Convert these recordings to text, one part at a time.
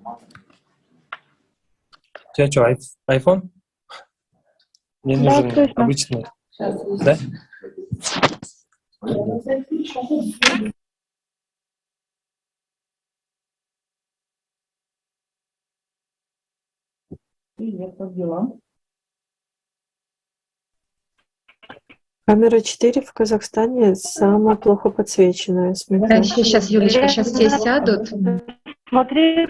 У тебя что, iPhone? Мне нужен обычный. Да? Привет, как дела? Камера 4 в Казахстане самая плохо подсвеченная. Да, сейчас, Юлечка, сейчас все сядут. Смотри.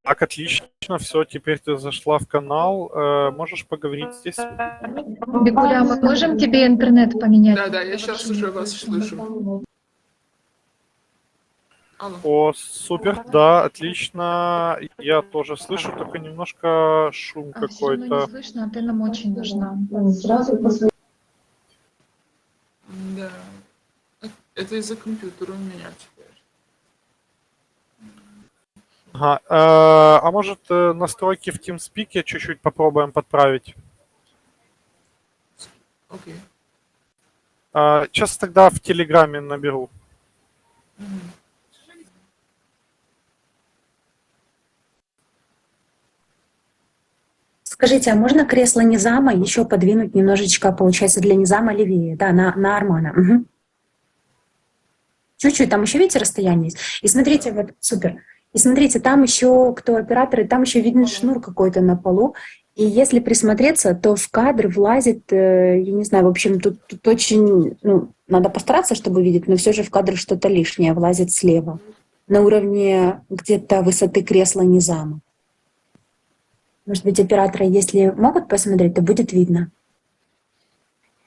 Так, отлично, все, теперь ты зашла в канал, можешь поговорить здесь? Бигуля, мы можем тебе интернет поменять? Да, я сейчас уже вас слышу. Алло. О, супер, да, отлично, я тоже слышу, только немножко шум Все равно не какой-то. слышно, а ты нам очень нужна. Да. Это из-за компьютера у меня теперь. Ага, а может настройки в TeamSpeak чуть-чуть попробуем подправить? Окей. Сейчас тогда в Телеграме наберу. Скажите, а можно кресло Низама еще подвинуть немножечко, получается, для Низама левее, да, на Армана? Угу. Чуть-чуть, там еще, видите, расстояние есть. И смотрите, вот, супер. И смотрите, там еще, кто операторы, там еще виден шнур какой-то на полу. И если присмотреться, то в кадр влазит, я не знаю, в общем, тут очень, надо постараться, чтобы видеть, но все же в кадр что-то лишнее влазит слева, на уровне где-то высоты кресла Низама. Может быть, операторы, если могут посмотреть, то будет видно.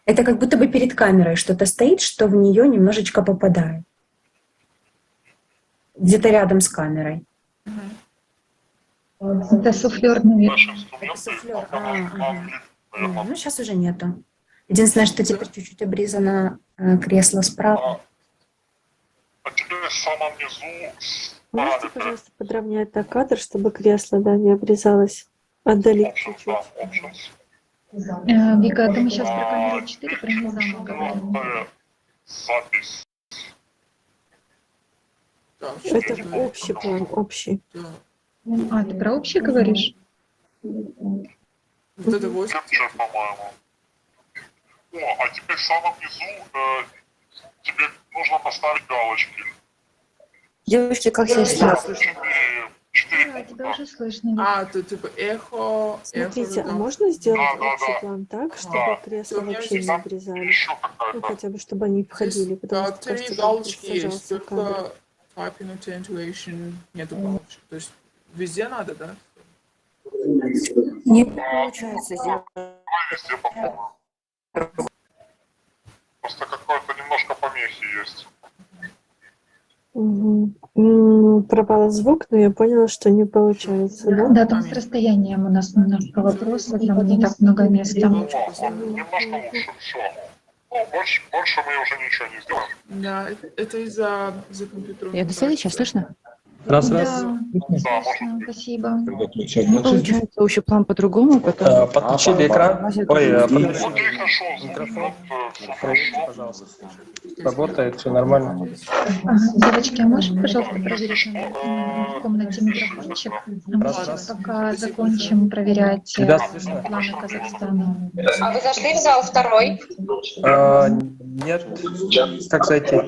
Это как будто бы перед камерой что-то стоит, что в нее немножечко попадает. Где-то рядом с камерой. Это суфлер, наверное. Это суфлер. Ну, сейчас уже нету. Единственное, что теперь чуть-чуть обрезано кресло справа. А теперь в самом низу... Можете, пожалуйста, подровнять так кадр, чтобы кресло, не обрезалось? Отдалить чуть-чуть. Вика, это мы сейчас про камеру 4, про Низама говорим. Запись. Это общий план, общий. А, ты про общий говоришь? Вот это 8. По-моему. А теперь в самом низу тебе нужно поставить галочки. Девушки, как я слышу? Да, тебя уже слышно. То типа эхо. Смотрите, а можно сделать общий план так, чтобы кресла вообще не обрезали? Хотя бы, чтобы они входили, потому что кажется, галочки есть, сажался кадр. только typing attenuation нету галочек. То есть везде надо, да? Не получается сделать. Везде, по-моему. Просто какое-то немножко помехи есть. Пропал звук, но я поняла, что не получается, да? Да, там с расстоянием у нас немножко вопросов, там не так много места. Немножко лучше, все. Больше мы уже ничего не сделаем. Да, это из-за компьютера. Я достаточно сейчас слышно? Раз. Да, слышно, спасибо. Получается, общий план по-другому, потом... Подключили экран. Ой, подключили Хорошо, микрофон. Проверьте, пожалуйста. Работает, все нормально. Девочки, а можешь, пожалуйста, проверить в комнате микрофончик? Мы сейчас пока закончим проверять планы Казахстана. А вы зашли в зал второй? Нет. Как зайти?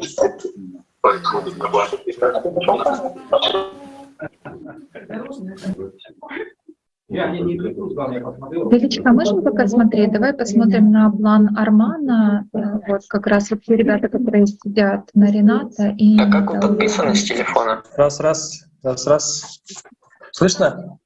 Величка, можем пока смотреть? Давай посмотрим на план Армана. Вот как раз вот те ребята, которые сидят на Рената. И А как вы подписаны с телефона? Раз. Слышно?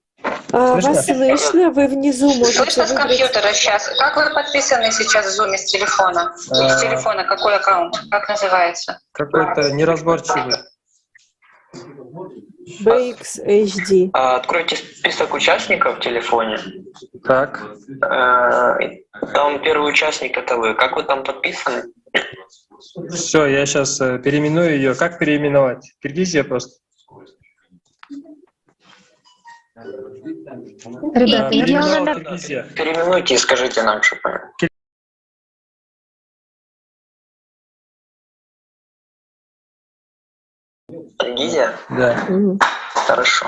Вас слышно, вы внизу можете Слышно с компьютера сейчас. Как вы подписаны сейчас в Zoom с телефона? С телефона какой аккаунт? Как называется? Какой-то неразборчивый. BXHD. Откройте список участников в телефоне. Так. Там первый участник — это вы. Как вы там подписаны? Все, я сейчас переименую ее. Как переименовать? Киргизия просто. Ребята, я Переименовал Киргизия. Переименуйте и скажите нам, что понятно. Киргизия? Да. Мгм. Хорошо.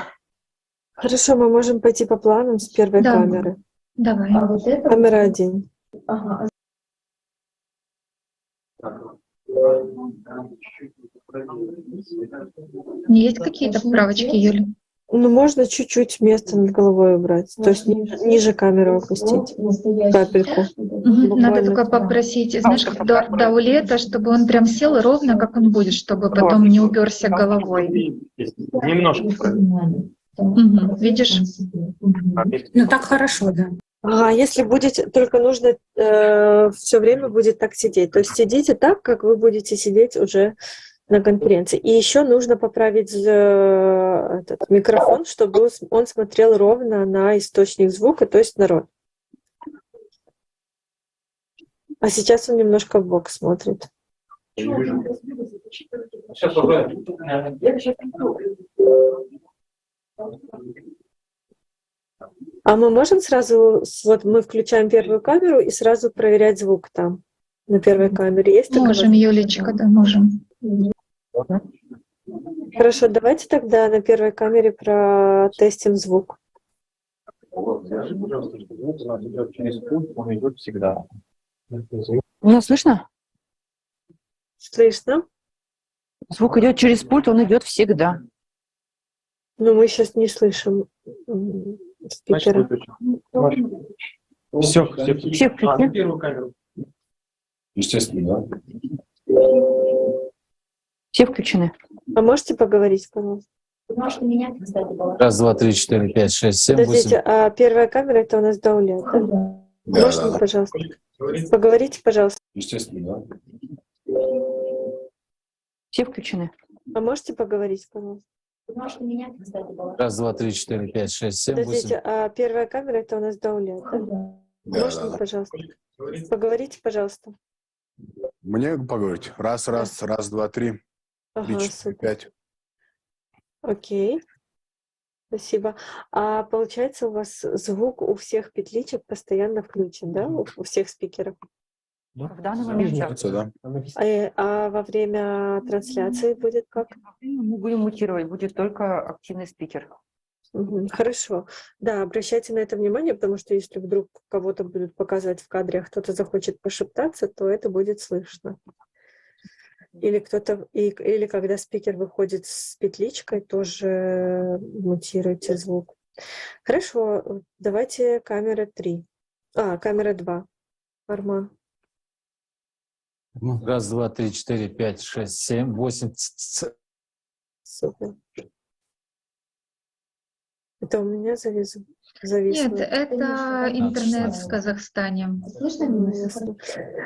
Хорошо, мы можем пойти по планам с первой Да. камеры. давай. Камера 1. Есть какие-то поправочки, Юля? Ну, можно чуть-чуть место над головой убрать. То есть ниже камеру опустить. Капельку. Мгм. Надо Буквально. только попросить, знаешь, как Даулета, чтобы он прям сел ровно, как он будет, чтобы потом не уперся головой. Немножко. Мгм. Видишь? Ну, так хорошо, да. А если будете, только нужно все время будет так сидеть. То есть сидите так, как вы будете сидеть уже на конференции. И еще нужно поправить этот микрофон, чтобы он смотрел ровно на источник звука, то есть на рот. А сейчас он немножко в бок смотрит. А мы можем сразу, вот мы включаем первую камеру и сразу проверять звук там, на первой камере. Есть такая Можем, Юлечка, да, можем. Хорошо, давайте тогда на первой камере протестим звук. Меня слышно? Слышно? Звук идет через пульт, он идет всегда. Но мы сейчас не слышим спикера. Все, Все включены? первую камеру. Естественно, да. Все включены. А можете поговорить, пожалуйста? Раз, два, три, четыре, пять, шесть, семь, восемь. Подождите, а первая камера это у нас Даулет, да? Да, Можно, да. пожалуйста? Поговорите, пожалуйста. Естественно, да. Все включены. А можете поговорить, пожалуйста? Раз, два, три, четыре, пять, шесть, семь, Подождите, восемь. а первая камера это у нас Даулет, да? Да, Можно, да. пожалуйста? Поговорите, пожалуйста. Мне поговорить? Раз, два, три, три, Ага, четыре, супер. пять. Окей. Спасибо. А получается, у вас звук у всех петличек постоянно включен, да? У всех спикеров? В данный момент да. Кажется, да. А во время трансляции будет как? Мы будем мутировать, будет только активный спикер. Мгм. Хорошо. Да, обращайте на это внимание, потому что если вдруг кого-то будут показывать в кадре, а кто-то захочет пошептаться, то это будет слышно. Или или когда спикер выходит с петличкой, тоже мутируйте звук. Хорошо, давайте камера 3. Камера 2. Арман. Раз, два, три, четыре, пять, шесть, семь, восемь. Супер. Это у меня зависло. Нет, это интернет в Казахстане. Ясно.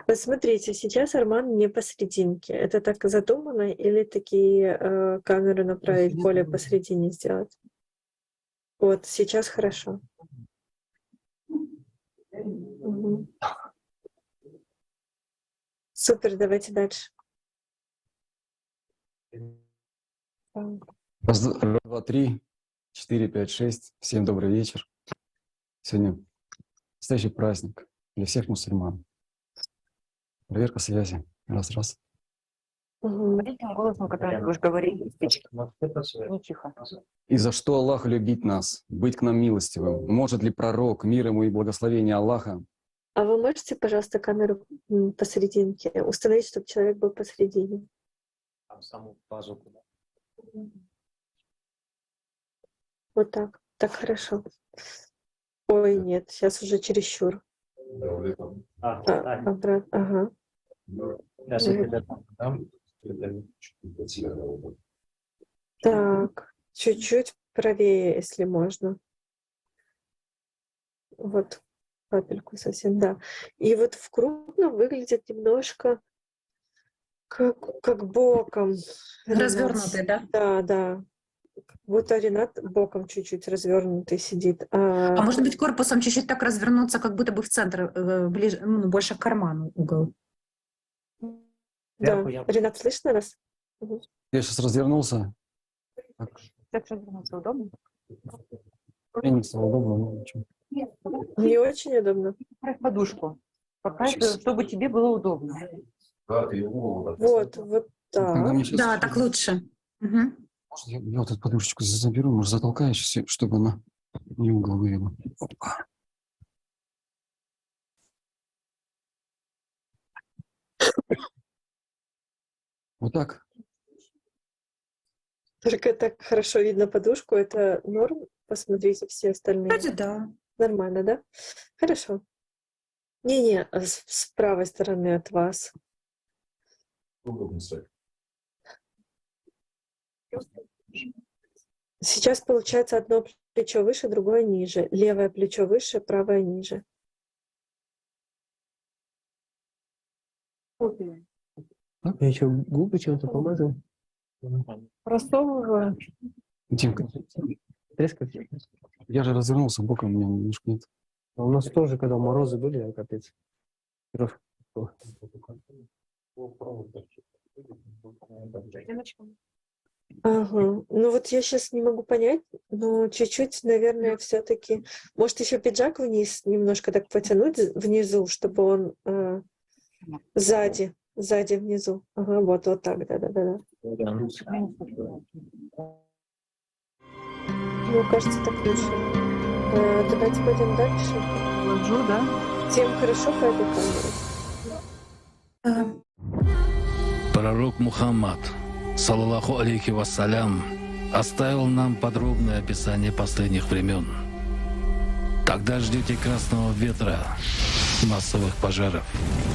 Вот смотрите, сейчас Арман не посерединке. Это так задумано или такие камеры направить более посередине сделать? Вот, сейчас хорошо. Мгм. Супер, давайте дальше. Так. Раз, два, три, четыре, пять, шесть. Всем добрый вечер. Сегодня настоящий праздник для всех мусульман. Проверка связи. Раз. Мгм. Говори тем голосом, который ты будешь говорить. Не тихо. И за что Аллах любит нас, быть к нам милостивым? Может ли пророк, мир ему и благословение Аллаха, А вы можете, пожалуйста, камеру посерединке установить, чтобы человек был посередине? Вот так. Так хорошо. Ой, нет, сейчас уже чересчур. Обратно. Ага. Так, чуть-чуть правее, если можно. Вот, капельку совсем, да. И вот в крупном выглядит немножко как боком. Развернутый, да? Да. Как будто Ренат боком чуть-чуть развернутый сидит. А может быть, корпусом чуть-чуть так развернуться, как будто бы в центр, ближе, больше к карману угол. Да. Ренат, слышно нас? Угу. я сейчас развернулся? Так развернуться удобно? Мне не стало удобно, но ничего. Не очень удобно. Подушку. Пока это, чтобы тебе было удобно. Вот Когда так. мне сейчас... Да, так лучше. Мгм. Может, я вот эту подушечку заберу, может, затолкаешь, чтобы она не угол вывела. Опа. Вот так. Только так хорошо видно подушку. Это норм. Посмотрите все остальные. Вроде да. Нормально, да? Хорошо. Не-не, с правой стороны от вас. Сейчас получается одно плечо выше, другое ниже. Левое плечо выше, правое ниже. Я что, губы чем-то помазал? Просовываю. Димка, Трескать? я же развернулся боком, у меня немножко нет. А у нас тоже, когда морозы были, капец. Ага. Ну вот я сейчас не могу понять, но чуть-чуть, наверное, все-таки. Может, еще пиджак вниз немножко так потянуть внизу, чтобы он сзади внизу. Ага, вот так, да. Мне кажется, так лучше. Давайте пойдем дальше. Ладжу, да? Всем хорошо по этой камере? Пророк Мухаммад, саллаллаху алейхи вассалям, оставил нам подробное описание последних времен. Когда ждете красного ветра, массовых пожаров,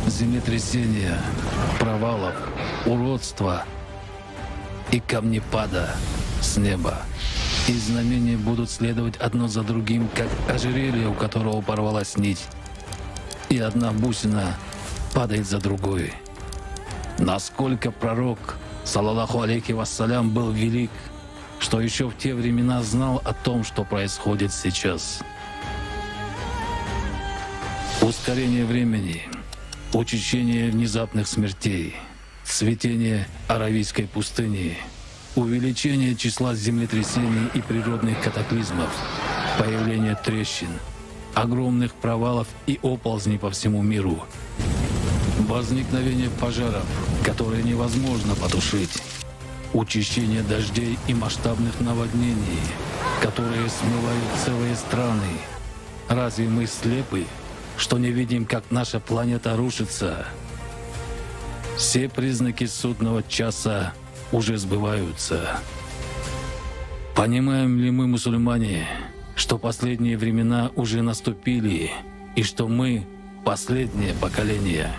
землетрясения, провалов, уродства и камнепада с неба, и знамения будут следовать одно за другим, как ожерелье, у которого порвалась нить, и одна бусина падает за другой. Насколько пророк, саллаллаху алейхи вассалям, был велик, что еще в те времена знал о том, что происходит сейчас. Ускорение времени, учащение внезапных смертей, цветение Аравийской пустыни, увеличение числа землетрясений и природных катаклизмов, появление трещин, огромных провалов и оползней по всему миру, возникновение пожаров, которые невозможно потушить, учащение дождей и масштабных наводнений, которые смывают целые страны. Разве мы слепы, что не видим, как наша планета рушится? Все признаки судного часа уже сбываются. Понимаем ли мы, мусульмане, что последние времена уже наступили и что мы — последнее поколение?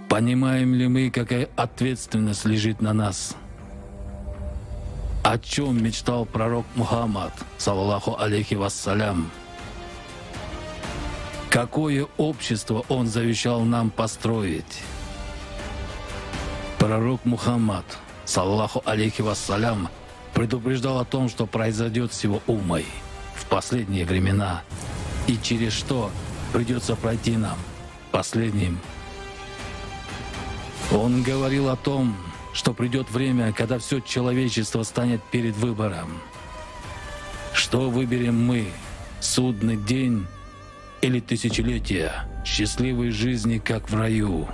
Понимаем ли мы, какая ответственность лежит на нас? О чем мечтал пророк Мухаммад, саллаллаху алейхи вассалям? Какое общество он завещал нам построить? Пророк Мухаммад, саллаллаху алейхи вассалям, предупреждал о том, что произойдет с его уммой в последние времена и через что придется пройти нам, последним. Он говорил о том, что придет время, когда все человечество станет перед выбором. Что выберем мы, судный день или тысячелетия счастливой жизни, как в раю?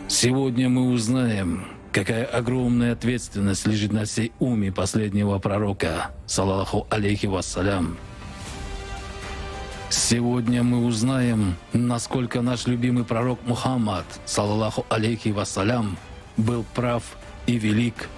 Сегодня мы узнаем, какая огромная ответственность лежит на всей умме последнего пророка, саллаллаху алейхи вассалям. Сегодня мы узнаем, насколько наш любимый пророк Мухаммад, саллаллаху алейхи вассалям, был прав и велик.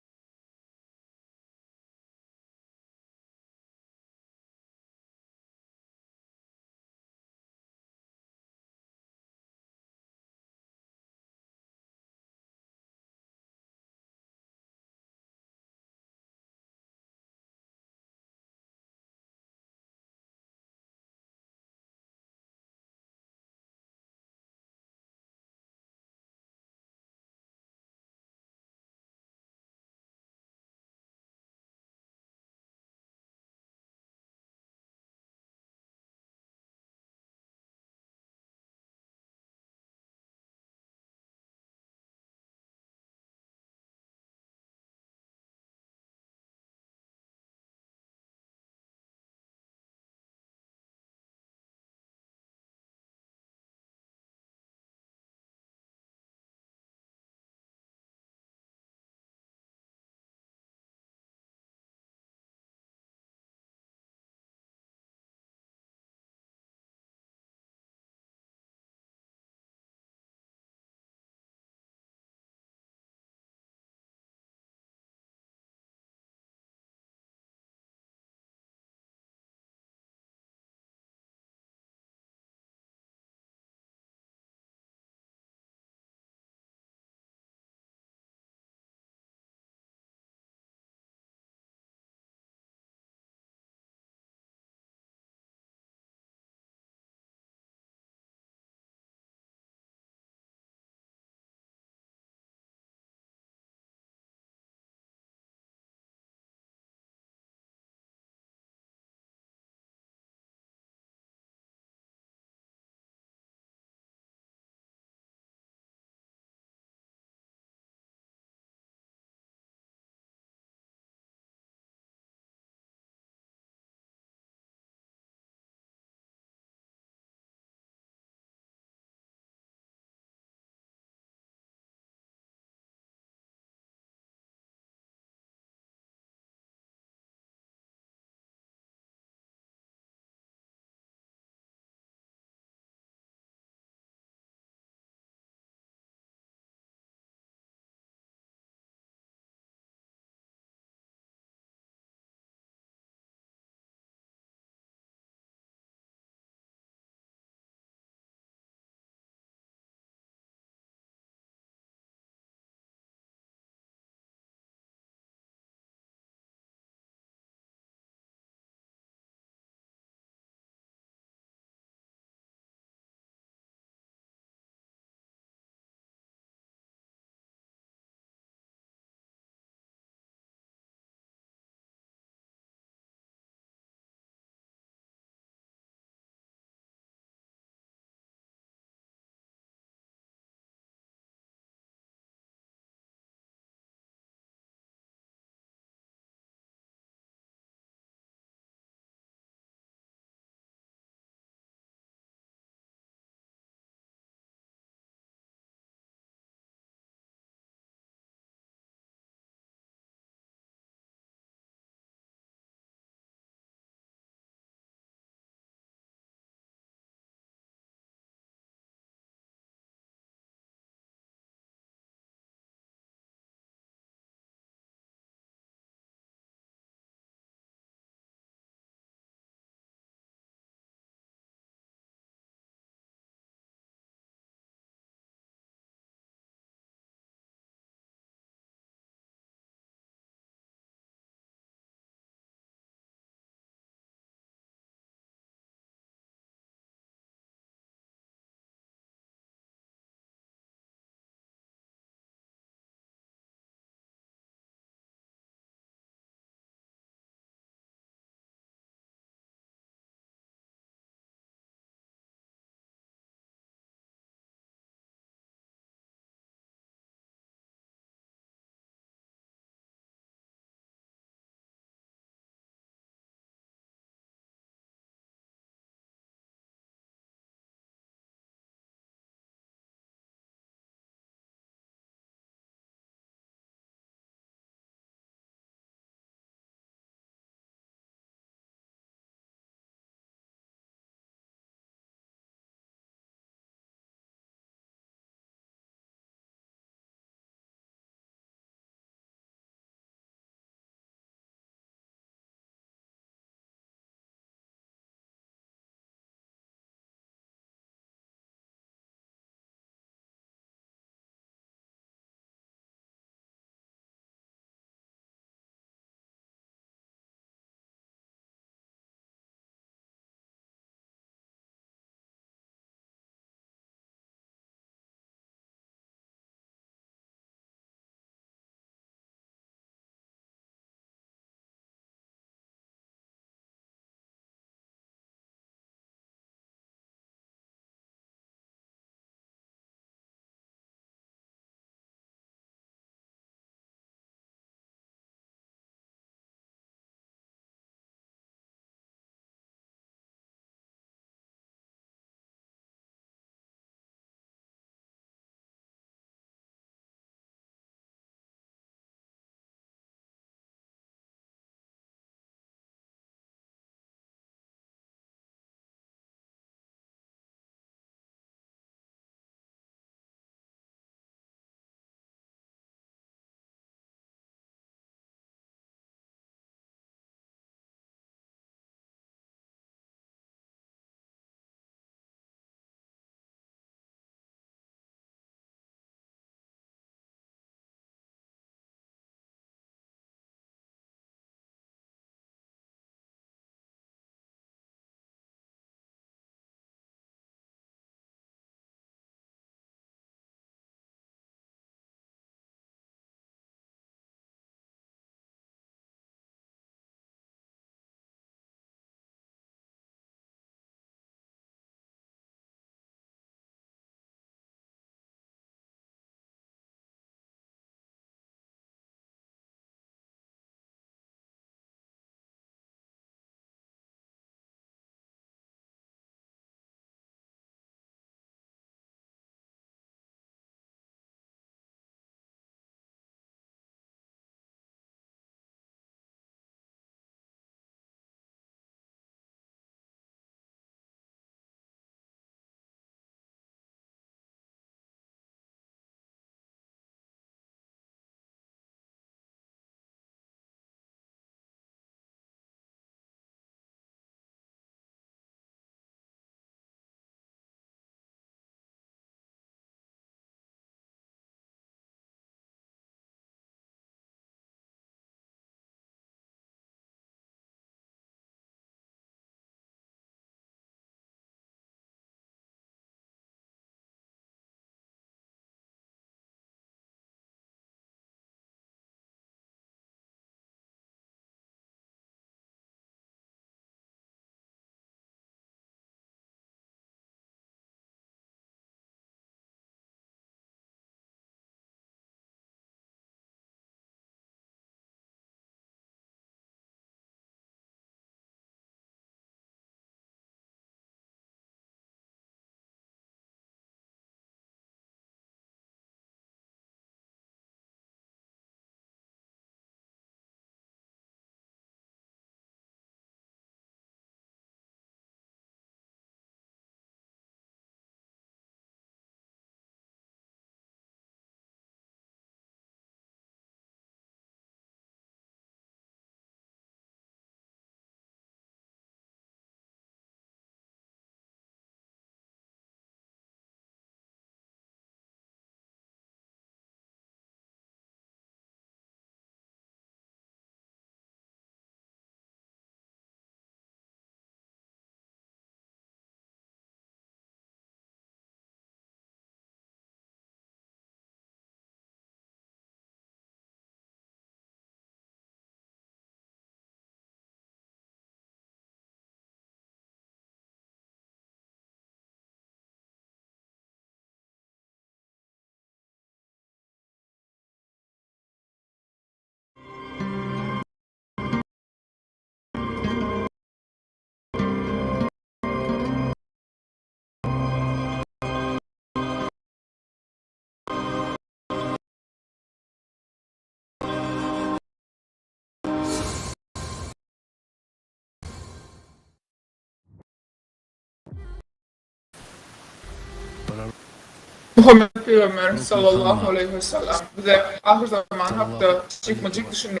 Muhammed Peygamber sallallahu aleyhi ve sellem bize ahir zaman hatta çıkmacık düşünüyor.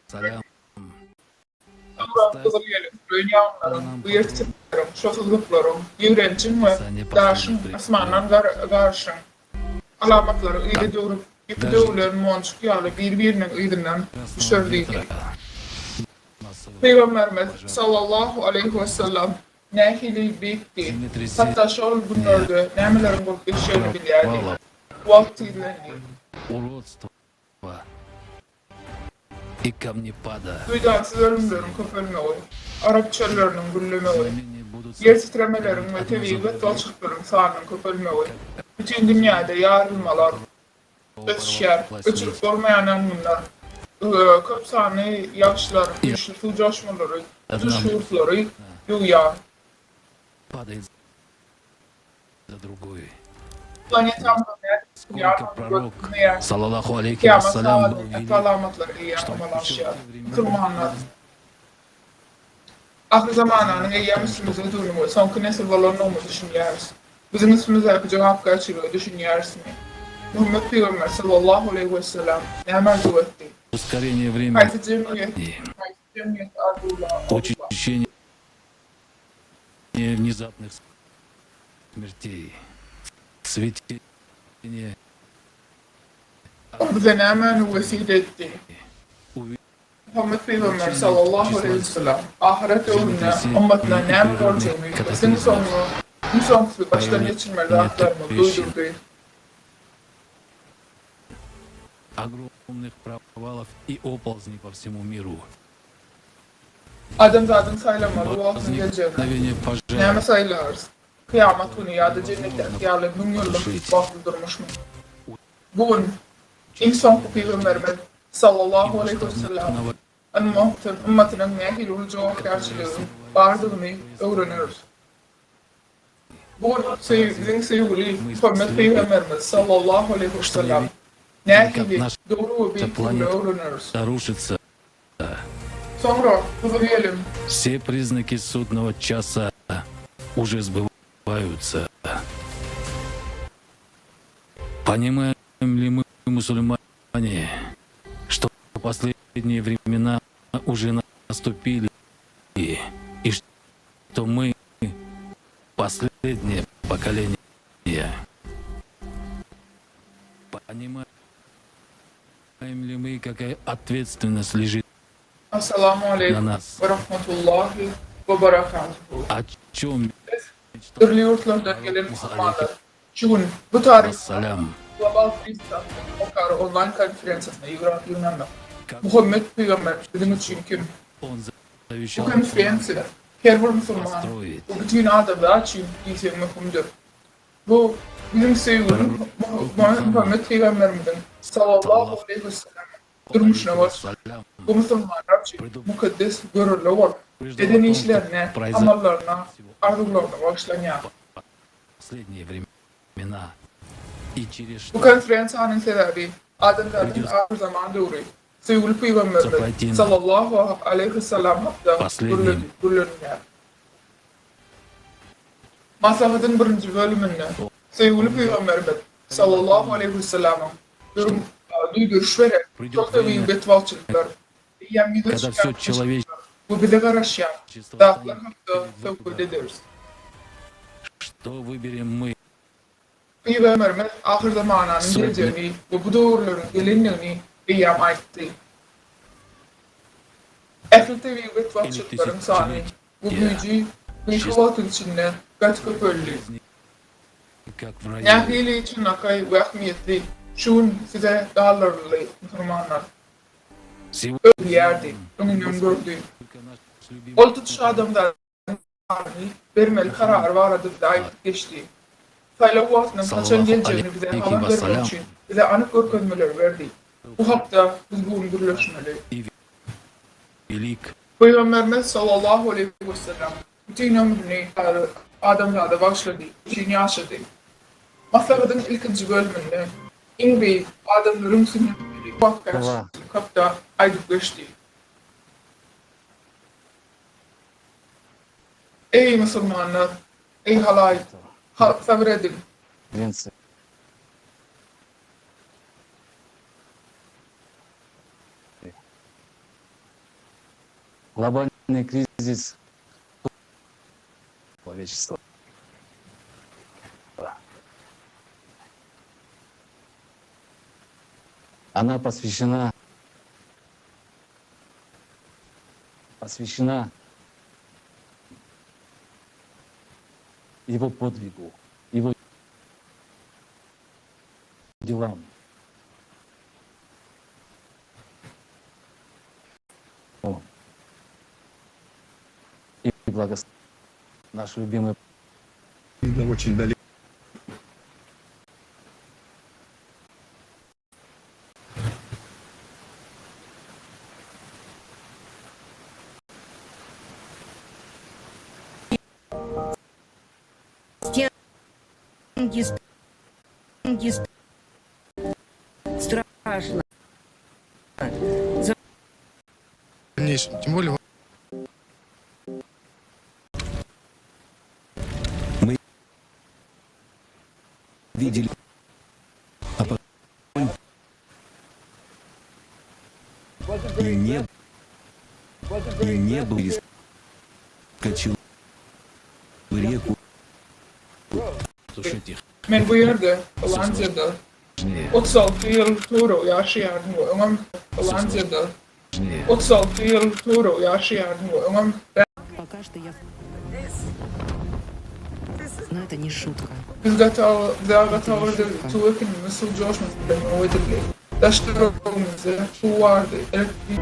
Kızıl gelin, rüyanlarım, uyartılarım, şofuzluklarım, yürencim ve daşım, asmandan karşım. Alamatları iyide doğru, ipi doğruların monçuk yağlı birbirinin iydinden düşürdüğü. Peygamberimiz sallallahu aleyhi ve sellem nehili büyüktü. Hatta şol günlerde nemelerin bulup geçeceğini bilirdi. Vaktilerini. Уродство и камнепада. Duydağsız ölümlerin köpülmeyi, Arap çöllerinin güllemeyi, yer titremelerin ve tevi ve dolçukların sağının köpülmeyi, bütün dünyada yarılmalar, ötüşer, öçürük olmayan anlamlar, köp sahne yaşlar, güçlü coşmaları, düşürükleri, yuya. Падает за другой. Сколько пророк, саллаллаху алейхи Kıyamet вассалям, был saat велик, alamatları yağmalaşıyor. Kılmanlar. Ahir zamanının eyyamısımızı durumu, son nesil valonluğumu düşünüyoruz. Bizim ismimize yapıcı hakkı açılıyor, düşünüyoruz mi? Muhammed Peygamber sallallahu aleyhi ve sellem ne emel etti? ускорение времени, Haydi cemiyet ardıyla учащение внезапных смертей, цветение bize ne emel vesile etti? Muhammed Peygamber sallallahu aleyhi ve sellem ahiret önüne ümmetine ne emel olacağını, bizim sonunu, insonsuz baştan geçirmeli haklarını duydurdu. огромных провалов и оползней по всему миру. Adamzadın saylamalı olsun geleceğine. Мгновение пожара, Neyme sayılırız? Kıyamet günü ya da cennetten yani bin yıllık bir bağlı durmuş mu? Bugün insan Peygamberimiz sallallahu aleyhi ve sellem ümmetinin nehil olacağı karşılığı vardığını öğreniyoruz. Bugün bizim sevgili Muhammed Peygamberimiz sallallahu aleyhi ve sellem nehili doğru bir türlü öğreniyoruz. рушится. Sonra hızlayalım. Все признаки судного часа уже сбываются. Понимаем ли мы, мусульмане, что последние времена уже наступили, и что мы последнее поколение? Понимаем ли мы, какая ответственность лежит Esselamu на Aleyküm нас? ve Rahmetullahi ve Berekatuhu. О чем Türlü yurtlardan gelen Müslümanlar, şu gün bu tarih Вассалям, Global Freestyle Okar online konferansına Yunan'da Muhammed Peygamber bizim için kim? он Bu завещал konferansı her bir Müslüman, построить bu bütün adamlar için ise mühimdir. Bu bizim sevgili Muhammed Peygamberimizin sallallahu aleyhi ve sellem durmuşuna var. Вассалям, Bu Müslümanlar için mukaddes görürlü var. Deden işlerine, amallarına, arzularına bağışlanıyor. последние времена. И через Bu что konferansın sebebi adamların ahir zamanda uğruyor. Sevgili Peygamberimiz sallallahu aleyhi ve sellem hatta gürlünüyor. Maslahatın birinci bölümünde sevgili Peygamberimiz sallallahu aleyhi ve sellem'in duyduruş vererek çok da büyük betvalçılıklar, yemgide когда все человечество, bu bize karışan dağlar hakkında tevkül ederiz. что vыберем мы, Peygamberimiz ahir zamanının geleceğini ve bu doğruların gelinliğini eyyam aitti. Ehli büyük betvalçılıkların sahne bu büyücü ve kıvatın içinde kaç köpöllü. как в раю, Nehliyle için akay ve ahmiyetli şun size dağlarlı Müslümanlar. сегодня Bir yerde önünün gördüğü. только наш любимый Ol tutuş adamlar vermeli karar var adı da ait geçti. Saylavatının kaçan geleceğini bize haber vermek için bize anık görkezmeler verdi. Bu hakta biz bu birleşmeli. велик, Peygamberimiz sallallahu aleyhi ve sellem bütün ömrünü adamlarda başladı, için yaşadı. Maslakadın ikinci bölümünde en büyük adamların sünnetleri bak karşısında kapta aydık geçti. Ey Müslümanlar, ey halay, sabredin. Глобальный кризис человечества. Она посвящена его подвигу, его делам. И благословен наш любимый. Очень далеко. Страшно. Тем более Мы видели, а потом и не был, скачал в реку. Тушить их. Men bu yerde Lanca'da 36 yıl Turo yaşayan ve onun Lanca'da 36 yıl Turo yaşayan ve onun Пока что я... Но это не шутка. biz готовы Tuğkin nasıl coşmasından o edildi. Taşlarımızı su vardı. Elektrik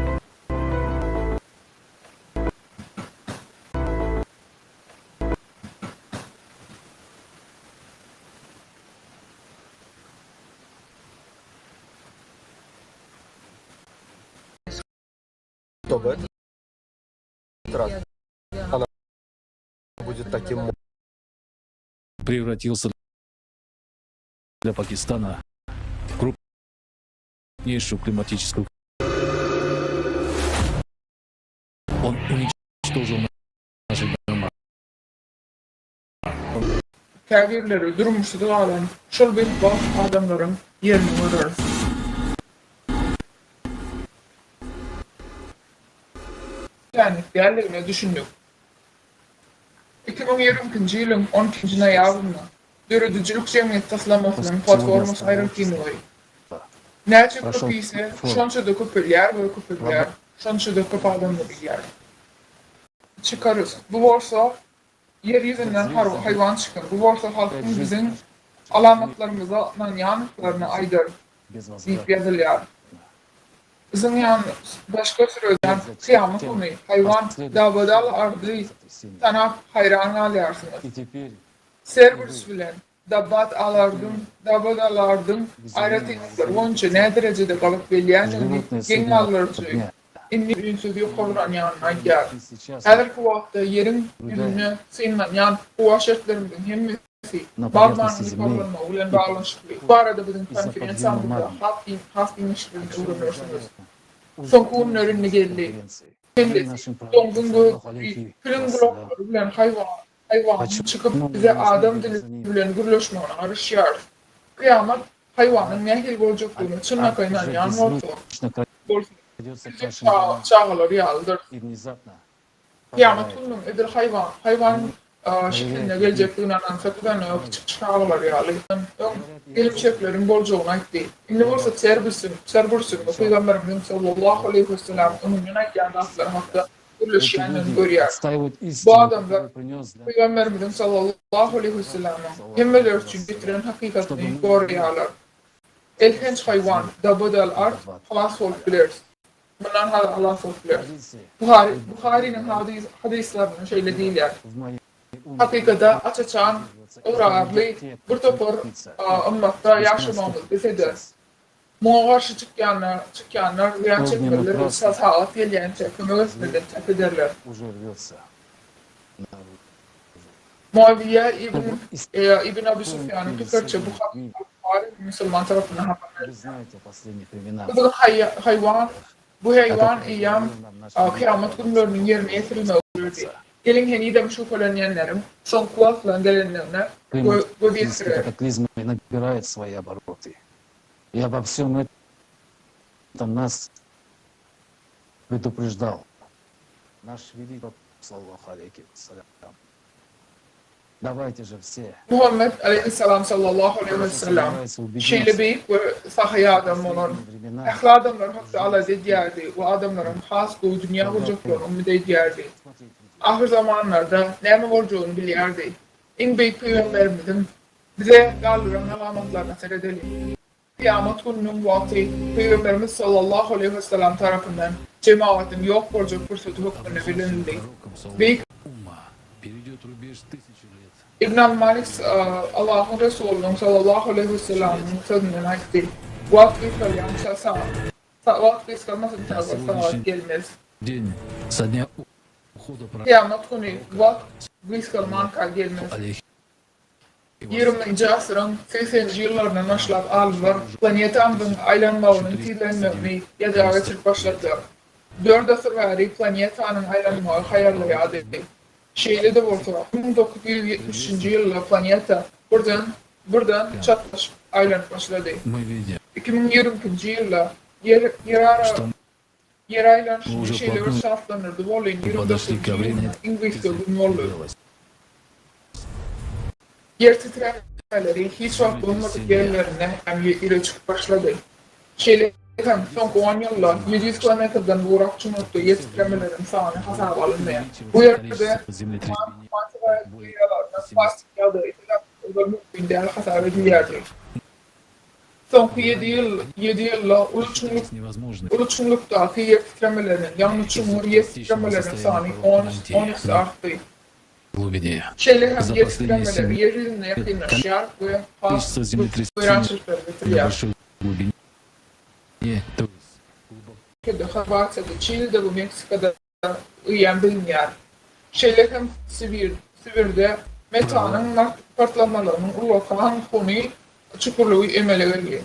что в этот раз она будет таким Превратился для Пакистана в крупнейшую климатическую. Он уничтожил наши дома. kavirleri durmuştu alan şol bir bak adamların yerini vurur. Yani değerlerine düşündük. 2022 yılın 12. ayağında Dörüdücülük Cemiyet Taslamasının platforması ayrıltığını var. Nece kapıysa şansı köpürler ve köpürler, şansı da kapadığını bilyer. Çıkarız. Bu varsa yeryüzünden hayvan çıkar. Bu varsa halkın bizim alamatlarımıza, yanıklarına aydır deyip yazılıyor. Bizim yani başka süreden kıyamet olmayı, hayvan dabadal ardı tanap hayran alarsınız. Servers bilen dabbat alardım, ayrıtınızlar. Onun için ne derecede kalıp belirleyen gen alırcı. İnni ünsüz yukarıdan yanına gel. Her vaxtda yerin yüzünü seninle yan bu aşırtlarımızın hemmesi bağmanın yukarılarına ulan bağlanışıklı. Bu arada bizim konferansamızda halk inişlerinde uğranıyorsunuz. Sonkunun önüne geldi. Şimdi sonkunun film blokları bilen hayvan çıkıp bize adam dili bilen gürleşmeğine arışıyor. Kıyamet hayvanın nehil olacaklarını çınakayla yan oldu. Çağlar yaldır. Kıyamet bunun edir hayvan şeklinde gelecekliğine ansatıdan yok çağlar yaldır. Geleceklerin bolcuğuna gitti. İndi olsa serbursun. Peygamberimiz sallallahu aleyhi ve sellem onun yönetken rastları hakkında gürleşiyenin görüyor. Bu adamlar Peygamberimizin sallallahu aleyhi ve sellem'in himmel ölçü getiren hakikatini görüyorlar. Elhenç hayvan dabadal art halas olup biliriz. Bundan halas olup biliriz. Buhari'nin hadislerinin şeyle değil yani. Hakikada açıçan, uğrarlı, bir topur ımmakta yaşamamız desede. Buna karşı çıkanlar ziyan çekmeler, sasalat yeleyen çekmeler üstünden çekederler. Muaviye İbn Abi Sufyan'ın tükerçe Buhari Müslüman tarafından haber. Bu hayvan eyyam kıyamet günlerinin yerine getirilme olurdu. Gelin heni de şüphelenenlerim, son kulakla gelenlerine bu getirir. Катаклизмы набирает свои обороты. И обо всем этом нас предупреждал наш великий саллаллаху алейхи вассалям. Давайте же все. Muhammed Aleyhisselam sallallahu aleyhi ve sellem şeyle büyük ve sahiye adam olan ehli adamlar hakkı Allah dediyerdi ve adamların has bu dünya olacaklarını umut ediyerdi. Ahir zamanlarda ne mi olacağını bilirdi. En büyük peygamberimizin bize galluran alamatlarına seyredelim. Kıyamet gününün vakti Peygamberimiz sallallahu aleyhi ve sellem tarafından cemaatin yok olacak fırsatı hükmüne bilinildi. Büyük Перейдет рубеж 1000 лет. İbn al-Malik Allah'ın Resulü'nün sallallahu aleyhi ve sellem'in sözünden açtı. Vakti kalyan şasa. Vakti kalmasın saat gelmez. День со дня ухода Kıyamet günü vakti kalman kal gelmez. 20. asrın 80. yıllarına başlar alimler planetanın aylanmağının tizlenmesini yadağa geçirip başladılar. 4 asır veri planetanın aylanmağı hayırlayadı. Şeyle de ortada. 1970. yılda planeta buradan çatlaş aylanıp başladı. 2020. yılda yer aylanışının şeyleri şartlanırdı. Volin 29. yılda İngilizce gün oldu. Yer titremeleri hiç vakit olmadık yerlerine ile çıkıp başladı. Şeyle son 10 yılda 700 kilometreden vurak çınırtı yer titremelerin sahne hasar alınmaya. Bu yerde plastik yağda mümkün değerli hasar edilirdi. Son 7 yılla uluçunluktaki yer titremelerinin, yanlış çumur yer titremelerinin sahne 10 arttı. Şeyler hem yer titremeleri yer yüzüne yakınlaşıyor ve has öğrençlikleri bitiriyor. Türkiye'de, Hırvatiye'de, Çin'de ve Meksika'da uyuyan biliniyor. Şeyler hem Sibir'de metanın patlamalarının ulakan konuyu çukurluğu emele veriyor.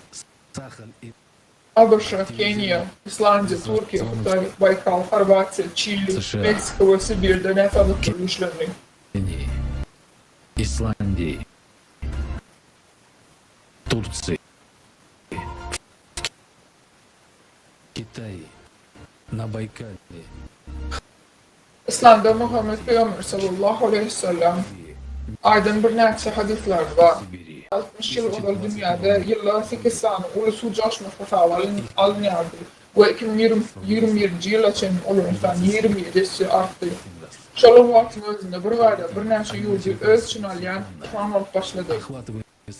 Alberta, Kenya, İslandiya, Türkiye, Kutay, Baykal, Hırvatiya, Çili, Meksika ve Sibir'de nefazlık kuruluşlarını. Исландии, Турции, Китае, на Байкале. İslam'da Muhammed Peygamber sallallahu aleyhi ve sellem aydın bir neçe hadisler var. 60 yıl olan dünyada yıllar 8 sene ulusal coşma fatavalın alınıyordu. Ve 2020 yıl için olursan 27'si arttı. Şolun vaktin özünde bir vayda bir neçe yolcu öz için alayan tam olup başladı.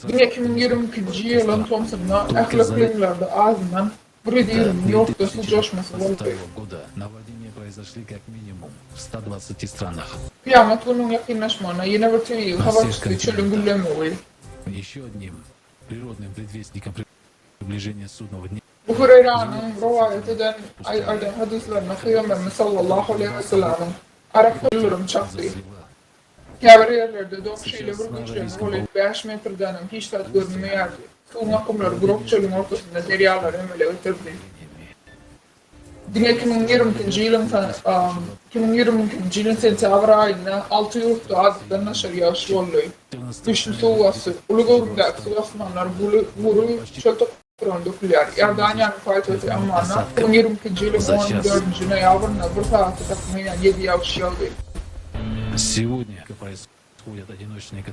2022 yılın tomsunda ahlak bilimlerde ağzından bir değilim yoktu su coşması oldu. Kıyamet günün yakınlaşmana yine bir tüyü hava çıktı çölün güllemeyi. Bu Hureyre'nin rivayet eden aydan hadislerine Peygamberimiz sallallahu aleyhi ve sellem'in Arap kıllarım çaktı. Yavru yerlerde dokşiyle bir güçlüğün olup 5 metreden hiç tat görünmeyerdi. Suyun akımları grup çölün ortasında deryalar emele götürdü. 2020 yılın sentabr ayında 6 yurtta adetlerine aşırı yağış oldu. Düşün soğuğası, Ulugur'daki su asmanlar vuru çöl toprağını dökülüyor. Yardanya'nın faytası amana 2020 yılın 14. noyabrında bir saati takımıyla 7 yağış yağdı.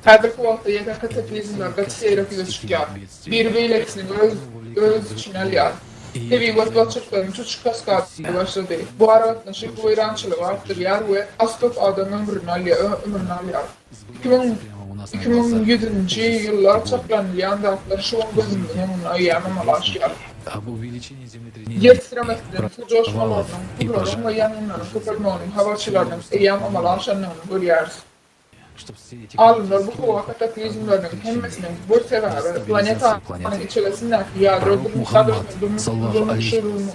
Her vakti yeter kataklizmler kataklizmler gözüküyor. Bir beyleksinin göz için alıyor. Tabii vazgeçtiklerin çocuk kaskatı başladı. Bu aralıkta şık ve irançılığı arttırıyor ve astık adam ömrünü alıyor. 2007. yıllar çaplanlayan dağıtları şu an gözümün ayağına başlıyor. Yer titremekten, su coşmalarının, kulların ve yanınların, köpürmenin, havaçılarının ayağına görüyoruz. Alimler bu kova kataklizmlerin hemmesinin bir sebebi planetanın içerisindeki yadrodunun kadrının şurunun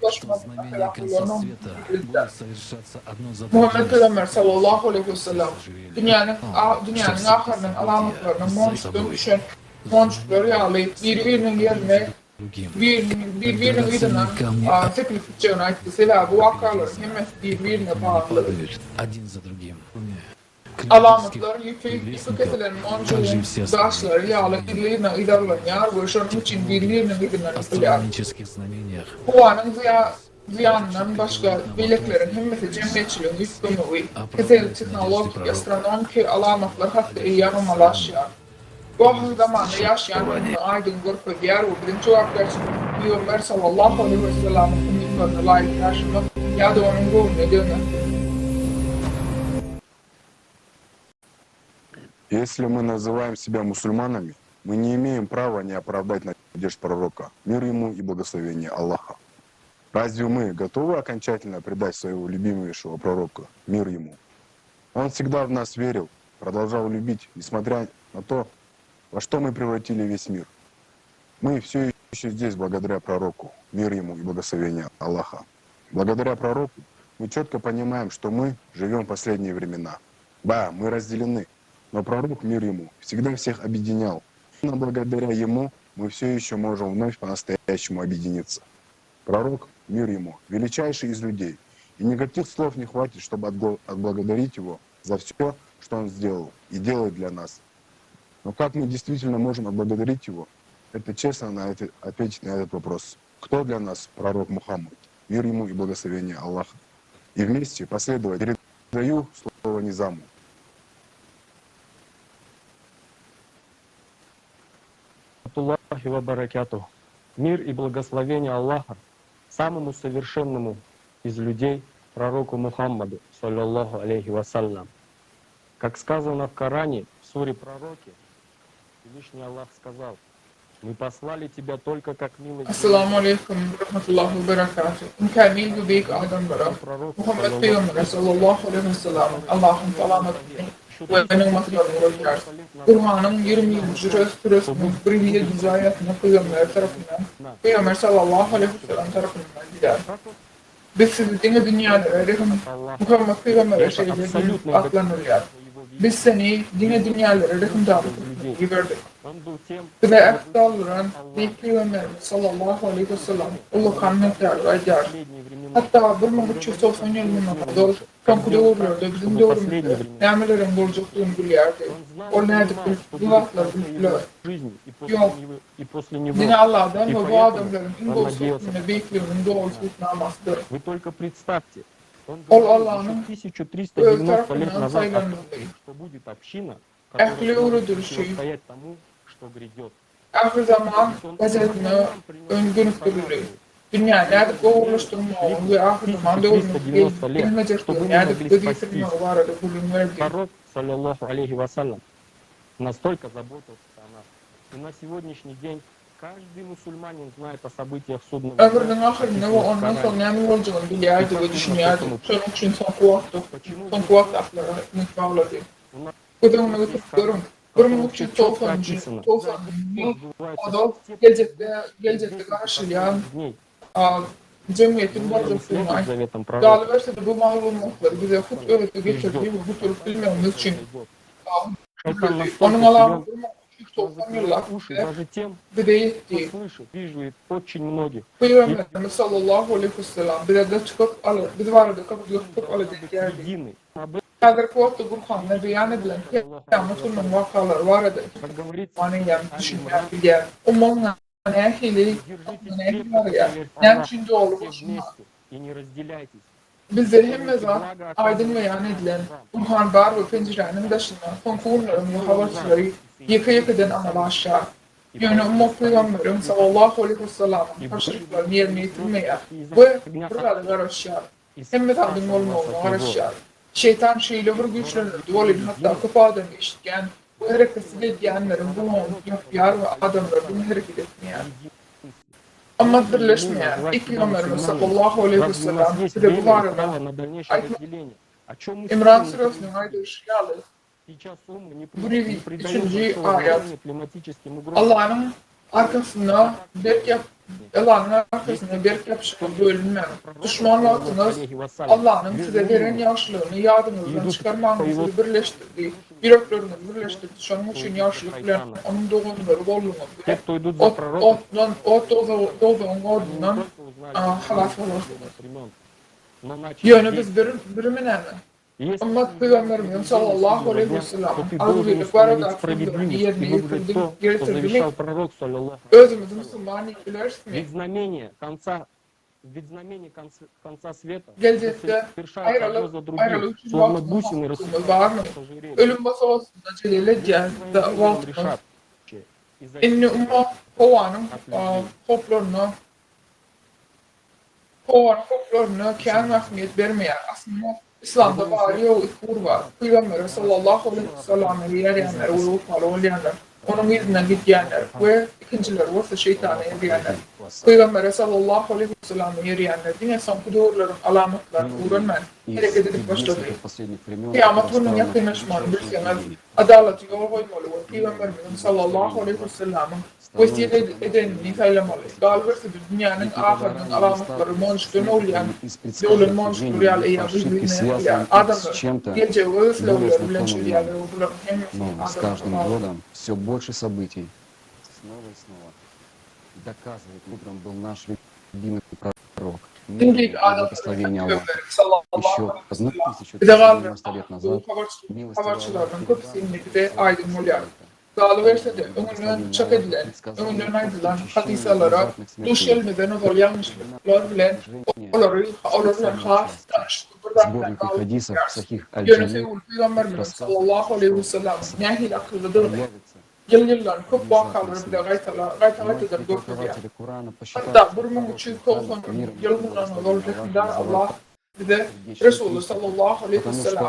ulaşmasına felaklarının Muhammed Peygamber sallallahu aleyhi ve sellem dünyanın ahirinin alametlerinin monçukları yağlayıp birbirinin yerine birbirinin gidinen teklif edeceğine aitti. Sebebi bu vakaların hemmesi birbirine bağlı. Alametler yüksek kesilerin oncuğun daşları yağlı birliğine idarlanıyor ve şunun için birliğine gidinen yapılıyor. Bu anın ziyanından başka birliklerin himmeti cemiyetçiliğin üstünlüğü, kezel teknoloji, astronomik alamatlar hatta yanılmalaşıyor. Bu zamanda yaşayan aydın grup diğer o birinci vakti Peygamber sallallahu aleyhi ve sellem'in ümmetlerine layık yaşamak ya da onun ruhunu dönmek. Если мы называем себя мусульманами, мы не имеем права не оправдать надежд пророка, мир ему и благословение Аллаха. Разве мы готовы окончательно предать своего любимейшего пророка, мир ему? Он всегда в нас верил, продолжал любить, несмотря на то, во что мы превратили весь мир. Мы все еще здесь благодаря пророку, мир ему и благословение Аллаха. Благодаря пророку мы четко понимаем, что мы живем в последние времена. Да, мы разделены, но пророк, мир ему, всегда всех объединял. Но благодаря ему мы все еще можем вновь по-настоящему объединиться. Пророк, мир ему, величайший из людей. И никаких слов не хватит, чтобы отблагодарить его за все, что он сделал и делает для нас. Но как мы действительно можем отблагодарить его, это честно ответить на этот вопрос. Кто для нас пророк Мухаммад? Мир ему и благословение Аллаха. И вместе последовать. Передаю слово Низаму. Аллахи ва баракату. Мир и благословение Аллаха самому совершенному из людей, пророку Мухаммаду, саллаллаху алейхи вассалям. Как сказано в Коране, в суре Пророки, Всевышний Аллах сказал: мы послали тебя только как милость. Assalamu alaikum wa rahmatullahi wa barakatuh. In kamil ve büyük adamlara, Muhammed Peygamber sallallahu aleyhi ve sellem, Allah'ın salametini ve nimetlerini görür. Kur'an'ın 20 yıl süresi bir hidayetine Peygamber tarafından, Peygamber sallallahu aleyhi ve sellem tarafından gider. Biz sizi dine dünyada Muhammed Peygamber'e şeyleri aklanırlar. Biz seni dine dünyalara reklam davetini giderdik. Ve eftalların Peygamberimiz sallallahu aleyhi ve sellem Allah kanıtlar eder. Hatta 1390 yılına kadar kankıda uğurlardı, bizim de uğurlardı. Nâmelerin borcukluğunu bilirdi. O nerede duvarlar bilirler. Yok. Dine Allah'dan ve bu adamların doğrultusunu bekliyorun doğrultusunu namazdır. Ol Allah'ın öz tarafından sayılanmalı. Ehli uğradışı, ahir zaman gazetine öngörüktürülü. Dünya nerede doğrulaştırmalı ve ahir zaman doğrulaştırmalı. Bilmecektir, nerede dediğisini var adı bulunverdi. Пророк, саллаллаху алейхи вассалям, настолько заботился о нас. И на сегодняшний день каждый мусульманин знает о событиях судного дня. Ömrünün ahirinde ve ondan sonra ne olacağını biliyordu ve düşünüyordu. Şunun için son kuvvet aklarını bağladı. Bu da onu tutuyorum. 1390 adam gelecekte karşılayan cemiyetin borcukluğuna dağılıverse de bu malumatları bize hut öğreti getirdiği ve bu tür bilmemiz için onun Allah'ın 1390 yıllar bize yetti. Peygamberimiz sallallahu aleyhi ve sellem bize de çıkıp alır, biz var da kapıda çıkıp alacak geldi. Agar kuatı Kur'an'da beyan edilen kıyametin vakaları var adı. Maniyen düşünmeyen bilen. Umarım ehli var ya. Ne için doğru boşuna. Bizde hem mezar aydın beyan edilen Kur'an bar ve pencerenin dışında konkurların ve havaçları yıkıdan amel aşağı. Yani Ummet Peygamberim sallallahu aleyhi ve sellem'in karşılıklarını yerine getirmeye ve buraları var aşağı. Hem mezarın olmalarını var aşağı. Şeytan şeyle bir güçlenirdi. Olin hatta kafadan işitken bu hareketi edilgenlerin bunu yapıyor ve adamlar bunu hareket etmeyen. Ama birleşmeyen ilk Peygamberimiz sallallahu aleyhi ve sellem size bu varına İmran Suresi'nin ayda ışıyalı Buri 3. ayet Allah'ın arkasına berk yapışıklı bölünmem. Düşmanlattınız, Allah'ın size veren yaşlılığını yadınızdan çıkarmanızı birleştirdi. Yüreklerinizi birleştirdi. Şunun için yaşlılıklarını onun doğumları bolluğunu. O doğduğun ordundan halas olursunuz. Yani biz birimine mi? Ama Peygamberimiz sallallahu aleyhi ve sellem azgınlık var da aklımlarını yerine getirdik. Özümüzü Müslüman ikilersiniz. Ведь знамение конца Ведь знамения конца света Gelecekte совершаются одно за ayrılık другим, için словно vaktimiz бусины var mı? рассыпаются ожерельем. Ölüm masalında celile geldi vaktimiz. Решат. Из-за İnni umma kovanın toplarına kendi ahmiyet vermeyen aslında İslam'da var ya ukur var. Peygamber sallallahu aleyhi ve sellem'e yarayanlar, uyuklayanlar, onun izinden gitkenler ve ikinciler varsa şeytana yarayanlar. Peygamber sallallahu aleyhi ve sellem'e yarayanlar, yine sanki doğruların alametlerini öğrenmen, hareket edip başladı. Kıyamet bunun yakınlaşmanı bilseniz, adaleti yol koymalı ve Peygamberimizin sallallahu aleyhi ve sellem'in vesile edenini sayılmalı. Galibesi dünyanın ahirinin alametleri monştunu olayan, yolun monştunu real eyyabı olayan adamı geleceği ıslavları bilen şeriyaları Но с каждым годом все больше событий снова и снова доказывает, утром был наш любимый пророк. Мир и благословение Аллаха. Еще 1099 лет назад Haberçilerden köpüsünlükte aydın oluyor. Dağılıverse de önünden çak edilen, önünden ayrılan hadisalara duş gelmeden o yanlışlıklar bilen onların has сборники хадисов, сахих Yönesi аль-Джамиль Peygamberimiz sallallahu aleyhi ve sellem nehil akıllıdır. Yıllar köp vakaları bile gaytalar görüyor. Hatta burmun uçuyu kolson yılından olacakında Allah bir de Resulü sallallahu aleyhi ve sellem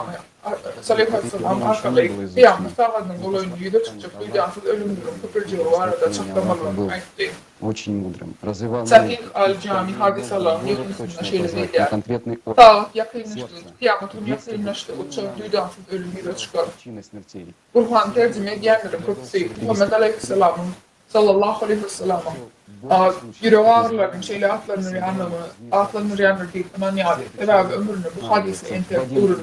arkalayıp kıyamet sağladığın olayını yüde çıkacak duyansız ölümdürüm köpürcüğü var da çaklamalarını ayıttı. очень мудрым, развивал Sahih al-Cami hadisaların yılmışsına şeyleri der. конкретный Sağlık yakınlaştı, kıyametin yakınlaştı, uçak duyansız ölümüyle çıkar. причины смертей. Kur'an tercüme edenlerin kötüsü Muhammed Aleyhisselam'ın sallallahu aleyhi ve sellem'in yüreği ağrıların şeyle atlarını yanır değil, aman yani tevavi ömrünü bu hadisi enter uğrunu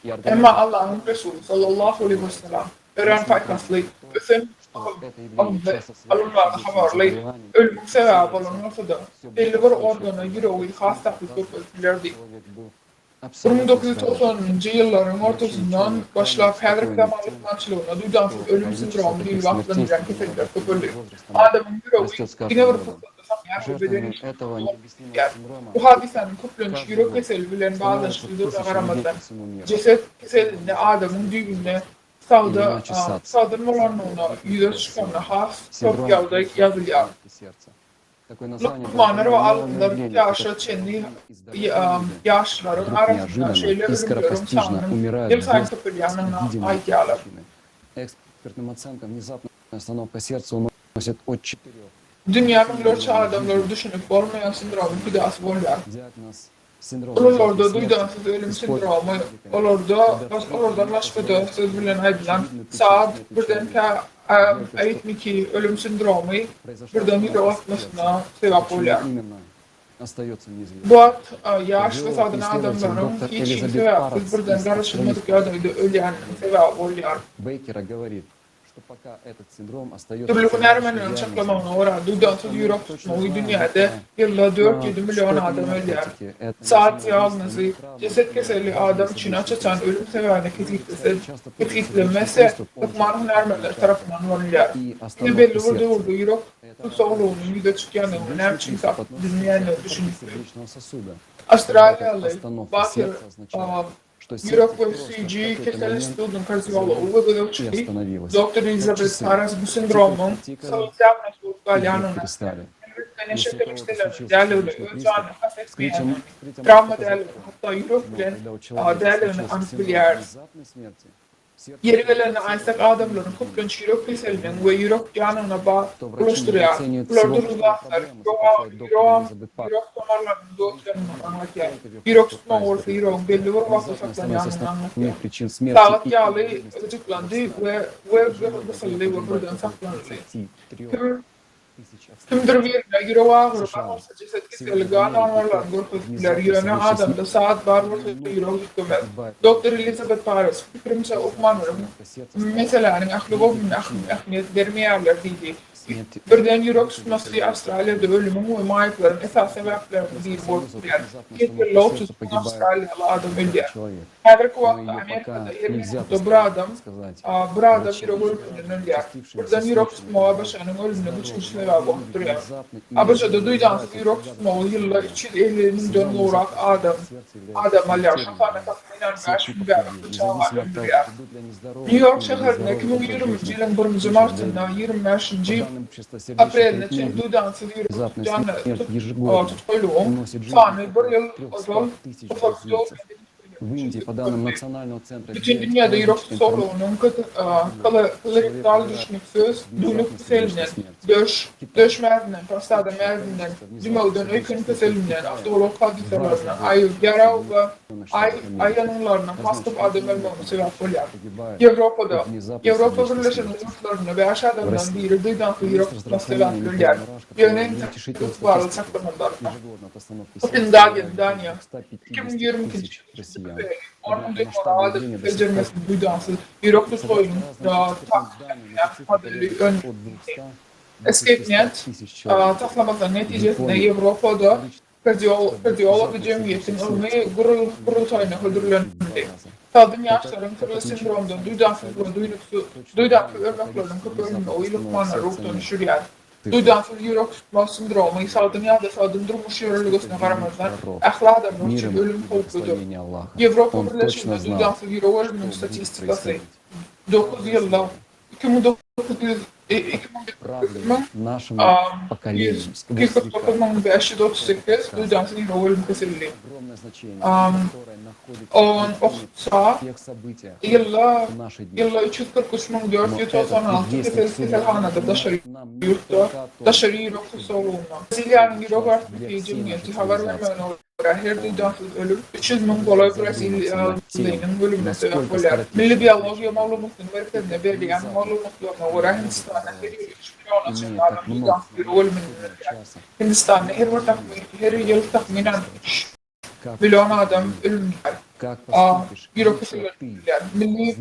diyor. Ama Allah'ın Resulü sallallahu aleyhi ve sellem öğren faykaslı, bütün alınlarda havarlı, ölümün sevabı olunursa da belli bir organı yüreği has taklit köpüldülerdi. 1990 yılların ortasından başlayıp Hedrik zamanlık mançılığına duydansız ölüm sindromu değil vaktlanacak kesinlikler köpüldü. Adamın yüreği yine bir fırsatı saklayar ve bedeni bu hadisenin köpülünç yürek keseli bilen bağdaşlığı da karamadan ceset keselinde adamın düğünde sağda molarına yüze çıkanına has çok yavda yazılıyor. Lokmanlar ve alınlar yaşa çenli yaşların arasında şeyler ölümlerin sağının yıl sayısı yanına ait yağlar. Экспертным оценкам внезапная остановка сердца уносит от 4. Dünyanın lörçü adamları düşünüp olmayan sindromun fidası oluyor. Diagnoz sindrom. Olurda duydansız ölüm sindromu, olurda başka söz bilen aydılan saat birden aritmiki ölüm sindromu birden yüreği atmasına sebep oluyor. Bu yaş ve sağdan adamların hiç sebepsiz birden karışılmadık yardımıyla öleyen sebep oluyor. Türlü Ermenilerin çaklamağına oran duydansız yürek tutmağı dünyada yılda 4-7 milyon adam ölüyor. Saat yalnızı ceset keseli adam için açılan ölüm sebebine tetiklenmesi Lokman'ın Ermeniler tarafından varılıyor. Yine belli vurdu yürek tutsoğluğunun yüze çıkanı önemli için dinleyenler düşünüyor. Avustralyalı Bakir Yürek ve CG keselistudun kardiyologu ve gıdavçı Dr. Elizabeth Paras bu sindromun sağlıklı yanına travma değerli hatta yürek bilen değerlerini antibilyar. Yeri gelene aysak adamların köpülünç yürek keselinin ve yürek yanına oluşturuyor. Bunlar durulaklar, yürek damarlarının doğuşlarının anlatıyor. Yürek tutma olsa yüreğin belli bir vakti saklanyanını anlatıyor. Sağlık yağlı açıklandı ve kısıldı ve buradan saklandı. Kimdir birine yüreği ağrı kalırsa ceset keseli anarlarla görüntüler yöne adamda saat var varsa yüreği yıkılmaz. Dr. Elizabeth Paras fikrimse okumanlarım mesela ahlubun ahmiyet vermeyerler dedi. Birden yürek tutması Avustralya'da ölümün ve mayıkların esas sebeplerini değil borçluyor. Hitler'le 30 Avustralyalı adam öldüyor. Hazırki Но vaqtda ее Amerikada пока er нельзя minutda bir adam сказать. bir adam yürek ölümünden ölüyor. Buradan yürek tutmağa başlanan ölümüne güçlü ve bakıtırıyor. Abışada duyduğunuz yürek tutmağı yıllar 250 milyon olarak adam alıyor. Şafana takminan 5 milyar bıçağı öldürüyor. New York şehrinde 2020 yılın 1. Mart'ında 25. aprelinde için duyduğunuz yürek canlı tutkuyluğum. Sonra bir yıl ozal ufak yol В Индии, по данным Национального центра bütün dünyada yürek sorunun kılıktal düşmüksüz, dönük kesilinen, döş merdinden, pastada merdinden, dimağdan öykün kesilinen, avtolog hadiselerine, yara ve yanılarına hastap adım ölmemi sebep oluyor. Avrupa Birleşen Devletlerine ve aşağıdan biri duydan yürek sebep oluyor. Yönelim taktik varlık saklamalarına. Bugün Danya, 2022 onun dekorada becermesi duydansız yürek soyunun Escapement taslaması neticesinde Avrupa'da kardiyolog cemiyetin ölmeyi kurultayına öldürülendi. Kadın yaşların türlü sendromdan duydansız ölmeklerinin köpürünün o ilıkmanla ruhtan şüriyat. Duydansız yürek tutma sendromu, sadın durmuş yürürlüğüne karamazdan ahlada için ölüm korkudur. Avrupa Birleşiminde duydansız yürek ölümünün statistikası 9 yılda 2009 нашему поколению. 1938 duydansız yürek ölüm kesildi. On oxsa yılla 343.496 keselhanada daşarı yürek sorununa. Brezilya'nın yürek artık cemiyeti haber vermeyen olarak her duydansız ölüm 300.000 dolar Brezilya'nın ölümüne sebep oluyor. Milli Biyoloji Malumatının merkezine verilen malumatlarına göre Hindistan'da her yıl 3 milyon için adam duydansız yürek ölümünün Hindistan'da her yıl tahminen milyon adam ölümler. Yürek kesilirler. Milli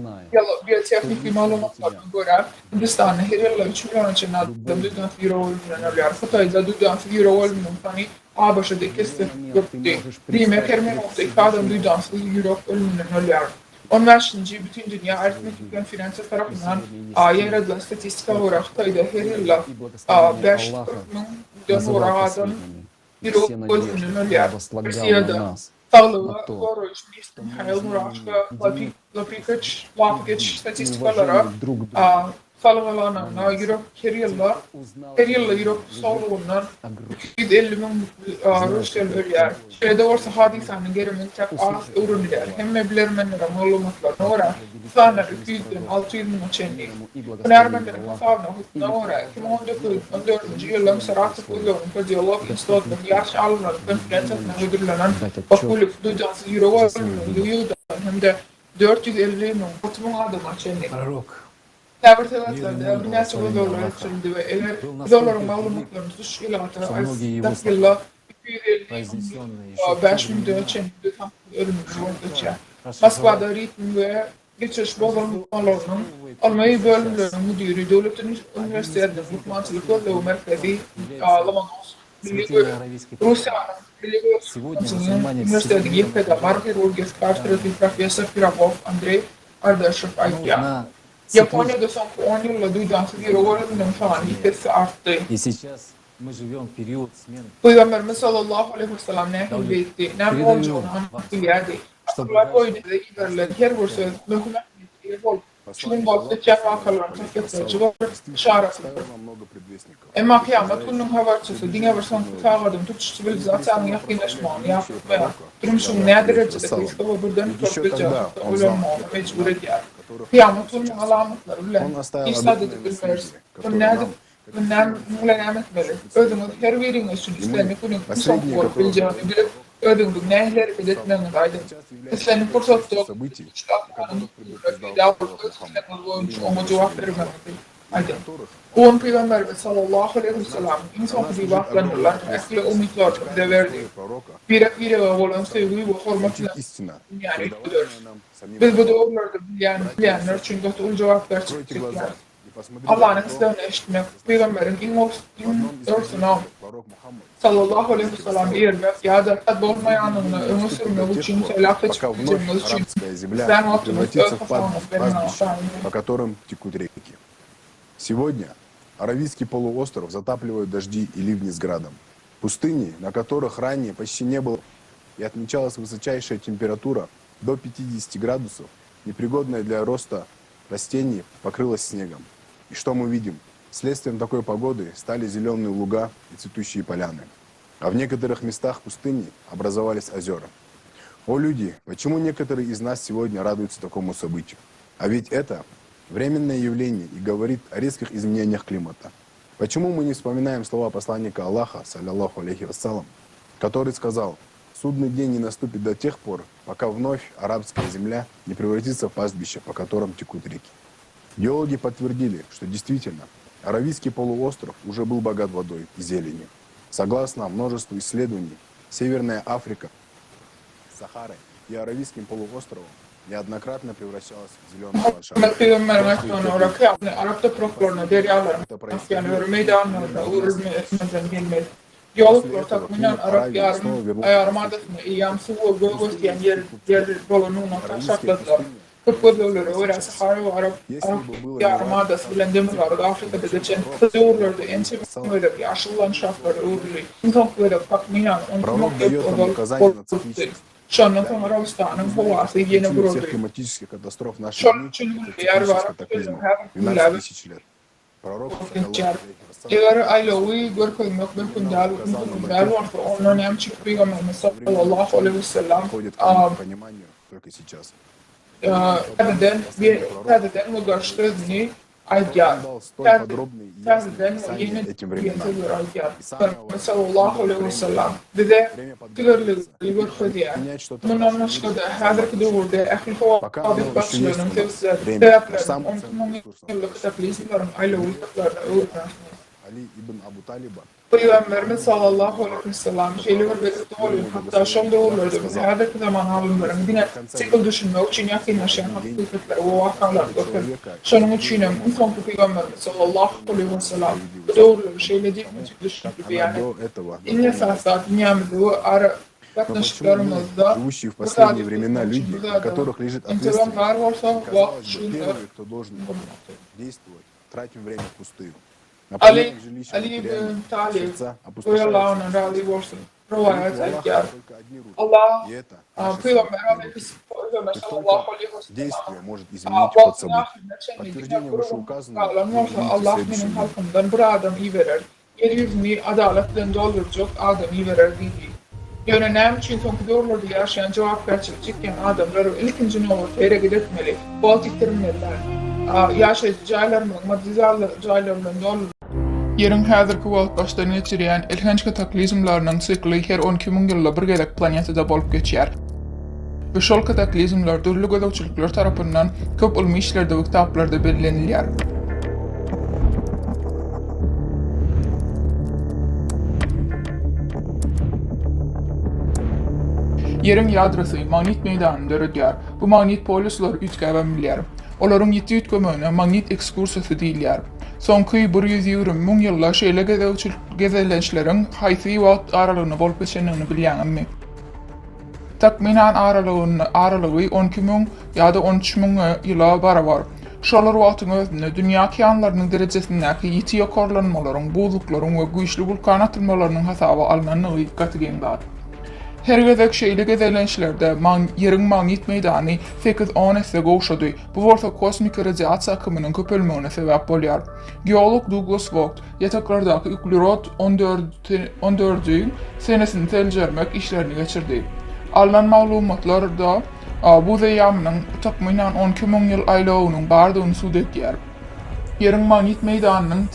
biyotehnik malumatlarına göre Hindistan'da her yıl 3 milyon için adam duydansız yürek ölümünden ölüyor. Kıtayda duydansız yürek ölümünün tanı Abaşa'da kesin yoktu. Dime Kermenok'ta iki adam duydansız yürek ölümünden ölüyor. 15. bütün dünya aritmetik konferansı tarafından yayınlanan statistik olarak Kıtayda her yıl 5.000 adam yürek ölümünden ölüyor. Rusya'da sağlığı koruyucu hayal muraşka lapikaç statistikalara salgılanan yürek her yılla yürek sorunundan 250.000 Rusyalı ölüyor. Şeyde olsa hadisanın gerimin tek az ürünler. Hem meblermenlere malumatlarına göre sana 200'den 600.000 çenli. Önermenlerin hasarına hüsnüne göre 2014 yılın Saratlık Uyluğun Kardiyolog İnstitut'un yaş alınan konferensiyasına ödüllenen bakılık duydansız yürek ölümünün duyudan hem de 450.000 adama çenli. Tavırtılarında bir nasıl dolar açıldı ve eğer doların malumatlarını suç ilatı yılla 5 milyon çenli ölümünün geçer. Moskva'da ritim ve geçiş bozulmalarının Almanya bölümlerinin müdürü devletin üniversitelerinde hukmancılık ve merkezi Lamanos Rusya'nın üniversitedeki yepyeni market Olgesi karşıtı Profesör Piravov Andrei Ardashov ayıplar. Japonya'da son 10 yılda duydansız yürek ölümünün falan yüzdesi arttı. Peygamberimiz sallallahu aleyhi ve sellem ne hükmetti, ne olacağını anlattı. Asırlar boyunca da ilerledi. Her bir söz mühimmetli bol. Şunun bazı cevakalarını takipçi var, şarasıdır. Ama kıyamet günün haberçisi, dine versen kutağadım, tutuştu zaten yakınlaşmağını yapıp veya durmuşun ne derecede Kristova buradan törpece ulanmağını mecbur ediyor. Kıyamet günün alametleri bile İsa'da bilmeriz. Bundan mulan etmeli. Ödümün her verinin için İslam'ı günün son kork bileceğini bilip ödümün nehirleri edetmenin aydın. İslam'ı fırsat yok. Ona cevap vermemeli. Aydın. On Peygamberimiz sallallahu aleyhi ve sellem insan gibi vaklanırlar. Ekle umutlar bize verdi. Bire ve olan sevgiyi ve hürmetle yani gidiyoruz. Biz bu doğrularda bilenler için götürül cevaplar çıkacaklar. Allah'ın istediğini eşitmek, Peygamberin örsünü sallallahu aleyhi ve sellem eğilmek ya da tad olmayanını ömür sürmek için, selafet çıkacağımız için İslam ortamı по которым текут реки. Сегодня Аравийский полуостров затапливают дожди и ливни с градом. Пустыни, на которых ранее почти не было, и отмечалась высочайшая температура до 50 градусов, непригодная для роста растений, покрылась снегом. И что мы видим? Следствием такой погоды стали зеленые луга и цветущие поляны. А в некоторых местах пустыни образовались озера. О, люди, почему некоторые из нас сегодня радуются такому событию? А ведь это временное явление и говорит о резких изменениях климата. Почему мы не вспоминаем слова посланника Аллаха, саллаллаху алейхи вассалам, который сказал: «Судный день не наступит до тех пор, пока вновь арабская земля не превратится в пастбище, по которым текут реки». Геологи подтвердили, что действительно Аравийский полуостров уже был богат водой и зеленью. Согласно множеству исследований, Северная Африка, Сахарой и Аравийским полуостровом неоднократно превращалась в зеленый ландшафт. Geologlar takminan Arap yarımadasını iyamsı ve göğüsten yer balonuna taşakladılar. Kıpırlıları öyle Sahara ve Arap yarımadası bilen demirler Afrika'da geçen kızıyorlardı en sevimli yaşlı landşaftları uğurlu. İnsanları takminan onu Şanlı Arabistan'ın havası yeni vuruldu. Şanlı yer var. Eğer ailevi görkülmek mümkün değil varsa onun hem çıkıyor sallallahu aleyhi ve sellem tədədən müqaşdırını aydılar. Tədədən yeni yetəlir aydılar. Sallallahu aleyhi ve sellem dedi, tügərlüğü görküdüyə. Bundan başqa da hədirki dövrdə əxli fəvabit başlarının təvəblərin, onun yıllık təklizmlərin ailevi təqlərlə öğrenməsini. Ali ibn Abu Talib'a Peygamberimiz sallallahu aleyhi ve sellem şeyleri belirtti oluyor. Hatta şom doğrulardı. Biz her zaman halimlerin yine sıkıl düşünmek için yakın yaşayan hakikatler ve vakalar gösterir. Şunun için insan Peygamberimiz sallallahu aleyhi ve sellem doğruları şeyle değil mi düşündü yani. İnne sahasat dünyamızda ve ara yaklaşıklarımızda живущие в последние времена люди, на которых лежит ответственность, кто должен действовать, тратим время впустую. Ali ibn Talib radıyallahu anh razı olsun rivayet ediyor. Allah Peygamber sallallahu aleyhi ve sellem Подтверждение вышеуказанного Allah benim halkımdan bir adam iyi verir. Yeryüzünü adaletle dolduracak adam iyi verir dedi. Yönenem için doğrularda yaşayan cevapkarçılık çeken adamları ilkinci ne olur hareket etmeli, bol ettirmeliler. Yaşayıcı caylarının, maddi caylarının doldurulur. Yerin hazırki wagt başlarına geçirýän ilginçki taklizmlarynyň sykly her 12 000 ýylla birgelik planetada bolup geçýär. Bu şol kataklizmlar dürli gözegçilikler tarapyndan köp ilmi işlerde we kitaplarda bellenilýär. Yerin ýadrosy magnit meýdanyny döredýär. Bu magnit poluslar üýtgäbemilýär. Olaryň ýetdi üýtgemegine magnit ekskursiýasy diýilýär. Sonky 120 000 ýylla şeýle gezelençleriň haýsy wagt aralygyny bolup geçenligini bilýänmi? Takminan aralygy 12 000 ýa-da 13 000 ýyla barabar. Şolar wagtyň özünde dünýä okeanlarynyň derejesindäki ýeti ýokarlanmalaryň, buzluklaryň we güýçli vulkan atylmalarynyň hasaba alynanyny gatygyndat. Her gezek şeýle gezelençlerde yerin magnit meýdany 8-10 esse goşady. Bu bolsa kosmik radiasiýa akymynyň köpelmegine sebäp bolýar. Geolog Douglas Vogt ýataklardaky uglerod 14-ü senesini teljermek işlerini geçirdi. Alınan maglumatlarda bu zeyamynyň takminan 12 000 ýyl aýlagynyň bardygyny süd etýär. Yerin magnit meýdanynyň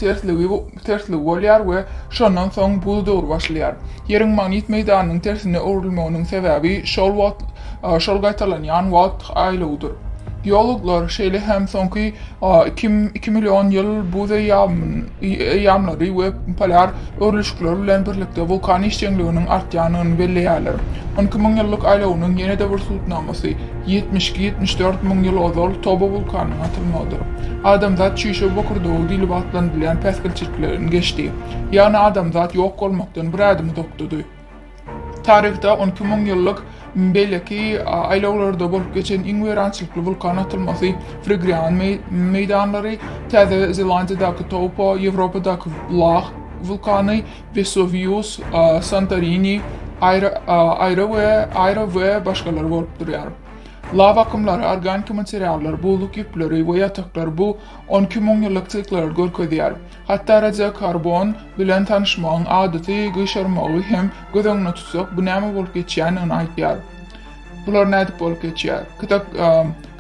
tersligi bolýar we şondan soň bu döwür başlaýar. Yerin magnit meýdanynyň tersine öwrülmeginiň sebäbi şol gaýtalanýan wagt aýlagydyr. Geologlar şeyle hem sonki 2 milyon yıl buza yağmları ve palar örülüşükler bilen birlikte vulkan işçenliğinin artacağını belirlerler. 12 bin yıllık aylığının yeni devir sultnaması 72-74 bin yıl ozal Toba vulkanının atılmalıdır. Adamzat çişe bakırdığı dili batlandılayan peskelçiklerin geçti. Yani adamzat yok olmaktan bir adım doktodu. Tarihte 12 bin yıllık belki aylarlarda bulup geçen ingverançılıklı vulkan atılması Frigrian meydanları, Taze Zelandiya'daki Topa, Avrupa'daki Lach vulkanı, Vesuvius, Santorini, ayrı ve başkaları bulup duruyor. Lava akımları, organik materyaller, buluk ipleri ve yataklar bu 12 bin yıllık cikler görkediyor. Hatta radyokarbon bilen tanışmağın adeti gışarmağı hem gözünü tutsak bu nemi bulup geçeceğini aytıyor. Bular nedip bulup geçiyor.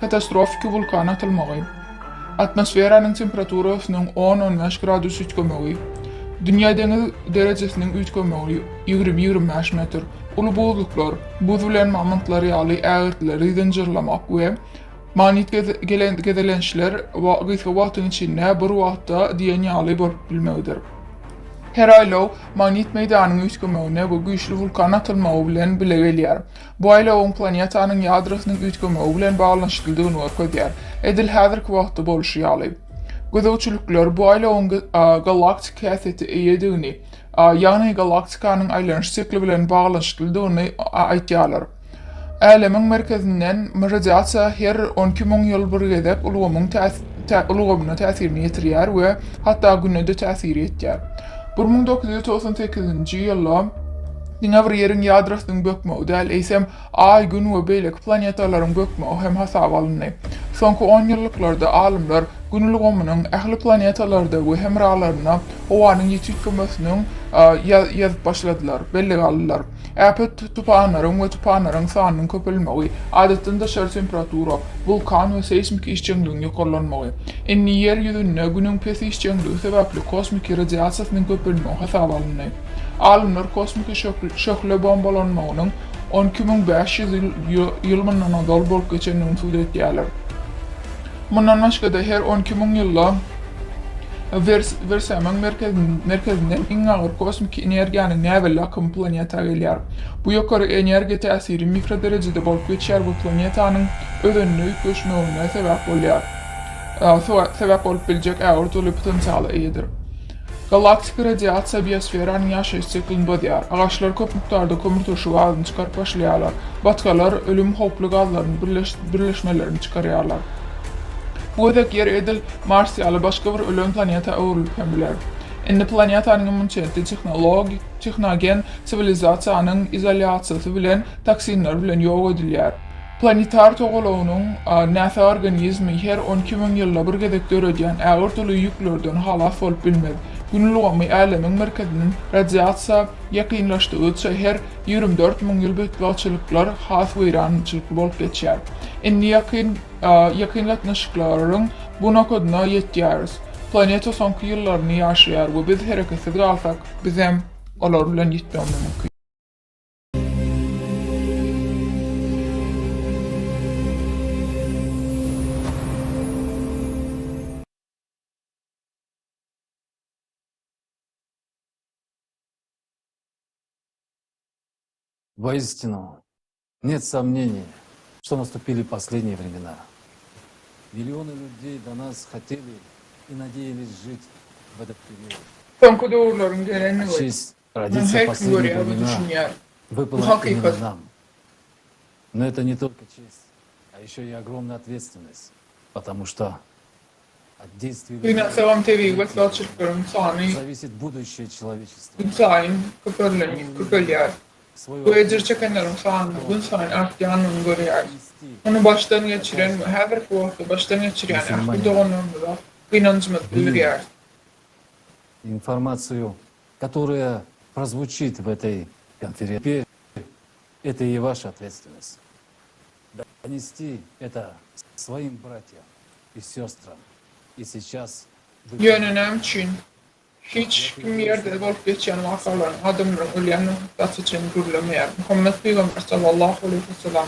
Katastrofik vulkan atılmağı. Atmosferanın temperatürasının 10-15 gradus ütkömeği. Dünya deniz derecesinin ütkömeği 20-25 metr. Ulu buzluklar, buz bilen mamıntları yalı ağırtları zincirlamak ve manit gezelençler gıysa vaktın içinde bir vakta diyen yalı bulup bilmelidir. Her aylav manit meydanının ütkömeğine bu güçlü vulkan atılmağı bilen bilebiliyor. Bu aylavın planetanın yadrısının ütkömeği bilen bağlanışıldığını orkodiyor. Edil hazırki vakti boluşu yalı. Gözövçülükler bu aylavın galaktik kaseti eyyediğini, yani galaktikanın aylanış sikli bilen bağlanışıldığını aytyalar. Alemin merkezinden radyasiya her 12 bin yıl bir gezip uluğumuna təsirini yitiriyor ve hatta günede təsir ettiyor. 1998 yılda Dünya yerin yadrısının bökmeği değil, eysem ay, gün ve beylek planetaların bökmeği hem hasab alınıyor. Sonki 10 yıllıklarda alimler günlüğümünün ehli planetalarda ve hemralarına hovanın yetişmesinin yazıp başladılar, belli aldılar. Apet tupanların ve tupanların sahanının köpülmeği, adetten dışarı temperatürü, vulkan ve seismik işçenliğin yukarılanmağı. Enni yeryüzünde günün pes işçenliği sebeple kosmik radyasının köpülmeği hasab alınıyor. Alimler kosmik şökle bombalanmağının 12.500 yılından azal bulup geçenliğini sudet yerler. Bundan başka da her 12 bin yılla versemen merkezinden en ağır kosmik enerjiyanın nevelle akım planeta geliyor. Bu yukarı enerji tesiri mikro derecede bulup geçer bu planetanın ödünlü göçmeğine sebep oluyor. Sebep olup bilecek ağır dolu potansiyeli iyidir. Galaktik radyasiya biyosferanın yaşayış siklini bozuyor. Ağaçlar köp miktarda kömür taşı gazını çıkarıp başlıyorlar. Batkalar ölüm hoplu gazların birleşmelerini çıkarıyorlar. Bu edek yer edil Mars yalı başka bir ölüm planeta öğürülüp hembiler. Indi planetanın münçenti texnogen sivilizasiyanın izolasyası bilen taksinler bilen yok ediliyor. Planetar toğuluğunun näse organizmi her 12 bin yılla bir gedek dörediyen ağır dolu yüklerden halas olup bilmez. Günlüğümü alemin merkezinin radyasiya yakınlaştığı her 24 bin yıl bütçülükler has veyrançılıklı bolup geçer. Indi yakınlaştıkların bu noktada yetiyoruz. Planeta sonki yıllarını yaşayar ve biz hareketsiz kalsak bizim onlar bilen yetmemiz mümkün. Воистину, нет сомнений, что наступили последние времена. Миллионы людей до нас хотели и надеялись жить в этот период. Sonki doğruların geleni var. Честь родиться в последние времена выпала именно нам. Но это не только честь, а еще и огромная ответственность, потому что от действий зависит будущее человечества. Bu edir çekenlerin sağında gün sayın artacağını görüyor. Onu baştan geçiren, her vakti baştan geçiren, bu doğumunda inancımız bildiriyor. Информацию, которая прозвучит в этой конференции, это и ваша ответственность. Донести это своим братьям и сестрам. И сейчас вы... Yönünem için hiç kim yerde bulup geçen vakaların adımların ölenin hıttası için görülemeyer. Muhammed Peygamber sallallahu aleyhi ve sellem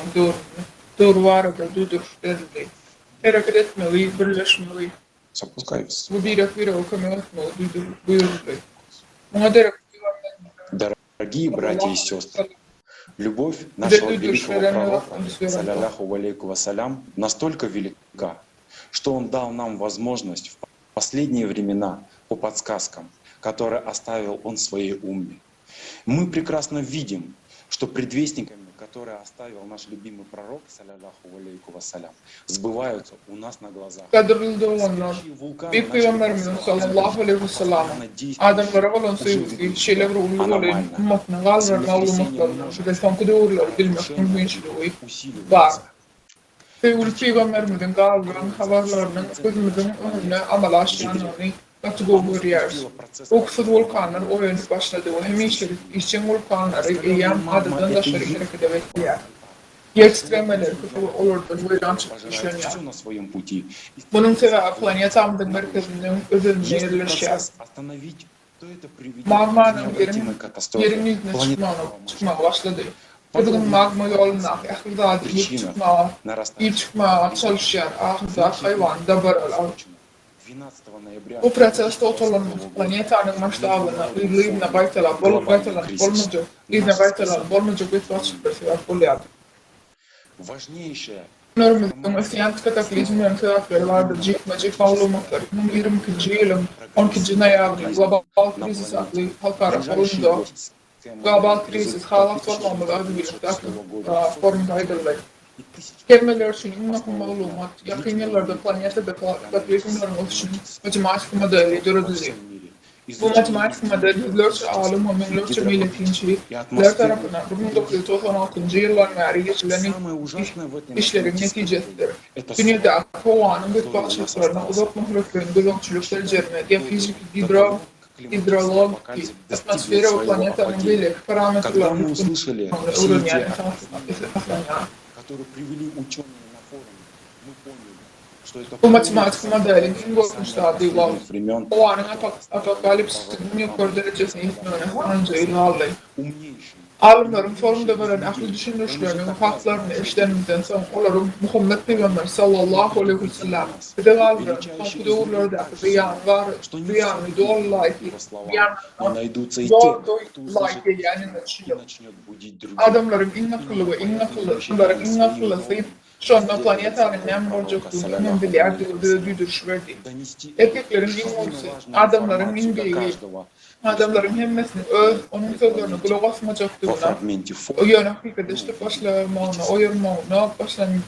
doğru var da dudur derdi. hareket etmeli, birleşmeli. Запускаюсь. Bu bir okuma etmeli, buyurulur. Buna derek Дорогие братья и сестры, любовь нашего великого пророка, саллаллаху алейкум вассалям, настолько велика, что он дал нам возможность в последние времена по подсказкам, которые оставил он своей умме. Мы прекрасно видим, что предвестниками, которые оставил наш любимый пророк, саллаллаху алейкум вассалям, sбываются у нас на глазах. Kadırıldı olanlar, Büyük Peygamberimizin sallallahu aleyhi ve sellem, adamlara olan sevdiği şeyler uygulayan ümmetine kalbine olmaklarına, şu da son kudurlar bilmek mümkünçülüğü var. Büyük Peygamberimizin kalbinin haberlerinin gözümüzün önüne amal aşyanını kategori görüyoruz. Oksuz volkanlar oyunu başladı ve hemişlik için volkanları eyyam adından da şerif hareket ediyor. Yer titremeleri olurdu, buradan çıkışlanıyor. Bunun sebebi planetamızın merkezinin özünde yerleşiyor. Magmanın yerin yüzüne çıkmaya başladı. Bugün magma yoluna, ahırda ilk çıkmaya çalışan ahırda hayvan da barılar. Bu proseste otolanmış planetanın maştabına, ıylığına baytalar, bolmacık, izne baytalar, bolmacık bir süpersiyer buluyor. Normumuzun Hristiyanlık kataklizminin tarafları vardır. Cikmacık avlamakları. 22. yılın 12. ayağında global kriz aklı halkara forumda global kriz halaf sormamalı adı birlikte forumda aydırlar. Kelimeler için innahum mağlumat, yakın yıllarda planette kataklizmlerin oluşunu matematik modeli dördüzüyor. Bu matematik model yüzlerce alim ve binlerce milletinçiler tarafından 1996 yıldan beri geçilen işlerin neticesidir. Dünyada kovanın bir parçalarına uzak mahlukların gözlemçülükler üzerine fizik, hidrologi, atmosferi ve planetanın belirli parametrelerinin öğrenen Bu matematik modelin en korkunçlardığı var. O anın apokalipsinin yukarı derecesine gitmemene anca ilhalde. Alimlerin forumda veren aklı düşünürlerinin haklarını eşlenmeden sonra onların Muhammed Peygamber sallallahu aleyhi ve sellem ve de alimlerin son kudurlarda riyan var, riyanı doğru layıkı, yani açıyor. Adamların en akıllı ve en akıllısı Sonra planetanın nem olacakluğunu hem de düdürüş verdi. Erkeklerin en olsa, adamların en beyi, adamların hemmesini onun sözlerini kulağa basmayacaktığına, o yön hakikaten işte başlamağına, o yormağına, başlamayacak.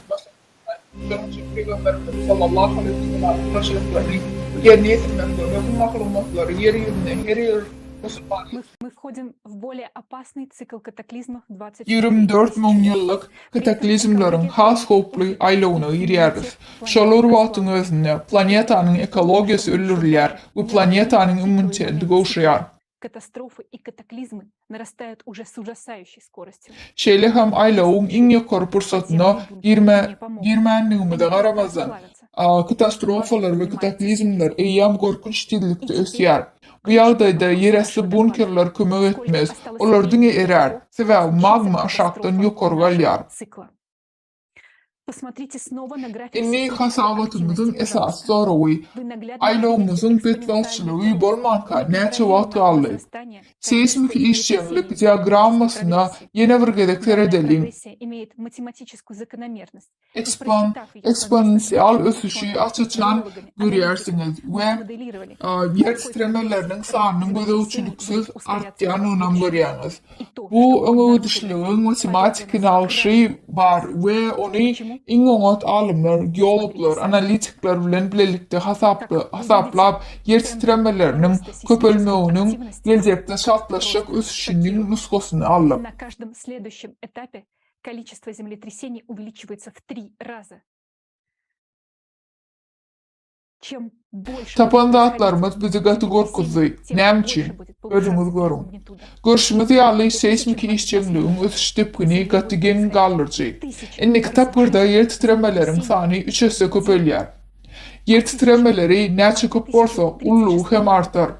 Peygamberimiz sallallahu aleyhi ve sellem karşılıklarını yerine getirmekle ve bu maklumatları yeri yüzüne, her yer Мы входим в более опасный цикл катаклизмов 24 bin yıllık kataklizmlerin has hoplu aylığına giriyoruz. Şolur vaatın özünde planetanın ekologiyası ölürler ve planetanın immuniteti goşuyor. Катастрофы и катаклизмы нарастают уже с ужасающей скоростью. Şeyle hem aylığın en yukarı fırsatına girmenliğimize karamazdan katastrofalar ve kataklizmler eyyam korkunç tezlikte ösüyor. Bu yağdayda yerəsi bunkerler kömək etmez, onlar dünya erer, sebebi magma aşağıdan yukarı galyar. İnni hasavatımızın esas soruyu, aylığımızın betvalçılığı bolmanka neçe vaat aldı. Seismik işçilik diagrammasına yeni bir gedekler edelim. Eksponansiyal ösüşü açıçan görüyorsunuz ve yer titremelerinin sağının gözülçülüksüz arttığını görüyorsunuz. Bu öngörüşlüğün matematikin alışı var ve onu İngonot alimler, geologlar, analitikler bilen birlikte hasaplap yer titremelerinin köpölmeğinin gelecekte şartlaşacak ösüşünün nuskosunu alıp. На каждом следующем этапе количество землетрясений увеличивается в 3 раза. Tapanda atlarımız bizi katı korkuzu. Nemçi, özümüz görün. Görüşümüzü yalı seismik işçiliğin ösüş tepkini katı gen galırcı. İnni kitaplarda yer titremelerin sani 3'e köpölyer. Yer titremeleri neçe köp olsa ulluğu hem artar.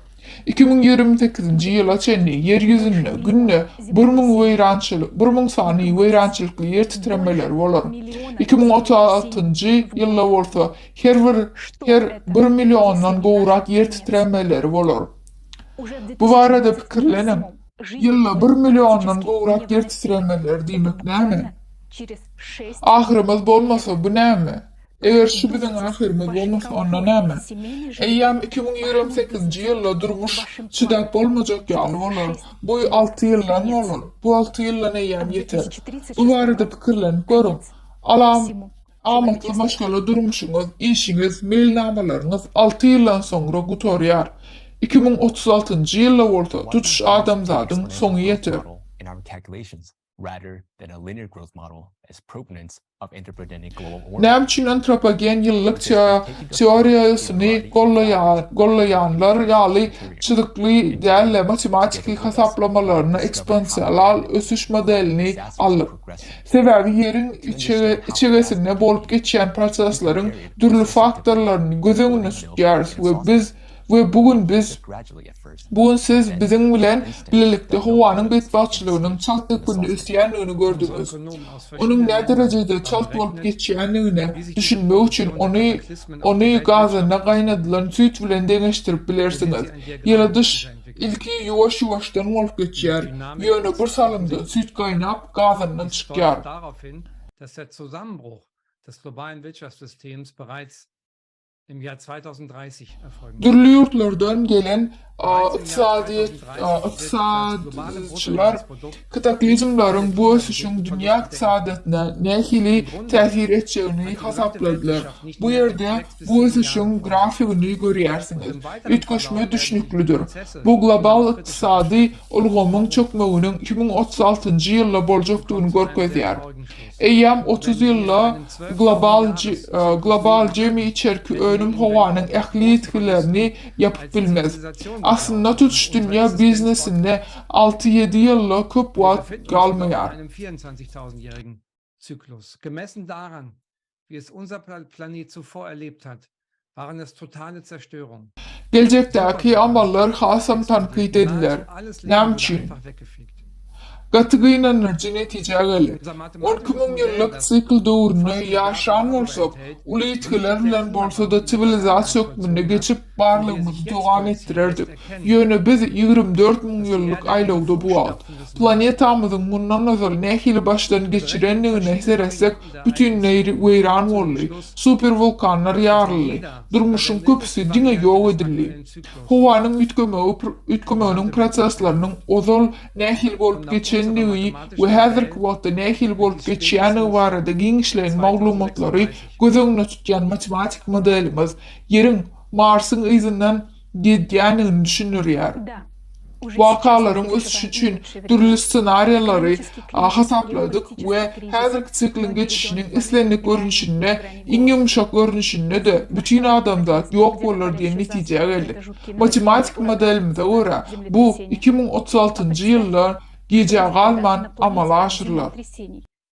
2028 ýyla çenli ýerýüzünde günde 1000 sany weýrançylykly ýer titremeler bolar. 2036 ýylda bolsa her 1 milyondan gowrak ýer titremeleri bolar. Bu barada pikirlenim. Ýylda 1 milyondan gowrak ýer titremeleri diýmek näme? Ahyrymyz bolmasa bu näme? Eger şu biziň ahyrymyz bolmasa onda näme? Eýýam 2028 ýylda durmuş çydap bolmajak ýaly bolar. Bu 6 ýyldan bolar. Bu 6 ýyldan eýýam ýeter. Bu barada pikirlenip görüň. Alam amatly başgala durmuşyňyz, işiňiz, mailnamalaryňyz 6 ýyldan soňra gutorýar. 2036 ýylda bolsa tutuş adamzadyň soňy ýeter. In our calculations, rather than a linear growth model as proponents of interpreting global order. Nämçin antropogen ýyllyk teoriýasyny gollaýanlar ýaly çydykly däl matematik hasaplamalarına eksponensial ösüş modelini alır. Sebäbi ýeriň içegesinde bolup geçýän proseslaryň türlü faktorlaryny gözeňine tutýar we bugün siz biziň bilen birlikde howanyň betbaçlygynyň çaltyklygyny üstýänligini gördüňiz. Onuň näme derejede çalt bolup geçýänligini düşünmek üçin ony gazyna gaýnadylan süýt bilen deňeşdirip bilersiňiz. Ýa-da ilki ýuwaş-ýuwaşdan bolup geçýär. Ýöne bir salynda süýt gaýnap gazyndan çykýar. Dass der Zusammenbruch des globalen Wirtschaftssystems bereits im Jahr 2030 erfolgen. Türlü yurtlardan gelen iktisadçılar kataklizmlaryň bu ösüşüň dünýä iktisadyna nähili täsir etjegini hasapladylar. Bu ýerde bu ösüşüň grafigini görýärsiňiz. Ütköşme düşnüklüdür. Bu global iktisady ulgamyň çökmeginiň 2036 ýylda boljakdygyny görkezýär. Eýýam 30 ýylda global jemi içerki önüm howanyň ähli etkilerini ýapyp bilmez. Aslında tutuş dünya biznesinde 6-7 yılla köp wagt galmaýar. Einem 24.000-jährigen Zyklus. Gemessen daran, wie es unser Planet zuvor erlebt hat, waren es totale Zerstörung. Gelecekdäki amallar hasam tanqid ediler. Nämçin? Gatygyna netice gelir. 12.000 ýyllyk sykl döwrüne ýaşan bolsak, uly etkiler bilen bolsa da sivilizasiýa hökmünde geçip barlygymyzy dowam etdirerdik. Ýöne biz 24.000 ýyllyk aýlagda buwat. Planetamyzyň mundan nazar nähili başdan geçirenligini hesap etsek, bütünleýi weýran boldy. Supervulkanlar ýaryldy. Durmuşyň köpüsi diňe ýok edildi. Howanyň ütkömeginiň proseslarynyň ozal nähili bolup geçenligi we häzirki wagtda nähili bolup geçýäni barada giňişleýän maglumatlary gözeňine tutýan matematik modelimiz ýeriň Marsyň yzyndan gidýänini düşünürýär. Wakalaryň ösüşi üçin türlü ssenariýalary hasapladyk we häzirki siklin geçişiniň islenlik görünüşine, iň ýumşak görünüşine de bütün adamzat ýok bolar diýen netije geldik. Matematik modelimize görä bu 2036 ýylda gece galman amala aşırlar.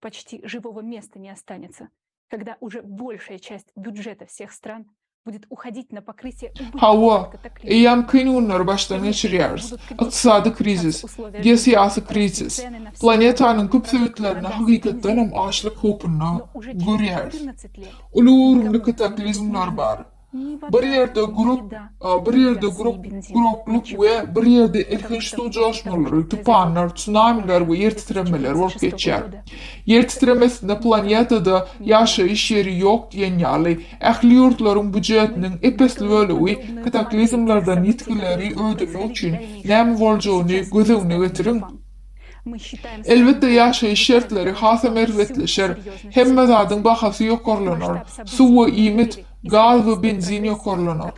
Почти живого места не останется, когда уже большая часть бюджета всех стран будет уходить на покрытие Hawa, eýam kyn günler başdan geçirýäris. Iqtisady krizis, geosiýasy krizis, planetanyň köp sebeplerini hakykatdan hem açlyk hopuny görýäris. Ulurumly kataklizmlar bar. Bir ýerde grupluk we bir ýerde erkinçli joşmalary, tupanlar, tsunamiler we ýer titremeler bolup geçýär. Ýer titremesinde planetada ýaşaýyş ýeri ýok diýen ýaly ähli ýurtlaryň budjetiniň epesli bölegi kataklizmlardan ýetkileri ödünmek üçin näme boljagyny gözeňine getiriň. Elbette ýaşaýyş şertleri hasam erwetleşer. Hemme zadyň bahasy ýokarlanar. Suw we iýmit, gaz we benzin ýokarlanar.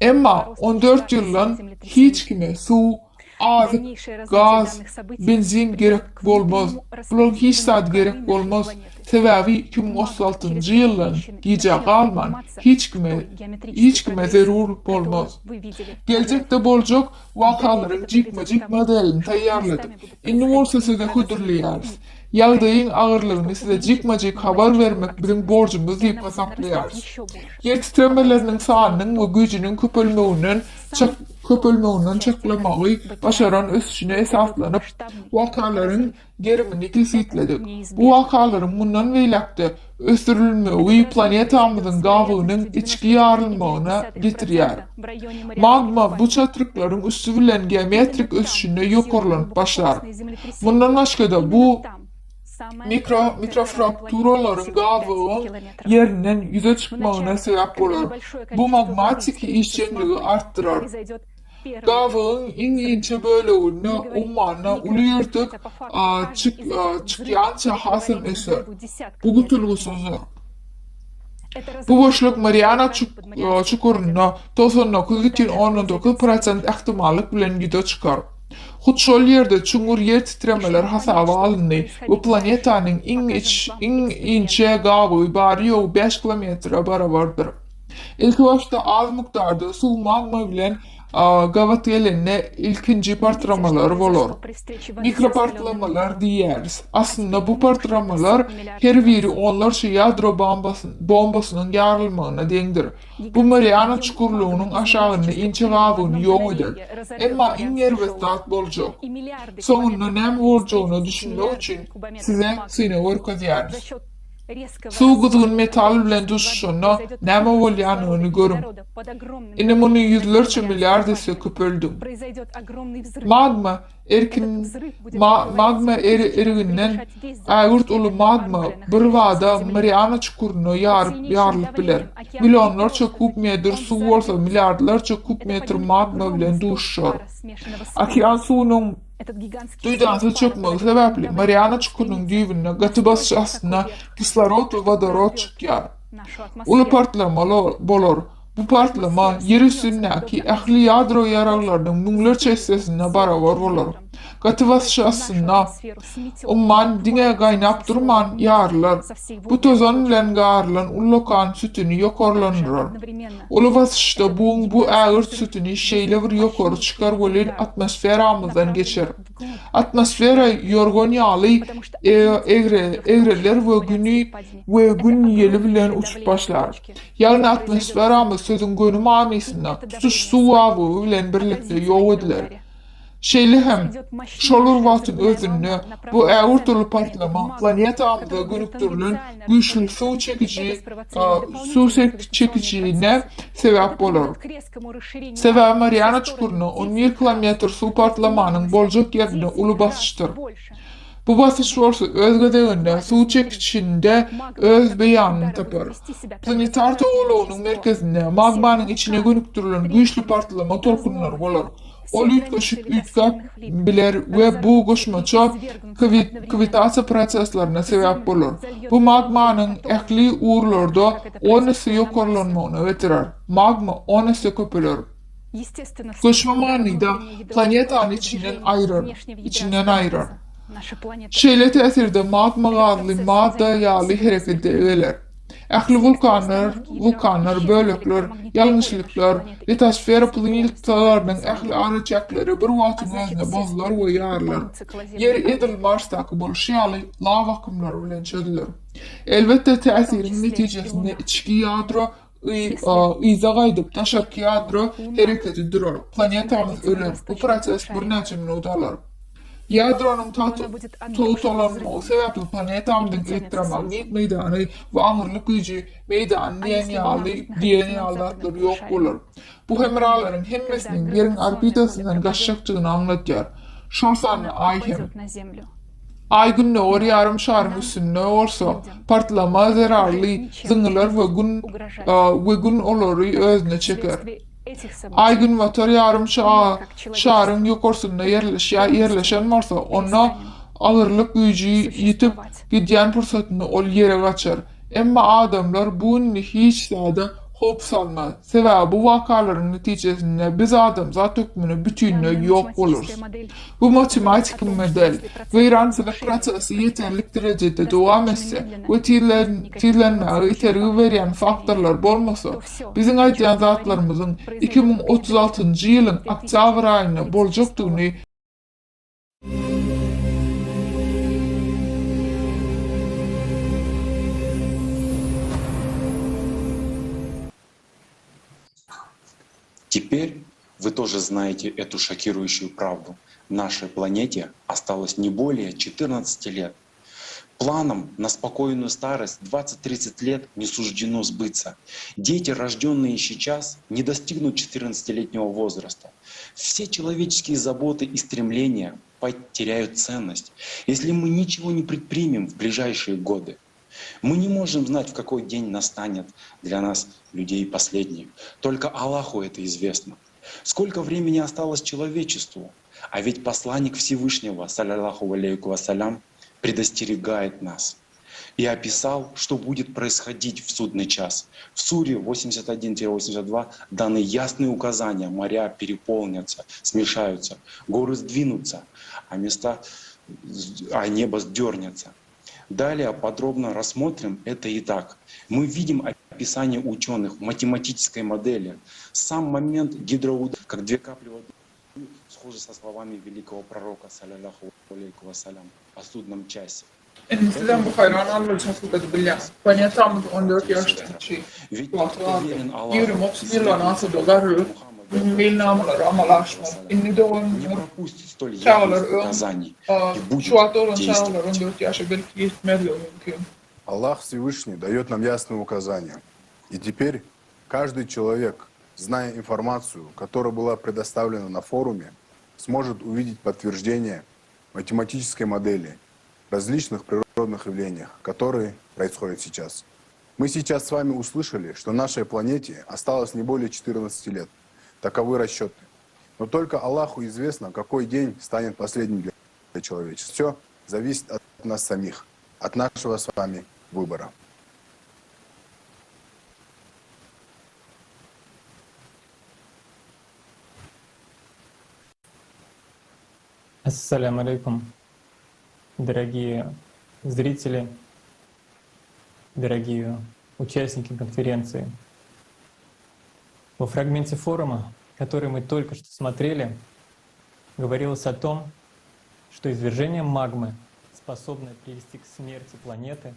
Emma 14 ýyldan hiç kime suw, azyk, gaz, benzin gerek bolmaz. Bular hiç zat gerek bolmaz. Sebäbi 2036 ýyldan gije galman hiç kime zerur bolmaz. Gelecekde boljak wakalaryň jikma-jik modelini taýýarladyk. Indi bolsa size hödürleýäris. Yağdayın ağırlığını size cikmacık haber vermek bizim borcumuz deyip hesaplayarız. Yer titremelerinin sağının ve gücünün köpölmeğinden çaklamayı başaran ösüşüne esaslanıp vakaların gerimini kesitledik. Bu vakaların bundan veylekte ösürülmeyi planetamızın gavının içki yarılmağına getiriyor. Magma bu çatrıkların üstü bilen geometrik ösüşüne yokorlanıp başlar. Bundan başka da bu mikrofrakturaların gavığı yerinden yüze çıkmağına sebep olur. Bu magmatik işçenliği arttırır. Gavığın ince bölüğünü ummanına uluyurtuk çıkyança hasım eser. Bu bütülgüsüzdür. Bu boşluk Mariana çukuruna 99,19% ihtimallik bilen gide çıkar. Hut şol yerde çungur yer titremeler hasaba alındı ve planetanın ince gavığı bari yoğu 5 kilometre barabardır. İlk başta az miktarda su magma bilen gavat gelenine ilkinci partlamalar olur. Mikropartlamalar diyeriz. Aslında bu partlamalar her biri onlarca yadro bombasının yarılmağına dendir. Bu Mariana çukurluğunun aşağını ince gavını yok eder. Ama iner ve start bolacak. Sonunda nem olacağını düşünmek için size sınavır kazıyarız. Su gıdığın metal bilen düşüşünü näme bolýanyny görün. Ine muny yüzlerce milyar dese köpöldüm. Magma eriginden aýurt uly magma bir wada Mariana çukuruny ýarylyp biler. Milyonlarça kub metr su bolsa milyardlarça kub metr magma bilen düşüşür. Okean suwunyň duydansı çökmegi sebäpli Mariana çukurunun düýbüne gaty basy astyna kislorod we vodorod çykýar. Uly partlamalar bolar. Bu partlama yer üstündäki ähli ýadro ýaraglarynyň müňlerçe hissesine barabar bolar. Gaty basy astyna umman diňe gaýnap durman ýarlar. Bu tozan bilen garlan ullokan sütüni ýokarlandyrar. Uly basyşda bu ägir sütüni şeýle bir ýokary çykar bolan atmosferamyzdan geçer. Atmosfera ýorgon ýaly egreler we gün ýeli bilen uçup başlar. Ýagny atmosferamyz sözüň gönüm amysynda tutuş su awy bilen birlikde ýok ediler. Şeýle hem şolur wagtyň özünde bu ägirtli partlama planetamyzda gönükdirilen güýçli suw çekiciliğine sebäp bolar. Sebäbi Mariana çukuruny 11 kilometr suw partlamanyň boljak ýerine uly basyşdyr. Bu basyş bolsa öz gedeginde suw çekicinde öz beýanyny tapar. Planetar toğuluğunun merkezinde magmanyň içine gönükdirilen güýçli partlama tolkunlary bolar. Ol ütkap biler we bu goşmaça kavitasiya proseslerine sebäp bolar. Bu magmanyň ähli uğurlarda onysy ýokarlanmagyna getirer. Magma onysy köpeler. Goşma manyda planetanyň içinden aýrar. Şeýle täsirde magma gadly madda ýaly hereketde egeler. Ähli vulkanlar, bölekler, ýalňyşlyklar, litosfera planetalarynyň ähli araçaklary bir wagtyň özünde bozular we ýarlar. Yer edil Marsdaky bolşy ýaly lawa akymlary bilen çözilir. Elbetde täsiriň netijesinde içki ýadro iza gaýdyp taşak ýadro hereketi durar. Planetamyz öler. Bu proses bir näçe minut alar. Ýadronyň totalanmagy sebäpli planetamyzyň elektromagnet meýdany we aňyrlyk güýji meýdanyň diýen ýaly ýok bolar. Bu hemralaryň hemmesiniň ýeriň orbitasyndan gaçjakdygyny anlatýar. Şonsan Ay günne or ýarym şaryň üstünde bolsa, partlama zararly zyňylar we gün olary özüne çeker. Ay gün motor ýarym şaryň ýokarsynda ýerleşen bolsa, ona agyrlyk güýji ýitip gidýän pursatyny ol ýere gaçar. Emma adamlar buny hiç zada hop salmaz. Sebäbi bu wakalaryň netijesinde biz adamzat hökmüne bütünle ýok boluruz. Bu matematik model weýrançylyk prosesi ýeterlik derejede dowam etse we tiýlenmäge itergi berýän faktorlar bolmasa, biziň aýtýan zatlarymyzyň 2036-njy ýylyň oktýabr aýyna boljakdygyny Теперь вы тоже знаете эту шокирующую правду. Нашей планете осталось не более 14 лет. Планам на спокойную старость 20-30 лет не суждено сбыться. Дети, рожденные сейчас, не достигнут 14-летнего возраста. Все человеческие заботы и стремления потеряют ценность, если мы ничего не предпримем в ближайшие годы. Мы не можем знать, в какой день настанет для нас, людей, последний. Только Аллаху это известно. Сколько времени осталось человечеству? А ведь посланник Всевышнего, саллаллаху алейхи вассалям, предостерегает нас и описал, что будет происходить в судный час. В суре 81-82 даны ясные указания: моря переполнятся, смешаются, горы сдвинутся, а небо сдернется. Далее подробно рассмотрим это и так. Мы видим описание ученых в математической модели. Сам момент гидроудара, как две капли воды, схожи со словами великого пророка, саллаллаху алейхи вассалям, о судном часе. Eskiden bu hayran anlaşıldı bilen. Bana tam 14 yaşındaki. Yürüm 30 yıldan asıl doları. Bilnamaları amalaşma. İnni doğum çağlar şu anda olan çağlar 14 yaşa belki yetmez mümkün. Аллах Всевышний дает нам ясные указания. И теперь каждый человек, зная информацию, которая была предоставлена на форуме, сможет увидеть подтверждение математической модели различных природных явлениях, которые происходят сейчас. Мы сейчас с вами услышали, что нашей планете осталось не более 14 лет. Таковы расчеты. Но только Аллаху известно, какой день станет последним для человечества. Все зависит от нас самих, от нашего с вами выбора. Ассаляму алейкум, дорогие зрители, дорогие участники конференции. Во фрагменте форума, который мы только что смотрели, говорилось о том, что извержение магмы, способное привести к смерти планеты,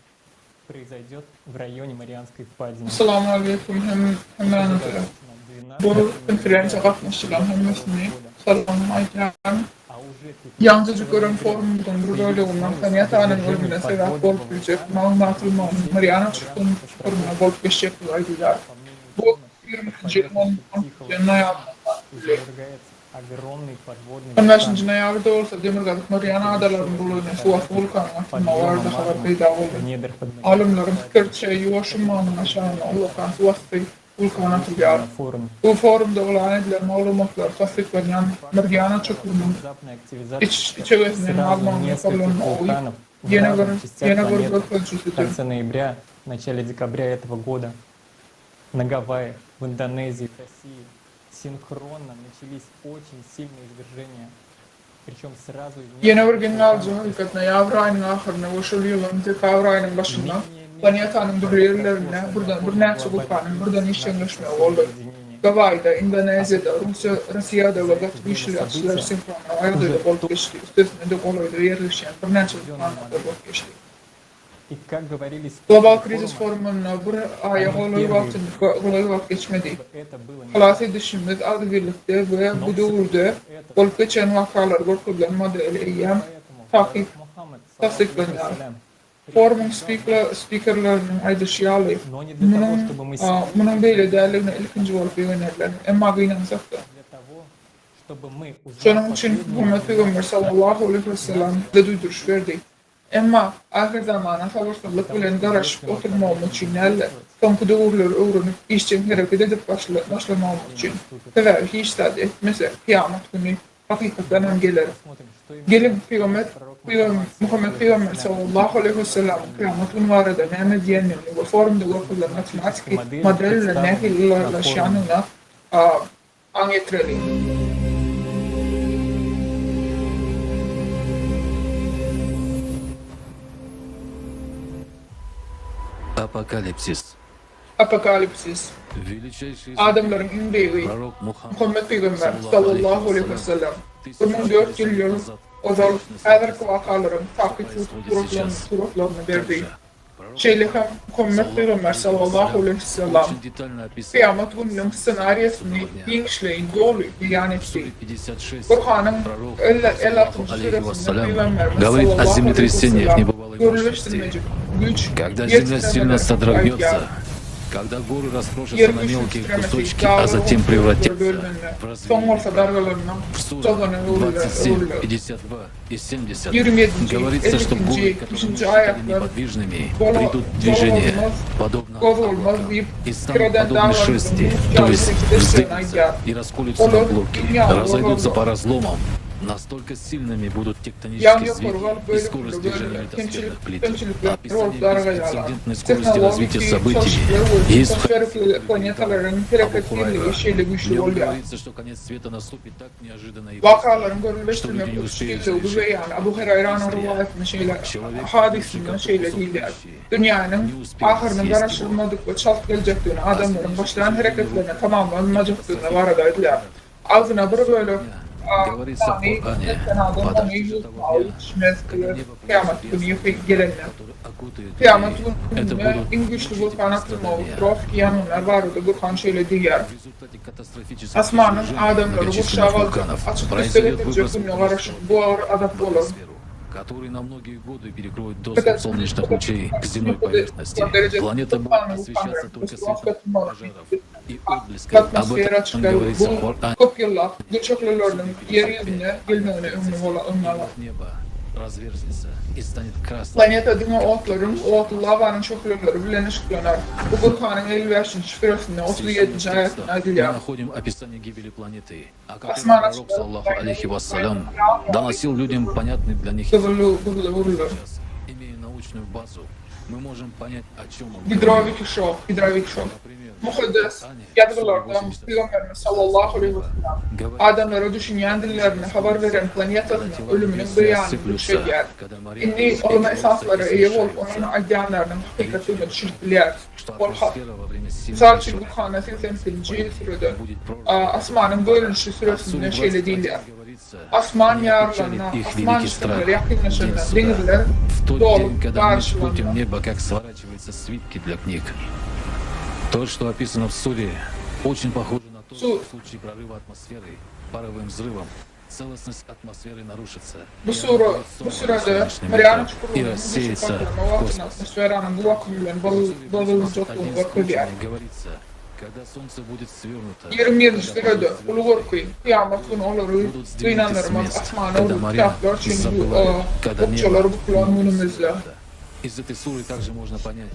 произойдет в районе Марианской впадины. Assalamu alaikum hemen bu konferansa katmışlar hemesini selamlayacağım. Yalnızca görün forumdan burada olan kaniyatının ölümüne sebep olup bilecek malumatlı Mariana çıktığın forumuna bol geçecek olaylar. Bu 20. Konvention cinayeti olsa Demirgalık Mariana adalarının bulunan Suat vulkanı altında vardı haber peyda oldu. Alimlerin fikirçe yuvaşınmanın aşağına ulakan Suat'ı vulkanı atılıyor. Bu forumda olan edilen malumatlar tasdiklanan Mariana çukurunun içerisinde magmanın yapılanma oyu yeni bir В конце ноября, в начале декабря этого года на Гавайях, в Индонезии, в России синхронно начались очень сильные извержения, причем сразу Yeni bir gün aldı hükümetine yavrayının ahırına ulaşıl yılın kavrayının başında planetanın bir yerlerine buradan bir neçe vulkanın buradan işlenleşmeye oldu. Gavay'da, Indonezya'da, Rusya'da ve Batı güçlü atışlar sinkrona ayarıyla bol geçti. Üstesinde de olayda yerleşen bir neçe vulkanlarda bol geçti. Global kriz forumunun bir aya olay vakit geçmedi. Halası dışında adı birlikte ve bu doğruda olup geçen vakalar korkulanmadı eyyam takip tasdiklanıyor. Forumun spikerlerinin aydışyalı bunun böyle değerlerine ilkinci olup yönetilen ama inansak da. Sonun için Muhammed Peygamber sallallahu aleyhi ve sellem de duyduruş verdi. Ama ahir zamana sabırsızlık bilen garaşıp oturmam için elle kampı doğruları öğrenip işçin hareket edip başlamam için ve hiç tadı etmese kıyamet günü hakikaten hem gelir. Gelip Muhammed Peygamber sallallahu aleyhi ve sellem kıyametin varada Mehmet Yenni ve forumda okulan matematik modelle nehirlerle şanına angetreli. Apokalipsis. Adamların indeyi Muhammed Peygamber sallallahu aleyhi ve sellem 14 yıl o zaman hazırki vakaların takip turuklarını verdi. Şeyh'e Muhammed Peygamber sallallahu aleyhi ve sellem kıyamet gününün senaryosunu dinçleyin, dolu beyan etti. Kur'an'ın 56. suresinde Peygamberimiz говорит о sallallahu aleyhi ve землетрясениях sellem небывалой görülüştürmecek güç, Когда yer земля сильно titremeleri, содрогнется, ayetler, когда горы распрошатся yer на güçlü мелкие titremesi, кусочки, а затем dağların превратятся bölümüne, в son olsa dargalarından, sazanı 27, 52 и 70 27. говорится, что горы, 52. которые ayetler неподвижными, придут в движение, подобно olmaz deyip и станут sıradan подобны dağların шерсти, то есть вздыбятся и расколются на блоки, разойдутся по разломам. Настолько сильными будут тектонические сдвиги и скорость движения литосферных плит. Описание беспрецедентной скорости развития событий есть planetaların hareketliğiyle güçlü в нем oluyor. говорится, что конец света наступит так неожиданно и Vakaların что люди görülmesine не успеют çıkıldığı ve yani Abu Hurayra'nın rivayetinde şeyler, hadisinde şeyler değiller. Dünyanın ahırının araştırılmadık ve çalt gelecektüğünü, adamların başlayan hareketlerine tamamlanmayacaktığını var edildiler. Ağzına böyle говорится в Коране, kıyamet günü gelenler. Kıyamet günü en güçlü vulkan atılma utrof yanınlar var da vulkan şeyle diğer. Asmanın adamları bu şavaldı. Açık gösterecek günü karışım. Bu ağır adap olur. который на многие годы перекроет доступ солнечных лучей к земной поверхности. Планета будет освещаться только светом пожаров и отблесков. Об этом говорится в Коране. Çok yıllar göçeklerinin yeryüzüne gelmene Небо разверзнется и станет красным. Planetadaki otların, lavanın çökülürleri bilen ışıklanar. Bu Kur'an'ın 55. şifresinde 37. ayetinde Мы adiliyor. находим описание гибели планеты, о котором пророк, саллаху алейхи вассалям, доносил людям понятный для них язык. Имея научную базу, мы можем понять, о чем он говорит. Hidravik şok. Mukaddes yazılardan Peygamberimiz sallallahu aleyhi ve sellem adamlara düşünen dillerine haber veren planetadın ölümünün beyanı şeyler. İnni olma esasları iyi olup onun ayyanlarının hakikatini düşürtüler. Misal için bu kanı 80. sürede asmanın bölünüşü süresinde şeyle değiller. Asman yarlarına, asman üstünleri yakınlaşırlar, denizler В тот dolup день, когда мы karşılanır. путем неба, как сворачиваются свитки для книг. То, что описано в Суре, очень похоже на то, что в случае прорыва атмосферы паровым взрывом целостность атмосферы нарушится. Bu sırada Mariana И Çukuru'nun рассеется vaktin atmosferanın bu akımıyla bağlanacağını bakılıyor. говорится, когда солнце будет свернуто, 27 sırada ulu korkuyu, kıyamet günü olur, inanırmaz, asmanı olur, kitaplar çünkü okçaları bu kulağın önümüzde. из этой суры также можно понять,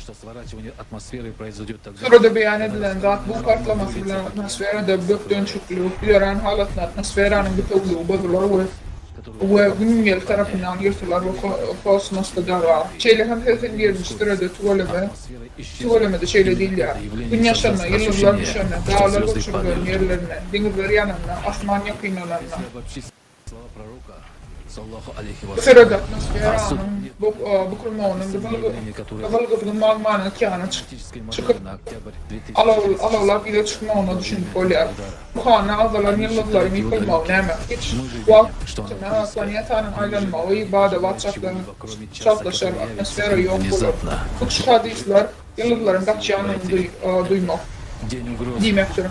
что сворачивание атмосферы произойдет тогда, Surada beyan edilen zat bu patlaması bilen atmosferada büyük dönüşüklüğü, bileren halatın atmosferanın bütünlüğü bozulur ve güncel tarafından yırtılır ve kosmosta darar. Şeylerin hepsinin 20 sırada tuvalemede şeyle değil ya. Gün yaşamına, yıldızlar düşene, dağlar uçurduğun yerlerine, denizler yanına, asman yakınlarına. слова пророка, саллаху алейхи Bu вассалям, sırada atmosferanın bükülmeğinin kızılgıfının magmanın kâhına çıkıp alavlar bir de çıkmağına düşünüp oluyor. Bu kanı azaların yıldızların yıkılmağına hemen hiç vaktine planetanın aylanmağı, ibadet çatlaşır, atmosfera yok olur. Bu hadisler yıldızların kaçacağını duymak demektir.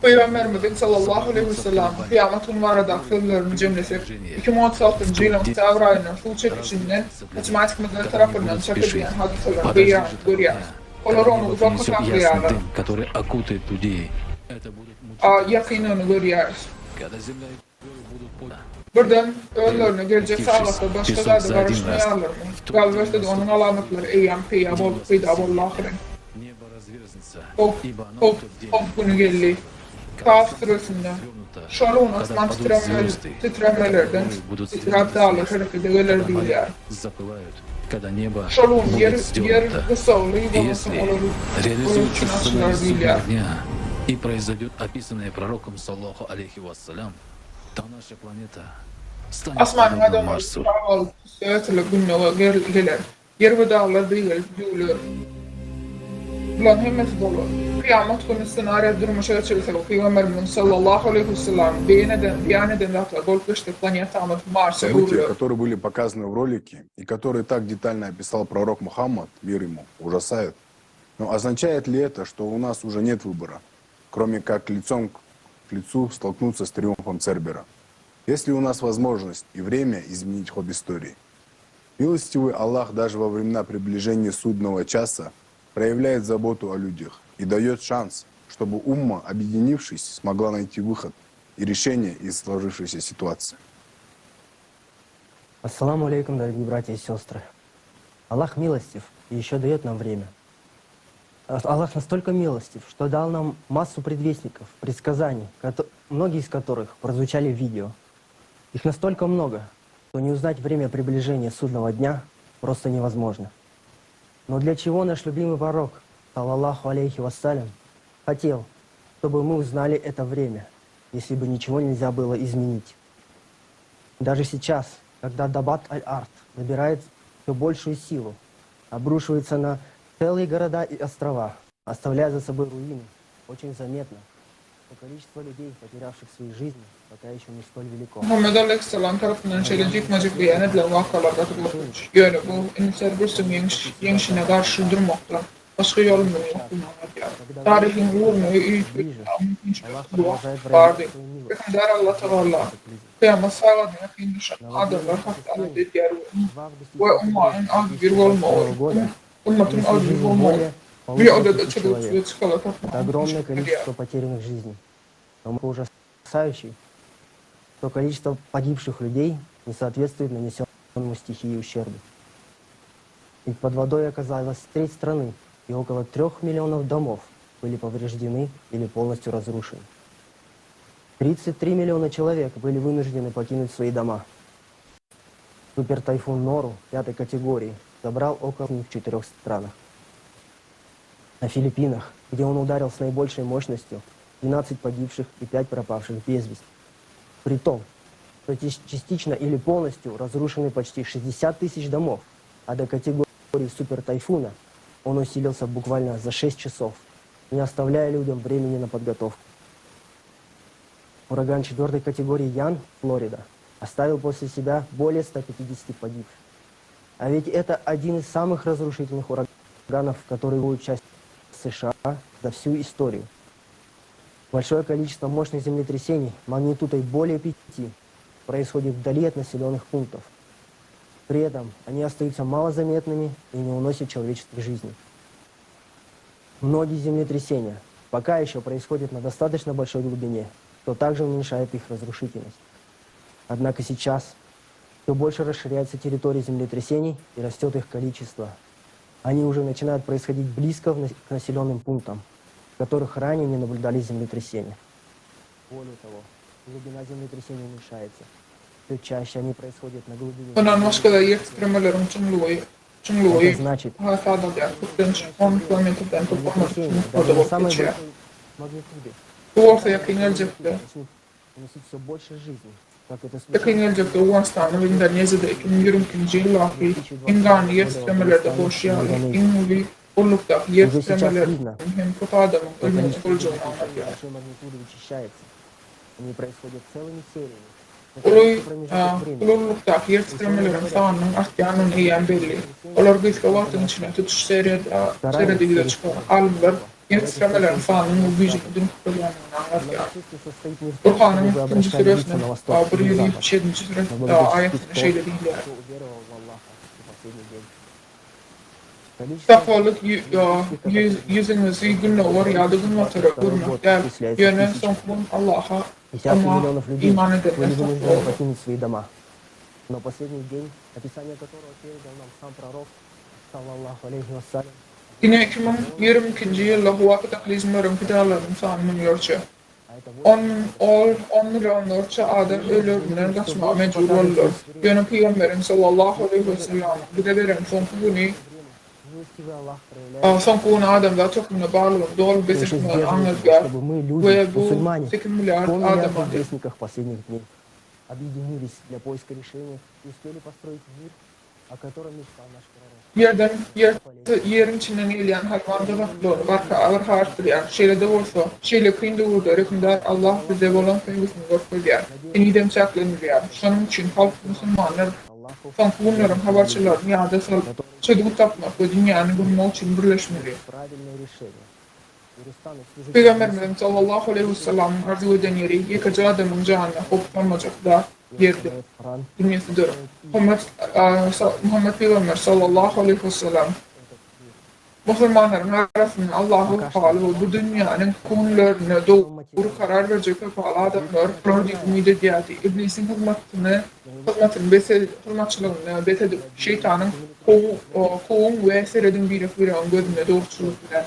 Peygamberimizin sallallahu aleyhi ve sellem kıyametin varada sözlerinin cümlesi 2036. yılın Tevr ayının su çekişinden matematik model tarafından çekildiğin hadiselerin beyan görüyor. Onlar onu uzakta принесет ясный saklayanlar. дым, который окутает людей. Это будет Yakınını görüyoruz. когда земля и горы будут поданы. Buradan ölülerine gelecek sağlıkta başkaları da barışmayanlar mı? Galveste de onun alametleri EMP, Allah'ın. Nебо разверзнется, Hop günü geldi. Kaf sırasında şalun asman titremelerden titrap dağlar hareket ederler değil yani. запылают, когда небо Şalun yer будет сдернуто. kısalı И yıvaması если olur. реализуется сценарий Açılar değil судного yani. дня и произойдет описанное пророком, саллаху алейхи вассалям, то наша планета станет Asmanın подобна adamı Марсу. kahvaltı söğütülü günlüğe gelir. Yer ve dağlar değil, büyülür. Ulan hemmet dolu. Kıyamet konusunda araya durmuş ölçülse o Peygamberimiz sallallahu aleyhi ve sellem beyaneden da golkıştı planetамız Марса События, которые были показаны в ролике и которые так детально описал пророк Мухаммад, мир ему, ужасают. Но означает ли это, что у нас уже нет выбора, кроме как лицом к лицу столкнуться с триумфом Цербера? Есть ли у нас возможность и время изменить ход истории? Милостивый Аллах даже во времена приближения судного часа проявляет заботу о людях и дает шанс, чтобы умма, объединившись, смогла найти выход и решение из сложившейся ситуации. Ассаламу алейкум, дорогие братья и сестры. Аллах милостив и еще дает нам время. Аллах настолько милостив, что дал нам массу предвестников, предсказаний, многие из которых прозвучали в видео. Их настолько много, что не узнать время приближения судного дня просто невозможно. Но для чего наш любимый пророк, саллаллаху алейхи вассалям, хотел, чтобы мы узнали это время, если бы ничего нельзя было изменить? Даже сейчас, когда Дабат аль-Арт набирает все большую силу, обрушивается на целые города и острова, оставляя за собой руины, очень заметно, что количество людей, потерявших свои жизни, пока еще не stol veliko. Muhammed Aleyhisselam tarafından çelecek beğenilen vakalarda tutulmuş. Yani bu serbestin gençliğine karşı durmaktan başka yolun yok. Tarihin uğruna iyi bu vardı. Peygamber Allah Teala kıyamet sağladı yakınlaşan adamlar hatta dediğer ve ummanın az bir olmalı. Ummatın az bir olmalı. Bir odada çocuk çıkarlar. Это огромное количество потерянных жизней. Но ужасающий, что количество погибших людей не соответствует нанесенному стихии ущербу. Ведь под водой оказалась треть страны, и около 3 миллионов домов были повреждены или полностью разрушены. 33 миллиона человек были вынуждены покинуть свои дома. Супертайфун Нору 5 категории забрал около них в 4 странах. На Филиппинах, где он ударил с наибольшей мощностью, 12 погибших и 5 пропавших без вести. При том, что частично или полностью разрушены почти 60 тысяч домов, а до категории супертайфуна он усилился буквально за 6 часов, не оставляя людям времени на подготовку. Ураган 4 категории Ян, Флорида, оставил после себя более 150 погибших. А ведь это один из самых разрушительных ураганов, которые будут часть США за всю историю. Большое количество мощных землетрясений магнитудой более 5 происходит вдали от населенных пунктов. При этом они остаются малозаметными и не уносят человеческих жизней. Многие землетрясения пока еще происходят на достаточно большой глубине, что также уменьшает их разрушительность. Однако сейчас все больше расширяется территория землетрясений и растет их количество. Они уже начинают происходить близко к населенным пунктам, в которых ранее не наблюдались землетрясения. Более того, глубина землетрясений уменьшается. Все чаще они происходят на глубине. Это значит, даже самые большие магнитуды несут все больше жизни. Tekingelecekte uğraştığını ve Indonezya'daki yürümkünce illaki ingani yetiştirmelerde boşyalı inuli ollukta yetiştirmeleri hem kötü adamın ölmesi olacağını anlatıyor. Ollukta yetiştirmelerin sahanın arttığının iyen belli. Olar bitki vaktin içine tutuş seyrediği çıkan alimler yetiştirmelerin sahanın o büyücük dün kutluğunu anlatıyor. Kur'an'ın 2. suresinin 1-7. Suresi ayetinde şöyle değiller. Takvalık yüzünüzü günler yadığın vatara kurmak der. Yöne sonkunun Allah'a ama iman edenler saklı. Но последний день, описание которого передал нам сам пророк, саллаллаху алейхи вассалям, Yine 2022 yılda huvakı taklizmlerin fidarlarının sanının ölçü. 10 milyonlarca adam ölümünden kaçmaya mecbur oldu. Yönü Peygamberin sallallahu aleyhi ve sellem bilelerin son kuvunu adamlar toplumuna bağlı doğal besekmeden anlatıyor ve bu 8 milyar adamın объединились для поиска решения и успели построить мир, о котором мечтал наш пророк. Yerin içinden eğleyen hayvanlar var harfler. Şeyle de olsa, şeyle kıyında vurdu. Rekindar Allah bize olan sevgisini gösteriyor. En iyi demçaklarını veriyor. Şunun için halk Müslümanlar sanki bunların haberçilerini yada salıp çözümü tapmak ve dünyanın bunun için birleşmeli. Peygamberimiz sallallahu aleyhi ve sellem arzu eden yeri yıkacağı adamın canına kopmamayacak da yerde dünyasıdır. Muhammed Peygamber sallallahu aleyhi ve sellem Müslümanların arasında Allah'ın halı bu dünyanın konularına doğru karar verecek kapalı adamlar gördüğü ümit ediyordu. İblisin hizmetçılığını betedik. Şeytanın kovun ve seredin bir gözüne doğrultuluklar.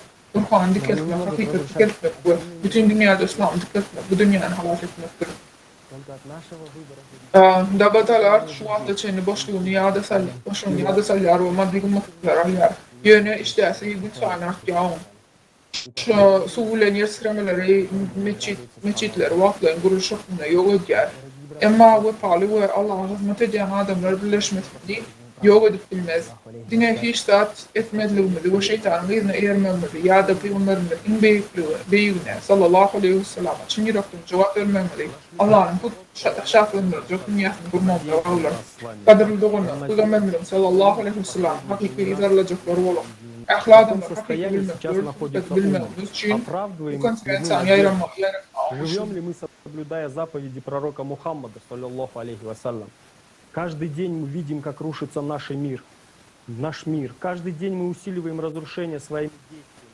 Kur'an dikkatine, hakikat dikkatine ve bütün dünyada İslam dikkatine, bu dünyanın halak etmektir. Dabatalar şu anda çeni başlığını yada sallar ve maddi gümmetler alır. Yöne işte sevgi sağlanak yağın. Suğulen yerskremeleri, meçitler, vakların gurur şeklinde yol ediyor. Ama ve pahalı ve Allah'a hizmet eden adamlar birleşmesi yok edip bilmez. Dine hiç taat etmediğini ve şeytanın gizine ermemeli ya da Peygamber'in en büyüğüne sallallahu aleyhi ve sellem için yürekten cevap vermemeli. Allah'ın bu şartlarında dünyasını kurmamda varlar. Kadirli doğuna Peygamber'in sallallahu aleyhi ve sellem hakiki izarılacakları olur. Ahlakından hakiki bilmemiz için bu konsekvensiyon yayınlamak. Живем ли мы, соблюдая заповеди пророка Мухаммада, саллаллаху алейхи вассалям? Каждый день мы видим, как рушится наш мир. Каждый день мы усиливаем разрушение своими действиями.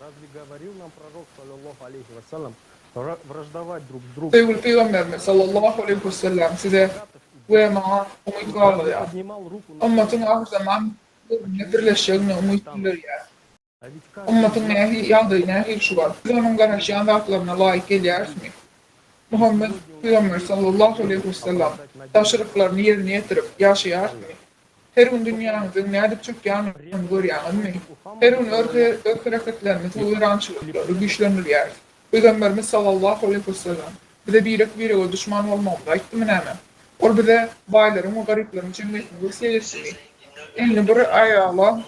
Разве говорил нам пророк, саллаллаху алейхи вассалям, враждовать друг с другом? Sevgili Peygamberimiz sallallahu aleyhi ve sellem size ve bana umut bağlıyor. Ummatın ahir zaman birleşeceğine umut edilir ya. Ummatın yağdığı nehir şu var. Biz onun karışan haklarına layık geliyoruz mu? Muhammed Peygamber sallallahu aleyhi ve sellem taşriflerini yerine getirip yaşayar mı? Her gün dünyamızın ne edip çıkacağını görüyor mu? Her gün örf hareketlerini, tolerançlıkları güçleniriyor. Peygamberimiz sallallahu aleyhi ve sellem bize bir düşman olmamda iktimin hemen. O bize bayların ve gariplerin cümletini vesilesini elini bir ayağla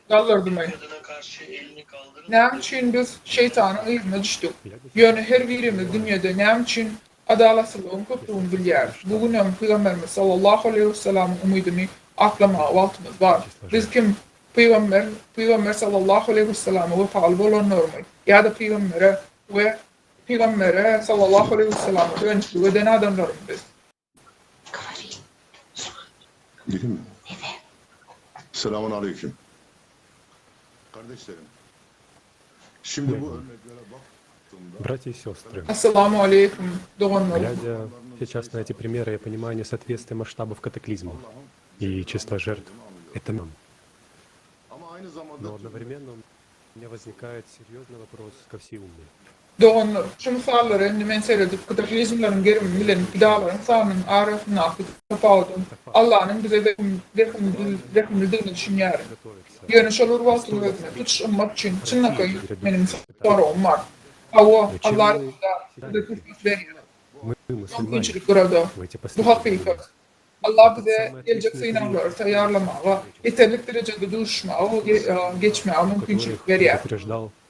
kaldırmayı. Ne için biz şeytanın eline düştük? Yani her birimiz dünyada ne için adalatsızlığın köprüğünü biliyor. Bugün Peygamberimiz sallallahu aleyhi ve sellem'in umudunu aklama altımız var. Biz kim Peygamber sallallahu aleyhi ve sellem'e vefalı olanlar mı? Ya da Peygamber'e sallallahu aleyhi ve sellem'e dönüşlü eden adamlar mı biz? Değil mi? Selamun aleyküm. Kardeşlerim, şimdi bu örneklere baktığımda... Братья и сестры, Ассаламу алейкум, глядя сейчас на эти примеры, я понимаю несоответствие масштабов катаклизма и числа жертв. Это нам. Но одновременно у меня возникает серьезный вопрос ко всеумным. Doğanlar, şu misalları men seyredip kataklizmlerin gerim bilen idaların sağının arasına akıp kapağıdım. Allah'ın bize vermediğini düşünüyorum. Yani şalur vasıflarını tutuş ummak için çınakay benim sorum var. Ama Allah'ın bize kısmet veriyor. Mümkünçülük burada. Bu hakikat. Allah bize gelecek sınavları tayarlamağa, yeterlik derecede düşmeye, geçmeye mümkünçülük veriyor.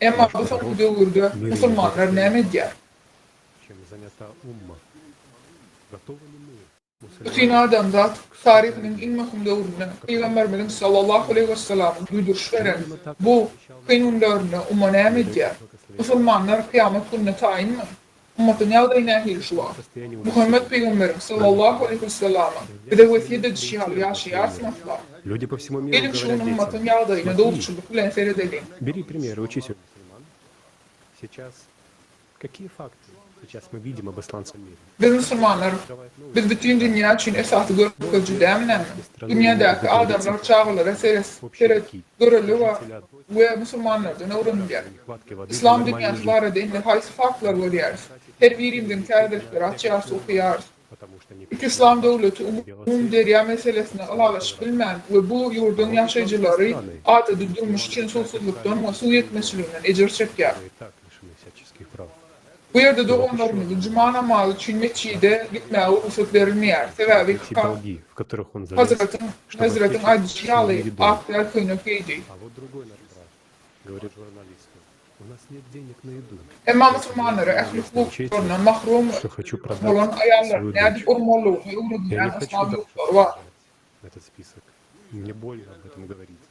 Ama bu son dövrde Müslümanlar ne ediyor? Bütün adamzat tarihinin en mühim dövründe Peygamberimiz sallallahu aleyhi ve sellem'in duyduruş veren bu kıyımlarını umma ne ediyor? Müslümanlar kıyamet gününe tayin mi? Ummatın yağdayı nehir şu var. Muhammed Peygamberimiz sallallahu aleyhi ve sellem'in bir de vesiyede düşüyor yaşayarsınızlar. Gelin şu ummatın yağdayına doğrultuluk bilen seyredelim. Бери пример, учись у мусульман. Сейчас какие факты сейчас мы видим об исламском мире? Biz Müslümanlar, biz bütün dünya için esaslı görücü değil mi? Dünyadaki adamlar çağları seyret görülü ve Müslümanlardan öğreniliyor. İslam dünyası var edince haysi farklar görüyoruz. Her birimizin kardeşleri açıyoruz, okuyoruz. İki İslam devleti umum derya meselesine alaşıp bilmem ve bu yurdun yaşayıcıları adı durmuş için susuzluktan ve su yetmezliğinden ecir çekiyor. Bu yerde doğumlarımızın cuma namazı için meçhide gitmeye ruhsat verilmeyer. Sebebi Эти долги, в которых он залез, Hazretin чтобы Aydıçyalı ответить, aktar kıynak yedi. А вот другой наш брат говорит журналисту, у нас нет денег на еду. Ama Müslümanları ehli hukuklarından mahrum Что хочу продать olan ayarlar свою ne edip дочь. urmalı ve Я не uğradıyan хочу ashabı var. этот список. Мне больно об этом говорить.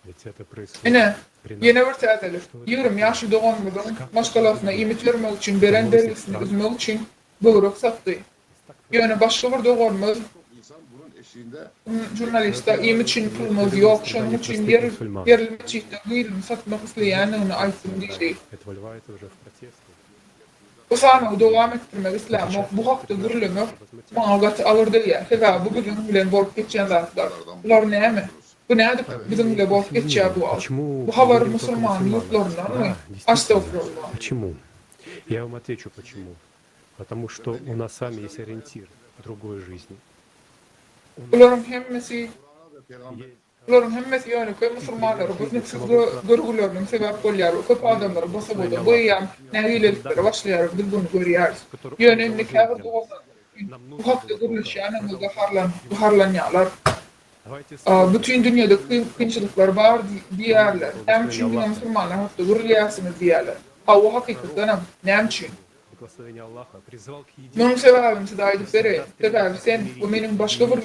Ведь это происходит Yine при нас. yine bir teadilir. 20 yaşı doğmadan başkalarına imet vermek için, veren derisini üzmek için buyruk sattı. Yani başka bir doğurmaz jurnalista imet için pulmaz yok, şunun için verilmek için gıyılını satmak isteyenini aytsın diyeceği. Это выливается уже в протесты. Bu sana devam ettirmek İslam'ı bu hakta gürülümü mağagat alırdı ya. Sebebi bu bizim bilen bolup geçen zatlar. Bunlar ne mi? Bu ne edip bizim bile bolup geçeceği bu al. Bu haber Müslüman yurtlarından mı? Astagfirullah. Почему? Я вам отвечу почему. Потому что у нас с вами есть ориентир другой жизни. Bunların hemmesi yani köy Müslümanları bu nefsiz görgülerinin sebep oluyor. Köp adamlar bu sabıda bu yam nehilelikleri başlıyor biz bunu görüyoruz. Yani nikahı doğru bu hakta görülüşüyanı buharlanıyorlar. Bütün dünyada kıyınçılıklar var diyorlar. Hem çünkü Müslümanlar hakta görülüyorsunuz diyorlar. O hakikaten ne için? Благословение Аллаха призвал к Bunun sebebim size aydıp vereyim. Sebebi sen bu benim başka bir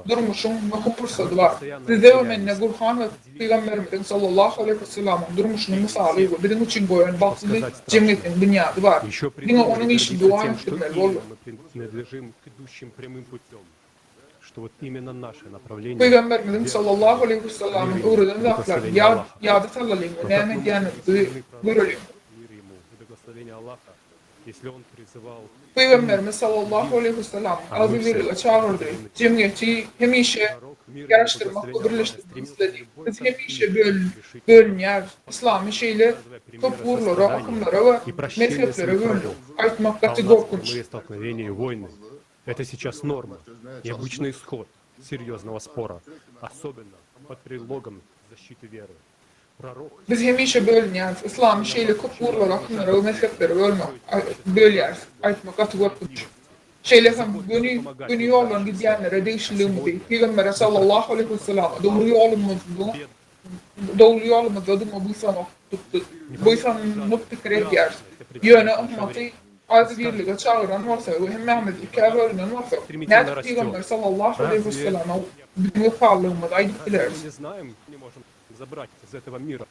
durmuşum ve fırsatı var. Size ve menine Kur'an ve Peygamberimizin sallallahu aleyhi ve sellem'in durmuşunun misali bu. Bizim için koyan baksızı cemniyetin dünyası var. Yine onun için dua ettirmeli olur. Мы принадлежим к идущим прямым путем. Что вот именно наше направление. Peygamberimizin sallallahu aleyhi ve sellem'in uğradığı zatlar yadı sallalıyım. Ne yani buyuruyor. Благословение Аллаха, если он призывал Peygamberimiz sallallahu aleyhi ve sellem azizleriyle çağırdı. Cemiyeti hemişe yarıştırmak ve birleştirmek istedi. Biz hemişe bölünyer, İslami şeyler, topluluklara, akımlara ve mezheplere bölünür. Aytmak kategorkunç. мирные столкновения и войны. Это сейчас норма и обычный исход серьезного спора, особенно под предлогом защиты веры. Пророк Biz hemişe bölünyer, İslami şeyler, topluluklara, akımlara ve mezheplere bölünyer. Aytmak kategorkunç. Şeylerin günü yoldan gidiyenlere değişildiğimizi, Peygamber sallallahu aleyhi ve sellem doğru yolumuzda adıma buysanlık fikir ediyor. Yöne ümmeti az birliğe çağıran varsa ve hem Mehmet ikiye bölünen varsa, ne Peygamber sallallahu aleyhi ve sellem bizim yokallığımızı aydık biliriz. не знаем, не можем забрать из этого мира.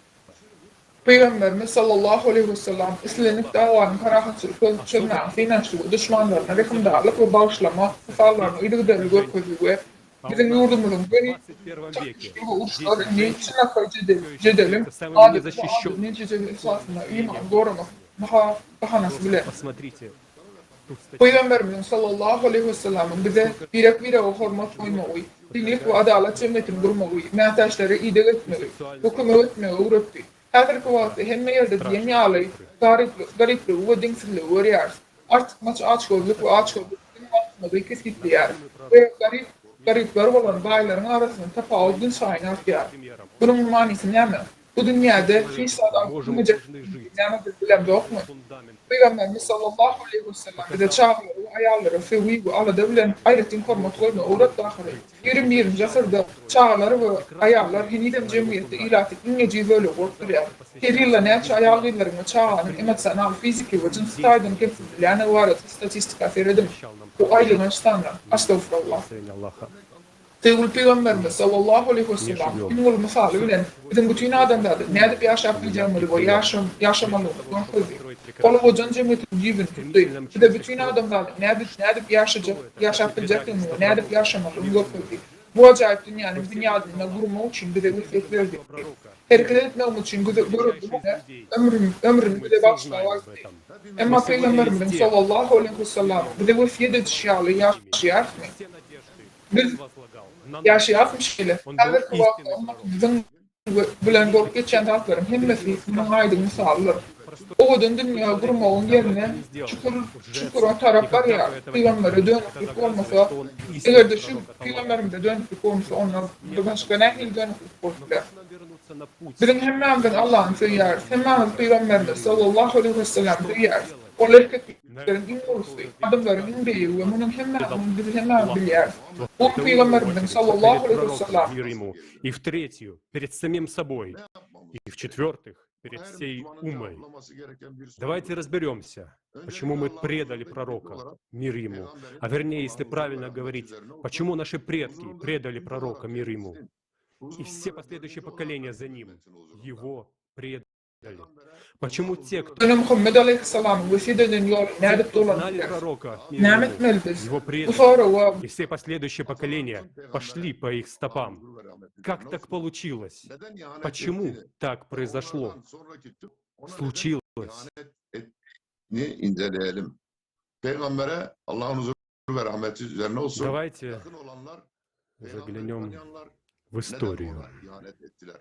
Peygamberimiz sallallahu aleyhi ve sellem İslam'ın davanın karahatsızlık çözmeyen finançlı düşmanlarına reklamdarlık ve bağışlama sağlarını ilıgıdarlı görközü ve bizim yurdumuzun beni çakıştığı uçları niçin cedelim adeta neticeli esasında iman doğramak bahanası bile. Посмотрите, Peygamberimizin sallallahu aleyhi ve sellem'in bize bire hormat koymayı, dinlik ve adalet cemiyetini kurmayı, menteşleri idare etmeyi, hüküm etmeyi öğretti. Her kuvvetli hem yerde dünyalı, garipli ve dinsizliği öğreniyoruz. Artık açgözlük ve açgözlük altında kesinlikle yer. Ve garipler olan bayların arasında tefavüdün sayını artıyor. Bunun manisi ne mi? Bu dünyada hiç adam kurmayacak bir bilen yok mu? Peygamberimiz sallallahu aleyhi ve sellem bize çağırıyor, ayarları, fevi ve alada bilen ayrıca informatörünü uğrat dahil. 21. asırda çağrıları ve ayarlar henidem cemiyette ilatik İngilizce böyle ortaya. Her yılla ne ayarlarını çağıranın emosyonel, fiziki ve cinsel aydın kemsizliğine varat statistika seyredim. Bu aylığın standart. Astagfirullah. Sevgili Peygamberimiz sallallahu aleyhi ve sellem İngiliz misali bilen bizim bütün adamlarda ne edip yaşayabileceğimizi ve yaşamalıyız. Kolu hocan cemiyetin cibini tuttu. Bir de bütün adamlarda ne edip yaşayabileceğimizi ve ne edip yaşamalıyız. Bu acayip dünyanın dünyadığına kurmak için bize ülket verdi. Hareket etmem için ömrünü bize bağışlamak. Ama Peygamberimiz sallallahu aleyhi ve sellem bize vasiyet edişyalı yaşayar mı? Biz yaşayatmış bile. Her kuvvetli bizim bilen bolup geçen tatların hemmesi bunun aydın misallar. O dünya kurmağın yerine şükür taraflar ya. Peygamber'e dönüklük olmasa, eğer de şu Peygamber'imde dönüklük olmasa onlar başka ne hil dönüklük olurlar. Bizim hemmemizden Allah'ın seyyarız, hemmemiz Peygamber'imiz sallallahu aleyhi ve sellem seyyarız. O erkeklerin in ulusu, adamların in beyi ve bunun hemen bilir. Bu Peygamberimiz sallallahu aleyhi ve sellem. Мир ему. И в-третью, перед самим собой. И в-четвертых, перед всей умой. Давайте разберемся, почему мы предали пророка, мир ему. А вернее, если правильно говорить, почему наши предки предали пророка, мир ему. И все последующие поколения за ним его предали. Почему те, кто Muhammed aleyhisselamın vesideden yol nerede знали пророка, мир Нәмет ему, мелбез. его Bu sonra предали, и все последующие поколения пошли по их стопам. Как так получилось? Почему так произошло? Случилось. Ni inceleyelim. Peygambere Allah'ın huzuru ve rahmeti üzerine olsun. Давайте Yakın olanlar заглянем в историю. ihanet ettiler.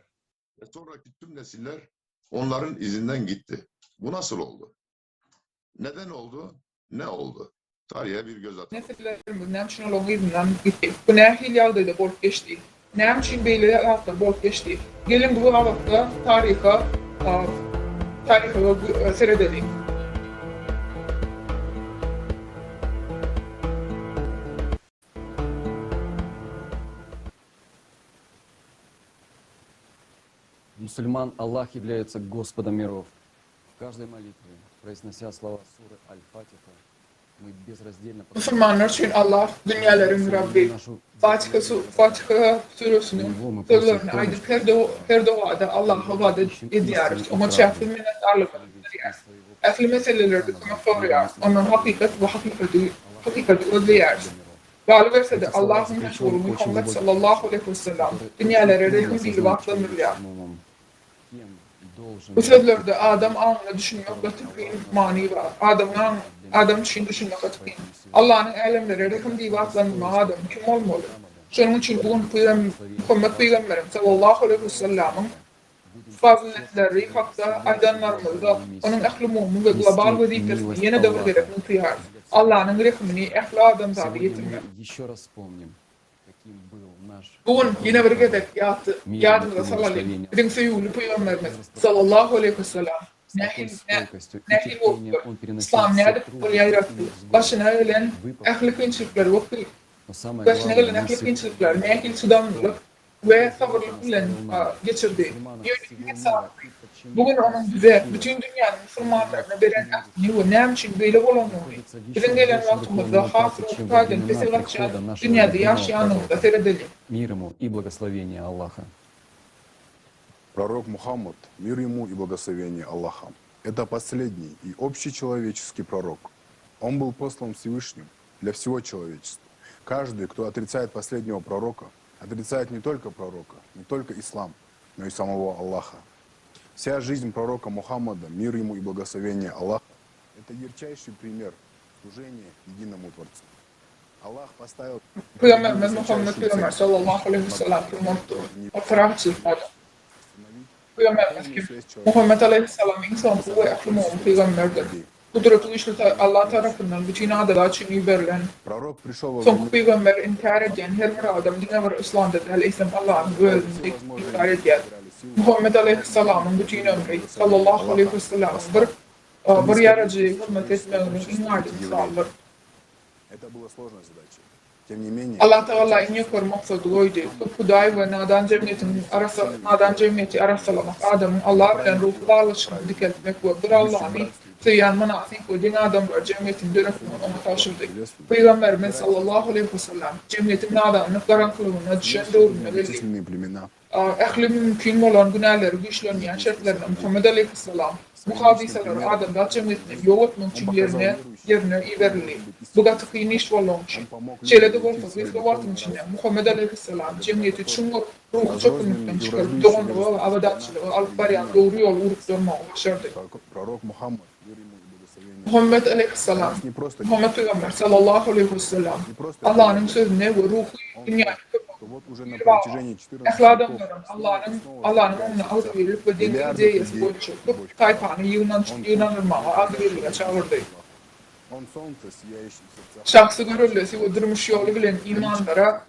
Ve sonraki tüm nesiller onların izinden gitti. Bu nasıl oldu? Neden oldu? Ne oldu? Tarihe bir göz atalım. Nesillerimiz nämçin olan izinden gitti. Bu nähil ýagdaýda bolup geçdi. Nämçin beýle ýagdaýda bolup geçdi. Gelin bu wagtda tariha serededik. Мусульман Аллах является Господом миров. В каждой молитве, произнося слова суры Аль-Фатиха, мы безраздельно Müslümanlar için Allah dünyaların Rabbi. Fatiha Suresi'nin sözlerini aydıp her duada Allah'a ibadet ediyoruz. Ona çarpı minnettarlık ediyoruz. Ehli meselelerde kime soruyor. Onun hakikati özlüyoruz. Galiberse de Allah'ın Resulü Muhammed sallallahu aleyhi ve sellem dünyalara rehim bir vaktlanırlar. Bu sözlerde adam anına düşünmekle tıpkı mani var. Adam için düşünmekle tıpkı. Allah'ın alemlere rehim bir vaktlanırma adam kim olmalı? Şunun için bugün Muhammed Peygamberim sallallahu aleyhi ve sellem'in faziletleri hakta aydınlarımızda onun ehli mumun ve global vazifesini yeni devir gerekli kıyar. Allah'ın rehmini ehli adam tabi getirmek. еще раз вспомним, каким был наш Bugün yine bir gedek yadımıza salalım. Bizim sevgili Peygamberimiz sallallahu aleyhi ve sellem nehil oldu. İslam ne edip buraya yarattı. Başına gelen ehli kıyınçlıkları vakti. Başına gelen ehli kıyınçlıkları nehil sudanlılık ve sabırlık ile geçirdi. Bugün onun bize bütün dünyanın Müslümanlarına veren aklını ve nem için böyle olanını bizim gelen vaktimizde hasır okutaydan peselatça dünyada yaşayanımızda seyredelim. мир ему и благословение Аллаха. Пророк Мухаммад, мир ему и благословение Аллаха, это последний и общечеловеческий пророк. Он был послан Всевышним для всего человечества. Каждый, кто отрицает последнего пророка, отрицает не только пророка, не только ислам, но и самого Аллаха. Вся жизнь пророка Мухаммада, мир ему и благословение Аллаха, это ярчайший пример служения единому Творцу. Аллах поставил... Peygamberimiz Muhammed Peygamber sallallahu aleyhi ve sellem kılmaktır. O tarafçı ifade. Peygamberimiz kim? Muhammed aleyhisselam insan bu ve ehli mu'min peygamberdir. Kudreti güçlü Allah tarafından bütün adalar için verilen son peygamber inkar eden her bir adam dine ve İslam'da aleyhisselam Allah'ın gözünde inkar eder. Muhammed aleyhisselamın bütün ömrü sallallahu aleyhi ve sellem bir yarıcıyı hürmet etmenin inardı misaldır. Allah Teala en yukarı maksadı oydu. Huday ve nadan cemiyeti arasalamak adamın Allah ile ruhu bağlaşını dikeltmek ve bir Allah'ın tüyen manasik ve din adamlar cemiyetin dönüşümünü ona taşırdı. Peygamberimiz sallallahu aleyhi ve sellem cemiyetin nadanını karanlığına düşen doğruna verdi. Ehli mümkün olan günahları güçlenmeyen şartlarına Muhammed aleyhisselam bu hadiseler adamlar cemiyetini yok etmek için yerine verildi. Bu katı kıyın iş olan için. Şeylerde olsa bir vaktın içinde Muhammed aleyhisselam cemiyeti çıngar ruhu çökünlükten çıkarıp doğumlu ve avadatçılığı alıp barayan doğru yol uğrup dönmeyi başardı. Muhammed aleyhisselam, Muhammed Peygamber sallallahu aleyhi ve sellem Allah'ın sözüne ve ruhu dünyaya bir bağlı. Ehli adamların Allah'ın onunla adı verilip ve dinin ideyesi boyunca tayfanı yığınlanırmağa adı verilmeye çağırdı. Şahsı görülmesi ve durmuş yolu bilen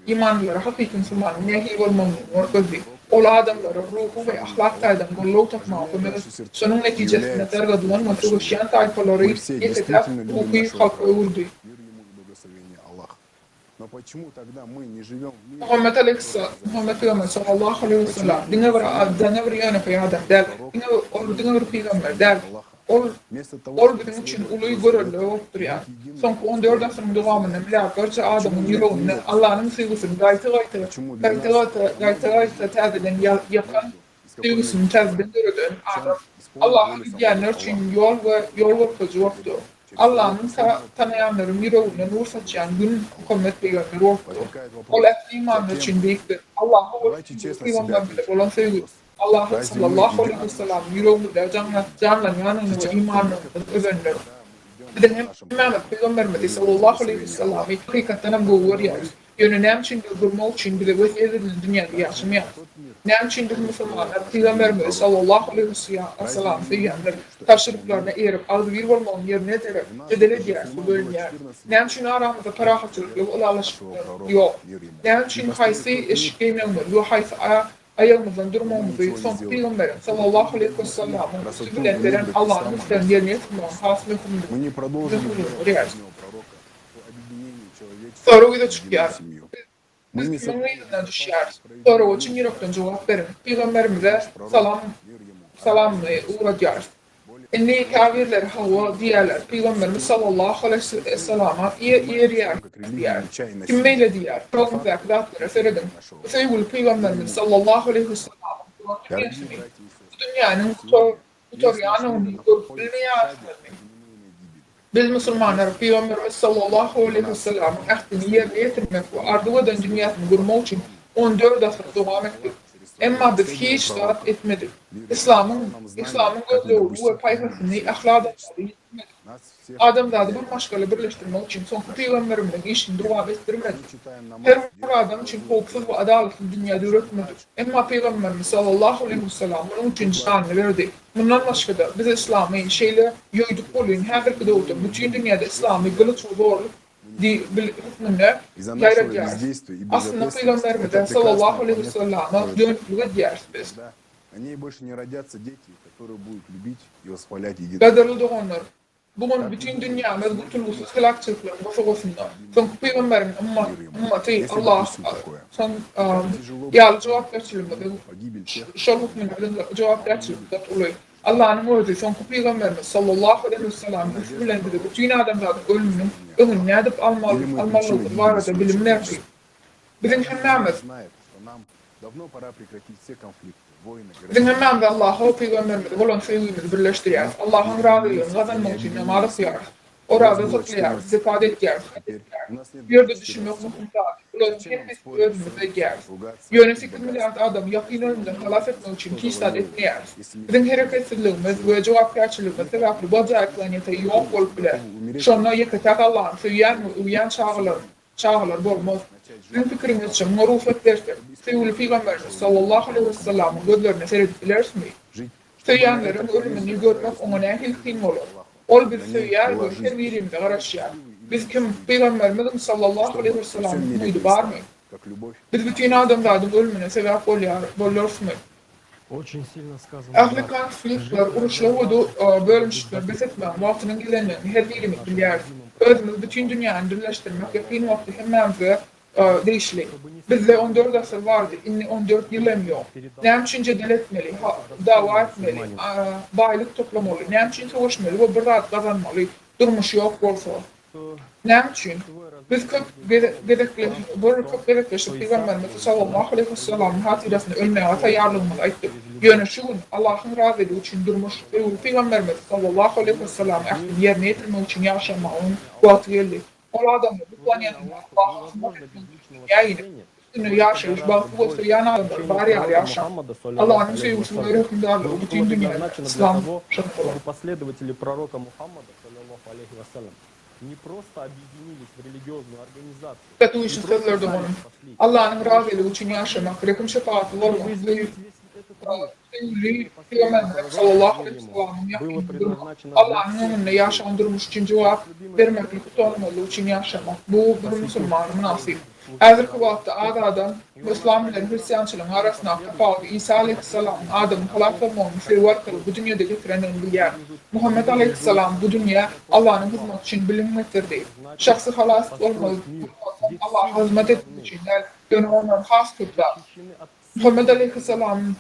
imanlara hakiki Müslümanın nehi olmamını orgazdı. Ol adamların ruhu ve ahlaklardan golluğu takmağımız, sonun neticesinde dargadlanması yaşayan tayfaları yetekler hukuki halka öldü. Но почему тогда мы не живем в мире? Muhammed Peygamber sallallahu aleyhi ve sellem dine bir yana peygamber der. Dine bir peygamber der. Ol bizim için uluyu görürlü yoktur yani. Son 14 asırın devamında milyarlarca adamın yüreğine Allah'ın sevgisini gayet tezeden yakan sevgisini tezeden görülen adam. Allah'ın izleyenler için yol ortacı yoktur. Allah'ın tanıyanların yüreğine nur saçan gün Muhammed Peygamber yoktur. Ol imanlar için büyüktür. Allah'a peygamber bile olan sevgi. Allah sallallahu aleyhi ve sellem yüreğimizde canlanan ve imanla özenler. Bizim Mehmet Peygamberimiz sallallahu aleyhi ve sellem hakikaten bu var ya. Yönü nem için durmak için bile bu edilen dünyada yaşamıyor. Nem için de Müslümanlar Peygamberimiz sallallahu aleyhi ve sellem peygamber taşriflerine erip aldı bir varmanın yerine terip cedele diyer bu bölümler. Nem için aramızda parahatçılık yok, Allah'laşıklar yok. Nem için haysi eşkeymeler yok, haysi ayağımızdan durmamızı son Peygamberin sallallahu aleyhi ve sellem'in sübülendiren Allah'ın üstlerini yerine tutmayan hasmi hükümdür. Sonra uyda çıkıyor. Biz bizim yüzünden düşüyor. Sonra o için yürekten cevap verin. Peygamberimize salamla uğrayacağız. İnni kafirler hava diyorlar. Peygamberimiz sallallahu aleyhi ve sellem'e yer diyor. Kim meyle diyor. Çok müzakirler söyledim. Sevgili Peygamberimiz sallallahu aleyhi ve sellem'e bu dünyanın tutaryanı bilmeyen biz Müslümanlar Peygamberimiz sallallahu aleyhi ve sellem'in ahdini yerine getirmek ve ardı ve dünyasını kurmak için 14 asır devam ettik. Ama biz hiç saat etmedik. İslam'ın gözlüğü ve payhasını ahlada yetmedik. Adamları bir başkayla birleştirmek için son Peygamberimizin işini devam ettirmedik. Her adam için korkusuz ve adaletli dünyada üretmedik. Ama Peygamberimiz sallallahu aleyhi ve sellem bunun için canını verdi. Bundan başka da biz İslam'ı şeyle yoyduk boluyun her bir kıdavda bütün dünyada İslam'ı kılıç ve zorluk hükmünde yayrayacağız. Aslında Peygamberimiz sallallahu aleyhi ve sellem'e dönüklüğe diyeriz biz. Kadarlı doğanlar. Bugün bütün dünyamız bütün ulusuz hilakçılıkların başarısında. Son Peygamberin ümmeti Allah son yağlı cevap verçiliğinde şol hükmünde cevap verçiliğinde oluyor. Allah'ın mucize son Peygamberimiz sallallahu aleyhi ve sellem üstülendirdi. Bütün adamların ölümünün önüne edip almalıdır. Var da bilimler yapıyor. Bizim hemmemiz Bizim hemmemde Allah'a Peygamberimiz olan sevgimizi birleştiriyoruz. Allah'ın razılığını kazanmak için namazı kıyarız. O razı kutlayarız, zekat ederiz. Yerde düşünmek mutlaka. Ulanın hepsi önümüzde giyeriz. Yönesi 2 milyar adam yakın önümden halas etmek için tistat etmeyiz. Bizim hareketsizliğimiz ve cevapkarçılığımız sebepli bazı planete yok olup bile. Sonra yıkacak Allah'ın uyan çağlar bolmaz. Bizim fikrimiz için marufet versek. Sevgili Peygamberimiz sallallahu aleyhi ve sellem'in gözlerine seyredip bilirsin mi? Söyleyenlerin ölümünü görmek ona hilkin olur. Ol bir söyler ve her birimize karışıyor. Biz kim Peygamberimizin sallallahu aleyhi ve sellem'in muydu var mı? Biz bütün adamların ölümüne sebep oluyoruz mu? Ahli konfliktler, uruşlar ve bölünüşler besetmeyen vaktinin gelenlerini her birimiz biliyoruz. Özümüz bütün dünyanın birleştirmek yakın vakti hemmemize değişlik. Bizde 14 asır vardı, inni 14 yılım yok. Ne için cedel etmeli, dava etmeli, baylık toplamalı, ne için savaşmalı ve bir rahat kazanmalı, durmuş yok olsa. Ne için? Biz çok gedekleştik Peygamberimiz sallallahu aleyhi ve sellem'in hatirasını ölmeye tayarlığımız ayttık. Yönü şu gün Allah'ın razılığı için durmuş Peygamberimiz sallallahu aleyhi ve sellem'in ahdini yerine getirmek için yaşamağın vakti geldi. O adamı bu planetin Allah'ın yayını üstünü yaşayış, bakı olsa yana adamlar bari yaşam. Allah'ın sevgisi ve hükümdarlığı bütün dünyada İslam şartları. Последователи пророка Мухаммада, саллаллаху алейхи вассалям, не просто объединились в религиозную организацию. Bu işin sözleri de onun. Allah'ın razılığı için yaşamak, rekim şefaatı olmak ve Sevgili Peygamber sallallahu aleyhi ve sellem'in yakınlığı Allah'ın önünde yaşandırmış için cevap vermekle tutanmalı için yaşamak. Bu bir Müslümanın nasip. Hazırki vakti adam Müslüman ile Hristiyançılığın arasında tefavütü İsa aleyhisselamın Adam'ın halaklanmağını firvar kılıp bu dünyada getirenin bir yer. Muhammed aleyhisselam bu dünya Allah'ın hizmet için bilinmektedir. Şahsı halas olmalı. Allah'a hizmet etmek için yani onların has kutlar. Muhammed aleyhisselamın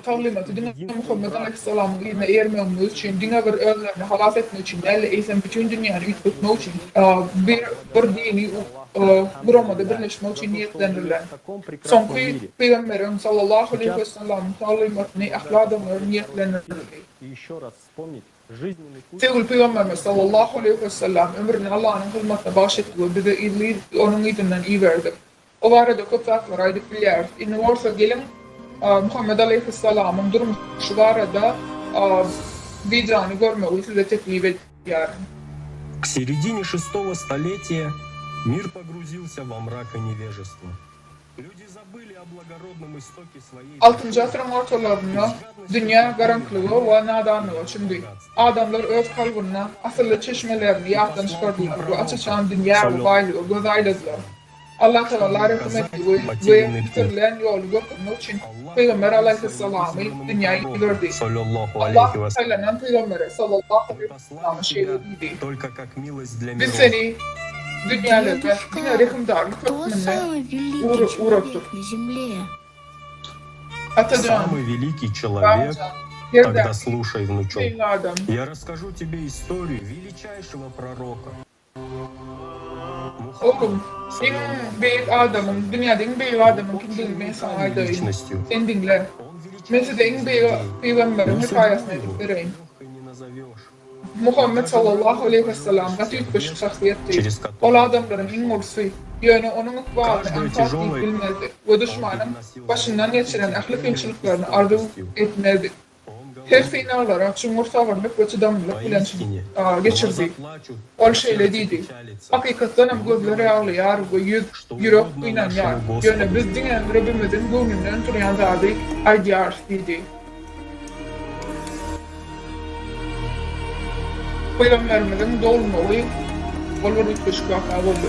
tavlimatı dinle Muhammed aleyhisselamın yine ermemiz için dinle bir özlerini halas etmek için elle eğitim bütün dünyanı yutmak için bir dini buramada birleşmek için niyetlenirler. Sonki Peygamberin sallallahu aleyhi ve sellem'in tavlimatını ahlakını niyetlenirler. Sevgili Peygamberimiz sallallahu aleyhi ve sellem ömrünü Allah'ın hizmetine bahşettiği bize onun izinden iyi verdi. O arada çok farklı aydık bilir. İnne varsa gelin Muhammed aleyhisselamın durmuşu arada vicdanı görmeyi size teklif ediyorum. К середине шестого столетия мир погрузился во мрак и невежество. Люди забыли о благородном istoке своей. 6. asrın ortalarında dünya karanlığı ve nadanlığı şimdi adamlar öz kalbine asıl çeşmelerini yaktan çıkardılar ve açışan dünya ve baylığı göz ayladılar. Allah Teala rahmetli ve bitirilen yolu götürmek için Peygamber aleyhisselam'ı dünyayı verdi. Allah Teala'nın Peygamberi sallallahu aleyhi ve sellem'ın şehriydi. Biz seni dünyada yine rahimdarlık hükmüne uğrattık. Самый великий человек, когда слушай, внучок, я расскажу тебе историю величайшего пророка. Oğlum, en büyük adamın, dünyada en büyük adamın kim bilmeyi sana aydayım. Sen dinle. Ben size en büyük Peygamberin hikayesini vereyim. Muhammed sallallahu aleyhi ve sellem gatiyet başı şahsiyetti. O adamların en mursi. Yani onun ikbalını empati bilmezdi. Ve düşmanın başından geçiren ahlak hemşiliklerini arzu etmezdi. Her finalara cumhurtavarlık ve çıdamlık bilen geçirdi. Ol şeyle dedi. Hakikaten hem gözleri ağlayar ve yürek inanıyor. Yani biz dinen Rabbimizin gönlünden turuyan zadı aydiyar dedi. Peygamberimizin dolmalı olurluk kışkaka oldu.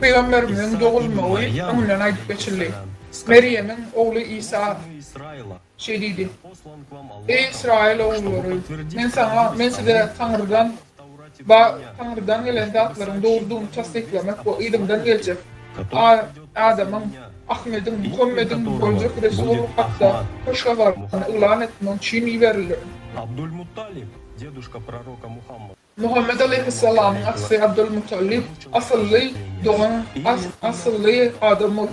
Peygamberimizin doğulmağı onunla aydık geçirli. Meryem'in oğlu İsa dedi. Ey İsrail oğulları, ben size Tanrı'dan gelen zatların doğurduğunu tasdiklemek ve ilimden gelecek. Adam'ın, Ahmet'in, Muhammed'in boyunca Resulü hatta hoşgavarını ilan etmek için verilir. Muhammed aleyhisselam'ın aksi Abdülmuttalib asıllı adam oldu.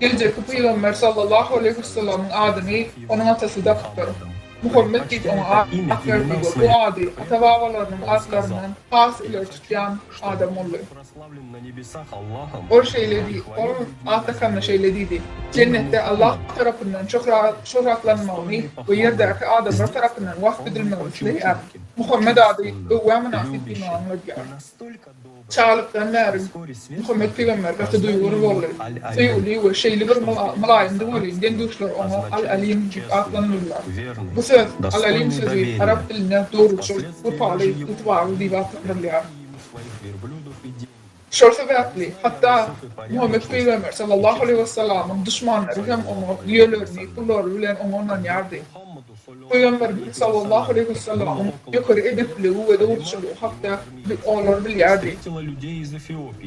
Gelecek Peygamber sallallahu aleyhi ve sellem'in adını onun atası da tutar. Muhammed dedi ona ad verdi ve bu adı atababalarının adlarından has iler tutan adam oldu. O şeyledi, o atakanlı şeylediydi. Cennette Allah tarafından çok rahatlanmağını ve yerdeki adamlar tarafından vakfedilmemesini Muhammed adı ıvva münasip bir anladılar. Çağlıktan beri Muhammed Peygamber katı duyguları varlar. Sevgili ve şeyli bir malayında varliğinden düşler ona Al-Alim adlanırlar. Bu söz Al-Alim sözü Arap diline doğrusu bu pahalı itibarlı divatlarlar. Şöyle sebepli, hatta Muhammed Peygamber sallallahu aleyhi ve sellem'in düşmanları hem onu yörlerini, kulları bilen onunla yardı. Peygamber sallallahu aleyhi ve sellem'in yukarı edepli ve doğrusulu hatta onlar bilirdi.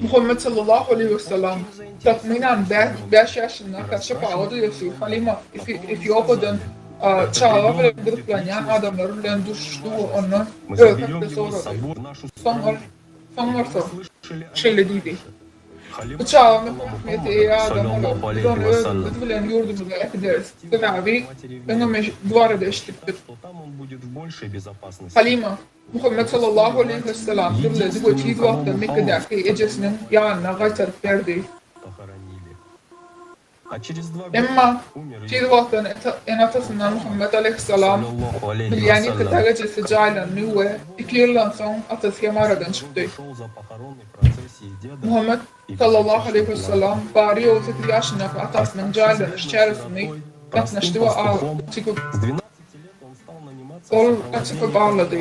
Muhammed sallallahu aleyhi ve sellem takminen 5 yaşında kaçıp ağladı yaşıyor. Halima Etiyopya'dan çağa ve gırtlayan adamların düştüğü onu öğretmekte sonra. Sonrası şeylediydi. Uçağın hükümeti adamlar onu öldürdü bilen yurdumuza ederiz. Sebebi önüme duvarda eşittir. Halima, Muhammed sallallahu aleyhi ve sellem dürledi ve çiz vakti Mekke'deki ecesinin yanına kaytarıp verdi. Emma tid vakten en atasından Muhammed Aleyhisselam bilyen yıkıta gecesi caylanını ve 2 yıldan sonra atası Yamara'dan çıktı. Muhammed sallallahu aleyhi ve sellem bari 18 yaşındaki atasının caylanış çaresini yaklaştı ve çıkıp açıp bağladı.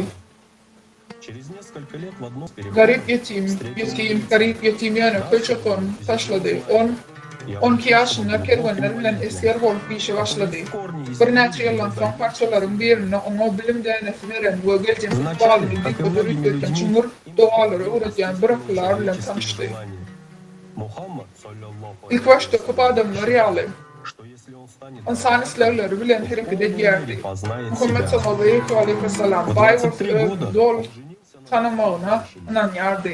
Garip yetim yani köçekon taşladı. 12 yaşında kervanlarla esker olup bir işe başladı. Bir neçe yıldan sonra parçaların birini ona bilim değnesi veren ve geleceğin bağlı dik ve rütbeten çumur doğaları üreten bırakılarla tanıştı. İlk başta kapı adamları yağlı. İnsan islerleri bilen hareket ediyordu. Muhammed sallallahu aleyhi ve sellem bayvası övdü dolu tanımağına inanıyordu.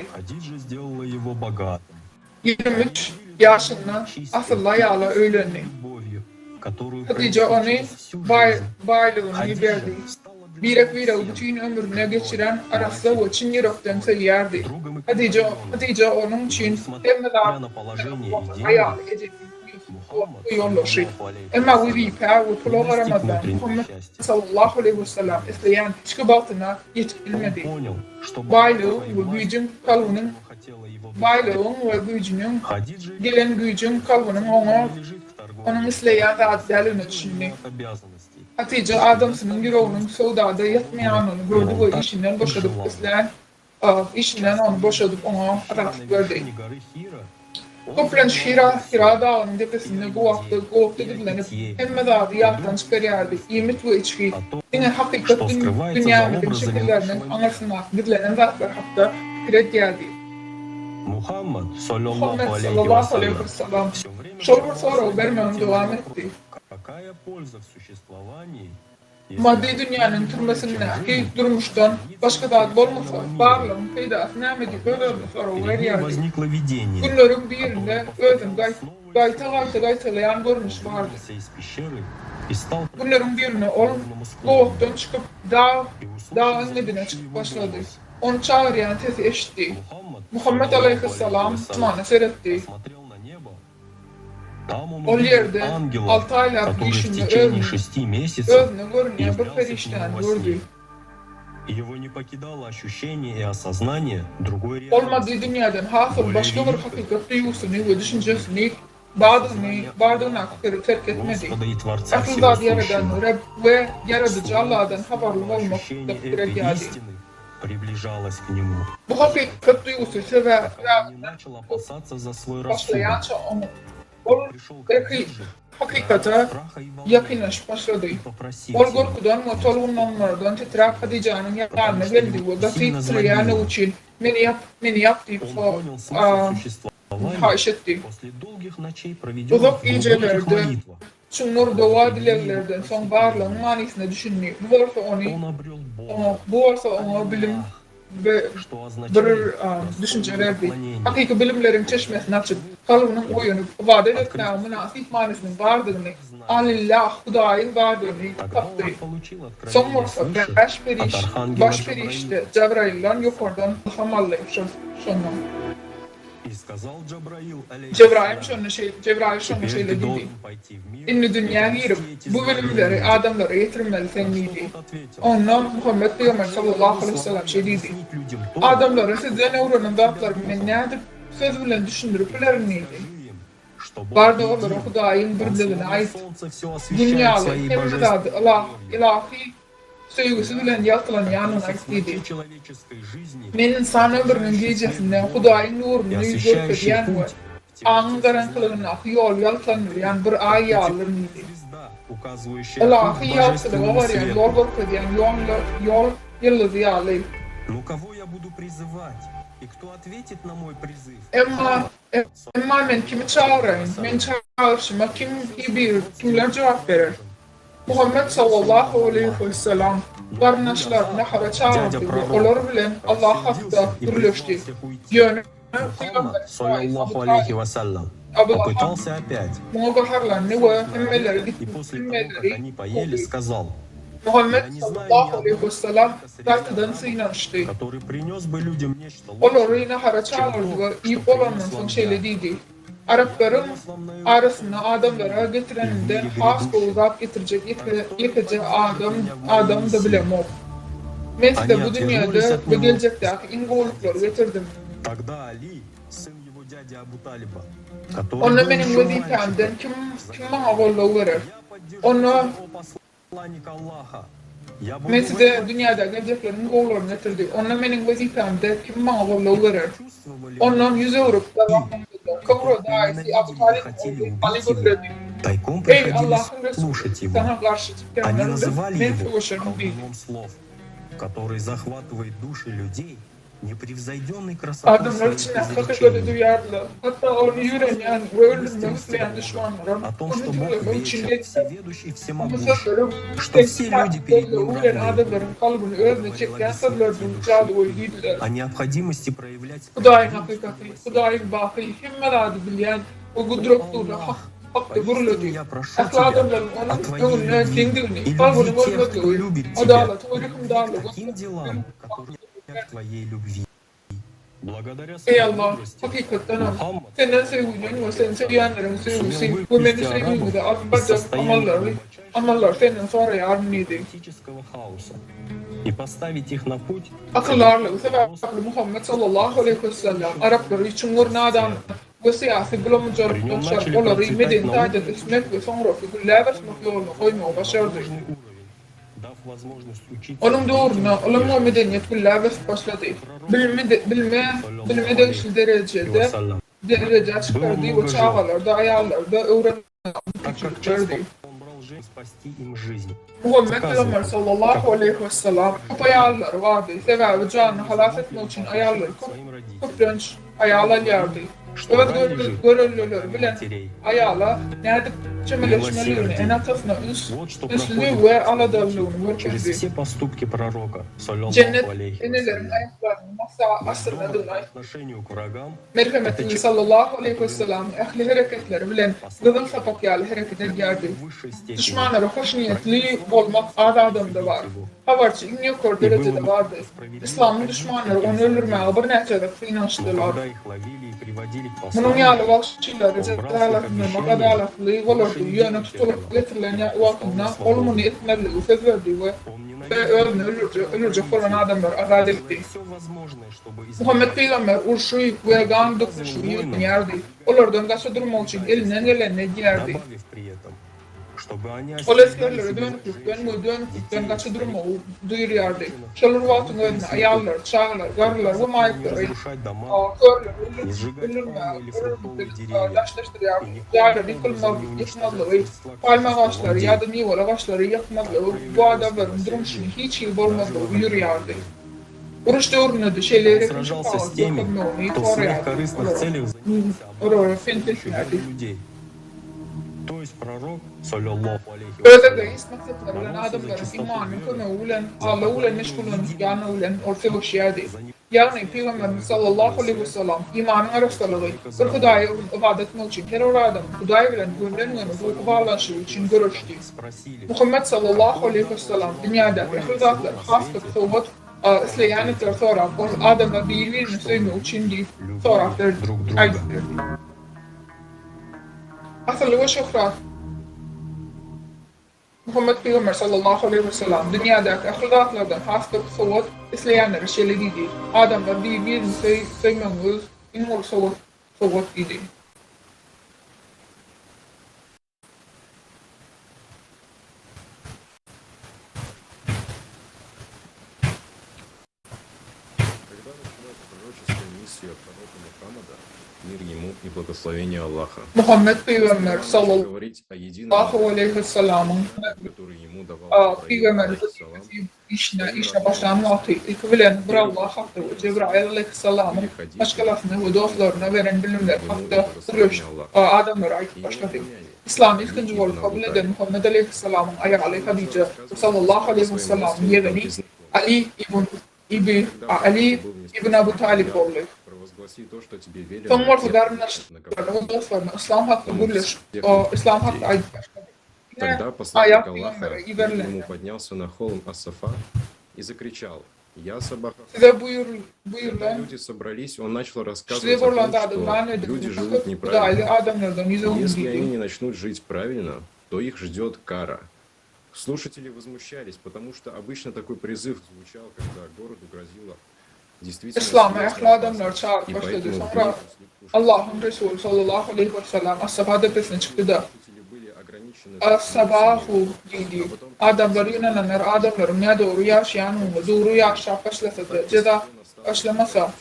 23 yaşında asıl yağla öğlendi. Hatice onu baylığını verdi. Birek bütün ömrüne geçiren arası ve Çin yürəkten seviyordu. Hatice onun için emmeler hayal edildi. Yollaşır. Ama vazifə ve pulu Ramazan Muhammed sallallahu aleyhi ve sellem isteyen çıkıp altına yetişilmedi. Baylığın ve gücünün gelen gücün kalbinin onun isteyen ve addelini düşündü. Hatice Adams'ın girovunun Suuda'da yatmayanını gördü ve işinden onu boşadıp ona atak verdi. Toplan Hira dağının tepesinde kovakta gidilenip emme dağda yağdan çıkarıyordu. İmit ve içki, yine hakikat dünyamızın şekillerinin anasına gidilenen zatlar hatta kiret geldi. Muhammed sallallahu aleyhi ve sellem Sonra vermem devam etti. Maddi dünyanın türmesindeki durmuştan başka dağıt olmasa bağlım kıyıdat namedi böyle sonra veriyordu. Günlerin birinde özüm gaytalayan görmüş vardı. Günlerin birine onun doğuktan çıkıp dağın nedine çıkıp başladı. Onu çağırayan sesi eşitti. Muhammed Aleyhisselam Osman'ı seyretti. O yerde 6 aylar düşünme özünü görünüyor bir perişten gördü. Olmadığı dünyadan hasıl başka bir hakikat duygusunu ve düşüncesini bağdığına terk etmedi. Akılda yaradan Rab ve yaradıcı Allah'dan haberli olmak takdire geldi. Bu hakikat duygusu sever başlayanca onu hakikate yakınlaş başladı. Ol korkudan ve tolgunlanmadan titrek Hatice'nin yanına geldi ve basit sırayana için beni yap deyip haş etti. Uzak gecelerde çumur dua dilerlerden son varlığın manisine düşündü. Bu varsa ona bilim bir düşünce verdi. Hakiki bilimlerin çeşmesini açıp kalbinin uyanıp vadet etmeye münasip manisinin vardığını Alillah Hudayın vardığını taptı. Son varsa baş perişte Cebrail'den yukarıdan hamallayıp sonra. Cebrail şöyle şeyle dedi. İnni dünyaya girip bu bilimleri adamlara getirmelisin dedi. Ondan Muhammed Peygamber sallallahu aleyhi ve sellem şey dedi. Adamlara size ne uğranın dağıtlarını nedir? Söz bilen düşündürüpler neydi? Barda onlara Hudayın birliğine ait dünyalı emridadı ilahi sevgisi bilen yatılan yanına istedi. Men insan ömrünün gecesinde Hudayın nurunu görkediyen ve anın garankılığına yol yaltanlayan bir ay yağlarınıydı. İlahi yaltılığa varayan yol görkediyen yol yıldızı yağlayı. Emma men kimi çağırayım, men çağırışıma kimler cevap verir? Muhammed sallallahu aleyhi ve sellem kardeşlerine hara çağırdı ve onlar bilen Allah hakkında birleşti. Yönü sallallahu aleyhi ve sellem попытался опять. И после того, как они поели, сказал: Muhammed sallallahu aleyhi ve sellem zaten inançtı. Который принес бы людям нечто Onları yine hara çağırdı ve iyi olanın son şeyle dedi. Arapların arasına adamlara getireninden has kozap getirecek yetecek adam da bilemem. Ben size bu dünyada ve gelecekteki ingolukları getirdim. Onunla benim vazifemden kim bana kolla verir? Onu ben size dünyada geleceklerin kollarını getirdim. Onunla benim vazifemde kim bana kolla verir? Onunla yüze vurup devam Kavra daisi Abu Talib Ali Gudreddin. Ey Allah'ın Resulü, sana karşı çıkanlarında ben savaşırım değil. Который захватывает души людей непревзойденной Adamlar красотой için своих hakikati duyarlı. Hatta onu yüreğen ve ölümle müsleyen düşmanlara. о том, что Бог Onun içinde всеведущий, ama всемогущий, sözleri что все люди перед Ним ölen равны, adamların kalbini özüne çeken sözlerden cadı oyuydular. о необходимости проявлять Kudayın hakikati, Kudayın bakı, himmeladı bilen o kudrettuğuna hakkı guruladı. Aklı adamların onun önüne kendini, kalbini özüne adalet ve hükümdarlığı. таким делам, которые в Твоей любви. Благодаря Ey своей Allah, мудрости, hakikaten Muhammed senden sevginin ve senin seviyenlerin sevgisi ve beni sevgini de akbacak amallar senden sonra yardım edin. политического хаоса и поставить их на путь Akıllarla sebepli Muhammed sallallahu aleyhi ve sellem Arapları için vurnadan ve siyasi bulamacılıklar onları medeni tacet etmek ve sonra figürler vermek yoluna koymaya başardı. дав возможность учиться Onun doğruna olumlu medeniyet güller başladı. Bilme değişli derecede çıkardığı ve çağlarda, ayarlarda öğrenmişlerdi. спасти им жизнь. Muhammed Peygamber sallallahu aleyhi ve sellem hep ayarları vardı. Sebebi canını halas etmek için ayarları köprünç ayarlarlardı. Evet görülüler bilen ayarlar nerede cemeleşmelerini en atasına üstlüğü ve aladallığını Через görkemdi. все поступки пророка, саллаллаху Cennet алейхи enelerin ayaklarını masa asırladılar. отношению к врагам, Merhametli sallallahu aleyhi ve sellem ehli hareketleri bilen gıdım sapakyalı hareket ederdi. Düşmanlara hoş niyetli olmak adamda var. Havarçı en yukarı derecede vardı. İslam'ın düşmanları onu öldürmeye bir neçede inançlılar. когда их lовили и приводили к Bunun посланию, yalı vakşçileri cezalarını adaletli olurdu. Yönü tutulup getirilen vaktinden olumunu etmeli, söz verdi ve ölünü ölürecek olan adamlar azat etti. все возможное, чтобы Muhammed Peygamber urşu ve gan dokuşu yerdi. Onlardan kaçı durmak için elinden gelene geldi. добавив при этом, чтобы они O leskerleri dönüklükten kaçı durma duyuruyordu. Şalur vatın önüne ayarlar, çağlar, garlar ve mayıkları. разрушать doма, Körler, не сжигать ölürme, palмы или фруктовые деревья, laşlaştırıyor. Yağlar yıkılmalı, palma ağaçları ya da meyve ağaçları yakmalı. Bu adamların durmuşunu hiç iyi bulmadı, yürüyordu. Uğraşta uğruna da şeyleri сражался с теми, кто в своих корыстных целях занимался людей. То есть пророк, саллаллаху алейхи ва Öyle саллям, de isteklerden adamların imanı ulen, Allah ulen meşgulun, yani ulen ortaya şeydi. Yani Peygamberimiz sallallahu aleyhi ve sellem imanın araçları bir Hudaya ibadet etmek için her adam Hudaya bilen gönlünün bu bağlanışı için görüştü. Muhammed sallallahu aleyhi ve sellem dünyadaki hızatlar, hasta sohbet, İsleyenlikler sonra adamlar birbirini sevmek için değil, sonra aydınlardı. Asıl ve şükran. Muhammed Peygamber sallallahu aleyhi ve sellem dünyadaki ahlaklardan hasta soğuk isteyenler şeyleri değil. Adamlar birbirini sevmemiz en ol soğuk değil. Мир ему и благословение Аллаха. Muhammed Peygamber sallallahu aleyhi ve sellem'in Peygamber işine başlamak ilk bilen bir Allah hakkı ve Cebrail aleyhisselam'ın başkalarına ve dostlarına veren bilimler hakkında sırlış adamlara ait başladı. İslam ilkinci olup kabul eden Muhammed aleyhisselam'ın ayağı Hadice sallallahu aleyhi ve sellem'in yeğeni Ali ibn Abu Talib oldu. Son ortalarına dostlarına İslam hakkı birleş, İslam hakkı ait başladı. Тогда посланник Аллаха ему поднялся на холм Ас-Сафа и закричал: Я собака. Size Когда buyurulan, люди собрались, он начал size рассказывать о borulan том, tadımlar что люди nedir? живут Kudaylı неправильно. adamlardan yüze И если они uygun не начнут жить правильно, то их ждет кара. Слушатели возмущались, потому что обычно такой призыв звучал, когда городу грозила действительно İslam смерть. ayaklı adamlar çağırıp И başladı. поэтому Sonra были Allah'ın Resulü sallallahu aleyhi ve sellem As-Sabah tepesine çıktı da были ограничены. As-Sabahu dedi. Adamlar inananlar adamların ne doğru yaşayan doğru yaşa başladı. Ceza başlamasa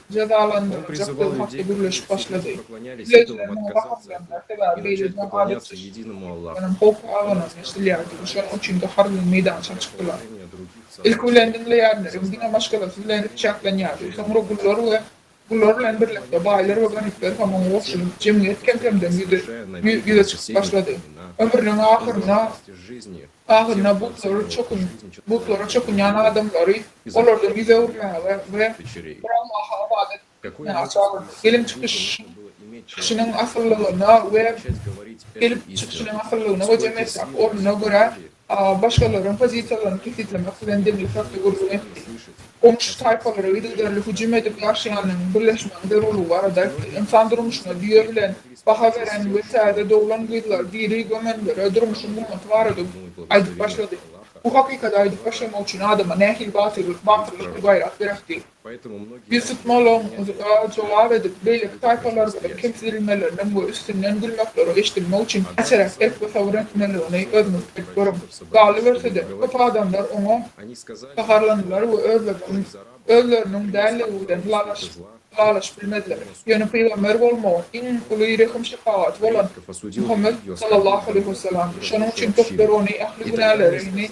cezalandırılacaktır. Hakkı birleşip başladı. Bilecilerin o bakımlarında kadar belirlen Поклоняться adet единому Аллаху. benim hop ağına neslilerdi. Şunun için de harlı meydanına çıktılar. İlk uylendinleyenlerin dine başkaları dinlenip çaklanıyordu. Sonra Gullarla birlikte bayları ve ganitleri tamamı olsun. Cemiyet kemkemden yüze çıkıp başladı. Ömrünün ahırına butlara çokun yana adamları onlardan yüze uğruna ve Allah'a abadet açardı. Gelip çıkışının asıllığına ve cemiyet orduna göre başkalarının faziletlerini kesitlemek ve demli farklı grubu etti. Komşu tayfalara liderli hücum edip yaşayanın birleşmenin derulu var da insan durmuşuna diyebilen, baha veren ve sade doğulan gıydılar, diri gömenlere durmuşun bulmak var edip aydık başladı. Bu hakikat aydık başlamak için adama nehil batırlık gayret bıraktı. Biz tutmalım, cevap edip beylik tayfalarla kemsilmelerinin bu üstünden gülmekleri eşitmek için açarak et ve savretmelerini özmüş bekliyorum. Gali verse de kötü adamlar ona kaharlandılar ve özlerinin değerlerinden lalaş bilmediler. Yani peygamber olma, in kulu yürek şefaat olan Muhammed sallallahu aleyhi ve sellem. Şunun için toklarını, ahli günahlarını,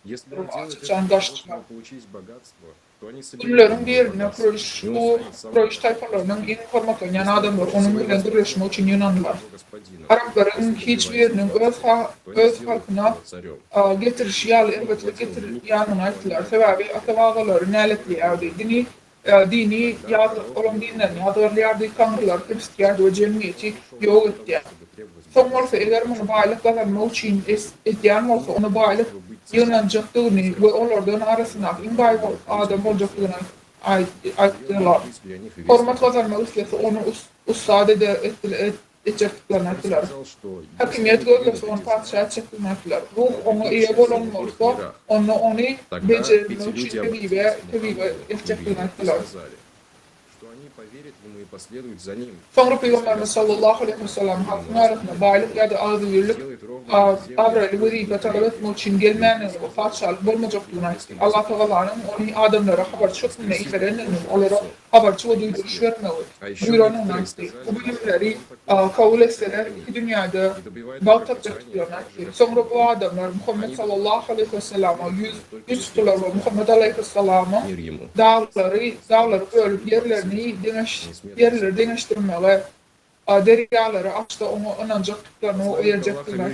Если вы делаете açıkçan чтобы получить богатство, то они Bunların birine Kureyş tayfalarının informatörüyen adamlar onun bilendirilmek için Yunanlılar. Arapların hiçbirinin öz halkına getiriş yalı elbette getiriyanına aittiler. Sebebi atavağaları neletliyordu. Dini olan dinlerini adorlardı, kanrılar, Hristiyan ve cemiyeti yok etti. Son varsa eğer bunu bağlı kazanmak için isteyen varsa onu bağlı yınacaktığını ve onlardan arasında imbay adam olacaktığını aittiler. Hormat kazanmak istese onu ustad edeceklerini ettiler. Hakimiyet görülürse onu padişah edeceklerini ettiler. Ruh onu iyi bulunmazsa onu becermek için tevive edeceklerini ettiler. Sonra Peygamberimiz sallallahu aleyhi ve sellem halkın arasında baylık ya da ağzıyırlık avraylı vazife talep etmek için gelmeyenlerin ve fatişalık bulmayacaktığına Allah Teala'nın onu adamlara haberci etmeye iferenlerin onlara haberci ve duyduruş vermeyi buyuranın açtı. Bu bilimleri kabul etseler iki dünyada bağ edeceklerine açtı. Sonra bu adamlar Muhammed sallallahu aleyhi ve sellem'e yüz tutular ve Muhammed aleyhi ve sellem'e dağları bölüp yerleri değiştirmeler, deryaları açtı, onu inanacaklarını, o ayıracaklarını.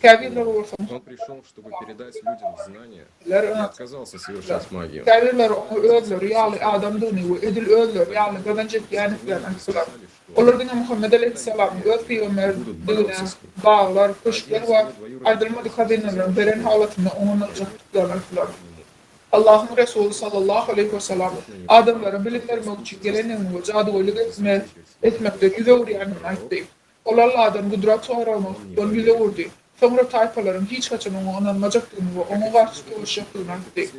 Kâbirler olursa Он пришел, чтобы передать людям знания и отказался совершать магию. Kâbirler onu öldür, yağlı adamdığını ve edil öldür, yağlı kazanacak yanıklarını açtılar. Onlardan Muhammed Aleyhisselam öz peygamberliğine bağlar, kuşlar ve aydılmadık hazinelerin veren halatında onu inanacaklarını açtılar. Allah'ın Resulü sallallahu aleyhi ve sellem adamların bilimlermek için gelenin ve cadıgölük etmekten yüze uğrayanın aitti. Onlardan kudret çoğalmaktan yüze uğurdu. Sonra tayfaların hiç kaçın onu anlamayacaktığını ve onu karşı çalışacaktığını aitti.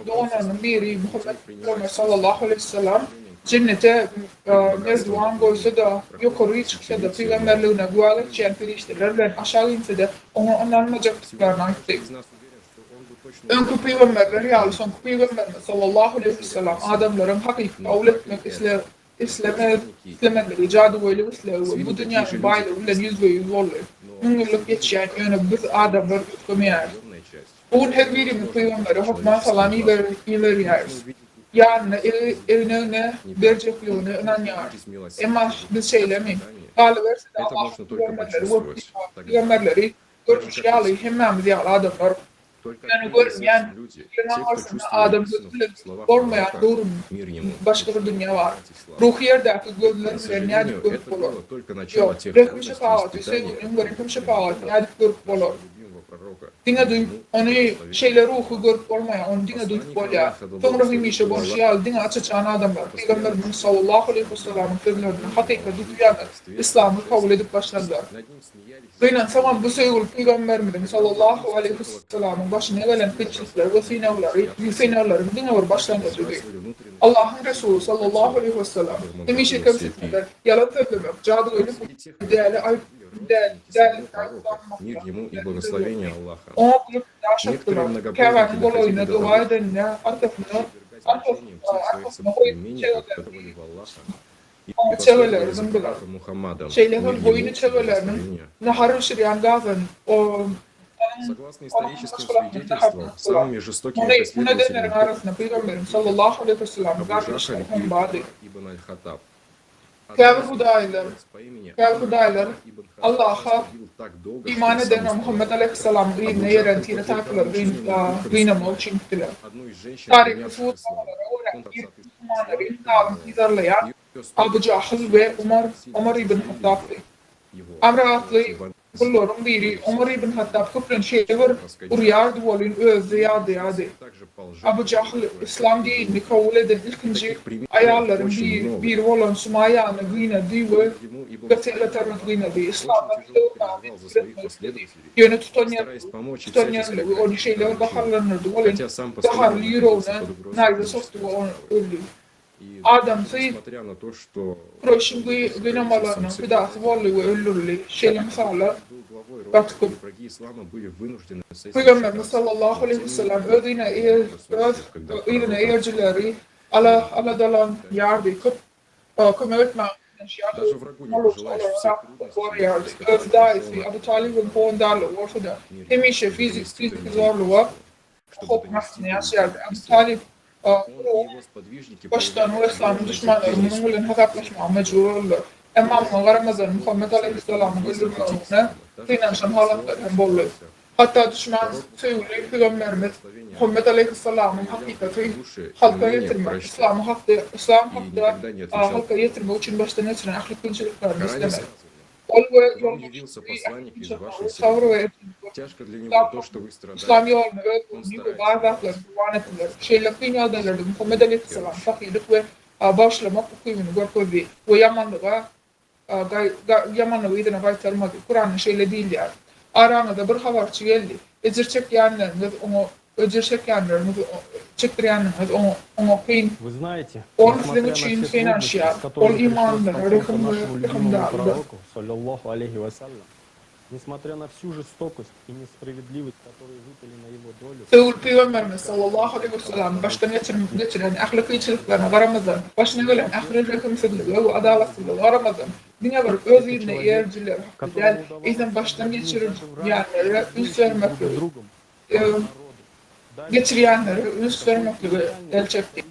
Doğanların biri Muhammed sallallahu aleyhi ve sellem cennete merdiven koysa da yukarıya çıksa da peygamberliğine güvenlik için firiştelerle aşağı inse de onu anlamayacaktığını aitti. Önkü peygamberler ya son peygamberimiz sallallahu aleyhi ve sellem adamların hakiki kabul etmek İslam'ın cadı böyle İslam'ı bu dünyanın bayrağı ile yüz oluyor. Müngürlük geçen yönü biz adamlar tutmuyoruz. Bugün her birimiz peygamberi hukman salam ileriyoruz. Yani evine verecekliğine inanıyoruz. Ama biz şeylemeyin. Halı verse de Allah peygamberleri görmüş yağlı hemmemiz yağlı adamlar. Yani görmeyen, aslında adam gözüyle olmayan doğru başka bir dünya var. Ruh yerdeki gözlerin yani görüp olur. Yok, bırakım şefaat, sevginin bırakım şefaat, yani görüp olur. Dine duyup onu şeyler ruhu görüp olmaya, onu dine duyup olya. Sonra himişe boş yal, dine açıçan adamlar. Peygamberimiz sallallahu aleyhi ve sellem'in sözlerine hakikaten duyuyarak İslam'ı kabul edip başladılar. Beynen tamam bu söylül Peygamberimiz sallallahu aleyhi ve sellem'in başına gelen fitçilikler ve finalları dine var başlangıcı değil. Allah'ın Resulü sallallahu aleyhi ve sellem himişe kemsetmeler, yalan söylemek, cadı ölüp değerli ayıp Мир ему и благословение Аллаха. O bir Некоторые yaşadılar. многобожники Kevan доходили bolayına до dua того, edenler arkasına значением всех своих имений, веровали в Аллаха и Ama последовали çevreleri за zımbılar. пророком Мухаммадом. Мир Şeylerin ему boyunu и çevrelerinin благословение. naharı şiryan gazın o Согласно историческим свидетельствам, самыми жестокими bu nedenlerin последователями arasında Peygamberim sallallahu aleyhi ve sellem Абу kardeşler Джахаль hem bağlı. ибн Аль-Хаттаб. Kâr hudaylar, Allah'a Так долго, iman что eden сам Muhammed aleyhisselam rîne yeren tîre takılar rîne molçin tile. одну из женщин, Tarih принявших Fuhut ислам. öğren bir Müslümanların dağın izarlayan Abu Cahil ve Umar ibn Hattab'dı. Amraatlı kulların biri Umar ibn Hattab kıprın şehir uriyardı volun özü yadı. Abu Cahil İslam dinini kabul eden ikinci ayarların bir olan Sumayya'nı gıyne divi götürle tarafı gıyne divi. İslam'da yönü tutanyanlı onu şeyler baharlanırdı. Volun baharlı yürüğüne nerede soktu onu öldü. Adam sayı Несмотря на то, что Proşun gıyınamalarının fidası varlığı ve öldürülü şeyler sağlar. Batkıp враги ислама были вынуждены Peygamberimiz sallallahu aleyhi ve sellem ödüne eğercileri ala dalan yardı kıp öğretmen даже врагу не пожелаешь всех трудностей, Özdağısı Abu Talib'in koğundarlı ortada hemişe fizik zorluğa kopmasını yaşardı. Abu Talib baştan o İslam'ın düşmanları bununla hesaplaşmaya mecbur oldu. Ama Ramazan Muhammed Aleyhisselam'ın öldürülmesine kıynaşan halatlardan bollu. Hatta düşman söyleyip Peygamberimiz Muhammed Aleyhisselam'ın hakikati halka getirmek, İslam hakkı halka getirmek için baştan geçiren ahlak günçülüklerini istemek. Вам явился посланник из вашей семьи. Тяжко для него то, что вы İslam страдали. yolunu öğretmenliği bazıları duvan ettiler. Şeyler dünyalarında Muhammed Aleyhisselam fakirlik ve başlamak hükümünü görküldü. Ve yamanlığı idine kaytarmadı. Kur'an'ın şeyle değil yani. Arana da bir haberçi geldi. Öcürçekyenlerimiz çektirenlerimiz onu kıyın. Вы знаете, Он несмотря на член все финансия, трудности, с он которыми пришлось иманный, столкнуться рахмы, нашему любимому да. пророку, саллаллаху алейхи вассалям, несмотря на всю жестокость и несправедливость, которые выпали на его долю, Söğül Peygamberimiz sallallahu aleyhi ve sellem baştan geçiren ahlakîçiliklerine varamazdan, başına gelen ahlak hükümsüzlüğü ve adalatsızlığı varamazdan, dünya varıp öz yerine eğerciler hakkı değil, izden baştan geçirenlere üst vermekle, geçirenlere üst vermekle elçekti.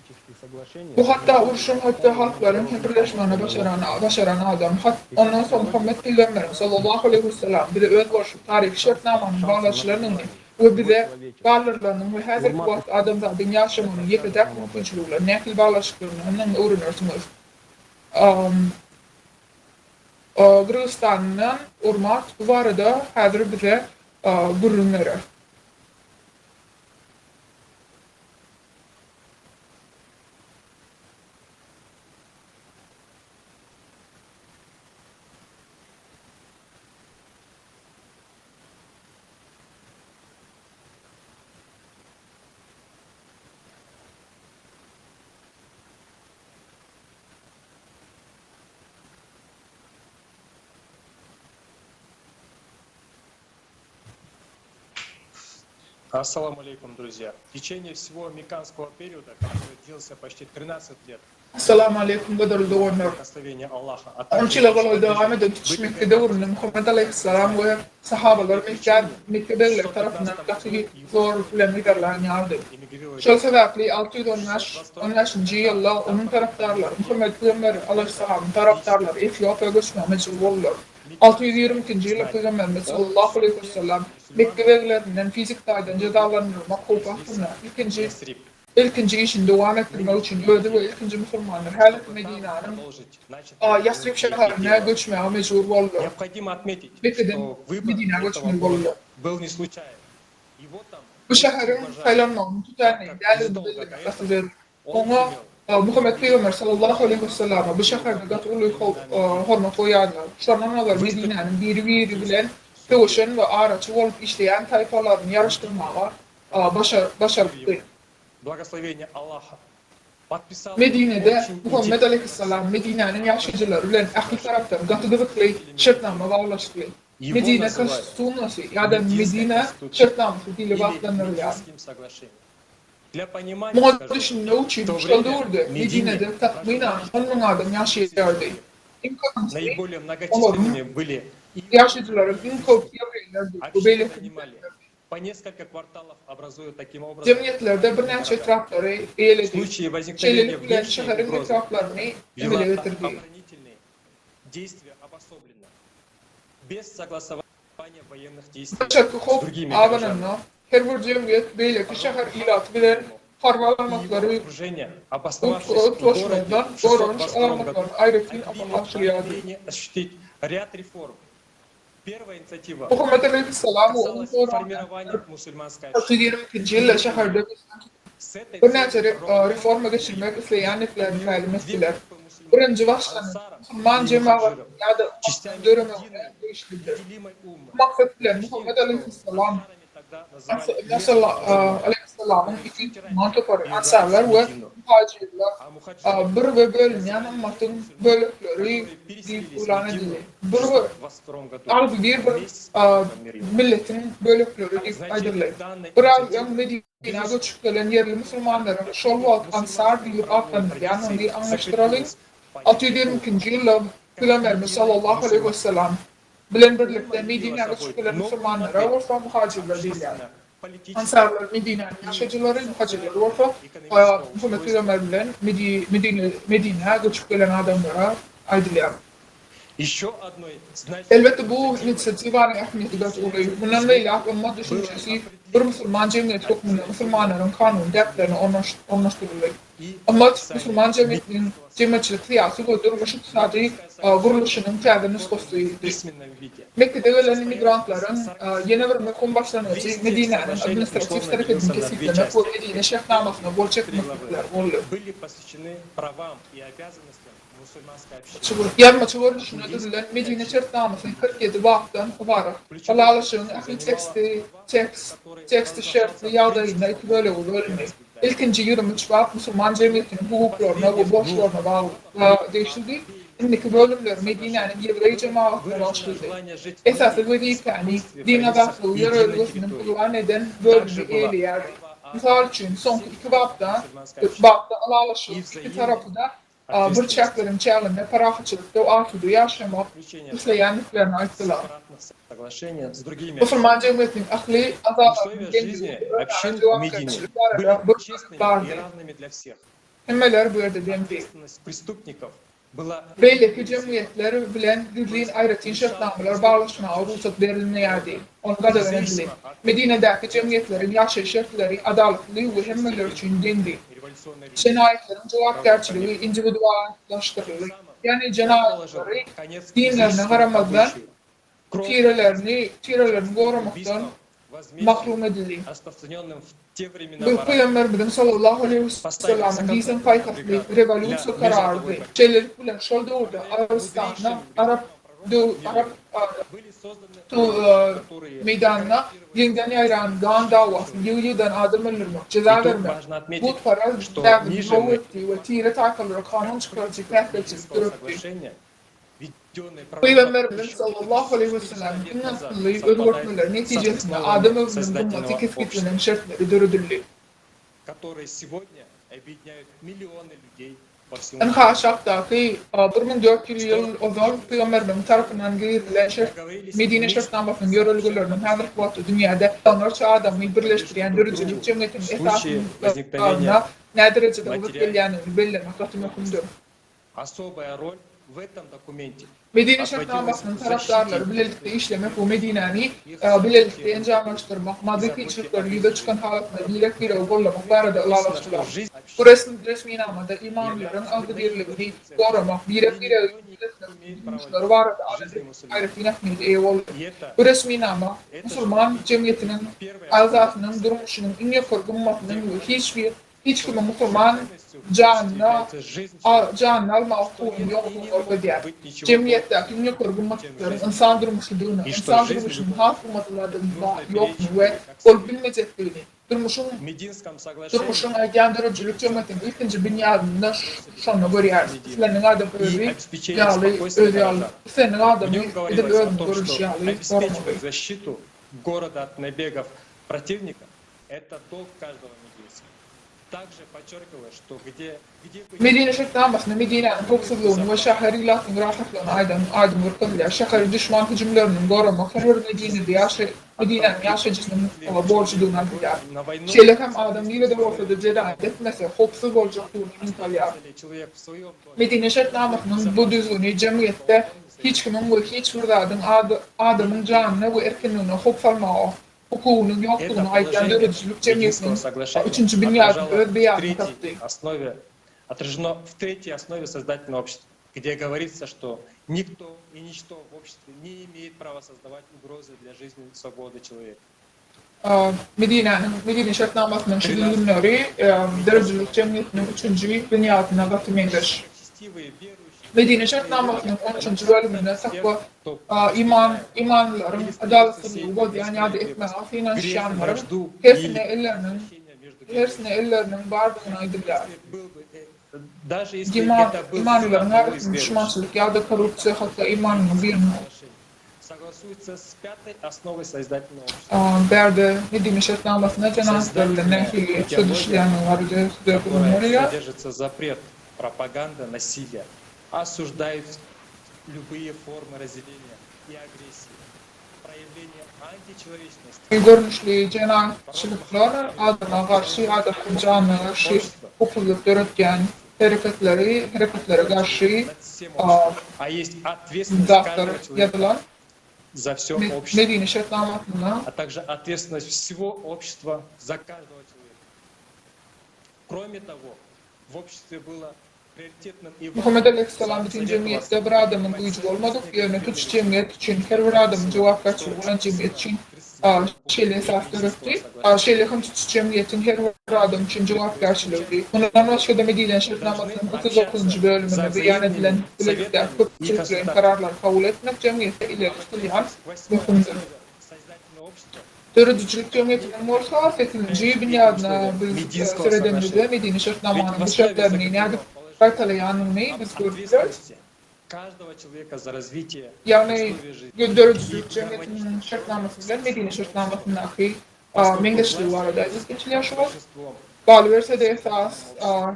Bu hatta uruşun hatta halkların birleşmeni başaran adam. Ondan sonra Muhammed Peygamberimiz sallallahu aleyhi ve sellem bir de öz boş tarih şartnamanın bağlaşlarının ve bize bağlarlarının ve hazır vakit adamların yaşamının yekidek mümkünçülükler, nekil bağlaşlarının öğrenirsiniz. Gürcistan'ın urmat bu arada hazır bize görünmeli. Ассаламу алейкум, друзья. В течение всего мекканского периода, который длился почти 13 лет, Assalamu alaikum gadar doğanlar. благословение Аллаха, а Onun также için lagalı devam eden tutuşmakta doğrunun Muhammed Aleyhisselam ve sahabalar miktarlar tarafından katı zor filmlerle yardı. Şu sebeple 610 yılda onun taraftarları Muhammed Peygamber Aleyhisselam'ın taraftarları Etiyopya göçmeye mecbur oldular. 622 yılda Peygamberimiz sallallahu aleyhi ve sellem Mekke verilerinden fizik taydan cezalandırılmak korku hakkında ikinci ilkinci işini devam ettirmek için öldü ve ilkinci Müslümanlar her Medine'nin Yasrib şehrine göçmeye mecbur oldu. Необходимо отметить, Bekledim что выбор Medine этого göçmeli гороda oldu. был не случайен. Его там Bu şehrin falanının tutanı değerli bildiğine katılır. Ona Muhammed Peygamber sallallahu aleyhi ve sellem bu şehirde gatulu hormat koyarlar. Şunlar Medine'nin biri bilen dövüşen ve araçı olup işleyen tayfaların yarıştırmağa başarılı. благословение Аллаха подписал Medine'de очень Muhammed Aleyhisselam Medine'nin yaşayıcıları bilen ahli taraftan gatılıklı şartname bağlaştı. Medine Konstitüsyonu ya da Medine şartnaması dili bağlanırlar. Мединским соглашением. Для понимания, Muhaddis'in ne için çıkıldı Medine'de takminen 10 adam yaşıyordu. наиболее многочисленными были Yaşayıcıların en çok yerlerdi. Bu belirtti. по несколько кварталов образуют таким образом. Cemiyetlerde bir neçe etrafları В eyledi. случае возникновения Şeyleri bilen внешней şehrin угрозы etraflarını вела emile getirdi. оборонительные действия обособленно, без согласования военных действий Şarkı с hop другими ağananla her bir cemiyet belirli şehir ilatı bilen harvalanmakları окружения, обосновавшись в городе Toşmadan в doğranış 622 году, alanmakların ayrıkın объявили amaçlıyordu. намерение осуществить ряд реформ. Первая инициатива Muhammed Aleyhisselam'ı onun касалась doğranış формирования мусульманской общины. 1922 yılda şehirde С этой bir neçe целью reforma geçirmek isteyen neflerini talim ettiler. Birinci başlanın Müslüman cemaat ya da dönemi değiştirdi. Maksat bilen Muhammed Aleyhisselam Aleyhisselam'ın iki mantıkları Ansarlar ve Muhacirler bir ve bölünmeyen ümmetin bölükleri deyip ulan edildi. Bir milletin bölükleri deyip aydırıldı. Bir Medine göçüp gelen yerli Müslümanların şol vakit Ansar deyip adlanır. Yani onu anlaştıralım. 622 yılda Peygamberimiz sallallahu aleyhi ve sellem bilen birlikte Medine'ye göçüp gelen Müslümanlara orta muhacirler değiller. Ansarlar Medine'nin yaşayıcıları, muhacirleri orta Muhammed Peygamber bilen Medine'ye göçüp gelen adamlara aydırlar. еще одной значительной Elbette bu inisiyatiflerin ehemmiyeti götürülüyor. Bundan böyle ümmet düşüncesi bir Müslüman cemiyet hükmünde Müslümanların kanun dertlerini anlaştırılıyor. Ümmet Müslüman cemiyetinin cemiyetçilik siyasi ve durmuş iktisadi kuruluşunun kâda nüskosuydu. письменном виде. Mekke'de gelen imigrantların yeni bir mekun başlanıcı Medine'nin administratif hareketini kesiklemek ve Medine şehnamasına bol çekmekler oldu. Были посвящены правам и обязанностям мусульманской общины. Yarma çığırışına edilen Medine şartnamasının 47 vaktan ibaret. Halalışın ahli teksti şartlı yağdayında iki böyle bölünmüyor. İlkinci 23 vak Müslüman cemiyetinin hukuklarına ve borçlarına bağlı değişildi. İndiki bölümler Medine'nin Yevreyi cemaatleri açıldı. Esası vazifeni din adaklı yararlılığının kullan eden bölümü eyleyerdi. Misal için son iki vakta halalışın iki tarafı da bırçakların çağında parafçılıkta artırdığı yaşamak müsleyenliklerine aittiler. Соглашения с другими Müslüman cemiyetinin ahli условия жизни общин в Медине были честными и равными для всех. Hemmeler bu yerde demdi. Ответственность преступников была Belli ki cemiyetler bilen düzliğin ayrıtın şartnamalar bağlaşmaya ruhsat verilmeyerdi. Onu kadar önemli. Medine'deki cemiyetlerin yaşayış şartları adaletli ve hemmeler için dendi. Cinayetlerin cevapgerçiliği individuallaştırıldı. Yani cinayetleri dinlerine haramadan tirelerini korumaktan mahrum edildi. распространенным в те времена Bu Peygamberimiz sallallahu aleyhi ve sellem'in dizin paykatlı revolüsyon kararı şeyleri bilen şolda orada Arabistan'da Arap meydanına yeniden yayrangan davasını yığıdan adım edilmek, ceza vermek. Bu para devlet ve tire takılır kanun çıkarıcı tehlikesiz duruptu. Peygamberimiz sallallahu aleyhi ve sellem nasıl ödürtmeler neticesinde Adem ömrünün ümmeti kefketinin şartları dürüdüldü. которые сегодня объединяют mиллионы людей по всему En haşaktaki 1400 yıl ozal Peygamberimiz tarafından girilen Medine şartnamasının yörülgülerinin her vakti dünyada onlarca adamı birleştiren dürücülük cemiyetinin esasında ne derecede olup geldiğini belirlemek mümkündür. особая роль в этом документе Medine Şartnaması'nın taraftarları birlikte işlemek bu Medine'ni birlikte engelleştirmek, maddi içerikleri çıkan halatında birlik bir uygulamak barada alaştırmak. Bu resmi namada imamların akdirilerini korumak, birlik bir uygulamak barada ayrıfınak mıydı? Bu resmi nama Müslüman cemiyetinin azatının durmuşunun en yakın ummatının hiç kimi Müslüman canına alma hukuku yok diye. Cemiyetteki en yakın ummatların insan durmuşluğunu, insan durmuşunun halk ummatlarında yok ve ol bilmeyecekliğini, durmuşun ergendiricilik cemiyetin ikinci bünyadında şunu görüyoruz. Senin adamı öyle yağlı, öyle yağlı. Senin adamı öyle görüş yağlı. Защиту города от набегов противника – это долг каждого мединца. Также подчеркиваю, что где Medine Şartnaması'nda Medine'nin toksuzluğunu ve şehirlerin rahatlığını aydın vurguluyor. Şehir düşman hücumlarının korumak, her Medine'nin yaşayıcısının borçluğuna gider. Şeyler hem adamıyla da ortada cereyan etmese, hoksuz olacakluğunu imtalıyor. Medine Şartnaması'nın bu düzgünü cemiyette hiç kimin ve hiç vurdadın adamın canını ve erkenliğini hopsalmağı, hukukunun yokluğunu aydınlatıcılık cemiyetinin 3. Dünya'da beyanı tattı. Отражено в третьей основе создательного общества, где говорится, что никто и ничто в обществе не имеет права создавать угрозы для жизни и свободы человека. Medine Şartnaması'nın çizimleri derececilik cemiyetinin 3. Dünya'sına katılmıştır. Medine Şartnaması'nın 13. bölümünde takva imanların adaletsizliği ve diyanyada etmeye finansyanların hepsine ellerinin bardağına gidiler. İmanların her düşmançılık ya da korrupsiya hatta imanın bir Согласуется с пятой основой создательного общества. Berde Medine Şartnaması'na cenazlarına sözleşlerini vardı. Содержится запрет пропаганды насилия. Осуждают любые формы разделения и агрессии, проявление античеловечности. Görünüşlü cenazçılıklar adına karşı, adamın canına karşı hukuklu töretken hareketlere karşı dağıtlar yapılan за все общество, Medine Şartnaması'na а также ответственность всего общества за каждого человека. Кроме того, в обществе было приоритетным и Muhammed Aleyhisselam bütün cemiyette bir adamın gücü olmadık yerine tutuş cemiyet için her bir adamın cevap karşı olan cemiyet için şeyle esas görüktü. Şeyle hem tutuş cemiyetin her bir adam için cevap karşılıyordu. Bundan başka da Medine Şartnaması'nın 39. bölümünde beyan edilen birlikte Türklerin kararları kabul etmek cemiyette ileri tutulan mümkündür. Törücülük cemiyetinin morsa 8. dünyada biz seyredemizde Medine Şartnaması'nın bu şartlarını inadip kartalayanını biz görüyoruz. Yani Törücülük cemiyetinin şartnamasında Medine Şartnaması'ndaki mengeçliği var da izginçliği şu var. Bağlıverse de esas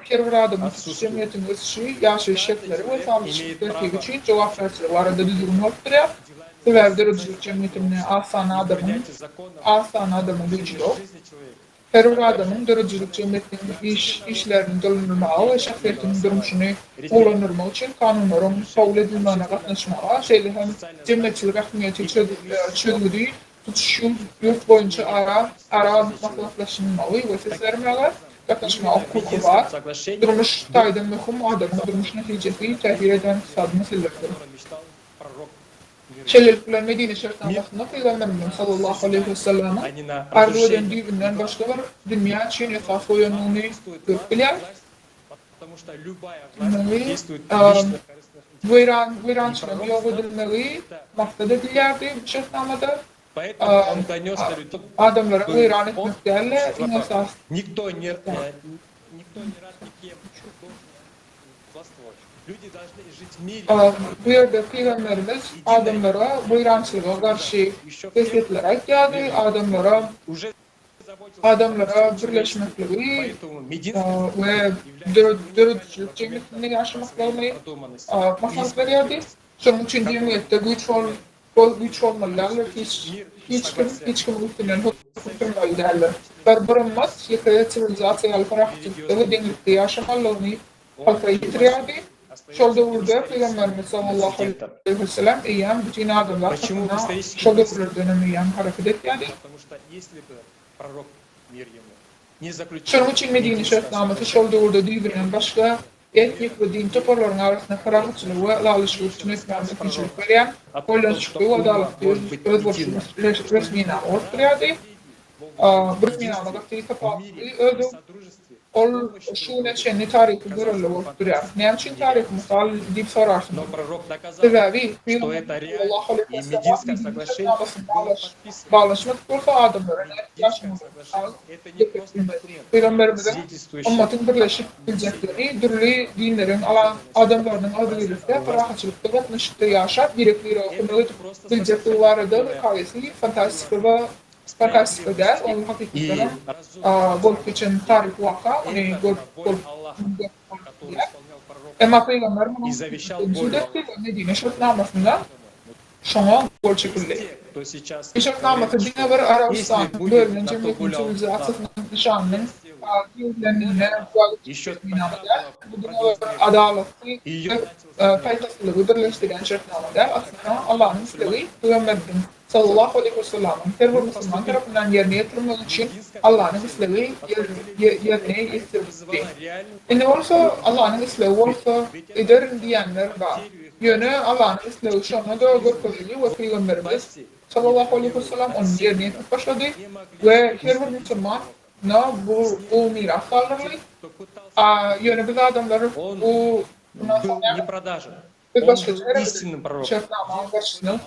her bir adamın tutuş cemiyetinin ısışı, yaşayış şekilleri ve sağlıkçılıkları için cevap verseler var da düzgün ortaya. Sebebi Törücülük cemiyetinin aslan adamın gücü yok. Her bir adamın Törücülük cemiyetinin işlerinin dönülmesi ve şahsiyetinin durmuşunu kullanılması için kanunların kabul edilmesine katlaşmağa, şeyle hem cemiyetçilik ahmiyeti çözüldüğü tutuş yurt boyunca ara mahlaklaşılmalı ve seslenmeler katlaşma hukuku var. Durmuş taydan mühim adamın durmuş neticesi tehir eden kısadı meselelerdir. Şeylerle Medine Şartnaması'nda Peygamberimiz sallallahu aleyhi ve sellem'in arzu edildiğinden başka bir dünya için esas oyununu görüyorlar. Veyrançılığın yok edilmeyi maksat edilirdi bu şartnamada. Adamlara veyran etmek değerli en esas. Bu yerde Peygamberimiz adamlara buyrançılığa karşı tehditler geldi, adamlara birleşmekleri ve dörtçülük cemiyetinde yaşamaklarını maslahat verirdi. Şunun için cemiyette güç olmalılar, hiç kim üstünden hüküm derler. Barbaramaz, yıkaya sivilizasyalı farklı denlikte yaşamalarını halka yitirirdi. Şol döwürde Peygamberimiz sallallahu aleyhi ve sellem eýän bütün adamlar şol döwürler dönemi eýän hareket etýärdi. Потому что если бы пророк, мир ему, не заключил... Şonuň üçin Medine şertnamasy şol döwürde düýbüren başga etnik we din toparlaryň arasynda kararçylyk we lalyslyk üçin etmäňe tinçlik berýän, goýlançyky we adalatly öz bolşy resmine ortyrýardy. Brüsmina bagty tapatly ödü ol şu neçeni tarihi görüldü ortyrýar. Näme üçin tarih mysal diýip sorarsyn. Sebebi Allah и Мединское соглашение bağlaşmak bolsa adamlara yaşamak. Peygamberimizin ummatın birleşip bilecekleri, türlü dinlerin adamlarının adıyla rahatçılıkta gatnaşykda yaşap, gerekli okumalı bilecekleri vardı. Kayesi fantastik ve fantastik değil. Onun hakikaten bolup geçen tarih vaka, bolup Emma Peygamberimiz Medine şartnamasında şoňa bol çekildi. Şartnamasy diňe bir Arabistan bölünen cemiyetiň sivilizasyonyň nişanynyň ýüzlerine adalatly paýdaslygy birleşdirýän şartnamada aslında Allahyň isleги Peygamberimiz sallallahu aleyhi ve sellem'in her bir Müslüman tarafından yerine getirilmek için Allah'ın isleги yerine getirildi. Indi olsa Allah'ın isleги olsa ederin diyenler var. Yönü Allah'ın isleги şoňa döwür koýuldy we Peygamberimiz sallallahu aleyhi ve sellem onun yerine gitmek başlady ve her bir Müslüman bu miras kaldırıldı. Yönü biz adamları bu не продажа. Истинным пророком.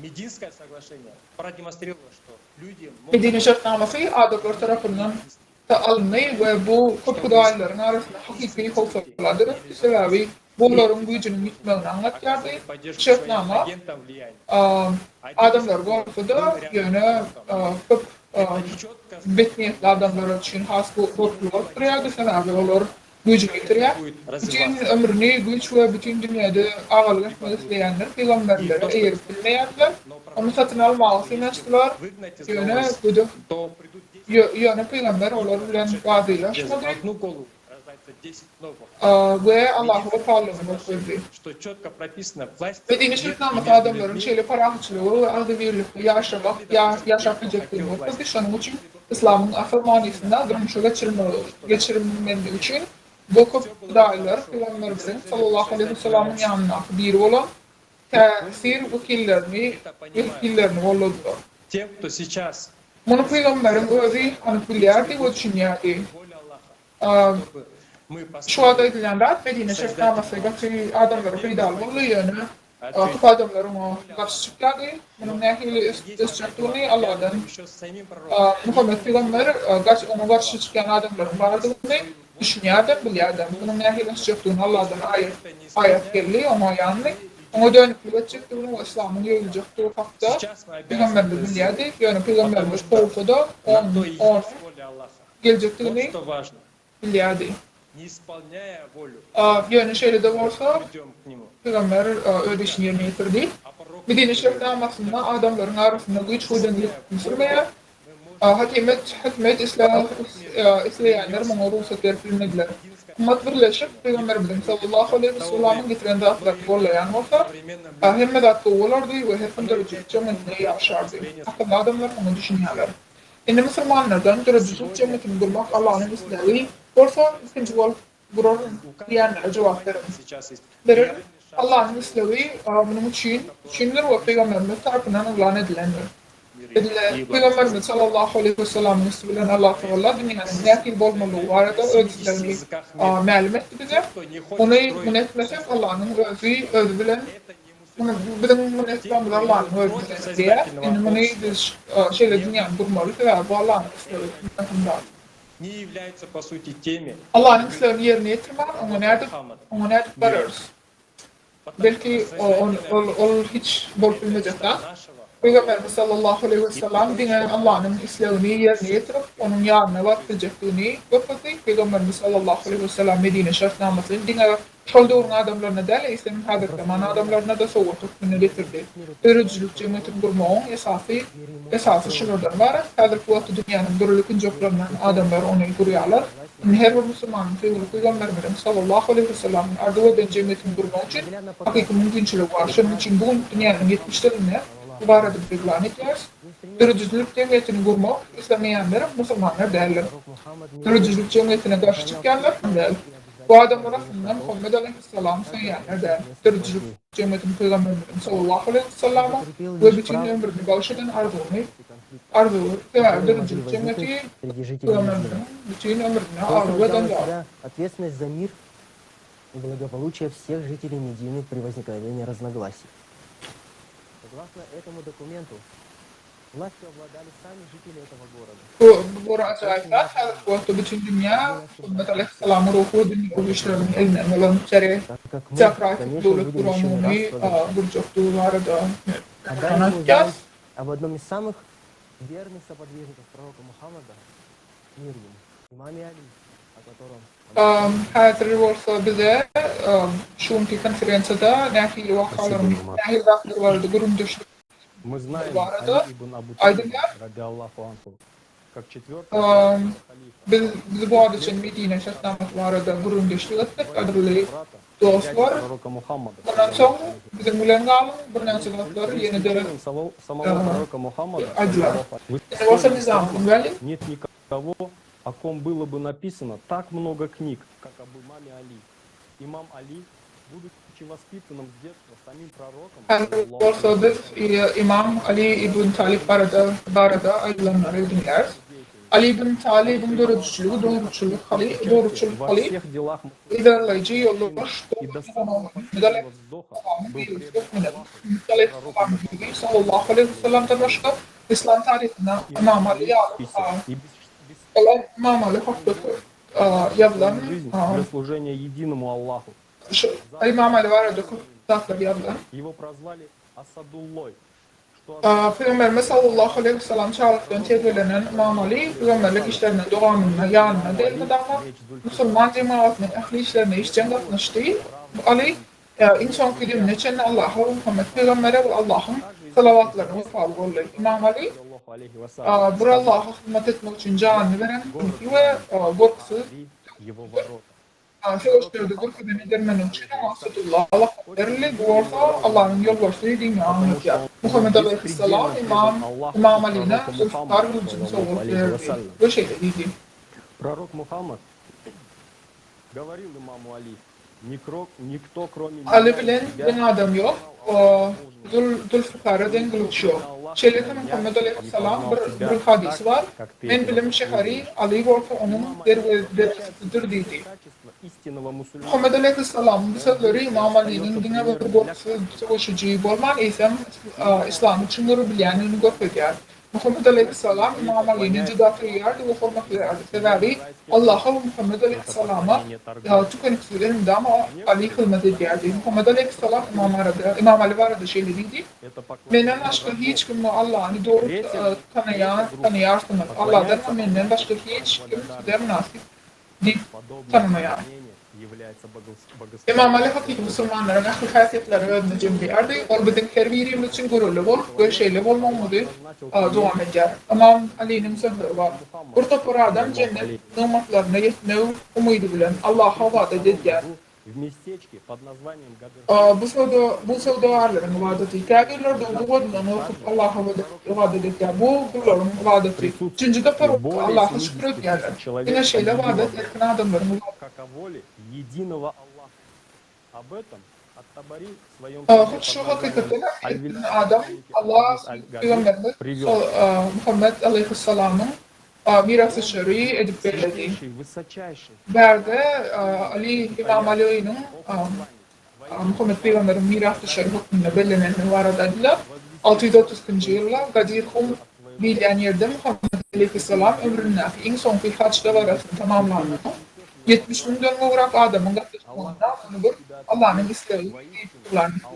Мединское соглашение продемонстрировало, что люди Medine şartnamasy adamlar tarafından alındy ve bu Kur'anlaryň arasynda hakiki howsalandyr. Sebebi bunlaryň güýjüniň gitmegini anlatýardy. Şartnama adamlar bolsa ýöne köp betniyetli adamlar üçin has bolýar. Ýa-da sebebi olar güýjü getirýär. Bütün ömrüni güýç we bütün dünýäde agalyk etmek isleýänler peygamberlere eýerip bilmeýärler. Onu satyn almak üçin açdylar. Ýöne peygamber olar bilen gadylaşmady. Ve Allah'a kallanyny söýdi. Medine şartnamasy adamlaryň şeýle parahatçylygy we agdyrlygy ýaşamak, ýaşap bilecekleri bolsa, şonuň üçin İslamyň afirmaniýetinde durmuşa geçirilmeli üçin bu köp daýlar Peygamberimizin sallallahu aleyhi ve sellem'in ýanyna biri bolan täsir wekillerini bolladylar. Тем, кто сейчас Muny Peygamberim özü bilýärdi we düşünýärdi. Şu anda edilen rahat Medine şartnamasıyla adamları peydal boldy ýöne köp adamlar onu garşy çykýardy. Munyň nähili üstünlüği Allah'dan Muhammed Peygamber onu garşy çykýan adamlaryň bardygyny düşünýärdi, bilýärdi. Munyň nähili üstünlüği Allah'dan ayet geldi, ona ýandy. Ona dönüp bilecekdigini İslamyň ýöýüljekdigi hakda Peygamber bilýärdi. Ýöne Peygamberimiz korkuda on geljekdigini bilýärdi. не исполняя волю, Ýöne şeýle de bolsa идем к нему. Peygamber ödüşini yerine getirdi. Medine şartnamasynda adamlaryň arasynda güýç hudanlyk sürmeýär. Hikmet isleýänler muňa ruhsat berip bilmediler. Ummat birleşip Peygamberimiz sallallahu aleyhi ve sellem'in getiren zatlar bollayan bolsa, hemme zatda bolardy we her kim derejede jemgyýetde ýaşardy. Hakda adamlar muňa düşünýärler. Indi musulmanlardan derejede jemgyýetini gurmak Allahyň isleги bolsa, ikinji bolup gurur diýenler jogap berir. Allah'ın islegi bunun üçindir ve Peygamberimiz tarafından ulan edilendir. Peygamberimiz sallallahu aleyhi ve sellem'in ismi bilen Allah Teala dünýäniň näkil bolmalygy barada öýdüklerini ma'lum etdi bize. Onu etmesek Allah'ın özü bilen bizim etmemiz Allah'ın özü bilen diye. Bunu biz şeýle dünýäni durmaly we bu Allah'ın isleginden. Не являются, по сути, теми, Allah'ın islegini yerine getirmek, ona näde bararız. Belki ol hiç bolup bilmejekler. Peygamberimiz sallallahu aleyhi ve sellem diňe Allah'ın islegini yerine getirip, onun ýanyna barıp bilecekdigini görkezdi. Peygamberimiz sallallahu aleyhi ve sellem Medine şartnamasyny diňe şol döwrüň adamlaryna däl islam hadyr zaman adamlaryna da sowat hukmyny getirdi. Örüjlük jemgyýetini gurmagyň esasy şulardan ibaret. Häzirki wagtda dünýäniň birlik joklaryndan adamlar ony gurýarlar. her bir Müslümanın Peygamberimiz sallallahu aleyhi ve sellem'in ardı ve cemiyetin durmak için hakiki mümkünçülük var. Şunun için bu dünyanın 70'lerinde bu arada bir plan ediyoruz. Dürücülük cemiyetini kurmak istemeyenler Müslümanlar değerler. Dürücülük cemiyetine karşı çıkanlar değil. Bu adamlar aslında Muhammed Aleyhisselam sayyanlar değil. Dürücülük cemiyetin Peygamberimiz sallallahu aleyhi ve sellem'e ve bütün ömrünü bağışlayan arzu ve dürücülük cemiyeti Peygamberimizin bütün ömrünü arzu eden var. Ответственность за мир и благополучие всех жителей Медины при возникновении разногласий. Согласно этому документу, властью обладали сами жители этого гороda. Bu ra'aylar ve bütün dünya Muhammed Aleyhisselam'ın ruhu dünya işlerinin elinden alan içeri tekrar devlet kuramını burcuktu arada anlatacağız. Об одном из самых верных соподвижников пророка Мухаммада, мир ему, имаме Али, о котором Hazır olsa bize şunki konferansiyada nehir vakaları vardı, durum düştü. Мы знаем Bu arada Али ибн Абу aydınlar Талиб, радиаллаху анху, как четвертый biz bu adı için Medine şartnamak var da durum düştü. Adırlı dostlar. пророка Мухаммада. Bundan sonra bizim ulangalım, bundan sonra yeni de Самого пророка Мухаммада adılar. в Vasıl nizam, böyle. нет никого, о ком было бы написано так много книг, как об имаме Али. Имам Али, будучи воспитанным с детства самим пророком, Olsa biz İmam Ali İbn Talib barada aydınları dinler. Ali İbn Talib'in doğrultuçuluk hali, ilerleyici yollar, sallallahu aleyhi ve sellem'den başka İslam tarihinde İmam Ali'ye İmam Ali hakkında yazılan для служения единому Аллаху. İmam Ali var adı kitaplar yazılan. Его прозвали Асадуллой. Peygamberimiz sallallahu aleyhi ve sellem çağrıktan çevrelenen İmam Ali, peygamberlik işlerine, doğamına, yanına değil adamlar, Müslüman cemaatinin ehli işlerine işten katmıştı. Ali, insan kilimine için Allah'a ve Muhammed Peygamber'e ve Allah'ın salavatlarını vefalı oldu. İmam Ali, bir Allah'a hizmet etmek için canını veren ve korkusu Sözlerde korkudan edermenin için Asudullah Allah verildi. Bu orta Allah'ın yolbaşlığı dünya anlatıyor. Muhammed Aleyhisselam İmam Ali'ne sözler kılıcını soğuk bu şeyde dedi. Пророк Мухаммад говорил имаму Али, никто кроме Ali bilen bir adam yok. Zülfikar'a dengılıç yok. Şeylerin Muhammed Aleyhisselam bir hadisi var. Ben bilim şehri Ali orta onun derecesidir dedi. Muhammed Aleyhisselam bu sözleri İmam Ali'nin dine ve korkusu olman ise İslam için bilenini gösteriyor. Muhammed Aleyhisselam İmam Ali'nin cüdatıyardı ve formaklardı. Sebebi Allah'a ve Muhammed Aleyhisselam'a tükenksizliğinde ama Ali hizmet ediyordu. Muhammed Aleyhisselam İmam Ali vardı şeyleriydi. Benden başka hiç kim Allah'ını doğru tanıyarsınız. Allah'dan benden başka hiç kimse münasip değil tanımayan. İmam Ali hakiki Müslümanların akıl hasiyetleri önüne cemliyerdi. Olbedin her birimiz için gururlu bol, şeyle olmamalı devam eder. İmam Ali'nin sözleri var. Orta bir adam cennet nimetlerine yetme umudu bilen Allah'a vaat ediyor. Bu sevdalarının vaadeti. Kâbirler de bu vaadından okup Allah'a vaat ediyor. Bu kulların vaadeti. Üçüncü de Allah'a şükür ediyorlar. Yine şeyle vaat ederken adamların единого Аллаха. Об этом Ат-Табари в своем şu hakikaten adam Allah Peygamberimiz Muhammed Aleyhisselam'ın mirası şer'i edip belirledi. Berde Ali İmam Ali'nin Muhammed Peygamber'in mirası şer'i hükmünde belirleneni var adıyla 630. yılda Gadir Hum bilen yerde Muhammed Aleyhisselam ömrünün en sonki haç davarasını tamamlandı. 70 milyon uğrak adamın gazetesinde Allah'ın isteği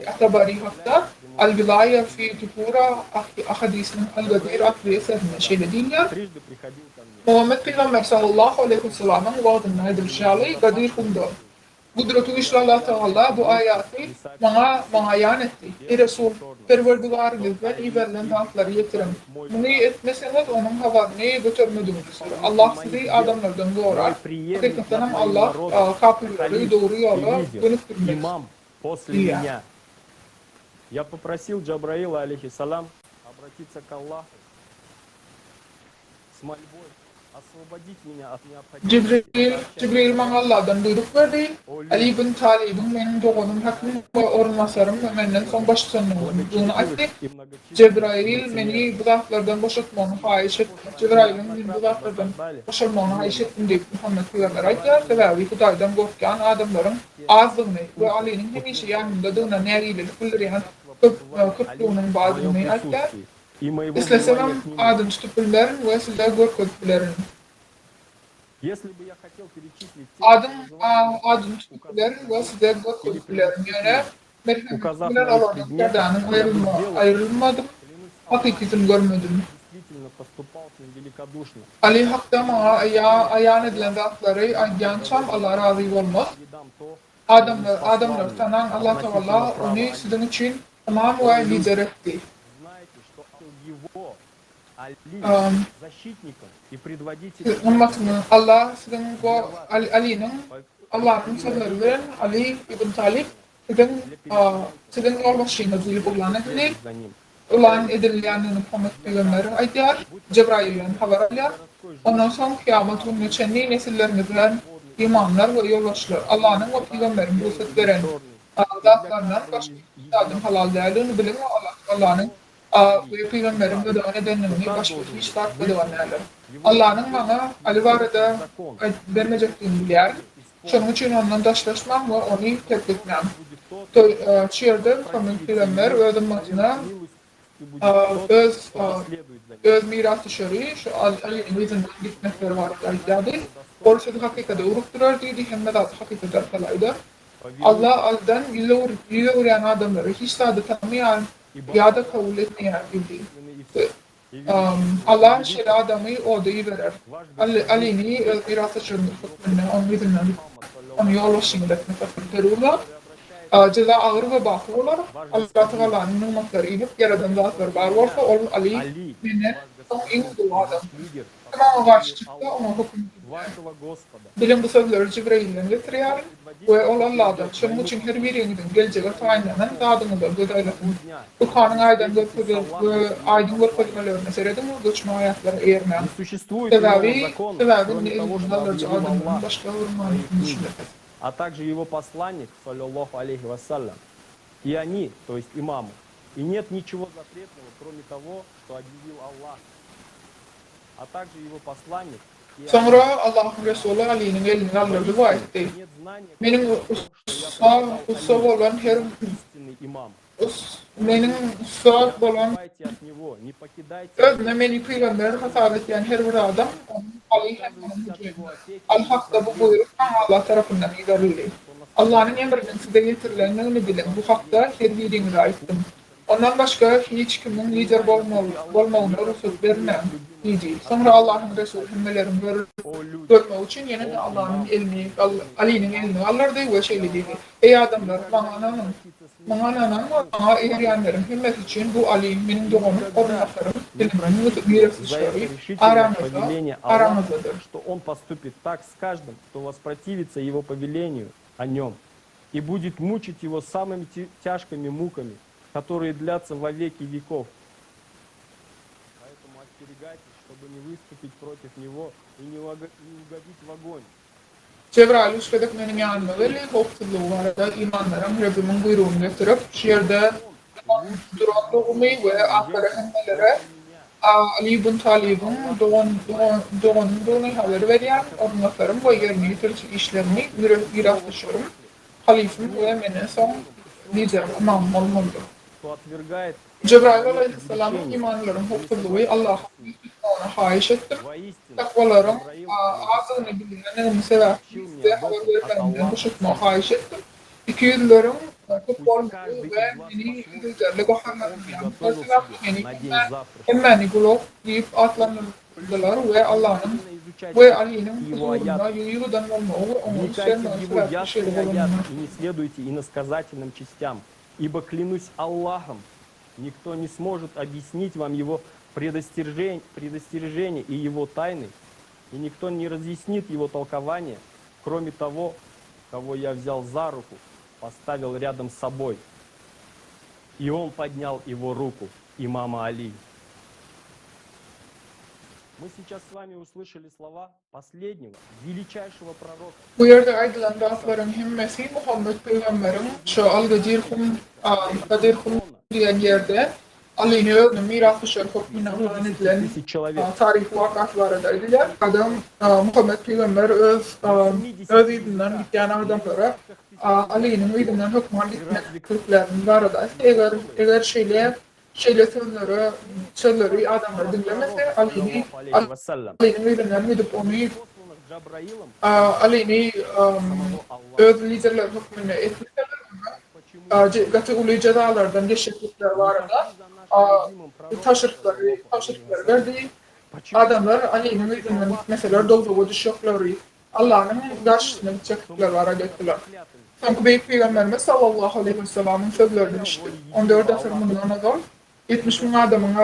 At-Tabari hatta Al-Bilaya fi Tufura ahadisinin Al-Gadir adlı eserine şeyle dinler. Muhammed Peygamber sallallahu aleyhi ve sellem'in vaadına edilişali Gadir Hum'da Kudreti güçlü Allah Teala bu ayatı bana ayan etti. Ey Resul, Perverdigarınızdan iyi verilen vaatları getirin. Bunu etmeseniz onun havarını götürmediniz. Allah sizi adamlardan doğrar. Hakikaten Allah kapıları doğru yola dönüktürmez. Имам после Yeah. меня. Я попросил Джабраила, алейхиссалам, обратиться к Аллаху с мольбой освободить меня от необходимости. Cibril bana Allah'dan buyruk verdi. Ali ibn Talib'in benim doğunun hakkını ve ormasarım ve benden son başlanığını açtı. Cebrail beni bu zatlardan boşaltmanı hayiş etti. Cebrail'in beni bu zatlardan boşaltmanı hayiş ettim deyip Muhammed Peygamber aytlar. Sebebi Kuday'dan korkan adamların azlığını ve Ali'nin hemişe yanında dığına neriyle kıldırıyan kırklığının bazını aytlar. И моего İstesem внимания к нему. adım tutupilerin ve sizler korkutpilerin. Если бы я хотел перечислить Adım tutupilerin ve sizler korkutpilerin. Yani merhametler alanlardan ayrılmadım. Hakikatini görmedim. действительно поступал с ним великодушно. Ali hakta bana ayan edilen zatları ayyansam Allah razı olmaz. Adamlar tanan Allah Teala onu sizin için tamam ve lider etti. Знаете, что его Али защитником и предводителем Ummatını Allah sizin bu Ali'nin Allah'ın sözleri Ali ibn Talib sizin yol başına duyup kullanabilir. за nим. Ulan edilenini Muhammed Peygamber aytlar, Cebrail'den haber alır. Ondan sonra kıyamet günü çenli nesillerinizden imanlar ve yoldaşlar Allah'ın ve Peygamberin bu sözlerin zatlarından başka adım halal değerlerini bilir ve Allah'ın ve Peygamberin ve devam edenlerini başka hiç fark edemeyenler. Allah'ın bana Ali varada vermeyecektiğini bilir. Şunun için ondan daşlaşmam ve onu tepki etmem. Çiğirde Muhammed Peygamber ve ümmetine öz miras dışarı şu Ali'nin izinden gitmekleri var aytladı. Orası hakikate urukturar dedi hem de hakikate kalaydı. Allah aldan yüze uğrayan adamları hiç sade tanımayan ya da kabul etmeyen bildi. Allah şöyle adamı o da verir. Ali'ni öz miras dışarı onun izinden onu yolu şimdi etmekte ceza ağır ve bakı olur. Allah Teala'nın nimetleri inip yaradan zatlar var olsa ol Ali minnet son en ulu adam. Ama karşı çıktı ona hüküm Вашего Господа. bilim bu sözleri Cibril'den getiriyor ve ol Allah'dan. Şunun için her birinizin geleceği tayinlenen dağdını da gödaylasın. Bu kanun aydan aydın görpedmelerine seyredin ve göçme ayakları eğirmeyen. Sebebin ilginin alıcı adamın başka vurmanın düşünür. А также его посланник, саллаллаху алейхи вассалям, и они, то есть имамы. И нет ничего запретного, кроме того, что объявил Аллах. А также его посланник. Sonra Allah'ın Resulü Ali'nin elini alır dua etti. Benim ussal olan her benim ussal olan özüne beni peygamber hasar eden her bir adam Ali Al-Hak'ta bu buyruk Allah tarafından idareli. Allah'ın emrinin size getirilenlerini bilin. Bu hakta her birine aittim. Ondan başka hiç kimin lider olmağına ruhsat vermem. Sonra Allah'ın Resulü hümmelerini görmek için yine de Allah'ın elini, Ali'nin elini alırdı ve şöyle dedi. Ey adamlar, bana eriyenlerin hümmet için bu Ali benim doğumum, ormanlarım, ilmini ve mirasçıları aramızdadır. Что он поступит так с каждым, кто воспротивится его повелению о нем и будет мучить его самыми тяжкими муками, которые длятся во веки веков. Поэтому остерегайтесь, чтобы не выступить против него и не угодить в огонь. Cebrail üstelik benim yanıma ve hopsuzluğu vardı imanlarım Rabbimin buyruğunu getirip şiirde duranlığımı ve ahire hemmelere Ali ibn Talib'in doğumunu haber veren ormanlarım ve yerine getirici işlerini miraslaşırım. Halifim ve beni son liderim imam olmalıdır. Cebrail aleyhisselamın imanlarım hopsuzluğu Allah'ın ona hayiş ettim. Takvalarım ağzını bilinenlerini sebepsiz haber vermenden boşaltma hayiş ettim. 200'lerim futbol ve beni üzerle kohanlarım yani beni hemen glok deyip atlanırdılar ve Allah'ın ve в Ali'nin его аят, huzurunda yuyudan olmağı, onun вникайте üzerine в его sırat ясный kişilik аят olanına. и не следуйте иносказательным частям, ибо клянусь Аллахом, никто не сможет объяснить вам его предостережение и его тайны, и никто не разъяснит его толкование, кроме того, кого я взял за руку, поставил рядом с собой. И он поднял его руку, имама Али. Мы сейчас с вами услышали слова последнего, величайшего пророка. Bu yerde aydınlan lafların himmesi Muhammed Peygamber'in şu al-Gadirhum diyen yerde Ali'ni öldü mirası şerif hükmüne ulan edilen tarih vakatlarındaydılar. Adam Muhammed Peygamber öz idinden gittiğin adamlara Ali'nin idinden hükmüne gitmekliklerinin vardı. Eğer sözleri adamlar dinlemezse Ali'nin idinden gidip onu Ali'ni öz liderler hükmüne etmişler. Gatı ulu cezalardan geçecekler vardı. Taşırıklar verdi. Adamlar Ali'nin izinden mesela doğru düşükleri Allah'ın karşısına gidecekler var adettiler. Çünkü Büyük Peygamberimiz sallallahu aleyhi ve sellem'in sözlerini işte 14 asırından adam 70 bin adamın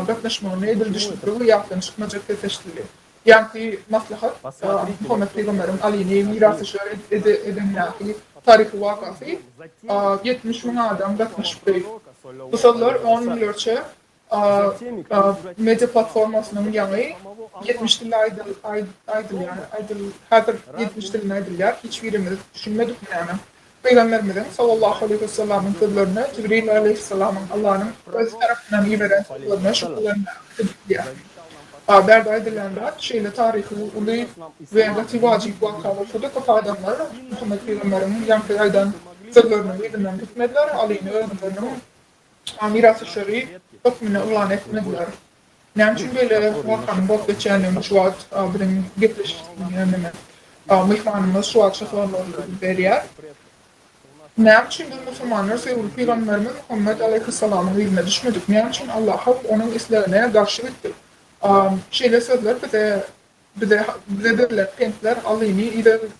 katlaşmağını edilmişlikleri yaptığını çıkmacak seçtili. Yani maslahat Muhammed Peygamber'in Ali'ni mirası şöyle edenler tarihi vakası 70 bin adam katlaşmıştı. Bu sözler 10 milyarca medya platformasının yanı 70 dil aydıl yani hazır 70 dilin aydıllar hiçbirimiz düşünmedik yani. Peygamberimizin sallallahu aleyhi ve sellem'in sözlerine Cibril aleyhisselam'ın Allah'ın öz tarafından iyi veren sözlerine şükürlerine yani. Berda edilenler şeyle tarihi ulu ve gati vacip vakalı şurada kafa adamlar Muhammed Peygamber'in yankı aydan sözlerine izinden gitmediler. Ali'ni öğrenlerinin mirası şerif hükmüne ulan etmediler. Nemçin böyle vakanın bot geçenliğini şu an benim getiriştiğini mihmanımız şu an şafalarını veriyor. Nemçin biz Müslümanlar sevgili Peygamberimiz Muhammed Aleyhisselam'ın ilmine düşmedik. Nemçin Allah'a onun islerine karşı gittik. Şeyle sözler bize derler, kentler Ali'ni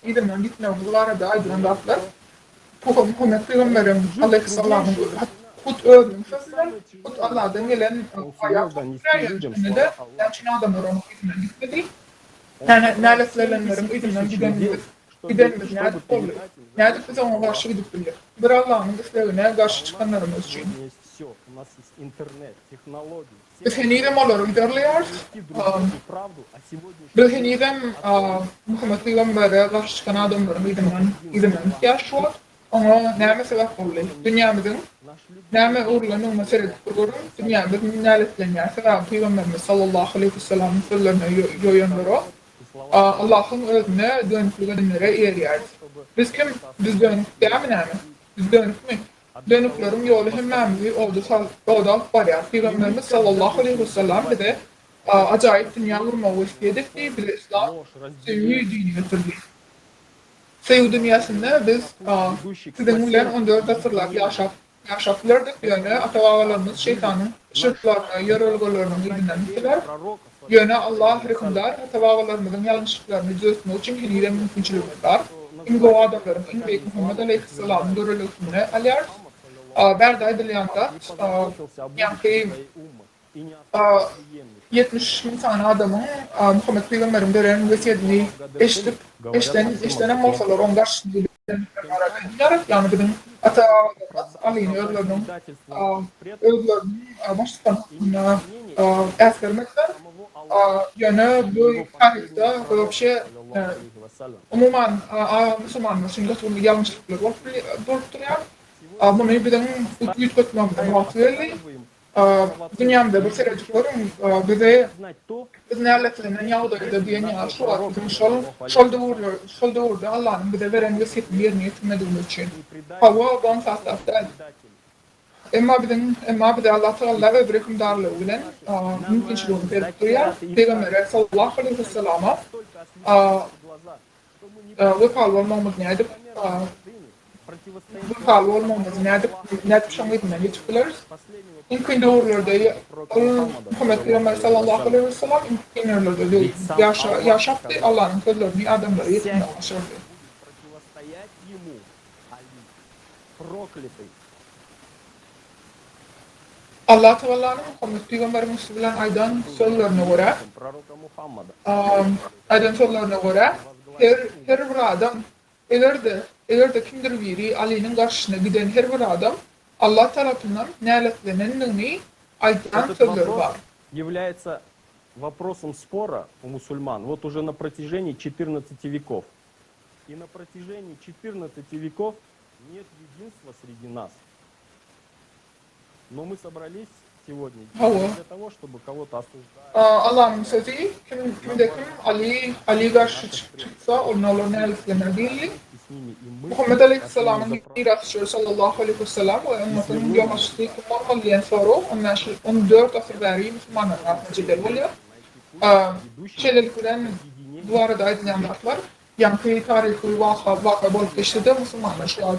idinden gitmediler da aydın dağıtlar. Muhammed Peygamberimiz Aleyhisselam'ın Kut öldüm sözler, Kut Allah'dan gelen hayatlar yönetmeni de Nemçin adamlar onun izinden gitmedi. Yani naleslerlenlerin izinden gidenimiz nedik oluyor. Nedik bize ona karşı gidip bilir. Bir Allah'ın islerine karşı çıkanlarımız için. Biz henidem oları giderliyoruz. Biz henidem Muhammed Peygamber'e karşı çıkan adamların izinden ihtiyaç var. Ona näme sebep oluyor? Dünyamızın näme uğurlarını meselesi kurulur. Dünyamızın naletlenýär sebäbi Peygamberimiz sallallahu aleyhi ve sellem'in sözlerine yoyanları Allah'ın özüne dönüklük edenlere erýär. Biz dönük dämi näme? Biz dönük mü? Dönüklerin yolu hemmemizi oldu barýar. Peygamberimiz sallallahu aleyhi ve sellem bize acayip dünya kurmağı istedi. Bize İslam sevgi dini getirdi. Sevgi dünyasında biz sizin bilen 14 asırlar yaşaplardık. Yani ata-babalarımız şeytanın şirklarına, yorulgularına gidinden gittiler. Yani Allah hükümdar ata-babalarımızın yanlışlıklarını düzeltmek için henüz mümkünçülüğümüz var. İngi o adamların İngi Muhammed Aleyhisselam'ın görülüsünü alır. Berda ediliyanda yani 70 bin tane adamın Muhammed Peygamber'in veren vesiyetini eşlenen olsalar on karşısında yani bizim ata-babalarımız Ali'ni özlerinin başlıklarına eskermekler. Yani bu tarihte bir şey umuman Müslümanlar için götürülü yanlışlıklar durduruyor. Bunu bizim yüzgötmemden vaktiyle dünyamda bir serecik var. Biz närletlenen yağdaydı diyen ya şu an bizim şol doğurdu Allah'ın bize veren vesiyetini yerine getirmediği için. Hava ban saatler. Emma bize Allah Teala ve bir hükümdarlığı bilen mümkünçülüğünü verip duruyor. Peygamber sallallahu aleyhi ve sellem'e vefalı olmamız nedir? Vefalı olmamız nedir? Net bir şanlıydığından geçiptiler. İn kıyında uğurlarda Muhammed Peygamber sallallahu aleyhi ve sellem in kıyında yaşattı Allah'ın sözlerini adamları yetimle aşırdı. Противостоять ему, Али, проклятый. Allah Teala'nın Muhammed Peygamberimiz bilen aydan sözlerine göre Пророка Мухаммада. aydan sözlerine göre her bir adam eğer de kimdir biri Ali'nin karşısına giden her bir adam Allah tarafından neletlenenliğini aydan Этот sözleri вопрос var. является вопросом спора у мусульман вот уже на протяжении 14 веков. И на протяжении 14 веков нет единства среди нас. Но мы собрались сегодня не для того, чтобы кого-то осуждать. Allah'ın sözü kimde kim Ali karşı çıksa onlarla neletlenebilir. Muhammed Aleyhisselam'ın mirasçısı sallallahu aleyhi ve sellem ve ümmetin yamaçlığı kummallayan sonra 14 asır veri Müslümanlar arasında oluyor. Şeylerden bu arada aydınlanmaklar yankı tarihi vaka bolup geçti Müslümanlar şu an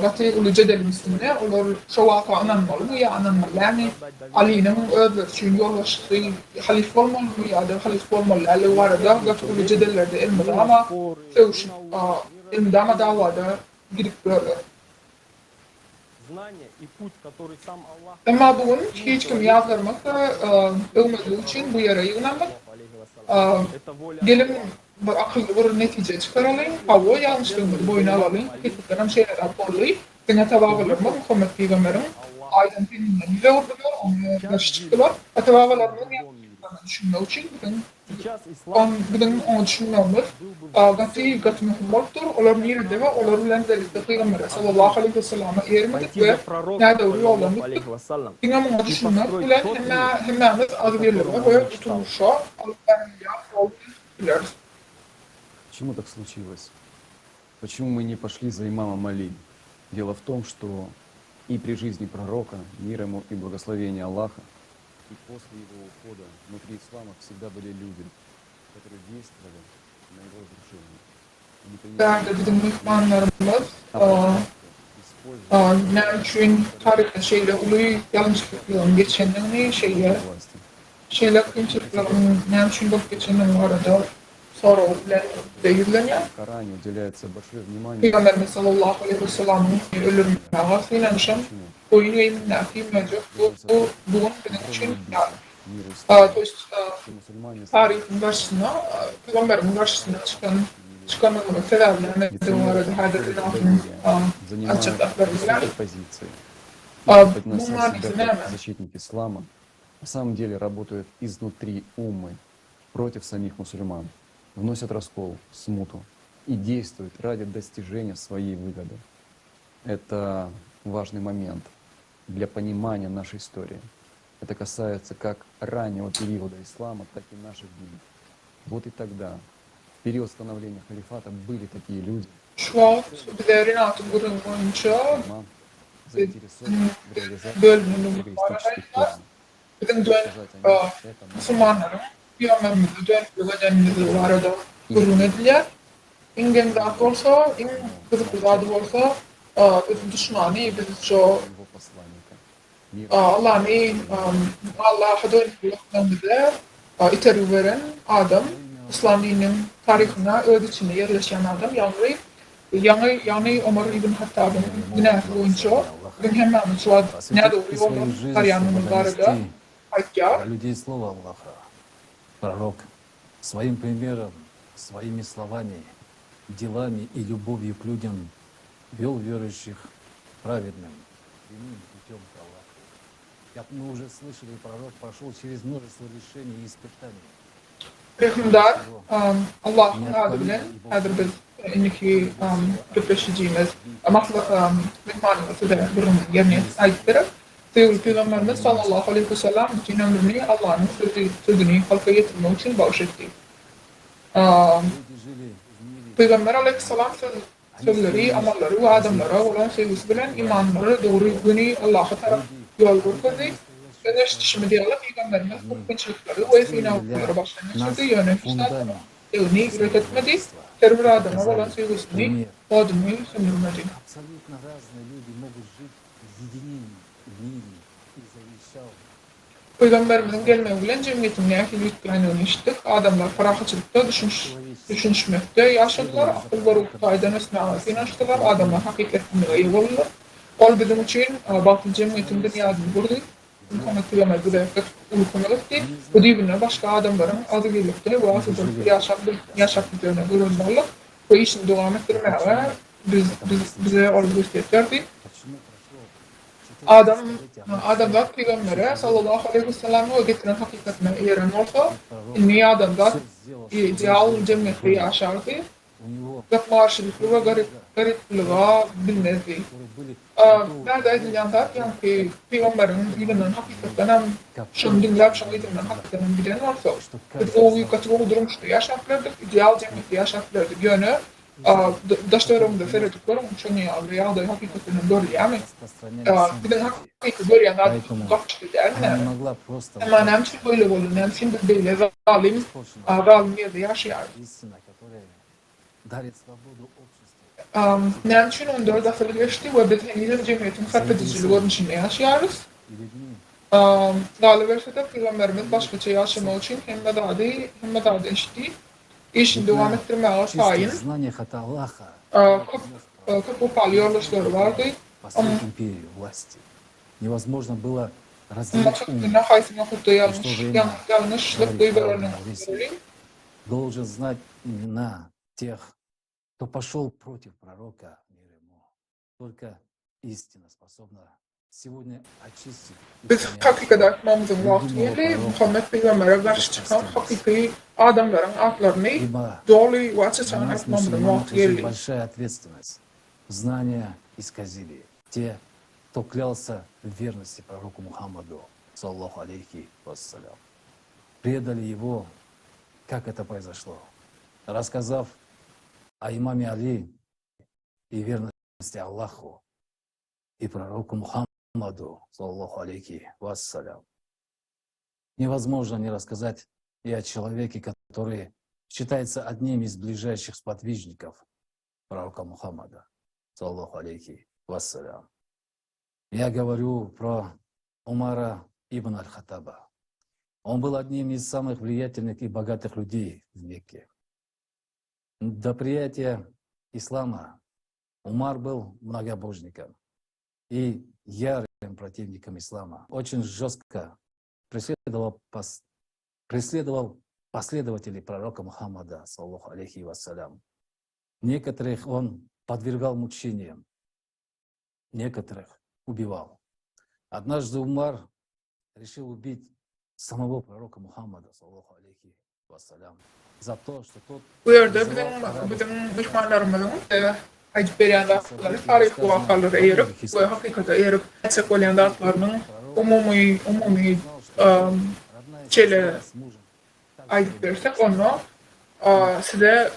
Batı uluca delimizde onlar şu vaka ananmalı mı ya ananmalı yani Ali'nin ödür için yol açtığı halif olmalı mı ya da halif olmalı Ali var da Batı uluca delilerde ilmili ama sevşin ilmide ama davada gidip böyle. Ama bugün hiç kim yazdırmakta övmediği için bu yere yığınlanmak gelin akıllı bir netice çıkaralım, hava yanlışlığını boyuna alalım, kitletten şeyler raporlayıp, dengan tavavalarımı Muhammed Peygamber'in aydan teninden bize ordular, onu karşı çıktılar. Tavavalarımın yanlışlığını düşünmek için bugün onu düşünmemiz gati mühimmeldir. Onlar nirde ve onlar bilen delikte Peygamber sallallahu aleyhi ve sellem'e yermedik ve ne doğru yollamıştık. Yine onu düşünmek bilen hemmemiz az verilme ve tutulmuşa Allah'ın yaptığı biliriz. Почему так случилось? Почему мы не пошли за имамом Али? Дело в том, что и при жизни пророка, мир ему и благословение Аллаха, и после его ухода внутри ислама всегда были люди, которые действовали на его разрушение. Değerli bizim Müslümanlarımız ne için tarihte şeyle uluyu yanlışlıkların geçenlerini şeyle kıyımsızlıkların ne için bak geçenlerini arada sonra değirleniyor. Peygamberimiz sallallahu aleyhi ve sellem'in ölümüne ağasıyla nişan oyunu eminliği mevcut. Bu bugün benim için yani. Tarihin karşısına, Peygamberin karşısına çıkanın sebeplerine bu arada hadetlerin açıklıkları bilen. Bunlar izleme. Защитники ислама на самом деле работают изнутри уммы против самих мусульман, вносят раскол, смуту и действуют ради достижения своей выгоды. Это важный момент для понимания нашей истории. Это касается как раннего периода ислама, так и наших дней. Вот и тогда, в период становления халифата, были такие люди, Şu an bizlerin altın grubu boyunca bölümünün var. Bizim dön Müslümanların Peygamberimizi dön güvenimizi var da kurun edilir. İngen zat olsa, in kızık zat olsa, bizim düşmanı, bizim şu Allah'a dönüp bize iteri veren adam, İslam dininin tarihine öz içinde yerleşen adam, yani Ömer İbn Hattab'ın günahı boyunca bugün hemen ne doğru yolun tarihanın barıda про людей слова Аллаха. Пророк своим примером, своими словами, делами и любовью к людям вел верующих праведным, прямым путем к Аллаху. Как мы уже слышали, пророк прошел через множество лишений и испытаний. Hükümdar Allah'ın adıyla biz indiki birleşeceğimiz maksat mekmanımızı da bunun yerine aittirip Sevgili Peygamberimiz sallallahu aleyhi ve sellem bütün ömrünü Allah'ın sözünü halka getirmek için bağışlattı. Peygamber aleyhisselam sözleri, amalları ve adamlara olan sevgisi bilen imanları doğru günü Allah'a taraf yol gösterdi. Şimdi diyorlar Peygamberimiz korkunçlukları ve sınavları başlangıçta yönetmişler. Evini üretmedi, her bir adama olan sevgisini odunu sömürmedi. Абсолютно разные люди могут жить в единении, в мире, Peygamberimizin gelmegi bilen cemiyetiň nähili ýetgänini işitdik. Adamlar parahatçylykda düşünşmekde ýaşadylar, akıl borup taýdan ösmäge inançdylar. Adamlar hakykatine eýe boldular. Ol bizim üçin batyl cemiyetiň dünýäni gurdy. Muhammed Peygamber de ulukamalyk bu diýbine başga adamlaryň adygylikde we asydyk ýaşapdygyna görünýärler. Bu işini dowam etdirmäge bize ol gösterdi. Adamlar Peygambere sallallahu aleyhi ve sellem'e getiren hakikatine eren olsa, inni adamlar ideal cemiyette yaşardı. Gatmarşılıklı ve gariplığa bilmezdi. Nerede edilýänler, yani Peygamberin ilminden hakikaten hem şunu dinlep, şunu edilmen hakikaten bilen olsa, biz o yukarı durmuştu yaşarlardık, ideal cemiyette yaşarlardık yönü. Daşlarımda ferediklerim şunu yazdı ya da hakikaten doğru yani. Bir de hakikaten doğru yani kapçı der mi? Ama nemçin böyle oldu, nemçin de böyle zalim yerde yaşıyor. Nemçin 14 asır geçti ve biz henüz cemiyetin farklıcılığının içinde yaşıyoruz. Galiba Peygamberimiz başkaça yaşamak için hem de eşti. İşini devam ettirmeye tayin. Как упал yoldaşları vardı. Невозможно было должен знать имена тех, кто пошел против пророка, мир ему. Только истина способна сегодня очистить. Biz hakikaten yapmamızın vaktiyle Muhammed Peygamber'e karşı çıkan hakiki adamların aklarını doğru ve açıkçası yapmamızın vaktiyle. Большая ответственность. Знания исказили. Те, кто клялся в верности пророку Мухаммаду, саллаху алейхи вассалям. Предали его, как это произошло. Рассказав о имаме Али и верности Аллаху и пророку Мухаммаду, саллаху алейхи вассалям. Невозможно не рассказать и о человеке, который считается одним из ближайших сподвижников пророка Мухаммада, саллаху алейхи вассалям. Я говорю про Умара ибн аль-Хаттаба. Он был одним из самых влиятельных и богатых людей в Мекке. До приятия ислама Умар был многобожником и ярым противником ислама. Очень жестко преследовал последователей пророка Мухаммада, саллаху алейхи вассалям. Некоторых он подвергал мучениям, некоторых убивал. Однажды Умар решил убить самого пророка Мухаммада, саллаху алейхи вассалям, за то, что тот... Bu yerde bizim düşmanlarımızın acip veren dağıtları, tarih vakaları eğirip ve hakikate eğirip etsek olan dağıtlarının umumi çele acip versek onu size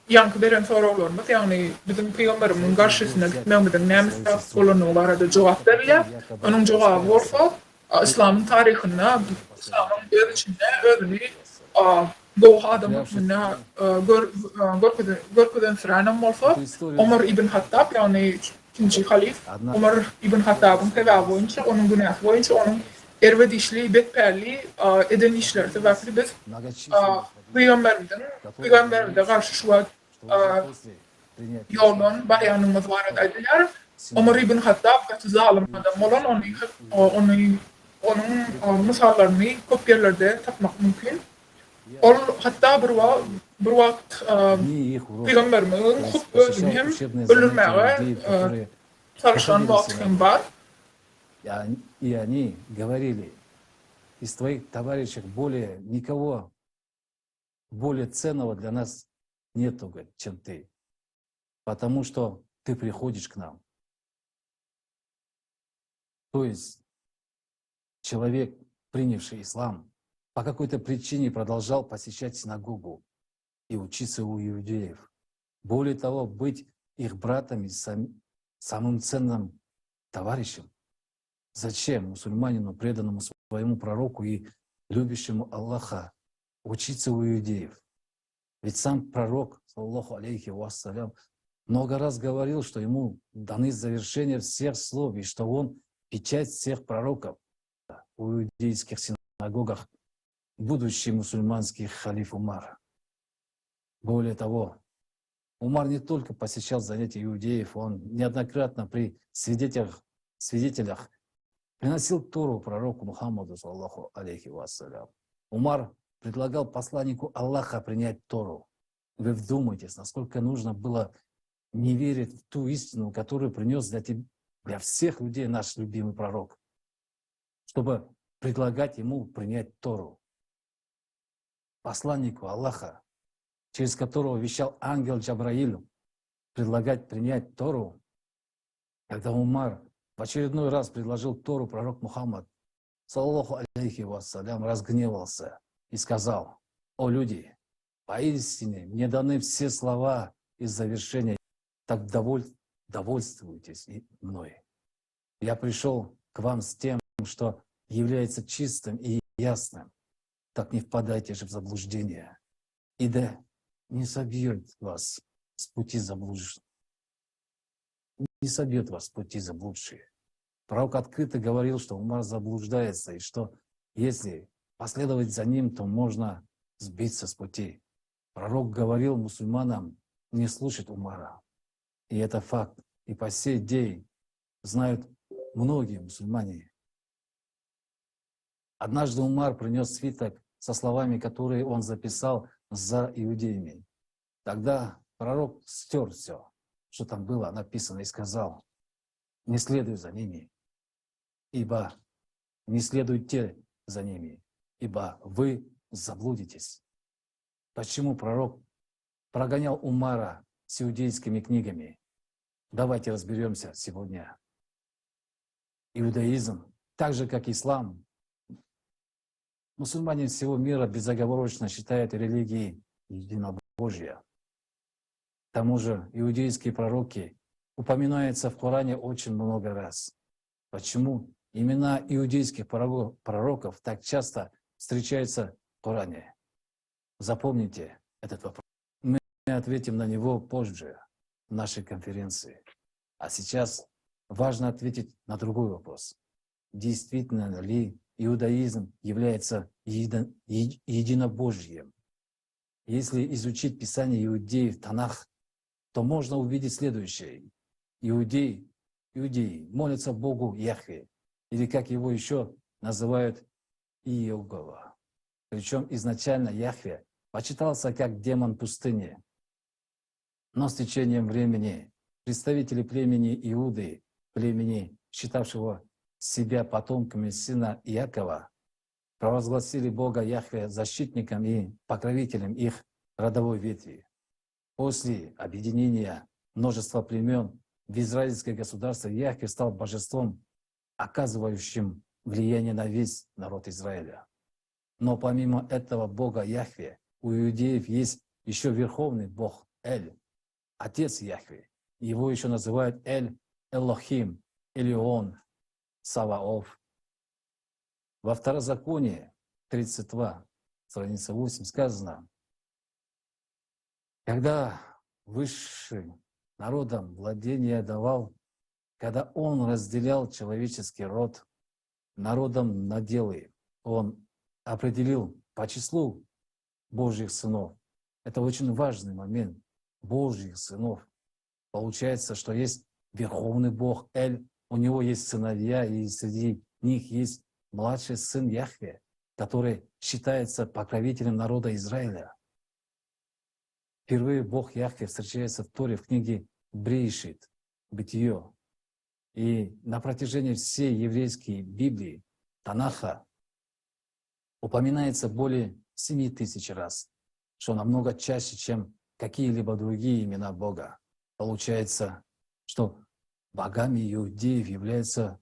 yankı veren sorularımız, yani bizim Peygamberimizin karşısına gitmemizin nemizde olanlara da cevap verirler. Onun cevabı olsa İslam'ın tarihinde, İslam'ın bir içinde özünü doğu adamına görkeden sıranem olsa Ömer ibn Hattab, yani ikinci halif Ömer ibn Hattab'ın tevabı boyunca, onun günahı boyunca, onun erve dişli, betperli eden işler sebeple biz Peygamberimize karşı şu an yoldan bayanımız var ediler. Ömer ibn Hattab katı zalim adam olan onun misallarını çok yerlerde tapmak mümkün. Hatta bir vakt Peygamberimizin hut özünü hem öldürmeye çalışan vaktim var. И они говорили, из твоих товарищей более никого более ценного для нас нету, чем ты, потому что ты приходишь к нам. То есть человек, принявший ислам, по какой-то причине продолжал посещать синагогу и учиться у иудеев. Более того, быть их братом и самым ценным товарищем. Зачем мусульманину, преданному своему пророку и любящему Аллаха, учиться у иудеев? Ведь сам пророк, саллаху алейхи вассалям, много раз говорил, что ему даны завершения всех слов, и что он печать всех пророков в иудейских синагогах будущий мусульманский халиф Умар. Более того, Умар не только посещал занятия иудеев, он неоднократно при свидетелях приносил Тору пророку Мухаммаду, саллаллаху алейхи вассалям. Умар предлагал посланнику Аллаха принять Тору. Вы вдумайтесь, насколько нужно было не верить в ту истину, которую принес для всех людей наш любимый пророк, чтобы предлагать ему принять Тору. Посланнику Аллаха, через которого вещал ангел Джабраиль, предлагать принять Тору, когда Умар в очередной раз предложил Тору пророк Мухаммад, саллаллаху алейхи вассалям, разгневался и сказал: «О люди, поистине мне даны все слова из завершения, так довольствуйтесь мной. Я пришел к вам с тем, что является чистым и ясным, так не впадайте же в заблуждение, и да не собьет вас с пути заблудшие. Не собьет вас с пути заблудшие». Пророк открыто говорил, что Умар заблуждается, и что если последовать за ним, то можно сбиться с пути. Пророк говорил мусульманам не слушать Умара. И это факт. И по сей день знают многие мусульмане. Однажды Умар принес свиток со словами, которые он записал за иудеями. Тогда пророк стер все, что там было написано, и сказал: «Не следуй за ними, ибо не следуйте за ними, ибо вы заблудитесь». Почему пророк прогонял Умара с иудейскими книгами? Давайте разберемся сегодня. Иудаизм, так же как ислам, мусульмане всего мира безоговорочно считают религией единобожия. К тому же иудейские пророки упоминаются в Коране очень много раз. Почему имена иудейских пророков так часто встречаются в Коране? Запомните этот вопрос. Мы ответим на него позже в нашей конференции. А сейчас важно ответить на другой вопрос. Действительно ли иудаизм является единобожием? Если изучить Писание иудеев, Танах, то можно увидеть следующее. Иудеи молятся Богу Яхве, или как его еще называют, Иегова. Причем изначально Яхве почитался как демон пустыни. Но с течением времени представители племени Иуды, племени, считавшего себя потомками сына Иакова, провозгласили Бога Яхве защитником и покровителем их родовой ветви. После объединения множества племен в израильское государство Яхве стал божеством, оказывающим влияние на весь народ Израиля. Но помимо этого Бога Яхве, у иудеев есть еще верховный Бог Эль, Отец Яхве. Его еще называют Эль Элохим, Элион, Саваоф. Во Второзаконии 32, страница 8 сказано: когда высший народам владение давал, когда он разделял человеческий род народом наделы, он определил по числу Божьих сынов. Это очень важный момент. Божьих сынов. Получается, что есть Верховный Бог Эль, у него есть сыновья, и среди них есть младший сын Яхве, который считается покровителем народа Израиля. Впервые Бог Яхве встречается в Торе в книге Бреишит, Бытие. И на протяжении всей еврейской Библии, Танаха, упоминается более 7000 раз, что намного чаще, чем какие-либо другие имена Бога. Получается, что богами иудеев является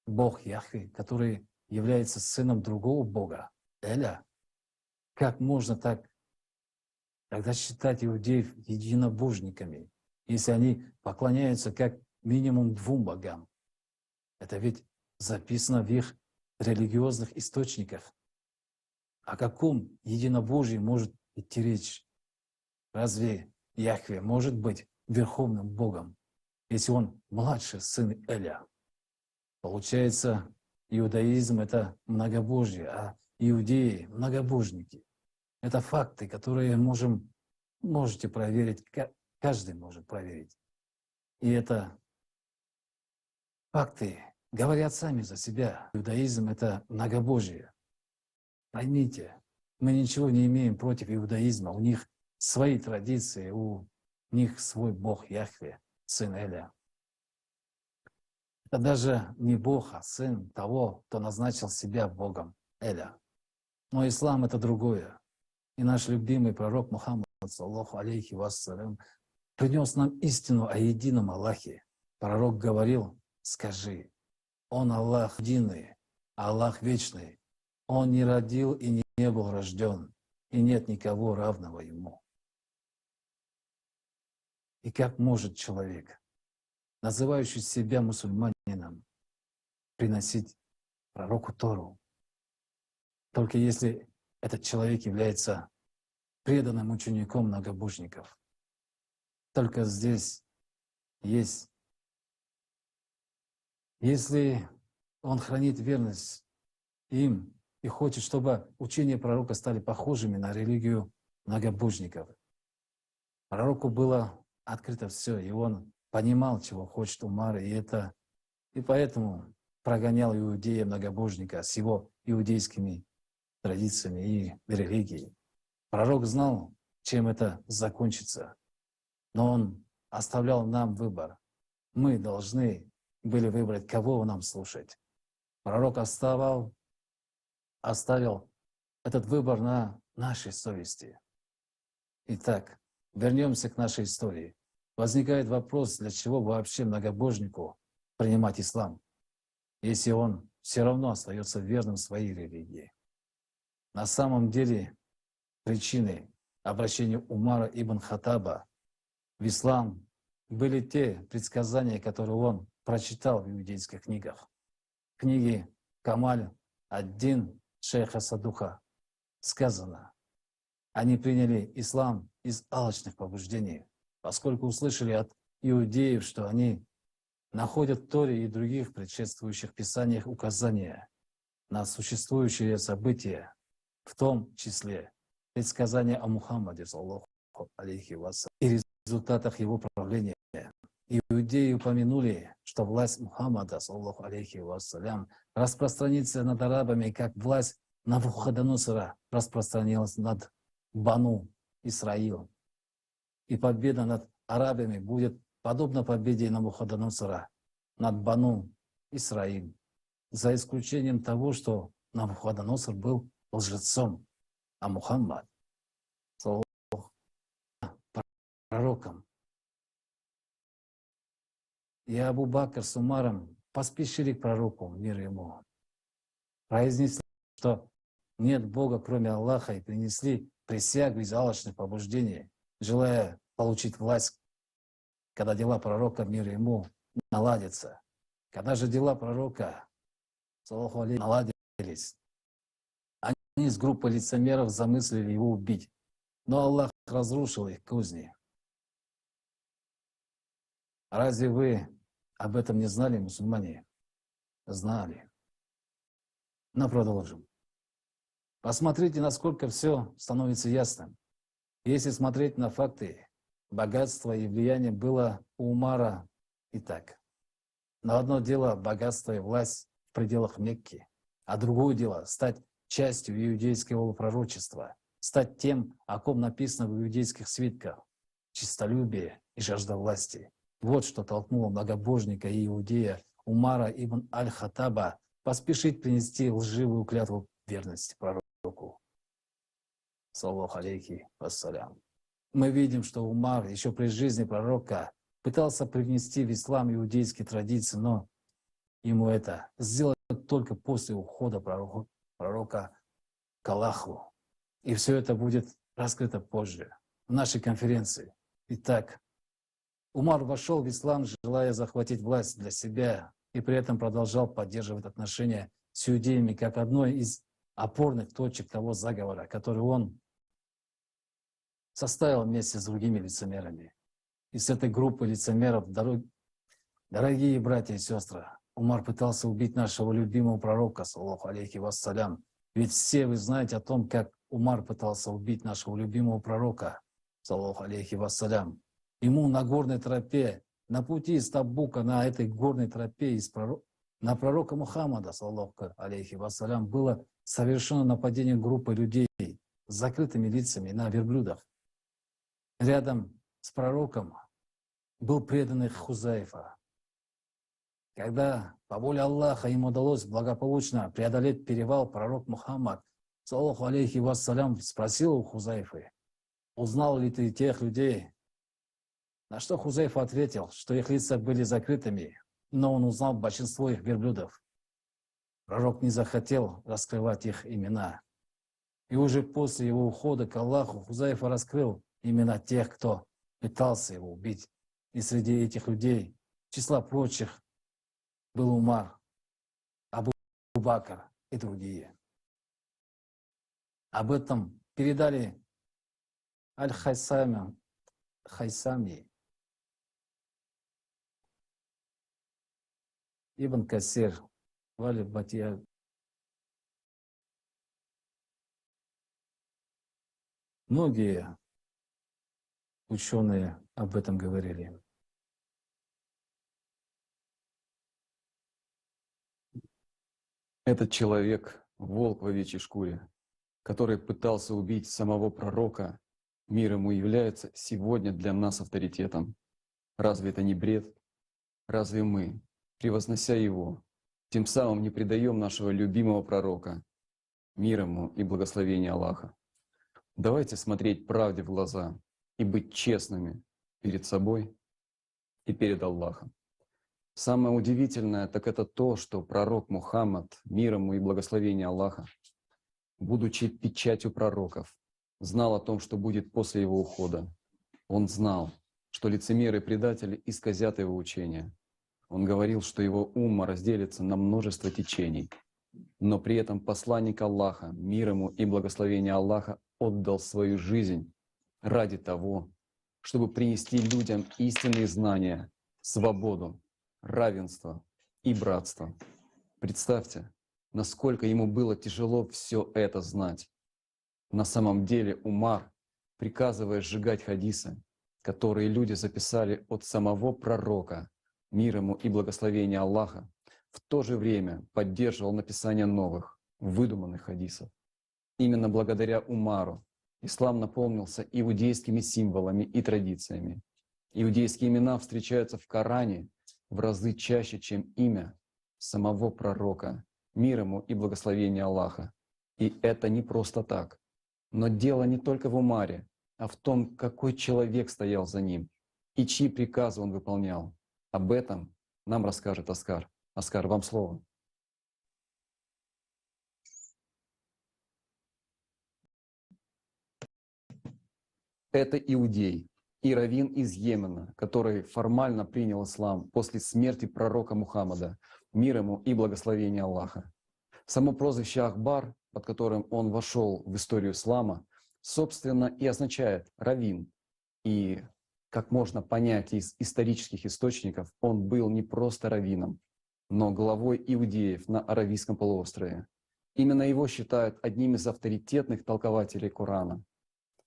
Бог Яхве, который является сыном другого Бога, Эля. Как можно так тогда считать иудеев единобожниками, если они поклоняются как минимум 2 богам? Это ведь записано в их религиозных источниках. О каком единобожии может идти речь? Разве Яхве может быть верховным Богом, если он младший сын Эля? Получается, иудаизм — это многобожие, а иудеи — многобожники. Это факты, которые можете проверить, каждый может проверить. И это факты говорят сами за себя. Иудаизм — это многобожие. Поймите, мы ничего не имеем против иудаизма. У них свои традиции, у них свой Бог Яхве, сын Эля. Это даже не Бог, а сын того, кто назначил себя Богом, Эля. Но ислам — это другое. И наш любимый пророк Мухаммад, саллаллаху алейхи вассалям, принес нам истину о едином Аллахе. Пророк говорил: скажи, Он Аллах единый, Аллах вечный. Он не родил и не был рожден, и нет никого равного Ему. И как может человек, называющий себя мусульманином, приносить пророку Тору, только если этот человек является преданным учеником многобожников? Только здесь есть. Если он хранит верность им и хочет, чтобы учения пророка стали похожими на религию многобожников, пророку было открыто все, и он понимал, чего хочет Умар, и поэтому прогонял иудея многобожника с его иудейскими традициями и религией. Пророк знал, чем это закончится, но он оставлял нам выбор. Мы должны были выбрать, кого нам слушать. Пророк оставил этот выбор на нашей совести. Итак, вернемся к нашей истории. Возникает вопрос, для чего вообще многобожнику принимать ислам, если он все равно остается верным своей религии. На самом деле причиной обращения Умара ибн Хаттаба в ислам были те предсказания, которые он прочитал в иудейских книгах. В книге Камаль ад-Дин шейха Садуха сказано: они приняли ислам из алчных побуждений, поскольку услышали от иудеев, что они находят в Торе и других предшествующих писаниях указания на существующие события, в том числе предсказания о Мухаммаде, саллаллаху алейхи вассалям, и результатах его правления. Иудеи упомянули, что власть Мухаммада, саллаллаху алейхи вассалям, распространится над арабами, как власть Навуходоносора распространилась над Бану Исраил. И победа над арабами будет подобна победе Навуходоносора над Бану Исраил, за исключением того, что Навуходоносор был лжецом, а Мухаммад пророком. И Абу Бакр с Умаром поспешили к пророку, мир ему, произнесли, что нет Бога, кроме Аллаха, и принесли присягу из алчных побуждений, желая получить власть, когда дела пророка, мир ему, наладятся. Когда же дела пророка, саллаллаху алейхи, наладились, они с группой лицемеров замыслили его убить, но Аллах разрушил их козни. Разве вы об этом не знали, мусульмане? Знали. Но продолжим. Посмотрите, насколько все становится ясным. Если смотреть на факты, богатство и влияние было у Умара и так. Но одно дело богатство и власть в пределах Мекки, а другое дело стать частью иудейского пророчества, стать тем, о ком написано в иудейских свитках, честолюбие и жажда власти. Вот что толкнуло многобожника и иудея Умара ибн аль-Хаттаба поспешить принести лживую клятву верности пророку. Саллаллаху алейхи вассалям. Мы видим, что Умар еще при жизни пророка пытался привнести в ислам иудейские традиции, но ему это сделать только после ухода пророка к Аллаху. И все это будет раскрыто позже, в нашей конференции. Итак, Умар вошел в ислам, желая захватить власть для себя, и при этом продолжал поддерживать отношения с иудеями как одной из опорных точек того заговора, который он составил вместе с другими лицемерами. И с этой группой лицемеров, дорогие братья и сестры, Умар пытался убить нашего любимого пророка, саллаху алейхи вассалям. Ведь все вы знаете о том, как Умар пытался убить нашего любимого пророка, саллаху алейхи вассалям. Ему на горной тропе, на пути из Табука, на этой горной тропе на пророка Мухаммада, саллаху алейхи вассалям, было совершено нападение группы людей с закрытыми лицами на верблюдах. Рядом с пророком был преданный Хузайфа. Когда по воле Аллаха им удалось благополучно преодолеть перевал, пророк Мухаммад, саллаху алейхи вассалям, спросил у Хузайфы: «Узнал ли ты тех людей?» На что Хузайфа ответил, что их лица были закрытыми, но он узнал большинство их верблюдов. Пророк не захотел раскрывать их имена. И уже после его ухода к Аллаху Хузайфа раскрыл имена тех, кто пытался его убить. И среди этих людей, числа прочих, был Умар, Абу Бакр и другие. Об этом передали Аль-Хайсами, Ибн Касир, Вали Батия. Многие ученые об этом говорили. Этот человек — волк в овечьей шкуре, который пытался убить самого пророка, мир ему является сегодня для нас авторитетом. Разве это не бред? Разве мы, превознося его, тем самым не предаем нашего любимого пророка, мир ему и благословение Аллаха? Давайте смотреть правде в глаза и быть честными перед собой и перед Аллахом. Самое удивительное так это то, что пророк Мухаммад, мир ему и благословение Аллаха, будучи печатью пророков, знал о том, что будет после его ухода. Он знал, что лицемеры и предатели исказят его учение. Он говорил, что его умма разделится на множество течений. Но при этом посланник Аллаха, мир ему и благословение Аллаха, отдал свою жизнь ради того, чтобы принести людям истинные знания, свободу, равенство и братство. Представьте, насколько ему было тяжело все это знать. На самом деле Умар, приказывая сжигать хадисы, которые люди записали от самого пророка, мир ему и благословение Аллаха, в то же время поддерживал написание новых, выдуманных хадисов. Именно благодаря Умару ислам наполнился иудейскими символами и традициями. Иудейские имена встречаются в Коране в разы чаще, чем имя самого пророка, мир ему и благословение Аллаха. И это не просто так. Но дело не только в Умаре, а в том, какой человек стоял за ним и чьи приказы он выполнял. Об этом нам расскажет Оскар. Оскар, вам слово. Это иудей и раввин из Йемена, который формально принял ислам после смерти пророка Мухаммада, мир ему и благословение Аллаха. Само прозвище Ахбар, под которым он вошел в историю ислама, собственно и означает раввин. И, как можно понять из исторических источников, он был не просто раввином, но главой иудеев на Аравийском полуострове. Именно его считают одним из авторитетных толкователей Корана.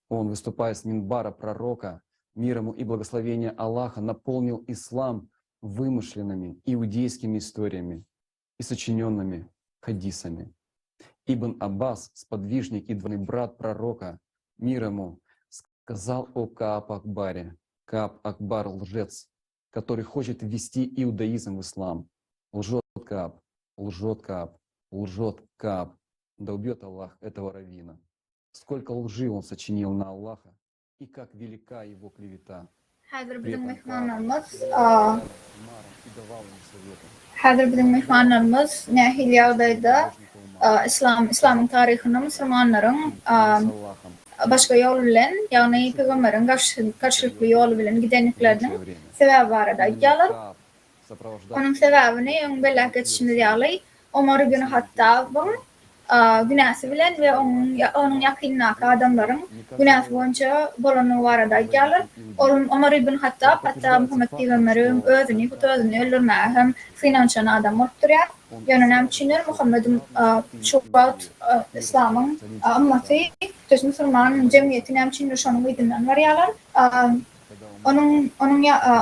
Он, выступая с минбара пророка, мир ему и благословение Аллаха, наполнил ислам вымышленными иудейскими историями и сочиненными хадисами. Ибн Аббас, сподвижник и двойный брат пророка, мир ему, сказал о Кааб Акбаре: Кааб Акбар — лжец, который хочет ввести иудаизм в ислам. Лжет Кааб, лжет Кааб, лжет Кааб. Да убьет Аллах этого раввина. Сколько лжи он сочинил на Аллаха, и как велика его клевета. Hazır bizim mehmanlarımız Nehiliyada'da İslam'ın tarihini Müslümanların başka yol bilen, yani Peygamber'in karşılıklı yol bilen gidenliklerinin sebebi arada gelir. Onun sebebini belli geçişini diyorlar. Umar ibn Hattab'ın günahı bilen ve onun yakınındaki adamların günahı boyunca bolonu var adaylar. Ömer ibn Hattab hatta Muhammed Peygamber'in özünü öldürmeye hem finançan adam olduruyor. Yanına çinir Muhammed'in çoğalt İslam'ın ümmeti, tüm Müslüman cemiyetinin hem çinir şonu idinden varıyorlar.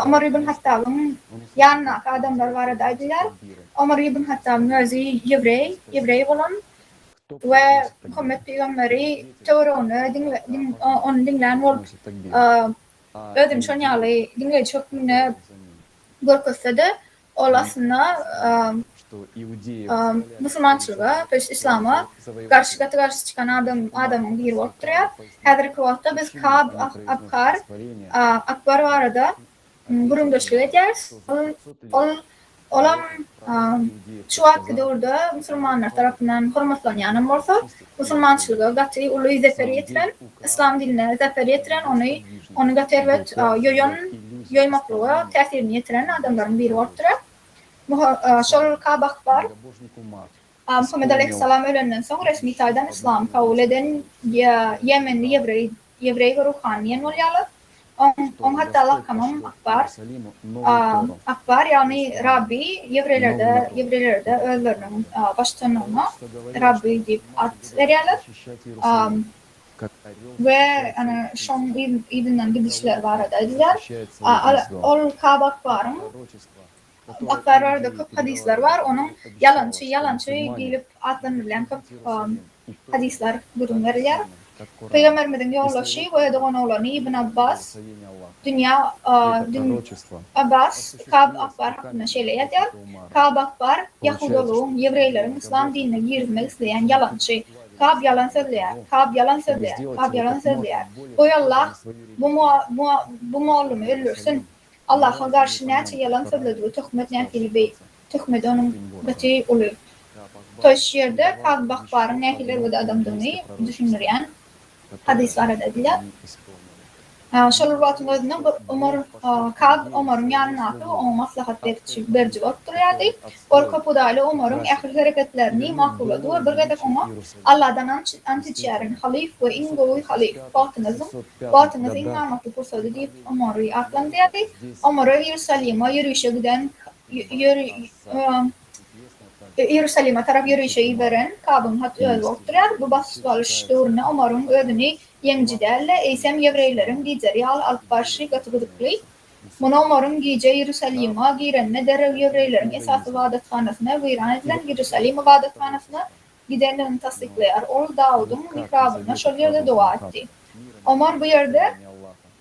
Ömer ibn Hattab'ın yanına adamlar var adaylar. Ömer ibn Hattab'ın özü Yevrey olan ve Muhammed Peygamberi onu dinleyen ol ödüm şonyalı dinle çok mine görküsede ol aslında Müslümançılığa, İslam'a karşı çıkan adamın bir vaktiya. Hazır vakti biz Kab Akbar var da burundaşlığı ederiz. Olan şu vakti orada Müslümanlar tarafından hürmetlanan olsa Müslümançılığa gatı ulu zaferi yetiren, İslam dinine zaferi yetiren onu gatı yoymaklığa tesirini yetiren adamların bir vaktiya. Şol Kab Akbar Muhammed Aleyhisselam ölenden sonra resmi taydan İslam kabul eden Yemenli Yevrey ve ruhaniyen olyalar. On hatta lakamam Akbar yani Rabbi Yevrelerde ölürünün baştanına Rabbi deyip ad veriyorlar. Ve şon idinden gidişler var adaydılar. Ol Kab Akbar'ın Akbar'da çok hadisler var. Onun yalancı gelip atlanırlar çok hadisler durum verirler. Peygamberimizin yollaşı ve de onun oğlanı İbn Abbas Abbas Kab Akbar hakkında şeyler yazıyor. Kab Akbar Yahudoluğun, Yevreylerin İslam dinine girmek isteyen yalancı. Kab yalan söylüyor. O Allah bu muallumu ölürsün. Allah'a karşı ne yalan söylediği töhmet ne gibi töhmet onun beti oluyor. Toş yerde Kab Akbar'ın nehiler ve adamdığını düşünür yani. Hadisler edildiler. Şolur vatın özüne Kab Ömer'in yanına o maslahat berci oturuyordu. O kapıdaylı Ömer'in ahir hareketlerini makbuladı. Bir gedek ona Allah'dan antiçiyerin halif ve ingoğu halif batınızın imamatı kursadı deyip Ömer'i atlandıydı. Ömer'e Yerushalim'e yürüyüşe giden Yerushalim'e taraf yürüyüşe veren Kab'ın hatı oturuyor. Bu basışvalış doğruna Ömer'in ödünü yemciderle eysem Yevreylerin giyceri alıp başı katıgıdıklı. Bunu Ömer'in giyce Yerushalim'e girenine derev Yevreylerin esası vadethanasına viran edilen Yerushalim vadethanasına gidenlerini tasdiklayar. Ol Davud'un mihrabına şol yerde dua etti. Ömer bu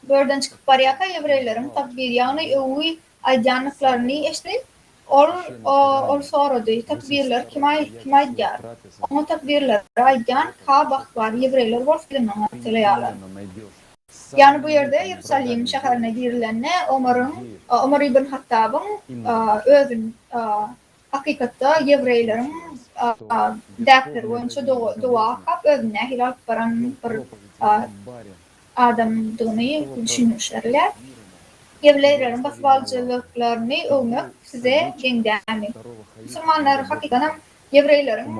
yerden çıkıp bariyaka Yevreylerin takbir yani övü ayyanlıklarını eşleyip ol sorudu. Takbirler kime ediyar? Ama takbirler ayyan Kab Akbar Yevreyler volfilinin atılıyorlar. Yani bu yerde Yerushalim şehrine girilenine Ömer ibn Hattab'ın özün hakikatta Yevreylerin dertleri boyunca dua kap özüne hilal paran bir adamdığını düşünmüşlerler. Yevreylerin basbalcılıklarını övmek size gündemi. Müslümanlar hakikaten Yevreylerin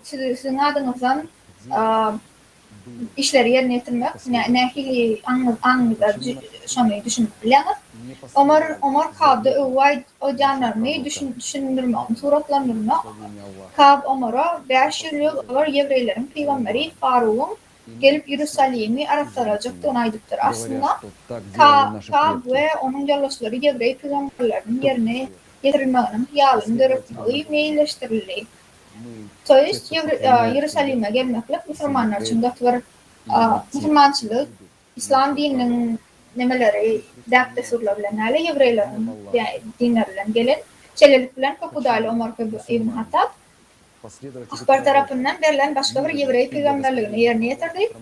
sizin adınızdan işleri yerine getirmek nehili anlıda şunu düşünmeliyiz. Ömer Kab'da övvay o canlarını düşündürmek, suratlandırmak. Kab Ömer'a 5 yıllık olur Yevreylerin Peygamberi Faruk'un gelip Yerushalim'i araştıracaktı onaydıktır. Aslında Kab ve onun yoldaşları Yevrey Peygamberlerinin yerine getirilmeğinin hiyalini dörtmeyi meyilleştirildi. Toyist Yerushalim'e gelmekle Müslümanlar için gatvar Müslümançılık, İslam dininin nemeleri dağıtı sürülebilenlerle Yevreylerin dinlerinden gelen şeylerlik bilen kapıdaylı Ömer ibn Hattab Akbar tarafından verilen başka bir Yevrey peygamberliğini yerine getirdi.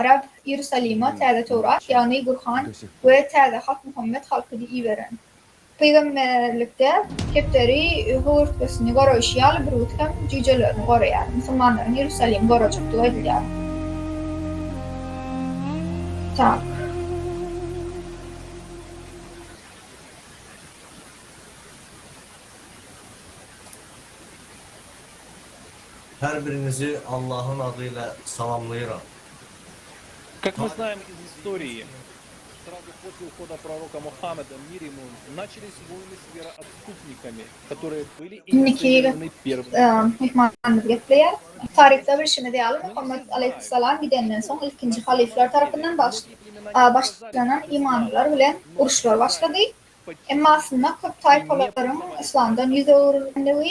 Rab Yerushalim'e təzə Tevrat yani Kur'an ve təzə Halk Muhammed halkı deyi veren. Peygamberlikte kepteri hurtbesini koruyuşuyalı bir utkam cücelerini koruyar. Müslümanların Yerushalim koruyacaktığı ediliyor. Tak. Her birinizi Allah'ın adıyla salamlayıram. Как мы знаем из истории, сразу после ухода пророка Мухаммеда, мир ему, начались войны с вероотступниками, которые были инициированы первыми. Mehmanımız getiriyor. Tarihte bir şimdi diyelim Muhammed Aleyhisselam gidenden sonra ikinci halifler tarafından başlanan imanlılar bilen uruşlar başladı. Ama aslında köp tayfaların İslam'dan yüze uğurlandığı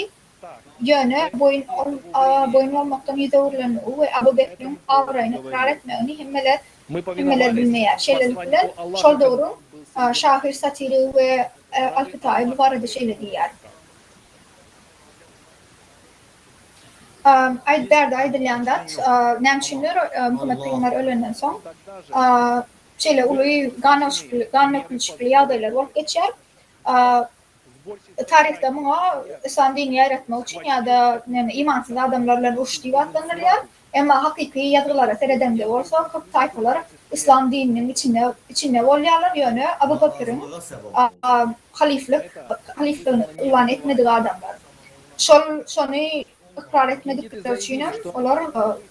yönü boyun olmaktan yüze uğurlandığı ve Abu Bekir'in avrayını ikrar etmeğini himmeler bilmeye şeyler bilen şol doğru Şahir Satiri ve Al-Kıtay bu arada şeyler diyor. Derdi aydırlandat, nemşinler Muhammed Peygamber ölenden son şeyle uluyu ganlı kılıçkılı adaylar olup geçer. Tarihte buna İslam dini yaratmak için ya da imansız adamlarla uç divatlanırlar. Ama hakiki yazılara sereden de olsa çok tayfalar İslam dininin içinde oluyorlar yönü Abu Bakır'ın halifliğini ilan etmediği adamlar. Şunu ikrar etmedikleri için onlar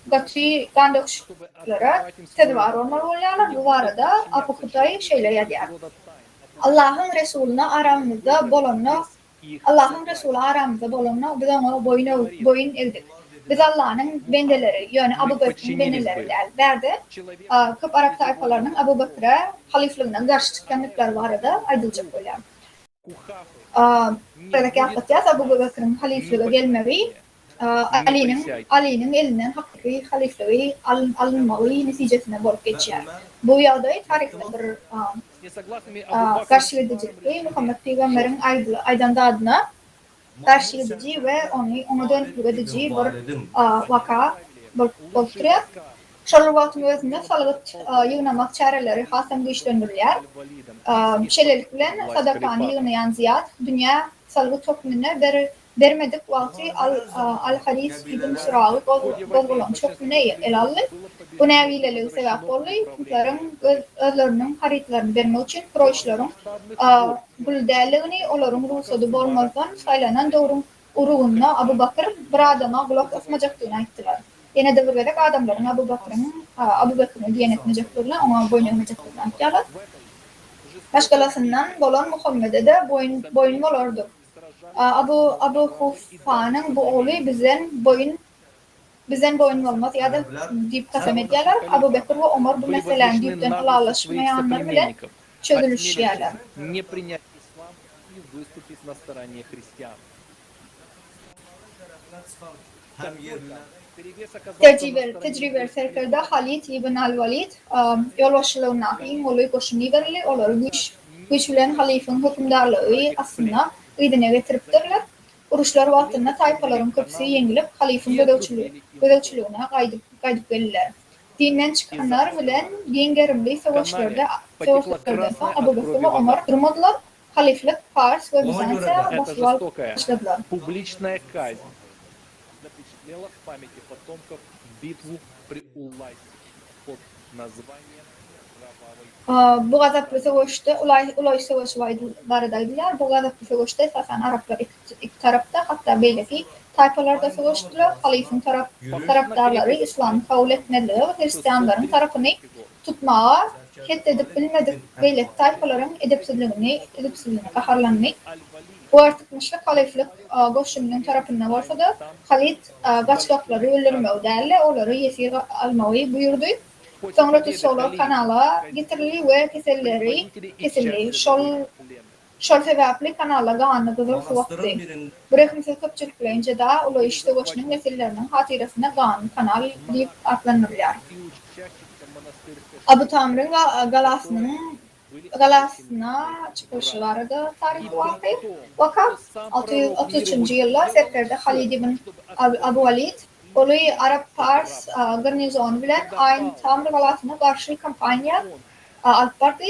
gatri gandakçılara tedvar olmalı oluyorlar. Bu arada Abu Kutay şeyle yazıyor. Allah'ın Resulüne aramızda bolonla biz ona boyun eğdik. Biz Allah'ın bendeleri, yani Abu Bakır'ın bendeleri derdi. Köp Arap tayfalarının Abu Bakır'a halifliğinden karşı çıkanlıklar var da aydılacak oluyor. Buradaki anlatacağız Abu Bakır'ın halifliğe gelmeyi Ali'nin elinden hakiki halifliği alınmalı neticesine bolup geçer. Bu yadayı tarihte bir karşılayıcı Muhammed Peygamber'in aydanda adına karşılayıcı ve onu dönüklük edici bir vaka bolup duruyor. Şol vaktın özünde salıt yığınamak çareleri hasem güçlendirilir. Şeylerlik bilen sadakani yığınayan ziyad dünya salıt toplumuna vermedik vakti al-Haris ibn Surağı dolgulan toplumuna el aldı. Bu nevileliği sebep oldu. Hükümlerin özlerinin haritlerini vermek için projelerin gülderliğini onların ruhsatı olmazdan saylanan doğru uruğuna Abu Bakır bir adama kulak asmayacaktığını ayttılar. Yine de bir adamların Abu Bakır'ın diyanetmeyeceklerine ona boyun eğmeyeceklerine ayttılar. Başkalasından bolan Muhammed'e de boyun olurdu. Abu Hufa'nın bu oğlu bizden boyun olmaz ya da deyip kasem ediyorlar. Abu Bekir ve Ömer bu meselenin deyipten halallaşmayanlar bile çözülüşüyorlar. Tecrübe serkerde Halid ibn al-Walid yol başlığına olayı koşunu verilir. Onları güç bilen halifin hükümdarlığı aslında idine getiripdirler. Uruşlar vaktinde tayfaların köpüsü yengilip halifin gödevçülüğüne kaydıp gelirler. Dinden çıkanlar bilen yengerimli savaşlarda son Abu Bekir ve Ömer durmadılar. Haliflik Fars ve Bizans'a başladılar. Публичная казнь запечатлела в памяти потомков битву при Улайсе под названием Bu gazaplı savaşta Ulay Savaşı varıdaydılar. Bu gazaplı savaşta esasen Araplar iki tarafta hatta belki tayfalarda savaştılar. Halifin taraftarları İslam'ı kabul etmediler ve Hristiyanların tarafını tutmaya edip bilmedik belki tayfaların edepsizliğine kaharlanmayı. Bu artıkmışlık haliflik Goşum'un tarafından varsa da Halid kaçkakları öldürmeyi derle, onları yesir almayı buyurdu. Sonra Tüsolo kanala getirili ve kesildi. Şol sebeple kanala gağanlıdır su vakti. Bırakımsız köpçülükleyince de ulu işte Goşum'un nesillerinin hatirasına gağan kanal deyip adlanırlar. Abu Tamr'ın galasına çıkışları da tarih vakti. Vakat 63. yıllar Serker'de Halid ibn Abu Walid Olu Arap Pars garnizonu bilen aynı Tamr galasına karşı kampanya alpardı.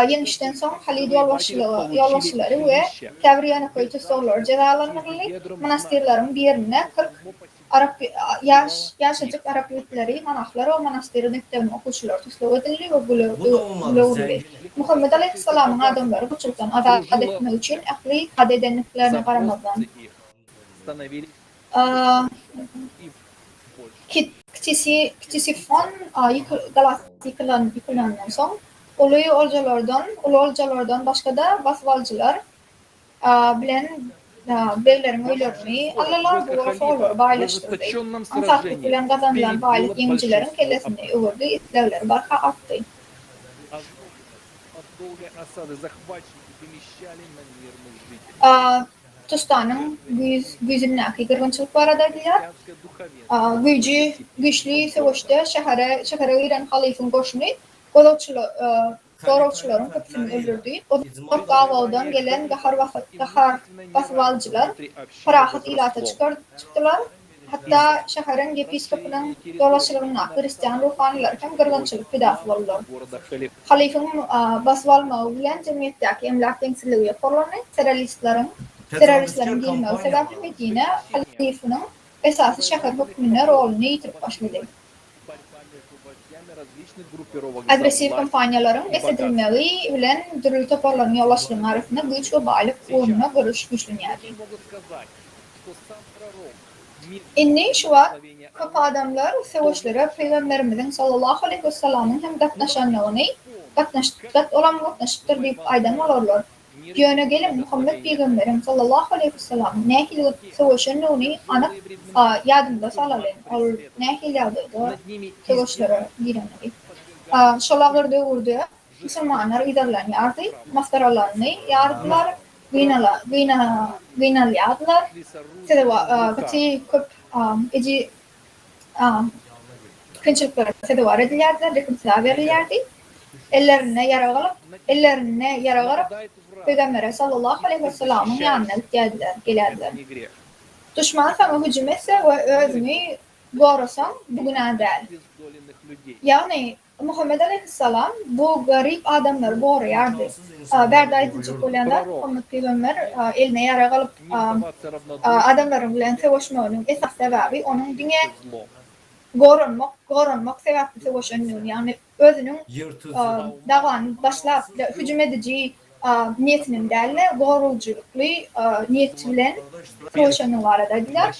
Yenişten son Halid yolbaşıları ve Tavriyana koyucu soğular cezalandırıldı. Manastırların birine 40 yaşacık Arap yurtları, manahları o manastırın ekteğini okuşular tuslav edildi ve bulurdu. Muhammed Aleyhisselam'ın adamları bu çocuktan adet etmek için akli kadedenliklerine karamazdan Ktisifon yıkılandan soň ulu oljalardan başga da basvalcılar bilen beylerin öýlerini allalar bu soğulary baylaşdyrdy. Ansaklyk bilen gazanılan baylyk ýeňjilerin kellesini öwürdi, islegleri barka artdy. От долгой осады захватчики помещали на мирных жителей. Tustanın güzünnäki gyrgynçylyk baradadylar. Güçli sowuşda şähere giren halyfyň goşuny gorowçylaryň köpüsini öldürdi. O gawaldan gelen gahar basvalcılar parahat ilata çykdylar. Hatta şäherin episkopynyň dolaşygyna Hristiýan ruhanylar hem gyrgynçylyk pidasy boldular. Halyfyň basvalmagy bilen jemgyýetdäki emlak teňsizligi ýokurlany, teröristlerin gelmegi sebäpli Medine halyfynyň esasy şäher hökmüne roluny ýitirip başlady. Agresiv kampaniýalaryň esedilmegi bilen dürli toparlaryň ýolaşlygyny arasynda güç we baýlyk onuňa görüş güçlenýärdi. Inni şu wagt köp adamlar sowuşlara Peýgamberimiziň sallallahu aleyhi we sellem'in hem gatnaşanlygyny gatnaşypdyr diýip aýdan bolarlar. Ýöne gelip Muhammed Peýgamberim sallallahu aleyhi we sellem nähili sowuşanyny anyk ýadymda salaly. Ol nähili ýagdaýda sowuşlara girenleri. Şolaglarda urdu musulmanlar idarlanýardy, maskaralarny ýardylar, gynalýardylar. Gyti köp kynçylyklar sedewar edilýärdi, rekompensa berilýärdi. Ellerine yara galyp Peýgamber sallallahu aleyhi we sellem'in ýanyna gelýärdiler. Düşman sana hüjüm etse we özüni gorasaň bu günah däl. Ýagny Muhammed aleyhisselam bu garip adamlar goraýardy. Berda edici bolýanda Muhammed Peýgamber eline yara galyp adamlaryň bilen sowuşmagynyň esas sebäbi onuň diňe goranmak sebäpli sowuşanyny, ýagny özüniň dagan başlap hüjüm edici niyetinin däl, goruljulukly niyet bilen sowuşanyny baradadylar.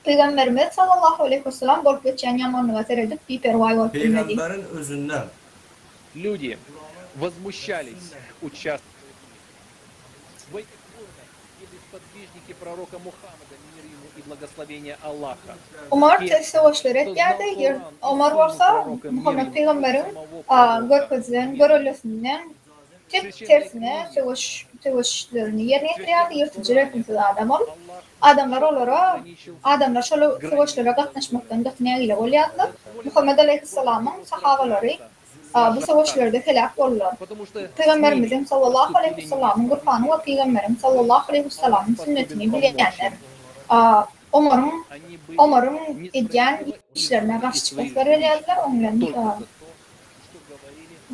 Peýgamberimiz sallallahu aleyhi ve sellem bolup geçen ýamanlyga seredip biperway bolup bilmedi. Peygamberin özünden. Люди возмущались участвовать в этих войнах или сподвижники пророка Мухаммада, мир ему и благословение Аллаха. Umar sowuşlar etýärdi. Umar bolsa Muhammed Peýgamberiň görülesinden tersine sowuşlaryny ýerine ýetirýärdi. Ýırtıcı rekompensa adam ol. Adamlar şol sowuşlara gatnaşmakdan döknägile bolýardylar. Muhammed aleyhisselamyň sahabalary bu sowuşlarda helak boldular. Peýgamberimiz sallallahu aleyhi we sellem'in Gur'any we Peýgamberim sallallahu aleyhi we sellem'in sünnetini bilýänler. Omar'ın edýän işlerine garşy çykyşlar edýärdiler. Oňlar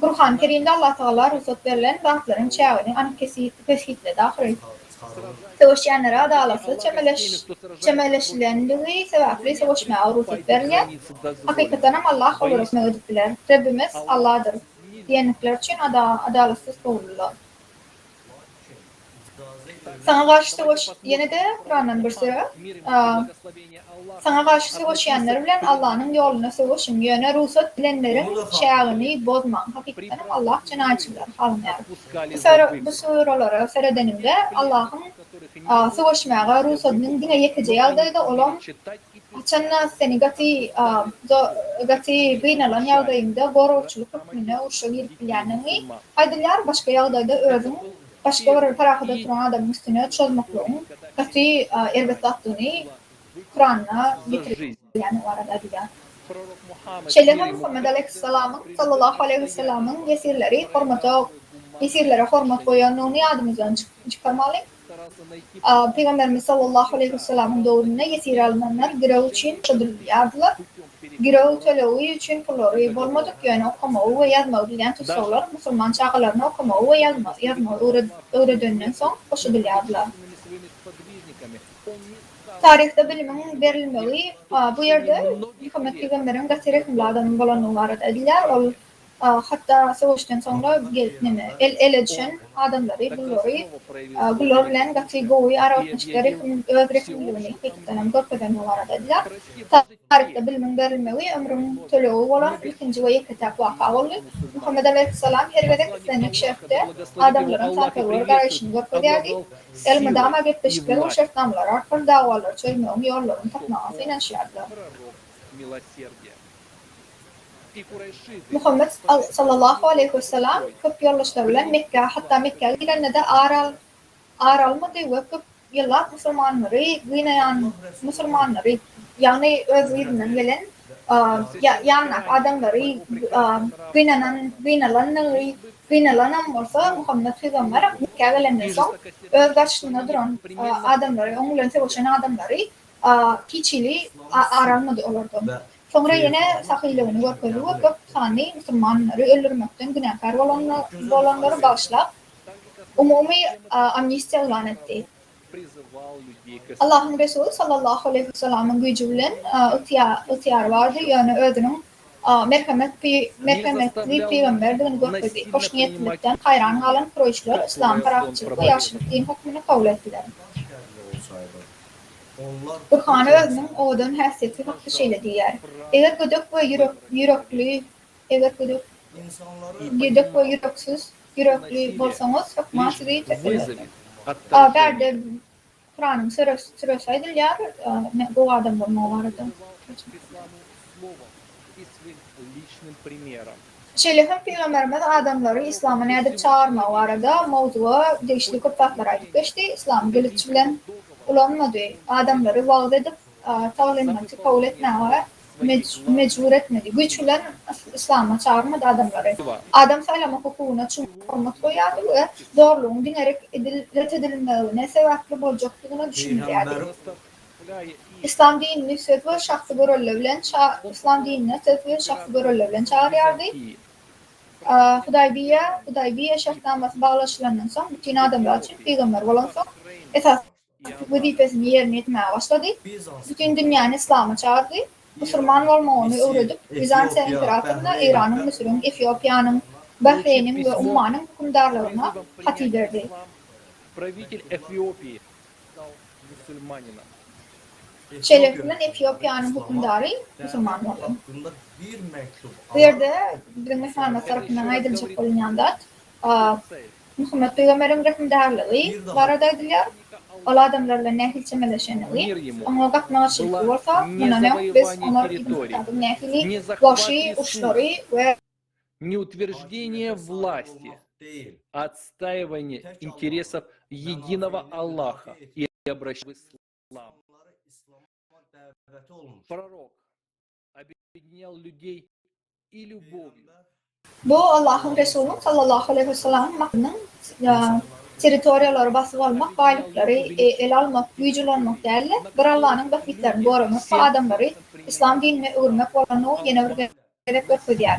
Gur'an Kerimde Allah Taala ruhsat berilen zatlaryň çägini anyk keşifle dahyl. Sowuşýanlara adalasy çemeleşilendigi sebäpli sowuşmaga ruhsat berilýär. Hakykatan hem Allah olarak ödüpdiler. Rabbimiz Allah'dır diýenler üçin adalatsız boldular. Sana garşy sowuş ýene-de Kur'andan bir söre. Sana garşy sowuşýanlar bilen Allah'nyň ýoluna sowuşyň ýöne ruhsat bilenleriň şägini bozmaň. Hakykatan hem Allah üçin aýçylar halynýar. Bu suralara seredenimde Allah'ın sowuşmaga ruhsatynyň diňe ýetiji ýagdaýda olam açanna seni gati gynalan ýagdaýynda gorowçuluk hukmyna urşa girip bilýänini aýdylýar. Başga ýagdaýda özüň başga bir tarapda turan adamyň üstüne çözmekligiň gati elbetde atdyny Kur'an'a bitirýän barada diýär. Şeýle Muhammed aleyhisselamyň sallallahu aleyhi we sellem'in esirlere hormat goýanyny ýadymyzdan çykarmaly. Peýgamberimiz sallallahu aleyhi we sellem'in döwründe esir alınanlar girew üçin çöldürülýärdiler. Girew tölewi üçin pullary bolmadyk, ýöne okamagy we ýazmagy bilen tutsaglar musulman çağalaryny okamagy we ýazmagy öwredenden soň goşulýardylar. Tarihde bilimiň berilmegi bu ýerde Muhammed Peýgamberiň gaty reklamlaryny bolanyny barada edilýär. Ol hatta savaştan sonra ele düşen adamları, bunları bilen kategori aratmışları öldürülmeyi tekrar görkeden olarak dediler. Tarihte bilmen verilmeyi ömrün tölüğü olan ikinci ve kitap vaka oldu. Muhammed Aleyhisselam her vedek istenek şefte adamların takılır garajını görkediyordu. El-Medama gitmişler ve şartnamlar artar davalar çözmeğin yolların takmağı finansiyarlar. Muhammed sallallahu aleyhi ve sellem köp yollaşlar bilen Mekke, hatta Mekke'ye gidenle de aralmadı ve köp yıllar Müslümanları yani özgürlüğünden gelen yannak adamları gıynanan olsa Muhammed Peygamber Mekke'ye gelenden son öz karşısında duran adamları, onların savaşan adamları hiçili aralmadı olurdu. Sonra yine sahilini görkeli ve köp tane Müslümanları öldürmekten günahkar olanları bağışlayıp umumi amnisti ilan etti. Allah'ın Resulü sallallahu aleyhi ve sellem'in gücüyle ihtiyar vardı. Yani ödünün merhametli peygamberliğini görkedi. Hoş niyetlilikten hayran kalan Kureyşler İslam tarafçılık ve yaşlılık din hükmünü kabul ettiler. Burhanı özünün oğudun həssiyeti haqqı şeyle diyer. Eğer güdük ve yüreksiz bolsanız hükmü sizi tekrar. Berde Kur'an'ın sırası edilyer, bu adam bulma vardı. Şeylerin Peygamberimiz adamları İslam'a edip çağırma vardı. Mevzuğa değişiklik öpatlara edip geçti. İslam gelişi bilen ulanmadı. Adamları vaat edip tavlenmesi kabul etmeye mecbur etmedi. Güçlen İslam'a çağırmadı adamları. Adam saylama hukukuna çukurmak koyardı ve zorluğun dinerek reddedilmeğine sebepli olacaktığını düşündürdü. İslam dinini söz ve şahsı görevlebilen çağırıyordu. Hudaybiye şartnaması bağlaşılandan sonra bütün adamlar için peygamber olan son esas vazifesini yerine etmeye başladı. Bütün dünyanın İslam'a çağırdı. Müslüman olmağını öğretip Bizans İmparatorluğu'na İran'ın, Mısır'ın, Etiyopya'nın, Bahreyn'in ve Umman'ın hükümdarlarına hatip verdi. Şeylerden Etiyopya'nın hükümdarı Müslüman oldu. Bir de Müslümanlar tarafından aydınlıcak olunyanlar Muhammed Peygamber'in hükümdarlığı var edilir. Ola adamlarla nehil çemeleşenliği, ona katmaçılık olsa, bunun biz onlar iddiadı nehili, başı, uçları ve Неутверждение власти, отстаивание интересов единого Аллаха и обращение в ислам. Пророк объединял людей и любовью. Bu Allah'ın Resulü sallallahu aleyhi ve sellem'in Mekke'nin teritoriyaları basıp almak, baylıkları ele almak, gücülenmek değerli, bir Allah'ın vakitlerini korumak ve adamları İslam dinine öğrenmek olanı yine bir gerek götürüyor.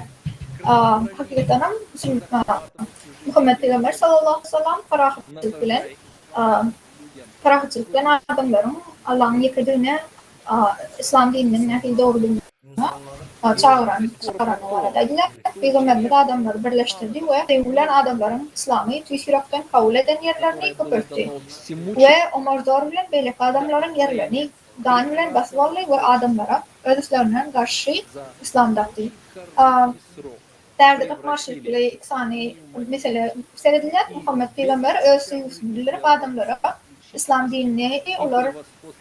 Hakikaten Muhammed Peygamber sallallahu aleyhi ve sellem ferahatçılık bilen adamların Allah'ın yıkadığını İslam dininin nehil doğruluğuna çağıran var ediler. Peygamberimiz adamları birleştirdi ve sevilen adamların İslam'ı tüyşiraktan kabul eden yerlerini köpürttü. Ve Ömer Zor bilen beylik adamların yerlerini Dan bilen basvalı ve adamlara ödüslerinden karşı İslam dattı. Derdeki karşılıklı ikisani mesela seyrediler. Muhammed Peygamber öz sevgisini bildirip adamlara İslam dinini onlar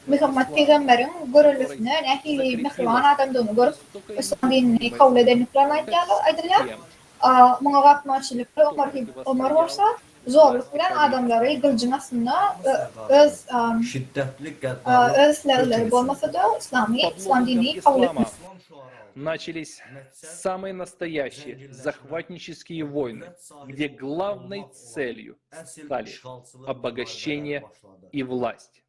Muhammed Peygamber'in görülmesine nehili mehriban adamdığını görüp İslam dinini kabul edenliklerini aydılar. Buna katmaçılıklı Ömer olsa zorluk bilen adamları kılıcın aslında özlerleri olmasa da İslam dinini kabul etmez. Начались самые настоящие захватнические войны, где главной целью стали обогащение и власть.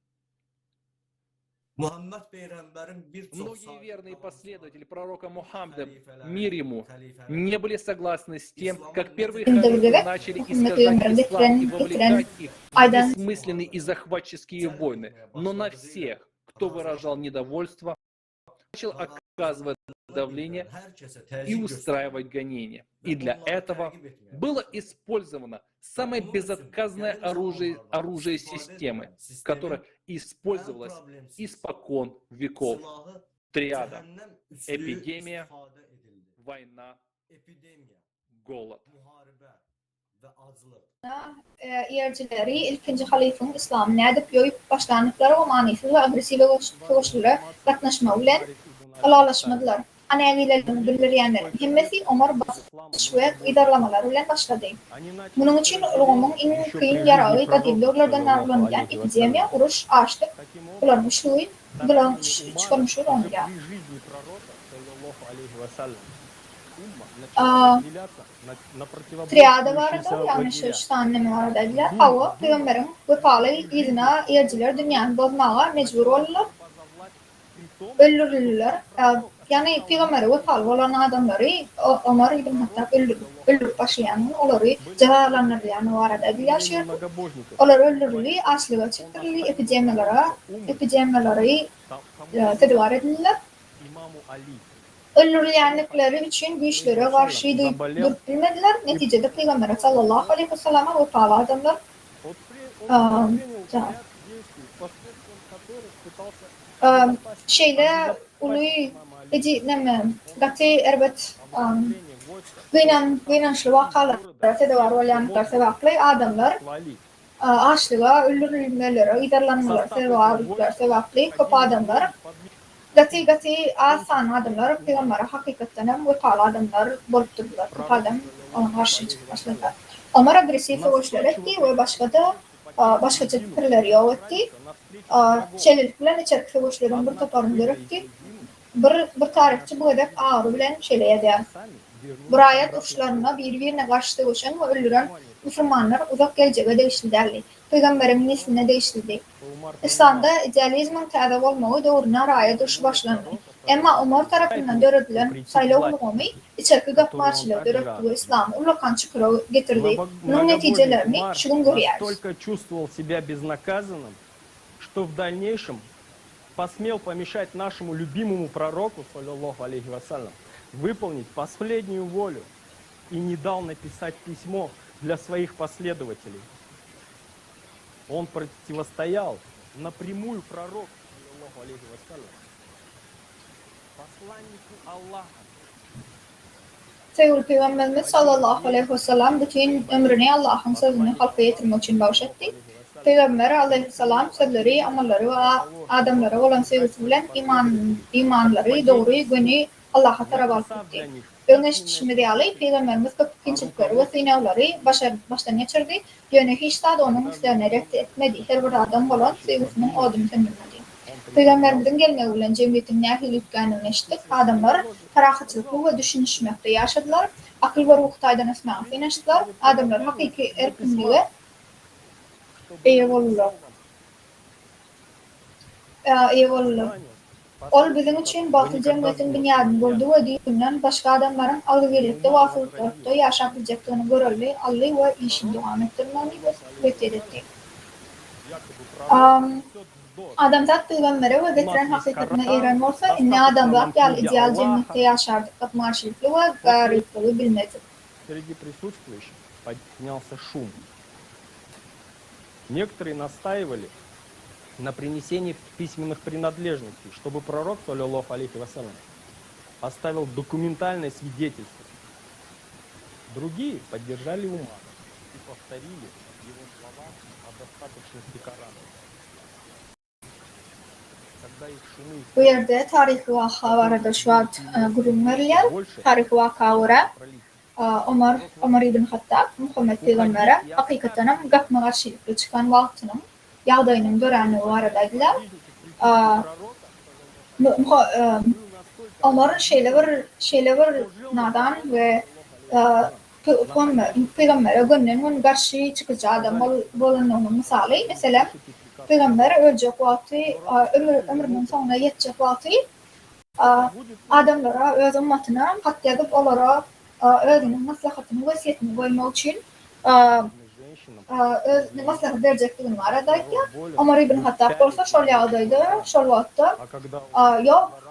Многие верные последователи пророка Мухаммеда, мир ему, не были согласны с тем, как первые халифы начали искажать ислам и вовлекать их в бессмысленные и захватческие войны. Но на всех, кто выражал недовольство, начал оказывать давление и устраивать гонения. И для этого было использовано самое безотказное оружие системы, которое использовалось испокон веков. Триада. Эпидемия, война, голод. Yercileri ilkinci halifin İslam'ın edip yoyup başlanıkları o manisiz ve agresiv koşullara katlaşma bilen alaşmadılar. Anevilerin bildirgenlerin himmesi Omar baş ve idarlamalar bilen başladı. Bunun için Rom'un en kıyın yarağı kadimlerden arlanılan epidemiya, uruş, açlık, bulanmışlığı, çıkarmışlığı olmuyor. Triada vardı, yani şu annemi var dediler. Hava, peygamberin bu pahalı izine yerciler dünyanın bozmağa mecbur olurlar. Öldürülürler. Yani peygamberi bu pahalı olan adamları Ömer ibn Hattab öldürüp başlayan onları cezalandırılan var dediler. Onları öldürülür, açlığa çıktırılır, epidemiyaları tedavi edilirler. Öldürülenlikleri için güçlere karşı dürtülmediler. Neticede Peygamber sallallahu aleyhi ve sellem'e o pahalı adamlar şeyle uluy gati erbet gıynançlı vakalara tedavi olanlıklar sebeple adamlar açlığa öldürülmeleri, idarlanmaları sebeple köp adamlar Gati asan adamlar Peygamber'e hakikaten bu pahalı adamlar bulup durdular. Bu adam ona karşı çıkmışlar. Ömer agresif savaşlar etti ve başkaca fikirleri yok etti. Şeylerle içerik savaşların bir toparını etti. Bir tarihçi bu hedef ağrı bilen şeyleye değer. Bu ayet uçlarına birbirine karşı savaşan ve öldüren Müslümanlar uzak geleceğe değiştirdi. Peygamberin nesline değiştirdi. İslam'da idealizmin təzəv olmağı doğruna raya dışı başlandı. Ama Ömer tarafından döredilen sayılı ulumi içerki qapmarçılığı dörüldüğü İslam'ı ulakan çıkıra getirdi. Bunun neticelerini şunun görüyoruz. Только чувствовал себя безнаказанным, что в дальнейшем посмел помешать нашему любимому пророку, саллаллаху алейхи вассалям, выполнить последнюю волю и не дал написать письмо для своих последователей. Он противостоял напрямую пророку, саллаллаху алейхи вассалям, посланнику Аллаха. Sevgili Peygamberimiz sallallahu aleyhi ve sellem bütün ömrünü Allah'ın sözünü halka getirmek için bağışlattı. Peygamber aleyhisselam sözleri, amalları ve adamlara olan sevgisi bilen imanları, doğru günü Allah'a taraf etti. Öneşitişmediği Peygamberimiz köpkinçilikleri ve sınavları baştan geçirdi. Yönü hiç de onun isteğine reddet etmedi. Her bir adam olan sevgisinin odunu söndürmedi. Peygamberimizin gelmeği bilen cemiyetin nehirliklerini eşittik. Adamlar karakatçılıklı ve düşünüşmekte yaşadılar. Akıl ve ruhtaydan esmağını inançtılar. Adamlar hakiki erkinliğe eyvallah. Ol bizim için Batı cemiyetin dünyadını bulduğu ve dünyanın başka adamların algıgelikte ve asıllıkta yaşayabileceklerini görüldü. Allah ve işin devam ettirmeni ve beklet etti. Adamzat peygambere ve getiren hakikatine eğren olsa inni adamlar ideal cennette yaşardık. Kapmarşılıklı ve garipli bilmezdik. Среди присутствующих поднялся шум. Некоторые настаивали на принесении письменных принадлежностей, чтобы пророк, саллаллаху алейхи вассалям, оставил документальное свидетельство. Другие поддержали Умара и повторили его слова о достаточности Корана. Bu yerde tarihi vaka vardı şu an görünmeliler. Tarihi vaka var. Ömer ibn Hattab, Muhammed Peygamber'e hakikaten gapma karşılıklı çıkan vaktinin yağdayının döreni varadaydılar. Ömer'in şeyle var nadan ve Peygamber'e gönlünün karşı çıkacağı adam bulunduğunun misali. Mesela Peygamber ölecek vakti, ömrünün sonuna yetecek vakti adamlara, öz ümmetine kat edip onlara özünün maslahatını, vasiyetini koymak için öz maslahat verecekliğin var adaydı. Ömer ibn Hattab olsa şöyle adaydı, şöyle vakti yok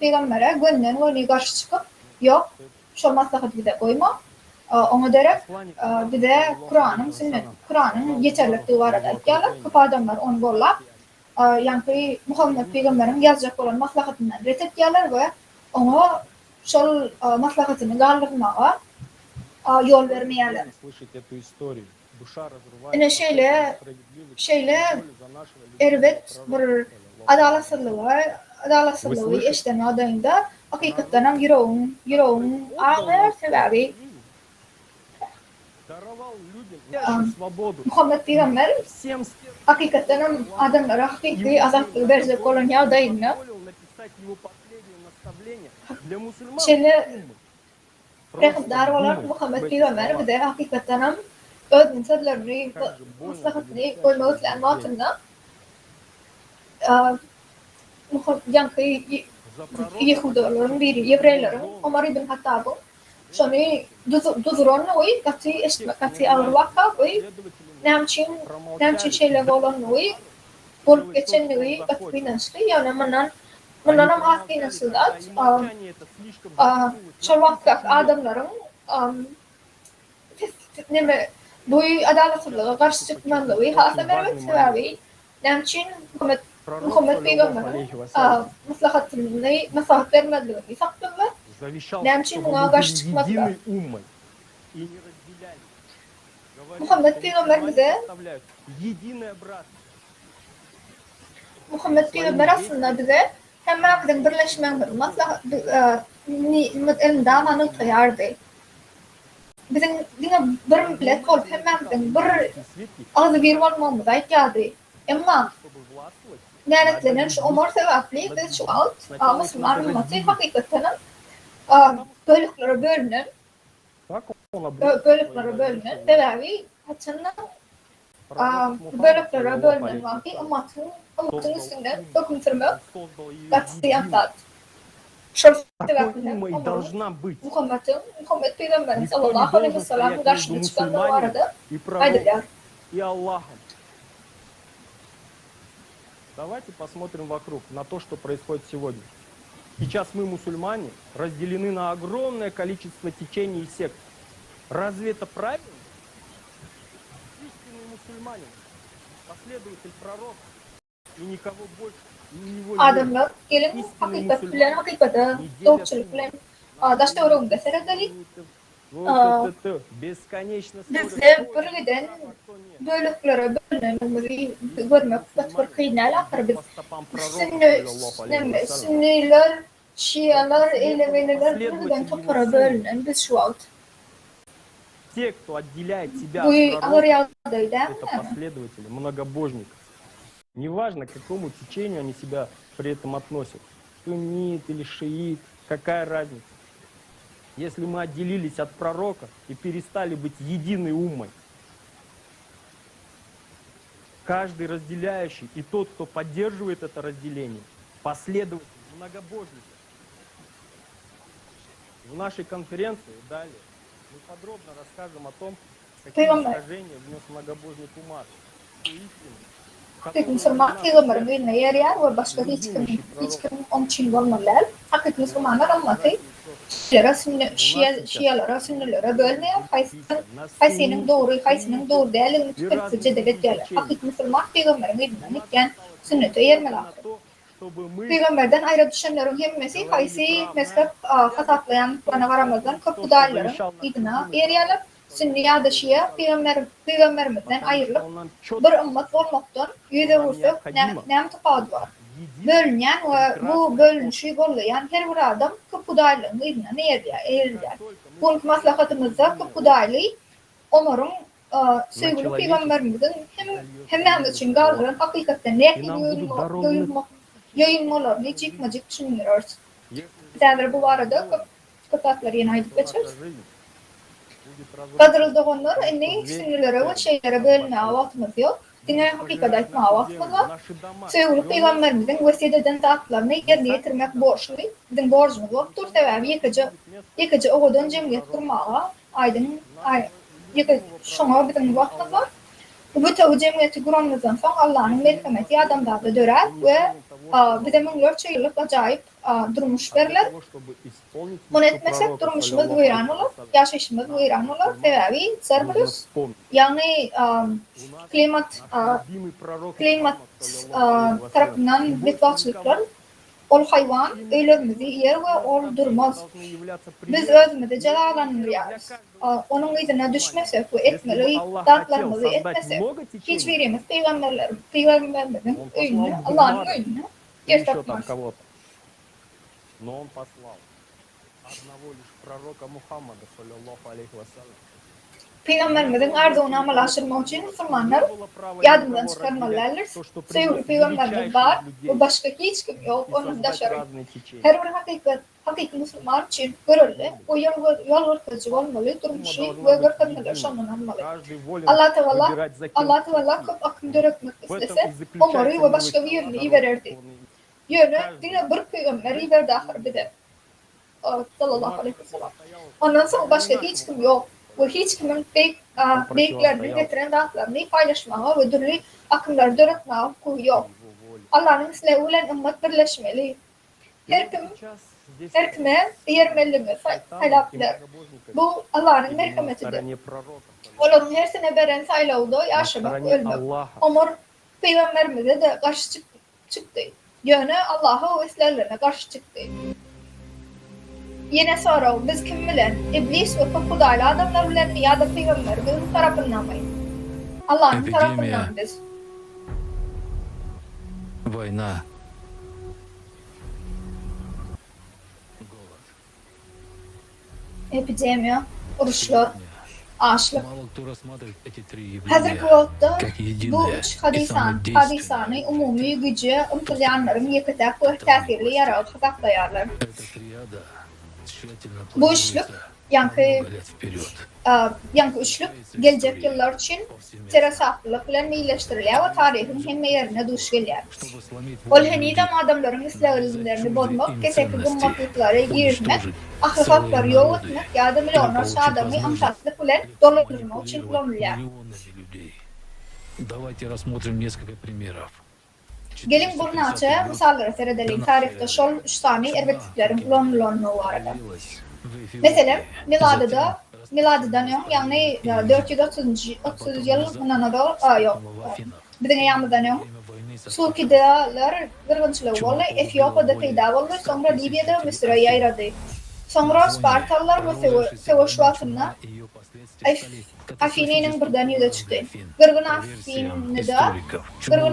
peygambere gönden onu karşı çıkıp yok şu maslahat bize koyma. Ona derek bize Kur'an'ın yeterlikliği var edekler. Köp adamlar onu bollap yani Muhammed peygamberin yazacak olan maslahatından ret etdiler ve ona şol maslahatını galdırmağa yol vermeyeler. Yine şeyle elbet bir adalatsızlığı işlemi adayında hakikaten hem yüreğin ağır sebebi Muhammed Peygamber hakikaten adamlara hakiki azaplı verecek olan adayında şeyle Peygamber olan Muhammed Peygamber bir de hakikaten öz insanlarını maslahatını koymalıklar altında yankı Yahudilerin biri, Yevreylerin, Ömer ibn Hattab'ın şunu duzuron oy, katı ağır vaka oy, nemçin şeyle olan oy, bolup geçen oy, katı finançlı, yani menanam hak finançlılar, şu vakit adamların bu adalatsızlığa karşı çıkmalı, hasa vermek sebebi, nemçin Muhammed Peygamber'in maslahat vermediğini sakladılar. Nemçin buna karşı çıkmadılar. Muhammed Peygamber bize Muhammed Peygamber aslında bize hemen birleşmenin maslahat elinde tayardı. Bizim bir millet olup hemen bir ağzı bir olmamıza ihtiyacı. Ama Neretlenen şu Ömer sebepli biz şu alt Müslüman ümmeti hakikaten bölüklere bölünen sebebi haçanla bölüklere bölünen vakti ümmetin üstünde hüküm sürmek katliamlar. Şu sebeple Muhammed Peygamber'in sallallahu aleyhi ve sellem karşısına çıkanlar vardı. Haydiler. Давайте посмотрим вокруг на то, что происходит сегодня. Сейчас мы, мусульмане, разделены на огромное количество течений и сект. Разве это правильно? Истинный мусульманин, последователь пророка, и никого больше, и него нет. Adamlar gelin hakikaten doğrulukla daşlarında seyrederek bizde bölgeden bölüklere bölünmemizi görmek çok kıymetli. Biz Sünniler, Şialar, Aleviler bölgeden toplara bölünen biz şu an. Те, кто отделяет себя Bu от ağır пророка, yağdaydı. это последователи, многобожников. Неважно, к какому течению они себя при этом относят. Суннит или шиит, какая разница. Если мы отделились от пророка и перестали быть единой уммой, каждый разделяющий и тот, кто поддерживает это разделение, последователь, многобожник. В нашей конференции далее мы подробно расскажем о том, какие искажения внес многобожник Умар. Müslüman Peygamber'in eline yer yer ve başka hiç kim onun için olmalılar. Hakikaten Müslümanlar ümmeti Şialara, Sünnilere bölmeye, haysinin doğru değerlerini tüketici cedel etkiler. Hakikaten Müslüman Peygamber'in eline iken sünnete yermeler. Peygamberden ayrı düşenlerin hemmesi haysi mezhep hasaplayan bana varamazdan kapıdayların idina yerler. Sünni ya da Şia Peygamberimizden ayrılıp bir ümmet olmaktan yüze vursak nem tapadı var. Bölünen ve bu bölünüşü bollayan her bir adam kapıdaylığını idina yerler. Bu maslahatımızda kapıdaylığı Ömer'in sevgili Peygamberimizin hem için kaldıran hakikaten yayılmalarını çıkmacık düşünüyoruz. Bizler bu arada kapatları yine aydık geçeriz. Kadrıldığınlar eni Sünnilere ve şeylere bölüne vaktimiz yok. Dine hakikat etme vaktimiz var. Sevgili Peygamberimizin vesileden taatlarını yerine getirmek borçlu. Bizim borcumuz yoktur. Sebebi yıkıcı oğudan cemiyet kurmağa aydın şuna bizim vaktimiz var. Bu cemiyeti kuranımızdan sonra Allah'ın merhameti adamlarda dörer ve bize milyonlarca yıllık acayip durmuş verirler. Bunu etmesek durmuşumuz veyran olur, yaşayışımız veyran olur. Sebebi Cerberus, yani klimat tarafından bitbaçlıklar, ol hayvan öylerimizi yer ve ol durmaz. Biz özümüzde celalanırız. Onun izine düşmesek ve etmeli, dağıtlarımızı etmesek, hiçbirimiz peygamberlerimizin önünü, Allah'ın önünü göstermez. Но он послал одного лишь пророка Мухаммада, саллаллаху алейхи вассалям. Peygamberimizin arzuğunu amallaştırmak için Müslümanlar yadından çıkarmalılar. Sevgili Peygamberimiz var ve başka hiç kim yok. Onun dışarı. Her bir hakiki Müslüman için görüldü. O yol ortacı olmalı, durmuşu ve görkemliler şanlanmalı. Allah Teala çok akım dörekmek istese, onları ve başka bir yönünü verirdi. Yönü yine bir peygamberi verdi ahir bir de. Sallallahu aleyhi ve sellem. Ondan sonra başka hiç kim yok. Bu hiç kimin beyliklerini getiren dağıtlarını paylaşmaya ve türlü akımları döretmeye hukuku yok. Allah'ın silahıyla ümmet birleşmeli. Her kime yermeli mi sayılabilir. Bu Allah'ın merhametidir. Onların her sene veren sayılığında yaşamak ölmek. Ömer Peygamberimize de karşı çıktı. Yani Allah'a ve İslam'larına karşı çıktı. Yine sonra biz kim bilen iblis ve kudayla adamlar bilen mi ya da peygamberimizin tarafından mıyız? Allah'ın tarafından biz. Война. Epidemiya, uruşlar, açlık. Мало кто рассматривает эти три Hazır явления kuvvette как bu единое üç и самодейственное. hadisanı umumi gücü umtulayanların yıkacak ve tesirli yarağı tutaklayarlar. Эта триада тщательно Bu üçlük yankı üçlük gelecek yıllar için terasaflılık ile iyileştiriliyor ve tarihin hem yerine duş geliyor. Ol henidem adamların İslamizmlerini bozmak, keseki gümmatlıkları girmek, ahlıfatları yok etmek ya da milyonlarca adamı amşatlık ile dolandırmak için kullanılıyor. Давайте рассмотрим несколько примеров. Gelin burnaça misalları seyredelim. Tarihte şol üç tane erbetiklerin kullanılanı var. Mesela miladıdan yani 430 yıl bundan da yok. Bir de yanımızdan yok. Surkidalar gırgınçlığı oldu. Etiyopya'da peyda oldu. Sonra Libya'da Mısır'a yayıldı. Sonra Spartalılar ve savaş vaktinde Afini'nin birden yüze çıktı. Gırgın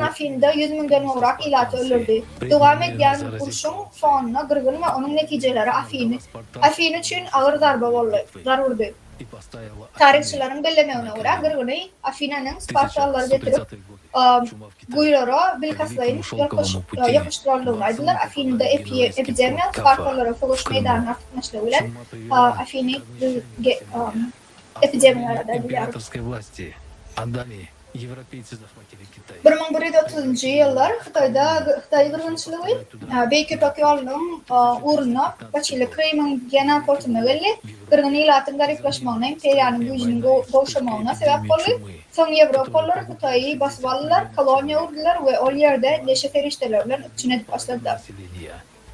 Afin'de 100 milyondan uğrak ilatı öldürdü. Devam eden kurşun sonuna Gırgın ve onun neticeleri Afin için ağır darbe oldu. Tarihçilerin belirlemeyene uğrak Gırgın'ı Afina'nın Spartalıları getirip Guylara Bilkaslay'ın yapıştırıldığındaydılar. Afin'de epidemiya Spartalılara savaş meydanına tutmuşluğuyla Afin'i Императорской власти отдали европейцы захватили Китай. 1930 yıllar Xitay kırgınçılığı Beyki Tokyo'nun uğruna Paçili Kırım'ın genel portuna geldi. Kırgın ilatın gariplaşmağına, imperiyanın gücünün boğuşamağına sebep oldu. Son Avrupalılar Xitay'ı basıvalılar, koloniya urdular ve o yerde leşe feriştelerle içine başladılar.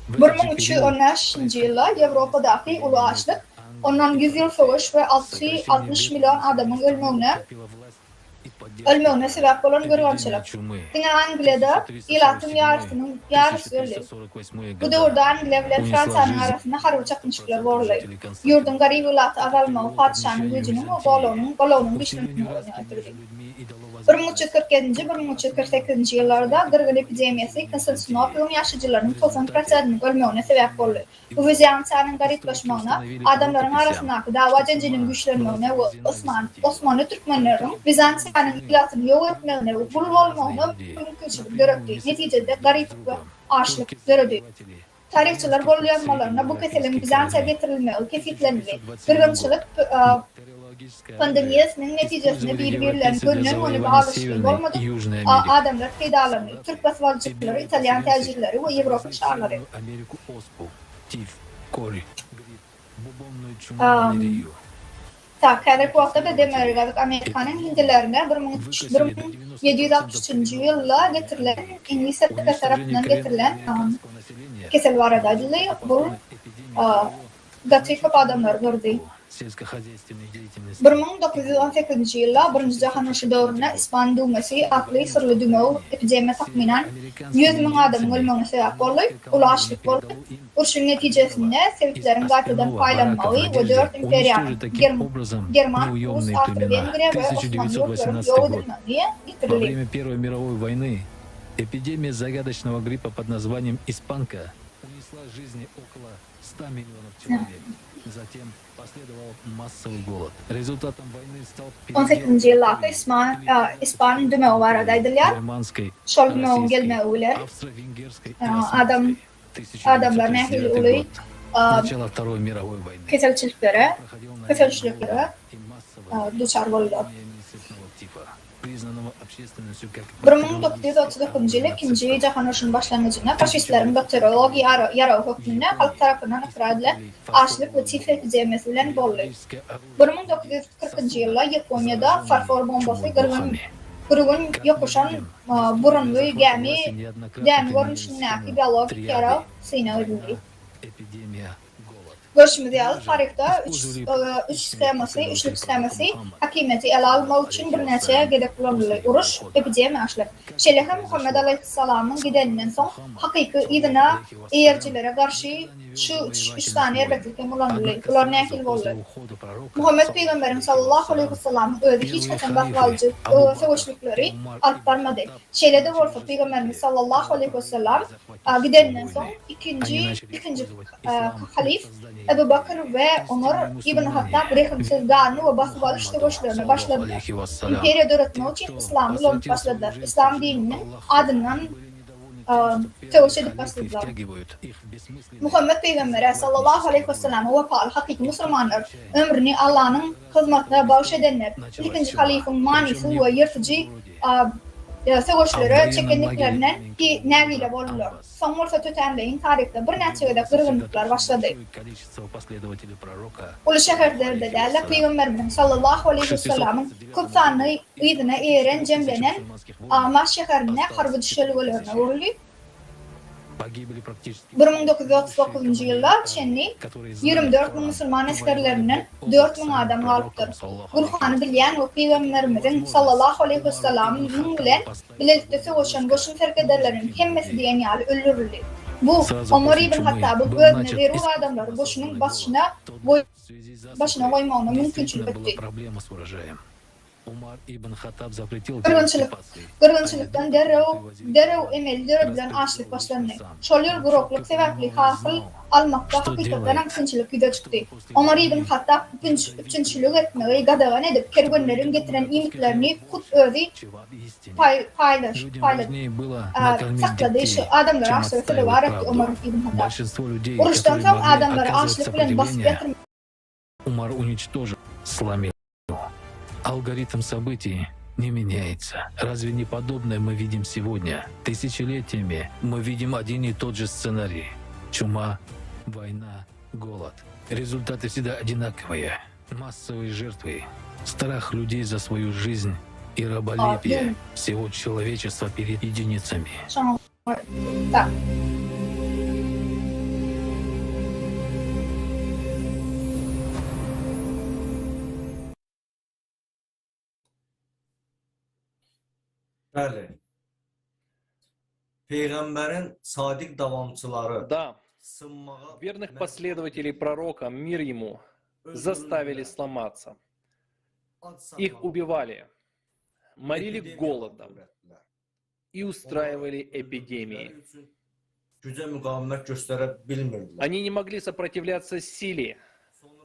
1315 yıllar Avrupa'daki ulu açlık, ondan 100 yıl savaş ve 60 milyon adamın ölmüğüne sebep olan kırgınçılık. Yine Angliya'da ilatın yarısı öldü. Bu doğruda Angliya ile Fransa'nın arasında harbi çakmışlıklar vardı. Yurdun garip ilatı azalma ve padişahın gücünün ve balonun güçlülüğünü öldürdü. 1347-1348 yıllarda Gırgın epidemiyası Konstantinopol'un yaşlıcılarının 90%'ının ölmüğüne sebep oldu. Bu Bizans'ın gariplaşmağına, adamların arasındaki dava cencinin güçlenmağına ve Osmanlı Türkmenlerin Bizans'ın ilatını yok etmağına ve bul olmağına mümkünçülük görüldü. Neticede garip ve açlık görüldü. Tarihçiler bol yazmalarına bu keselin Bizans'a getirilmeyi kefitlendi. Kırgınçılık pandemiyasının neticesinde birbirlerinin gönlünün onu bağlaştığı olmadı. Adamlar peydalanıyor. Türk basıvalcıkları, İtalyan tacirleri ve Avrupa şahları. Takdir kuwakta da demerler Amerikanın Hindilerine 1763 yılda getirilen İngiliz tarafından getirilen kesel var adaylı bu gatı köp adamlar gördü. 1918 yılda Birinci Cahan Savaşı dövründe İspan Duması aklı sırlı dümeği epidemi takminen 100 bin adam ölmene sebep oldu, ulaşlık oldu. Urşun neticesinde Sovyetlerin gatıdan paylanmağı ve 4 imperial German, Rus, Avstro-Vengriya ve Osmanlı yurtların yok edilmeliği Во getirildi. время Первой мировой войны эпидемия загадочного гриппа под названием испанка унесла жизни около 100 миллионов человек. Затем последовал массовый голод. Результатом войны стал 18. yıllarda İspan dümeği var adaydılar. германской, Şol dümeğin gelmeğiyle австро-венгерской adamlar nehil oluyor. начала Второй мировой войны. Keselçiliklere duçar oldular. Признанного общественностью как 1939 yılı 2. Cahan Savaşı'nın başlangıcında faşistlerin bakteriyolog yarağı hükmünde halk tarafından ifade edilen açlık ve tifo epidemiyası bilen boldu. 1940 yılda Yaponya'da farfor bombası kırgın yokuşan burunlu gemi görünüşündeki biyolojik yarağı sıyına edildi. эпидемия Görüşümüzde alıp tarihte üçlük skeması hakimiyeti ele almak için bir neçeye gedek kullanılıyor. Uruş, epidemi açlık. Şeyh Muhammed Aleyhisselam'ın gideninden son hakiki idine eğercilere karşı şu üç tane erbeklikten kullanılıyor. Bunlar nehil oldu. Muhammed Peygamber'in sallallahu aleyhi ve sellem öyle hiç kaçan bakvalıcı savaşlıkları alıp varmadı. Şeylerde olsa Peygamberimiz sallallahu aleyhi ve sellem gideninden son ikinci halif Ebu Bakır ve Ömer İbn Hattab rehimsiz dağını ve basıp alış savaşlarına başladılar. İmperiya döretmek için İslam'ı lomp başladılar. İslam dininin adından savaş edip başladılar. Muhammed Peygamber sallallahu aleyhi ve sellem ve kal hakiki Müslümanlar ömrünü Allah'ın hizmetine bağış edenler. İkinci halifin manisi ve yırtıcı savaşları çekenliklerinden ki neviyle bolurlar. Son olsa tütenleyin tarihte bir neçede kırgınlıklar başladı. Ulu şehirlerde de Peygamberimiz sallallahu aleyhi ve sellem'in Kutsanlı idine eğeren cemlenen Amaş şehrine harbi düşelgelerine uğrulu. 1939 yılda Çinli 24 bin Müslüman askerlerinden 4 bin adam alıptır. Kur'an'ı bilen ve Peygamberimizin sallallahu aleyhi ve sellem'in bilen birlikte savaşan boşun terk ederlerin hemmesi diyen yali öldürüldü. Bu Ömer İbn Hattab'ın ödüne veru adamları boşunun başına koymağına mümkünçülük etti. Kırgınçılıktan derev emel bilen açlık başlandı. Şolyor gurukluk sebeple hasıl almakta hakikaten aksınçılık yüze çıktı. Ömer İbn Hattab üçüncülük etmeyi gadağan edip kergünlerin getiren iyiliklerini kut özü sakladı. Adamlar açlıkta da var etti Ömer İbn Hattab. Uruştan sonra adamlar açlık bilen basıp getirmeyi. Умар уничтожил, сломил. Алгоритм событий не меняется. Разве не подобное мы видим сегодня? Тысячелетиями мы видим один и тот же сценарий. Чума, война, голод. Результаты всегда одинаковые. Массовые жертвы, страх людей за свою жизнь и раболепие всего человечества перед единицами. Так. Bəli. Peyğəmbərin sadiq davamçıları верных последователей пророка, мир ему, заставили сломаться. Их убивали, морили голодом и устраивали эпидемии. Они не могли сопротивляться силе,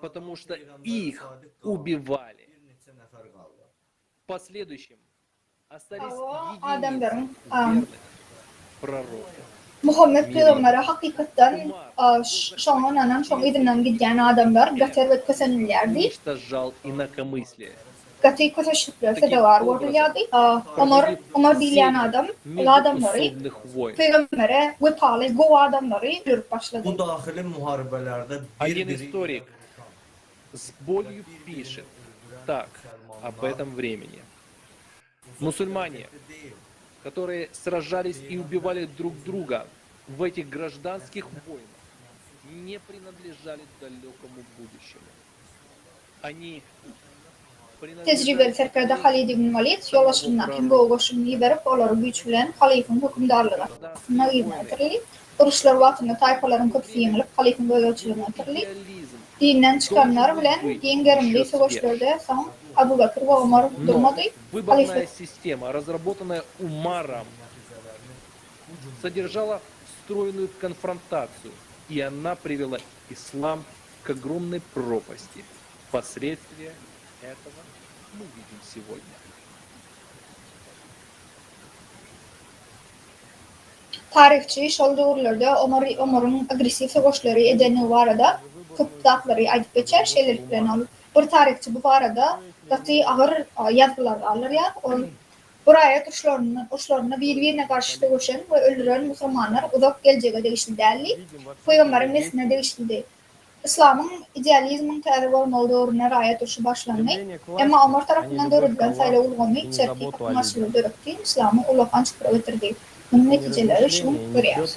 потому что их убивали. В последующем остались единицы верных пророков. Muhammed Peygamber'e hakikaten şoğun idinden giden adamlar gater ve kesenlerdi. Уничтожал инакомыслие. Gatı kötüşlükler de var orada. Ömer diyen adamları Peygamber'e ve pali go adamları yürüp başladı. Bu dahili muharebelerde Один историк с болью пишет, так об этом времени. Мусульмане, которые сражались и убивали друг друга в этих гражданских войнах, не принадлежали далекому будущему. Они Tecrübeli serkerde Halid ibn Walid yollaşından Gogoş'un liberip oları güçlen halifin hükümdarlığı aslında girmetirli. Uruşlar vatında tayfaların köpüsü yenilip halifin bölgölçülüğüne tirli. Dinden çıkanlar bilen yengerimli savaşlarda son Abu Bakr ve Umar durmadı. Выборная система, разработанная Умаром, содержала встроенную конфронтацию, и она привела ислам к огромной пропасти. Последствия этого мы видим сегодня. Tarihçi şol döwürlerde Omar'ın agresif savaşları edeni barada köp zatları aytıp geçer şeyler bilen alıp. Bir tarihçi bu barada gatı ağır yazılar alır ya. Buraya uçlarına bir-birine karşı dövüşen ve öldüren Müslümanlar uzak geleceğe değişti derli. Peygamberin nesline değişti. İslam'ın idealizmin təzə olmalı doğruna rayet duruşu başlanmayı, ama Omar tarafından dörüdülen sayılı ulğamı içerki katmasılı dörüktü, İslam'ı ulağan çıkıra getirdi. Bunun neticeleri şunu görüyoruz.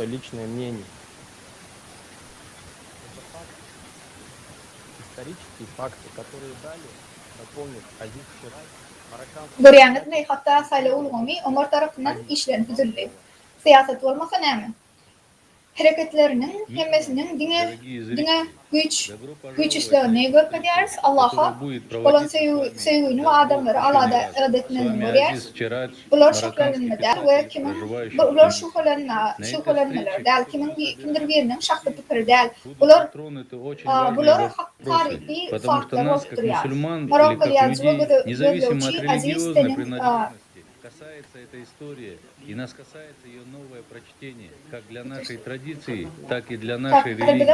Görüyanlık ve hatta sayılı ulğamı Omar tarafından işlen düzüldü. Siyaset olmasa ne mi? Hareketlerinin hemmesinin dine güç işlerini görmediyiz. Allah'a olan sevgini ve adamları Allah'da adetlerini görüyoruz. Bunlar şüphelenmeler ve bunlar şüphelenmeler değil. Kimdir birinin şahsı fikri değil. Bunlar tarihi farklar yoktur yani. Marokkalı yazı ve gözlevçi Aziz'tenin касается эта история, и нас касается ее новое прочтение, как для нашей традиции, так и для нашей религии.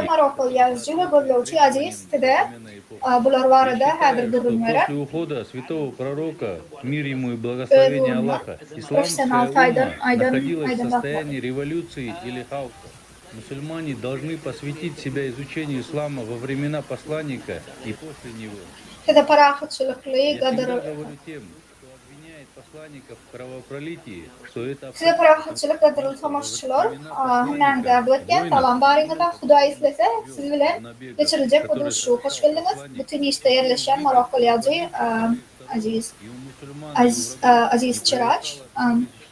После ухода святого пророка, мир ему и благословение Аллаха, исламская умма находилась в состоянии революции или хаоса. Мусульмане должны посвятить себя изучению ислама во времена посланника и после него. Я всегда говорю тем, посланников в кровопролитии, что это Size parahatçılık kadrolu savaşçılar hemen kabul etken talan barında Xuda istese siz bile geçirecek bu duruşu. Hoş geldiniz. Bütün işte yerleşen Marokkalı yazı Aziz Çıraç.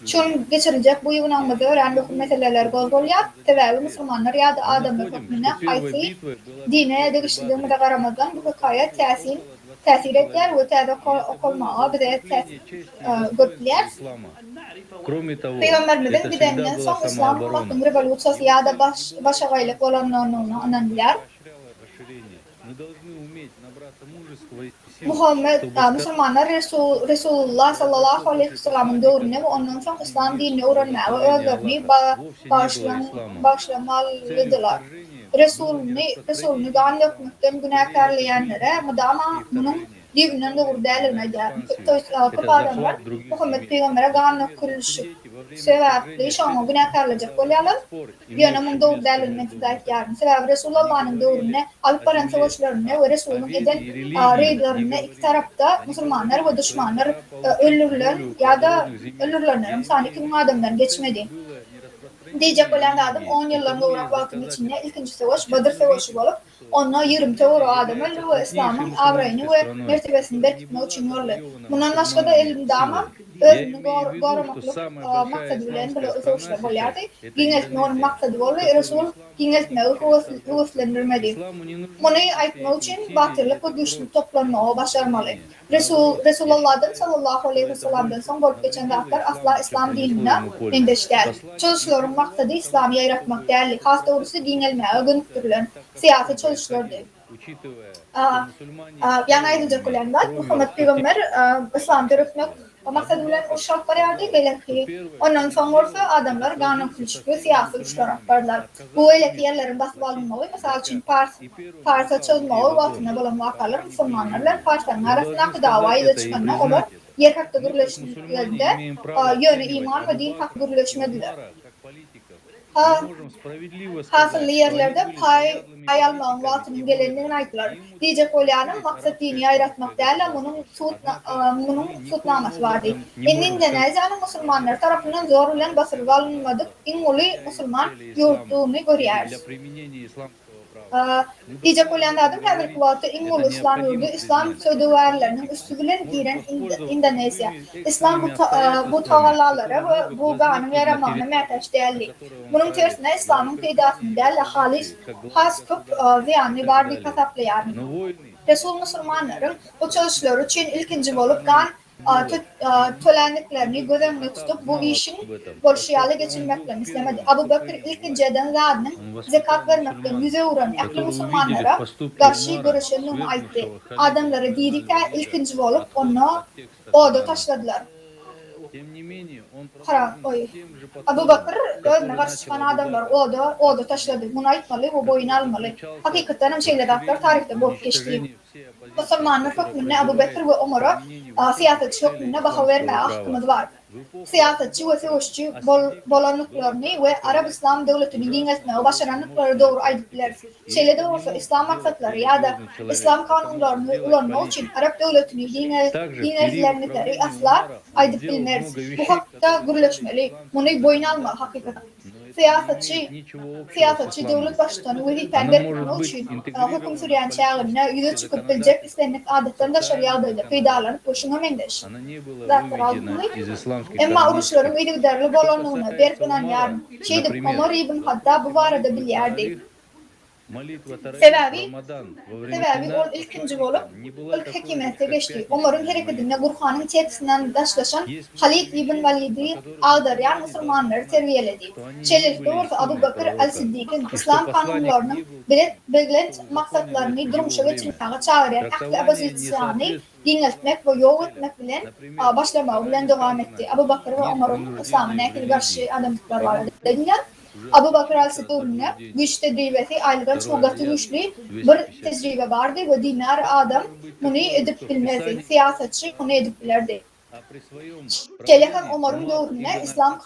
Şun geçirecek bu yuvunamızı öğrendiğim meseleler gol-golyap. Tevavi Müslümanlar ya da adamlar hükmüne haysi dine değiştirdiğimize karamazdan bu hikayet tesir etler ve təzə okulmağa bize götürler. Peygamberimizin gidenden son İslam hakkın revolüsyası ya da başarıylık olanlarını anladılar. Müslümanlar Resulullah sallallahu aleyhi ve sellem'in dövrüne ve ondan sonra İslam dinini öğrenmeye ve özlerini başlamalıdılar. Resulünü gan dökmekten günahkarlayanlara madama bunun dibinin doğru değerlerine geldim. Köp adamlar Muhammed Peygamber'e gan dökülüşü sebeple şonu günahkarlayacak olaylar yönümün doğru değerlerine tüzayet yardım. Sebep Resulullah'ın doğruna alıp varan savaşlarına ve Resulünün eden reydlerine iki tarafta Müslümanlar ve düşmanlar ölürler ya da ölürler. Sanki kim adamlar geçmedi. Diyecek olan adam 10 yılların uğrak vaktin içinde ikinci savaş Badr Savaşı olup onunla 20 tevru adam öldü ve İslam'ın avrayını ve mertebesini berkitmek için yoruldu. Bundan başka da elimde ama özünü korumaklık maksadı bilen bu savaşlar bolyardı. Gineltme onun maksadı oldu. Resul gineltmeyi hıvıslandırmadı. Bunu aytmak için batırlık ve güçlü toplanmayı başarmalı. Resulullah'dan sallallahu aleyhi ve sellem'den son bolup geçen zatlar asla İslam dinine mendeş değil. Çalışmaların maksadı İslam'ı yaratmak değil. Has doğrusu ginelmeye gönüktürülen siyasi çalışmalar değil. Yani ayrıca kullanmak Muhammed Peygamber İslam'da öğretmek maksadı bilen o şartlar yardı belki ondan sonra adamlar kanun kılıçlı siyasi güçler aktardılar. Bu öyle yerlerin basıp alınmalı. Mesela için Pars'a çözmeli vatına bulan vakalar Müslümanlarla Pars'ların arasındaki davayı da çıkanlar olur. Yer hakkı gürleşmede yönü iman ve din hakkı gürleşmediler. Hasılı yerlerde almağın vaatının gelenliğini ayttılar. Diyecek olayanın maksat dini ayratmak değil, bunun tutnaması vardı. Indonezya'nın Müslümanlar tarafından zor ile basırga alınmadık. İnguli Müslüman yurtluğunu görüyoruz. Diyecek olayanlardan her kuvvetli İnguli İslam yurdu, İslam södüverlerinin üstügülen giren Endonezya. İslam bu tavallaları ve bu kanun yaramağına merteş değerli. Bunun tersine İslam'ın peydasını değil, halis, has köp ziyanlı vardı kasaplayar. Resul Müslümanların o çalışları için ilkinci olup tölenliklerini gözlemine tutup bu işin bolşiyalı geçirmeklerini istemedi. Abu Bakr ilkinci eden zadının zekat vermekten yüze uğran aklı Müslümanlara karşı görüşünü aitti. Adamları dirike ilkinci olup onu oda taşladılar. Abu Bakr önüne karşı çıkan adamlar oda taşladı. Bunu aytmalı, bu boyunu almalı. Hakikaten şeyler aktar tarihte bolup geçti. Müslümanlar hükmüne Abu Bakr ve Umar'a siyasetçi hükmüne baha vermeye hakkımız var. Siyasetçi ve savaşçı bolanlıklarını ve Arap İslam devletini dinletme ve başaranlıkları doğru aydıklar. Şeyle doğrusu İslam maksatları ya da İslam kanunlarını ulanma için Arap devletini dinletilenlikleri asla aydıp bilmez. Bu hakta gürleşmeli. Bunu boyun alma hakikaten. Siyasetçi devlet başkanı ve hiperler konu için hüküm süreyen çağrına yüze çıkıp bilecek istenlik adetlerinde şeriatıyla peydalanıp boşuna mendeş. Zaten aldığı Emma uruşların iyiliklerle bolanlığına berkinen yarın şeydip Ömer ibn Hattab bu arada bilyerdi. Sebebi o ilkinci olup ilk hekimete geçti. Ömer'in hareketinde Kur'an'ın tepkisinden daşlaşan Halid ibn Valid'i ağdaryan Müslümanları terbiyeledi. Şeyler doğrusu Abu Bakr al-Siddiq'in İslam kanunlarının belirlent maksatlarını durmuşa geçirmeye çağıran aklı abaziltisyanı dinletmek ve yol etmek bilen başlamağı bilen devam etti. Abu Bakr ve Ömer'in İslam'ına ekili karşı adamlıklar vardı dediler. Abu Bakr al-Siddiq'in güç tecrübesi ayrıca çok güçlü bir tecrübe vardı ve dinar adam bunu edip bilmezdi. Siyasetçi bunu edip bilirdi. Şeylekan Ömer'in doğruna İslam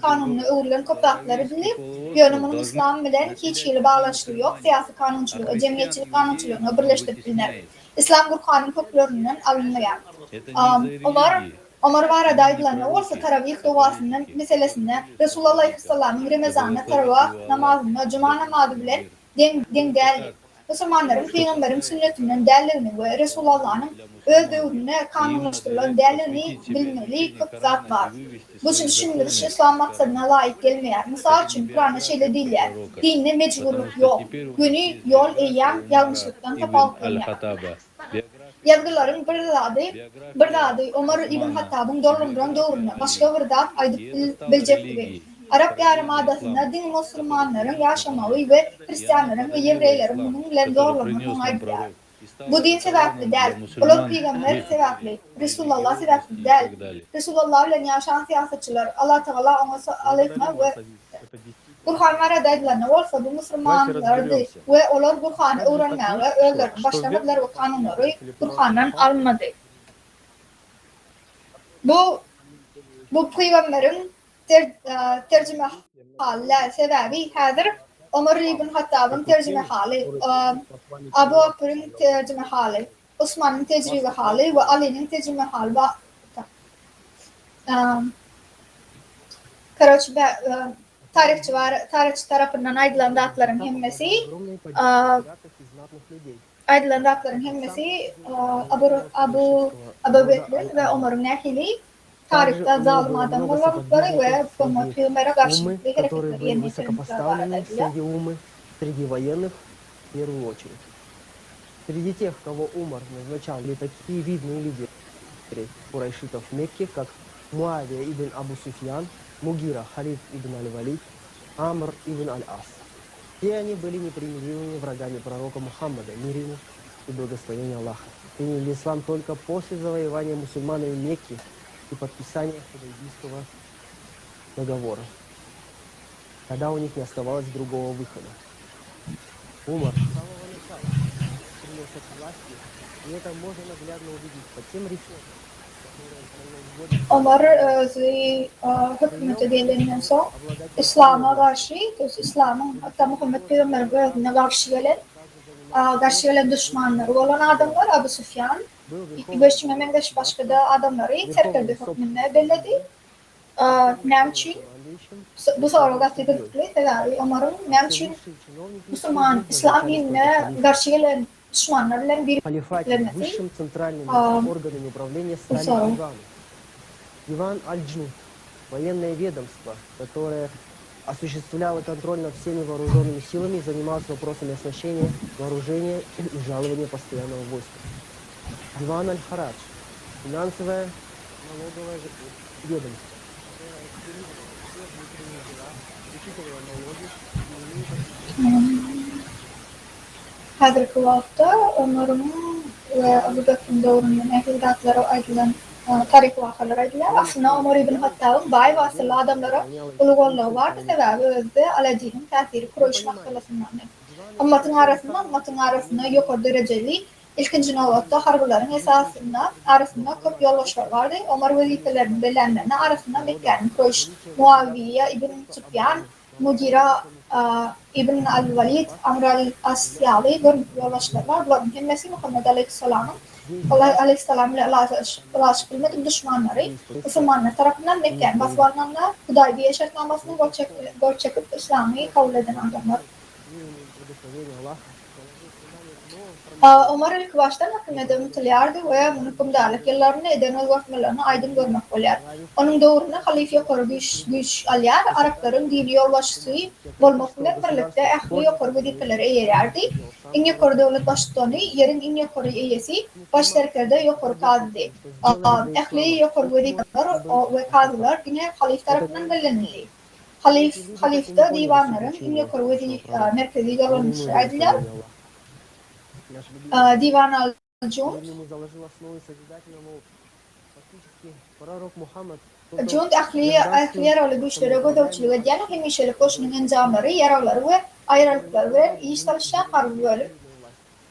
kanununu öğrenen kopyakları bilip yönümünün İslam bilen hiç yeri bağlaştığı yok. Siyasi kanunçuluğu, cemiyetçilik kanunçuluğunu birleştirip bilinir. İslam Kur'an'ın köklerinin alınmayan. Ömer var adaylarına olsa taravih duasının meselesinde Resulullah Aleyhisselam'ın Ramazan'da taravih namazını, cuma namazı bilen den değerli. Müslümanların Peygamber'in sünnetinden değerlerini ve Resulullah'ın öz dövrüne kanunlaştırılan değerlerini bilmeli çok zat var. Bu için düşünülür İslam maksadına layık gelmeyer. Misal için Kur'an'a şeyle değiller. Dinle mecburluk yok. Günü yol eğen yanlışlıktan kapalı gelmeyer. Yazgıların bir dadı Ömer ibn Hattab'ın doğruna başka bir dağ aydıp bilecek gibi. Arap Yarımadası'nda din Müslümanların yaşamağı ve Hristiyanların ve Yevreylerin bunun zorluğunu aydılar. Bu din sebepli değil. Ulan Peygamber sebepli. Resulullah sebepli değil. Resulullah ile yaşayan siyasetçiler Allah Teala ona aleyhine ve Kur'an'lar adaylarına olsa bu Müslümanlardı ve onlar Kur'an'ı öğrenmeye ve öldürmeye başlamadılar ve kanunları Kur'an'dan alınmadı. Bu Peygamber'in tercüme hali sebebi hazır Ömer ibn Hattab'ın tercüme hali, Abu Bakr'ın tercüme hali, Osman'ın tercüme hali ve Ali'nin tercüme hali. Tarihçi tarafından aydınlanan datların hemmesi Abu Bekir ve Ömer'in ehli tarihte zalim adam oldukları ve Peygamber'e karşı hareketleri yerine высокопоставленные среди умы, среди военных в первую очередь. Среди тех, кого Умар назначал, были такие видные лидеры курайшитов в Мекке, как Муавия ибн Абу Суфьян, Мугира Халид ибн Аль-Валид, Амр ибн Аль-Ас. Все они были непримиримыми врагами пророка Мухаммада, мир ему и благословения Аллаха. Приняли ислам только после завоевания мусульманами Мекки и подписания Худайбийского договора, когда у них не оставалось другого выхода. Умар с самого начала стремился к власти, и это можно наглядно увидеть по тем реформам, Ömer özü hükümete gelenden soň İslam'a karşı, İslam'ın hatta Muhammed Peygamber'e özüne karşı gelen düşmanlar olan adamlar Abu Sufyan, 5 Mehmet başka da adamları terk hükmüne belirledi. Nemçin bu soruga tepkilikli tedavi Ömer'in Nemçin Müslüman İslam dinine karşı gelen düşmanlarla bir Халифате высшим центральным органами управления стали диваны. Диван Аль-Джнуд, военное ведомство, которое осуществляло контроль над всеми вооруженными силами и занималось вопросами оснащения, вооружения и жалования постоянного войска. Диван Аль-Харадж, финансовое налоговое ведомство. Hazırki wagtda Ömer'in ve Abu Bakr'ın döwründen ählidatlary aýdylan taryh wakalar aýdylar. Aslında Ömer ibn Hattab'ın baý wasyly adamlara ulugalligi bardy sebäbi özde Alajinin täsiri kuruş masalasyndan. Ummatyň arasynda ýokary derejeli ilkinji nowatda harbylaryň arasynda köp ýolbaşlar bardy. Ömer wezifelerini belenlerine arasynda Mekke'nin kuruş Muawiye ibn Sufyan, Mugira ibn al-Walid, Amr al-Asyalı bir yoldaşlar var. Bunların hemmesi Muhammed Aleyhisselam ile ulaş kılmadık düşmanları Müslümanlar tarafından Mekke'nin basılanlarla Hudaybiye şartnamasını gol çekip İslam'ı kabul eden adamlar. Ömer ilk baştan hükümete müteliyardı ve hükümdarlık yıllarını eden özgürtmelerini aydın görmek olar. Onun doğruna halife yukarı güç alyar, Arapların dini yolbaşısı bolmasından birlikte ehli yukarı vedifeleri eğererdi. En yukarı devlet başkanı, yerin en yukarı eyesi, başlarkerde yukarı kadıdı. Ehli yukarı vedifeler ve kadılar yine halife tarafından belirlenildi. Halifte divanların en yukarı merkezi yollanmışlar ediler. Divan al-Jund. Jund ahliyer güçlere gödöwçülük edýän hemişelik goşunyň enjamlary, ýaralary we aýralyklary bilen iş çalışan harby bölüm.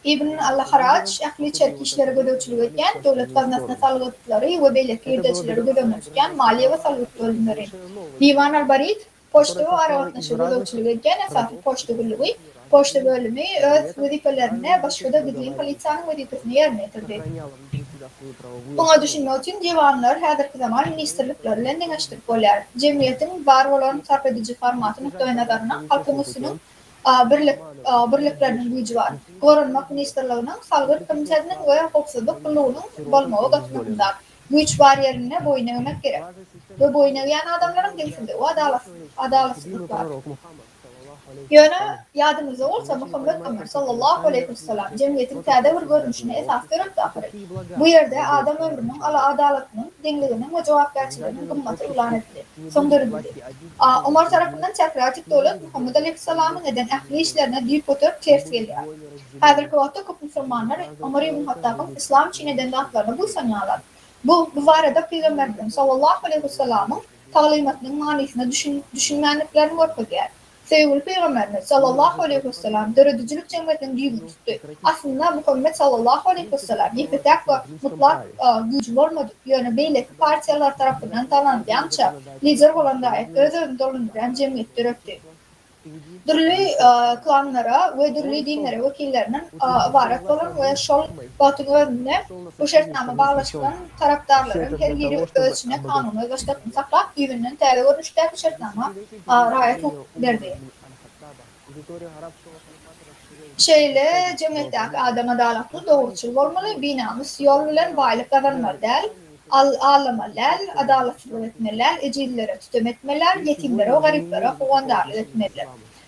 Ibn al-Haraj ahli çerki işleri gödöwçülük edýän, döwlet gaznasyna salgytlary we beýleki ýerdeçileri gödöwmüşkän maliýe we salgyk bölümleri. Divan al-Barid poçta we aragatnaşy gödöwçülük edýän esasy poçta bölügi. Poçta bölümü öz wezifelerini başga da gidýän polisiýanyň wezifesini ýerine ýetirdi. Buňa düşünmek üçin diwanlar häzirki zaman ministrlikler bilen deňeşdirip bolýar. Jemgyýetiň bar bolan sarf edici formaty nukdaýy nazaryndan halkyň üstüniň birlikleriniň güýji bar. Gorunmak ministrliginiň salgyk komitetiniň we howpsuzlyk bulugynyň bolmagy gatnaşyklar. Güýç barýerine boyun eýmek gerek. Bu boyun eýen adamlaryň diňsizligi we adalatsızlyk bar. Ýöne ýadymyzda bolsa Muhammed Ömer sallallahu aleyhi ve sellem jemgyýetiň täze bir görnüşine esas berip dahyry. Bu ýerde adam ömrüniň adalatynyň, deňliginiň we jogapkärçiliginiň gymmaty ulan etdi. Soňdurdy. Ömer tarapyndan çakratik döwlet Muhammed aleyhisselamyň eden ähli işlerine diýip oturup ters gelýär. Häzirki wagtda köp musulmanlar Ömer ibn Hattab'yň islam için eden dahlaryny bu sanýarlar. Bu barada Peygamber sallallahu aleyhi ve sellem'in talymatynyň manysyny düşünmänliklerini görkezýär. Sevgili Peygamberimiz sallallahu aleyhi ve sellem döredicilik cemiyetinin düğümü tuttu. Aslında Muhammed sallallahu aleyhi ve sellem yepetek ve mutlak gücü olmadı. Yani beyleki partiyalar tarafından tanındıyança lider olan dair göz önünde dolunduran cemiyet döröktü. Dürlü klanlara ve dürlü dinlere vekillerinin varat olan ve şol batın önüne bu şartnama bağlaşılan taraftarların her yeri ölçüne kanunu gösterdiğini saklap düğünün täze görünüşdäki şartnama raýat berdi. Şeýle jemgyýetdäki adam adalatly, dogruçyl bolmaly, binamys ýol bilen baýlyk kazanmaly däl, alamalar, adalatçılık etmeler, ecillere tutum etmeler, yetimlere ve gariplere huvandarlık etmeler.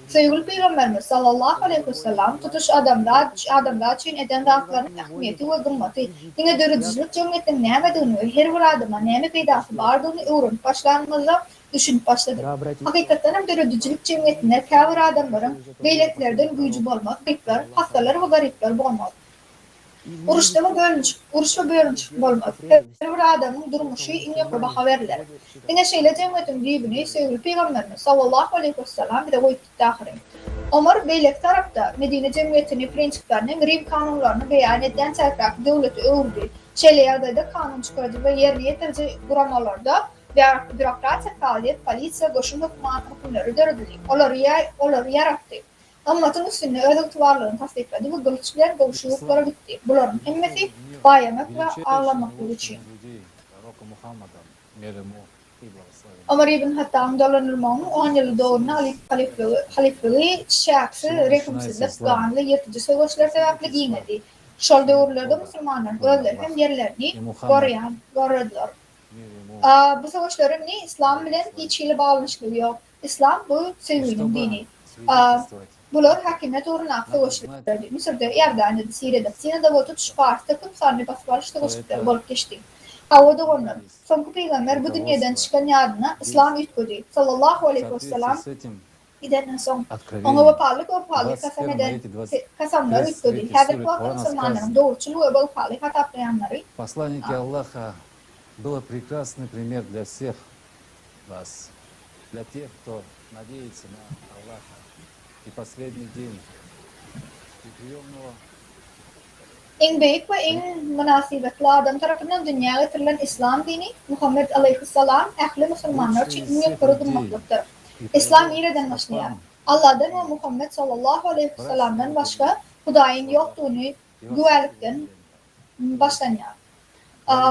Sevgili Peygamberimiz sallallahu aleyhi ve sellem tutuş adamlar için eden zatların ahmiyeti ve gımmatı, yine dörücülük cemiyetinin nämedigini ve her bir adama näme peydasy bardygyny öwrenip başlanmalyda düşünüp başladı. Hakikaten hem dörücülük cemiyetinde käbir adamların beýleklerden güýji bolmak, garipler, hastalar ve garipler bolmak. Uruş ve bölünç bolmaz. Her bir adamın durmuşu in ýokary baha beriler. Diňe şeýle cemiyetiň diýbini sevgili Peygamberimiz sallallahu aleyhi ve sellem bir de goýup dahyry. Ömer beýlek tarapda Medine cemiyetiniň prinsiplaryny, Rim kanunlaryny beýan eden çarprak döwleti öwrdi. Şeýle kanun çykarjy we ýerine ýetirji guramalarda bürokratiýa faaliýet, polisiýa, goşun hökümlary döredildi. Olary yaratdy. Ammatyň üstünde öz ygtybarlygyny tasdiklady we gylç bilen gowşulyklara gitdi. Bularyň hemmesi baýamak we ağlamak üçin. Ömer ibn Hattam dolanırmağın 10 yılı doğruna halifliği şahsı rekimsizlik ganlı yırtıcı savaşlar sebepli giymedi. Şol döwürlerde musulmanlar özleri hem yerlerini goradylar. Bu savaşların İslam bilen hiç ile bağlanışlığı yok. İslam bu sevginin dini. Bular hakimiyet uğruna savaşlardı. Mısır'da, Yerdan'da, Suriye'de, Sina'da bu tutuş Fars'ta kıpsanlı basbarış savaşları bolup geçti. Havada onlar. Soňky peýgamber bu dünýeden çykan ýadyna İslam ýetgedi. Sallallahu aleyhi ve sellem idenden soň oňa wapalyk kasamlar ýetgedi. Häzir wagt musulmanlaryň dogruçylygy we wapalyk hataplayanlary. Посланники Аллаха было прекрасный пример для всех вас, для тех, кто надеется на Аллаха и последний день и приемного. En büyük ve en münasibetli adam tarafından dünyaya getirilen İslam dini, Muhammed Aleyhisselam, ehli Müslümanlar için ümmet korudulmaktadır. İslam ýerden başlaýar. Allah'dan ve Muhammed sallallahu aleyhi ve sellem'den başka Hudaýyň ýokdugyny güwälikden başlanýar.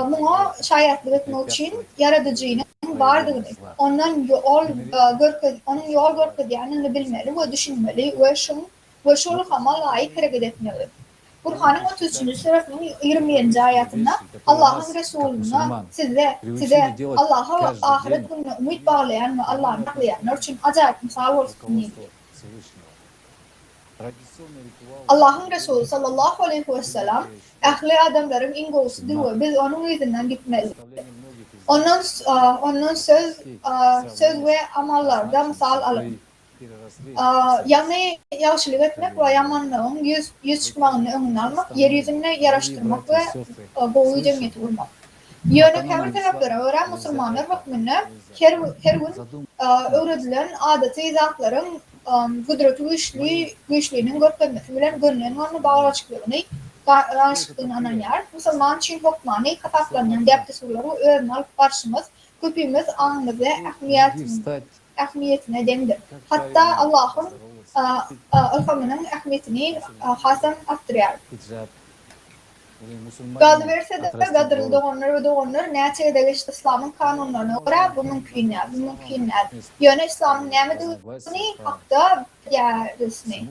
Muňa şaýatlyk etmek üçin yaradyjynyň bardygyny, onun ýol görkezýänini bilmeli we düşünmeli we şol hama laýyk hareket etmeli. Kur'an'ın 33. surasının 20. ayetinde Allah'ın Resulü'ne size Allah'a ve ahiret gününe ümit bağlayan ve Allah'ın aklayanlar için acayip misal olsun. Allah'ın Resulü sallallahu aleyhi ve sellem ehli adamların en doğrusudur ve biz onun izinden gitmeliyiz. Onun söz ve amallarda misal alın. Yani yaxşılık etmek ve yamanlığın yüz çıkmağını önüne almak, yeryüzüne yaraştırmak ve boğuyu cemiyeti bulmak. Yönü kabir taraflara öğren Müslümanlar hükmünde her gün öğretilen adeti zatların kudreti güçlüğünün görkezmesi bilen gönlünün onu bağlaşıklığını anlayar. Müslüman için hükmani kataplanyan depte soruları öğrenme alıp karşımız, köpüğümüz anımızı ahmiyetine demdir. Hatta Allah'ın ılhamının ahmiyetini hasan arttırıyor. Galı verse de gadırlı doğanlar näçe geçti İslam'ın kanunlarına göre bu mümkün. Yani İslam'ın nimetini hakta yerisini.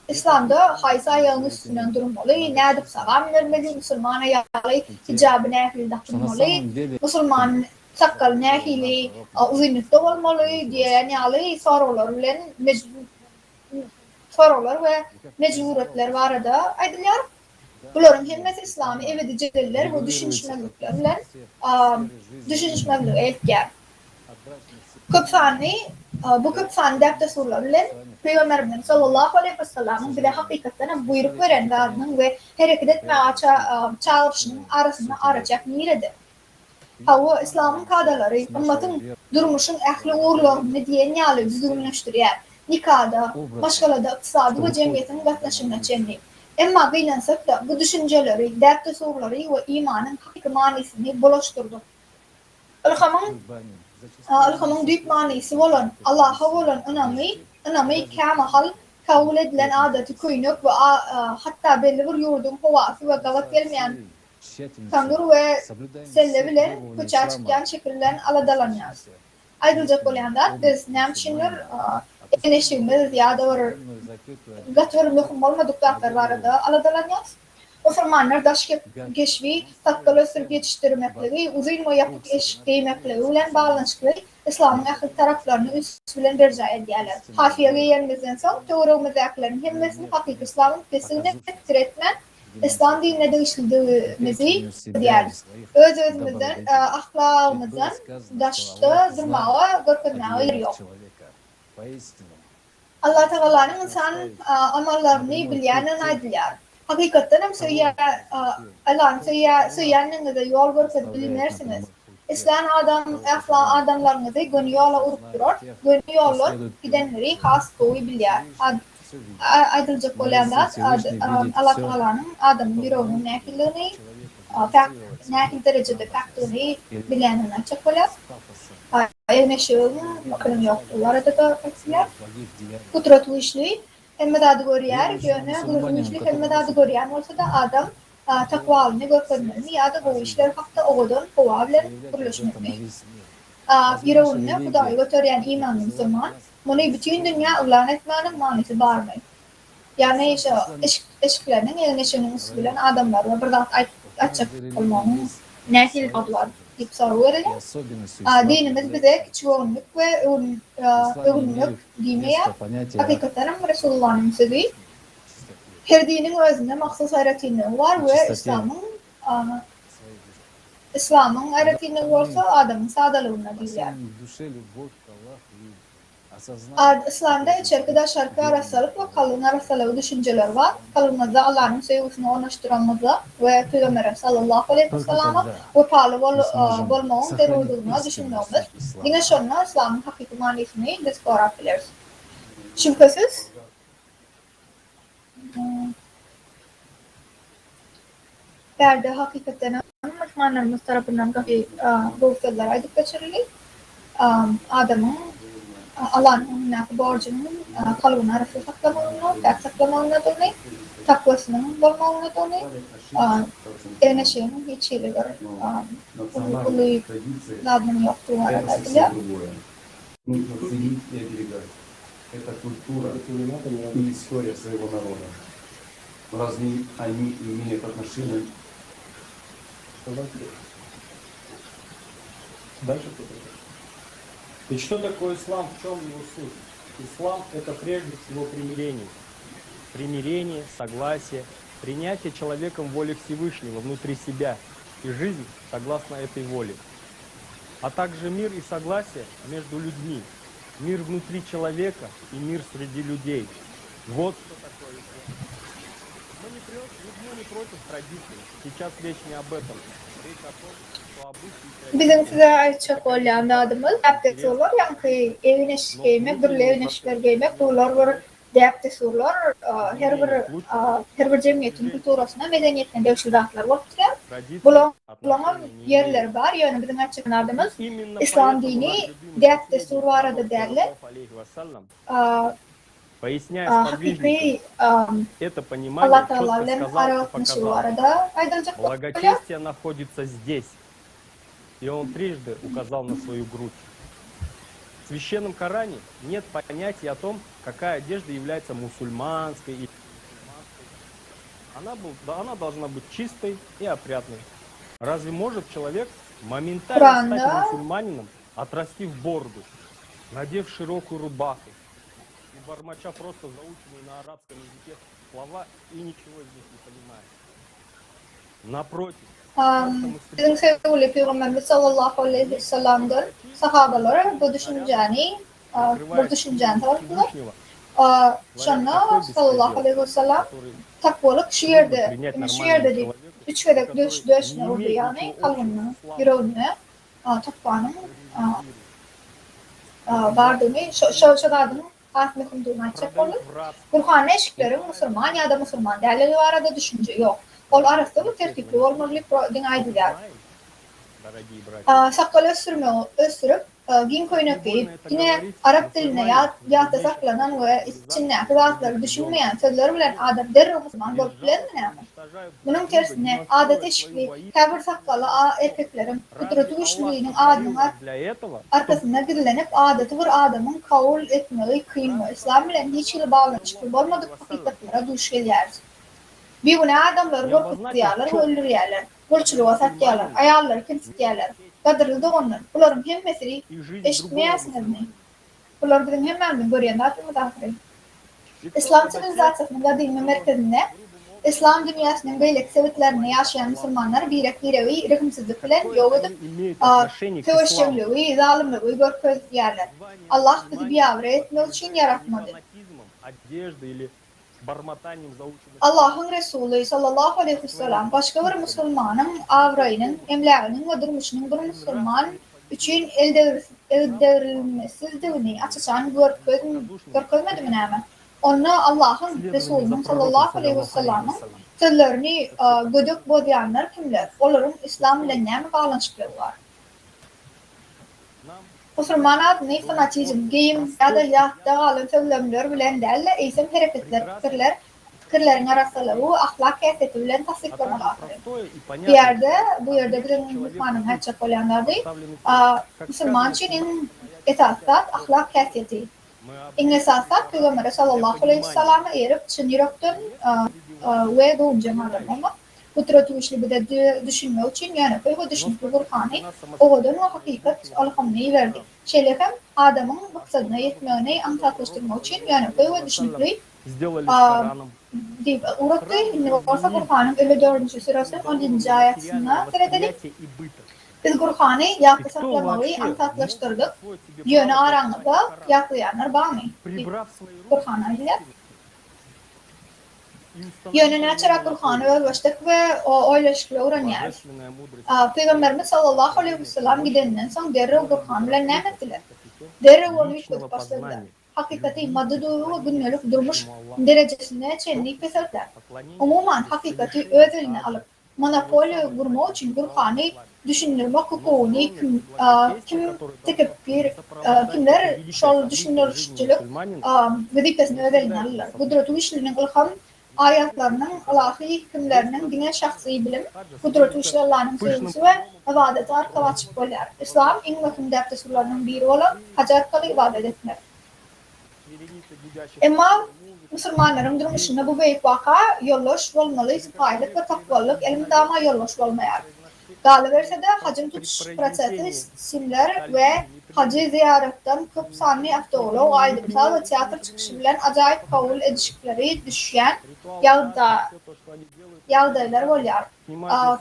İslam'da haysa yalın üstünden durmalı, nädip salam vermeli, Müslümana yalı hicabına ehli takılmalı, Müslüman sakkal nähili uzunlukda olmalı diye ýaly soralar we mecburiyetler barada aýdylýar. Bularyň hemmesi islamy ebedijeler we düşünşmezlikler bilen etýär. Bu köp sanly depde sorular bilen Peýgamberimiz sallallahu aleyhi ve sellem'in bize hakykatdan buyruk beren zadynyň we hereket etmäge çağırşynyň arasynda araçak niredir. Hawa İslam'ın kadalary ümmetin durmuşun ähli uğurlaryny diýen ýaly düzgünleşdirýär. Nikada, başgalada ykdysady we jemgyýetiň gatnaşygyna çenli. Emma gynansak-da bu düşünjeleri, däpde soruları we imanyň hakyky manysini bolaşdyrdy. Ilhamyň düýp manysy bolan Allah'a bolan ynamy kämahal kabul edilen adety köýnök we hatda belli bir ýurdun howasy we gawat gelmeýän tangur ve selle bilen köçä çykýan şekillen aladalanýar. Aýdyljak bolýanda biz nämeçindir eneşigimiz ýa-da bir gatwyr möhüm bolmadyk zatlar barada aladalanýar. Musulmanlar daşky geçwi, takkaly sürüp ýetişdirmekligi, uzyn we ýapyk eşik diýmekligi bilen baglanşykly İslamyň ähli taraplaryny üst bilen berja edýärler. Hafiýaga ýelmezden soň töweregimizdäkilerin hemmesini hakyky İslamyň pesine etdiretmän İslam dinine değişildiğimizi diýeriz. Özümizden, ahlakımızdan daşda durmağa, görkezmäge ýeri ýok. Allah Teala'nın insan amallaryny bilýänen aýdylýar. Hakykatdan hem Allah'ın söýýäniniňize ýol görkezip bilmersiniz. İslam adamlaryňyzy gönü ýola urup durar, gönü ýollar gidenleri has gowy bilýär. Aýdyljak bolýanda Allah Teala'nın adamyň ýüreginiň nähiliğini näki derecede faktörü bilenler çakolar. Evne şöyle makalım yoktu. Arada da faktörler. Kudretli işli. Hem de adı görüyor. Yönü kudretli işli. Hem de adı görüyor. Olsa da adam takvalını görmeli. Ya da bu işler hakta oğudun kovavlar kuruluşmeli. Firavun'u Kudayı götüren imanlı zaman bunu bütün dünya ulan etmenin manisi var mı? Yani işte eşklerinin eline şunun bilen adamlar ve burada açık olmanın nesil adlar deyip soruyorlar. Dinimiz bize çoğunluk ve övünlük demeye hakikaten Resulullah'ın sözü. Her dinin özünde mahsus hayretini var ve İslam'ın hayretini varsa adamın sadalığına diyorlar. İslam'da içeride şarkı arasalık ve kalın arasalık düşünceler var. Kalınmazda Allah'ın sevgisini onlaştıramazda ve Peygamber sallallahu aleyhi ve sellem'e ve pahalı olmağın terörlüğüne düşünmemiz. Yine sonra İslam'ın hakiki manisini biz korabiliriz. Şüphesiz derdi hakikaten Müslümanlarımız tarafından bu sözler aydık geçirili. Adamın Allah'ın borcunun kalbinin arası saklamanına, dert saklamanına dolayı, takvasının bulmanına dolayı, eneşeğinin hiç şeyleri ulu lazım yoktu arada. Это культура и история своего народа. Разве они имеют отношение? Дальше кто-то. И что такое ислам, в чем его суть? Ислам – это прежде всего примирение. Примирение, согласие, принятие человеком воли Всевышнего внутри себя и жизнь согласно этой воле. А также мир и согласие между людьми. Мир внутри человека и мир среди людей. Вот что такое ислам. Мы не против традиций. Сейчас речь не об этом. Rечь о том, что обычаи... Bizim size açık olan adımız abdest olur. Yani evine giymek, bir evine giymek, bunlar var. Depte sorular, her bir cemiyetin külturasına, medeniyetine devşiratlar vakti. Bulan yerler var. Yani bizim açık adımız İslam dini depte soru arada derler. Hakiki Allah Teala'nın aratmışı bu arada aydınlıcak благочестие находится здесь. И он трижды указал на свою грудь. В Священном Коране нет понятия о том, какая одежда является мусульманской и она должна быть чистой и опрятной. Разве может человек моментально стать мусульманином, отрастив бороду, надев широкую рубаху и бормоча просто заученные на арабском языке слова и ничего из них не понимает? Напротив. Bizim sevgili Peygamberimiz sallallahu aleyhi ve sellem'den sahabeler bu düşünceni taraftılar. Sonra sallallahu aleyhi ve sellem takvalık şiirde değil. Üç vedek döşne oldu yani kalbine, yüreğine takvanın vardığını, şadadının ahmet umduğunu açacak olur. Kur'an eşiklerin Müslüman ya da Müslüman değerleri var arada düşünce yok. Ol arasında bu tertipli olmalı dinaydılar. Sakal ösürüp gün koyunak deyip yine Arap diline ya da saklanan ve içinden kıvaatları düşünmeyen sözleri bilen adam derri Müslüman olup bilen mi? Bunun tersine adet eşikli kabir sakalı erkeklerin kudreti güçlülüğünün adının arkasında gidilenip adeti bir adamın kavul etmeyi kıyımı İslam bilen hiç ile bağlanışlı olmadık hakikatlere duş geliyoruz. Bir bunu adamlar korkuttuyorlar ve öldürüyorlar. Burçluğa satıyorlar, ayarlar, kimsitiyorlar. Kadırıldı onlar. Bunların hem meseleyi eşitmeyesiniz mi? Bunlar bizim hemen görüyen dağıtımı dağıtırı. İslam sivilizasyonunun kadimi merkezinde İslam dünyasının beylek sevitlerine yaşayan Müslümanlar birevi rıkımsızlık bilen yok edip teveşşevliği, zalimliği görközlüyorlar. Allah bizi bir avre etmek için yaratmadı. Allah'ın Resulü sallallahu aleyhi ve sellem başka bir Müslümanın avrayının, emlağının ve durmuşunun bir Müslüman için elde devrilmesizliğini açısan görkezmedi mi hemen? Onu Allah'ın Resulü'nün sallallahu aleyhi ve sellem'in sözlerini gödük bozayanlar kimler? Onların İslam ile ne bağlantıları var? Müslümanlar ne fanatizm, giyim ya da yahda alim sözlemler bilen değil, eğitim hareketler, fikirlerin arasılığı ahlak eseti bilen tasdiklamalıdır. Bu yerde bizim Müslümanın hacca koyanlar değil, Müslüman için en esasat ahlak eseti. En esasat Peygamber sallallahu aleyhi ve sellem'e erip Çin yürekten ve doğum cemaatler olmak. Kudret-i bir de düşünme için yani bu düşünme Kur'an'ı oğudun ve hakikat alhamdülillah verdi. Şeylerim adamın maksadına yetmeğini antaklaştırma için yani bu düşünmeyi uğrattı. İnne varsa Kur'an'ın 54. surasının 10. ayetine seyredelim. Biz Kur'an'ı yakı saklamayı antaklaştırdık. Yönü aranlıkta yaklayanlar var mı? Kur'an'a ile. Yönünü açarak Kur'an'ı özleştik ve oylaşıkla öğreniyoruz. Peygamberimiz sallallahu aleyhi ve sellem gidenden sonra derrev Kur'an bilen ne ettiler? Derrev onu yükledik başladılar. Hakikati madde doğru ve günlük durmuş derecesine çenliği peserler. Umuman hakikati öz eline alıp monopoli kurma için Kur'an'ı düşünülme hukukunu kimler şol düşünürçülük vazifesini öz eline alırlar. Kudret-i işlerinin ilham ayetlerinin, ilahi hükümlerinin dine şahsi bilim, kudret-i işler Allah'ın sevgisi ve ibadeti arka açık bolar. İslam en mühim dertlesurlarının biri olan hac ibadet etmek. Ama Müslümanların durmuşunda bu büyük vaka yolloş olmalı, sıfaylık ve takvallık elim dama yolloş olmayar. Galiverse de hacın tutuş prosesi simler ve hacı ziyaretten köp sanlı avtoğlu, aydımsal ve tiyatro çıkışı bilen acayip kabul edişikleri düşen yağdaylar olyar.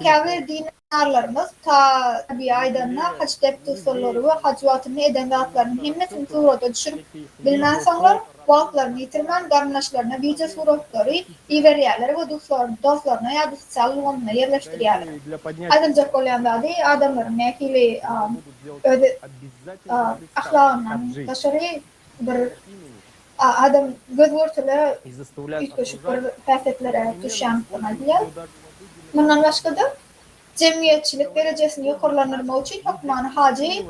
Kâvir dinarlarımız tabi aydanına hac tepti soruları ve hacıvatını eden zatlarının himmetini surata düşürüp bilmez sanlar vaklarını yitirmen garnaşlarına vize suratları iveriyerler ve dostlarına ya da sosyal olumuna yerleştiriyerler. Ayrıca kolyandadi adamların nekili ahlakından taşırı bir adam gözvurtulu üstköşük bir fasetlere düşen kanadiyer. Bundan başka da cemiyetçilik derecesini yukarılandırma için hükmanı hacı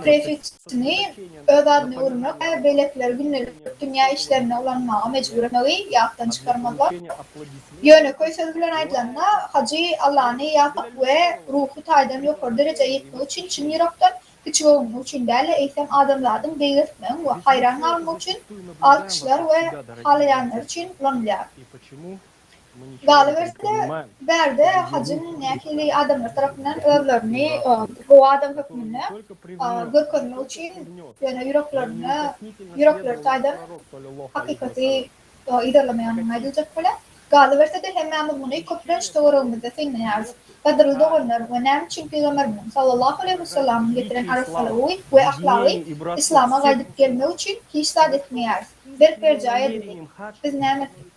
prefektini öz adını uğramak ve belekler günlük dünya işlerine olanmağa mecbur etmeyi yaktan çıkarmadılar. Yönü koy sözülen aydanına hacı Allah'ını yapıp ve ruhu taydan yukarı dereceye yetme için Çin Yurok'tan küçük olma için değerli eğitim adamlardan belirtmen ve hayran alma için alkışlar ve halayanlar için kullanılıyor. Galiba berde hacın nekili adamlar tarafından özlerini bu adam hükmünü görkünme için yani yürekler taydan hakikati ilerlemeyen aydılacak bile. Galiba de hemen bunu köprünç doğrulmada finleyeriz. Kadırlı doğrular ve nem için Peygamberimiz sallallahu aleyhi ve sellem getiren arasılığı ve ahlakı İslam'a gaydıp gelme için hiç saadet etmeyiz. Bir percaya dedik. Biz nem ettik.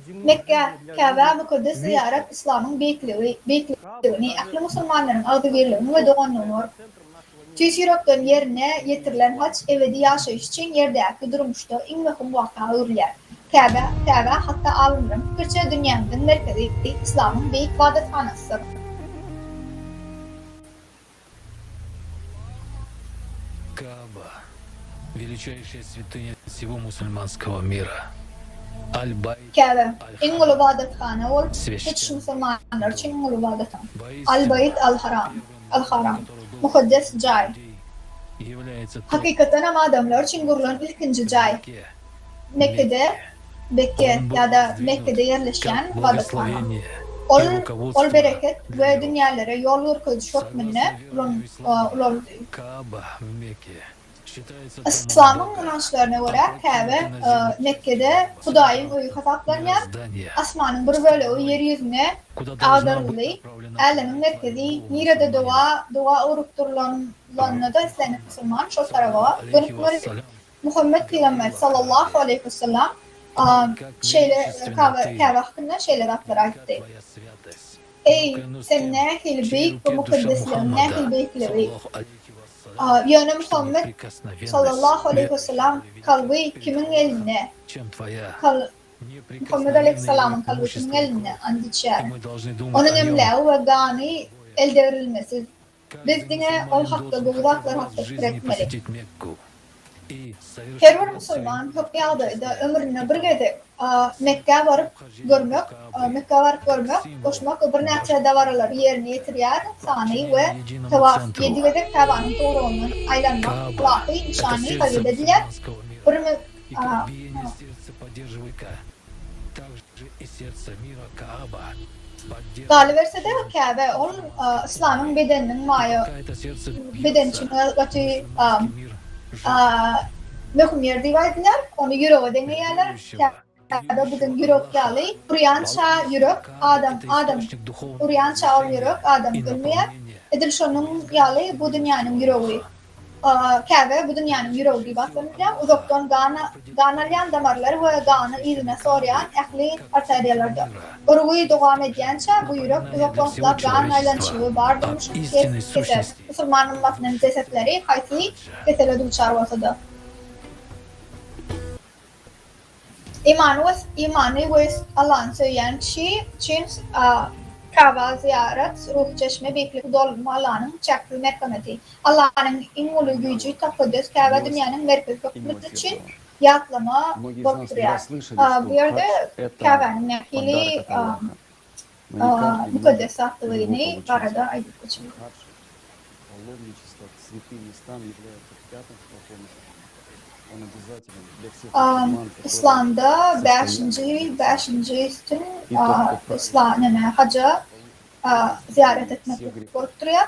Mekke, Kabe, Mukaddes ziyaret İslam'ın bekliğini, aklı Müslümanların adı verilimi ve doğanlığı. Tüys Yurok'tan yerine getirilen hac ebedi yaşayış için yerdeki durmuşta en mühim vaka örüler. Kabe hatta alimlerin fikirçe dünyanın merkezi İslam'ın büyük ibadethanesidir. Кааба – величайшая святыня всего мусульманского мира. Kabe, en ulu ibadethane ol, hiç Müslümanlar için en ulu ibadethane. Al-Bayt al-Haram, mukaddes cay. Hakikaten ama adamlar için kurulan ikinci cay. Mekke ya da Mekke'de yerleşen ibadethane. Ol bereket ve dünyalara yol yürkülüş hükmünne ulan İslam'ın inançlarına göre Kabe Mekke'de Hudayın uyu hataplanıyor. Asmanın bir bölüğü yeryüzüne ağdırıldı. Alemin merkezi nerede dua urukturulanına da İslam Müslüman şu tarafa. Muhammed Peygamber sallallahu aleyhi ve sellem Kabe hakkında şeyler aktardı. Ey sen nehil büyük ve mukaddeslerin nehil büyükleri. Yönü Muhammed sallallahu aleyhi ve sellem kalbi kimin eline? Muhammed aleyhisselamın kalbi kimin eline? Andiçer. Onun emleği ve gani elde verilmesi. Biz dine ol hakkı, buğdaklar hakkı etmeli. Her bir Müslüman Türkiye'de ömrüne bir gede Mekke varıp görmek, koşmak, bir neçe davaralar yerine getiriyor, sani ve tavaf, 7 gede Kabe'nin doğruğundan aylanmak, kulakı, nişanı kabul edilir. Galiverse de Kabe, ol İslam'ın bedeninin maya, beden için gatı Möhüm yer divaydiler, onu yürüye deneyeler. Kabe bugün yürük yalı, Uriyança yürük, Adam, Uriyança ol yürük, Adam gülmeye. Edil şunun yalı bu dünyanın yürüğü. Kabe bu dünyanın yürüğü gibi bakılınca, uzaktan Ganalyan damarları ve Ganı izine sorayan ehli arteriyalardır. Uruğu devam ediyençe bu yürük uzaktan Ganaylançığı bardırmış keser. Müslümanın batının cesetleri kayıtlı kesele duçar olsadı. İmanı ve Allah'ın söyleyen şey için Kabe ziyaret, ruh çeşme beklik dolma Allah'ın çaklı merhameti. Allah'ın imulu gücü takıdüs Kabe dünyanın merkezi hükmeti için yatlama borçluyor. Bir yerde Kabe'nin mekili mukaddes aklını arada ayıp geçiyor. İslam'da 5. üstün hacı ziyaret etmek borçluyor.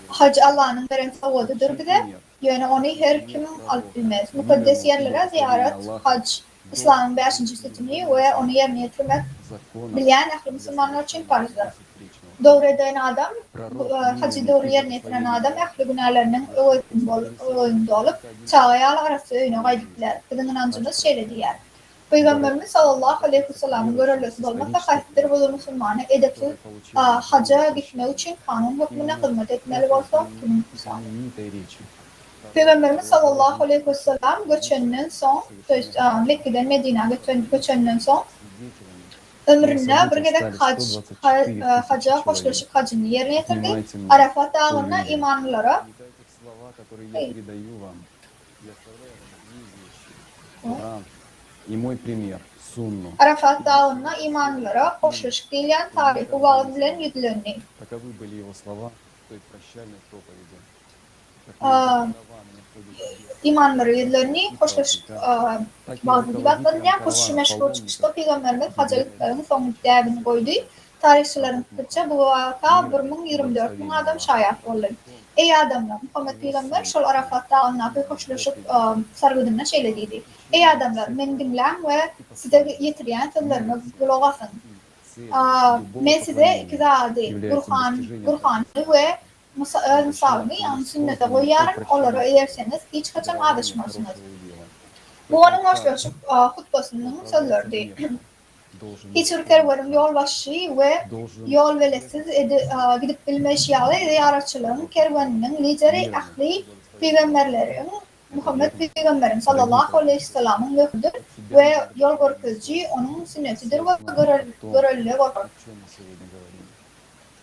Hac Allah'ın veren savadıdır bir de. Yani onu her kim alıp bilmez. Mukaddes yerlere ziyaret, hac İslam'ın 5. üstünü ve onu yerine getirmek bilen ehli Müslümanlar için farzdır. Doğru eden adam, hacı doğru yerine getiren adam ehli günahlarının öğünde olup çağıyal arası öğüne gaydikler. Bizim inancımız şöyle diyer. Peygamberimiz sallallahu aleyhi ve sellem'in görevlisi olmakla kayıttır bu Müslümanı edepsiz hacca gitmek için kanun hükmüne hizmet etmeli olsa kimin kusanı. Peygamberimiz sallallahu aleyhi ve sellem göçünden son, Mekke'den Medine'ye göçünden son ömründe bir gedek hacca koşuluşuk hacını yerine getirdi. Arafat dağına imanlılara Arafat dağına imanlılara koşuluşuk diyen tarihi vaaz bilen yüdülünü. İmanları yüdülünü koşuluşuk bazı dibatlarından koşuşu meşhur çıkışta Peygamberimiz hacılıklarının son müddevini koydu. Tarihçilerin tutça bu vaka 1024 adam şayet oldu. Ey adamlar, Muhammed Peygamber şol Arafat dağına koşuluşuk sargıdığına şeyle dedi. Ey adamlar, beni dinleyin ve size getiriyen sözlerime kulak asın. Ben size iki zadi, Kur'an'ı ve Musa'nı yani sünnete koyarım, onları ederseniz hiç kaçan adışmazsınız. Bu onun hoşlaşıp hutbasının sözlerdi. Hiç bir kervanın yol başı ve yol velesiz gidip bilme şiyalı ziyaretçilerin kervanının lideri ahli peygamberlerin Muhammed Peygamberin sallallahu aleyhi ve sellem'in yoktur ve yol görküzcü onun sünnetidir ve görevli vardır.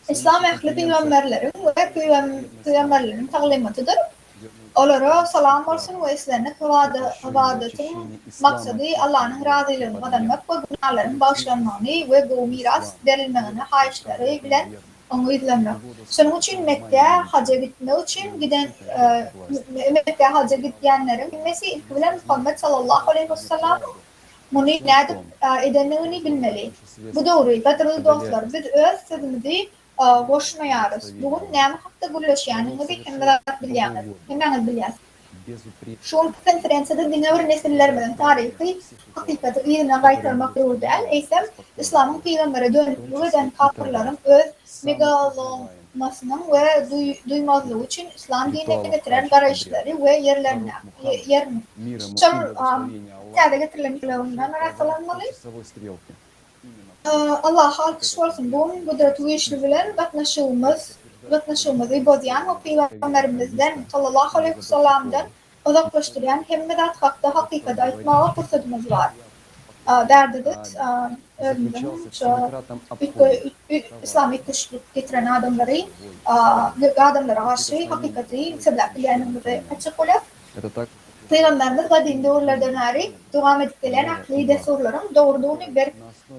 İslam ehli peygamberlerin ve peygamberlerin talimatıdır. Onlara salam olsun ve İslam'ın ibadetin maksadı Allah'ın razılığını kazanmak ve günahların bağışlanmanı ve bu miras verilmelerini haişleri bilen onu izlemek. Şunun için Mekke'ye hacca gitmek için Mekke'ye hacca gidenlerin bilmesi ilk bilen Muhammed sallallahu aleyhi ve sellem bunu ne edenlerini bilmeli. Bu doğru. Katılı dostlar, biz öz sözümüzü boşmayarız. Bugün ne hakkında gülleşenini bir hemen bilyaniz. Şu konferansiyada dinleyen nesillerimizin tarihi hakikati yerine kaytarmak doğru değil. Eysem İslam'ın peygambere dönüklüğü eden kafirlerin öz megalomasının ve duymazlığı için İslam dinine getiren garajları ve yerlerine çabuk getirilen yerlerinden arasalanmalı. Allah'a alkış olsun. Bunun kudreti güçlü bilen katnaşığımızı bozayan o Peygamberimizden sallallahu aleyhi ve sellem'den uzaklaştıran hemmedat hakta hakikat aytmağa fırsatımız var. Derdedet İslami güçlük getiren adamlara karşı hakikati sebep bilenimizi açık olup Peygamberimiz kadim doğrulardan beri devam edip gelen akli desurların doğruluğunu bir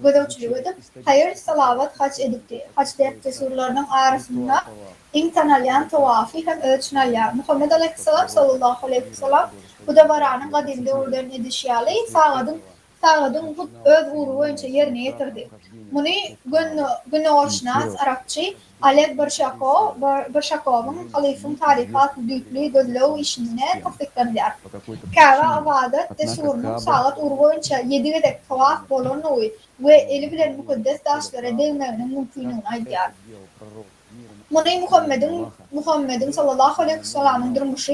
gözevçülük edip hayır, salavat, hac edipti. Hac desurlarının arasında imtanalayan tavafi hem ölçünalayan Muhammed Aleyhisselam sallallahu aleyhi ve sellem bu da varanın kadim doğrularını edişiyali sağladın bu öz uğru boyunca yerine getirdi. Bunu günü oşnaz Arapçı Alek Bershakov'un halifin tarikatı büyüklüğü gözleği işine tasdiklendiler. Kâva avadet desurunun sağlat uğru boyunca 7 gedek tavaf bolonu ve eli bilen mukaddes taşlara değmevinin mümkünün aydılar. Bunu Muhammed'in sallallahu aleyhi ve sellem'in durmuşu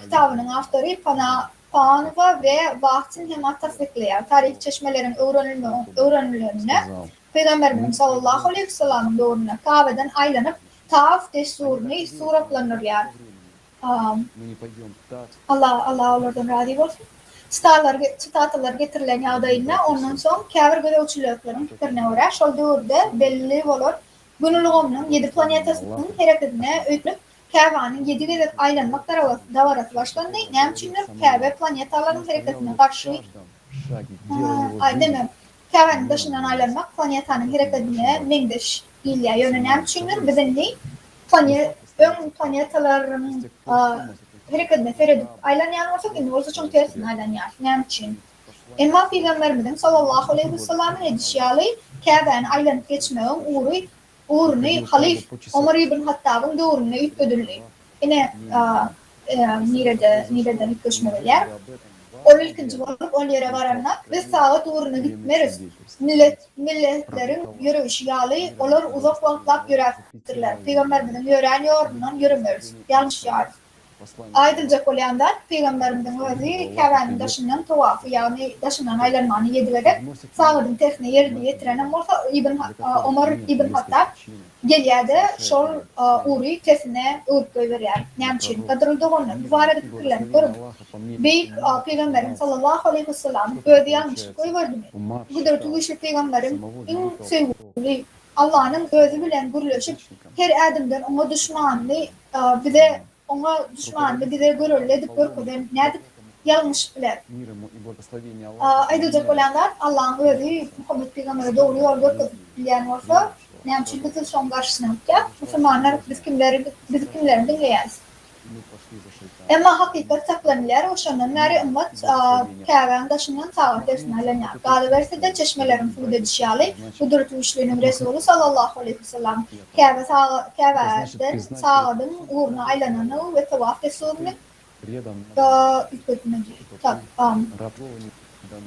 kitabının avtarı Panova ve Vahtin hemen tasdikleyen tarih çeşmelerin öğrenilene Peygamberimiz sallallahu aleyhi ve sellem'in doğruna Kabe'den aylanıp tavaf desurunu suratlanırlar. Allah onlardan razı olsun. Çıtatalar getirilen yağdayına ondan sonra Kabe gözevçiliklerin fikrine uğrar. Şol dövrde belli olur. Günülüğümünün 7 planetasının hareketine öykünüp Kabe'nin 7 gedek aylanmak davarası başlandı. Nem çünkü Kabe planetaların hareketine karşı Kabe'nin dışından aylanmak planetanın hareketine mengdeş ilya yönünem çünkü bizimle ön planetaların hareketine feredip aylanyan olsak indi olsa çok tersine aylanyan. Nem için. Emma Peygamberimizin sallallahu aleyhi ve sellem'in edişyalı Kabe'nin aylanıp geçmeğin uğrunu Halif Ömer ibn Hattab'ın doğrunu ödüllü. Yine Nire'den yükleşmeler. O ilkinci olup o yere varanlar biz saat uğruna gitmeriz. Milletlerin yürüyüşü yağlı olur uzak vakitlap yürütürler. Peygamberimizin yören yordundan yürümeriz. Yanlış yağlı. Aydılca koleyanlar Peygamberimizin özü Kabe'nin daşından tavafı yani daşından aylanmanı yedilerek sağladın tekne yerine getiren olsa Ömer ibn Hattab geliyade şol uğru kesine uğrup koyverir. Nemçin kadırıldı onu. Bu arada fikirlerini görün. Beyik Peygamberim sallallahu aleyhi ve sellem öde yanlış koyverdi mi? Bu da tuğuşu Peygamberim en sevgili Allah'ın gözü bilen gürleşip her adımdan ona düşmanlı bize ona düşmanlı bize görürledip görküden nedik yanlış biler. Ayrıca olanlar Allah'ın özü Muhammed Peygamber'e doğru yol görküden olsa Nemçin kızıl son karşısına yapacak. Müslümanlar biz kimlerin dinleyiz. Ama hakikat saklanırlar. O şanlar ümmet Kabe'nin daşından sağa tersine alınıyor. Gâlı verse de çeşmelerin suyu edişyalı. Kudret Üçlü'nün Resulü sallallahu aleyhi ve sellem Kabe'den sağladın uğruna aylananı ve tavaf desurunu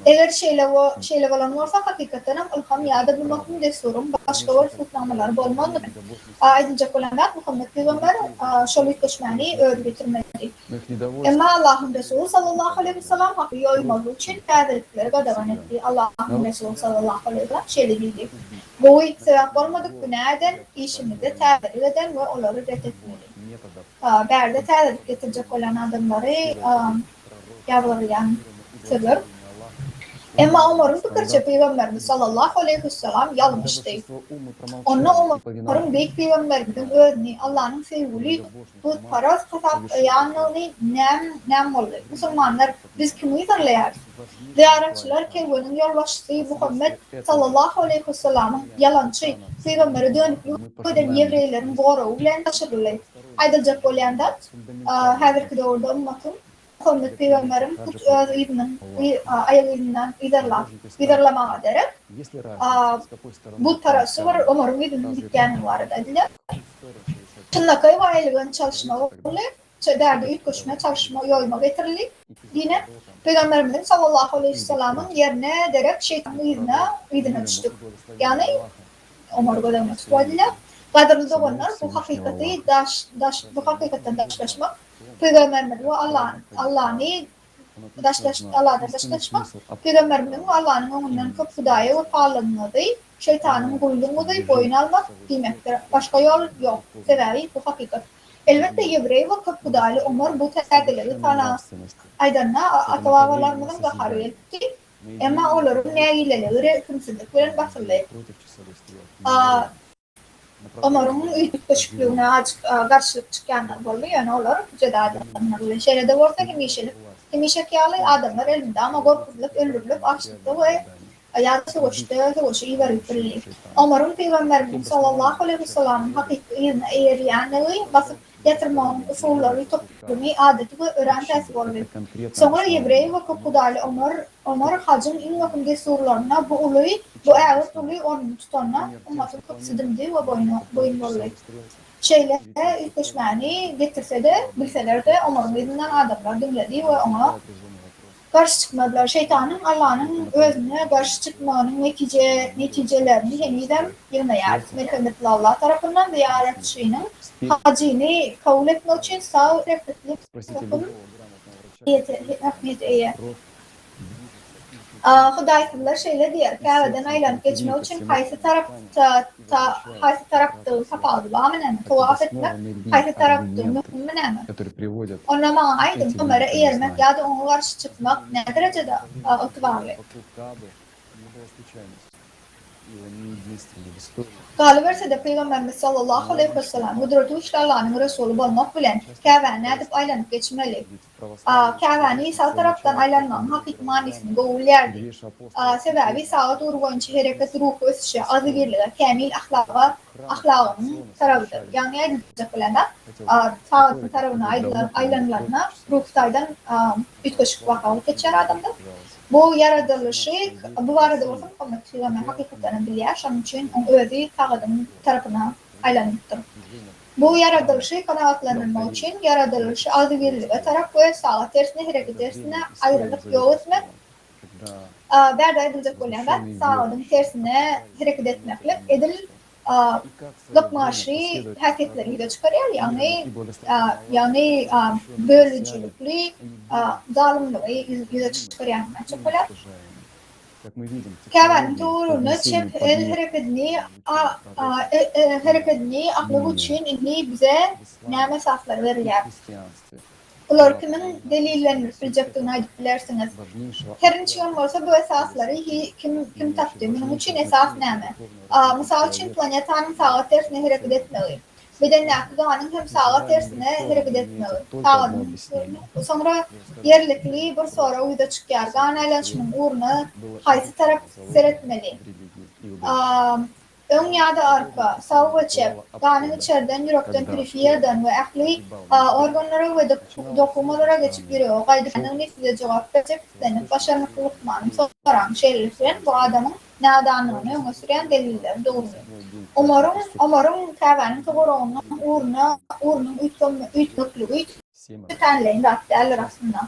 eğer şeyle olan olsa hakikaten ilham yağda bulmakın desurum başka var sultanlar olmalı. Ayrıca olanlar Muhammed Peygamber şöyle koşmanı öğretilmedi. Ama Allah'ın Resulü sallallahu aleyhi ve sellem hakkı yoymadığı için kâderlikleri devam etti. Allah'ın Resulü sallallahu aleyhi ve sellem şöyle dedi. Bu sebep olmadık günahden işimizi tâdir eden ve onları reddetmeli. Berde tâdir getirecek olan adamları yavruyan sebep. Ama Ömer'in fikirçe Peygamberimiz sallallahu aleyhi ve sellem yanlıştı. Ömer'in büyük Peygamberimizin özünü Allah'ın sevgili bu paraz kasap yanlığı nem oldu. Müslümanlar biz kimi izlerler? Ziyaretçiler Kabe'nin yolbaşçısı Muhammed sallallahu aleyhi ve sellem'in yalancı Peygamber'e dönüklük eden Yevreylerin doğru bilen taşırırlar. Ayrıca olayanlar her doğruda ummatın Muhammed Peygamber'in öz ayağından ilerlamağa derek bu tarafı var Ömer'in idinin dükkanı var dediler. Çınlakay ve ayrılığın çalışma oluyor. Derdi ilk koşma çalışma yoyma getirilir. Yine Peygamberimizin sallallahu aleyhi ve sellem'in yerine derek şeytanın idine düştük. Yani Ömer'e gödermek istiyorlar. Kadarlı doğanlar bu hakikaten daşlaşmak. Peygamberimiz ve Allah'ın daşlaşmak. Peygamberimiz Allah'ın onundan çok hudaya ve parlağınlığı şeytanın gulluğunu boyun almak demektir. Başka yol yok. Sebebi bu hakikat. Elbette Yevrey ve Kapudali Ömer bu tədələri tana aydanna atavalarımızın qaharı etti. Ama onların nəyilələri kimsizlik bilen basıldı. Ömer'in ütköşüklüğüne karşılık çıkanlar boldu. Yani onlar ceda adamlarla. Şeylerde olsa kimişekiyalı adamlar elinde ama korkutulup, öldürülüp, açlıkta ve ayağı savaşı iverip. Ömer'in Peygamberimiz sallallahu aleyhi ve sellem'in hakiki eğriyanlığı basıp yatırmanın usulları, toplumu, adeti ve öğren tesir oldu. Sonra Yevrey ve Kapudali Ömer hacın en yakın surlarına bu uluyu, bu ağıt uluyu onun tutanına ummatın kapısıdımdı ve boyun oldu. Şeylere ülkeşmeni getirse de, bilseler de Ömer'in elinden adamlar dinledi ve ona karşı çıkmadılar. Şeytanın Allah'ın özüne karşı çıkmanın neticelerini yeniden yılmayar. Merhametli Allah tarafından ziyaretçinin hacini kabul etmek için sağ refletli ahmet Hudaytlılar şeyle diyor, kahveden aylanıp geçmek için haysi taraftığın kapalı bağımınen, tuhaf etmek, haysi taraftığın mühümünen. Ona bana aydın, Ömer'e eğirmek ya da ona karşı çıkmak ne derecede otuvarlı. Galiberse de Peygamberimiz sallallahu aleyhi ve sellem kudreti üçlü Allah'ın Resulü olmak bilen kahveni edip aylanıp geçmeli. Kahveni sağ taraftan aylanmanın hakik manisini goğulyerdi. Sebebi sağa doğru boyunca hareket ruhu ösüşü, azigirliğe, kamil ahlakının tarafıdır. Yani aydınlıcak bilen de sağ tarafına aylanlarına ruhtaydan ütköşük vakalı geçer adamdır. Bu yaratılışı, bu arada olsun Peygamber hakikaten bilir, onun için onun özü tağıdın tarafına aylanıptır. Bu yaratılışı kanaatlanılmak için yaratılışı adı birliğe taraf ve sağa tersine hareket tersine ayrılıp yol etmek. Berda edilecek olan sağın tersine hareket etmekle edil gıpmaşı hareketleri de çıkarıyor. Yani bölücülüklü, zalimliği yüze çıkarıyor. Kahvenin doğruluğunu çep el hareketini aklı için bize ne mesaflar verirler. Ular kimin delillerini bilecektiğini ayıp bilersiniz. Her nişan olsa bu esasları kim taptı? Bunun için esas ne? Misal için planetanın sağa tersine hareket etmeli. Bedenli akıdanın hem sağa tersine hareket etmeli. Sonra yerlikli bir sonra uyda çıkıyor. Ganaylanışının uğruna haysi taraf seyretmeli. Ön yada arka, sağ ve çep, ganın içeriden, yürekten, perifiyerden ve akli organlara ve dokumalara geçip giriyor. Gaydıkanın nefide cevap verecek, başarılık lukmanın soran şeylerden bu adamın nadanlığını öne süren deliller doğru. Umarım kahvenin toğruğunun uğrunun ütköklüğü tükenleyin derler aslında.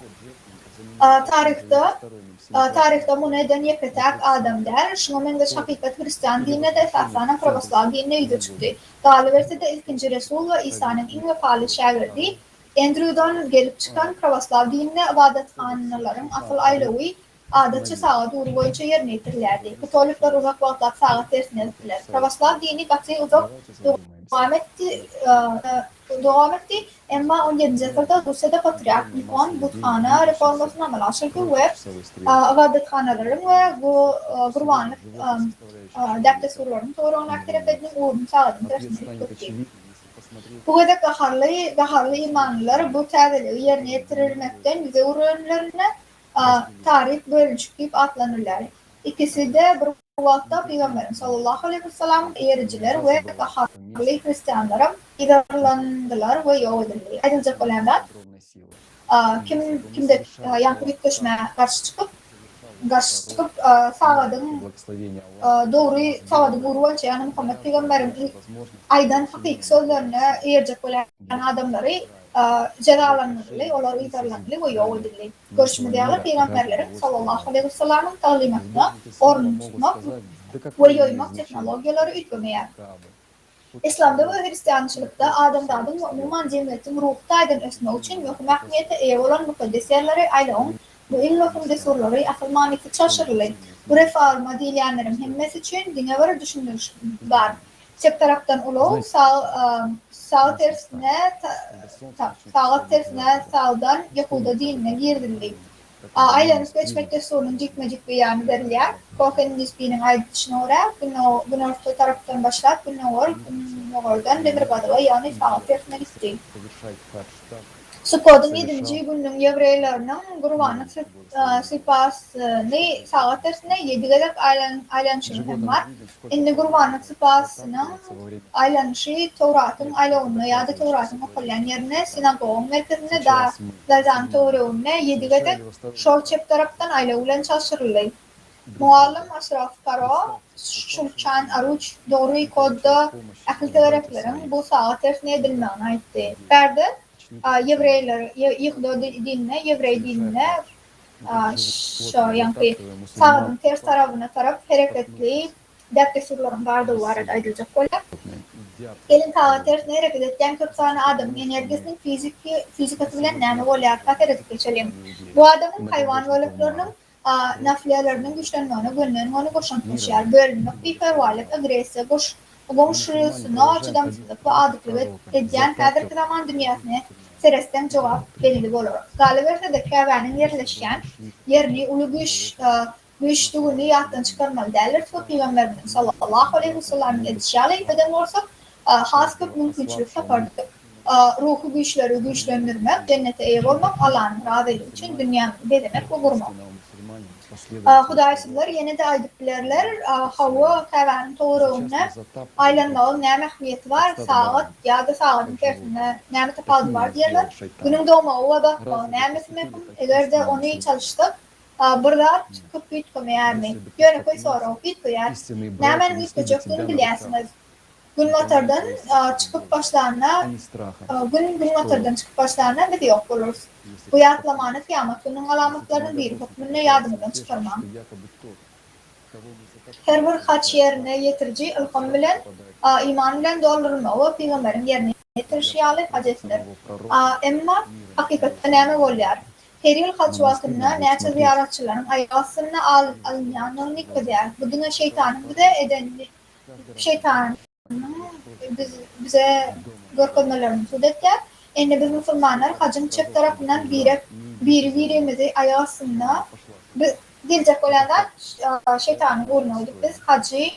Tarihte bunu eden yepetak adam der. Şunu mengeç hakikat Hristiyan dinine de esasen Pravoslav dinine yüze çıktı. Galiberse de ilkinci Resul ve İsa'nın en vefalı şairdi. Andrew'dan gelip çıkan Pravoslav dinine ibadethanelerin asıl ailevi adetçi sağa doğru boyunca yerine getirirlerdi. Katolikler uzak vaatlar sağa tersine ettiler. Pravoslav dini katı uzak devam etti. Ama 17. asırda Rusya'da Patriark Nikon Buthana reformasını amel aşırdı ve ibadethanelerin ve kurbanlık dektesurların toğrağına aktarıp edildiğini uğrunu sağladığını tersine etti. Bu kadar kaharlı imanlılar bu tədəliği yerine getirilmekten yüze uğrunlarına tarih bölünçük deyip atlanırlar. İkisi de bir vaxtda Peygamberin sallallahu aleyhi ve sellem eğriciler ve kaharlı Hristiyanlara idarlandılar ve yok edildi. Aydınca olanlar kim de yankılık köşmeye karşı çıkıp sağladığın doğru uğruğunca yani Muhammed Peygamber'in aydan hakik sözlerine eğecek olan adamları cezalandırılır, onları idarlanırlar ve yok edilir. Görüşmediği Peygamberlerin sallallahu aleyhi ve sellem'in talimatına ornu tutmak ve yoymak teknolojileri ütmemeye. İslam'da ve Hristiyançılıkta adamdadın umuman cemiyetin ruhtaydın ösme için mühkemiyete eğer olan mukaddes yerleri aylağın bu ilm ve desurları asıl manisi çalışırılır. Bu reforma diýenlerin hemmesi üçin diňe göre düşündürüş bar. Çep tarapdan ulo sağ tersine sağdan Yahuda dinine girdildi. Aylanıp geçmekte sorunun cikmecik beyanı verilýär. Kohen nisbinin aýdyşyna görä, bunu orta tarapdan başlap, bunu demir badyga, ýani sağ tersine gitdi. Sukodun 7-nji günüň ýewreýleriniň gurbany sypasyny sagat tersine 7 gezek aýlanyşy hem bar. Indi gurbany sypasynyň aýlanyşy Tawratyň aýlawyny ýa-da Tawratyň okulýan ýerine sinagog merkezine dazan Tawratyny 7 gezek şol çep tarapdan aýlaw bilen çalşyryldy. Muallim Asraf Karo, Şulçan Aruç dogry kodda ahly tegerekleriň bu sagat tersine edilmegini aýtdy. Berde Yevreyler, Yahuda dinine, Yevrey dinine ýa-ni sağdan ters tarabyna tarap hereketli deptesurlaryň bardygy barada aýdylajak bolýar. Gelin sagat tersine hereket etýän köp sany adamyň energisiniň fizikasy bilen näme bolýar takeredip geçelim. Bu adamyň haýwan böleklarynyň nafliýalarynyň güçlenmegine gönnen onu goşanmışýar. Bölünmek, biperwalyk, agresiýa, goşuşysyna çydamsızlyk we adyklyk edýän häzirki zaman dünýäsine seresten jogap belli bolar. Galiberse de käbäniň yerleşýän ýerini uly güýçlügini ýatdan çykarmaly däller. Peýgamberimiz sallallahu aleyhi we sellem edişýäli eden bolsak, has köp mümkinçilik tapardy. Ruhy güýçleri güýçlendirmek, jennete eýe bolmak, Allah'ın razylygy üçin dünýäni bedemek we gurmak. Hudaýsızlar ýene de aýdyp bilerler, hawa käbäniň togrugyna aýlanmagyň näme ähmiýeti bar, sagat ýa-da sagatyň tersine näme tapaldy bar diýerler. Günüň dogmagy we bakmagy nämesi mehim, egerde ony çalyşdyk, bir zat çykyp bitmeýärmi? Ýöne koý soraw bitmeýär. Näme bitmejekdigini bilýärsiňiz. Gün motordan çıkıp başlarına, gün motordan çıkıp başlarına bir yok olur. Bu yatlamanı kıyamet günün alamatlarının bir hükmünü yardımından çıkarmam. Her bir haç yerine yetirici ilham bilen, iman bilen doldurulma ve peygamberin yerine yetirişiyali hacetler. Emma hakikaten näme bolýar? Her yıl haç wagtynda näçe ziyaratçylaryň aýasyna alınýanyny nikdär. Bu düňe şeytanyň bir de edenli şeytan bize görkezmelerini sürdetler. Ende biz musulmanlar hacın çep tarafından birimizi ayasında gelecek olanlar şeytanın uğruna olduk biz hacın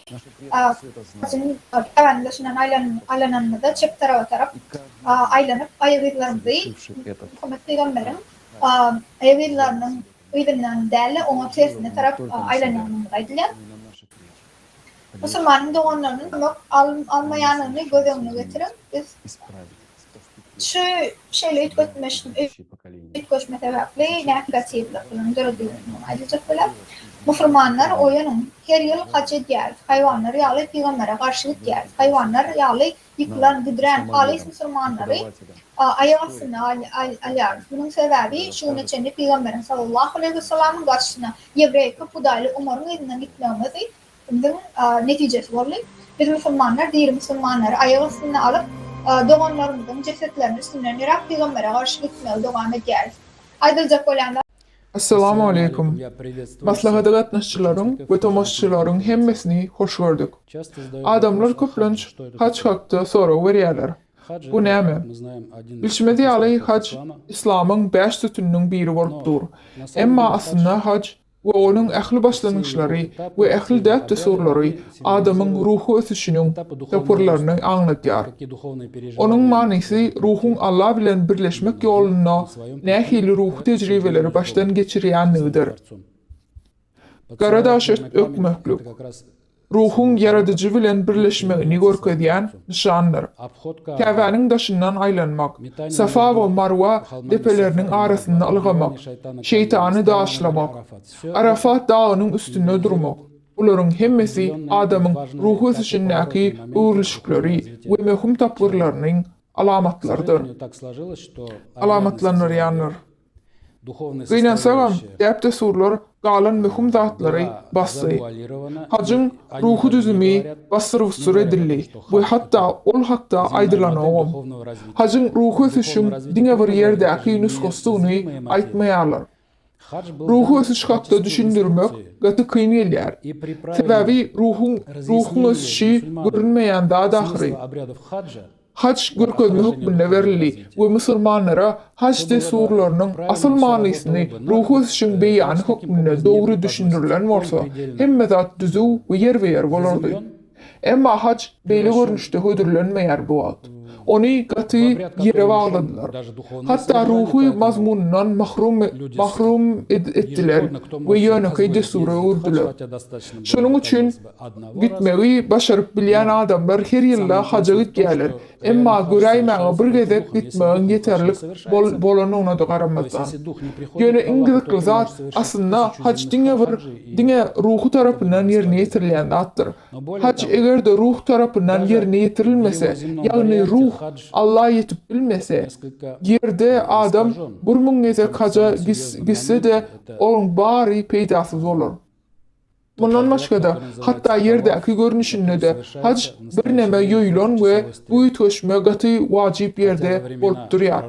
aylanlaşınan aylananını da çep taraf aylanıp ayagirlarımızı Muhammed Peygamber'in ayagirlarının uyduğundan değerli ona tersine taraf aylananını aydılar. Musulmanın doğanlarının almayanını göz önüne getirin. Biz şu şeyle ütköşme sebepli negatifliklerini görüldüğünü ayrıcak bilen Musulmanlar oyanın her yıl hac edýär, hayvanlar ýaly peýgambere garşylyk edýär, hayvanlar ýaly ýykylan gidren halis musulmanlary aýasyna alýar. Bunun sebebi şu neçe peýgamberin sallallahu aleyhi we sellem'in garşysyna ýevrey köpüdaly Umaryň ýerinden gitmegi bunun neticesi boldy. Biz musulmanlar diýer musulmanlary aýasyna alyp doğanlarymyzyň cesetlerini üstünden ýerap peýgambere garşylyk etmeli dogan edýär. Aýdyljak bolanlar Assalamu alaikum. Maslahata gatnaşçylaryň we tomoşçylaryň hemmesini hoş gördük. Adamlar köplenç haç hakda soraw berýärler. Bu näme? Bilşimede ýaly haç islamyň 5 sütünüň biri bolup dur. Emma aslynda haç we onuň ähli başlanýyşlary we ähli däpde sorlary adamyň ruhu ösüşiniň tapyrlaryny aňlatýar. Onuň manysy ruhun Allah bilen birleşmek ýoluna nähili ruh tejribeleri başdan geçirýänligidir. Garadaş ökmeklik. Ruhun yaradıcı bilen birleşmegini görkezýän nişanlar. Käbäniň daşyndan aýlanmak, Safa we Marwa depeleriniň arasynda algamak, şeytany daşlamak, Arafat dagynyň üstünde durmak. Olaryň hemmesi adamyň ruhu ösüşindäki öwrülşikleri we möhüm tapyrlarynyň alamatlarydyr. Alamatlanýar. Gynasagam däpde surlar galan möhüm zatlary basy. Hacın ruhu düzümi basyrwsyr edildi. Bu hatta ol hakda aýdylanawam. Hacın ruhu ösüşüň diňe bir ýerdäki nüskasyny aýtmaýarlar. Ruhu ösüş hakda düşündürmek gatı kıyın elýär. Sebebi ruhun ösüşi görünmeýän daha dahry. Hac görkezme hukmuna berildi ve Müslümanlara hac desurlarynyň asıl manysyny ruhu ösüşiň beýany hukmuna dogry düşündirilen bolsa, hemme zat düzü we yer bolardy. Emma hac beýle görnüşde hödürlenmeýär bolad. Onu gatı yere bağladılar. Hatta ruhu mazmunundan mahrum ettiler ve yönekayde sura urdular. Şunun için gitmeyi başarıp bilen adamlar her yılda hacca gitgeler. Emma göreymeğe bir gezek gitmeğin yeterlik bolanına da qaramazdan. Yöne İngilizce zat aslında hac dine ruhu tarafından yerine getirilen attır. Hac eğer de ruh tarafından yerine getirilmese, yani ruh Allah yetip bilmese, yerde adam bir mün gezek hacca gitse de onun bari peydasız olur. Bundan başka da hatta yerdeki görünüşünde de hac bir neme yoylon ve bu töşme gatı vacip yerde bolup durýar.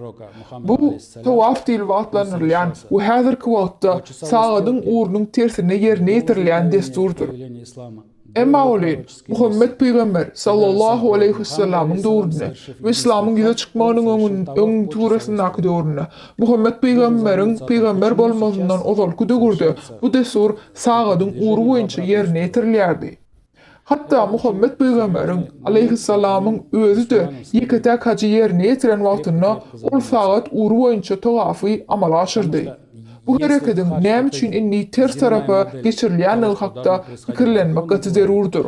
Bu tawaf dil wagtlanyrlan we häzirki wagtda sagadyn uğrunun tersine yerine getirilýän desturdur. Emma olin, Muhammed Peygamber sallallahu aleyhi ve sellem'in döwründe ve İslam'ın gize çıkmagynyň öň turasyndaky döwründe Muhammed Peygamber'in peygamber bolmasyndan ozalky döwürde bu destur sagadyn uğru boýunça yerine getirilýärdi. Hatta Muhammed Peygamber'in aleyhisselam'ın özü de ýeketäk hacı yerine getiren wagtynda ol sagat uğru boýunça tawafy amala aşyrdy. Bu hareketin näme üçin inni ters tarafa geçirilýäni hakda pikirlenmek gaty zerurdur.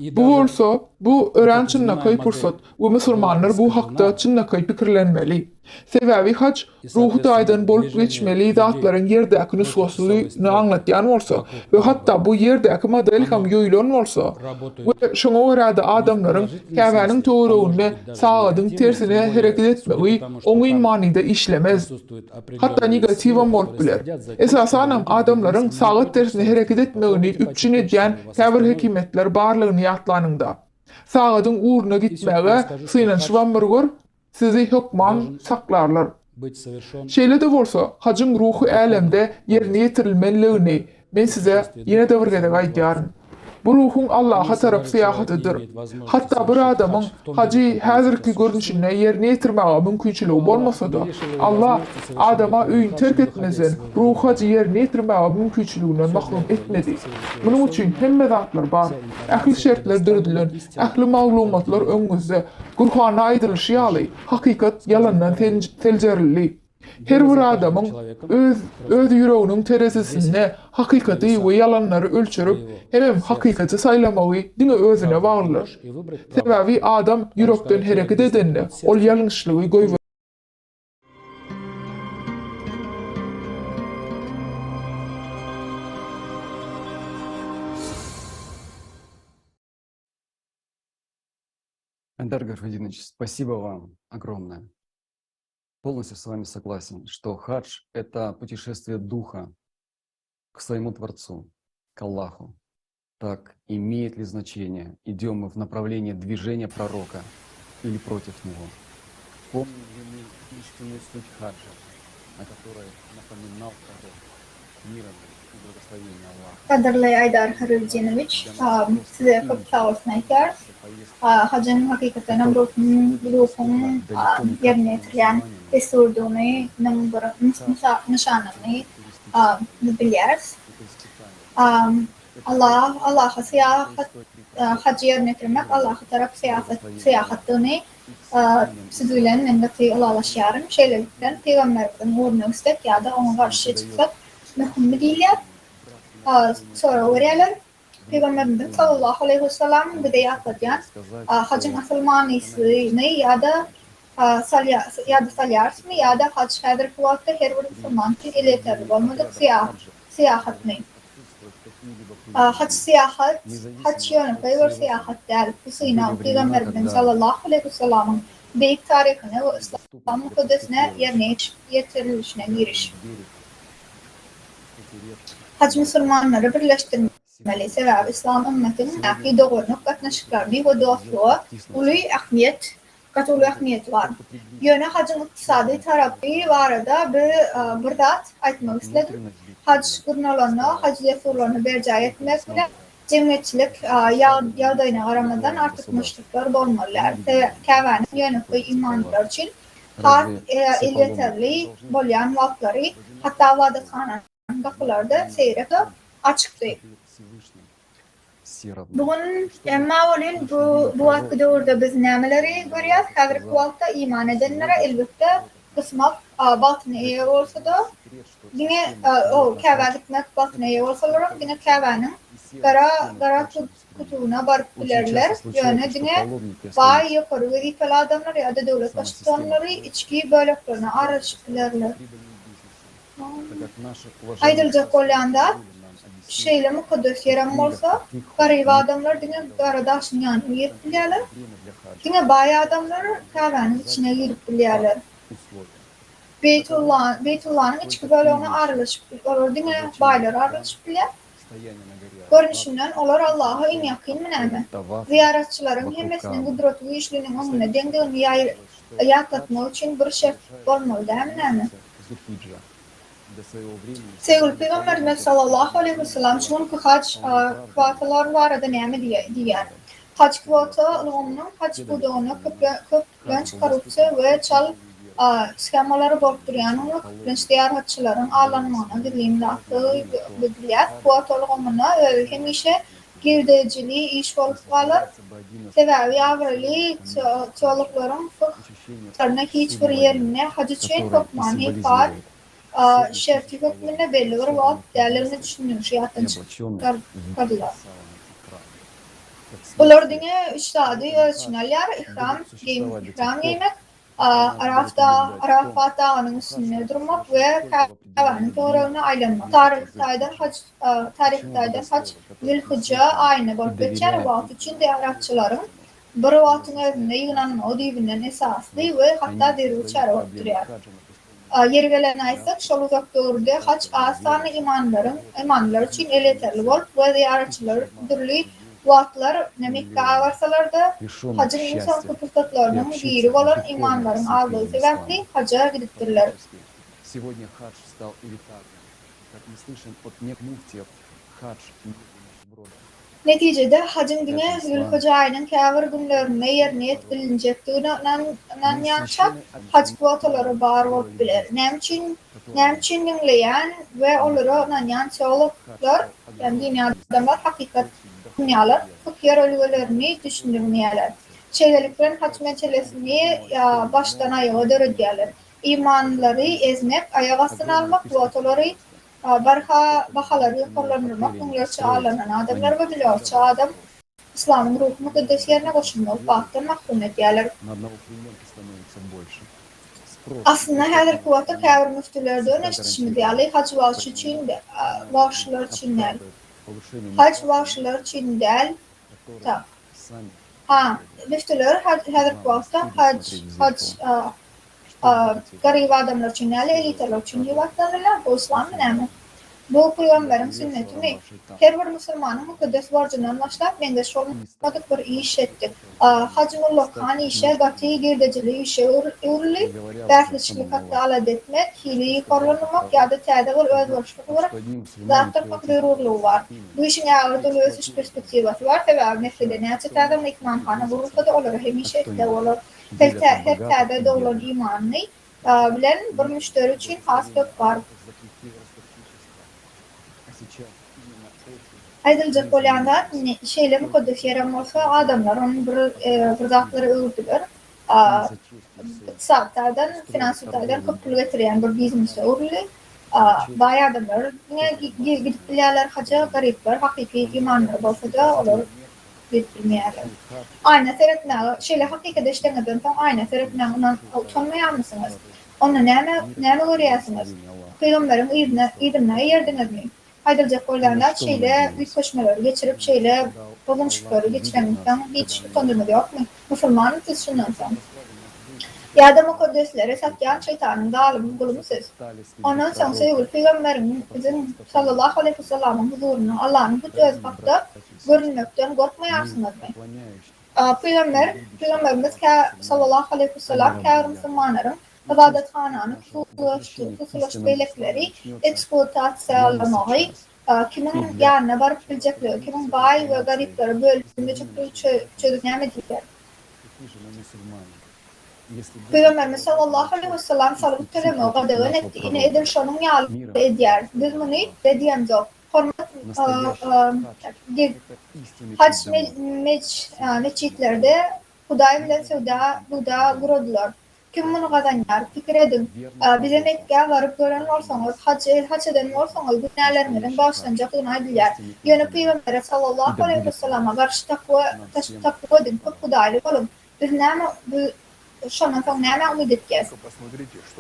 Bu bolsa, bu öğrençinnäki pursat we musulmanlar bu hakda çynnäki pikirlenmeli. Sebebi hac ruhu daýdan bolup geçmeli zatlaryň yerdäki nusgasyny anlatýan bolsa we hatta bu yerdäki model hem ýoýlan bolsa we şoňa görä adamlaryň käbäniň töwereginde sagadyň tersine hereket etmegi oňy manyda işlemez. Hatta negativ bolup biler. Esasan adamlaryň sagat tersine hereket etmegini üpçün edýän käbir hekimetler barlygyny ýatlanyňda. Sagadyň uğruna gitmäge synançy bir sizi hukman saklarlar. Şeýle de bolsa, hacın ruhu älemde yerine getirilmenligini men size ýene de bir gezek aýdýaryn. Bu ruhun Allah'a tarap seyahatydyr. Hatta bir adamyň hacı häzirki görnüşine yerine getirmäge mümkinçiligi bolmasa da Allah adama öýün terk etmesen ruh hacı yerine getirmäge mümkinçiliginden mahrum etmedi. Buning üçin hemme zatlar bar. Ähli şertler dürdilen, ähli maglumatlar öňüňizde Kur'an aýdylyşy ýaly, hakykat yalandan teljerildi. Her bir adamyň öz ýüreginiň teresisine hakykaty we yalanlary ölçürip, hem hakykaty saýlamagy diňe özüne baglyr. Sebebi adam ýürekden hereket edende, ol ýalňyşlygy goýber. Эльдар Гарфадинович, спасибо вам огромное. Полностью с вами согласен, что хадж – это путешествие духа к своему Творцу, к Аллаху. Так, имеет ли значение, идем мы в направлении движения пророка или против него? Помним ли мы истинную суть хаджа, о которой напоминал пророк, мир и благословение Аллаха? Kadirli Aydar Harudinovic, size çok sağ olsun Aydar. Hacın hakikaten ruhun yerine getiren desturduğunu, nişanını biliyoruz. Allah'a hacı yerine getirmek, Allah'a taraf seyahatini süzülen mendeti Allah'laşyarım. Şeylerden Peygamber'den uğruna üstek ya da ona karşı çıksak mühim değiller. Sonra öğreler. Peygamberimiz sallallahu aleyhi ve sellem bize yapacağın hacın asıl manysını ya da salyarsını ya da hac hadir kuvvetli her bir Müslüman için iletir. Olmadık seyahatını. Hac seyahat, hac yönü bir seyahat der. Hüseyin'e Peygamberimiz sallallahu aleyhi ve sellem'in büyük tarihine ve İslam'ın kudüsüne yerine getirilişine giriş. Hac Müslümanları birleştirmek. Sebebi İslam ümmetinin akide doğruluk katnaşıklarını ve dostluğu ulu ahmiyet katolu ahmiyeti var. Yöne hacın iktisadi tarafı var da bir dat aytmak istedim. Hac gurnalarına, hac yesurlarına bercay etmek bile cemiyetçilik yağdayına aramadan artık müşrikler bolmalılar. Kəvənin yönü ve imanlar için hat yeterli bolyan vaktları hatta vadatxananın kapılarda seyreti açıktı. Bugün emma bu vakti orada biz nemeleri görüyoruz. Hazırki vakta iman edenlere elbette kısmak batını iyi olsa da yine o Kəvə gitmek batını iyi olsalarım yine Kəvənin qara kutuğuna barıp bilerler. Yani yine vay yukarı vazifeli adamlar ya da devlet başkanları içki bölüklerine araşıp bilerler. Ayrıca kolyanda şeyle mukaddes yerim olsa garibi adamlar yine qaradaşın yanına girip bilerler. Yine bayi adamlar Kəvənin içine girip bilerler. Beytullah'ın içki bölüğüne aralışıp olur. Yine baylar aralışıp biler. Görünüşünden olar Allah'a en yakın münəmi. Ziyaretçilerin hemmesinin kudreti ve işlerinin onunla dendiğini yaklatmak için bir şart olmalı da münəmi. Sevgili Peygamberimiz sallallahu aleyhi ve sellem çünkü hac kvotalar var adı neymi diyer. Hac kvota ılgımının hac buduğunu köplen çıkarıpsı ve çal skemaları bortduruyan onu köplenç diğer haççıların ağlanmağına dileyimde attığı bilgiler kvota ılgımına hemişe girdeciliği iş olup kalır. Sebebi avrili çoğulukların fıkhlarına hiçbir yerine hac için hükmani far şerti hükmüne belli bir vakit değerlerini düşündüğü şeyattan çıkardılar. Bunlar dine iştahı ölçüneler, ihram giymek, Arafat Dağı'nın üstünde durmak ve Kəvənin toğrağına aylanmak. Tarihtaydan hac Zilhicce ayını bolup geçer vakit için ziyaretçilerin bir vaktin özünde yığınanma dibinden esaslı ve hatta dervi çare oturuyor. Yergelen aysak şol uzak doğruda hac asanı imanlar için el yeterli bolup ve ziyaretçiler türlü vakitler Mekke'ye varsalar da hacın insan fırsatlarının biri olan imanların aldığı sebeple hacca gidiptirler. Сегодня хадж стал элитарным. Как мы слышим от некоторых муфтиев, хадж Neticede hacın dine Zülhicce ayının Kəvər günlerine yerine yetirileceğinden yançak hac kvotaları var olup bilir. Nemçin dinleyen ve onları nanyan çoğuluklar, yani dini adamlar hakikat dünyalar, fıkhiyer ölülerini düşündürmeyeler. Şeydeliklerin hac meselesini baştan ayağa dörüdüyorlar. İmanları ezmek, ayağa astına almak, kvotaları bahaları yukarılandırmak, bunlarca ağlanan adamlar ve bilyorça adam İslam'ın ruh mukaddes yerine koşulmalı, baktır mahkum ediyorlar. Aslında her kuvveti Kəvər müftülerden eşitişimi diyorlar, hac bağışçılar için değil. Hac bağışçılar için değil. Müftüler her kuvveti garip adamlar için değil, elitler için diyorlar, bu İslam önemli. Bu Peygamberin sünnetini her bir Müslümanın mukaddes borcundan başlayıp mendeş olmadık bir iş ettik. Hacmullah Khan işe, gati girdeciliği işe uğurlu, dertleşiklik hatta alat etmek, hileyi korlanmak ya da tədəvül özvuruşluk olarak zattırmak zürurluğu var. Bu işin ağırdığı özüş perspektivası var. Sebebi neslide neyse tədəvül ikman Khan'a vurulsa da olur, hemişe etde olur. Her tədəvül olan imanını bilen bir müşteri için haslık var. Ayrıca kolyanda şeyle mukaddes yerim olsa adamlar onun bir zatları öğürdüler. İktisatlardan, finansiyellerden kapılı getiren bir biznesle öğürlü. Bayağı adamlar gidip bilerler hacca garipler, hakiki imanlar olsa da olur gidip bilmeyerler. Aynı seyretme, şeyle hakikate işlemeden tam aynı seyretme ondan utanmaya mısınız? Onu ne görüyorsunuz? Peygamberin idimine yerdiniz mi? Ayrıca koylarlar şeyle büyük koşmaları geçirip şeyle bozulmuşlukları geçiremekten hiç utandırmadı yok mu? Müslümanın siz şundansanız. Ya da mukaddesleri satyan şeytanın dağılımı bulumusuz. Ondan sonra sevgili Peygamberimizin sallallahu aleyhi ve sellem'in huzuruna Allah'ın bu göz bakta görünmekten korkmayarsınız mı? Peygamberimiz sallallahu aleyhi ve sellem kâr Müslümanların ibadethananın tutuluş beylekleri eksploatasiyalanmağı, kimin yerine barıp bilecekleri, kimin bay ve garipleri bölümünde çözümlemediler. Peygamberimiz sallallahu aleyhi ve sellem salıp teremi o kadar ettiğini edin şunun yağlı ediyor. Biz bunu dediğimiz o. Hac meçhitlerde Huday bilen Buda kurdular. Kim bunu kazanlar? Fikir edin. Bize Mekke'ye varıp gören olsanız, hac eden olsanız günahlarınızın bağışlanacağını aydılar. Yönü Peygamber sallallahu aleyhi ve sellem'e karşı takva edin. Hudaylı olun. Biz şunun son neyme umut edeceğiz.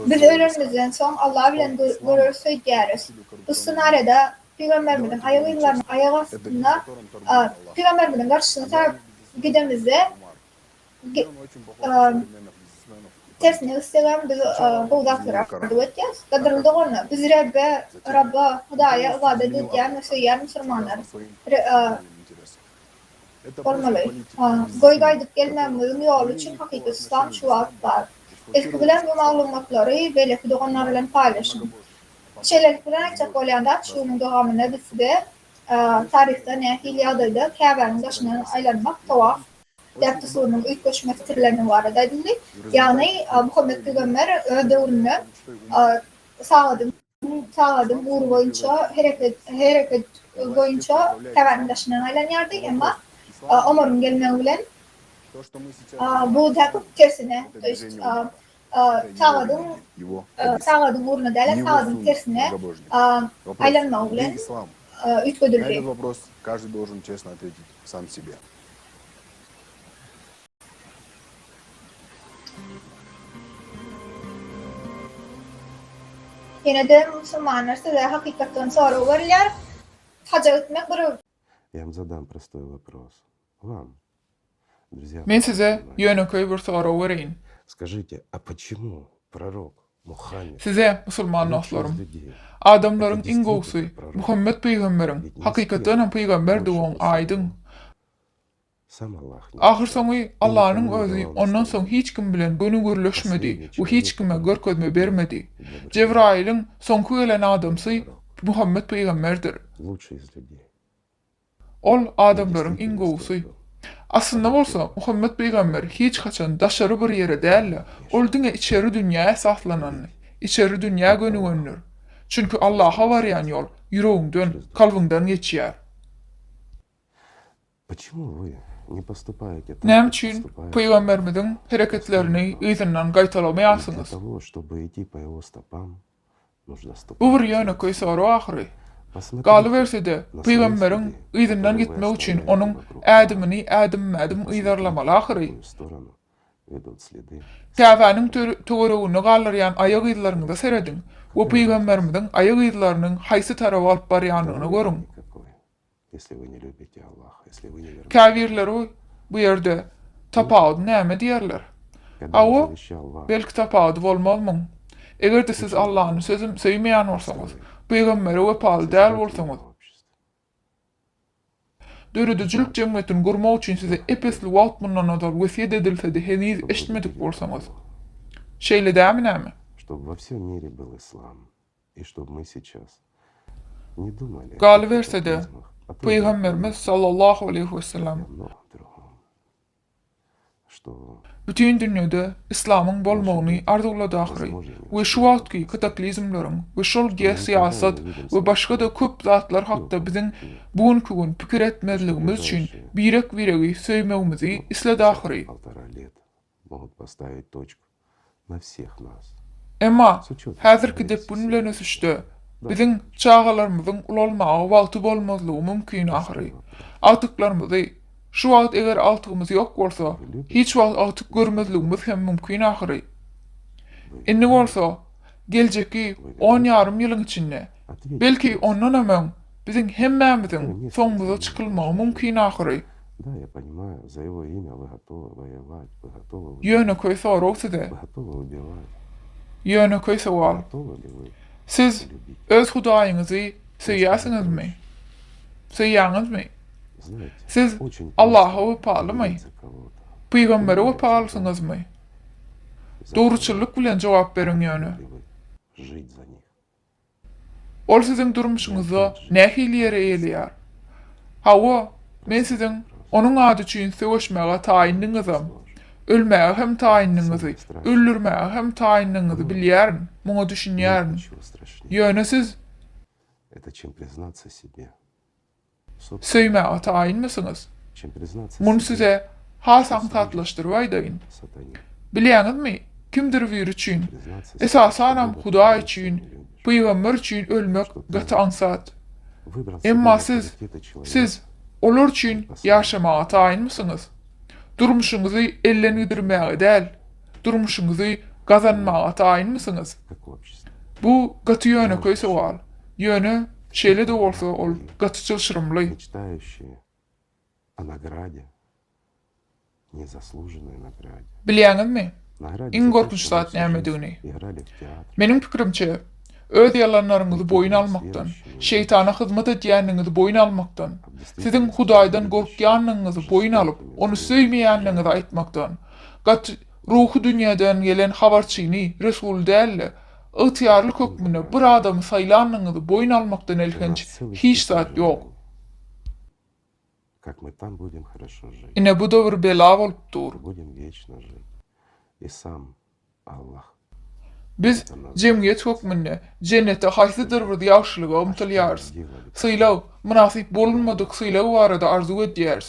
Biz ölümümüzden son Allah bilen görür söyleyeriz. Bu senaryoda Peygamberimizin ayağı aslında Peygamberimizin karşısına gidemizde tersine isteyen biz bu uzaklara ardu edeceğiz. Kadırıldı onu. Biz Rabba Hudaya ibadet edeceğim ve söyleyen Müslümanlar olmalı. Goy gaydık gelmemizin yolu için hakiki İslam şu var. Eski bilen bu malumatları belki doğanlarla paylaşın. Şeyler bilen açık olanda şunun devamında biz de tarihte nehil adıydı. Kabe'nin başına aylanmak tavaf. Dertli sorunun ilk koşma fikirlerinin var edildi. Yani Muhammed Peygamber öldürülme sağladım uğur boyunca hareket boyunca Kabe'nin başına aylanyardı ama Ömer'in gelmeğiyle bu takıp tersine sağladım uğruna değil, sağladım tersine aylanmağıyla ütködüldü. На этот вопрос каждый должен честно ответить сам себе. Yine de Müslümanlar size hakikaten soru verirler. Hacca gitmek bir Я вам задам простой вопрос. Вам, друзья. Men size yönököy bir soru vereyim. Скажите, а почему пророк Мухаммед Size Müslüman dostlarım, adamların ingoğusu Muhammed Peygamber'in hakikaten peygamber doğan aydın. сам Аллах не Ahir sonu Allah'ın özü ondan son hiç kim bilen bunu görleşmedi ve hiç kime görkezme vermedi. Cebrail'in sonku gelen adamsı Muhammed Peygamberdir. лучший из людей? Ol adamların ingoğusu. Aslında olsa Muhammed Peygamber hiç kaçan daşarı bir yere değil, oldunga içeri dünyaya saklanan, içeri dünya gönüğünür. Çünkü Allah'a varayan yol yüreğinden, kalbinden geçiyor. Почему вы не поступаете так, Nem как için поступает Peygamberimizin hareketlerini izinden gaytalamayasınız? Для того, чтобы idти по его stopam, нужно stopam. Bu bir yönü soru ahırı. Galıverse de Peygamberin izinden gitmek için onun adım izarlamalı ahırı. Kabe'nin töreğini gallaryan ayak izlerini de seyredin. O Peygamberimizin ayak izlerinin haysi tarafı alıp barayanını görün. Если вы не любите Аллаха, если вы не верите. Kafirleri bu yerde tapağıdı näme diyerler. Awa belki tapağıdı bolmalmın. Eger de siz Allah'ın sözüm söylemeyen olsanız, Peygamberi vepalı değil olsanız, dörüdücülük cemiyetini kurmak için size epesli vaqt bundan adal vesiyet edilse de henüz eşitmedik olsanız, şeyle değil mi näme? Чтобы во всем мире был ислам, и чтобы мы сейчас не думали Galıverse de Peygamberimiz sallallahu aleyhi ve sellem bütün dünyada İslam'ın bolmağını arzuladıqry ve şu wagtki kataklizmlaryň ve şol siýasat ve başga da köp zatlar hakda biziň bugünkü gün pikir etmezligimiz üçin biregi söýmegimizi isledaqry. могут поставить точку на всех нас. Emma häzirki dep bunu bilen ösüşde biziň çağalarymyzyň ulalmagy wagty bolmazlygy mümkin ahry. Atyklarymy şu wagt eger altygymyz ýok bolsa, hiç wagt atyk görmezligimiz hem mümkin ahry. Indi bolsa, geljeki 10 ýarym ýylyň içinde, belki ondan hemen biziň hemmämiziň soňmuza çykylmagy mümkin ahry. Да, я понимаю, за его имя вы готовы воевать, вы готовы Yönököy soraw size. вы готовы убивать. Yönököy sowal. Готовы ли вы? Siz öz Hudaýyňyzy söýýäsiňizmi? Söýýäňizmi? Siz Allah'a öpalı mı? Peygamberi öpalısınız mı? Doğruçuluk bilen cevap verin yani. Ol sizin durmuşunuzu nähiliyere eýelýär. Hawa, men sizin onun adı üçin söwüşmäge taýindiňizim. Ölmäge hem taýindiňizi, öldürmäge hem taýindiňizi bilýärin, muňa düşünýärin. Ýöne siz Это чем признаться себе. söýmäge taýinmisiňiz? Muny size hasan tatlaşdyrbaýdyň. Bilýäňizmi? Kimdir bir üçin? Esasanam Huda üçin, Peýgamber üçin ölmek gaty ansat. Emma siz olar üçin ýaşamaga taýinmisiňiz? Durmuşuňuzy ellendirmäge däl, durmuşuňuzy gazanmaga taýinmisiňiz? Bu gaty ýöne köý sowal. Ýöne şeýle de bolsa ol gaty çylşyrymly. Мечтающие о награде, незаслуженной награде. Bilýäňizmi? Iň gorkunç zat nämedigini? Menim pikirimçe, öz yalanlaryňyzy boyun almakdan, şeytana hyzmat edýänliňizi boyun almakdan, sizin Hudaýdan gorkýanlygyňyzy boyun alyp, onu söýmeýänliňizi aýtmakdan, gat ruhy dünýäden gelen habarçyny, Resul däl, ıhtiyarlyk hökmüne bir adamy saýlanlygyňyzy boyun almakdan elhenç hiç zat ýok. Как мы там будем хорошо жить. Ine bu da bir bela bolupdur. Будем вечно жить. И сам Аллах. Biz cemiyet hökmünde cennete haýsydyr bir ýagşylyga umtylýarys. Syýlaw, münasip bolunmadyk syýlaw barada arzu edýäris.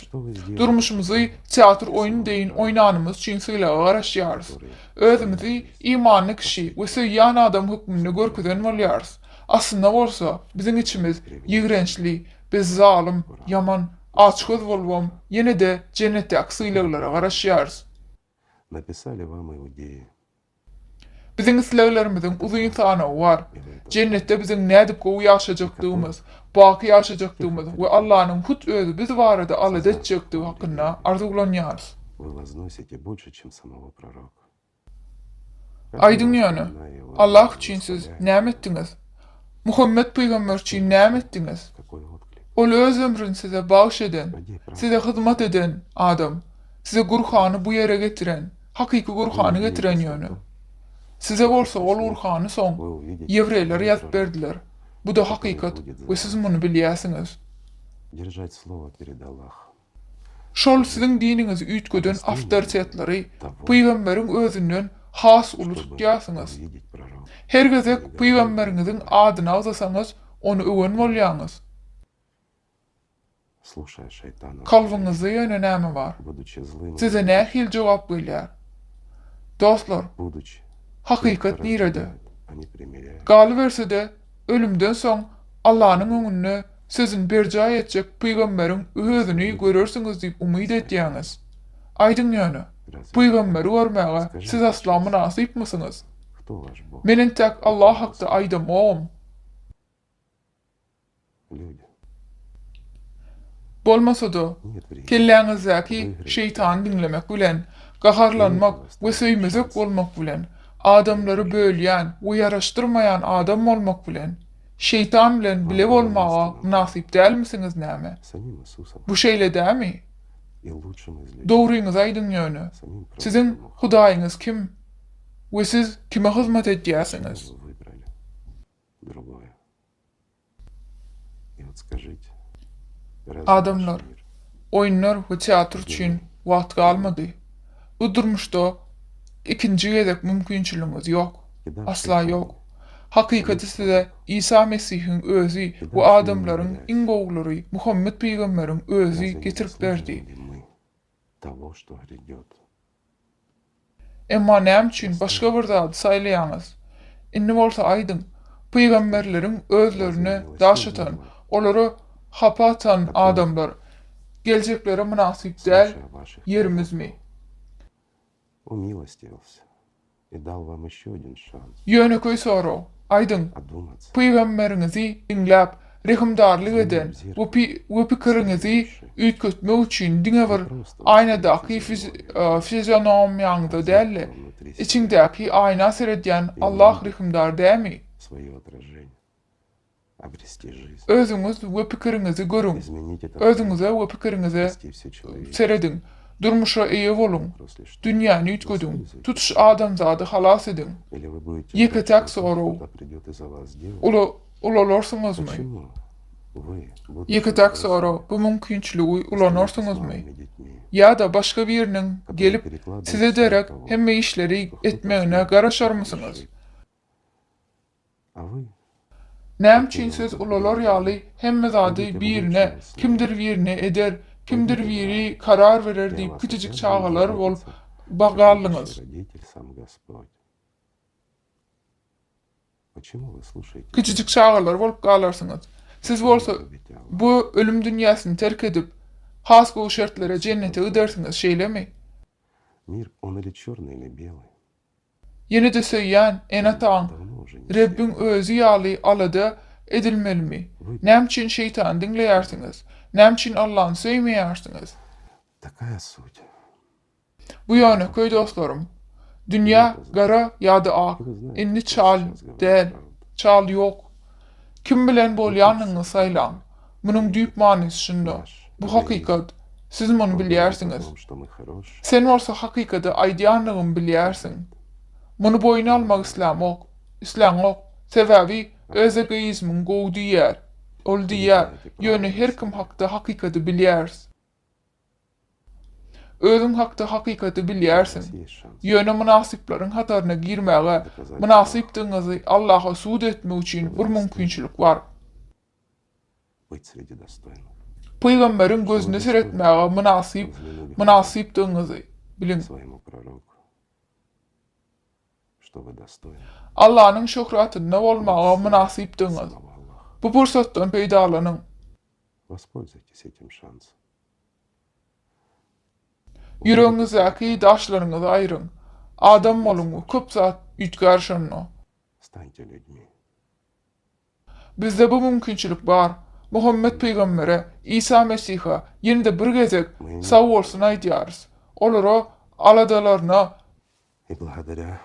Durmuşymyzy teatr oýun deýin oýnanymyz üçin syýlawa garaşýarys. Özümizi imanly kişi we söýýän adam hökmünde görkezden bolýarys. Aslynda bolsa biziň içimiz ýigrençli, biz zalim, yaman, açgöz bolbam, ýene de cennetdäki syýlawlara garaşýarys. Написали вам иудеи. Bizim isleýlerimiziň uzun sanawy var. Cennetde biziň nädip gowy ýaşajaktygymyz, baky ýaşajaktygymyz we Allahyň hut özü biz barada alada etjekdigi hakynda arzulanýarys. Вы возносите больше, чем самого пророка. Aýdyň ýöne, Allah üçin siz näme etdiňiz? Muhammed peýgamber üçin näme etdiňiz? Ol öz ömrüni size bagş eden, size hyzmat eden adam, size Gurhany bu ýere getiren, hakyky Gurhany getiren ýöne. Size bolsa ol Gurhany soň ýewreýler ýazyp berdiler. Bu da hakykat we siz muny bilýärsiňiz. Держать слово перед Аллахом. Şol siziň diniňizi üýtgeden awtoritetleri peýgamberiň özünden has uly tutýarsyňyz. Her gezek peýgamberiňiziň adyny awzasaňyz, onu öwen bolýaňyz. Слушая шайтана. Kalbyňyzda ýöne näme bar? Size nähil jogap berýär? Dostlar, hakykat nirede? Galy berse de ölümden soň Allahyň öňünde sizin berjaý etjek peýgamberiň özüni görersiňiz diýip umyt etýäňiz. Aýdyň ýöne, peýgamberi görmäge siz asla münasip misiňiz? Menen tek Allah hakda aýdamam. Bolmasa da, kelläňizdäki şeytan dinlemek bilen, gaharlanmak we söýmezek bolmak bilen, adamlary bölýän we ýaraşdyrmaýan adam bolmak bilen, şeytan bilen bile bolmaga münasip dälmisiňiz näme? Bu şeýle dämi? Dogryňyz aýdyň ýöne. Siziň Hudaýyňyz kim? We siz kime hyzmat edýärsiňiz? Adamlar, oýunlar we teatr üçin wagt galmady. Udurmuşda ikinji gezek mümkinçiligiňiz ýok. Asla ýok. Hakykaty size İsa Mesihiň özü we adamlaryň iň gowlary Muhammed peýgamberiň özü getirip berdi. Emma näme üçin başga bir zat saýlaýaňyz? Indi bolsa aýdyň, peýgamberleriň özlerini daşatan, olary hapatan adamlar geljekleri münasip däl, ýerimizmi? Умилостивился и дал вам еще один шанс. Ýöne köý soraw, aýdyň, peýgamberiňizi dinläp, rehimdarlyk eden, bu pikiriňizi üýtgetmek üçin diňe bir aýnadaky fizionomiýaňyzda däl, içiňdäki aýna seredýän Allah rehimdar dämi? обрести жизнь, Özüňiz we pikiriňizi görüň. изменить этот Özüňize we pikiriňize спасти все человечество. seredin. Durmuşa eýe boluň. Dünýäni ütgödüň. Tutuş adamzady halas edin. Или вы будете Ýeketek ждать, что soraw. кто-то придет и за вас сделает? Ulalarsyňyzmy? Почему вы будете Ýeketek бросать soraw. Bu mümkinçiligi ulanarsyňyzmy? своими детьми, Ýa-da başga biriniň gelip size derek hemme işleri etmeğine garaşarmysyňyz? а вы Näme siz ulalar ýaly hemme zady birine, kimdir birine eder, kimdir biri karar verer diýip küçüjük çağalar bolup bagallyňyz. родитель сам Господь? Почему вы слушаете? Küçüjük çağalar bolup galarsyňyz. Siz bolsa bu ölüm dünýäsyny terk edip has gowy şertlere jennete gidersiňiz, şeýlemi? Мир, он или черный, или белый. Ýene de söýýän enataň Rebbin özü ýaly alada edilmelimi? Näme üçin şeytan dinleýärsiňiz? Näme üçin Allahy söýmeýärsiňiz? Такая суть. Bu ýöne köý dostlarym, dünýä gara ýa-da ak, indi çal däl, çal ýok. Kim bilen bolýanyňy saýlan. Munyň düýp manysy şunda. Bu hakykat. Siz muny bilýärsiňiz. Что мы хорошие. Sen bolsa hakykata aýdýanlygyny bilýärsiň. Muny boýuna almak isläňok. Sebäbi öz egoizmiň gowdy ýer. Ol diýär, ýöne her kim hakda hakykaty bilýärs. Özüň hakda hakykaty bilýärsiň. Ýöne munasyplaryň hataryna girmäge, munasypdyňyzy Allaha suud etmek üçin bir mümkinçilik bar. Быть среди достойных. Peýgamberiň gözüne seretmäge munasypdyňyzy bilin. Своему пророку. Что вы достойны. Allahyň şöhratyna bolmaga munasypdyňyz. Bu pursatdan peýdalanyň. Воспользуйтесь этим шансом. Yüreğinizdäki daşlaryňyzy aýryň. Adam boluňy köp zat ütgärşenno. Станьте людьми. Bizde bu mümkinçilik bar. Muhammed Peýgambere, İsa Mesih'a ýene-de bir gezek sag bolsun aýdýarys. Olara aladalaryna И благодаря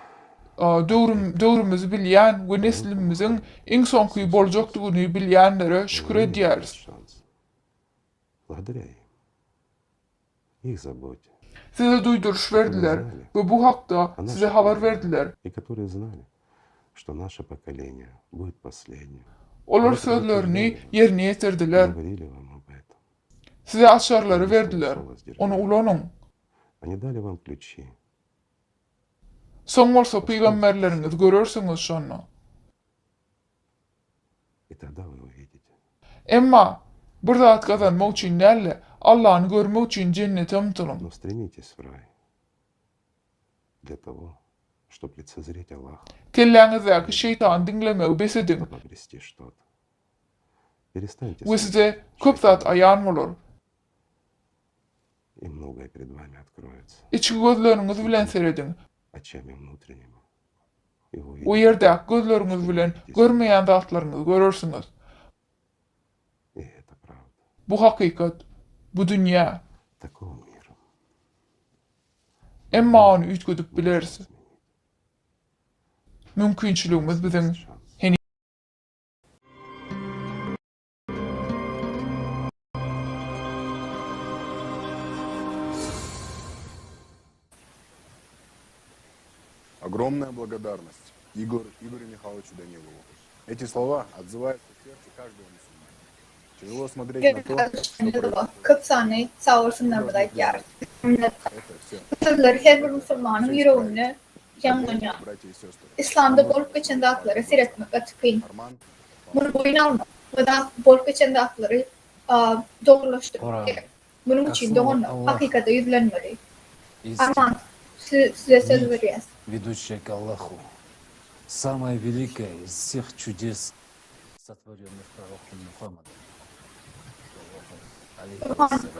döwrümüzi bilýän we neslimiziň iň soňky boljakdygyny bilýänlere şükür edýäris. благодаря им. Их заботе. Size duyduruş verdiler ve bu hakda size haber verdiler. И которые знали, что наше поколение будет последним. Olar sözlerini yerine yetirdiler. Говорили вам об этом. Size açarları verdiler. Onu ulanın. Они dали вам ключи. Soň bolsa peýgamberleriniz görürsüňiz şonu. И тогда вы увидите. Emma bir zat gazanmak üçin näle Allahyny görmek üçin jennete umtulun. Но стремитесь в рай. Для того, чтобы лицезреть Аллаха. Kelläňizdäki şeytan dinlemegi besedin. Чтобы обрести что-то. Перестаньте We size köp zat aýan bolar. и многое перед вами откроется. İçki gözleriniz bilen seredin. Очами внутренними. И вы O увидите. ýerde gözleriniz bilen görmeýän zatlaryňyzy görürsiňiz. И это правда. Bu hakykat, bu dünýä. Такого мира. Emma onu ütgüdüp bilersiz. Mümkinçiligimiz biziň Огромная благодарность Игорю Михайловичу Данилову. Эти слова отзываются в сердце каждого мусульманина. Тяжело смотреть на то, что Köp sany sağ olsunlar bu da ýar. это все. Sözler her bir musulmanyň ýüreginde ýanlanýar. Братья и сестры. İslamda bolup geçen zatları seretmek atykyn. Арман, Bunu boyuna almak we da bolup geçen zatları dogrulaşdyrmak gerek. Bunun üçin de onu hakykata ýüzlenmeli. Arman, size söz berýäs. Ведущая к Аллаху, самое великое из всех чудес, сотворенных пророком Мухаммадом.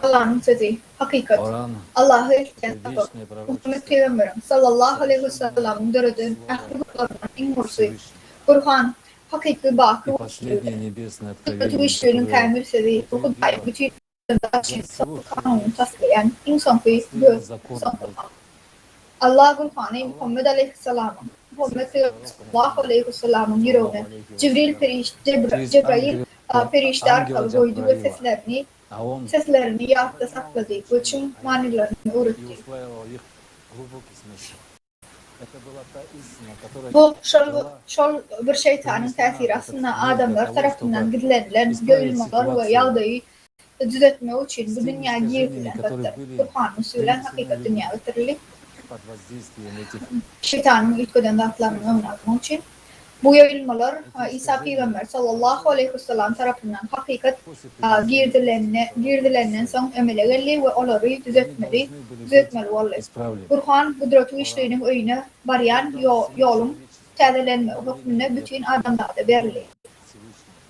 Allah'ın sözü, hakikat. Kur'an, Allah'ı ilken вечное Muhammed пророчество, Peygamber'in sallallahu aleyhi ve sellem'in dörüdün ahirliklarından en hursu. Kur'an, hakiki bakı и последнее nебесное bütün откровение, işlerinin которое kamil sözü, bu dair bütün kanunu taslayan insan kıyı gör. закон Allah Kur'an'ı Muhammed aleyhisselam'ın Muhammed sallallahu aleyhi ve sellem'in yüreğine Cebrail perişte arkalı koydu ve seslerini yahda sakladı ve tüm manilerini öğretti. Bu şol bir şeytanın tesiri aslında adamlar tarafından gidilenilen görülmeler ve yaldayı düzeltmek için bu dünya girdiler. Kur'an'ın söylen hakikat dünya getirilip şeytanın ütköden dağıtlarını önlemek için bu yayılmalar İsa Peygamber sallallahu aleyhi ve sellem tarafından hakikat girdilerinden son emele geldi ve onları düzeltmeli oldu. Kur'an kudreti işlerinin önüne barayan yolun təzelenme hükmüne bütün adamlarda verildi.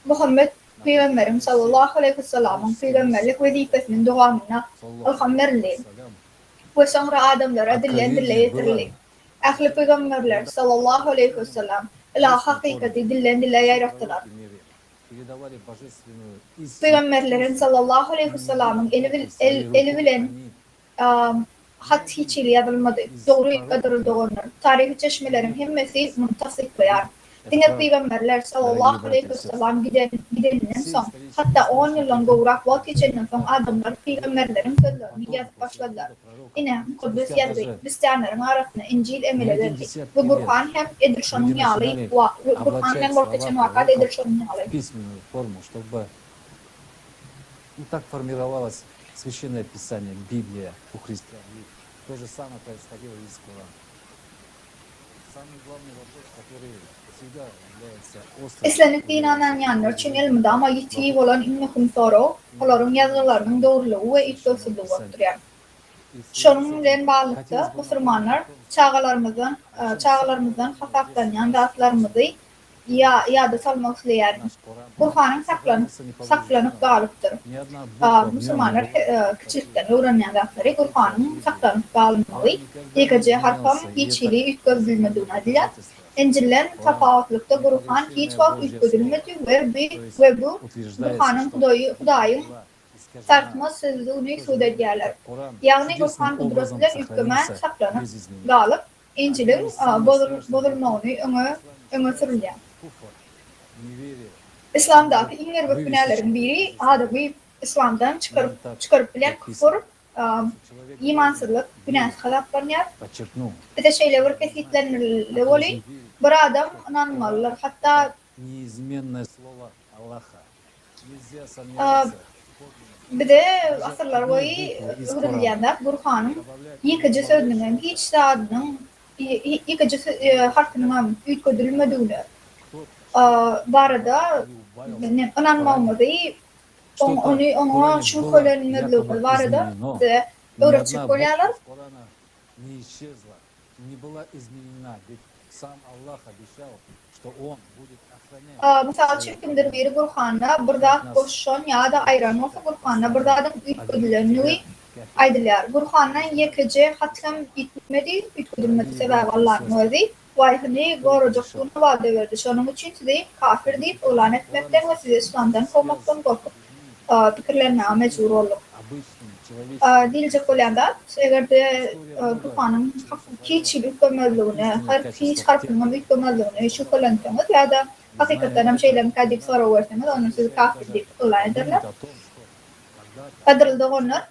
Muhammed Peygamberim sallallahu aleyhi ve sellem'in peygamberlik vazifesinin devamına ilham verildi. Ve sonra adamlara dille yetirildi. Ahli peygamberler sallallahu aleyhi ve sellem ila hakikati dille yarattılar. Peygamberlerin sallallahu aleyhi ve sellem'in eli bilen hat hiçliği yazılmadı. Doğru kadarı onlar. Tarihi çeşmelerin hemmesi muntasip koyar. Diğer peygamberler sallallahu aleyhi ve sellem gideninden son, hatta 10 yıldan gavrak vakit geçenden son adamlar peygamberlerin sözlerini yazıp başladılar. Yine Kudüs yazdı. Hristiyanların arasında İncil emir edildi. Ve Kur'an hem Edirşan'ın yağlı, Kur'an hem Borkaç'ın vakat Edirşan'ın yağlı. Письменную форму, чтобы так формировалось Священное Писание, Библия у христиан. И то же самое происходило и с Кораном. Самый главный вопрос, который всегда является острым. İslam'ın inananlar için ilmide ama yitiği olan İmmihun soru, onların yazılarının doğruluğu ve iddiasızlığı oturuyor. Şunun bilen bağlıkta Müslümanlar çağlarımızdan hafiflenen zatlarımızı yada salmak isteyen Kur'an'ın saklanıp kalıptır. Müslümanlar küçükten öğrenen zatları Kur'an'ın saklanıp kalmalı. İlkece harfam hiçliği ütközülmediğine diler. İncil'den tafavutlıkta Kur'an hiç vakit ütközülmedi ve bu Kur'an'ın Hudayın tartmaz sözlüğünü ispat ederler. Yani Kur'an kudretiyle hükmen saklanıp kalıp İncil'in bozulmağını öne sürülüyor. İslam'daki en büyük günahların biri adamı İslam'dan çıkarıp bilen küfür, imansızlık, günah halaklanıyor. Bir de şeyle var kesitlenirli oluyor. Bir adam inanmalılar. Hatta bir de asırlar boyu hürriyanlar Kur'an'ın yıkıcı sözünün hiç saadının yıkıcı harfinin ütközülmediğini barada inanmamızı ona şüphelenmediği barada öğretecek oluyorlar. Misal için kimdir biri Kur'an'da burada koşan ya da ayran olsa Kur'an'da burada adam ütközülmediğini aydılar. Kur'an'dan yıkıcı hatkam ütközülmediği sebebi Allah'ın vazi. Vayhını goracakluğuna vaade verdi. Şunun için sizi kafir deyip ulan etmekten ve sizi İslam'dan kovmaktan korkup fikirlerine mecbur olduk. Diyecek olan da eğer de Kur'an'ın hiç hükümlülüğüne, hiç harfinin hükümlülüğüne şüphelenseniz ya da hakikaten şeylerin kadip soru verseniz onu sizi kafir deyip ulan ederler. Kadırıldı onlar,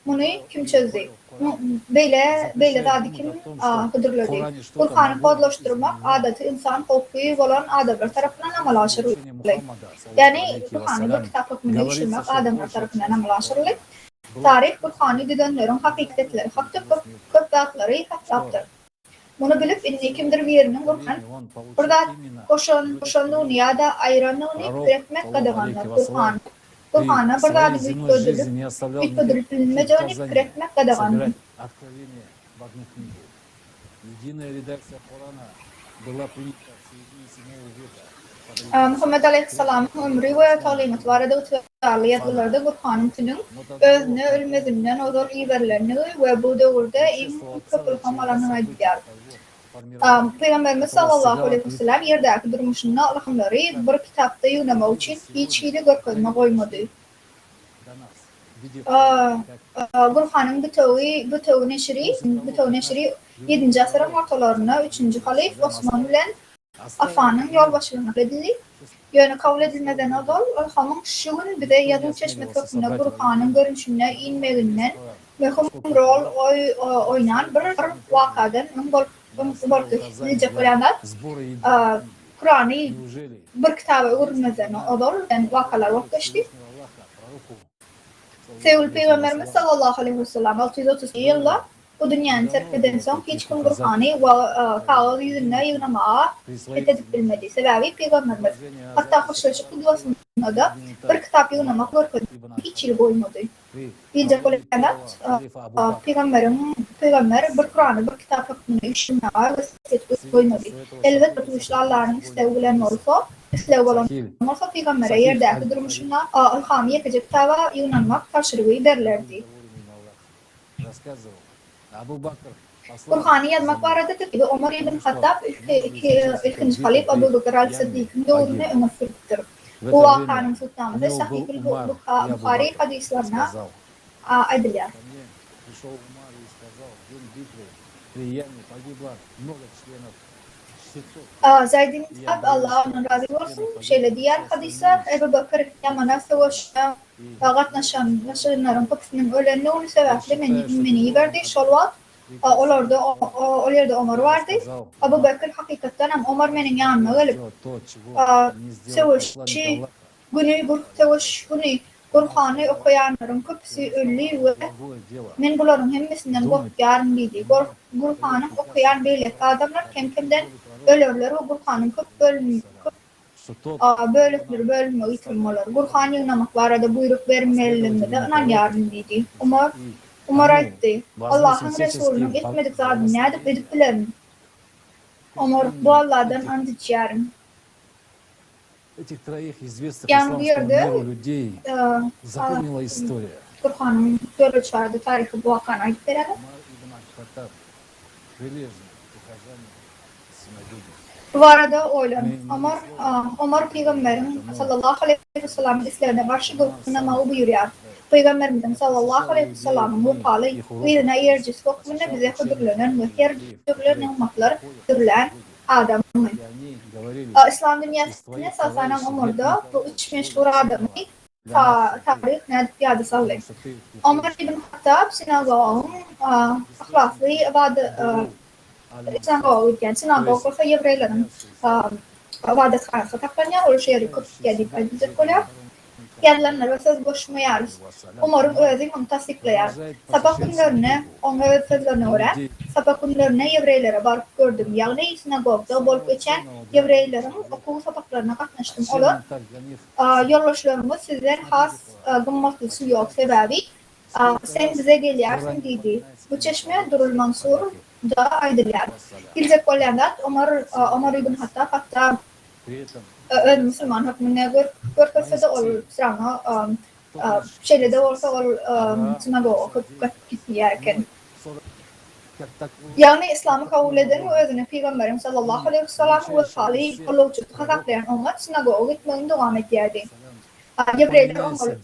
bunu kim çözdü? Böyle daha kim kudurladı. Kur'an'ı kodlaştırmak adeti insan hukuki olan adamlar tarafından amal aşırılır. Yani Kur'an'ı bir kitap hükmünde işlemek adamlar tarafından amal aşırılır. Tarih Kur'an'ı didenlerin hakikatleri, köptatları haktaptır. Bunu bilip inni kimdir birinin Kur'an, burada koşanlığını ya da ayranlığını üretmek kadağanlar Kur'an'a burada adı ütközülmeyeceğini fikir etmek kadağanlar. Muhammed Aleyhisselam'ın ömrü ve talimatı var adı tutarlı yazılarda Kur'an'ın tünün özüne ölmediğinden ozor iberlerini ve bu devirde köpül hamalarını ediyor. Peygamberimiz sallallahu aleyhi ve sellem yerdeki durmuşuna alhamları bir kitapta yunama için hiç hile görkezme koymadı. Kur'an'ın bütün neşri 7. asırın ortalarına 3. halif Osman bilen Affan'ın yol başlığına edildi. Yani kabul edilmeden adol, Ilham'ın şu gün bize Yazı Çeşme kökünde Burhan'ın görünüşüne inmeğinden mühim rol oynayan bir vakadan Necip Ulanat Kur'an'ı bir kitabı urmeden adol vakalar vaklaştı. Sevgili Peygamberimiz sallallahu aleyhi ve sellem 632 yılda bu dünyanın terk eden son hiç kim Kur'an'ı ve kağıt yüzüne yığınamağa edip bilmedi. Sebebi Peygamberimiz hatta hoşlaşık kudvasında da bir kitap yığınamak görkedi. Hiç yıl boymadı. Bilcek olanat Peygamber bir Kur'an'ı bir kitap hakkında işlemeye vesiyet koymadı. Elbette tutuşlu Allah'ın isteğiyle olsa İslam olan olsa Peygamber'e yerdeki durmuşuna ilham yekecek kitaba yığınanmak taşırığı derlerdi. Kur'an'ı yazmak var adı Ömer ibn Hattab ilkinci halif Ebu Bekir al-Sıddık'ın doğrunu öne sürdürdü. Bu vakanın sultanı Sahih-ül Bukhari hadislerine edilir. Zayd'in Allah'ın razı olsun. Şeyle diğer hadisler Ebu Bekir Yaman'a savaşta katlaşanların kapısının ölenliğinin sebeple meni verdi. Şolvat Orada Ömer vardı. Ebu Bekir hakikaten Ömer benim yanıma gelip savaşı günü Kur'an'ı okuyanların kapısı ölü ve men bunların hepsinden korkuyan biri. Kur'an'ı okuyan böyle adamlar kimden ölürler o Kur'an'ın bölümü yitirmeler. Kur'an'ı yınamak var arada buyruk vermelerinde de anan yardım dedi. Umar aytti. Allah'ın Resulü'nün etmedik zaten ne edip bilerim. Umar bu Allah'dan and içerim. Этих троих известных Yani исламского yerde миру людей запомнила история. Kur'an'ın böyle çağırdı tarihi bu hakkına ait verelim. Хаттаб, прилежный прихожанин синагоги. Bu arada oylanın. Ömer Peygamber'in sallallahu aleyhi ve sellem'in İslam'da başı görünme buyuruyor. Peygamberimizin sallallahu aleyhi ve sellem'in bu hali birine yercisi hükmünde bize hudurlanan ve yercisiyle nimetler dürülen adamı. İslam dünyasının esasen Ömer'de bu üç meşhur adamı tarih ne yadı sağlayın. Ömer ibn Hattab sinagogun ahlaklı ibadet sinagog olsa Yevreylerin ibadethanesi taklanıyor. O şeyleri gelip edecekler. Yerlerine ve söz boşmayarız. Umarım özü onu tasdiklayar. Sabah günlerine, onu sözlerine öğren. Sabah günlerine Yevreylere varıp gördüm. Yani sinagogda bolup geçen Yevreylerin okul sabahlarına katlaştım. Olur. Yollaşlarımız sizden has gımmatlısı yok sebebi. Sen bize geliyorsun dedi. Bu çeşme Durul Mansur da aydılar. İlcek olanlar Ömer ibn Hattab hatta Müslüman hükmüne görkese de ol sırana şeyle de olsa ol sinagog gitmeyerken. Yani İslam'ı kabul eden ve özüne Peygamberim sallallahu aleyhi ve sellem ve salih olucu kazaklayan ümmet sinagoga gitmeyin devam ediyordu. Yevreyler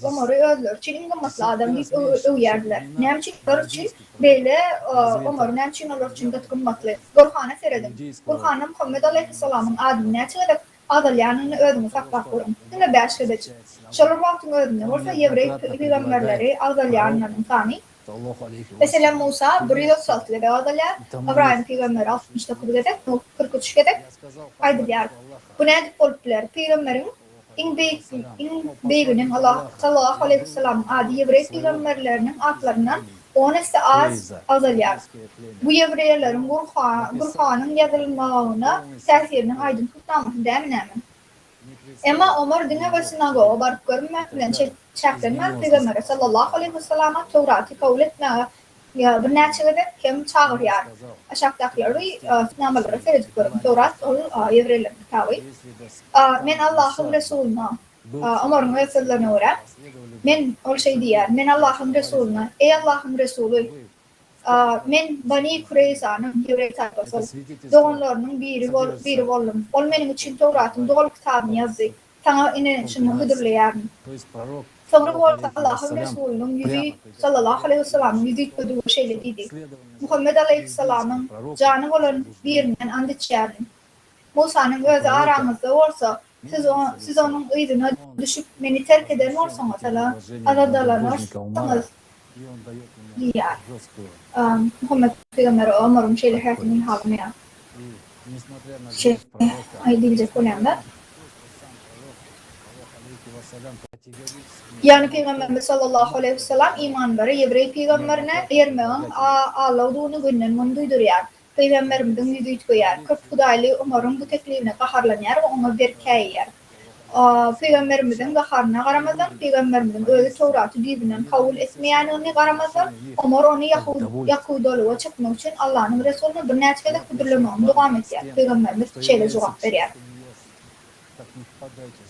Ömer'i öldür. Çin gımmatlı adam deyip uyardılar. Nemçikler için böyle Ömer'i nemçin olur için de gımmatlı. Kur'an'a seredim. Kur'an'a Muhammed aleyhisselamın adını açıkladık. Adalyanın ödünü sakla kurun. Yine başladık. Şolur vaktin ödünü olsa Yevrey peygamberleri Adalyanların tani. Mesela Musa 136 ve Adalyan, İbrahim peygamber 69 edek, Nuh 43 edek. Aydılar. Bu ne edip oldular? Peygamberin in beyginin Allah sallallahu aleyhi ve sellem adi Yevrey peygamberlerinin aklarından 10 az Adalyan. Bu Yevreylerin Kur'an'ın yazılmağına tesirinin aydın tutmaması demin emin. Ama Ömer dine ve sinagoga barıp görmek bilen çeklenmez Peygamber sallallahu aleyhi ve sellem'e Tevrat'ı kabul etmeye bir neçede kim çağırıyor. Aşağıdakileri sinemalara seyredip görüm. Tevrat o Yevreylerin kitabı. Men Allah'ın Resulüne Ömer'in ve sözlerine öğren. Men o şey diyor. Men Allah'ın Resulüne. Ey Allah'ın Resulü. Men Bani Kureyza'nın Yevrey tayfası. Doğanlarının biri oldum. Ol benim için Tevrat'ın doğal kitabını yazdı. Sana inen şunu hıdırlayarım. Sonra bu arada Allah'ın Resulü'nün yüzü sallallahu aleyhi ve sellem'in yüzü koyduğu şeyle dedi. Muhammed aleyhisselam'ın canı olan birinden and içerdin. Musa'nın gözü aranızda olsa siz onun ıydına düşüp beni terk eden olsanız azadalanırsanız diyor. Muhammed Peygamber umarım şeyle hayatının halini ya. Ay diyecek olan da. Yani Peygamberimiz sallallahu aleyhi ve sellem iman veri Yevrey Peygamberine yermeğin ağladığını günden duyduruyor. Peygamberimizin yüzü koyar. Kırk Hudaylı umarım bu teklifine kaharlanır ve ona bir kayar. Peygamberimizin kaharına karamazdan, Peygamberimizin öyle Tevrat'ı birbirinden kabul etmeyenini karamazdan, Umar onu Yahudalığa çıkmak için Allah'ın Resulü'nü bir neçkede kudurlamağını devam ediyor. Peygamberimiz şeyle cevap veriyor.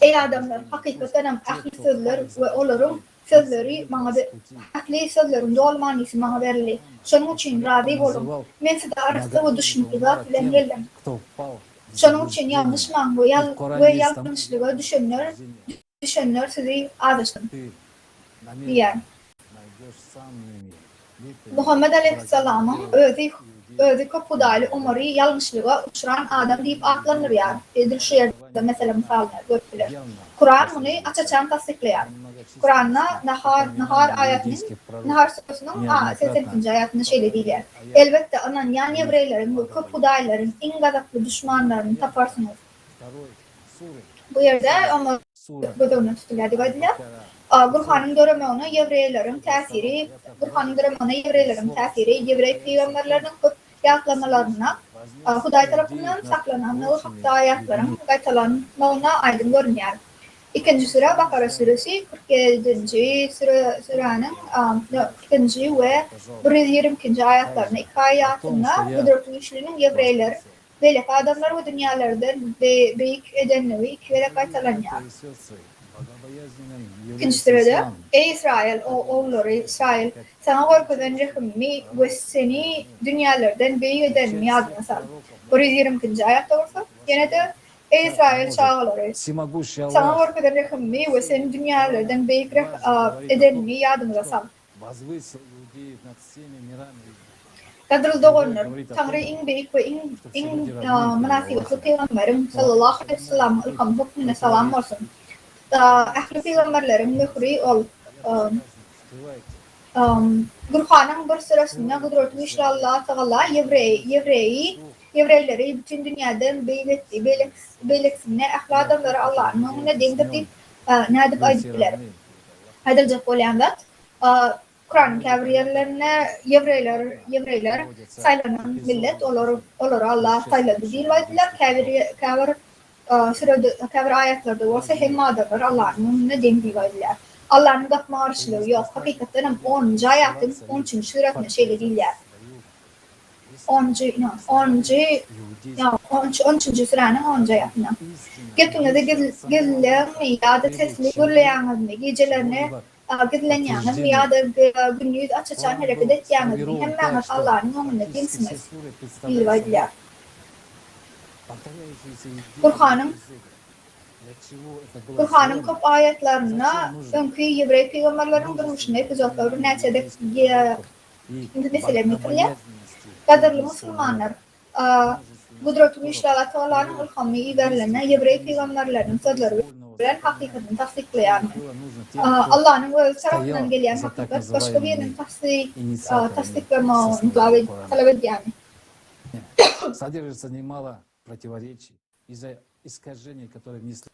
Ey adamlar, hakikaten ahli sözler ve onların sözleri bana ahli sözlerin dolmanisi bana verildi. Şunun için razı olun. Ben size arasında ve düşünmeler bilen geldim. Şunun için yanlış ve yanlışlığı düşünür sizi adıştım. Diyen. Muhammed Aleyhisselam'ın özü Hudaylı Umar'ı yanlışlığa uçuran adam deyip aklanır yani. Edir şu yerde mesela misallar götürülür. Kur'an bunu açıkçası tasdikler. Kur'an'da Nahar Suresi'nin 82. ayetinde şöyle diyor. Elbette ananyan Yevreylerin ve Hudayların en gazaplı düşmanlarını taparsınız. Bu yerde ama gözünü tutuluyor diyor. Burhan'ın dönemeğine Yevreylerin tesiri, Yevrey peygamberlerinin yaklamalarına, Huday tarafından saklanan hakta ayetlerin kayıtlanmağına aydın görünüyor. İkinci sure Bakara suresi 47. surenin 42. ve 122. ayetlerine iki ayetinde kudretli güçlünün Yevreyler, velek adamlar ve dünyalardan büyük edenleri iki vere kayıtlanıyor. İkinci sırada, ey İsrail, oğulları İsrail, sana korkudan rehimmi ve seni dünyalardan büyük edenimi yadına sal. 122. ayette olsa, yine de, ey İsrail çağları, sana korkudan rehimmi ve seni dünyalardan büyük edenimi yadına sal. Kadrılda olunur, Tanrı en büyük ve en münasibetli Peygamberim sallallahu aleyhi ve sellem ilham hükmüne salam olsun. Ahli peygamberlerin mühri ol. Burhan'ın bir sırasında kudretli güçlü Allah Teala Yevreyleri bütün dünyadan beyleksine ahli adamları Allah'ın önüne dendirdi nadip aydıklar. Aydılacak olan da Kur'an kavriyelerine Yevreyler saylanan millet olur Allah sayladı değil vaydiler kavir ayetlerde olsa hem adamlar Allah'ın önüne dendirdiler. Allah'ın kapma arşılığı yok. Hakikaten 10. ayettin 13. suretine şeyle değiller. 13. surenin 10. ayetine. Gittiğinizde gizlerini ya da tesli gürleyenizini, gecelerini gizleyenizini ya da günlüğü açacağın hareket edeceğinizni hemen Allah'ın önüne densiniz. Bilvaydiler. Kur'an'ın kop ayetlerine önkü Yevrey peygamberlerin durmuşuna epizodları neçede mesela metreye kadarlı Müslümanlar kudretli güçlü Allah Teala'nın ilhamı verilerine Yevrey peygamberlerin sözleri veren hakikaten tasdiklayan Allah'ın öz tarafından gelen hakikat başka birinin tasdiklamağını talep ediyor. Содержится немало противоречий из-за искажений, которые внесли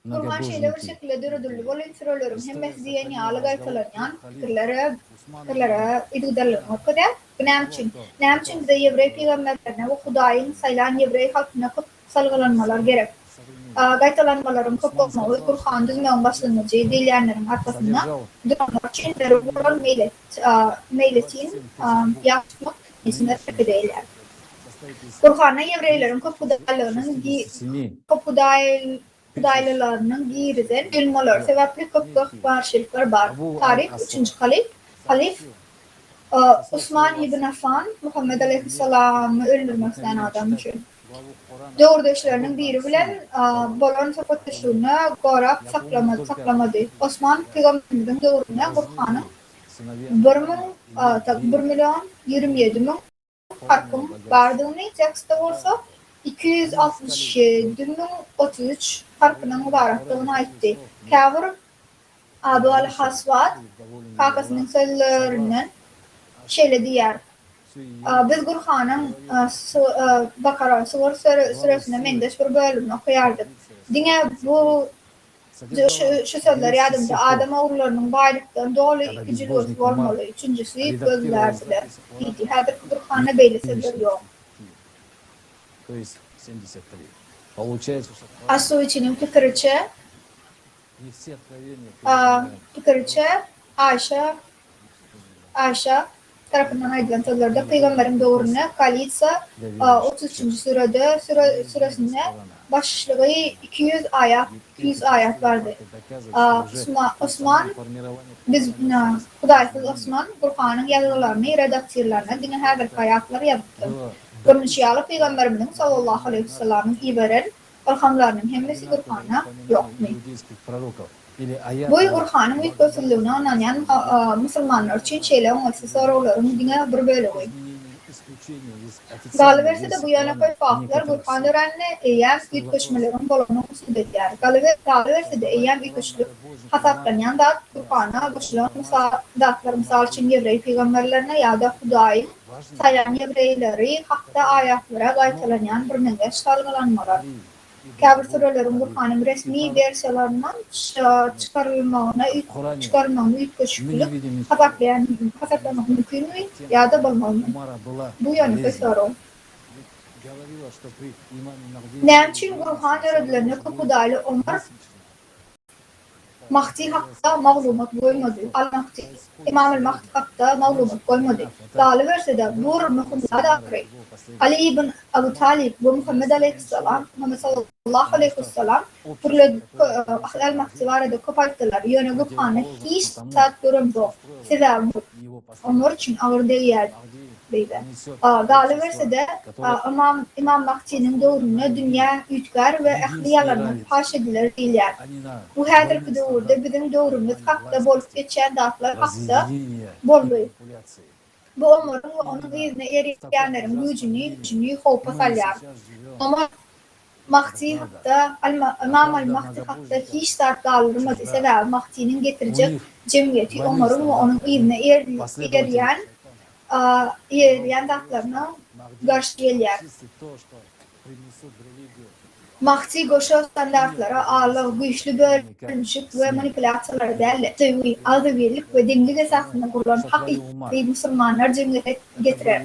Kur'an şeyler şekilde dürüdürlü olan sürelerim hem mesdiyen yağlı gaytalanyan kırlara idudalım o kadar. Nemçin de Yevrey peygamberlerine ve Huday'ın sayılan Yevrey halkına salgılanmalar gerek. Gaytalanmaların kopmağı Kur'an düzmeğin başlanıcı dileyenlerin arkasında durmak için dervuran meyletin yapmak isimler değiller. Kur'an'a Yevreylerin Hudaylılarının giriden ilmalar sebeple köpük karşılıklar var. Tarih 3. Halif Osman ibn Affan Muhammed Aleyhisselam'ı öldürmekten adam için. Doğrudaşlarının biri bilen bolan sapatışını qorab saklamadı. Osman Peygamberimizin dövründe Kur'an'ın 1.027.000 harfın vardığını tekste olsa 267.033 harfının ibaretlığını aitti. Kâvr Abu al-Hasvat kakasının sözlerinden şöyle diyer. Biz Kur'an'ın Bakara suresine mendeş bir bölümünü okuyardık. Dine bu şu sözler yadımda Adem oğullarının baylıktan doğru ikiciliği olmalı. Üçüncüsü gözlerdiler. İyiydi. Her Kur'an'da böyle sözler yok. То есть 73. Получается, что As-Suici'nin fikirçe не все откровения fikirçe Ayşe tarafından aydınlanan sözlerde Peygamberin doğruna Kalisa 33. suresinde başlığı 200 ayet vardı. Osman Hudaysız Osman Kur'an'ın yazılarını, redaksiyonlarını, dinin her bir ayakları yaptı. Görünüşüyle Peygamberimizin sallallahu aleyhi ve sellem'in ibaren ilhamlarının hemmesi Kur'an'a yok mu? Bu Kur'an'ın ilk usulünü anlayan Müslümanlar için şeyle olması soruların dine bir bölümü. Galiberse de bu yana koy faklar Kur'an öğrenme eyyam ilk koşmaların bolunu usul ediyor. Galiberse de eyyam ilk koşuluk hasaplanan da Kur'an'a koşulan dağıtlar misal için Yevreyi peygamberlerine ya da Hudayı sayan Yevreyleri hakta ayaklara gaytalanan bir mengeç salgılanmalar. Kabir surelerin Kur'an'ın resmi versiyalarından çıkarılmağına ilk koşuluk hasaplamak mümkün mü ya da bulmalı mı? Bu yana soru. Ne için Kur'an öğretilerine Hudaylı Ömer Mahdi hakkında mağlumat koymadı. Al-Mahdi, İmam el-Mahdi hakkında mağlumat koymadı. Galiberse de bu mühimler akri. Ali ibn Abu Talib ve Muhammed Aleyhisselam, Muhammed sallallahu aleyhi ve sellem el-Mahdi vardı kopayttılar. Yani Kur'an'ı hiç saat göründü. Sebebi onlar için ağır değil. Galiberse de İmam Mahdi'nin doğruna dünya ütgar ve ehliyalarına paş edilir değiller. Bu her bir doğruda bizim doğrumuz hakta bolup geçen dağlar hakta bolluyor. Bu onların ve onun izine eriyenlerin gücünü hopa salyar. Ama Mahdi hakta, İmam al-Mahdi hakta hiç saat dağılırmadı. Sebebi Mahdi'nin getirecek cemiyeti onların ve onun izine eriyen dağlarına karşılayırlar. Mahdi goşa standartlara ağırlığı güçlü bölünüşük ve manipülasyaları değerli, azıviyelik ve dinlik esasında kurulan hakiki Müslümanlar cemiyetine getirer.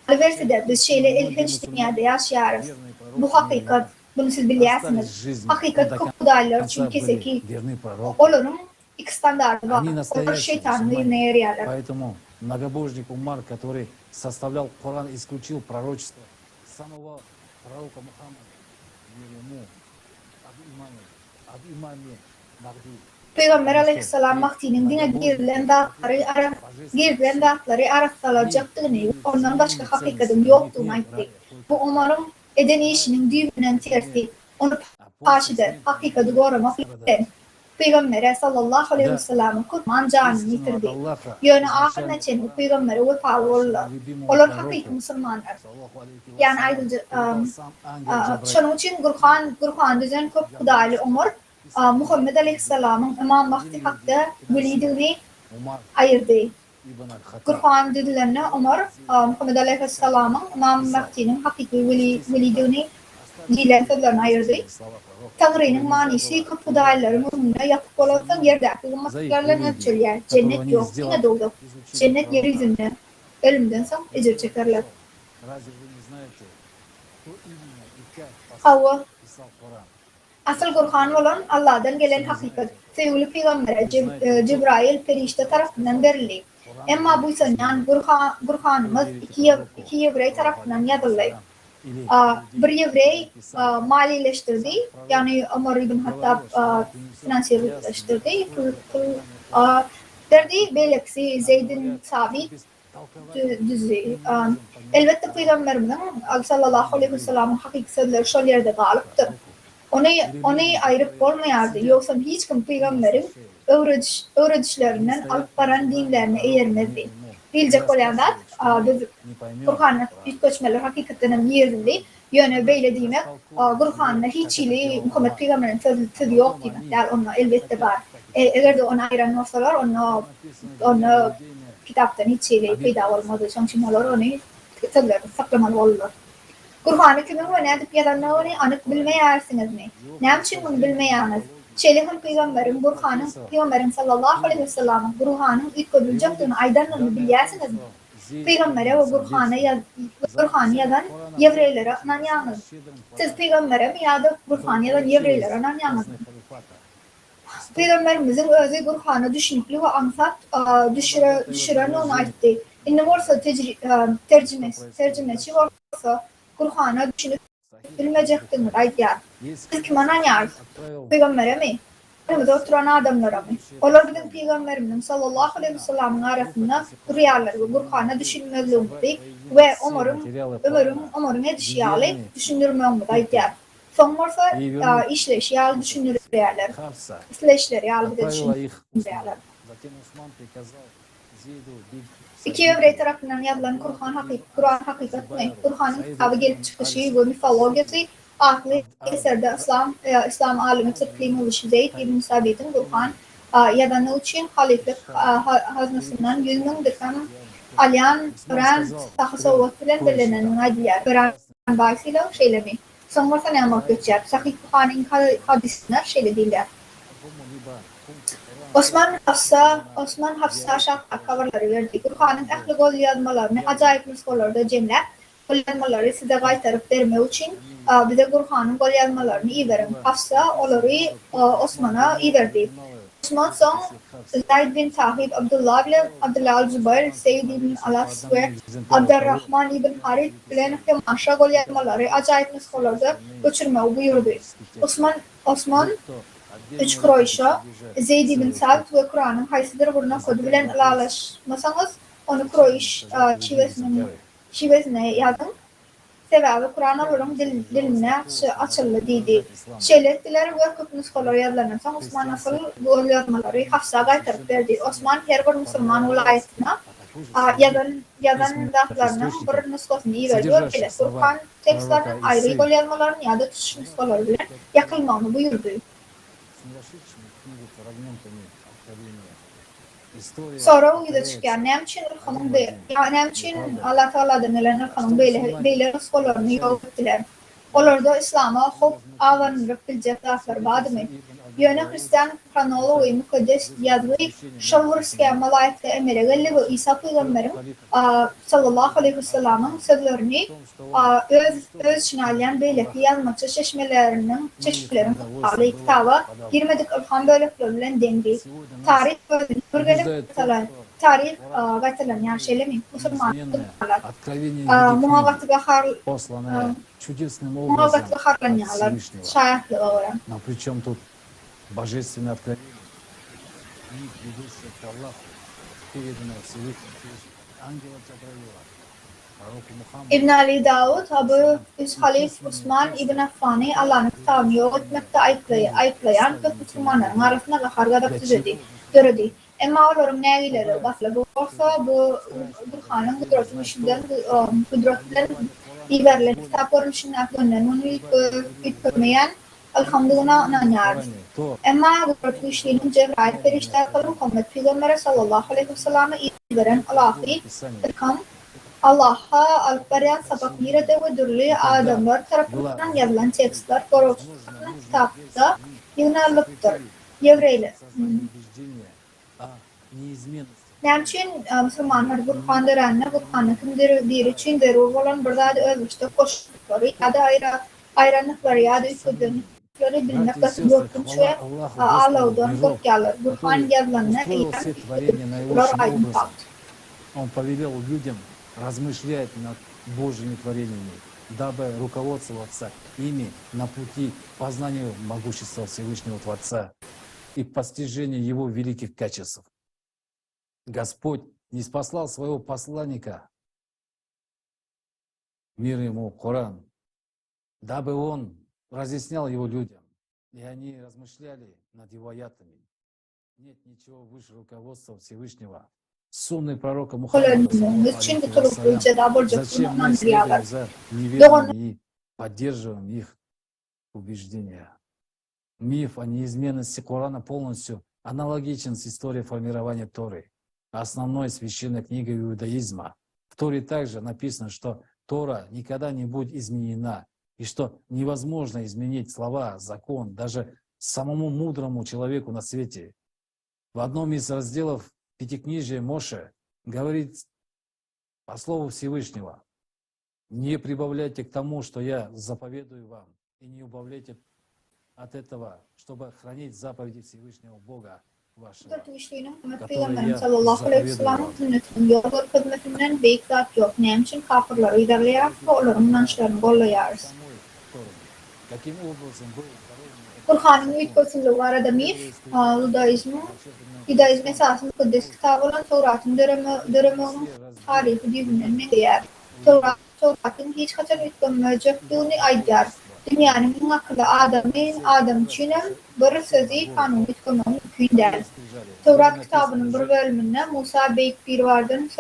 Alverse biz şeyle ilginç dünyada yaşarız. Bu hakikat, bunu siz biliyorsunuz. Hakikat Hudaylar için keseki onların iki standartı var. Onlar şeytanın yerine yarıyorlar. Поэтому многобожник Умар, который составлял Коран, исключил пророчество самого пророка Мухаммада, ему, об имаме Махди. Peygamber aleyhisselam Mahdi'nin dine girilen dağları araştırılacaktığını, ondan başka hakikatin yoktuğunu aitti. Bu umarım eden işinin düğümünden tersi, onu paş eder, hakikati korumak için. Peygamber sallallahu aleyhi ve sellem'in Kur'an canını yitirdi. Yani ahir neçen Peygamber'e vefalı olurlar. Onlar hakiki Müslümanlar. Yani ayrıca şunun için Kur'an düzen köp Hudaylı Ömer Muhammed Aleyhisselam'ın İmam Mahdi hakkında velidiğini ayırdı. Kur'an dedilerine Ömer Muhammed Aleyhisselam'ın İmam Mahdi'nin hakiki velidiğini dilen sözlerine ayırdı. Tanrı'nın manisi köp Hudaylıların önünde yapıp olarsan yerdeki ümmetlerle ölçülüyor. Cennet yok. Yine doğdu. Cennet yeryüzünde. Ölümden sonra ecir çekerler. Hava asıl Kur'an olan Allah'dan gelen hakikat. Sevgili Peygamber'e Cebrail perişte tarafından verilir. Ama bu yüzden Kur'an'ımız iki Yevrey tarafından yazılır. Bir Yevrey malileştirdi. Yani Ömer ibn Hattab finansiyerleştirdi. Derdi beleksi Zeyd'in Sabit düzü. Elbette Peygamberimizin sallallahu aleyhi ve sellem'in hakiki sözleri şol yerde galıptır. Onu ayırıp olmayardı. Yoksa hiç kim Peygamberin öğretişlerinden alıp varan dinlerine eğermezdi. Bilecek olanlar biz Kur'an'ın ilk göçmeler hakikatinin yerini yönü böyle demek. Kur'an'da hiç ili Muhammed Peygamber'in sözü yok demekler. Onu elbette var. Eğer de onu ayıran olsalar onu kitaptan hiç ili peyda olmadığı için onu sözleri saklamalı olurlar. Kur'an'ı kimin ne edip yazanlarını anık bilmeyersiniz mi? Ne için bunu bilmeyeniz? Şeyh'in Peygamberin Kur'an'ın Peygamberin sallallahu aleyhi ve sellem'in Kur'an'ın ilk ödülecektini aydanını biliyorsunuz mu? Peygamber'e ve Kur'an'ı yazan Yevreylere inanıyorsunuz. Siz Peygamber'e mi ya da Kur'an'ı yazan Yevreylere inanıyorsunuz? Peygamberimizin özü Kur'an'ı düşünüklü ve ansat düşüren onu aytti. İnne varsa tercümesi varsa Kur'an'ı düşünüp bilmeyecektiniz aytlar. Siz kime inanıyorsunuz? Peygamber'e mi? Önümüzde oturan adamlara mı? Onlar bizim Peygamberimizin sallallahu aleyhi ve sellem'in arasında rüyaları ve Kur'an'ı düşünmezliğimizi ve umarım ne düşüyalı düşündürmemizi aytlar. Son varsa işleşi yalı düşündürüyorlar. İşleşleri yalı bir de düşündürüyorlar. İki Evrey tarafından yazılan Kur'an hakikat mi? Kur'an'ın kitabı gelip çıkışı ve mitologisi aklı eserde İslam alimi Tıkkîm oluşu Zeyd İbn Sabit'in Kur'an yazanı için haliflik haznasından 100 bin dirhem alyan öğren tahsavvat bilen belirlenen aydiler. Öğren bahsiyle şeylemi. Sonra sana yamak geçer. Sahih Kur'an'ın hadisler şeyle değiller. Osman Hafsa şarkı coverları verdi. Kur'an'ın ehli gol yazmalarını acayip nüshalarda cemle gol yazmaları size gaytarıp verme için bize Kur'an'ın gol yazmalarını iyi verin. Hafsa onları Osman'a iyi verdi. Osman son Zayd bin Tahib, Abdullah al-Zubayr, Seyyid ibn Alas ve Abdurrahman ibn Harith bilen Maşa gol yazmaları acayip nüshalarda götürmeyi buyurdu. Osman 3 Kureyş'a Zeyd ibn Sabit ve Kur'an'ın haysidir burnuna kodu bilen alaşmasanız onu Kureyş şivesine yazın. Sebebi Kur'an'ın diline açıldı dedi. Şeylettiler ve köp nüshalar yazılanırsa Osman nasıl bu yazmaları Hafsa'ya gaytarıp verdi. Osman her bir Müslüman olayetine yazan dağlarının bir nüshasını iyi veriyor. Kur'an tekstlerinin ayrı gol yazmalarını ya da tutuş nüshaları bile yakılmağını buyurdu. Sonra uyuda çıkan nemçin Allah Teala'dan gelen ırkanın beyler nüshalarını yok ettiler. Onlar da İslam'a hop avanırıp bilecek laflar vardı mı? Yöne Hristiyan kronoloji mukaddes yazılı şalvurskiya malayette emire geldi ve İsa Peygamber'in sallallahu aleyhi ve sellem'in sözlerini öz şinalyan beylekli yazmakça çeşmelerin kapalı kitaba girmedik ilham bölüklerle dengi. Tarih gaytalan yani şeyle mi? Müslümanlık muhabbeti harlanyalar şayetli olarak. Причем тут божественное откровение, ведущее к Аллаху, переданное Всевышним ангела Джабраила, пророку Мухаммаду. İbn Ali Davud, Abu Halif Osman İbn Affani Allah'ın kitabını yok etmekte ayıplayan kötü Müslümanların arasında gahargadak düzedi. Ama onların neyileri gaflı olsa bu Kur'an'ın kudretinden İberler kitap görünüşünün aklından onu ilk görmeyen elhamdülillah inanıyoruz. Ama bu işlerin Cebrail ferişte kalın Muhammed Peygamber sallallahu aleyhi ve sellem'e iyi veren Allah'ı ilham Allah'a alperen sabak mirede ve dürlü adamlar tarafından yazılan tekstler korkusuzluğun kitapta yöneliktir. Yevreyler. Nemçin Müslümanlar Kur'an'da Kur'an'ın bir için derur olan burada özgürlükte koştukları ya da ayranlıkları ya da üstünlükleri bilmek nasıl görkünç ve ağlaudan korkuyorlar. Kur'an yazılanına eğitim aydınlat. Он повелел людям размышлять над Божьими творениями, дабы руководствоваться ими на пути познания могущества Всевышнего Творца и постижения Его великих качеств. Господь не спаслал своего посланника, мир ему, Коран, дабы он разъяснял его людям, и они размышляли над его аятами. Нет ничего выше руководства Всевышнего. Сунны пророка Мухаммада, зачем мы следуем за неверными и поддерживаем их убеждения? Миф о неизменности Корана полностью аналогичен с историей формирования Торы, основной священной книгой иудаизма. В Торе также написано, что Тора никогда не будет изменена, и что невозможно изменить слова, закон, даже самому мудрому человеку на свете. В одном из разделов Пятикнижия Моше говорит по слову Всевышнего: «Не прибавляйте к тому, что я заповедую вам, и не убавляйте от этого, чтобы хранить заповеди Всевышнего Бога вашего, которые я заповедую вам». Каким образом был Kur'an'ın ilk koşulları da mif, Judaizm esasında kudüs kitabı olan Tevrat'ın döneminin tarihi düğümlerine değer. Tevrat'ın hiç kaçan hükümleyecekliğini aydar. Dünyanın en akıllı Adam için bir sözü kanun hükümlerinin hükümler. Tevrat kitabının bir bölümünde Musa Beyk bir vardın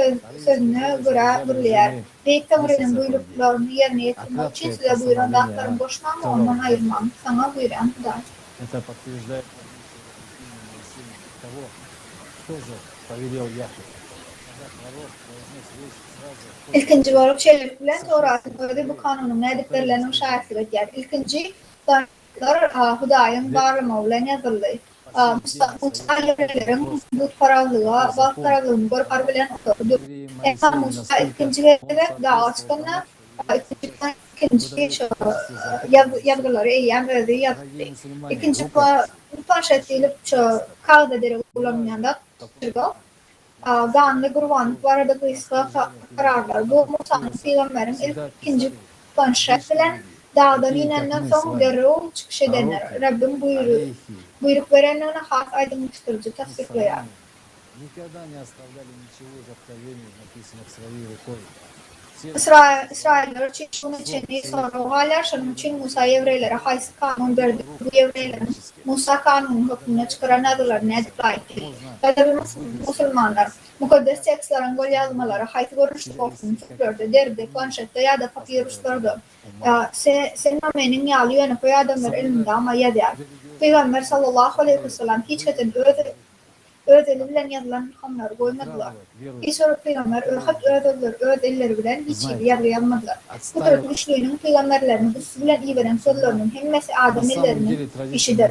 sözüne göre bürüler. Beyk Tevrat'ın buyruklarını yerine getirmek için size buyuran dağların boşuna ama ondan ayırmam. Sana buyuran da. Это подтверждает того, что же повелел Яхве. İlkinci olarak şeyler bilen Tevrat'ın öyle bu kanunun ediplerlerine müşahitlik eder. İlkinci kanunlar Hudayın bağırma olan yazılı. Musa yerlerin bu paralığını görüp harbilen oturdu. Musa ikinci ve dağa çıkanına ikinci yazgıları eyyem özü yazdı. İkinci parşet edilip kağıt ederek kullanılanda çıkıyor. Ganlı kurbanlık var arada kıyısla kararlar. Bu Musa'nın peygamberin ikinci parşet bilen dağdan inenden son derru çıkış edenler. Rabbim buyruk veren ona has aydınlaştırıcı tasdikler. Никогда не оставляли ничего из откровений, написанных своей рукой. İsrailler için bunun için sorgular, şunun için Musa evreylere haysi kanun verdi. Bu evreylerin Musa kanunun hükmüne çıkaran adlarını ediplaydı. Tabi Müslümanlar mukaddes tekstlerin gol yazmaları haysi görüşlük olsun tutuyordu. Derdi, planşette ya da papiruslardı. Senamenin yalı yönü koyu adamlar ilminde ama yadır. Peygamber sallallahu aleyhi ve sellem hiç ketin ödeli bilen yazılan ilhamları koymadılar. İsra peygamber ödelileri bilen hiç yarlayamadılar. Bu tür güçlüğünün peygamberlerinin üstü bilen iyi veren sözlerinin hemmesi Adem ellerinin işidir.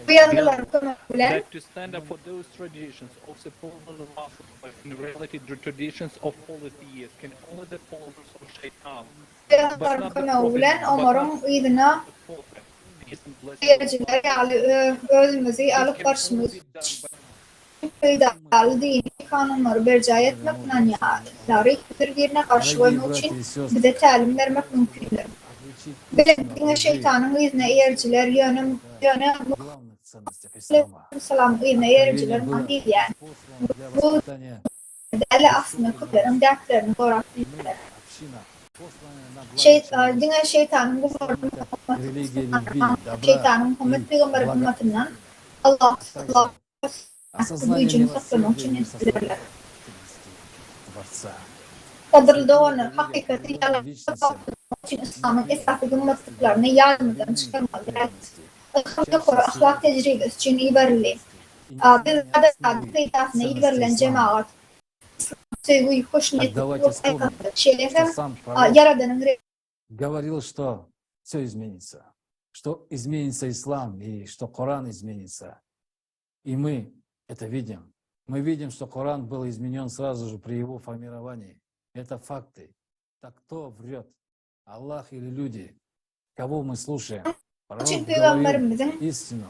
Bu yazıları bilen to stand up for those traditions of the followers of in reality the traditions of polytheists can only the followers of Shaitan. yazıları bilen umarım idine Seyirciler yani özümüzü alıp karşımızı faydalı dini kanunları berca etmekle yani birbirine karşı koymak için bize talim vermek mümkündür. Bilindiğine şeytanın izne eğerciler yönü Selam izne eğerciler değil yani. Bu değerli aslında kutların dertlerini doğrattılar. Şeytanın bu şeytanın Muhammed Peygamber ümmetinden Allah bu gücünü saklamak için isterler. Kadırlı olanlar hakikati yalan için İslam'ın esası gümrütüklerini yargıdan çıkarmalıdır. Ahlak tecrübesi için iyi verildi. Biz adet kıytasına iyi verilen cemaat говорил, что все изменится, что изменится ислам и что Коран изменится. И мы это видим. Мы видим, что Коран был изменен сразу же при его формировании. Это факты. Так кто врет? Аллах или люди? Кого мы слушаем? Пророк говорил истину.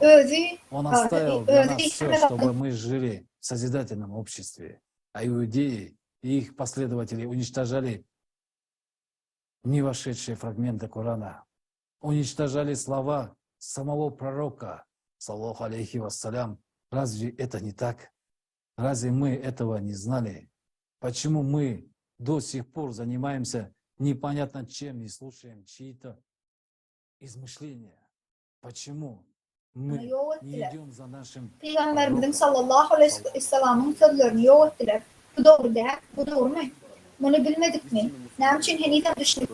Он оставил для нас все, чтобы мы жили в созидательном обществе. А иудеи и их последователи уничтожали не вошедшие фрагменты Корана, уничтожали слова самого пророка, саллаху алейхи вассалям. Разве это не так? Разве мы этого не знали? Почему мы до сих пор занимаемся непонятно чем и слушаем чьи-то измышления? Почему мы не idem за нашим Peygamberimizin sallallahu aleyhi ve sellem'in sözlerini yok ettiler. Bu doğru değil, bu doğru mu? Bunu bilmedik mi? Ne için henüz düşünüp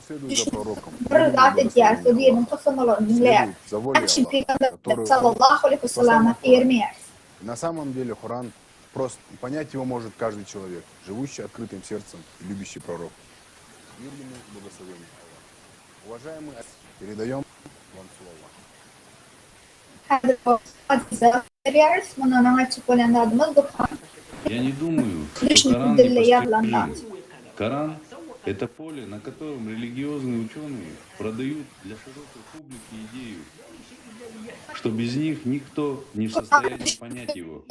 bir zat ediyor, diyelim tasamalarını dinleyer. Ne için Peygamberimiz sallallahu aleyhi ve sellem'e ermeyer? На самом деле Коран просто понять его может каждый человек, живущий открытым сердцем и любящий пророк. Мир ему и благословение Аллаха. Уважаемые, передаем вам слово. Я не думаю, что Коран не постижим. Коран – это поле, на котором религиозные ученые продают для широкой публики идею, что без них никто не в состоянии понять его,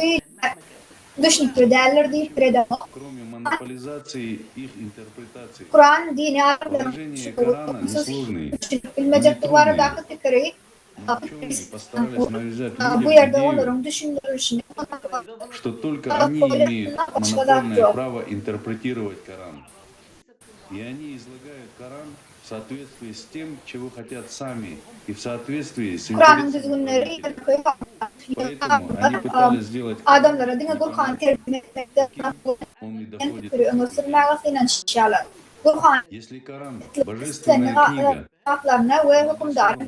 кроме монополизации их интерпретации. Положения Корана несложные, нетрудные. Ученые постарались навязать людям идею, что только они имеют монопольное право интерпретировать Коран. И они излагают Коран в соответствии с тем, чего хотят сами, и в соответствии с интересами. Поэтому они пытались сделать Коран, он не доходит. Если Коран – божественная книга,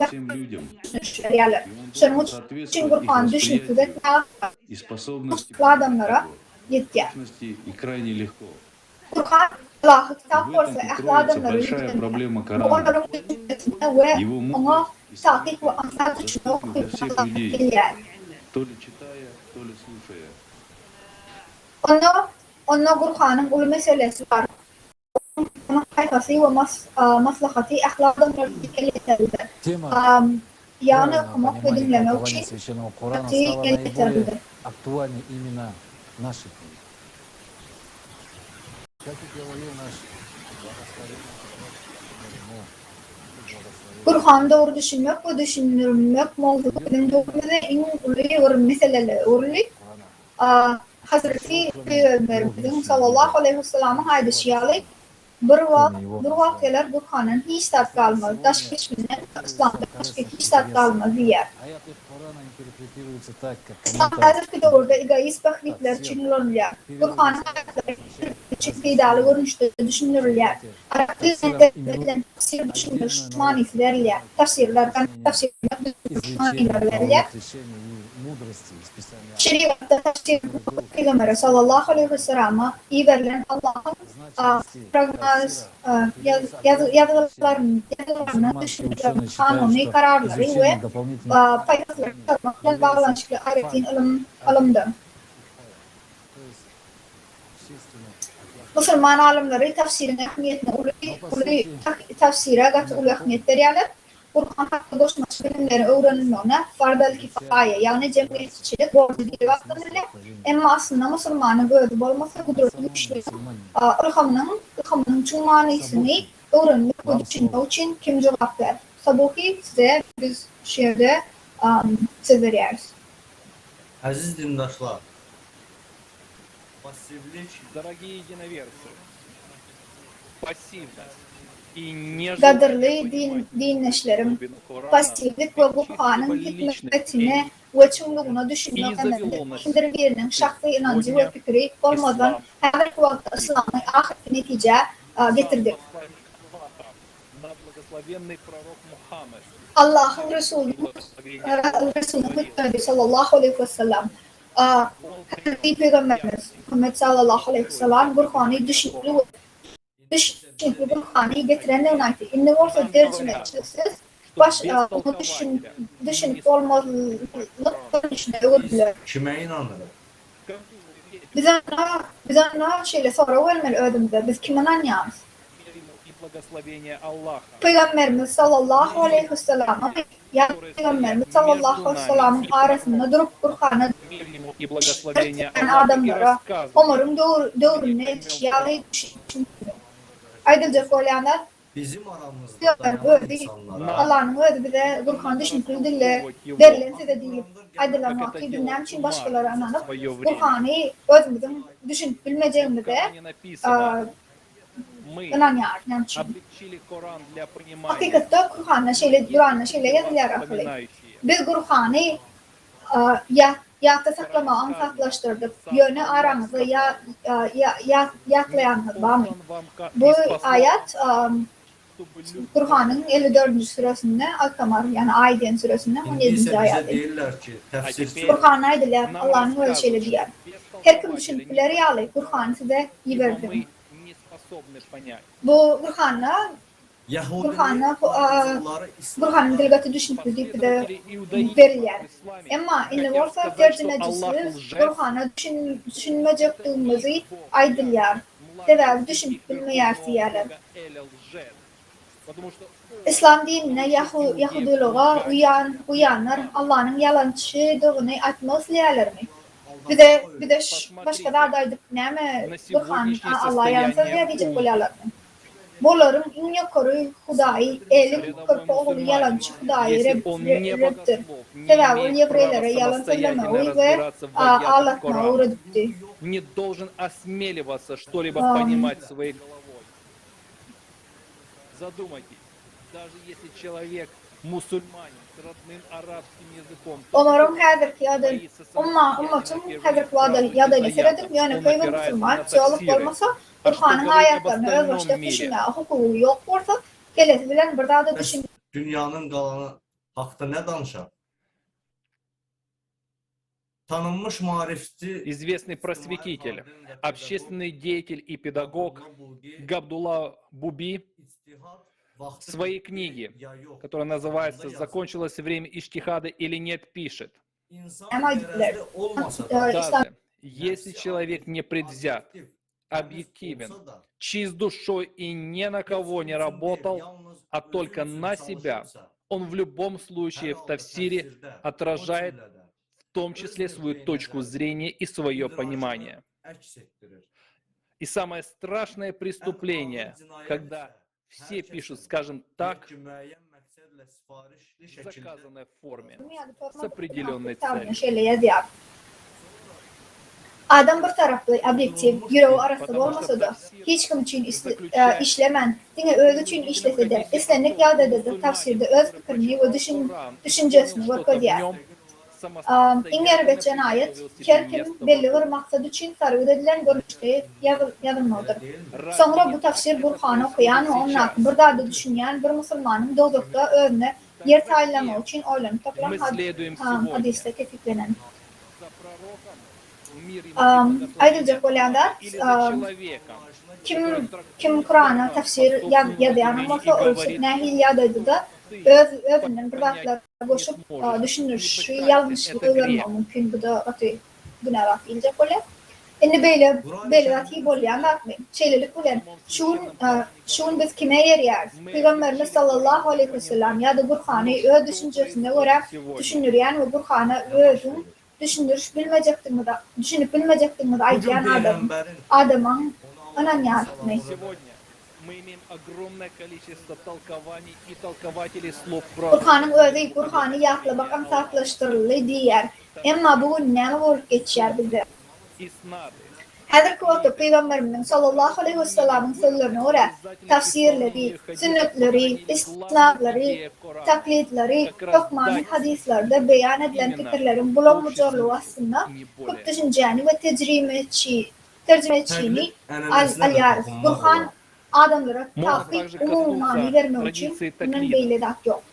всем людям, и он соответствует их восприятию и способности и крайне легко. В этом и кроется большая проблема Корана. Его мудрость и доступны для всех людей, то ли читая, то ли слушая. Onun Kur'an'ın ulu meselesi var. Hayfası ve maslahatı ahlakdan yeterlidir. Yani okumak ve dinlemek için yeterlidir. Актуальны именно наши книги. Как и говорил наш Kur'an doğru düşünmek ve düşünülmek mevzularının doğruları en ulu meseleler ulu. Hazreti Peygamberimizin sallallahu aleyhi ve sellem'in hadisiyali bir vaktiler Kur'an'ın hiç tat kalmaz. Taş geçmeden İslam'da hiç tat kalmaz diyor. Hazreti doğruda egoist baktıklar düşünülürler. Kur'an'ın ayetleri için faydalı görünüşte düşünülürler. Arap dilinde tafsir düşünülür, manisi verirler. Tafsirlerden tafsirler ilerlerler. Şeriatta tafsir Peygamber sallallahu aleyhi ve sellem'e iyi verilen Allah'ın pragmaz yazılarını düşünürler, kanuni kararları ve faydasları tarafından bağlanışlı ayetin alımdır. Müslüman alimleri tafsirin ehemmiyetine tafsire gatı ulu ehemmiyet verirler. Kur'an hakkı dostması bilimleri öğrenilmene fardal kifaye yani cemiyetçilik borcu diye bakılırlar. Ama aslında Müslümanın gözü olmasa kudreti güçlü. Ilhamının tüm manisini öğrenmek ve düşünmek için kim cevap ver? Tabii size biz şehirde söz veriyoruz. Aziz dindaşlar, пассивlik, Дорогие единоверцы, пассивность и не Kadirli dinleşlerim, pasiflik ve Kur'an'ın hikmetine ve çumluğuna düşünmek emeğindir birinin şahsi inancı ve fikri olmadan her vakti İslam'ı ahir netice getirdik. Allah'ın Resulü sallallahu aleyhi ve sellem Peygamberimiz Muhammed sallallahu aleyhi ve sellem Kur'an'ı düşündü Kur'an'ı getiren önaydı. İnne varsa tercümeçisiz onu düşünüp olmazlık görünüşüne öğüdüler. Kime inanırım? Bize ne şeyle sonra vermeli ödümde. Biz kime inanıyoruz? Peygamberimiz sallallahu aleyhi ve sellem Peygamberimiz sallallahu aleyhi ve sellem'in arasında durup Kur'an'ı adamlara umarım doğru ne yağlayı düşünüyor. Ayrıca söyleyenler Bizim aramızda Diyorlar dayanan öyle insanlara Allah'ın öyle bir de Kur'an düşünüp dille verilense de deyip aydılamak ki bilmem için başkaları anlanıp Kur'an'ı özümüzün düşünüp bilmeyeceğimde de inanıyor. Yani hakikatte Kur'an'la şeyle yazılar akıllı. Biz Kur'an'ı ya da saklama saklaştırdık. Yönü aramızda yaklayanlar var mı? Bu ayet Kur'an'ın 54. suresinde Al-Kamar yani Aydın suresinde 17. ayeti. değiller ki tefsirçi Kur'an ayetiler Allah'ın öyle şeyleri diyor. Her kim düşünüpleri yalı Kur'an size iyi verdim. Bu Kur'an'ın dilgati düşünüpleri deyip de verilir. Ama inne olsa tercümecisi Kur'an'a düşünmeyecekliğimizi aydırlar. Sebebi düşünüp bilmeyersi yerler. İslam dinine Yahuduluğa uyanlar Allah'ın yalancılığını atmaz diyorlar mı? Bir de başka da adaydık ne mi? Kur'an Allah'a yalancı diyecek oluyorlar mı? Bunların en yukarı Hudayı, elin kırpı oğlu yalancı Hudayı Rab'dir. Sebebi Yevrelere yalan söylemeyi ve ağlatma uğradıktı. Не должен осмеливаться что-либо понимать своей головой. Задумайтесь, даже если человек мусульманин с родным арабским языком, Umarım hazırki adı, ummatın hazırki adıyla seyredip yani köy ve Müslüman çoğalık olmasa Kur'an'ın ayetlerini özbaşta düşünme hukuku yok olsa gelesi bilen bir daha da düşün. dünyanın qalanı haqda nə danışaq? Tanınmış marifçi, известный просветитель, общественный деятель и педагог Габдулла Буби в своей книге, которая называется «Закончилось время иштихада или нет?» пишет: «Даже если человек не предвзят, объективен, чист душой и ни на кого не работал, а только на себя, он в любом случае в тафсире отражает в том числе свою точку зрения и свое понимание». И самое страшное преступление, когда все пишут, скажем так, в заказанной форме, с определенной целью. Adam bir taraflı, objektif, yüreği arası olmasa da hiç kim için işlemen, dine öz için işlese de, istenlik yağda da tafsirde öz fikrini ve düşüncesini var koyuyor. İnger ve cenayet, her kim belli bir maksad için sarığı edilen görüşte yazılmalıdır. Sonra bu tafsir Kur'an'ı okuyan ve onun hakkında bir daha da düşünen bir Müslümanın doğdukta önüne yer tayinlama için oylanıp toplam hadisle tefiklenen. Ayrıca Kolyanda kim Kur'an'a tafsir yazıyan olsa ölçüp nehil yadıdı da özünden bir vaatlara koşup düşünür, yanlışlığı görme mümkün. Bu da atı güne vaat ilecek oluyor. Şimdi böyle vaati bolyan bakmayın. Şeylelik bolyan. Şun biz kime yeriyoruz? Peygamberimiz sallallahu aleyhi ve sellem ya da Kur'an'ı öz düşüncesine göre düşünüryen ve Kur'an'a özün düşünüp bilmeyecektim de ayıyan adamın önemli yapmayı. Kur'an'ın özü Kur'an'ı yaklamak ansaklaştırılır diğer. Ama bu ne olup geçer bize. Hazırki vakti Peygamberimiz sallallahu aleyhi ve sellem'in sözlerine göre tafsirleri, sünnetleri, isnadları, taklitleri, Lokman'ın hadislerde beyan edilen fikirlerin bulanmacılığı aslında Kürt düşünceni ve tercümeciliğini alıyoruz. Kur'an adamlara takip umumani vermek için bunun beyledak yok.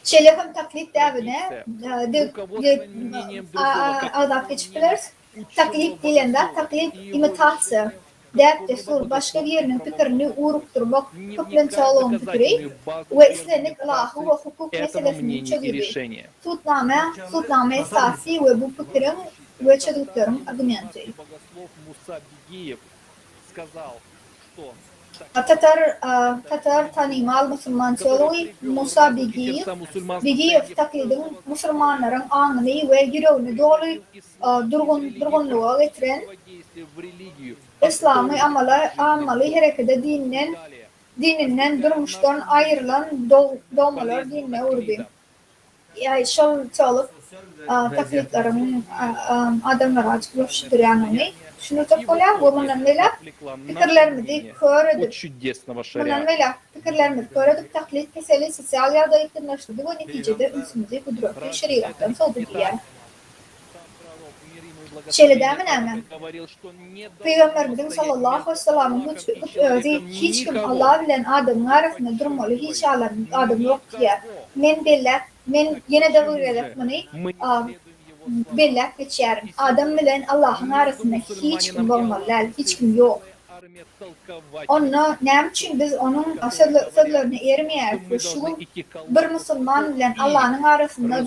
Şeylerim taklit devine azap geçipler taklit dilinde taklit imitasyon dert desur başka birinin fikrini uğrukturmak toplantılı fikri ve istenlik ilahı ve hukuk meselesini çözülür. Tutname esası ve bu fikrin ve çözüldüklerin argumentı. Tatar tanımal Müslüman çoluğu Musa Bigiyev taklidin Müslümanların anını ve yüreğini doğru durgunluğa getiren İslam'ı amalı harekete dininden durmuştan ayrılan doğmalar dinine uğradı. Yani şol çalıp taklitlerin adamlara açıklaştırır yani. Şunu da koyalım, bundan böyle fikirlerimizi kördük. Bundan böyle fikirlerimizi kördük, taklit mesele sosyal yerde yakınlaştırdı. Bu neticede üstümüze kudretli şeriattan soldu diye. Şöyle demin hemen. Peygamberimizin sallallahu aleyhi ve sellem'in hiç kim Allah bilen adamın arasında durmalı, hiç adam yok diye. Men yine de öğrenip bunu bellek geçerim. Adam bilen Allah'ın arasında hiç kim olmalı, hiç kim yok. Onu ne için biz onun sözlerine ermeyelim. Şu bir Müslüman bilen Allah'ın arasında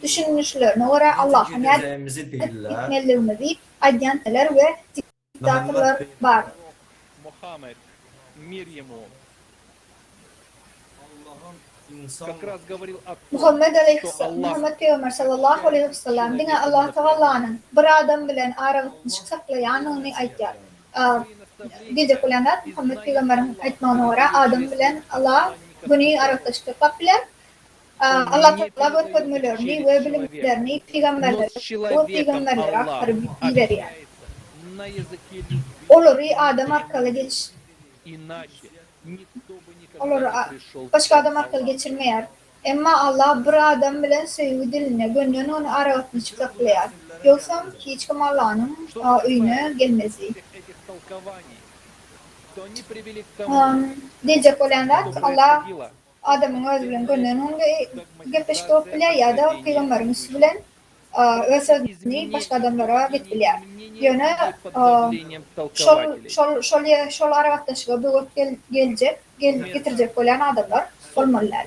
düşünüşlerine göre Allah'ın etmeliğimizi adyanteler ve diktatörler var. Muhammed Peygamber sallallahu aleyhi ve sellem dine Allah Teala'nın bir adam bilen aramızı saklayanını aytlar. Diyecek olanlar Muhammed Peygamber'in aytmağına göre adam bilen Allah bunu aramızda kaplar. Allah Teala bu kudmelerini ve bilimlerini peygamberlere aktarıp verir. Oluru adam arkalı geç. Oluru başka adam arkalı geçirmeyer. Ama Allah bir adam bilen sevgi diline gönlünü onu aratını çıkaklayar. Yoksa hiç kim Allah'ın öyüne gelmezi. Diyecek olanlar Allah adamın özgürlüğün gönlünün gepleşik olabilir ya da Peygamberimiz bilen özgürlüğünü başka adamlara gitbilir. Yani şol aravatlaşıga bir getirecek olan adamlar olmalılar.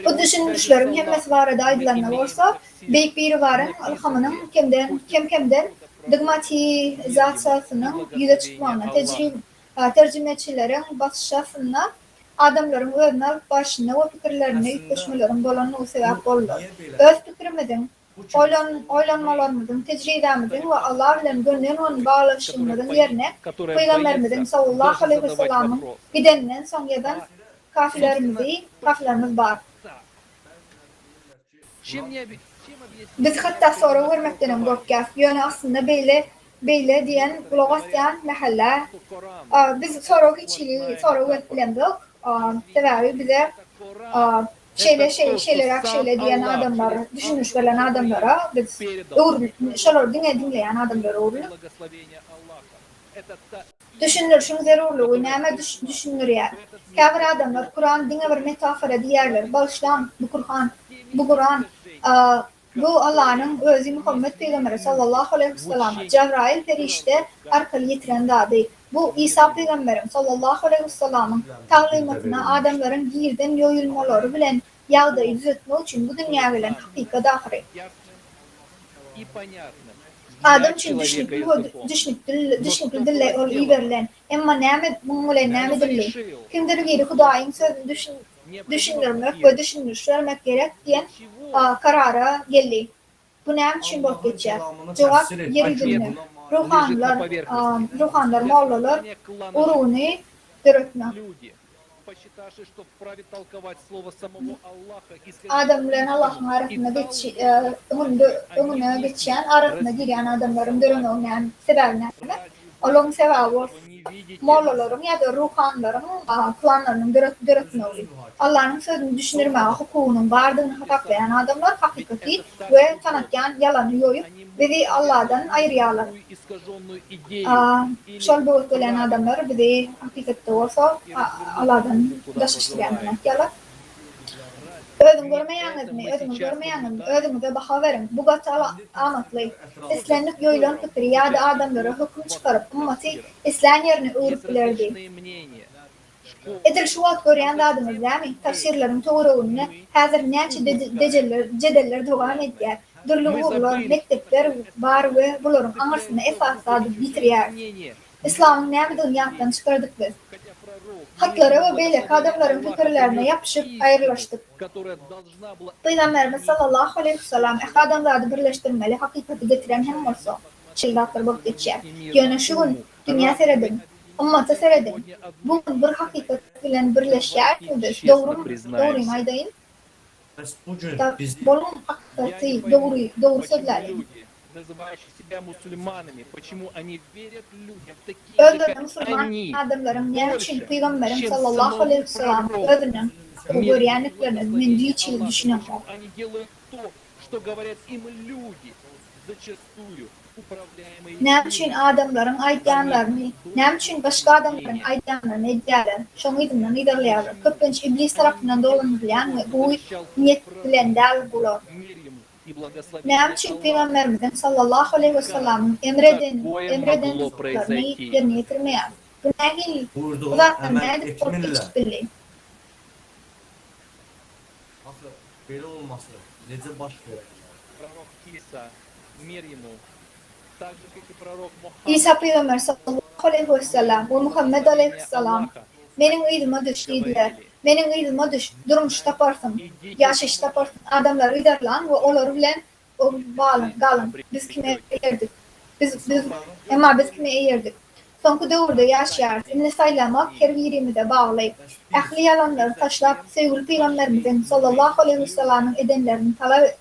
Bu düşünüşlerin hemmesi var da aydılarına olsa büyük bir varın ilhamının kemden dogmatizasının yüze çıkmağına tercümeçilerin basışasına adamların önüne başına o fikirlerini yükleşmelerin dolanına sebep olur. Öz fikrimizin, oylanmalarımızın, tecrübemizin ve Allah ile gönlünün bağlaşımların yerine Peygamberimizin sallallahu aleyhi ve sellem'in gideninden sonradan kafilerimiz var. Biz hatta soru vermekten korkak. Yani aslında böyle diyen Bulgaristan mahalle biz soru bilendik. Tabii bize şeyler diyen adamlar, düşünüş veren adamlara biz şolar dinleyen adamlara uğurlu. Düşünür, şunu zarurluğu, neyme düşünür yani. Kâfir adamlar, Kur'an dine bir metafora diyerler. Bağışlan, bu Kur'an, bu Allah'ın özü Muhammed Peygamber sallallahu aleyhi ve sellem, Cebrail ferişte arkalı yetiren dadı. Bu İsa Peygamberim sallallahu aleyhi ve sellem'in talimatına adamların girden yoyulmaları bilen yağdayı düzeltme için bu dünya bilen hakikat ahire. Adam için düşünüklü dille ol verilen. Ama nâme dille. Kimdir geri Hudayın sözünü düşünürmek ve düşünürmek gerek diyen karara geldi. Bu nâme için bok geçer. Cevap yeri dinle. Ruhanlar, mollalar, urunu dörtme. Adamların Allah'ın arasında geçen, arasında giren adamların dörtme olmayan sebebine Allah'ın sebebı mollaların ya da ruhanların klanlarının dörtme oluyor. Allah'ın sözünü düşünürmeye hukukunun vardığını hataklayan adamlar hakikati ve tanıtken yalanı yoyup bizi Allah'dan ayırıyorlar. Şol boğut olan adamlar bizi hakikatte olsa Allah'dan daşışlayanlar yapıyorlar. Özümü baha verin. Bu gata amatlı. İslamlık yoylan fikri ya da adamlara hüküm çıkarıp ummati İslam yerine uğrup bilirdi. Edir şu vaxt görüyen de adımız değil mi? Tafsirlerin doğruğunu hazır neçe cedeller devam ediyor. Dırlı uğurlar, mektepler var ve bunların anırsını esas adı bitiriyor. İslam'ın näme dünýäden çykardyk biz. Haklara we beýleki adamlaryň pikirlerine ýapyşyp aýrylaşdyk. Peýgamberimiz sallallahu aleyhi ve sellem adamlary birleşdirmeli, hakykaty getiren hem bolsa şeýdatlar bolup geçýär. Ýöne şu gün dünýä seredin, ummaty seredin. Bugün bir hakykat bilen birleşýär biz. Dogry aýdaýyn. Bolun hakykati dogry sözlärim. Называющие себя мусульманами, почему они верят людям таким, Öldürün как они. Müslüman adamların ne için Peygamberim sallallahu aleyhi ve sellem öldürün görýänliklerini mindiği için düşünüyor. Они делают то, что говорят им люди, зачастую управляемые. Ne için adamların aýdýanlaryny, ne için başka adamların aýdýanlaryny edýärler. Şoňa ýetimden ýerlerler. Köpünç iblis tarapyndan dolanylýan we bu niyet bilen däl bolar. Ne için Peygamberimizden sallallahu aleyhi ve sellem emreden yerine getirmeýär. Bu nähil ular näde korkup bilýär. Böyle olması necə baş verir? Пророк Иса, мир ему, так же, как и пророк Мухаммад. İsa Peygamber sallallahu aleyhi ve sellem ve Muhammed aleyhisselam benim ýylyma düşdiler. Benim ýylyma durmuş taparsın, ýaşaş taparsın. Adamlar ýerlan we olar bilen galyn. Biz kime ýerdik? Biz kime ýerdik? Soňky döwürde ýaşýar. Indi saýlamak her birimize baglyp, ähli ýalanlary taşlap, sevgili Peygamberimizin sallallahu aleyhi ve sellem'in edenlerini talap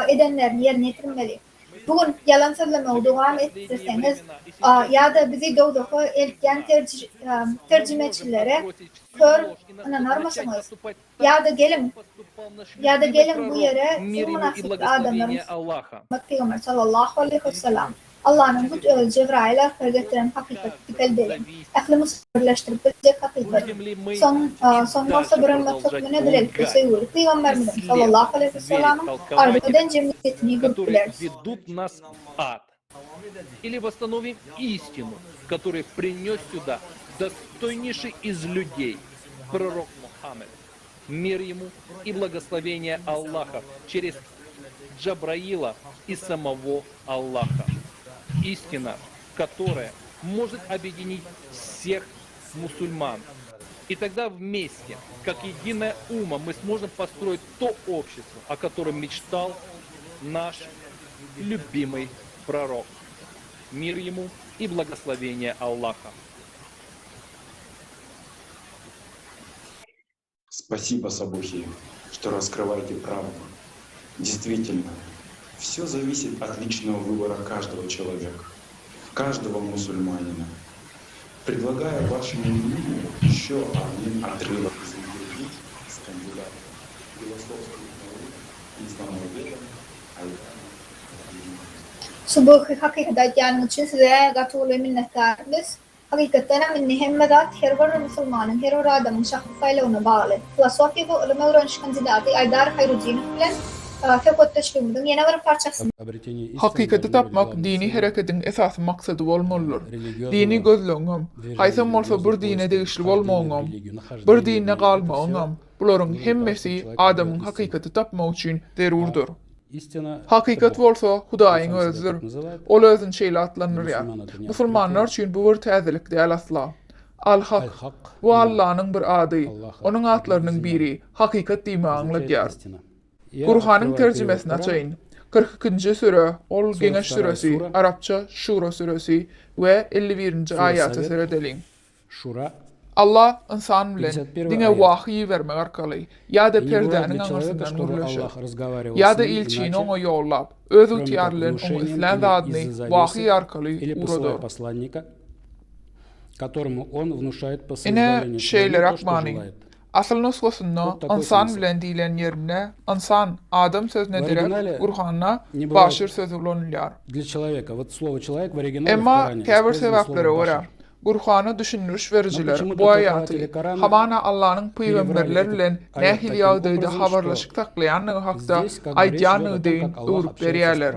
edenlerini yerine getirmeli. Bugün yalan sözleme dowam etseňiz, ýa-da bizi dowdaky eltgen terjimeçilere kör anarmasyňyz. Ýa-da gelin bu ýere münasip adamlaryň Peygamber sallallahu aleyhi ve sellem Allah'ın bu Cebrail arkağa getiren hakikati beldelim. Aklımızı birleştirip bilecek hakikat. Son varsa bırakmak çok önemli bir şey olur. Peygamberimiz sallallahu aleyhi ve sellem'in ardından cemiyetini götürürler. Ведут нас в ад. Или восстановим истину, которую принес сюда достойнейший из людей, пророк Мухаммед. Мир ему и благословение Аллаха через Джабраила и самого Аллаха. Истина, которая может объединить всех мусульман. И тогда вместе, как единая умма, мы сможем построить то общество, о котором мечтал наш любимый пророк. Мир ему и благословение Аллаха. Спасибо, Сабухи, что раскрываете правду. Действительно, все зависит от личного выбора каждого человека, каждого мусульманина. Предлагаю вашему вниманию еще один отрывок из интервью с кандидатом философских наук и исламоведом Айданом. Subuhi hakikat yani için size gatulu minnettarız. Hakikaten minni hemmedat her bir Müslümanın, her bir adamın şahsi faylığına bağlı. Filosofi ve ulema öğrenci kandidatı Aydar Hayruddin bilen fevkat teşkilimizin yeni bir parçası. Hakikati tapmak dini hareketin esas maksadı bolmalıdır. Dini gözlüğüm, haysam bolsa bir dine degişli bolmagyňam, bir dine galmagyňam. Buların hemmesi adamın hakikati tapmak üçin zerurdur. Hakikat bolsa Hudaýyň özüdür. Ol özüň şeýle atlanýar. Musulmanlar üçin bu bir täzelik däl asla. Al-Haq, bu Allah'ın bir adı. Onun atlarının biri hakikat diýme aňlaýar. Kur'anyň terjimesini açaýyn. 42-nji sure, ol Geňeş suresi, Arapça Şura suresi we 51-nji aýaty seredeliň. Şura Allah insan bilen diňe wahy bermek arkaly ýa-da perdäniň aňarsyndan nurlaşyr. Ýa-da ilçini oňa ýollap, öz ýetiýärlerini oňa isläň zadyny wahy arkaly uradyr. Которому он внушает по созволению то, asıl nusgasynda insan bilen diýilen ýerine insan adam sözüne direk Kur'an'a başyr sözü bolanýar. Для человека, вот слово человек в оригинале Emma käbir sebeplere görä Kur'any düşündürüş berjiler bu aýaty hamana Allah'ın peýgamberleri bilen nähili ýagdaýda habarlaşyk taklaýanyny hakda aýdýanyny deň öwrüp berýärler.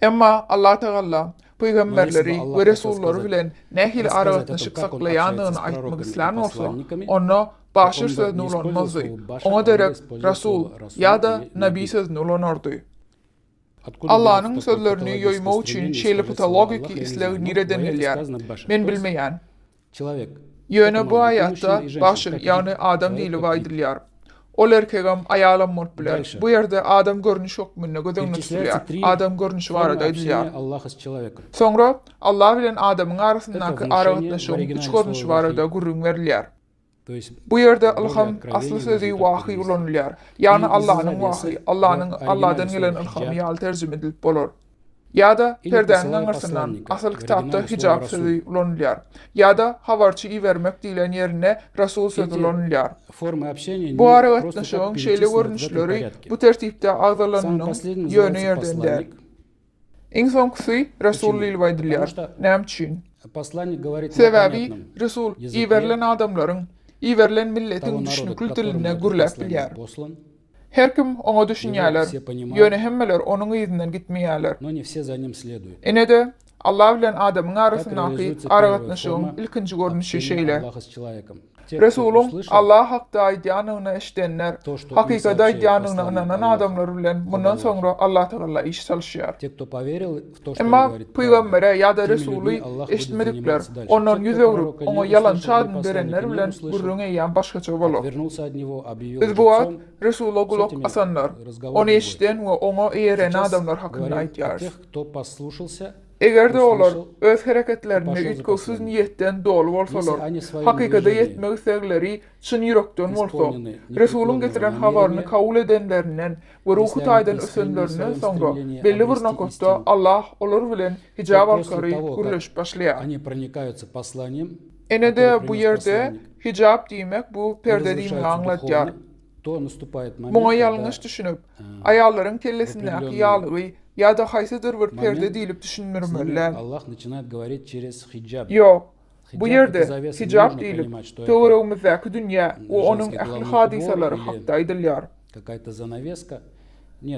Emma Allah Teala peýgamberleri we resullary bilen nähili aragatnaşyk saklaýanyny aýtmak isläň bolsa, onu başyr sözüne ulanmazdy. Oňa derek rasul ýa-da nabi sözüne ulanardy. Allah'ın sözlerini yoymak için şeyle patologiki isler nireden elyer. Men bilmeyen. Yöne bu hayatta başın yani adam değil vaydilyer. Ol erkegam ayalanmak biler. Bu yerde adam görünüş yok münne gödön tutulyer. Adam görünüş var edilyer. Sonra Allah bilen adamın arasındaki aragatlaşım üç görünüş var da gurrun verilyer. Bu yerde ilham aslı sözü vahiy ulanılyer. Yani Allah'ın vahiy, Allah'dan gelen ilham yal tercüme edilip bolor. Ya da perdenin anırsından asıl kitapta hicab sözü ulanılyer. Ya da havarçıyı vermek dilen yerine Resul sözü ulanılyer. Bu aragatlaşığın şeyle görünüşleri bu tertipte ağzalanının yönü yerdenler. En son kısı Resulü ilvaydilyer. Nem için? Sebebi Resul iyi verilen adamların, iyi verilen milletin düşünükül diline gürlep bilyer. Her kim ona düşünýärler, ýöne hemmeler onun izinden gitmeýärler. Ene de Allah bilen adamyň arasyndaky aragatnaşygyň ilkinji görnüşi şeýle. Resulüm Allah hakda aýdýanyna eşdenler, hakykatda aýdýanyna inanan adamlar bilen bundan soňra Allah Taala iş salşýar. Emma peýgambere ýa-da Resulü eşitmedikler, ondan ýüz öwrüp, oňa ýalan çadyň berenler bilen gurrun eýän başgaça bolar. Biz bu wagt Resulü gulak asanlar, onu eşitden we oňa eýeren adamlar hakynda aýdýar. Egerde olar öz hereketlerini ütküsiz niyetten dolu bolsalar, hakykatda yetmek islegleri çyn ýürekden bolsa, Resulüň getiren habaryny kabul edenlerinden we ruhy taýdan ösenlerinden soňra belli bir nokatda Allah olar bilen hijab alkary gürleşip başlaýar. Ene de bu ýerde hijab diýmek bu perde diýmeği aňlatýar. Muňa ýalňyş düşünüp, aýallaryň kellesindäki ýalygy ya da haysadır bir perde deyilip düşünmürmeliler. Yok, bu yerde hicab deyilip, töwerewimizdäki dünýä we onuň ähli hadisalary hakda aýdylýar.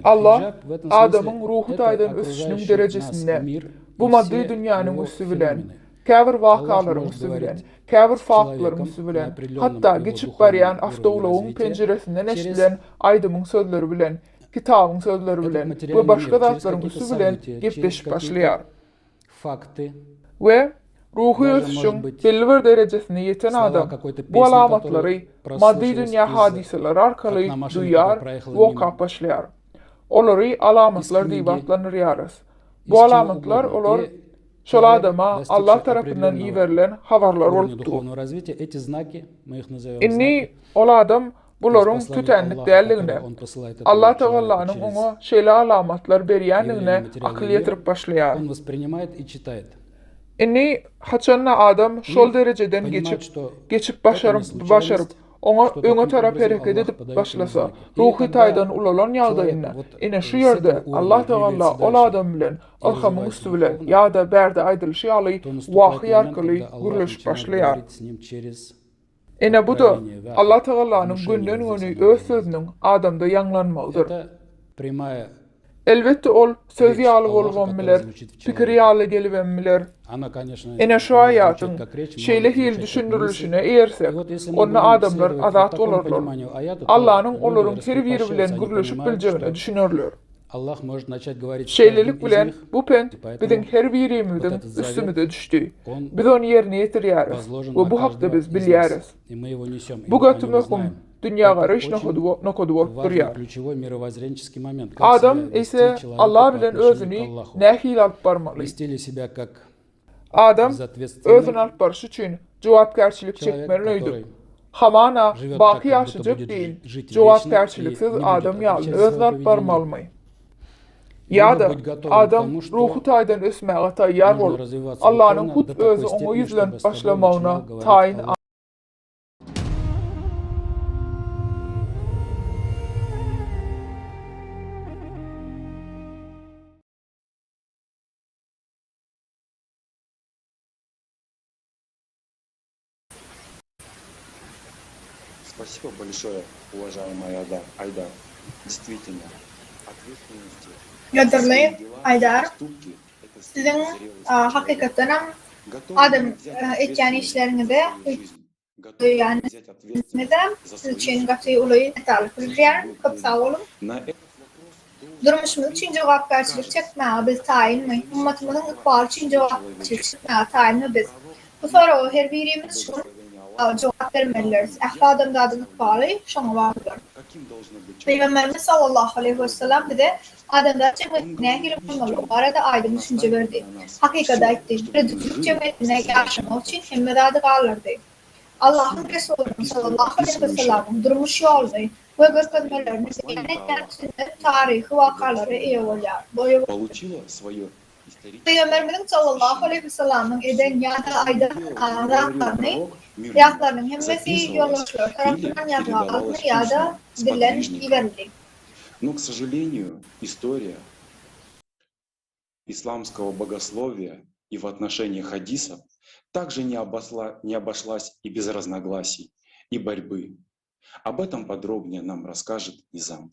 Allah, adamyň ruhy taýdan ösüşiniň derejesinde, bu maddi dünýäniň üstü bilen, käbir wakalaryň üstü bilen, käbir faklarlaryň üstü bilen, hatda geçip barýan awtogulawyň penjeresinden eşitilen aýdymyň sözleri bilen, kitabın sözleri bilen ve başka zatların üstü bilen gepleşip başlaýar. Ve ruhu ösüşün belli bir derejesine yeten adam bu alamatlary maddi dünýä hadiseleri arkaly duýar we okap başlaýar. Olary alamatlar diýip atlanýar. Bu alamatlar olar şol adama Allah tarapyndan iyi verilen habarlar bolupdy. Inni ol adam buların tütenlik değerliğine, Allah Teala'nın ona şeyle alamatlar berýänligine akıl yetirip başlaýar. Inni haçanna adam şol dereceden geçip başarıp, ona öňe tarap hereket edip başlasa, ruhy taýdan ulalan ýagdaýynda, ine şu ýerde Allah Teala ol adam bilen, alhamyň üstü bilen, ýa-da berde aýdylşy ýaly wahy arkaly gürleşip başlaýar. Ene bu da Allah Teala'nın günden güni öz sözünün adamda ýanglanmagydyr. Elbette ol söz ýaly bolgan biler, pikir ýaly gelibem biler. Ene şu hayatyň şeýle hil düşündirilişine ersek, onda adamlar azat bolarlar. Allah'ın olaryň her biri bilen gürleşip biljegine düşünürler. Şeylelik bilen bu pent biziň her birimizden üstümüze düşdi. Biz onu yerine yetirýäris we bu hakda biz bilýäris. Bu götürmekim dünya garaş nokodu bolup durýar. Adam ise Allah bilen özüni nähil alyp barmaly. Adam özüni alyp barış üçin jogapkärçilik çekmelidir. Hamana baki ýaşajak diýil, jogapkärçiliksiz adam ýaly özüni alyp barmaly. Ya da adam ruhu taýdan ösmäge taýýar bolup, Allah'ın hut özü oňa ýüzlenip başlamagyna taýin. Спасибо большое, уважаемая Айдар. Действительно, ответственности Ýadyrly Aýdar, siziň hakykatdan adam etýän işleriňizde ýani siz üçin gaty uly etalik bilýär. Köp sag bolun. Durmuşumuz için cevapkarçılık çekmeye biz tayin mi? Ümmetimizin ıkbal için cevapkarçılık çekmeye tayin mi biz? Bu soru her birimiz için cevap vermeliyiz. Ahladın dadın ıkbalı şuna vardır. Peygamberimiz sallallahu aleyhi ve sellem bize adamlar cemiyetine girip arada aydın düşünce verdi. Hakikada etti. Predüktürk cemiyetine yaşamak için hemmedadı kalırdı. Allah'ın Resulü sallallahu aleyhi ve sellem'in durmuş yolu ve göstermelerini cennet tarihi vakaları iyi olacak. Peygamberimizin sallallahu aleyhi ve sellem'in eden ya da aydın rayaklarının hemmesi yollaşıyor. Tarafından yaklarını ya da dillen iverildi. Но, к сожалению, история исламского богословия и в отношении хадисов также не обошлась и без разногласий и борьбы. Об этом подробнее нам расскажет Низам.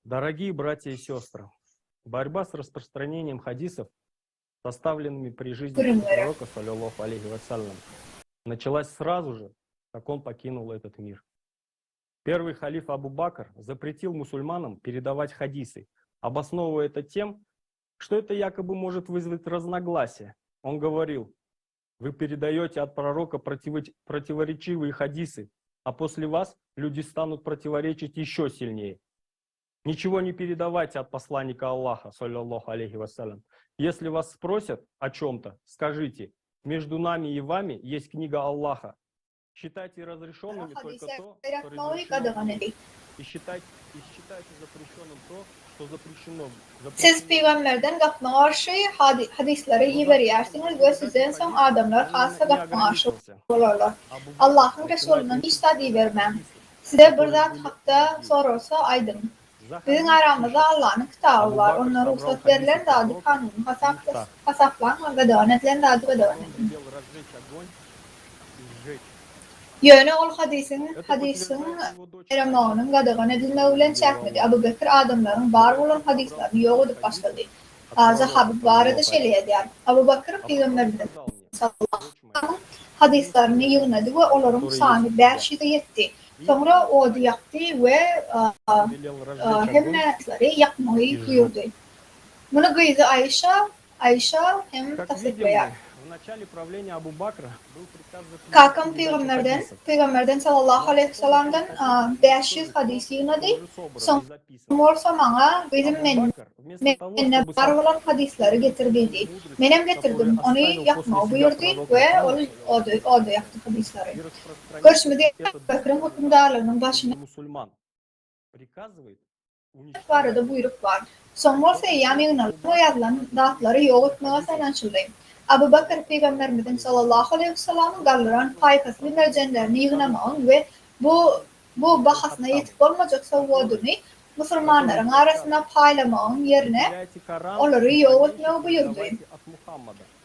Дорогие братья и сестры, борьба с распространением хадисов, составленными при жизни пророка, саллаллаху алейхи вассалям, началась сразу же, как он покинул этот мир. Первый халиф Абу Бакр запретил мусульманам передавать хадисы, обосновывая это тем, что это якобы может вызвать разногласия. Он говорил: вы передаете от пророка противоречивые хадисы, а после вас люди станут противоречить еще сильнее. Ничего не передавайте от посланника Аллаха, саллаллаху алейхи вассалям. Если вас спросят о чем-то, скажите: между нами и вами есть книга Аллаха. Считайте разрешенными только то, что разрешено. И считайте запрещенным то, что запрещено. Siz peygamberden kapma karşı hadisleri iyi verirsiniz ve sizden son adamlar hasta kapma karşı olurlar. Allah'ın Resulü'nün hiç tadı vermem. Size bir zat hakta sorulsa aydın. Bizim aramızda Allah'ın kitabı var. Onlara ruhsat verilen dadı kanun, hasaplan ve devam edilen dadı ve devam edin. Yönü ol hadisin Eraman'ın qadağan edilməyi çəkmədi. Abu Bekir adamların var olan hadislərini yox edib başladı. Zahabı var idi şeylə deyər. Abu Bekir Peyğəmbərdən sallallahu hadislərini yığnadı və onların sanı 500'e yetti. Sonra o da yaptı ve hemmeleri yapmayı buyurdu. Bunu kızı Ayşe hem tasdikler. Kakam Peygamberden sallallahu aleyhi ve sellem'den 500 hadis yığnadı. Sonra bana bizim menine var olan hadisleri getirdiydi. Menem getirdim, onu yapma buyurdu ve o da yaptı hadisleri. Görüşmede Bekir'in hükümdarlarının başına vardı buyruk var. Sonra seyyam yığınalı o yazılan dağıtları yok etmeye saylançıldı. Abu Bakr Peygamberimizin sallallahu aleyhi ve sellem'in qaldıran paykaslı mercenlerini yığınamağın ve bu bahasına yetip olmayacak savvadını Müslümanların arasında paylamağın yerine onları yok etmeyi buyurdu.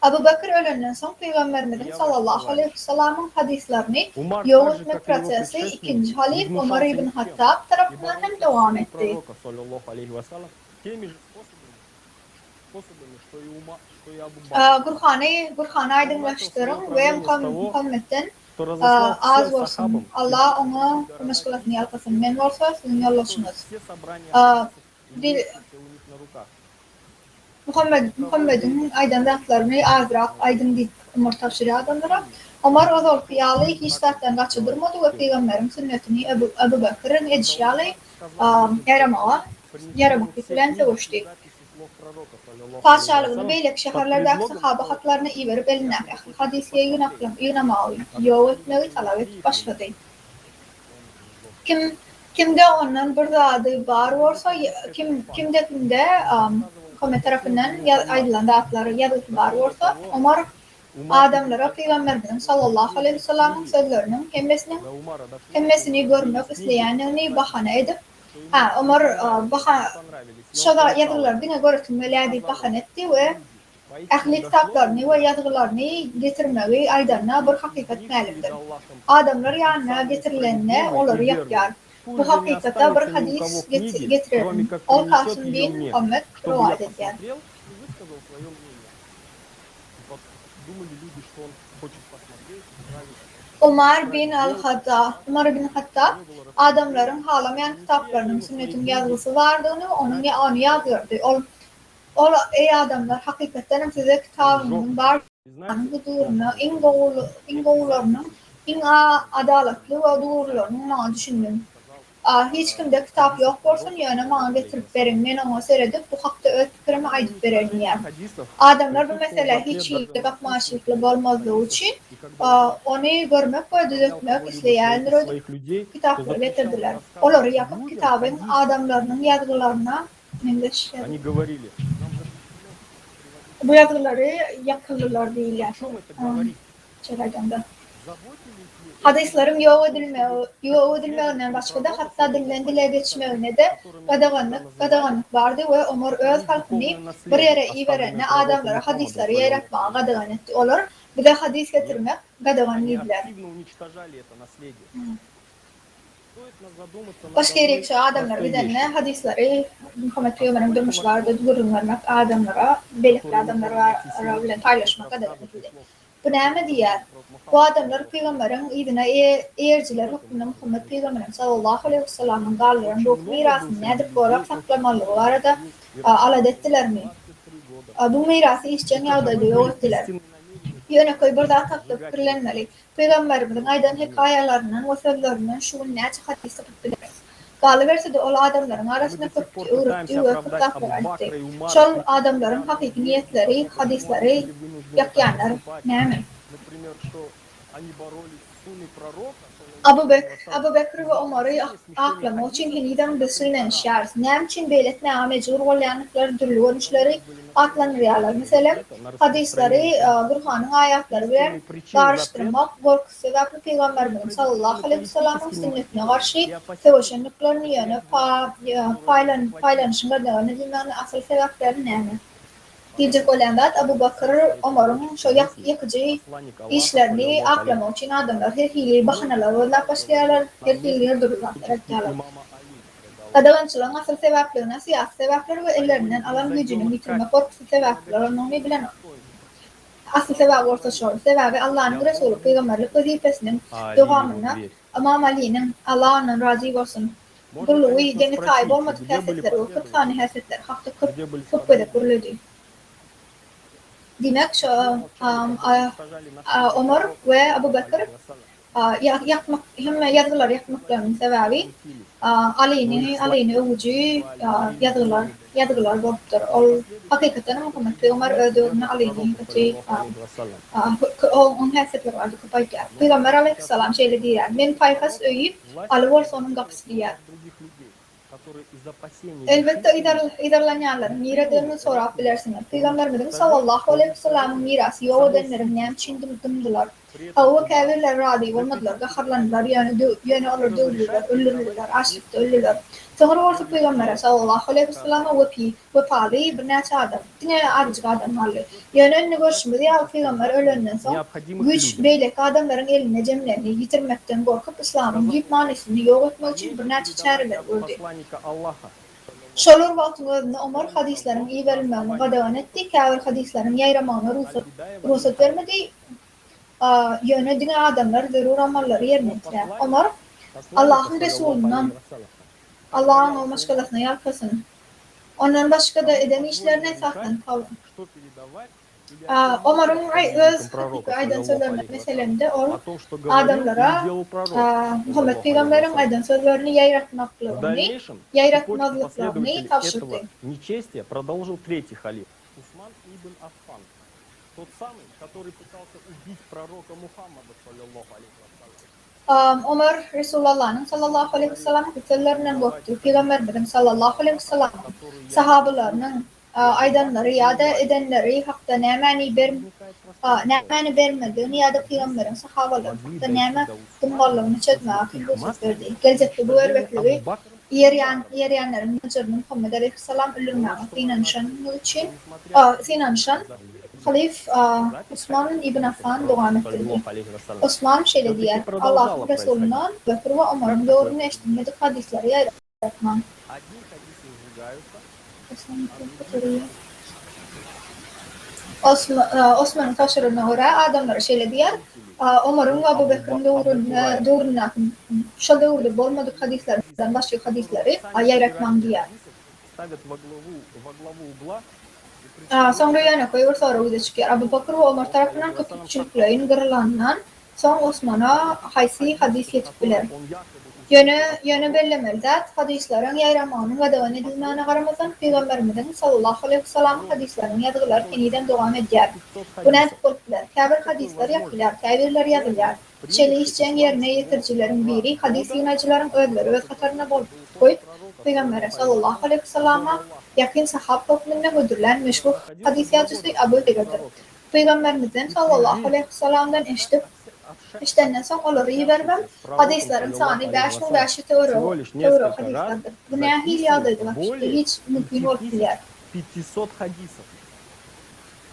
Abu Bakr ölenden son Peygamberimizin sallallahu aleyhi ve sellem'in hadislerini yok etme prosesi ikinci halif Umar ibn Hattab tarafından hem devam etti. Gurhan'ı aydınlaştırın ve Muhammed'den az olsun. Allah onu meşgulatını yalkasın. Men varsa sizin yollaşınız. Muhammed'in aydınlatlarını azraq aydın deyip Umar tavşiri adamlara. Umar o zor kıyalı hiç zaten kaçırdırmadı ve Peygamberin sünnetini Ebu Bekir'in edişyalı yaramak bitilen sevuştu. Padişahlığını beylek şehirlerdeki sahaba haklarını iyi verip eline hadisiye yığınamağı, yol etmeyi talep edip başladı. Kimde onun bir zadı var varsa, kimde hükümet tarafından aydınlan dağıtları yazılı var varsa, Umar adamlara Peygamberimizin sallallahu aleyhi ve sellem'in sözlerinin hemmesini görmek isteyenlerini bahane edip Umar şada yazılarını görüntümelerde bahane etti ve ahli kitaplarını ve yazılarını getirmeyi aydınlığa bir hakikat məlimdir. Adamlar yanına getirilenine onları yapar. Bu hakikate bir hadis getirelim. Ol Kasım bin Muhammed rivayet eder. Umar bin Hattab adamların halamayan kitaplarının sünnetin yazgısı vardığını onu yazıyordu. O ey adamlar hakikaten size kitabının var huzuruna in doğrularını in adaletli ve doğrularını bana düşündüm. Hiç kimde kitap yok olsun yani bana getirip verin. Ben ona seyredip bu hakta öz fikrimi aydıp verelim yani. Adamlar bu mesele hiç iyi bakmaşlıklı olmazdığı için onu görmek ve düzeltmek isteyenler kitapları getirdiler. Onları yakıp kitabın adamlarının yazgılarına bu yazgıları yakılırlar değil yani. Hadislerin yoğu edilmeğinden başka da hatta dile geçmeğine de qadağanlık vardı ve Ömer öz halkını bir yere iyi verenle adamlara hadisleri yaratmağa qadağan etti. Olur. Bir de hadis getirmek qadağanlıydılar. Başka yere adamlar bir de hadisleri Muhammed Peygamber'in durmuşlardı, durumlarmak adamlara, belirli adamlara paylaşmak qadağan edildi. Bu näme diýär? Bu adamlar Peýgamberiň ýygyna erjiler hukmuna Muhammed Peýgamber sallallahu aleyhi ve sellem'in galyryň bu mirasyny nädip gorak saklamaly barada alad etdilermi? Bu mirasy işçen ýagdaýda ýok etdiler. Ýöne köý bir zat hakda pikirlenmeli. Peýgamberimiň aýdan hekaýalarynyň we sözlerinden şu näçe hadis tapdylar. Galyberse de ol adamlaryň arasyna öwrükdi we kitaplar aýtdy. Şol adamlaryň hakyky niýetleri, hadisleri ýakýanlar näme? Abu Bekr ve Ömer'i aklama için hiniden düşünen şahs. Nem için belirtmeye mecbur olanlar türlü görüşleri aklanırlar. Mesela hadisleri, Kur'an'ın ayetleri bilen karıştırmak, korkusu ve Peygamberimiz sallallahu aleyhi ve sellem'in sünnetine karşı sevişenliklerini yönü paylaşımlar devam edilmenin asıl sebepleri näme? Diyecek olan da Abu Bakr Ömer'in şu yakıcı işlerini aklamak için adamlar her hili bahanalar başlayalar, her hili durumlar yaratıyorlar. Qadağançılığın asıl sebeplerine siyasi sebepleri ve ellerinden alan gücünü yitirme korkusu sebepleri onu bilen asıl sebebi orta şol. Sebebi Allah'ın Resulü Peygamberlik vazifesinin devamına amamaliğinin Allah'ın razı olsun. Kulluğu iyiceni taib olmadık hasetleri ve 40 tane hasetler hafta 40 hutbede kuruluydu. Demek şu Ömer ve Abu Bakr hem yazılar yakmaklarının sebebi aleyhine övücü yazılar bolupdur. O hakikaten Muhammed Peygamber öldüğünü aleyhine onun hasetleri vardı kapayken. Peygamber aleyhisselam şeyle diyer. Men paykas öyüp alıvol sonun kapısı diyer. Elbette idarlanyanlar miradını sorap bilersiniz. Peygamberimiz sallallahu aleyhi ve sellem'in mirası yoğu edenlerin nem için dımdılar. Avu kâvirler radi olmadılar, gaharlandılar, yani olur dövülürler, öldürülürler, aşıkta öldürülürler. Sonra orta Peygamber sallallahu aleyhi ve sellem'e vefali bir neçe adam, yine arıcık adam halı. Yani önüne görüşmedi ya Peygamber ölenden sonra güç beylek adamların eline cemlerini yitirmekten korkup İslam'ın büyük manisini yok etmek için bir neçe çareler gördü. Şolur wagtyň özünde Ömer hadislerin iyi verilmegine qadağan etdi, kâfir hadislerin ýaýramagyna ruhsat bermedi. Ýöne dine adamlar zerur amallary ýerine ýetirýär. Ömer Allah'ın Resulünden Allah'ın o maşgalasına ýalkasyn. Ondan başga da eden işlerine saklan kalın. Ömer'in öz aýdan sözlerine meselende ol adamlara Muhammed Peygamber'in aýdan sözlerini ýaýratmazlyklaryny tapşyrdy. Нечестие продолжил третий халиф, Усман ибн Аффан. Тот самый, который пытался убить пророка Мухаммада, саллаллаху алейхи ва саллям. Ömer Resulullah'ın sallallahu aleyhi ve sellem hükümlerinden korktu. Peygamberimiz sallallahu aleyhi ve sellem sahabalarının aydanları ya da edenleri hakta nämäni bermediğini ya da Peygamberin sahabaları hakta näme dumballarını çözmeye fırsat verdi. Gelecekte bu örnekleri Yeryanların Hicr'nin Muhammed aleyhisselam öldürmeye inanışan Halif Osman ibn Affan devam ettirdi. Osman şöyle diýär: Allah'ın Resulünden Bekir ve Ömer'in doğrunu eşitmedik hadisleri yaratmam. Osman'ın taşırına göre adamlar şöyle diýär: Omar'ın ve Abu Bekir'in doğruna şu doğruda bolmadık hadislerden başka hadisleri ayıratmam diye. Sonra yana koyuyor sonra uza çıkıyor. Abu Bakır ve Ömer tarafından köpükçülüklerin gırılanan son Osman'a haysi hadis yetip bilir. Yönü bellemeli hadislerin yayramanın ve devam edilmeyene karamazan Peygamberimizin sallallahu aleyhi ve sellem hadislerin yazılar keniden devam ediyor. Bu ne tutulurlar? Kabir hadisler yapılar, kabirler yazılar. Şeli işçen yerine yetiricilerin biri hadis yunacıların özleri öz katarına koyup Peygamber sallallahu aleyhi ve sellem'e yakın sahab toplumuna götürülen meşhur hadis yazıcısı Abu Hureyre'dir. Peygamberimizin sallallahu aleyhi ve sellem'den İştenden son olur vermem hadislerin sani 5500 euro hadislerdir. Bu ne hilyadaydılar. İşte hiç mümkün olmuyor. 500 хадисов.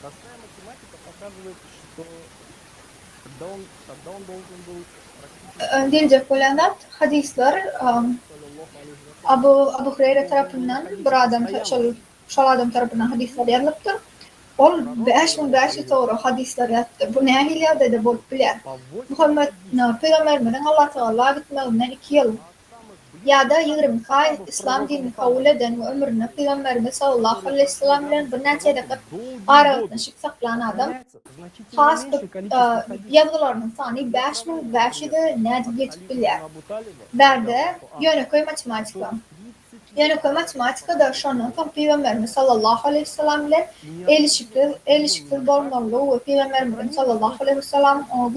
Простая математика показывает, что когда он должен был Diyecek olanlar hadisler Abu Hureyre tarafından bir adam tarafından hadisler yazılıptır. Ol 5500 euro hadisler yazdı. Bu ne hilyadaydı bolup bilir. Muhammed Peygamberimizin Allah Teala gitmeğinden 2 yıl ya da 20 ay İslam dinini kabul eden ve ömrünü Peygamberimiz sallallahu aleyhi ve sellem ile bir neçe dakika aralıklaşık saklayan adam has yazılarının sani 5500'de net geçip bilir. Berde yönü koy matematika. Yani matematika da şanın Peygamberimiz sallallahu aleyhi ve sellem ile elişikli bolmalı ve Peygamberimizin sallallahu aleyhi ve sellem o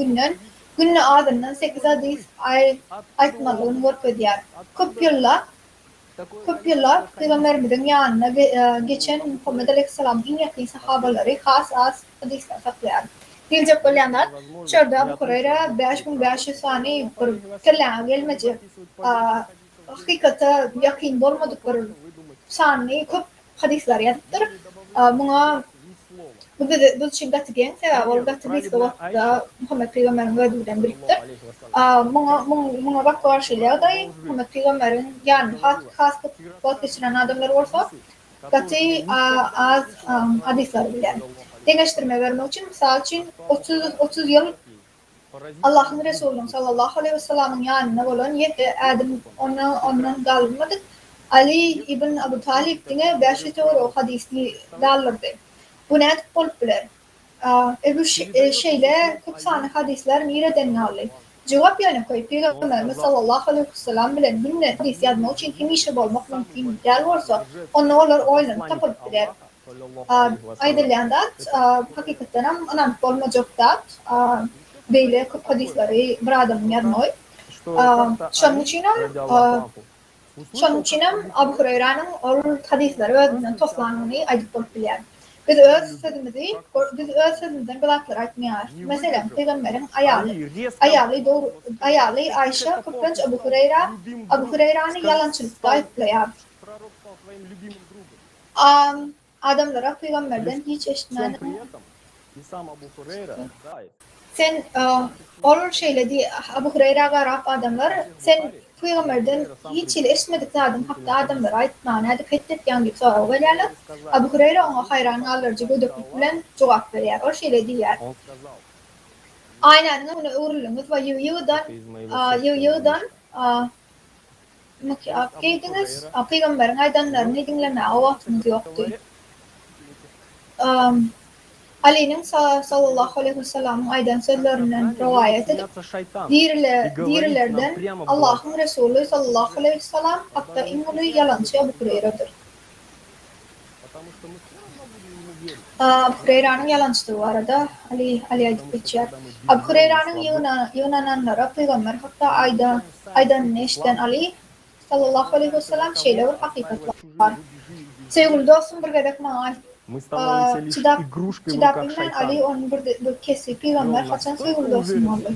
günün ardından 8 hadis aytmalığını görüyor. Köp yıllar Peygamberimizin yanına geçen Muhammed aleyhisselam en yakın sahabaları has hadisler saklayan. Diyecek olanlar şurada Abu Hureyre 5500 sani bir kelime gelmeyecek. Hakikate yakın bolmadıkları sani köp hadisler yazıptır. Buna bu şimdi getiren sebep olarak hadis vakti Muhammed Peygamber'in verdiğinden biriktir. Buna bak karşılığı da Muhammed Peygamber'in yani has vakti geçiren adamlar olsa katı az hadisler bilen. Dengeştirme vermek için misal için 30 yıl Allah'ın Resulü sallallahu aleyhi ve sellem'in yanına olan 7 adam ondan kalmadı. Ali ibn Abu Talib dine 500 euro hadisli dallardı. Bu ne popüler. Bu şeyle kutsal hadisler mireden aldı. Cevap yani koy Peygamberimiz sallallahu aleyhi ve sellem bilen bir hadis yazmak için kim işe olmak mümkün değil varsa onu olur oylan tapılır. Aydınlandı. Hakikaten anam olmayacakta böyle hadisleri bir adam yazmıyor. Şunun için Abu Hureyre'nin o hadisleri özünden toplananı aydık popüler. Biz öz sözümüzden kulaklar açmıyor. Mesela Peygamber'in ayalı Ayşe Kıpınç Abu Hureyre'nin yalancılıkta ayıplıyor. Adamlara Peygamber'den hiç eşitmeyen. Sen olur şeyle diye Abu Hureyre'ye garip adamlar sen Peygamber'den hiç ile eşitmedik adam hatta adamlara ayıtmağına adı fettet yangi soru verirler. Abu Hureyre ona hayranlarca gödökük bilen cevap verir. O şeyle diyor. Aynen onu uğurluğunuz ve yığıdan giydiniz. Peygamber'in aydanlarını dinlemeye o vaktiniz yoktu. Ali'nin sallallahu aleyhi ve sellem aydan sözlerinden rivayet edip diğerlerden Allah'ın Resulü sallallahu aleyhi ve sellem hatta İmam'ı yalancı Abu Hureyre'dir. Abu Hureyre'nin yalancıdır bu arada. Ali aydık geçer. Abu Hureyre'nin yığınananlara Peygamber hatta aydan neşten Ali sallallahu aleyhi ve sellem şeyle bir hakikat var. Sevgili dostum bir gedek mağay. Çıdak bilmen Ali onun bir kesi Peygamber haçan sevgili dostum oldu.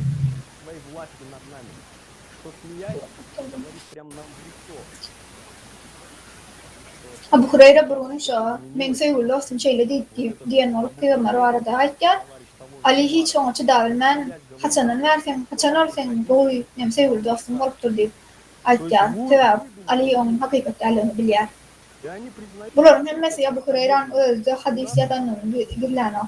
Abu Hureyre burun şu men sevgili dostum şeyle diyen olup Peygamber o arada aytken Ali hiç onu çıdak bilmen haçanın versen haçan olsen boy nem sevgili dostum oluptur deyip aytken sebep Ali onun hakikatlerini bilir. Bunların hemmesi Abu Hureyre'nin özü hadis yadanının birlerine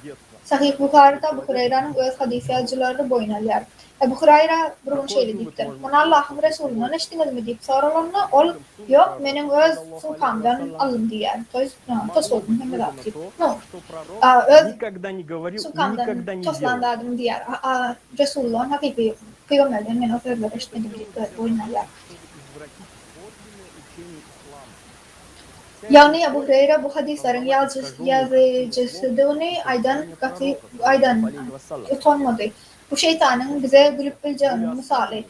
Sahih Bukhari'da Ebu Hurayra'nın öz hadisi yazıcıları boyunalıyor. Ebu Hurayra burun şeyle deyipdir. Bunu Allah'ın Resulü'nün eşitiniz mi deyip soralarına ol yok menin öz sumkamdan alın diyer. Tosoldum hem de deyip. Öz sumkamdan toslandadım diyer. Resulullah'ın hakiki peygamberden men o sözleri eşitmedim deyip boyunalıyor. Yani Ebu Hurayra bu hadislerin yazıcısıdığını aydan utanmadı. Bu şeytanın bize gülüp bileceğinin misali.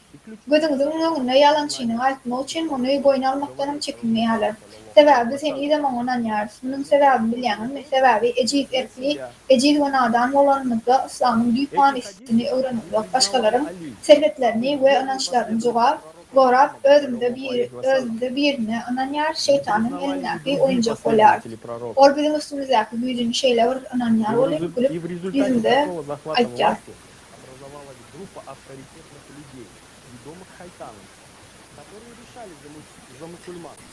Gözünüzün önüne yalançını aytmak için onu boyun almaktan çekinmeyeler. Sebebi sen iyi zaman onan yer. Bunun sebebi bilenin ve sebebi eciz erkli, eciz ve nadan olanlıkla İslam'ın büyük manisini öğrenmek, başkalarının servetlerini ve inançlarını Gorab özümde birine ananyar şeytanın elindeki oyuncak olar. Ol bizim üstümüzdeki büyüdüğün şeyler ananyar olup gülüp yüzümde aytcar.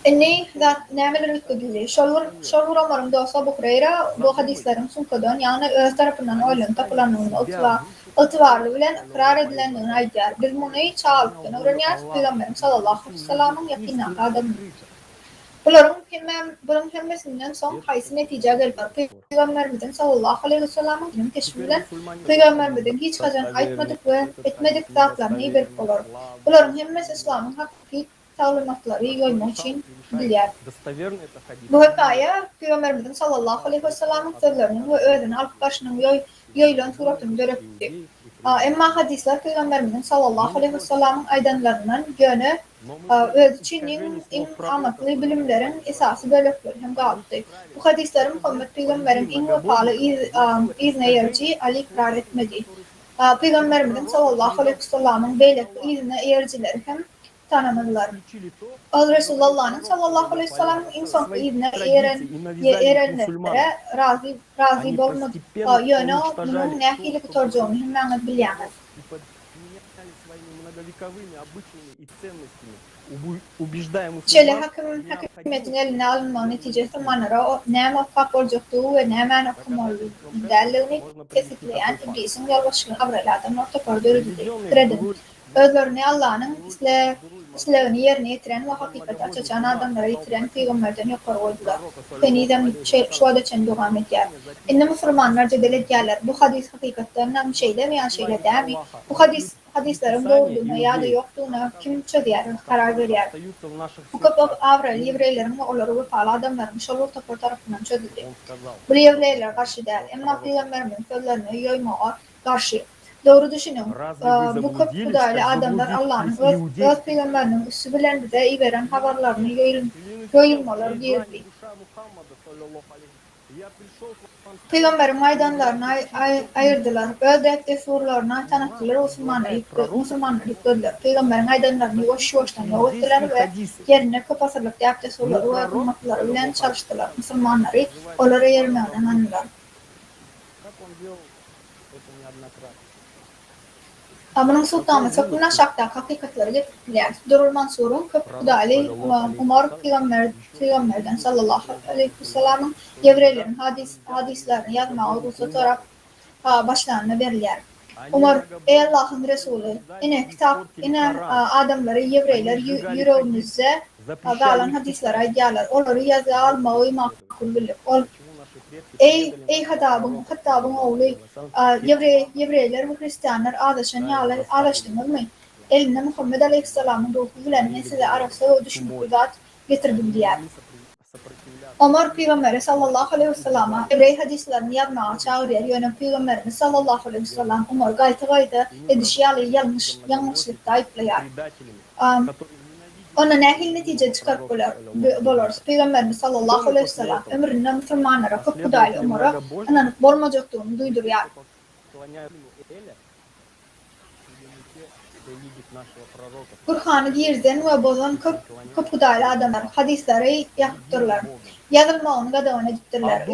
İnni nemeler üstüdüğü. Şolvur Ömer'in dostu Ebu Hurayra bu hadislerin sunkadan yani öz tarafından oylun tapılanını ıtıvarlı bilen ıkrar edilenini aytcar. Biz bunu çağırdıktan öğreniyoruz. Peygamberimiz sallallahu aleyhi ve sellem'in yakinen adamı. Bunun hemmesinden son haysi netice gelper. Peygamberimizin sallallahu aleyhi ve sellem'in keşfiyle Peygamberimizin hiç kazan aytmadık ve etmedik zatlarını iberip olur. Bunların hemmesi İslam'ın hakiki talimatları yaymak için bilir. Bu hikaye Peygamberimizin sallallahu aleyhi ve sellem'in sözlerinin ve özünün alıp başının yayılan suratını görebildi. Emma hadisler Peygamberimizin sallallahu aleyhi ve sellem'in aydanlarından yönü öz için amatlı bilimlerin esası bölükleri hem dağıttı. Bu hadislerin Muhammed Peygamber'in en vefalı izne yerci Ali ikrar etmedi. Peygamberimizin sallallahu aleyhi ve sellem'in beylikli izne yercileri hem tanımadılar. Resulullah'ın sallallahu aleyhi ve sellem'in insan izne erenlere razı olmadı. Yönü bunun nehilik torcuğunu hemen bilemez. Şöyle hakimiyetin eline alınma neticesi manara ne muvaffak olacaktı ve ne men okumalı derlerini kesikleyen iblisin yalvaşını avralardan orta kredin. Özlerini Allah'ın İslam'ını yerine getiren ve hakikati açacağın adamlara getiren Peygamberden yukarı koydular. Feniden şu adı için devam ediyor. İnne Müslümanlar cedel ediyorlar. Bu hadis hakikatten şeyle mi ya şeyle değil mi? Bu hadislerin doğruluğuna ya da yokluğuna kim çözüyor, karar veriyor. Bu kapı Avralı Yevreylerin ve onları vefalı adamların şolur topur tarafından çözüldü. Bu Yevreyler karşı değil. Ama Peygamber'in sözlerini yaymağa karşı. Doğru düşünün. Bu kapıdayla adamlar Allah'ın öz Peygamberinin üssü bilen de iyi veren haberlerini yayılmaları girdi. Peygamberin meydanlarını ayırdılar. Öldükte surlarına tanıklılar Müslümanları yıkladılar. Peygamberin meydanlarını yoğuştan yok ettiler ve yerine kapasırlıkta yaptığı surları ve kurmakları bilen çalıştılar. Müslümanları onları yermeden andılar. Bunun sultanı sakına şakta hakikatleri getirdiler. Durul Mansur'un Kudali Umar Peygamber'den sallallahu aleyhi ve sellem'in Yevreylerin hadislerini yazmağı ruhsat olarak başlarına verirler. Umar, ey Allah'ın Resulü, yine adamları Yevreyler yüreğimizde kalan hadislere aydiyalar. Onları yazı almayı makul bilip. Ey Hattab'ın oğlu Yevreyler ve Hristiyanlar ağlaştınız mı? Eline Muhammed Aleyhisselam'ın ruhu bilenine size arası o düşündüğü zat getirdim diyer. Ömer Peygamberi sallallahu aleyhi ve sellem'e Yevrey hadislerini yazmaya çağırıyor. Yönü Peygamberimiz sallallahu aleyhi ve sellem Ömer gayet edişiyalı yanlışlıkta ayıplayar. Ona nehil netice çıkarıp bulur. Peygamberimiz sallallahu aleyhi ve sellem ömründe Müslümanlara Kudaylı Umar'a inanıp bolmayacaktığını duyduruyor. Kur'an'ı diyirden ve bozan Kudaylı adamlar hadisleri yaptırırlar. Yazılmağını gadağını edittirler.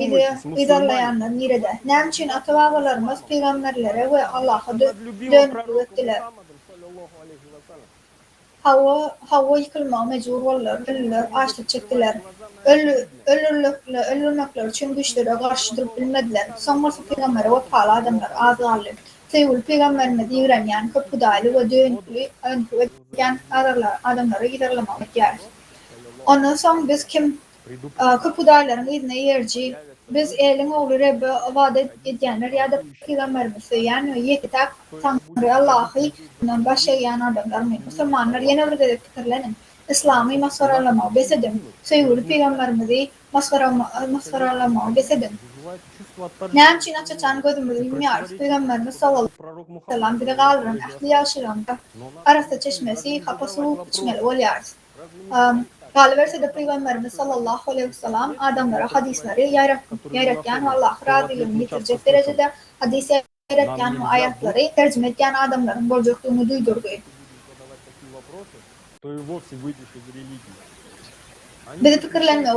İzarlayanlar nirede. Nem için atavalarımız peygamberlere ve Allah'a dönüp ettiler. hava yıkılmağa mecbur olurlar, ölürler, açlık çektiler. Ölürmekler için güçlere karşı durup bilmediler. Sonrası Peygamber'e ve Teala adamlar ağzı alır. Sevgili Peygamber'ine diğren yani kapıdaylı ve dönüklü önküveden adamları giderlemek yer. Ondan sonra biz kim kapıdayların izine yerci, biz elin oğlu Rebbe vaat edenler ya da Peygamberimiz yani yekitak Tanrı Allah'ı başa yan adamlar mı? Müslümanlar yine bir de fikirlenin. İslam'ı maskaralama besedin. Sevgili Peygamberimizi maskaralama besedin. Ne için açacağını gözümüzü bilmiyoruz. Peygamberimiz sallallahu aleyhi ve sellem bir de galırın ahli yaşlarında arası çeşmesi kapısı içmeli oluyoruz. Galiberse de Peygamberimiz sallallahu aleyhi ve sellem adamlara hadisleri yaratken ve Allah razılığını yitirecek derecede hadis yaratken ve ayetleri tercüme eden adamların bolcukluğunu duydurdu. Bizi fikirlenme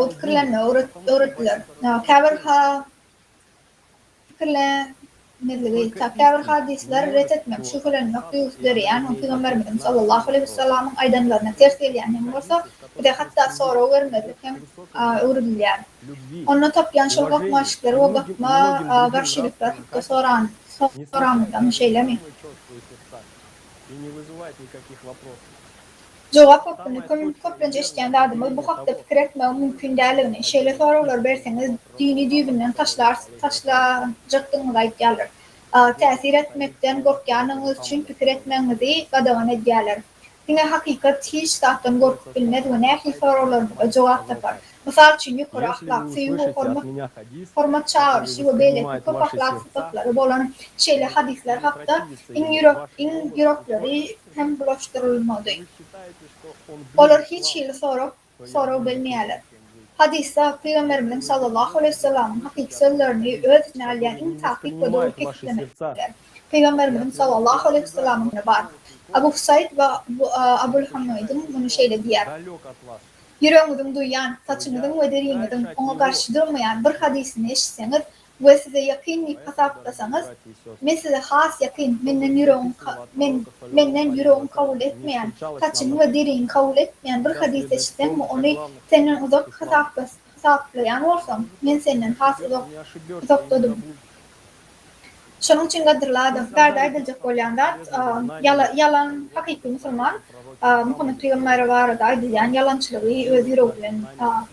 öğrettiler. Kâver hadisler ret etmek, şüphelenmek duyguları yani Peygamberimiz sallallahu aleyhi ve sellem'in aydanlarına ters gelen hem olsa bir de hatta sonra vermedik hem öğrediler. Onu topyan şu bakma aşkları o bakma karşılıklar sorandan şeylemi. Cevap köpünce işleyen adamı bu hakta fikir etme mümkün değerlerini şeyle sorular verseniz dini düğünden taşlayacaktığını gelir. Tesir etmekten korkyanınız için fikir etmenizi kadavan ederler. Yine hakikat hiç tahtan korkup bilmediğine sorularına cevap tapar. Misal için yukarı ahlak, sevgi, hormat çağrışı ve belirti köp ahlak sıfatları olan şeyle hadisler hakkında in yürekleri hem bulaştırılmadı. Olur hiç yıl soru bilmeyeler. Hadiste Peygamberimiz sallallahu aleyhi ve sellem hakiki sözlerini öğretine alayan in takip ve doğru kesinlemekler. Peygamberimiz sallallahu aleyhi ve sellem'in var. Abu Said ve Abdülhamid'in bunu şeyle diyer. Yüreğinizin duyan, saçınızın ve derinizin ona karşı durmayan bir hadisini eşitseniz ve size yakın hesaplasanız, men size has yakın, menden yüreğim kabul etmeyen, saçını ve derin kabul etmeyen bir hadis eşitsen onu senden uzak hesaplayan olsam, men senden has uzakladım. Şunun için kadırladım. Ferda edilecek olanlar yalan hakiki Müslüman Muhammed Peygamber'e var da edilen yalançılığı öz yüreğiyle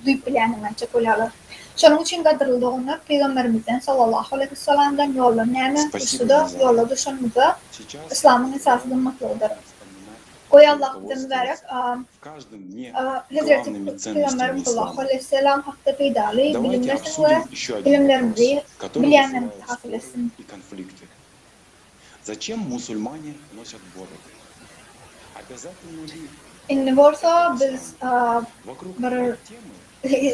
duyup bilenler çok olanlar. Şunun için kadırladı onlar Peygamberimizden sallallahu aleyhi ve sellem'den yollarını üstüde yolladı şunumuza İslam'ın esası bulmaktadır. Oy Allah'tan vererek Hazreti Peygamberimiz sallallahu aleyhi ve sellem hakkında faydalı bilim versin ve bilimlerimizi bilenlerimizi hasıl etsin. Zачем мусульмане носят бороды? Обязательно ли? İnni varsa biz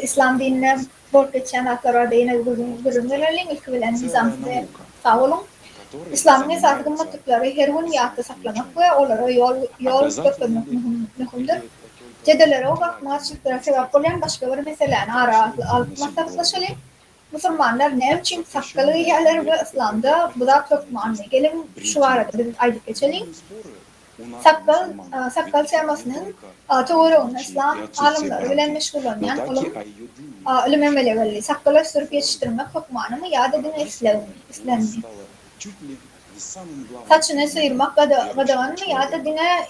İslam dinine bol geçen haklara değine gözümlerle ilk bilen nizamda sağ olun. İslam'ın esaslı mattıkları her gün yatta saklamak ve onlara yol götürmek mühimdir. Cedelere o bakma çıktıra sebep olan başka bir meselenin alıp masraflaşalım. Müslümanlar ne için sakkalı yerler ve İslam'da bu da çok manlı. Gelin şu arada bir aydık geçelim. Sakkal sevmasının doğru İslam alimleri ile meşgul olan ilim emeliği sakkalı sürüp yetiştirmek hükmanı mı ya da dine İslam'ı. Saçını sıyırmak gadavanı mı ya da dine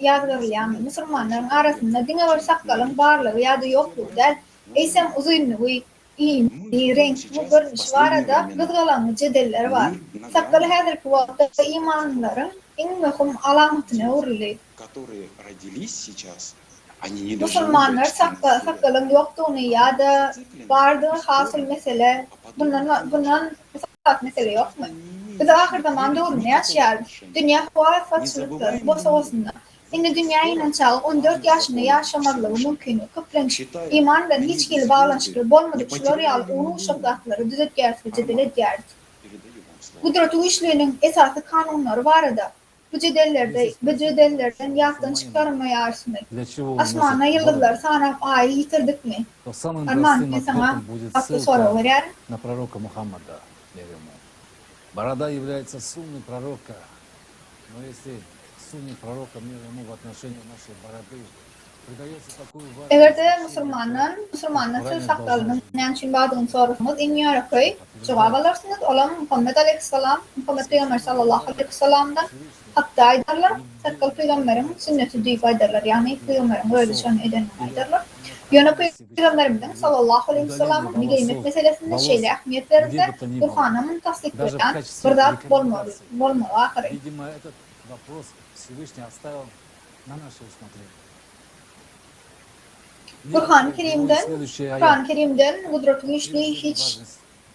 yazgırlayan Müslümanların arasında dine var sakkalın varlığı ya da yokluğu der. Eysem uzunluğu iyi renkli görünüş var da kızgalanlı cedeller var. Sakkalı her bir vakıfta imanların en mühim alametine uğruluyor. Müslümanlar sakkalın yokluğunu ya da vardığı hasıl mesele bundan mesele yok mu? Biz ahir zamanda uğrunu yaşayalım. Dünya hava saçlıkları boş olsunlar. Şimdi dünyayla çağı 14 yaşında yaşamadığı mümkün. Kıplanış, imandan hiç gelip bağlanışları bolmadık kişiler onu şoklatları düzelt gerçi cedele gerdi. Kudret uyuşluğunun esası kanunları var da bu cedellerden yaktan çıkarmaya arsınlar. Asmana yıldızlar sana ayı yitirdik mi? Arman insana aklı soru verer. На пророка Мухаммада, Борода является сунной пророка. Но если согласования пророка мир ему в отношении нашей бороды придается такую важность. Egerde Müslümanlar söz saklarynyň näçin badygyny sorasyňyz iň ýarakly jogap alarsynız. Olam Muhammed aleyhissalam, Muhammed Peygamber sallallahu aleyhi ve sellem'den hatta aýdarlar, sakal peýgamberiň sünneti diýip aýdarlar. Ýani peýgamberiň öýdüşini eden aýdarlar. Ýöne peýgamberimden sallallahu aleyhi ve sellem giýmek meselesinde şeýle ähmiýet berýär. Kur'ana muntaslik bilen bir zat bolmaly. Ahyry. Видимо, этот вопрос Всевышний оставил на наше усмотрение. Kur'an-ı Kerim'den gudretli güçlü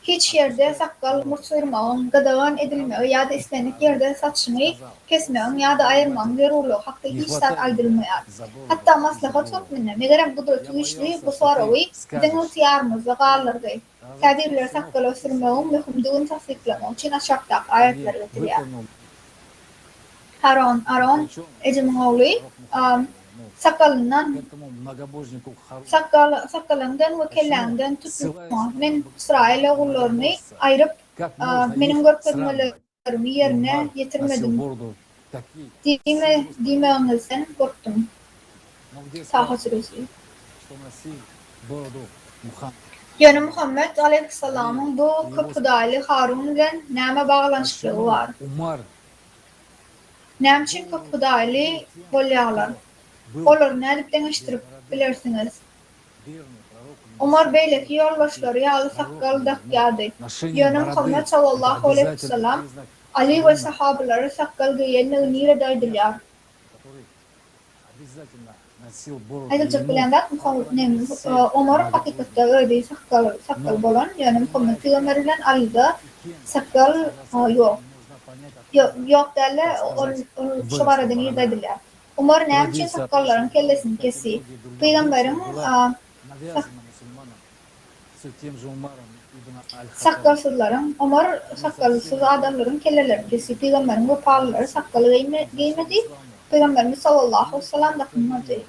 hiç yerde sakal murtsyrmagyň, gadagan edilmegi ýa-da islenik yerde saçyny kesmegi ýa-da aýyrmagyň zerurlygy hakda hiç zat aýdylmaýar. Hatta maslahat hukmyna megerem gudretli güçlü bu sorawy biziň ýarmyzda galyrdy. Käbirler sakal ösürmegi möhümdigini tasdiklamak üçin aşakdak aýatlar getirýär. Aron Ejim ogly sakalından ve kellenden tutma. Men İsrail oğullarını ayırıp benim görkezmelerimi yerine getirmedim. Dimeğinizden korktum. Taha süresi. Ýöne Muhammed aleyhissalamyň bu köpüdaly Harun bilen näme baglanşyklygy bar? Näçin köpüdaly bolýarlar? Olar nädip deňeşdirip bilersiňiz. Umar beýleki ýolbaşlary ýaly sakal dakýady. Ýöne Muhammed sallallahu aleyhi ve sellem Ali we sahabalary sakal giýenini nire daýdylýar. Aýdyjak bilenler Umar hakykatda öýdi sakal bolan, ýöne Muhammed peýgamber bilen Ali'da sakal ýok däle şu barada nire daýdylýar. Umar näçin sakalların kellesini kesi. Peýgamberiň sakalsyzlaryň, Umar sakalsyz adamlaryň kellelerini kesi. Peýgamberiň bu paýlary sakaly giýmedi. Peýgamberimiz sallallahu aleyhi ve sellem dakmady.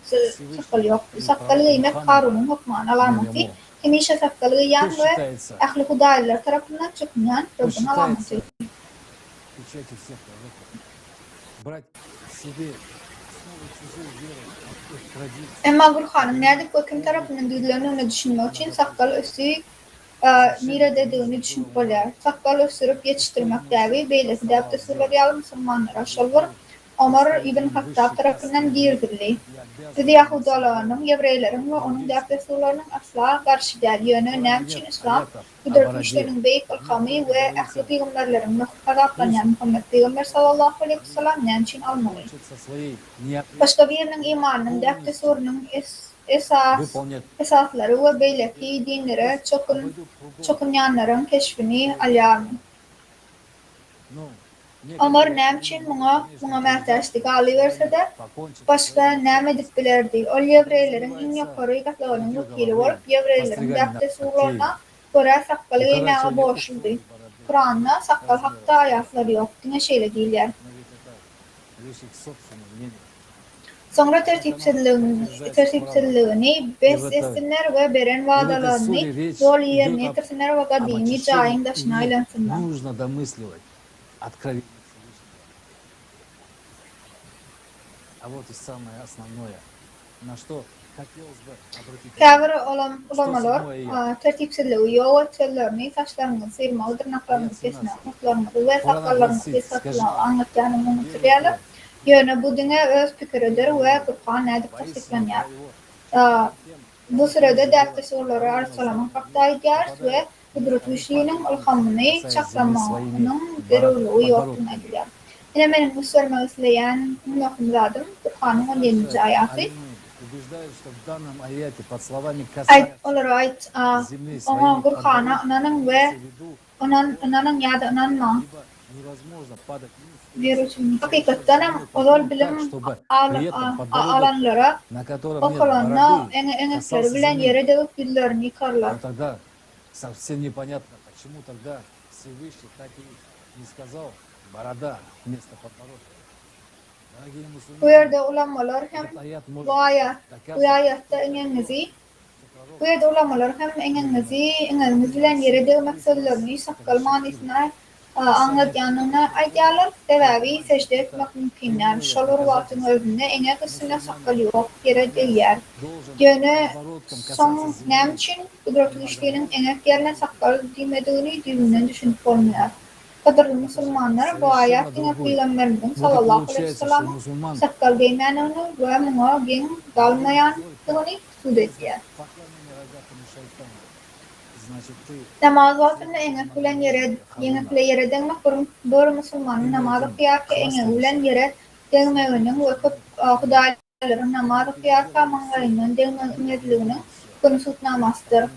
Sakal ýok. Sakaly giýmek Harun'un hukmana alamaty. Hemişe sakaly giýen we ähli hudaýlar tarapyndan çykmaýan Rabbiň alamaty. Emma Gurhan'ın nädip we kim tarapyndan düýdilenini düşünmek üçin sakal ösü nire dediğini düşünüp bolýar. Sakal ösürüp ýetişdirmek däbi beýleki däpde sürler ýaly musulmanlar aşalvar. Omar ibn Hattab tarapyndan giýirildi. Biz Ýahudalaryň, Ýewreýleriň we onuň däpde sürleriniň asla garşy däl. Ýöne näçin İslam gudretli güçleriň beýik ilhamy we ähli peýgamberleriň mukaddasanýan Muhammed peýgamber sallallahu aleyhi ve sellem näçin almaly? Başga biriniň imanynyň däpde sürüniň esaslary we beýleki dinlere çokunýanlaryň keşfini alýarmy? Omar näçin muňa mätäçlik alyberse-de başga näme edip bilerdi? Ol Ýewreýleriň iň ýokary gatlarynyň wekili bolup Ýewreýleriň däpde surlaryna görä sakal giýmäge boşuldy. Kur'anda sakal hakda aýatlary ýok diňe şeýle diýilýär. Soňra tertipsizligini beslesinler we beren wagdalaryny dol ýerine getirsinler we gadymy jaýyň daşyna aýlansinler. Нужно домысливать откровение Всевышнего. А вот и самое основное, на что хотелось бы обратить Käbir olamalar tertipsizligi ýok etselerni saçlaryny syrmagy, dyrnaklaryny kesmek, mutlaryny we sakallaryny kesmek anlatýanyny unutýarlar. Ýöne bu diňe öz pikiridir we Kur'an nädip tasdiklanýar. Bu sürede däpde surlary arsalama hakda aýdýar we gudretli güçlüğünün ilhamyny çaklamagynyň zerurlygy ýokdyny aýdýar. Ine meniň bu sormak isleýän möhüm zadym Kur'anyň 17-nji aýaty. Olar aýt, oňa Kur'ana inanyň we onanyň ýa-da inanma. Hakykatdan hem olal bilim alanlara okulanna eňekleri bilen ýere degip dillerini ýykarlar. Совсем непонятно, почему тогда Всевышний так и не сказал борода вместо подбородка. Дорогие мусульмане, bu ýerde ulamalar hem bu aýatda eňeňizi bu ýerde ulamalar hem eňeňizi bilen ýere degmek sözlerini sakal manysyna anladığını aydiyalar sebebi secde etmek mümkünler. Şolur vaktın özünde ene kısına sakal yok, yere değer. Yöne son nem için kudretli işlerinin enek yerine sakal demediğini düğünden düşünüp olmuyor. Kadarlı Müslümanlar bu ayet yine Peygamberimizin sallallahu aleyhi ve sellem sakal giymenini ve muna gen dalmayan tığını söz ediyor. Namaz vaktinde enek bilen yere demek bir Müslümanın namazı kıyarken enek bilen yere demeğinin ve Hudayların namazı kıyarken mangayının demeğinin konusut namazdır.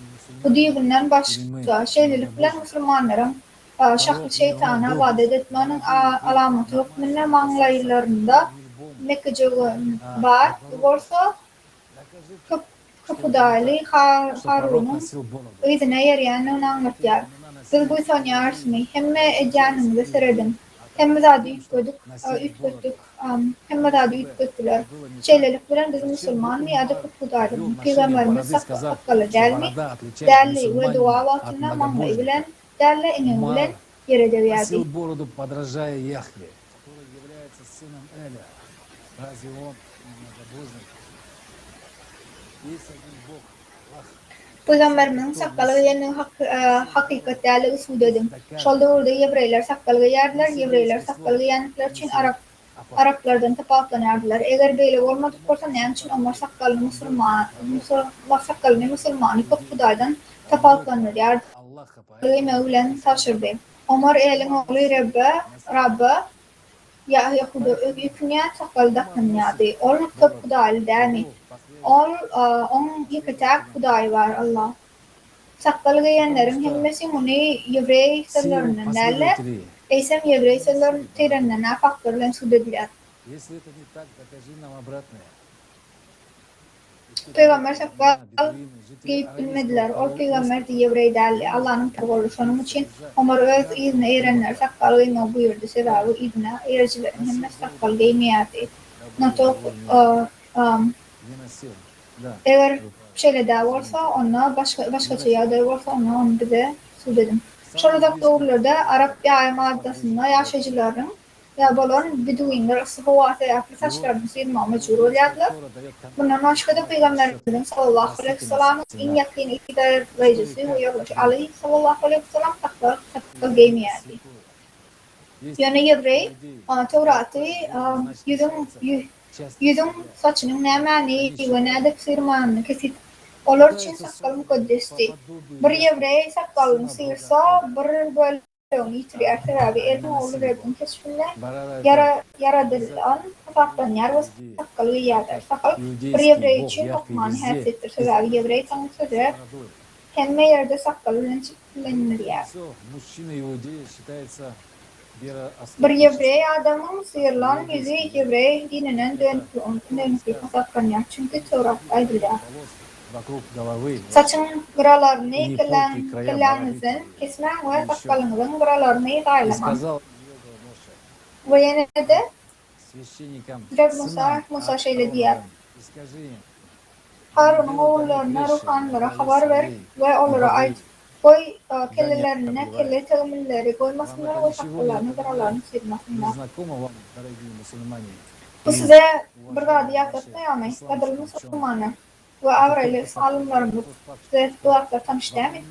Bu düğünden başka şeylilik bilen Müslümanların şahlı şeytana vadet etmenin alamatı hükmünde mangaylarında mekıcığın var. Olsa Hudaylı Harun'un izine yarayanını anlatıyor. Biz bu sanyarsını hemme ecanımızı seredim. Hemme zadı yutkoyduk. Hemme zadı yutkottular. Şeylelik bilen biz Müslüman ya da Hudaylı. Peygamberimiz sakkalı derli. Derli ve dua vaktinde mangayı bilen derli inen bilen yere deviyadi. Бороду, подражая Яхве, который является сыном Эля. Разве он многобожник? Есть один Бог. Peygamberimiz sakkalı yenin hakikatli usudedim. Şolda orada Yevreyler sakkalı yerdiler. Yevreyler sakkalı yenlikler için Araplardan tapaklanardılar. Eğer böyle olmadık olsa ne için onlar sakkalı Müslümanı Hudaydan tapaklanır yardı. Mevlen taşırdı. Omar elin oğlu Rabbe Yahuda öyküne sakkalı daknyadı. Onu Hudaylı dermi. On yıkacak Huday var Allah. Sakkalı giyenlerin hemmesi bunu Yevrey sözlerinden derler. Eysem Yevrey sözlerinin tirenden faktörlen sürdürdüler. Peygamber sakkal giyip bilmediler. O peygamber de Yevrey derli. Allah'ın kuruluşunun için Ömer öz izne erenler sakkal giyme buyurdu. Sebebi izne ericilerin hemmesi sakkal giymeyerdi. Notok eğer şeyle de varsa ona başka şey de varsa onu bize söyledim. Şurada doğrularda Arap Yarımadası'nda yaşayıcıların ya balon Beduinler sıhhavata yaklı saçlarını sıyırma mecbur oluyorlar. Bundan başka da Peygamberimizin sallallahu aleyhi ve sellem'in en yakın idareci'si Hüyyalıç Ali sallallahu aleyhi ve sellem takıl giymeyerdi. Yani Yevrey Tevrat'ı yüzün saçının ne mani ve ne de sıyırmanını kesip olur için sakkal mukaddesti. Bir Yevrey sakkalını sıyırsa bir böyle onu yitiriyor. Sebebi elin oğlu Rabbin keşfinde yaradırılan faktan yar ve sakkalı yerler. Sakkal bir Yevrey için hukmanı hepsettir. Sebebi Yevrey tanı sözü hemme yerde sakkalının çıktılanır yer. Bir Yevrey adamın sıyırılan yüzü Yevrey dininin dönüklü saklanıyor. Çünkü Tevrat aydırıyor. Saçın gıralarını kıllarınızın kesmen ve sakkalınızın gıralarını daylaman. Ve yine de Musa şeyle diyor. Harun'un oğullarına ruhanlara haber ver ve onlara ait koy kellelerine kelle tığımilleri koymasınlar ve sakkallarını gıralarını sıyırmasınlar. Bu size bir daha yakıtlayamayız. Kadırlı Müslümanlar ve Avraylı alimlerimiz size bu hakta tanıştı mi?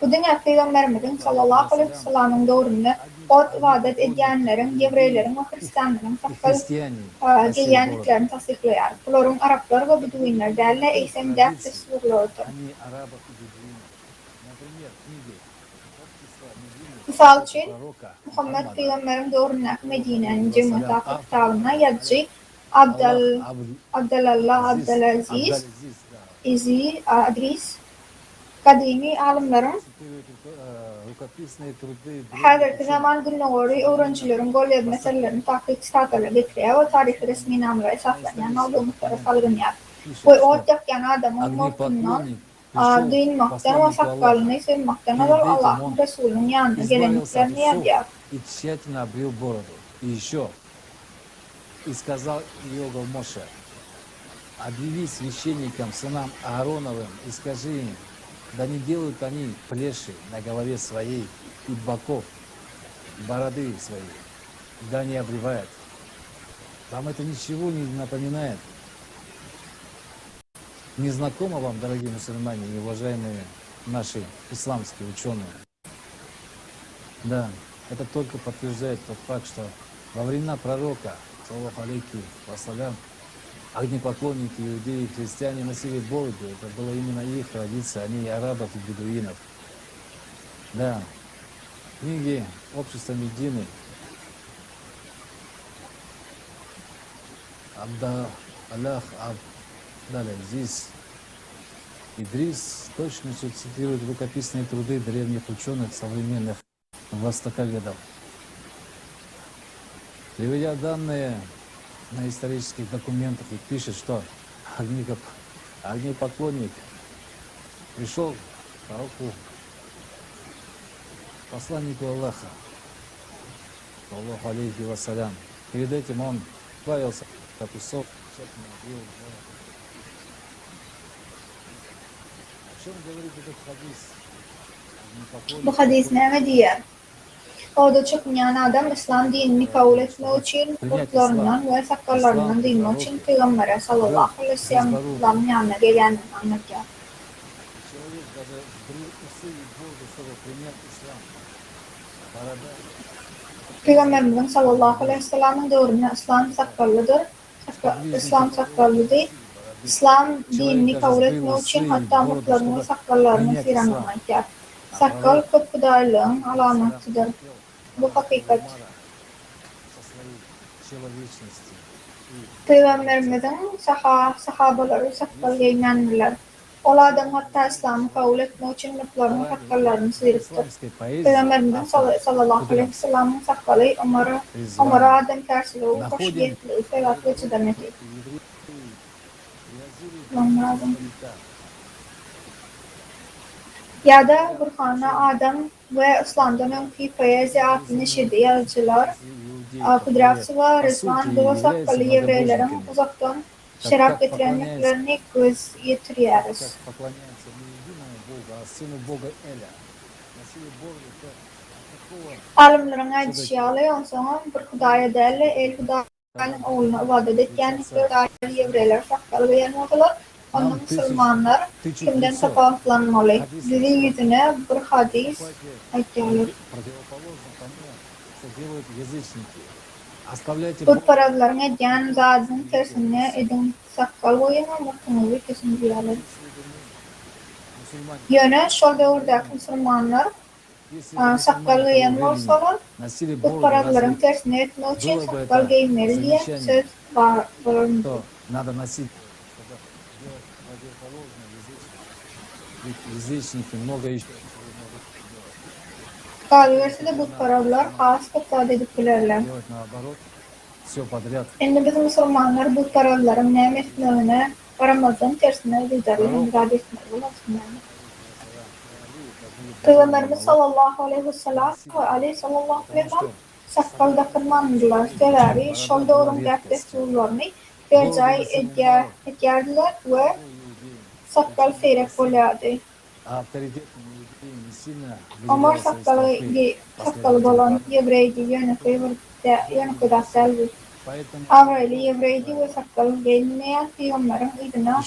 Bu dünya Peygamberimizin sallallahu aleyhi ve sellem'in doğrunda ot vadet edenlerin, Yevreylerin ve Hristiyanların sakkal giyenliklerini tasdikliyor. Bunların Araplar ve Beduinler derle eysem dert tesvirlordu. Misal için Muhammed Peygamberim doğrundaki Medine'nin cemiyeti kitabına yazıcı Abdallah Abdelaziz Adris kadimi alimlerin her zaman günleri öğrencilerin goller meselelerini takip istatlarla getiriyor ve tarihi resmi namlara esaslayan malumutlara salgınıyor. Ve ortak adamın mortundan duyulmaktan ve sakkalını sevmekten olur Allah'ın Resulü'nün yanına gelenliklerini yazıyor. И сказал Иова Моше: объяви священникам, сынам Аароновым, и скажи им, да не делают они плеши на голове своей и боков, бороды свои, да не обревает. Вам это ничего не напоминает? Не знакомо вам, дорогие мусульмане и уважаемые наши исламские ученые? Да, это только подтверждает тот факт, что во времена пророка, саллаллаху алейхи вассалям, огнепоклонники, иудеи и христиане носили бороду. Это была именно их традиция, а не арабов и бедуинов. Да, книги общества Медины далее, здесь Идрис точно цитирует рукописные труды древних ученых современных востоковедов. Приведя данные на исторических документах и пишет, что огнепоклонник пришел к пророку, посланнику Аллаха, саллаллаху алейхи вассалям. Перед этим он избавился от усов. О чем говорит этот хадис? Bu hadis näme diýär? Oda çykmayan adam İslam dinini kabul etmek için kurtlarından ve sakallarından dinmek için Peygamber sallallahu aleyhi ve sellem'in yanına gelen anlatıyor. Человек даже сбрил усы и бороду, чтобы принять ислам. Борода. Peygamberimizin sallallahu aleyhi ve sellem'in dövründe İslam sakallıdır. İslam sakallıdır. İslam dinini kabul etmek için hatta mutlarını sakallarını firanlamayacak. Sakal köpüdarlığın alamatıdır. Bu hakikat. Peygamberimizin sahabaları sakal giymendiler. Olardan hatta İslam'ı kabul etmek için mutlarını sakallarını sıyırıptır. Peygamberimizin sallallahu aleyhi ve sellem'in sakalı Ömer'e adem tersiliği, hoşiyetliği, felatlığı demektir. Ya da Burhan'a Adam ve İslam'dan önkü poezi adlı neşirde yazıcılar, Kudratçı ve Rızvan bu sakkalı yevreylerin uzaktan şerap getirenliklerini göz yetiriyoruz. Alimlerin aytışıyalı onsana bir Hudaya değerli el Hudaya'nın oğluna ibadet etken Hudaya yevreyler sakkalı beyanmadılar. Onda Müslümanlar kimden sapaklanmalı? Bizi yüzüne bir hadis aytıyorlar. Putparaglarına edyen zadın tersine edin sakkal boyuna muhtemeli kesin diyorlar. Yöne şol dövründeki Müslümanlar sakkal giyen olsalar putparagların tersine etmek için sakkal giymeli diye söz var. Язычники много еще. Kaliverside bu paralar has kıtada ediplerler. Все poдряд. Şimdi biz Müslümanlar bu paraların ne etmelerini Ramazan tersine liderlerin irade etmeli olasın. Peygamberimiz sallallahu aleyhi ve sellem sallallahu aleyhi ve sellem sakkalda kırmandılar. Sebebi şol doğrum gerçekçilerini tercih etkerdiler ve sakkal seyrek oluyordu. Ömer sakkalı olan Yevreydi yönü selvi. Avraylı Yevreydi ve sakkalı gelmeyen Peygamberin idina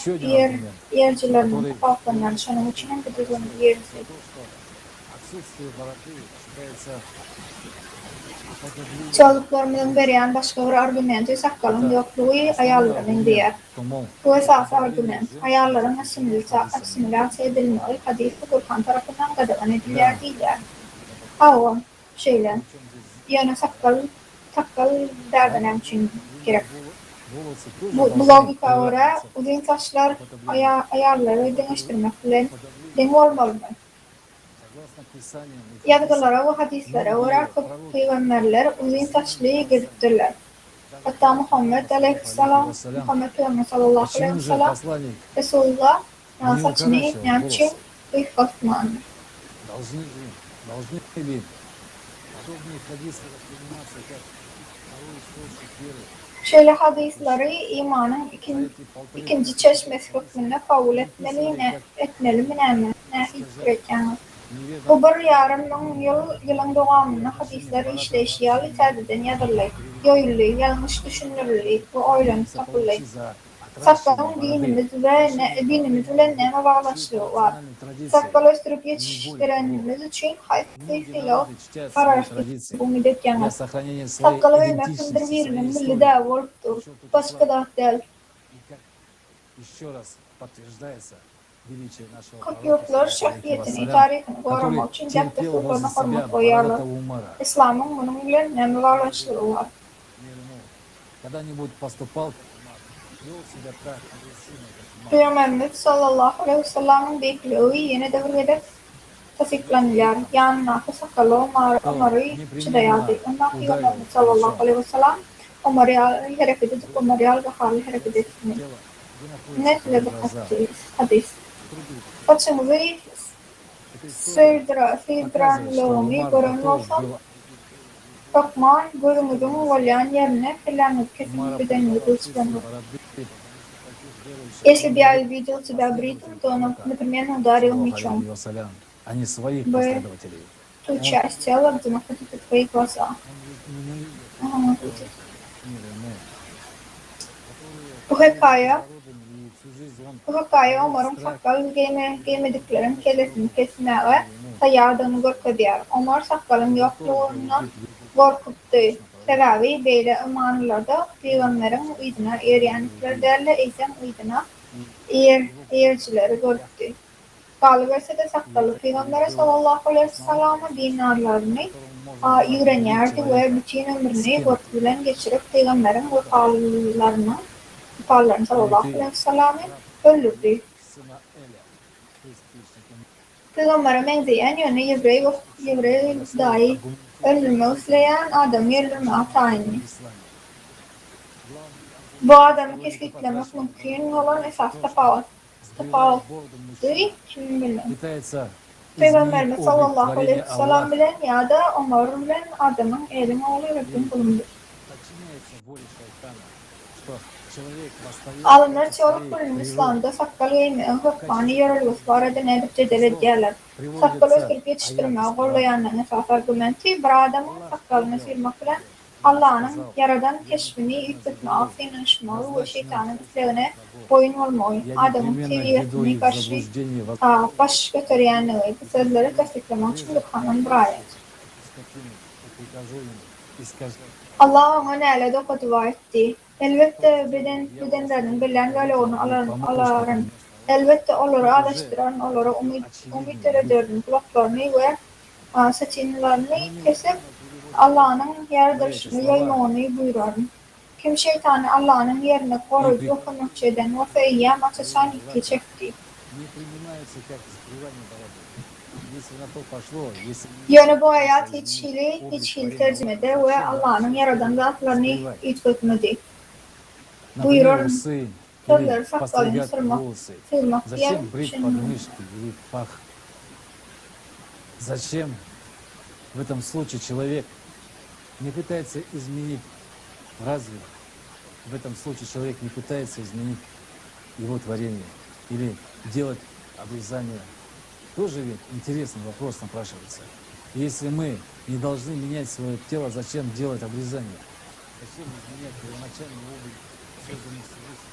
yercilerinin kapatlarından şanın içinin gıdırını yerisiydi. Çocuklarımızın veriyen başka bir argumenti sakkalın yokluğu ayarların diğer. Bu esas argument, ayarların asimilasyon edilmeyi hadis-i Kur'an tarafından kadağan edilir değiller. Hava, yani sakkal derden için gerek. Bu logika göre uzun saçlar ayarları değiştirmekle den olmalı. Yadgalara ve hadislere göre peygamberler uzun saçlı giriptirler. Hatta Muhammed aleyhisselam, Muhammed Peygamber sallallahu aleyhi ve sellem Resulullah saçını ne için uyfatmanı. Şöyle hadisleri imanın ikinci çeşmesi hükmünde kabul etmeli mi ne iftirken Bu bir yarım yılın dowamyny hadisler işleşýär täzeden ýazylýar. Ýoýully, ýalňyş düşünülýär, bu oýlanyp tapylýar. Saklanan dinimiz bilen näme baglaşlygy bar? Sakal östürüp yetiştirenimiz için hayatı filo kararlı bu müddet yana. Sakal ve mekimdir birinin milli de volupdur. Başka da değil. Еще раз подтверждается величие нашего Kırkiyotlar şahsiyetini, tarihini korumak için cepte sultanı hormat koyarlar. İslam'ın bunun bilen näme baglaşlygy bar? Когда-нибудь поступал, вел себя так агрессивно, как Peygamberimiz sallallahu aleyhi ve sellem'in bekliği yine devrede tasdiklanıyor. Yani nakı sakalı Ömer'i çıdayadı. Ondan Peygamberimiz sallallahu aleyhi ve sellem Ömer'i hareket edip Ömer'i al-Gahari hareket etmiyor. Netle bir hadis. Paçımızı sıydıranlığını gören olsam bakman gözümüzün olyan yerine planlık kesinlikle denildi uçlanır. Если бы я увидел тебя бритым, то он непременно ударил мечом в ту часть тела, где находятся твои глаза. Bu hikaye Omar'ın sakal giymediklerin kellesini kesmeye tayardığını görkezýär. Omar sakalın yokluğundan korkupdy. Sebebi beýle ımanlarda Peygamberin uyduna erýänlikler derle eýsem uyduna erçileri görüpdi. Galyberse de sakalı Peygamber sallallahu aleyhi ve sellem'e dinarlaryny ýürenýärdi we bütün ömrüni gorky bilen geçirip Peygamberin wefalaryny sallallahu aleyhi ve sellem'i öldürdi. Peygamber'e meňzeýän ýöne Ýebrey dahi öldürmek isleyen adam öldürmeye tayinli. Bu adamı keskitlemek mümkün olan esas tafawut kim bilen? Peygamberimiz sallallahu aleyhi ve sellem bilen ya da Ömer bilen adamın elini oğlu bulundu. Alimler çoğuluk bilen İslam'da sakal giymeyen hukmani yorulgusu barada nedip cedel edýärler. Sakal östürüp yetiştirmeye gollaýanlaryň esas argumenti bir adamın sakalını sürmek bilen Allah'ın yaradan keşfini ýitmek, sığınışmagy we şeytanyň islegine boyun bolmagy, adamın tebiýetine karşı baş göterýänligi, bu sözleri tasdiklemek üçin Kur'anyň bir ayet. Allah ona näle dokutup aýtdy. Elbette bedenlerinin bilen yolunu aların. Elbette onları araştıran, onlara umut ederin, kulaklarını ve seçimlerini kesip Allah'ın yaratılışını yaymağını buyurarın. Kim şeytanı Allah'ın yerine koruyup okumak eden ve feyyem açısan iki çekti. Yani bu ayet hiç hil tercümede ve Allah'ın yaradan zatlarını itfetmedi. Buyurun, sözleri sakalını sırmak diye düşünmüyorum. Зачем в этом случае человек не пытается изменить? Разве в этом случае человек не пытается изменить его творение или делать обрезание? Тоже ведь интересный вопрос напрашивается. Если мы не должны менять свое тело, зачем делать обрезание? Зачем изменять первоначальный облик созданный Всевышним?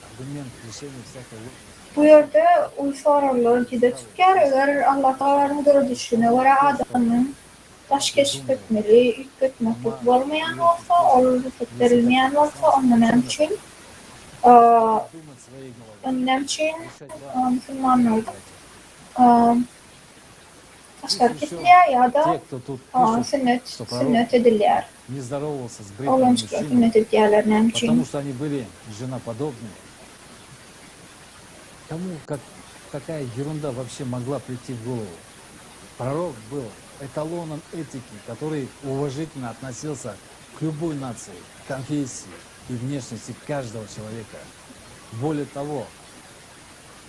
Аргумент решения всякого. Bu yerde uysararlar gide tücker, eğer Allah Teala'nın görüşüne göre adamın taş keşif etmeli, yükletmek olmayan olsa, olur ettirilmeyen olsa, onun için Müslümanlarda taşlar kesiliyor ya da sünnet ediliyor. Olunçlu sünnet edilirler için. Потому что они были женоподобные. Кому какая ерунда вообще могла прийти в голову? Пророк был эталоном этики, который уважительно относился к любой нации, конфессии и внешности каждого человека. Более того,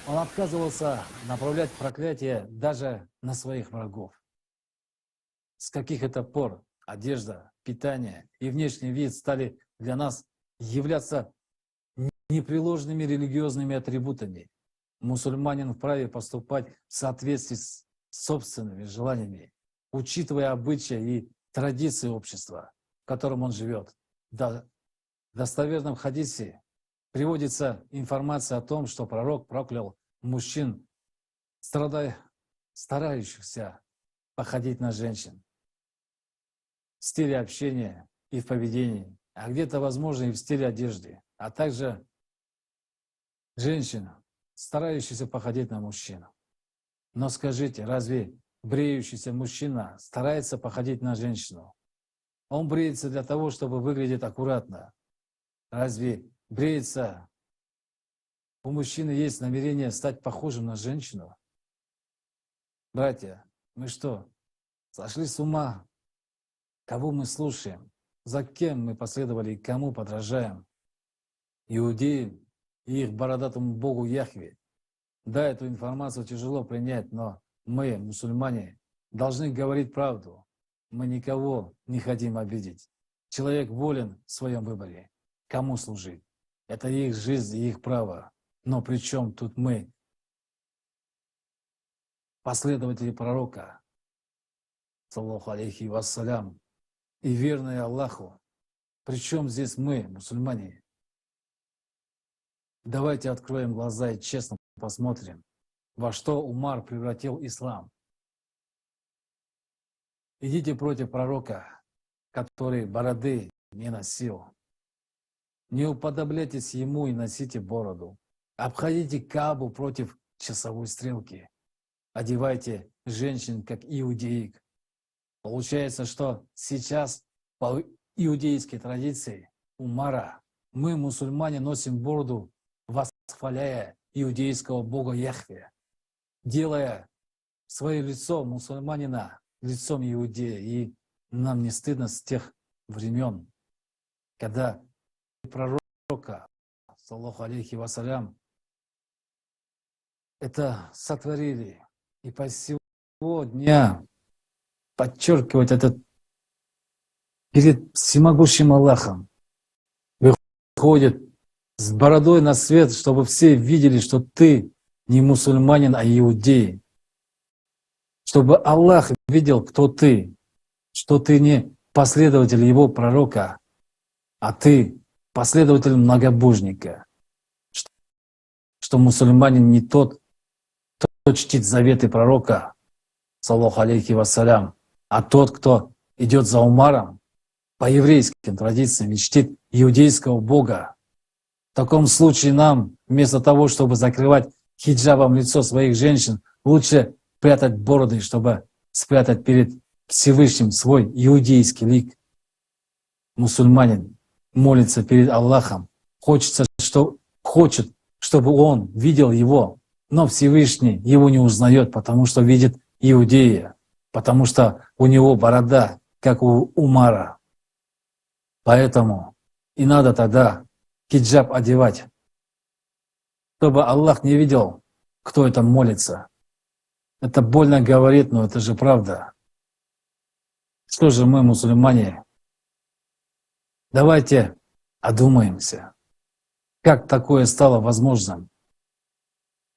он отказывался направлять проклятие даже на своих врагов. С каких это пор одежда, питание и внешний вид стали для нас являться непреложными религиозными атрибутами? Мусульманин вправе поступать в соответствии с собственными желаниями, учитывая обычаи и традиции общества, в котором он живет. В достоверном хадисе приводится информация о том, что пророк проклял мужчин, старающихся походить на женщин в стиле общения и в поведении, а где-то, возможно, и в стиле одежды, а также женщин, старающихся походить на мужчин. Но скажите, разве бреющийся мужчина старается походить на женщину? Он бреется для того, чтобы выглядеть аккуратно. Разве бреется у мужчины есть намерение стать похожим на женщину? Братья, мы что, сошли с ума? Кого мы слушаем? За кем мы последовали и кому подражаем? Иудеям и их бородатому богу Яхве. Да, эту информацию тяжело принять, но мы, мусульмане, должны говорить правду. Мы никого не хотим обидеть. Человек волен в своем выборе, кому служить. Это их жизнь и их право. Но при чем тут мы, последователи пророка, саллаллаху алейхи вассалям, и верные Аллаху? Причем здесь мы, мусульмане? Давайте откроем глаза и честно посмотрим, во что Умар превратил ислам. Идите против пророка, который бороды не носил. Не уподобляйтесь ему и носите бороду. Обходите Каабу против часовой стрелки. Одевайте женщин, как иудеек. Получается, что сейчас по иудейской традиции Умара мы, мусульмане, носим бороду, восхваляя иудейского бога Яхве, делая свое лицо мусульманина лицом иудея. И нам не стыдно с тех времен, когда пророка, саллаллаху алейхи вассалям, это сотворили. И по сего дня подчеркивать это перед всемогущим Аллахом выходит с бородой на свет, чтобы все видели, что ты не мусульманин, а иудей. Чтобы Аллах видел, кто ты, что ты не последователь его пророка, а ты последователь многобожника. Что мусульманин не тот, кто чтит заветы пророка, саллаллаху алейхи вассалям, а тот, кто идет за Умаром по еврейским традициям и чтит иудейского бога. В таком случае нам, вместо того, чтобы закрывать хиджабом лицо своих женщин, лучше прятать бороды, чтобы спрятать перед Всевышним свой иудейский лик. Мусульманин молится перед Аллахом, хочет, чтобы он видел его, но Всевышний его не узнает, потому что видит иудея, потому что у него борода, как у Умара. Поэтому и надо тогда хиджаб одевать, чтобы Аллах не видел, кто это молится. Это больно говорит, но это же правда. Что же мы, мусульмане? Давайте одумаемся. Как такое стало возможным?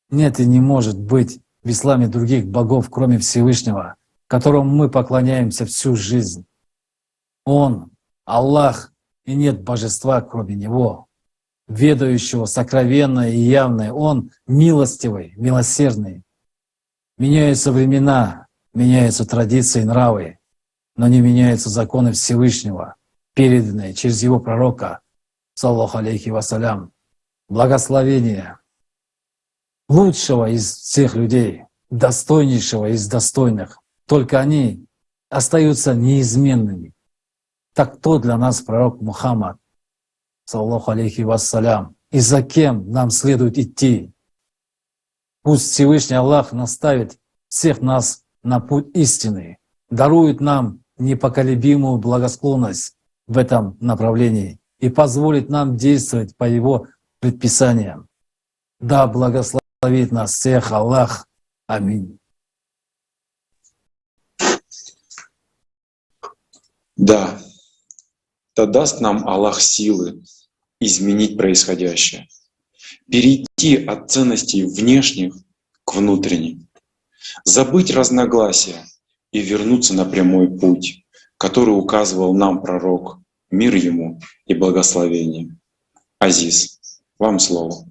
Нет и не может быть в исламе других богов, кроме Всевышнего, которому мы поклоняемся всю жизнь. Он, Аллах, и нет божества, кроме Него, ведающего сокровенное и явное. Он милостивый, милосердный. Меняются времена, меняются традиции и нравы, но не меняются законы Всевышнего, переданные через Его пророка, саллаллаху алейхи вассалям. Благословение лучшего из всех людей, достойнейшего из достойных. Только они остаются неизменными. Так кто для нас пророк Мухаммад, саллаллаху алейхи вассалям, и за кем нам следует идти? Пусть Всевышний Аллах наставит всех нас на путь истины, дарует нам непоколебимую благосклонность в этом направлении и позволит нам действовать по Его предписаниям. Да благословит нас всех Аллах. Аминь. Да, да даст нам Аллах силы изменить происходящее, перейти от ценностей внешних к внутренним, забыть разногласия и вернуться на прямой путь, который указывал нам пророк, мир ему и благословение. Азиз, вам слово.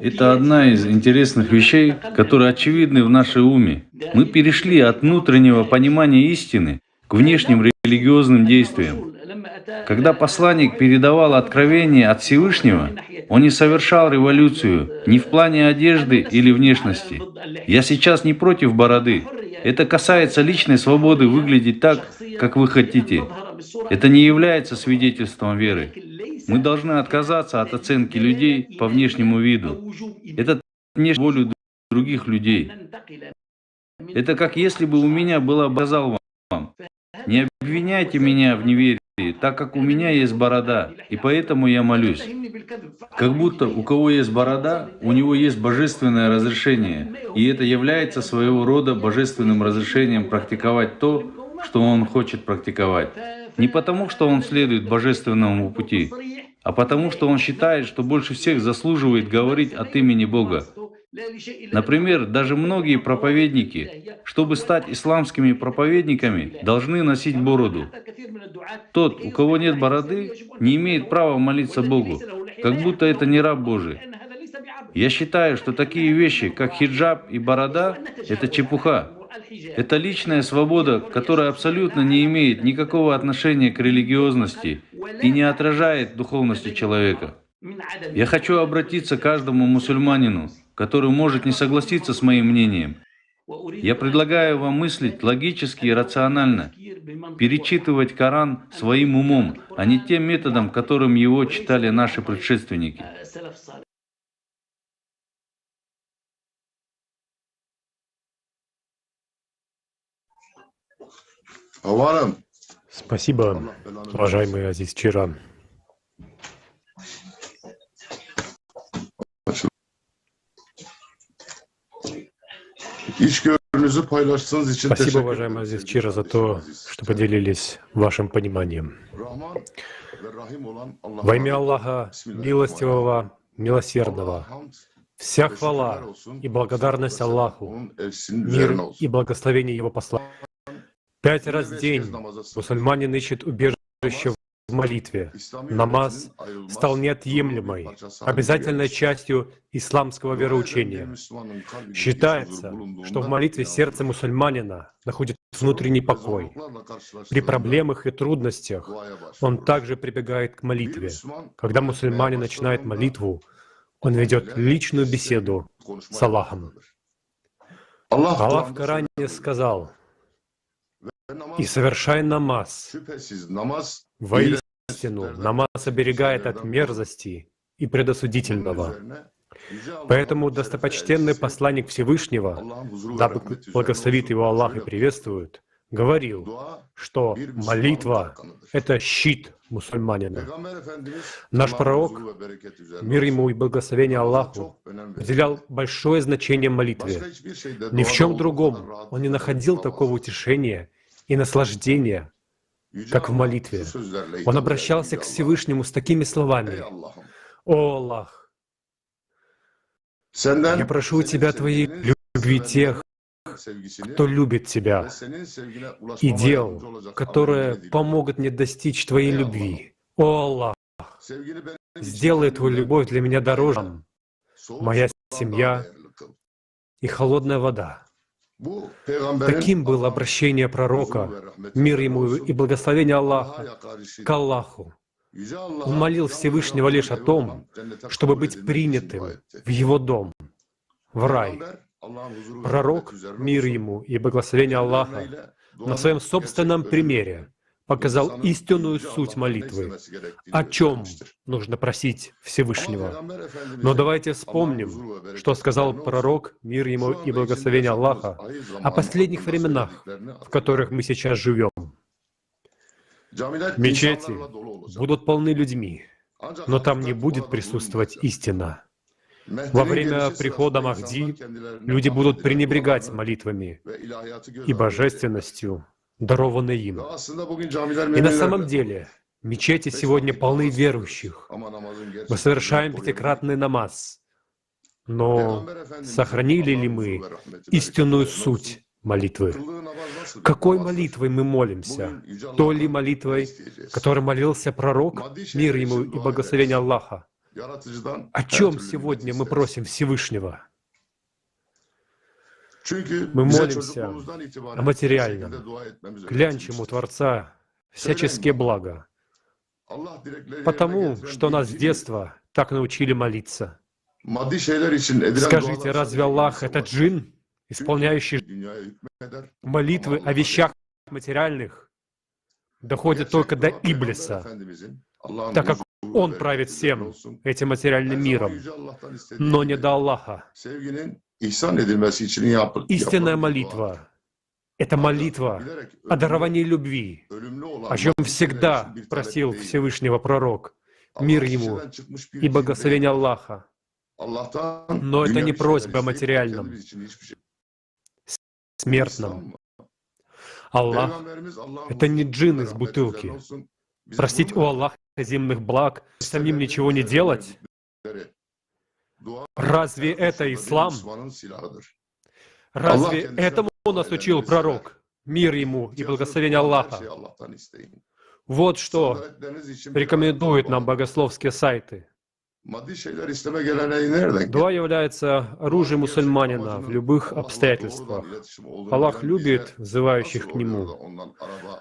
Это одна из интересных вещей, которые очевидны в нашей уме. Мы перешли от внутреннего понимания истины к внешним религиозным действиям. Когда посланник передавал откровение от Всевышнего, он не совершал революцию ни в плане одежды или внешности. Я сейчас не против бороды. Это касается личной свободы выглядеть так, как вы хотите. Это не является свидетельством веры. Мы должны отказаться от оценки людей по внешнему виду. Это внешнюю волю других людей. Это как если бы у меня было сказал вам: не обвиняйте меня в неверии, так как у меня есть борода, и поэтому я молюсь. Как будто у кого есть борода, у него есть божественное разрешение, и это является своего рода божественным разрешением практиковать то, что он хочет практиковать. Не потому, что он следует божественному пути, а потому, что он считает, что больше всех заслуживает говорить от имени Бога. Например, даже многие проповедники, чтобы стать исламскими проповедниками, должны носить бороду. Тот, у кого нет бороды, не имеет права молиться Богу, как будто это не раб Божий. Я считаю, что такие вещи, как хиджаб и борода, это чепуха. Это личная свобода, которая абсолютно не имеет никакого отношения к религиозности и не отражает духовности человека. Я хочу обратиться к каждому мусульманину, который может не согласиться с моим мнением. Я предлагаю вам мыслить логически и рационально, перечитывать Коран своим умом, а не тем методом, которым его читали наши предшественники. Спасибо, уважаемый Азиз Чира. Спасибо, уважаемый Азиз Чира, за то, что поделились вашим пониманием. Во имя Аллаха, милостивого, милосердного, вся хвала и благодарность Аллаху, мир и благословение Его послания. 5 раз в день мусульманин ищет убежище в молитве. Намаз стал неотъемлемой, обязательной частью исламского вероучения. Считается, что в молитве сердце мусульманина находит внутренний покой. При проблемах и трудностях он также прибегает к молитве. Когда мусульманин начинает молитву, он ведет личную беседу с Аллахом. Аллах в Коране сказал: «И совершай намаз. Воистину, намаз оберегает от мерзости и предосудительного». Поэтому достопочтенный посланник Всевышнего, дабы благословит его Аллах и приветствует, говорил, что молитва — это щит мусульманина. Наш пророк, мир ему и благословение Аллаху, уделял большое значение молитве. Ни в чем другом он не находил такого утешения и наслаждения, как в молитве. Он обращался к Всевышнему с такими словами: «О Аллах, я прошу у Тебя Твоей любви тех, кто любит Тебя, и дел, которые помогут мне достичь Твоей любви. О Аллах, сделай Твою любовь для меня дороже, моя семья и холодная вода». Таким было обращение пророка, мир ему и благословение Аллаха, к Аллаху. Он молил Всевышнего лишь о том, чтобы быть принятым в его дом, в рай. Пророк, мир ему и благословение Аллаха, на своем собственном примере показал истинную суть молитвы, о чем нужно просить Всевышнего. Но давайте вспомним, что сказал пророк, мир ему и благословение Аллаха, о последних временах, в которых мы сейчас живем. Мечети будут полны людьми, но там не будет присутствовать истина. Во время прихода Махди люди будут пренебрегать молитвами и божественностью, дарованной им. И на самом деле мечети сегодня полны верующих. Мы совершаем пятикратный намаз. Но сохранили ли мы истинную суть молитвы? Какой молитвой мы молимся? Той ли молитвой, которой молился пророк, мир ему и благословение Аллаха? О чем сегодня мы просим Всевышнего? Мы молимся о материальном, клянчим у Творца всяческие блага, потому что нас с детства так научили молиться. Скажите, разве Аллах — это джин, исполняющий молитвы о вещах материальных, доходят только до Иблиса, так как он правит всем этим материальным миром, но не до Аллаха? Истинная молитва — это молитва о даровании любви, о чем всегда просил Всевышнего пророк, мир ему и благословение Аллаха. Но это не просьба о материальном, смертном. Аллах — это не джин из бутылки. Просить у Аллаха земных благ, самим ничего не делать? Разве это ислам? Разве этому нас учил пророк, мир ему и благословение Аллаха? Вот что рекомендуют нам богословские сайты. Дуа является оружием мусульманина в любых обстоятельствах. Аллах любит взывающих к Нему.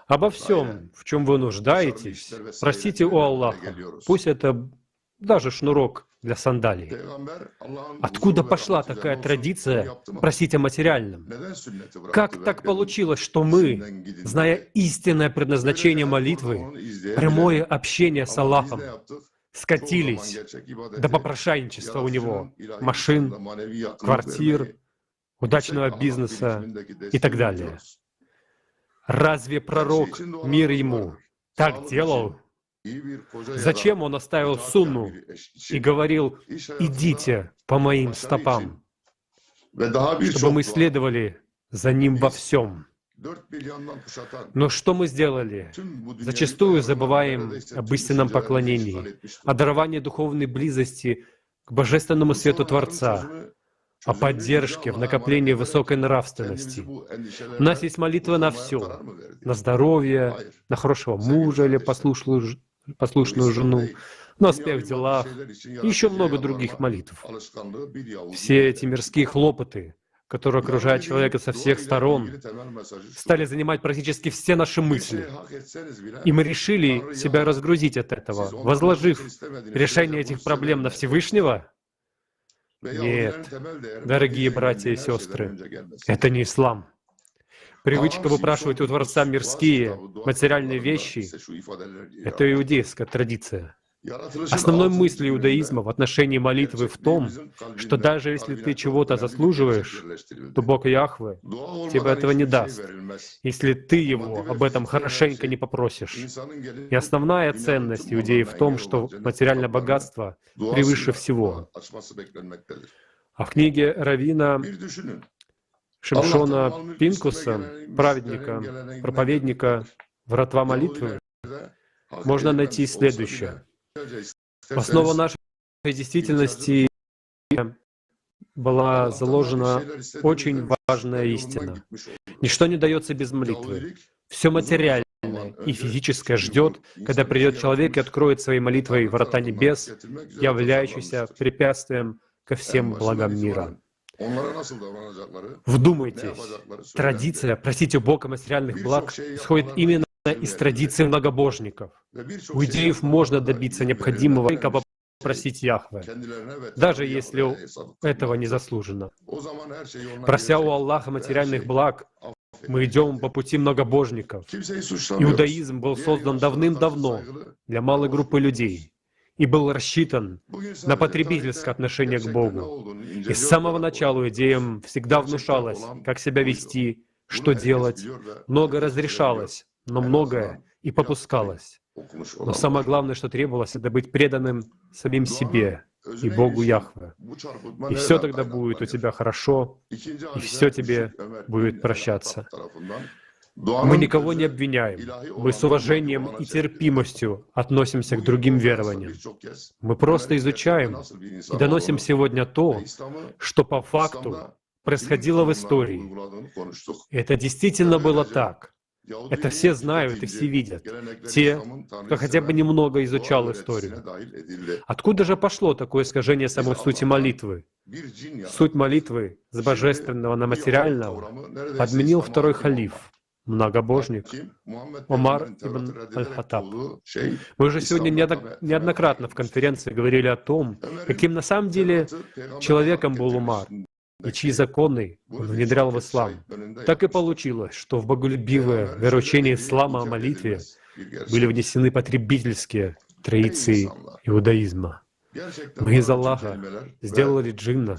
Обо всем, в чем вы нуждаетесь, просите у Аллаха. Пусть это даже шнурок для сандалий. Откуда пошла такая традиция просить о материальном? Как так получилось, что мы, зная истинное предназначение молитвы, прямое общение с Аллахом, скатились до попрошайничества у Него, машин, квартир, удачного бизнеса и так далее? Разве пророк, мир ему, так делал? Зачем он оставил сунну и говорил: «Идите по моим стопам», чтобы мы следовали за ним во всем? Но что мы сделали? Зачастую забываем об истинном поклонении, о даровании духовной близости к божественному свету Творца, о поддержке в накоплении высокой нравственности. У нас есть молитва на все: на здоровье, на хорошего мужа или послушную жену, на успех в делах, и еще много других молитв. Все эти мирские хлопоты, которые окружают человека со всех сторон, стали занимать практически все наши мысли. И мы решили себя разгрузить от этого, возложив решение этих проблем на Всевышнего? Нет, дорогие братья и сестры, это не ислам. Привычка выпрашивать у Творца мирские, материальные вещи — это иудейская традиция. Основной мысль иудаизма в отношении молитвы в том, что даже если ты чего-то заслуживаешь, то Бог Яхве тебе этого не даст, если ты Его об этом хорошенько не попросишь. И основная ценность иудеев в том, что материальное богатство превыше всего. А в книге раввина Шимшона Пинкуса, праведника, проповедника «Вратва молитвы», можно найти следующее. Основа нашей действительности была заложена очень важная истина. Ничто не дается без молитвы. Все материальное и физическое ждет, когда придет человек и откроет своей молитвой врата небес, являющиеся препятствием ко всем благам мира. Вдумайтесь, традиция просить у Бога материальных благ исходит именно из традиции многобожников. У идеев можно добиться необходимого, только попросить Яхве, даже если этого не заслужено. Прося у Аллаха материальных благ, мы идем по пути многобожников. Иудаизм был создан давным-давно для малой группы людей и был рассчитан на потребительское отношение к Богу. И с самого начала идеям всегда внушалось, как себя вести, что делать. Многое разрешалось, но многое и попускалось. Но самое главное, что требовалось, это быть преданным самим себе и Богу Яхве. И все тогда будет у тебя хорошо, и все тебе будет прощаться. Мы никого не обвиняем. Мы с уважением и терпимостью относимся к другим верованиям. Мы просто изучаем и доносим сегодня то, что по факту происходило в истории. Это действительно было так. Это все знают и все видят. Те, кто хотя бы немного изучал историю. Откуда же пошло такое искажение самой сути молитвы? Суть молитвы с божественного на материального подменил второй халиф, многобожник Омар ибн аль-Хаттаб. Мы уже сегодня неоднократно в конференции говорили о том, каким на самом деле человеком был Умар, и чьи законы он внедрял в ислам. Так и получилось, что в боголюбивое вероучение ислама о молитве были внесены потребительские традиции иудаизма. Мы из Аллаха сделали джинна.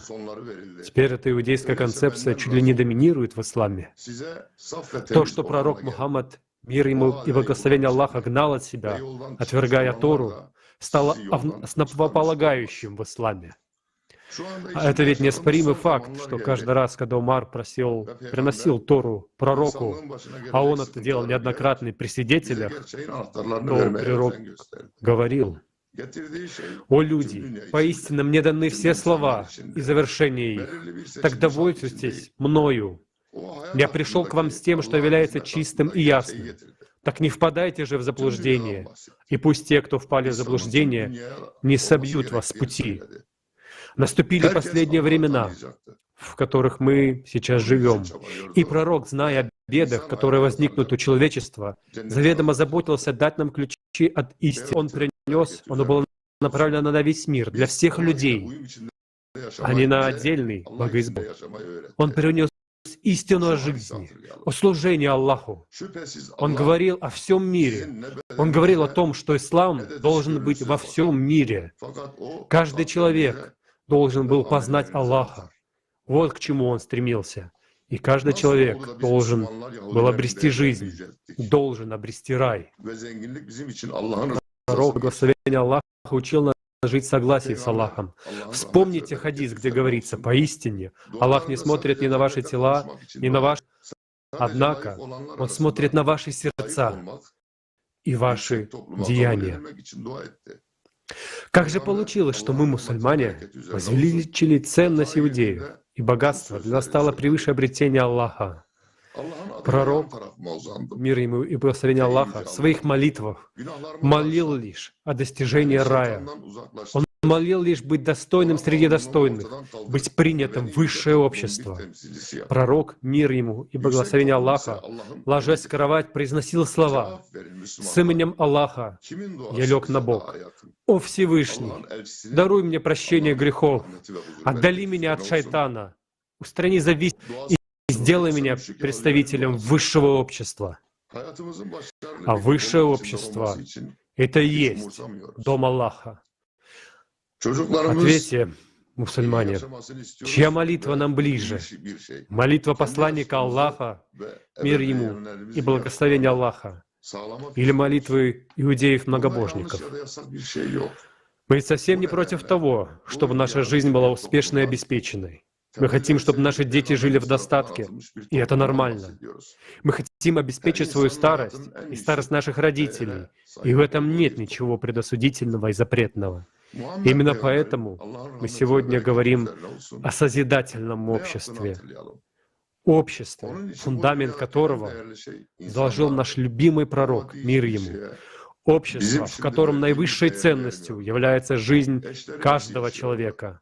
Теперь эта иудейская концепция чуть ли не доминирует в исламе. То, что пророк Мухаммад, мир ему и благословение Аллаха, гнал от себя, отвергая Тору, стало основополагающим в исламе. А это ведь неоспоримый факт, что каждый раз, когда Умар приносил Тору пророку, а он это делал неоднократно при свидетелях, то пророк говорил: «О люди, поистине мне даны все слова и завершение их, так довольствуйтесь мною. Я пришел к вам с тем, что является чистым и ясным. Так не впадайте же в заблуждение, и пусть те, кто впали в заблуждение, не собьют вас с пути». Наступили последние времена, в которых мы сейчас живем. И пророк, зная о бедах, которые возникнут у человечества, заведомо заботился дать нам ключи от истины. Он принес, оно было направлено на весь мир, для всех людей, а не на отдельный богоизбор. Он принес истину о жизни, о служении Аллаху. Он говорил о всем мире. Он говорил о том, что ислам должен быть во всем мире. Каждый человек должен был познать Аллаха. Вот к чему он стремился. И каждый человек должен был обрести жизнь, должен обрести рай. Пророк, благословение Аллаха, учил нас жить в согласии с Аллахом. Вспомните хадис, где говорится: «Поистине, Аллах не смотрит ни на ваши тела, ни на ваши... Однако Он смотрит на ваши сердца и ваши деяния». Как же получилось, что мы, мусульмане, возвеличили ценность иудеев, и богатство для нас стало превыше обретения Аллаха? Пророк, мир ему и благословение Аллаха, в своих молитвах молил лишь о достижении рая. Он молил лишь быть достойным среди достойных, быть принятым в высшее общество. Пророк, мир ему и благословение Аллаха, ложась в кровать, произносил слова: «С именем Аллаха я лег на бок. О Всевышний, даруй мне прощение грехов, отдали меня от шайтана, устрани зависть и сделай меня представителем высшего общества». А высшее общество — это и есть дом Аллаха. Ответьте, мусульмане, чья молитва нам ближе? Молитва посланника Аллаха, мир ему и благословение Аллаха, или молитвы иудеев-многобожников? Мы ведь совсем не против того, чтобы наша жизнь была успешной и обеспеченной. Мы хотим, чтобы наши дети жили в достатке, и это нормально. Мы хотим обеспечить свою старость и старость наших родителей, и в этом нет ничего предосудительного и запретного. Именно поэтому мы сегодня говорим о созидательном обществе. Обществе, фундамент которого заложил наш любимый пророк, мир ему. Общество, в котором наивысшей ценностью является жизнь каждого человека.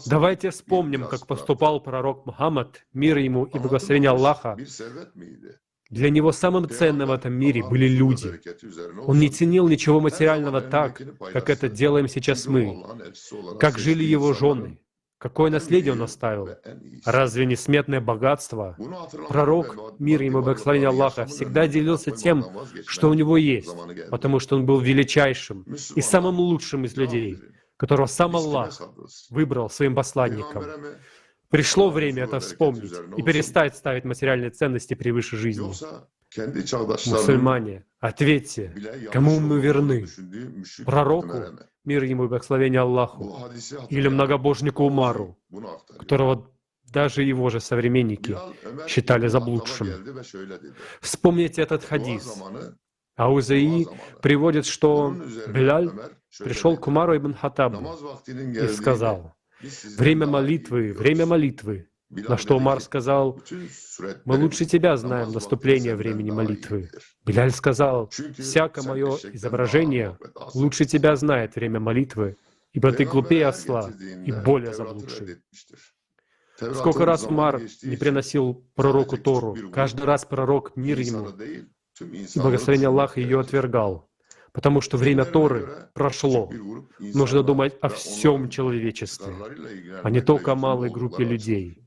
Давайте вспомним, как поступал пророк Мухаммад, мир ему и благословение Аллаха. Для него самым ценным в этом мире были люди. Он не ценил ничего материального так, как это делаем сейчас мы. Как жили его жены, какое наследие он оставил. Разве не сметное богатство? Пророк, мир ему и благословение Аллаха, всегда делился тем, что у него есть, потому что он был величайшим и самым лучшим из людей, которого сам Аллах выбрал своим посланником. Пришло время это вспомнить и перестать ставить материальные ценности превыше жизни. Мусульмане, ответьте, кому мы верны? Пророку, мир ему и благословение Аллаху, или многобожнику Умару, которого даже его же современники считали заблудшим. Вспомните этот хадис. Аузаи приводит, что Биляль пришел к Умару ибн Хаттабу и сказал: время молитвы, время молитвы. На что Умар сказал: мы лучше тебя знаем наступление времени молитвы. Биляль сказал: всякое мое изображение лучше тебя знает время молитвы, ибо ты глупее осла и более заблудший. Сколько раз Умар не приносил пророку Тору, каждый раз пророк, мир ему и благословение Аллаха, ее отвергал, потому что время Торы прошло. Нужно думать о всем человечестве, а не только о малой группе людей.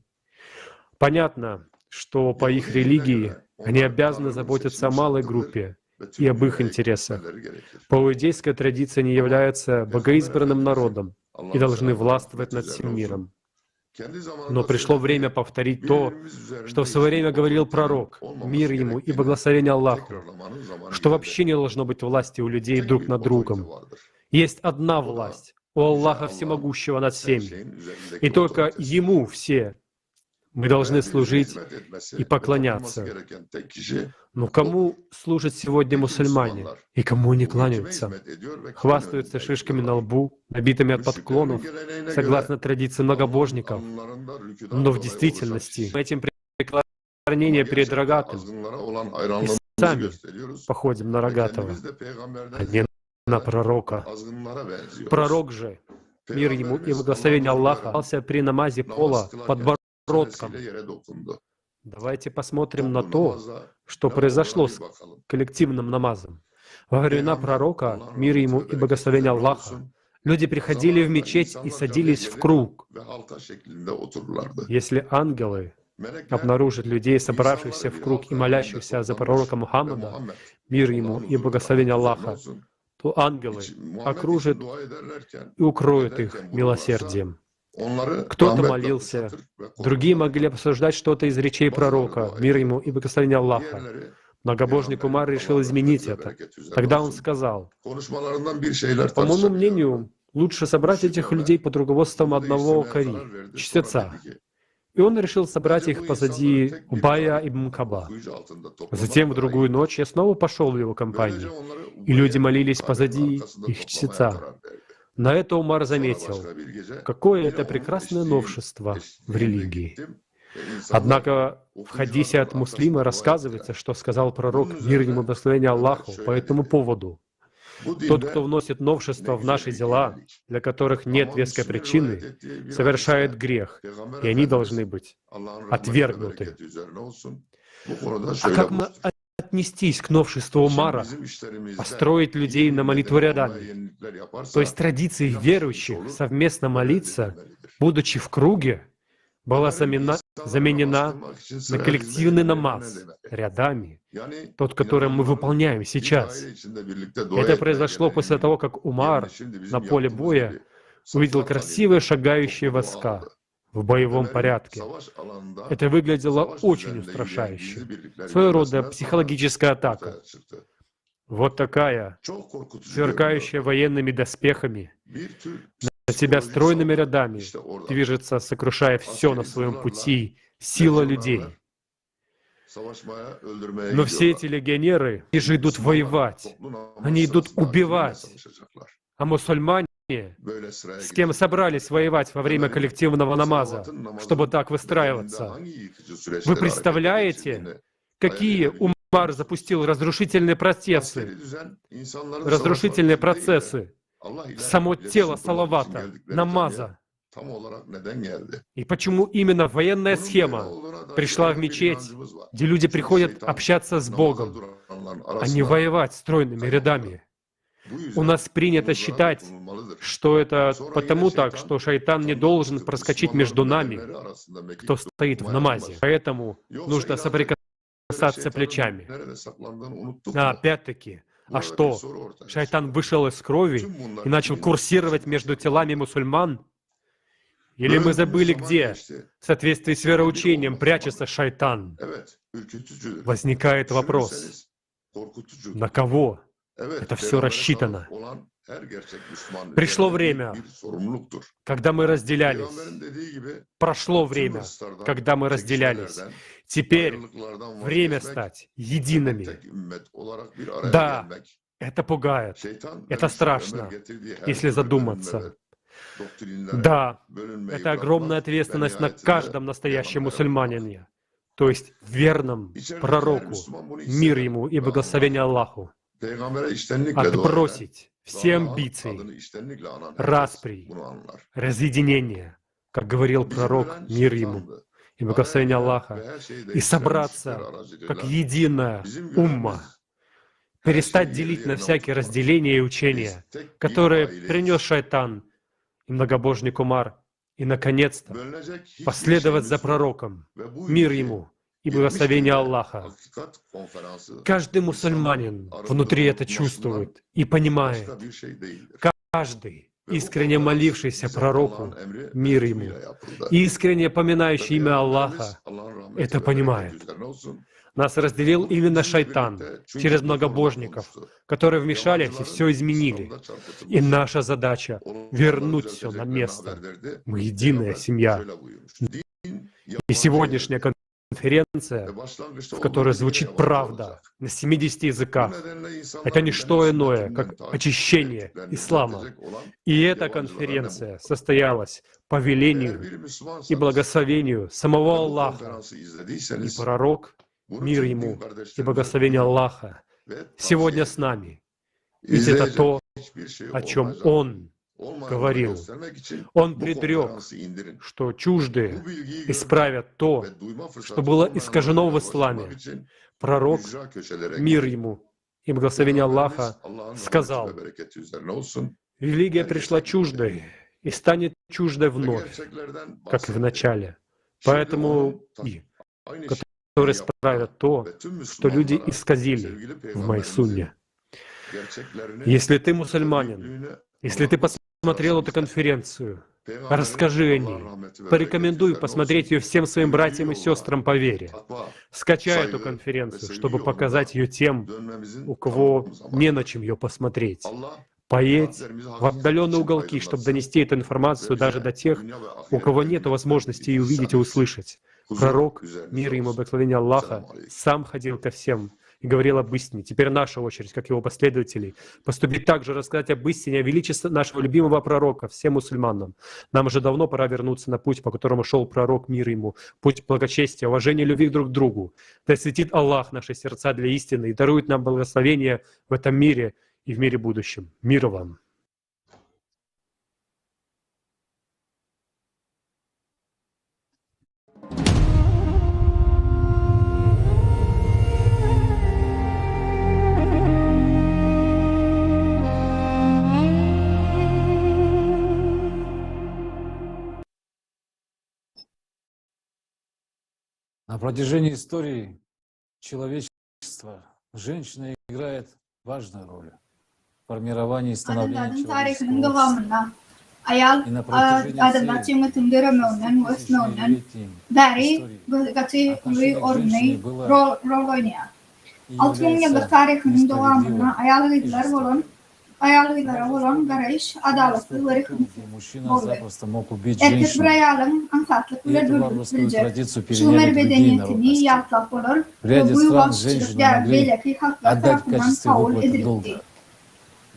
Понятно, что по их религии они обязаны заботиться о малой группе и об их интересах. По иудейской традиции они являются богоизбранным народом и должны властвовать над всем миром. Но пришло время повторить то, что в свое время говорил пророк, мир ему и благословение Аллаху, что вообще не должно быть власти у людей друг над другом. Есть одна власть, у Аллаха Всемогущего над всеми, и только Ему все мы должны служить и поклоняться. Но кому служат сегодня мусульмане и кому не кланяются? Хвастаются шишками на лбу, набитыми от подклонов, согласно традиции многобожников. Но в действительности этим преклонение перед рогатым. И сами походим на рогатого, а не на пророка. Пророк же, мир ему и благословение Аллаха, остался при намазе пола подбородком. Давайте посмотрим на то, что произошло с коллективным намазом. Во времена пророка, мир ему и благословение Аллаха, люди приходили в мечеть и садились в круг. Если ангелы обнаружат людей, собравшихся в круг и молящихся за пророка Мухаммада, мир ему и благословение Аллаха, то ангелы окружат и укроют их милосердием. Кто-то молился, другие могли обсуждать что-то из речей пророка, мир ему и благословение Аллаха. Многобожник Умар решил изменить это. Тогда он сказал: по моему мнению, лучше собрать этих людей под руководством одного кари, чтеца. И он решил собрать их позади Убая ибн Каба. Затем в другую ночь я снова пошел в его компанию, и люди молились позади их чтеца. На это Умар заметил, какое это прекрасное новшество в религии. Однако в хадисе от Муслима рассказывается, что сказал пророк, мир ему благословение Аллаху, по этому поводу. Тот, кто вносит новшества в наши дела, для которых нет веской причины, совершает грех, и они должны быть отвергнуты. А как мы отнестись к новшеству Умара, построить людей на молитву рядами? То есть традиции верующих совместно молиться, будучи в круге, была заменена на коллективный намаз рядами, тот, который мы выполняем сейчас. Это произошло после того, как Умар на поле боя увидел красивые шагающие войска в боевом порядке. Это выглядело очень устрашающе. Своего рода психологическая атака. Вот такая, сверкающая военными доспехами, на себя стройными рядами движется, сокрушая все на своем пути, сила людей. Но все эти легионеры, они же идут воевать, они идут убивать. А мусульмане, с кем собрались воевать во время коллективного намаза, чтобы так выстраиваться? Вы представляете, какие Умар запустил разрушительные процессы в само тело салавата, намаза? И почему именно военная схема пришла в мечеть, где люди приходят общаться с Богом, а не воевать стройными рядами? У нас принято считать, что это потому так, что шайтан не должен проскочить между нами, кто стоит в намазе. Поэтому нужно соприкасаться плечами. А опять-таки, а что? Шайтан вышел из крови и начал курсировать между телами мусульман? Или мы забыли, где, в соответствии с вероучением, прячется шайтан? Возникает вопрос, на кого это все рассчитано? Пришло время, когда мы разделялись. Прошло время, когда мы разделялись. Теперь время стать едиными. Да, это пугает, это страшно, если задуматься. Да, это огромная ответственность на каждом настоящем мусульманине, то есть верном пророку, мир ему и благословение Аллаху, отбросить все амбиции, распри, разъединение, как говорил пророк, мир ему и благословение Аллаха, и собраться как единая умма, перестать делить на всякие разделения и учения, которые принес шайтан и многобожник Умар, и, наконец-то, последовать за пророком, мир ему и благословение Аллаха. Каждый мусульманин внутри это чувствует и понимает. Каждый, искренне молившийся пророку, мир ему, и искренне поминающий имя Аллаха, это понимает. Нас разделил именно шайтан через многобожников, которые вмешались и все изменили. И наша задача — вернуть все на место. Мы единая семья. И сегодняшняя конференция, в которой звучит правда на 70 языках, это не что иное, как очищение ислама. И эта конференция состоялась по велению и благословению самого Аллаха. И пророк, мир ему и благословение Аллаха, сегодня с нами. Ведь это то, о чем Он говорил. Он предрек, что чуждые исправят то, что было искажено в исламе. Пророк, мир ему и благословение Аллаха, сказал: «Религия пришла чуждой и станет чуждой вновь, как и в начале. Поэтому которые исправят то, что люди исказили в моей сунне». Если ты мусульманин, если ты посмотрел эту конференцию, расскажи о ней, порекомендуй посмотреть ее всем своим братьям и сестрам по вере. Скачай эту конференцию, чтобы показать ее тем, у кого не на чем ее посмотреть. Поедь в отдаленные уголки, чтобы донести эту информацию даже до тех, у кого нет возможности ее увидеть и услышать. Пророк, мир ему и благословение Аллаха, сам ходил ко всем и говорил об истине. Теперь наша очередь, как его последователей, поступить так же, рассказать об истине, о величестве нашего любимого пророка всем мусульманам. Нам уже давно пора вернуться на путь, по которому шел пророк, мир ему, путь благочестия, уважения, любви друг к другу. Да светит Аллах наши сердца для истины и дарует нам благословение в этом мире и в мире будущем. Мир вам! На протяжении истории человечества женщина играет важную роль в формировании и становлении человеческого общества. Ayal adalah cuma tundera meunan was meunan dari berkati lui ornei rol oynayan. Altın yıllık tarihinin devamında ayalıylara olan garayış adaletli ve Мужчина запросто мог убить erkek bir женщину. ayalın ansatlık И ve эту варварскую bilecek. традицию Şumer переняли другие medeniyetini народности. yatlak olur В ve ряде bu стран vasıfçılık женщины могли belki haklar отдать в tarafından качестве kabul выплаты edildi. долга.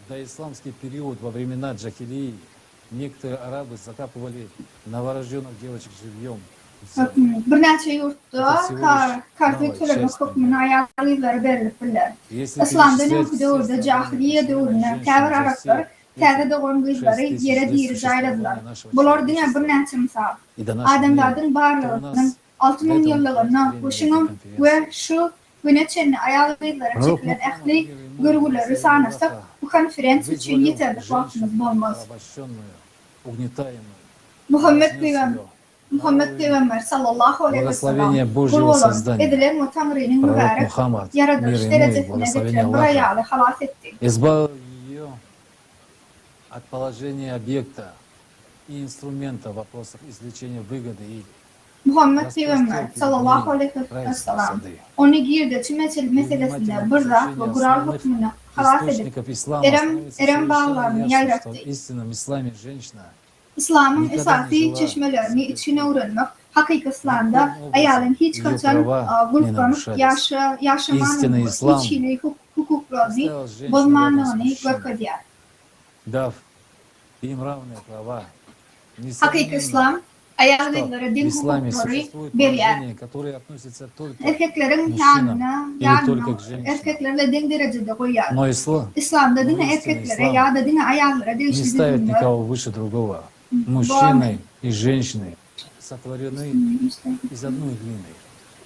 В доисламский период, во времена Джахилии, некоторые арабы закапывали новорожденных девочек живьем. Bir neçe yurtta kartı türlü hükmünü ayarlayıları verilirler. İslam'da ne dövrde cahiliye dövrüne kəvir Araplar təzə doğan qızları yerə diri cayladılar. Bunlar dünya bir neçe misal. Adamların varlığının 6000 yıllığına hoşunum ve şu güneçini ayarlayıları çekilen ehli görgüleri sanırsak bu konferans için yeterli vaktimiz olmaz. Muhammed Peygamber sallallahu aleyhi ve sellem Благословение Божьего создания. edilen o Tanrı'nın Пророк mübarek Мухаммад, мир yaratılış ему и derecesine благословение getiren bir Аллаха, ayalı halas etti. избавил ее от положения объекта и инструмента в вопросах извлечения выгоды и Muhammed Peygamber sallallahu aleyhi ve sellem onu girdi tüm meselesinde bırra ve kural hükmünü halas edip erem bağlarını yayrattı. Истинном исламе женщина İslam'ın esası çeşmelerini içine öğrenmek, hakik İslam'da ayalın hiç kaçan gülkanıp yaşamanın içini hukuklarını bozmanını görkediyor. дав им равные права. Hakik İslam ayarlıları din hukukları veriyor. Erkeklerin yanına erkeklerle din derecede koyuyor. İslam'da din erkeklere ya da din ayarlara Не ставит değiştirilmiyor. никого выше другого. Мужчины и женщины сотворены из одной глины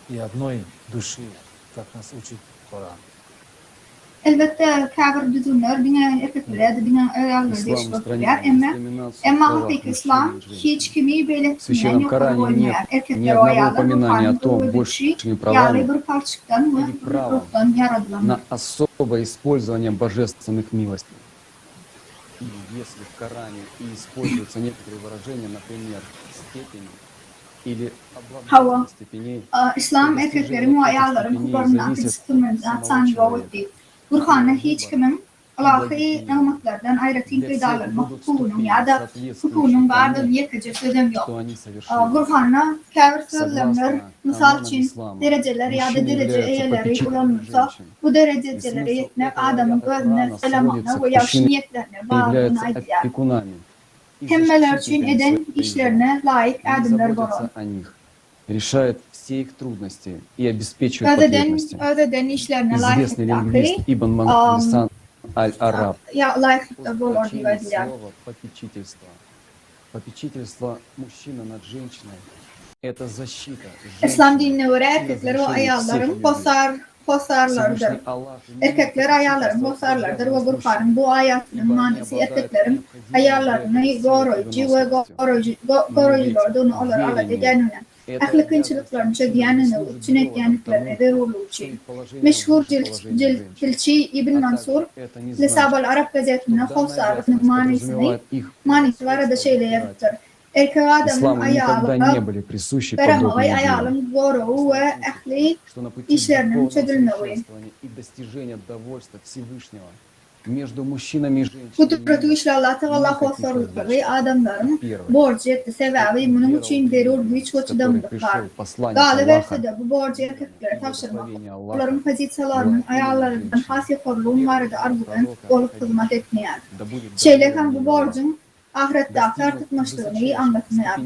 и одной души, как нас учит Коран. Elbette kafir düzenler din erkeklere ya da din ayarlara değiştirilmiyor. Ama hakik İslam hiç kimi belirtmeyen yok olmuyor. Erkekler o ayarlar ruhani doğrucu yarı bir parçıktan ve ruhtan yaradılan. На особое использование божественных милостей. И если в Коране и используются некоторые выражения, например, степени или Hava, обладание степеней, İslam erkeklerin ve ayarların hukuklarını kısıtılmazdan sanıyor. Kur'an'da hiç kimin ilahi nimetlerden ayrıtın peydalarına hukukunun ya da hukukunun varlığını yıkıcı sözüm yok. Kur'an'da kafir söylemler, misal için dereceler ya da derece eğeleri ulanırsa bu dereceleri yetmek adamın özüne, selamına ve yaş niyetlerine bağlılığına являются ediyor. опекунами. И Temmeler için защитой eden этих işlerine layık не adımlar заботятся var. о них, решают все их трудности и обеспечивают потребности. Ödeden işlerine Известный layık лингвист Ибн Lisan Аль-Араб ya layık olur значение diyor. слова попечительство. Попечительство мужчины над женщиной – это защита İslam женщины dinine göre и erkekler ve разрешение ayarların всех posarlardır. Всевышний Аллах Erkekler ayarların posarlardır ve Kur'an'ın bu ayetinin manası erkeklerin ayarlarını koruyuculardan olur ala dedenine. Ahlakınçılıklarını çödiyenine ve çünetyenliklerine verulu için. Meşhur dilçi İbn Mansur, Lisabal Arap gazetine posarlıkının manası var da şeyle yaptır. Erkek adamın ayağları, Karamay ayağının zoru ve ehli işlerinin çözülmeyi. Между мужчинами и женщинами. Kudretli işle Allah Teala posarlıkları adamların borcu etti sebebi bunun için derur güç açıdanlıklar. Galiberse de bu borcu erkeklere tavşırmak. Onların pozisyonlarının ayarlarından hasi korluğun vardı arzudan olup hizmet etmeyen. Şeylekan bu borcun ahirette akar tutmuşluğunu iyi anlatmaya.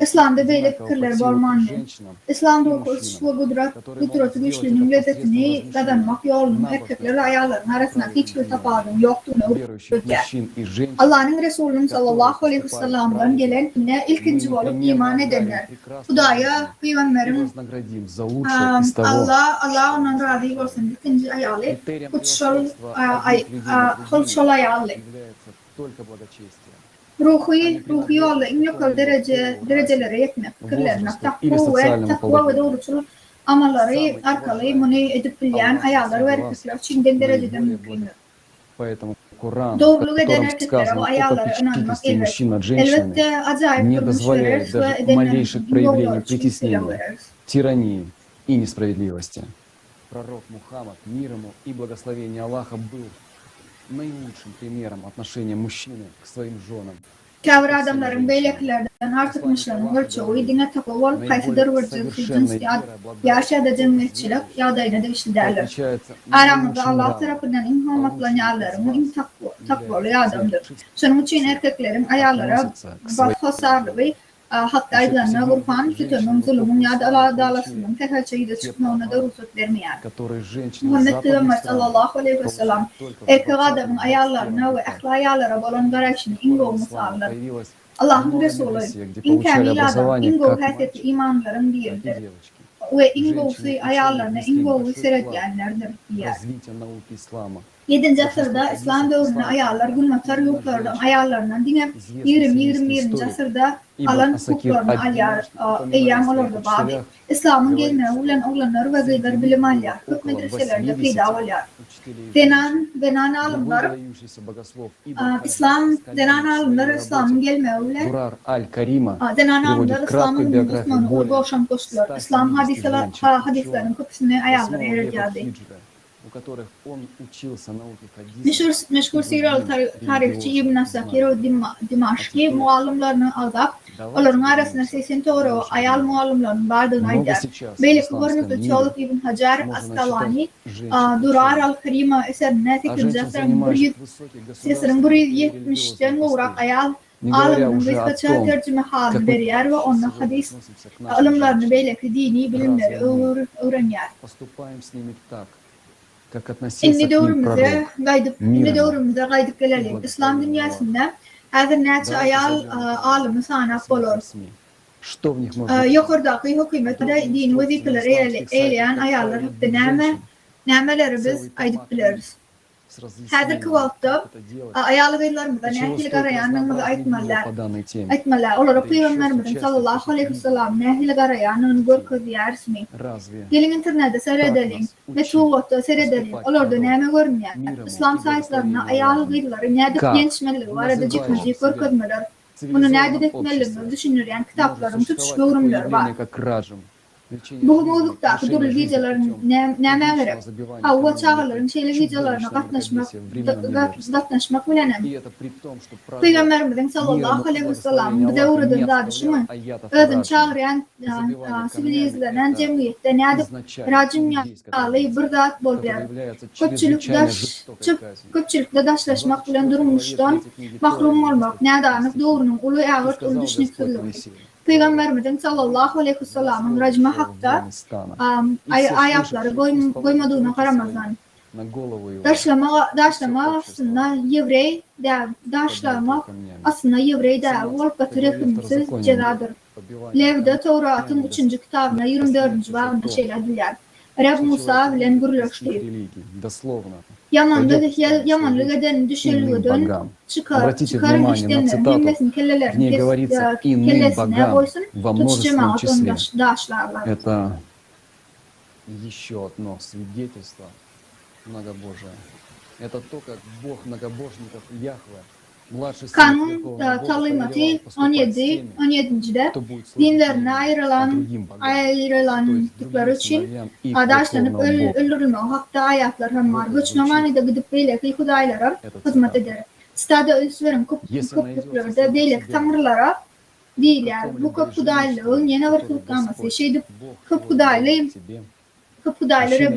İslam'da böyle fikirler varmandı. İslam'da okuş ve kudreti güçlünün lezzetini kazanmak yolunun erkeklerle ayarların arasında hiçbir tafadın yoktuğunu öğütler. Allah'ın Resulü'nün sallallahu aleyhi ve sellem'den gelen ilkinci olup iman edenler. Hudaya, Peygamber'in Allah onun razı olsun ikinci ayalı, kutşol ayalı. Ruhi Allah'ın yukarı derecelere yetmek fikirlerine takva ve doğruculuk amalları arkalayı bunu edip bilen ayarları ve erkekler Çin'den dereceden mümkün. Doğruluk eden erkeklere ve ayarlara inanmak elbette acayip durmuş veririz ve edenlerin yolları için veririz. Тирании и несправедливости. Пророк Мухаммад, мир ему и благословение Аллаха, был наилучшим примером отношения мужчины к своим женам. Kavir adamların beyleklerden artıkmışlarının ölçüğü dine takıval kaysidir vurduğu cins yaşa da cennetçilik ya da yine de işli derler. Aramızda Allah tarafından imhamatlan yağlarını takvalı adamdır. Şunun için erkeklerin ayarlara basarlı ve hatta aylarına Kur'an sütunun, zulümün ya da Allah adalasının tekelçeyi çıkmağına da ruhsat vermeyer. Muhammed Peygamber sallallahu aleyhi ve sellem erkek adamın ayarlarına ve ehli ayarlara olan garajını ingo misallar. Allah'ın Resulü imkanıyla adam ingo haysiyetli imanların biridir. Ve ingo'su ayarlarına ingo'u seyretyenlerdir diyer. 7. asırda İslam dövrüne ayarlar günlükler yurtlardan ayarlarından dine 20. asırda alan hukuklarını ayar eyyam olurdu bazı. İslam'ın gelmeye ulan oğlanları ve gıylar bilim ayar. Hükmedreselerde peyda olar. Denan alımlar, выдающийся bогослов İslam denan alımlar İslam'ın gelmeğiyle, Durar Al-Karima denan alımlar приводит краткую İslam'ın биографию Müslümanı более boşan koştular. İslam hadislerin kapısını ayarlar ereceği. у которых он учился науке хадиса. Meşhur Siralı tarihçi İbn Asakir o Dimaşki muallimlerini aldık. Onların arasında 80 doğru ayal muallimlerin vardığını aylar. Belki görünüp Çoluk İbn Hacer Askalani Durar Al-Karima eserine sesinin 170'ten uğrak ayal aliminin birkaça tercüme halini veriyor ve onun hadis ilimlerini belki dini bilimleri öğreniyor. Поступаем с ними так, как относился İnni к ним doğrumuza gaydık gelelim. İslam dünyasında hazır neçe ayal alimi sanak olur. Что в них можно Yukarıdaki hükümette dini vazifeleri eyleyen ayarlar hükmü nameleri biz aydık biliriz. Hazırki vaxtda ayalgılarımızda nehil arayanımızı aytmalar. Olara Peygamberimizin sallallahu aleyhi ve sellem nehil arayanını görkeziyar ismi. Gelin internette seyredelim, metrovatta seyredelim. Olarda neme görmeyen. İslam saytlarına ayalgıları nedip gençmeleri var da ciddi görkezmeler. Bunu nerede etmelidir düşünürken kitapların tutuş yorumları var. Bu mevzuda durul videoların neme gerek? Hava çağların şeyli videolarına katlaşmak bilenem. Peygamberimizin sallallahu aleyhi ve sellem bu devreden daha düşünün. Ödün çağıran sivil izlenen cemiyette nedip racim yağlayı bir zat boldular. Köpçülükle daşlaşmak bilen durmuştan mahrum olmak nedanık doğrunun ulu ağır ulu düşünüksüzlüğü. Peygamberimizin sallallahu aleyhi ve sellem'in racma hakta ayakları koymadığına karamazdan. Daşlama aslında Yevrey de volkatı rehimsiz cezadır. Levde Tevrat'ın 3. kitabına 24. bağında şeyler diler. Rab Musa bilen gürleştir. Yamanlık eden düşelüğüden çıkarın işlerine himmesin kellesine koysun tutuş cemaatın daşlarlar. Это еще одно свидетельство многобожия. Это то, как Бог многобожников Яхве, младший сын Kanun Верховного talimatı повелевал поступать 17'de dinlerine ayrılandıkları için adaşlanıp öldürülme hakta ayaklar hem var. Göç namanida gidip beyleki hudaylara hizmet eder. Stada üsverin köprülerde beyleki tanrılara değiller. Bu köprüdaylığın yeni bir tutlaması şeydi köprüdayları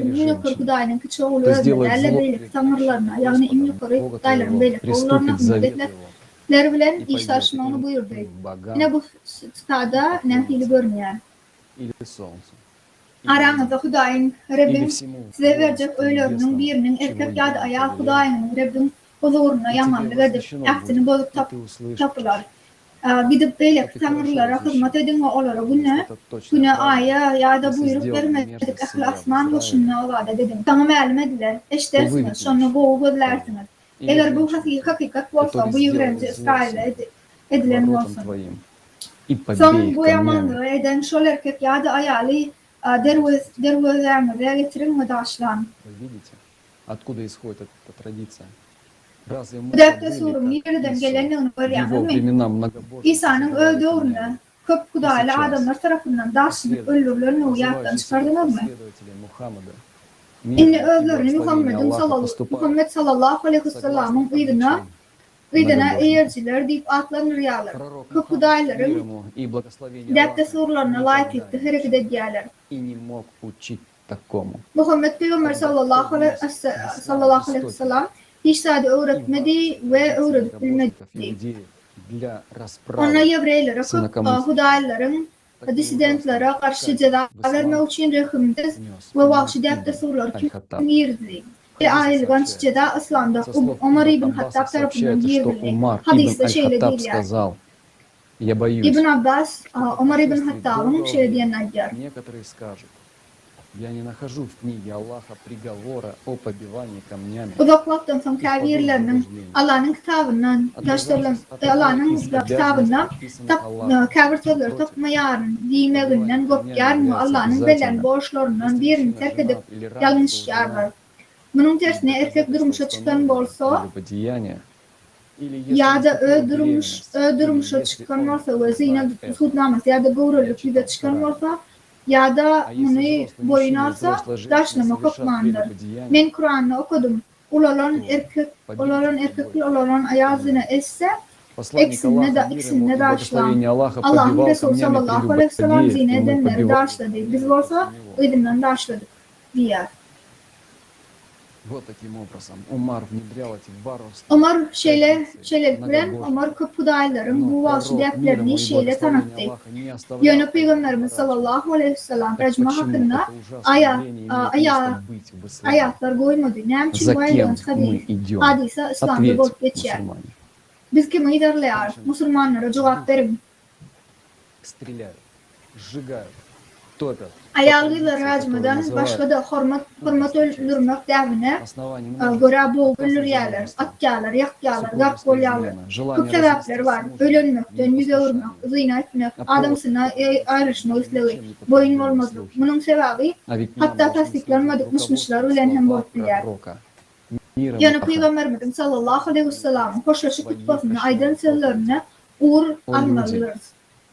bunun köprüdaylığın küçük oğlu öldürlerle beyleki tanrılarına yani imli köprüdayların beyleki oğullarına hizmetler bilen iş tartışmanı buyurdu. Yine bu stada nefili görmeyen. Aranızda Hudayın, Rabbim size verecek öylörünün birinin erkek ya da ayağı Hudayın, Rabbim huzuruna yamanlık edip, aksini bozup tapılar. Gidip beylek tanrılara hizmet edin ve olara güne aya ya da buyurup vermedik ahli asman hoşunna olada dedim. Sana məlum ediler, eşdersiniz, sonra boğu gözlersiniz. Eğer bu hakikat olsa bu yüvremci İsrail'e edilen olsun. Son bu yamanlığı eden şol erkek ya da ayalı dervezlerine getirin ve daşlan. Откуда исходит эта традиция? Bu defter sorun yerden gelen öğrenilmi? İsa'nın öldüğünü köp kudayla adamlar tarafından daşlanıp öldürülen uyaktan çıkardınır mı? İnni öldürünü Muhammed sallallahu aleyhi ve sellem'in idina eğerciler deyip atlanır yağlar. Köp kudayların defter sorularına layık etti hareket ediyorlar. Muhammed Peygamber sallallahu aleyhi ve sellem hiç sadece öğretmedi ve öğretip bilmedi. Ona Yevreyleri, Hudayların, disidentlere karşı ceza vermek için rehimsiz ve vahşi defter sorular girdi. Ayrılan ceza İslam'da Ömer İbn Hattab tarafından girildi. Hadiste şeyle değil yani. İbn Abbas, Ömer İbn Hattab'ın şöyle diyenler diyor. Я не нахожу в книге Аллаха приговора о побивании камнями. Uzaklıktan son kafirlerinin Allah'ın kitabından kafir sözleri tapmayarın diyemeğinden korkar mı Allah'ın belen borçlarından birini terk edip yanlış yarlar. Bunun tersine erkek durmuşa çıkan bolsa либо деяния, или если ya da наступила durmuşa беременность, çıkan bolsa ve zina tutnaması ya da gururluk bir de çıkan bolsa ya da bunu boyunarsa daşlama kopmandır. Men Kur'an'ı okudum. Ulalan erkekler olalan ayazını esse eksinle daşlan. Allah'ın Resulü sallallahu aleyhi ve sellem zina edenleri daşladı. Biz olsa ödümden daşladık diye. Вот таким образом Умар внедрял эти варварские... Omar şeyle bilen Omar Kapudayların bu vahşi deflerini şeyle tanıttı. Yönü Peygamberimiz sallallahu aleyhi ve sellem rejma hakkında ayatlar koymadı. Nem için bu aydan hadise İslam'da bulup geçer. Biz kimi ilerler? Müslümanlara cevap verin. Стреляют, сжигают, топят. Ayağıyla racmadan başka da hürmet öldürmek devine göre boğulur yerler, atyalar, yakyalar, gakbol yerler. Bu sebepler var. Ölünmekten, yüze vurmak, zina etmek, adamsına ayrışma üsleri, boyun olmazlık. Bunun sebebi hatta tasdiklanmadık mışmışlar ölen hem borçlular. Yani Peygamberimiz sallallahu aleyhi ve sellem hoşlaşık kutbasına aydın sözlerine uğur almalıyız.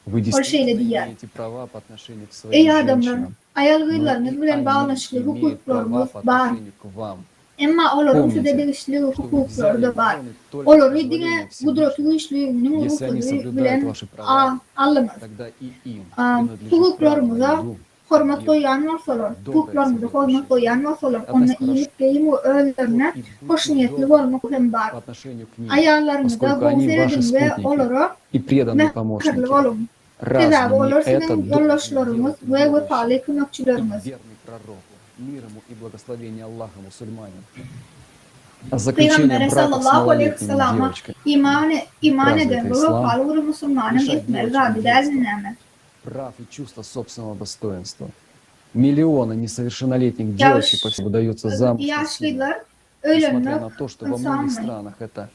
Вы şeyle действительно diye. имеете права по отношению к своим Ey adamlar, женщинам, ayalgıylarınız bilen они bağlanışlı имеют hukuklarımız права по var. отношению к вам. Ama onların Помните, südebilişli что вы hukukları взяли da var. только Onları позволение dine Всевышнего. kudretli güçlüğünün Если они hukukları соблюдают bilen ваши prava, anlamaz. тогда и им принадлежит право Hukuklarımıza на еду, hürmet koyan varsalar, hukuklarımıza hürmet koyan varsalar, onunla iyilik deyim o öğlerine hoş niyetli olmak hem var. по отношению к ним, Ayarlarını da поскольку они boğuz ваши edin ve спутники onlara и преданные mehkarlı помощnики. olun. Разве Sebebi не olur это sizin должен yoldaşlarımız делать ve верующий, vefalı kömekçilerimiz. верный пророку, мир ему и благословение Аллаха мусульманин. Заключение Peygamber брака с sallallahu aleyhi ve малолетними sellem девочками. iman Разве eden это ve ислам? vefalı Müslümanın Лишать etmeli девочек rabi детства, derzinleme. прав и чувства собственного достоинства. Миллионы несовершеннолетних Yaş- девочек по всему выдаются замуж за сына, Yaşlılar несмотря ölümlük на то, что во многих insanlar. странах это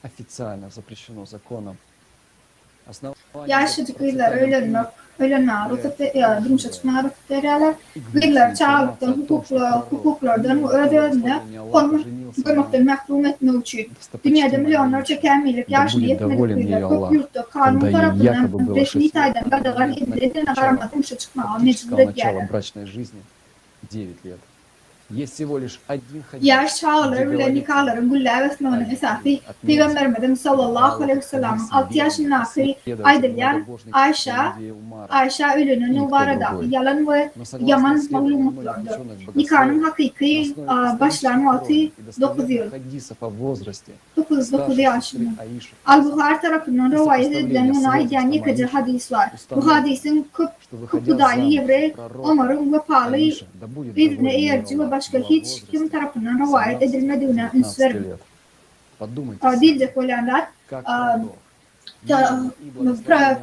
официально запрещено законом. Основание Yaşlıcıklar ölümlük durumuşa çıkmaya rıfteriyorlar. Gıylar çağlıktan hukuklardan ödevine konmak görmekten mahrum etmek için. Dünyada milyonlarca kemilik yaşlı yetmedikleri kök yurtta kanun tarafından resmi taydan qadağan edildiğine qaramada durumuşa çıkmaya mecbur начала ediyorlar. брачной жизни 9 лет. Есть всего лишь один хадис, Yaş где çağları bile говорится nikahların gülle esnanın esası Peygamberimiz sallallahu aleyhi ve sellem 6 yaşındaki aydıryan Ayşe ölünün nuvarada yalan ve yaman malumutlardır. Nikahın hakiki başlanması 9 yıl. хадисов о возрасте 9 yaşında. Аиши, Al-Bukhari tarafından rivayet edilen buna aiden yıkıcı hadis var. Bu hadisin Kıpkudaylı Yevre Ömer'in vefalı Аиша, да будет birine доволен мир eğerci ve Аллаха başka в hiç kim tarafından rivayet edilmediğine üns 15 verir. лет. Подумайте, Dilce olanlar как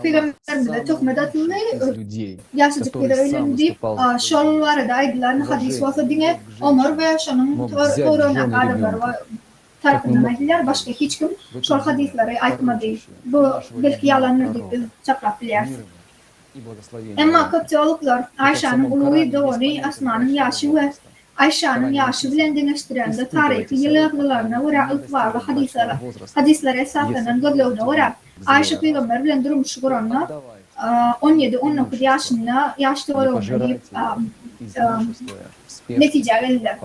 Peygamberimize çok medatlı из людей, yaşlıcıkları который сам öyle deyip выступал şolları da aydılar hadis varsa dine Ömer ve şunun torunu adamlar tarafından aydılar. Başka hiç kim şol hadisleri aytmadı. Bu belki yalanlardır çakrap bilersin. миром и благословением. Ama kötülükler Ayşe'nin uluğu doğru Asma'nın yaşı ve Ayşe'nin yaşı bilen deneştirende tarihi yıllarlarına göre ıtvarlı hadisler esasen gözlüğüne göre Ayşe peygamber bilen durmuş Kur'an'la 17-19 yaşında yaşlı olduğunu deyip netice verirler.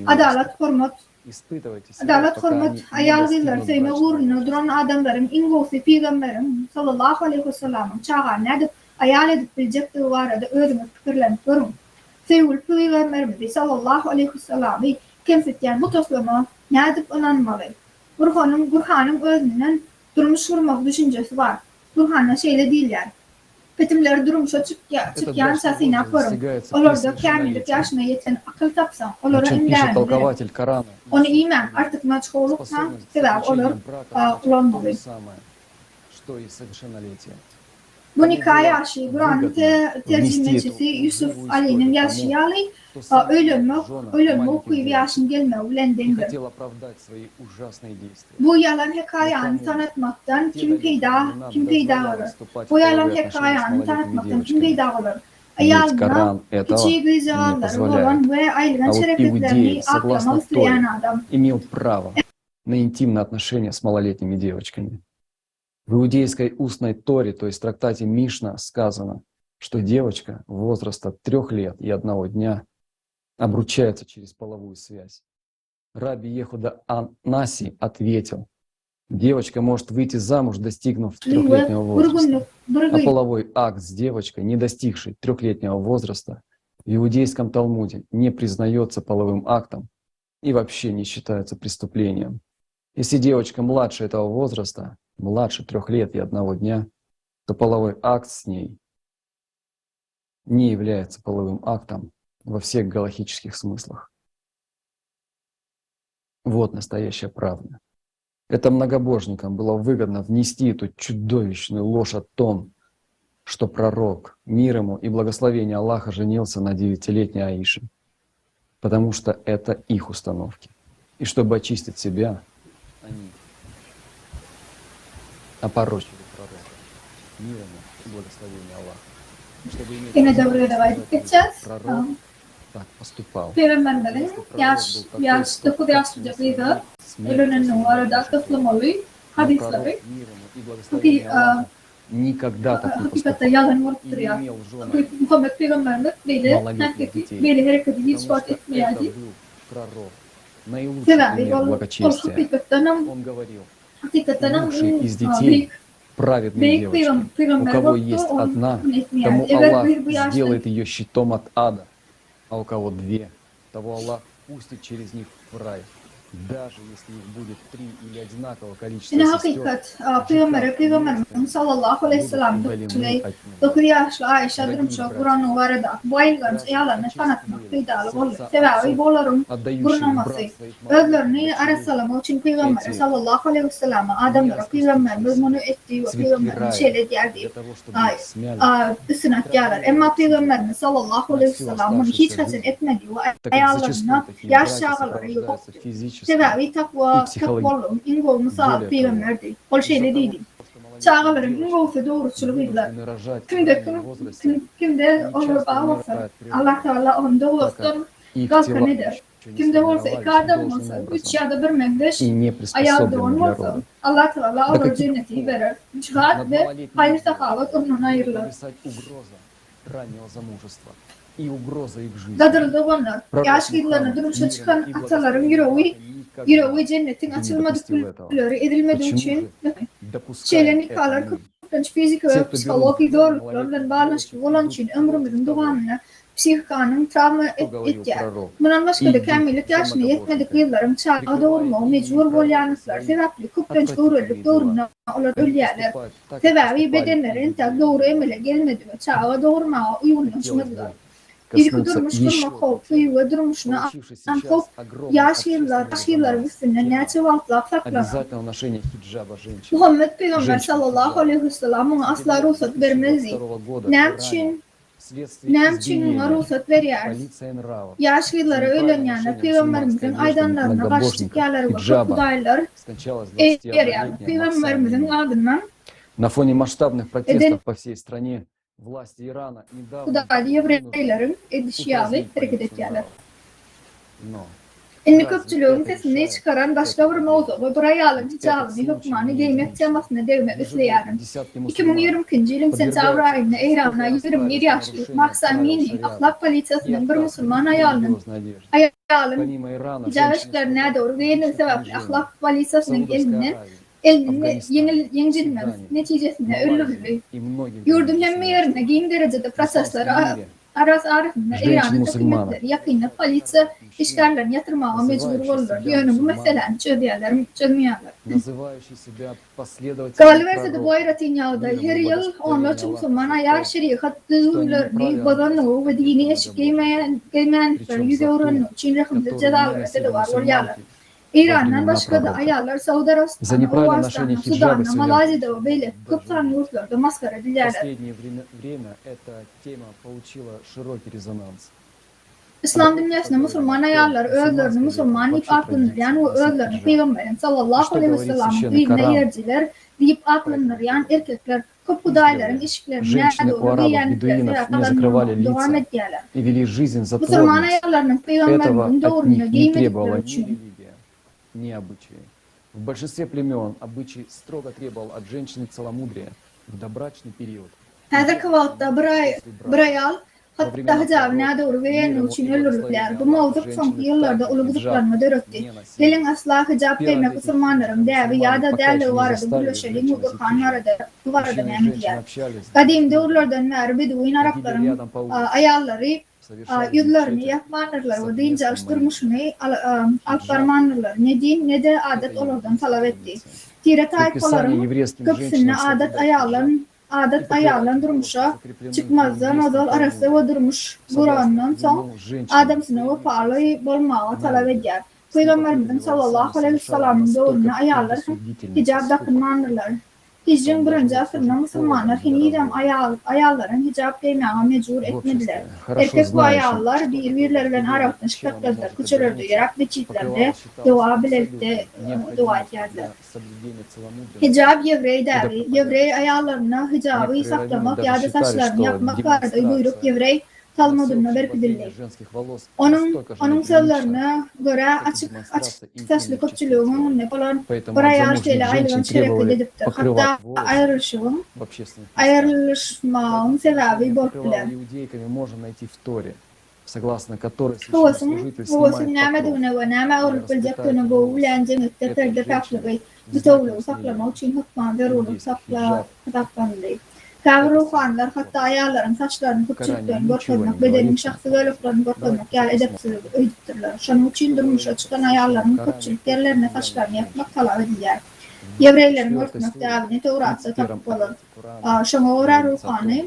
Adalet, hürmet, ayargılar sevme uğruna duran adamların ingosu peygamberin sallallahu aleyhi ve sellem'in çağırına edip ayal edip bilecekleri var da öğrenip fikirlenip görün. Sevgili Peygamberimiz sallallahu aleyhi ve sellem'i kemsetken bu topluma ne edip inanmalı? Burhan'ın özünden durmuş vurmak düşüncesi var. Burhan'ın şeyle değiller. Petimleri durmuşa çıkyan sesine korum. Olur da kamilik yaşına yeten akıl tapsan, olur Чем пишет imlendi. толкователь Корана, Onu iman artık meçhuluktan sebep olur ulanmalı. то же самое, что и совершеннолетие. Bu nikah yaşı, Kur'an'ın tercümecisi Yusuf Ali'nin yaşı yalı, ölümü okuyup yaşın gelme И ulendendir. хотел оправдать свои ужасные действия. Bu yalan hikayeyi tanıtmaktan kim peyda olur? Bu yalan hikayeyi tanıtmaktan kim peyda olur? Ведь Коран этого kiçik не ricaları olan позволяет. ve aylığın А вот şerefliklerini иудеи, согласно aklamak isteyen Торе, adam. имел право на интимные отношения с малолетними девочками. В иудейской устной Торе, то есть в трактате Мишна, сказано, что девочка возраста 3 лет и 1 дня обручается через половую связь. Раби Ехуда Анаси ответил, девочка может выйти замуж, достигнув 3-летнего возраста, а половой акт с девочкой, не достигшей 3-летнего возраста, в иудейском Талмуде не признается половым актом и вообще не считается преступлением. Если девочка младше этого возраста, младше 3 лет и 1 дня, то половой акт с ней не является половым актом во всех галахических смыслах. Вот настоящая правда. Это многобожникам было выгодно внести эту чудовищную ложь о том, что пророк, мир ему и благословение Аллаха, женился на 9-летней Аише, потому что это их установки. И чтобы очистить себя, они опорочили пророка, мир ему и благословение Аллаха. Чтобы иметь Yine doğruya devam edeceğiz. пророк так поступал. Peygamberlerin yaş 9 yaşlıcasıydı. Ölünün arada toplamalı hadisleri. Çünkü Никогда так не hakikaten поступал. yalan vardır ya. Muhammed Peygamberimiz böyle hareketi hiç fark Это etmeydi. был пророк, наилучший Sebebi пример ol благочестия. hakikaten Он говорил, hakikaten лучший из детей büyük праведные девочки. У peygamber кого vardı есть onu одна, etmeyen. тому Evet Аллах bu yaşta сделает ее щитом от ада, а у кого 2, того Аллах пустит через них в рай. Даже если их будет 3 или одинаковое количество yine сестер, hakikat Peygamberimiz sallallahu aleyhi ve sellem удалены от 9 yaşlı Ayşe durumşa Kur'an'ı varada bayılgan yalanı tanıtmak faydalı olur. Sebebi boların отдающих Kur'an'ı брат своих özlerini arasalamak için Peygamber sallallahu aleyhi ve sellem adamlara Peygamberimiz bunu ettiği ve Peygamberimiz şeyle derdi. для того, чтобы смяли. Isınak yalar. Ama Peygamberimiz sallallahu aleyhi ve sellem bunu hiç hasen etmedi ve ayarlarına yaş çağaları yoktu. Sebebi takvalığın ingo misal Peygamberdi. Ol şeyle değildi. Çağaların ingosu doğruçuluğuyla. Kimde olur bağlasın. Allah Teala onu doğrusun. Kalka nedir? Kimde olsa iki adam olsa, 3 ya da 1 mendeş ayağı doğan olsa, Allah Teala olur cenneti verir. Cihat ve hayır sahavat ondan ayrılır. Писать угроза раннего замужества и угроза их жизни. Dadırıldı onlar. Yaş yıllarına duruşa çıkan ataların yüreği cennetin açılmadıkları edilmediği için şeylerini kalar kıptanç fizik ve psikolojik zorluklarla bağlantılı olan için ömrümüzün devamına psihikanın travma etkiler. Bundan başka da kemilik yaşına yetmedik yılların çağa doğurma mecbur bolyanlıklar sebeple kıptanç doğruluk doğruna olan ölüyerler. Sebebi bedenlerin tek doğru emele gelmedi ve çağa doğurmaya uygunlaşmadılar. İlk durmuş durma korku ve durmuşuna ankop yaş yıllar üstünde ne çavaltla saklanır. Обязательно ношение хиджаба женщин. Muhammed Peygamber sallallahu aleyhi ve sellem ona asla ruhsat vermezdi. Ne için ruhsat veriyor? Полиция нравов. Yaş yılları ölen yani Peygamberimizin aydanlarına kaçtık yerler ve kudaylar Скончалась yani 21-летняя Peygamberimizin adından На фоне масштабных протестов по всей стране власти Ирана недавно kudaylı Yevreylerin edişyalı hareket ettiler. но İnni köpçülüğün sesini çıkaran başka bir mevzu ve buraya alın cicalını hükmanı giymek temasını devmek üfleyelim. 2022 yılın sentabr ayında İran'a 27 yaşlı Mahsamini ahlak polisiyasının bir Müslüman ayalının icabetlerine doğru değinin sebeple ahlak polisiyasının elini yenilmemiz neticesinde öldürüldü. Yurdun hem yerine giyim derecede prosesleri arasında İran'ın hükümetleri yakında polisiye işgallerini yatırmaya mecbur olurlar. Yani bu meselenin çözmeyenler. Kaliverse bu ayratin yağda her yıl 14 Müslüman ayar şeriat düzenlerini bazanlığı ve dini eşik giymeyenler yüze oranı için rakımda cezaları da var olyalar. İran'dan başka da ayarlar Saudi Arabistan'da, Ovastan'da, Sudan'da, Malazya'da ve böyle Kıbrıs'tan yurtlarda maskara edilerler. В последнее время эта тема получила широкий резонанс. İslam dünyasında Müslüman ayarlar özlerini Müslüman deyip aklınır. Yani o özlerini Peygamberin sallallahu aleyhi ve sellem'in kıyımına yerciler deyip aklınır. Yani erkekler Kıpkudayların işiklerine doğru beğendikleri kalanlarına devam ediyorlar. Müslüman ayarlarının Peygamberin doğrunu giymedikleri için. Не обычаи. В большинстве племен обычай строго требовал от женщины целомудрия в добрачный период. هذا كواتا برayal hatta hicabına doğru beğenmek için ölürlükler. Bu mevcut son yıllarda ulugduklarına döröktü. Gelin asla hicab giymek Müslümanların değerli ya da değerli vardı birleşelim Kur'an'larda vardı memnuniyet. Kadim dövrlerden beri Beduin Arapların ayarları yüzlerini yapmanırlar ve deyince alıştırmışını alparmanırlar. Ne din ne de adet olurdan talep etti. Tire tayfaların köpsünne adet ayarlan durmuşa çıkmazdan odal arası ve durmuş Kur'an'dan son adamsına ve pahalı bolmağa talep eder. Peygamberimizin sallallahu aleyhi ve sellem'in doğruna ayarlar hicab dakınmanırlar. Hicrin birinci asırında Müslümanlar hinidem ayarların hicab giymeye mecbur etmediler. Erkek bu ayarlar birbirlerinden arasında şıklatlar, küçülür duyarak ve çiftlerle dua bilekte dua ederler. Hicab yevrey deri. Yevrey ayarlarına hicabı saklamak ya da saçlarını yapmak vardı. Buyruk yevrey Talmud'una verpidildi. Onun sözlerine göre açık saçlı köpçülüğün ne falan buraya şeyle ayrılan şerefli dediptir. Hatta ayrılışmağın sebebi borçlular. согласно которой Huvasın nâmedûne ve nâme uğruljaktığını bu ulan cennetlerinde farklı bütövlüğü saklamak için hükman veruluk saklandı. Kavruhanlar hatta ayarların saçlarını küçülttüğünü görkezmek, bedenin şahsı bölüklerini görkezmek yani edepsizlik öydüttürler. Şunun için durmuşa çıkan ayarların küçülük yerlerine saçlarını yapmak talep edilir. Yevreylerin örtmek devini Tevrat'ta takıpalı. Şuna uğrar ruhani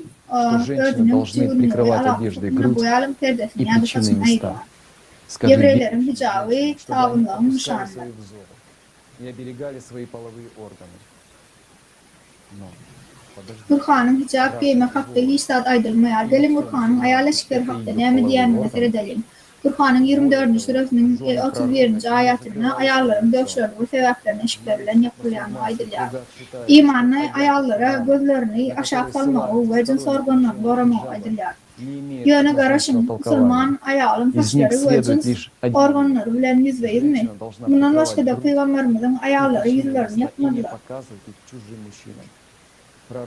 ödünün tüyünü ve alaklıklarına boyalım perdesini yani saçını ayırma. Yevreylerin hicabı tavunların nişanlı. Kur'an'ın hicab giymek hakkı iştahat aydılmayar. Gelin Kur'an'ın ayarlaşıkları hakkı neymi diyenini nefer edelim. Kur'an'ın 24. suresinin 31. ayetine ayarların dövüşlerini ve sebeplerini eşikleriyle yapılayanı aydılıyor. İmanlı ayarlara gözlerini aşağı salmağı ve cins organlarını doğramağı aydılıyor. Yöne karışın Müslüman ayağının saçları ve cins organları bilen yüz verir. Bundan başka da Peygamberimizin ayarları yüzlerini yapmadılar.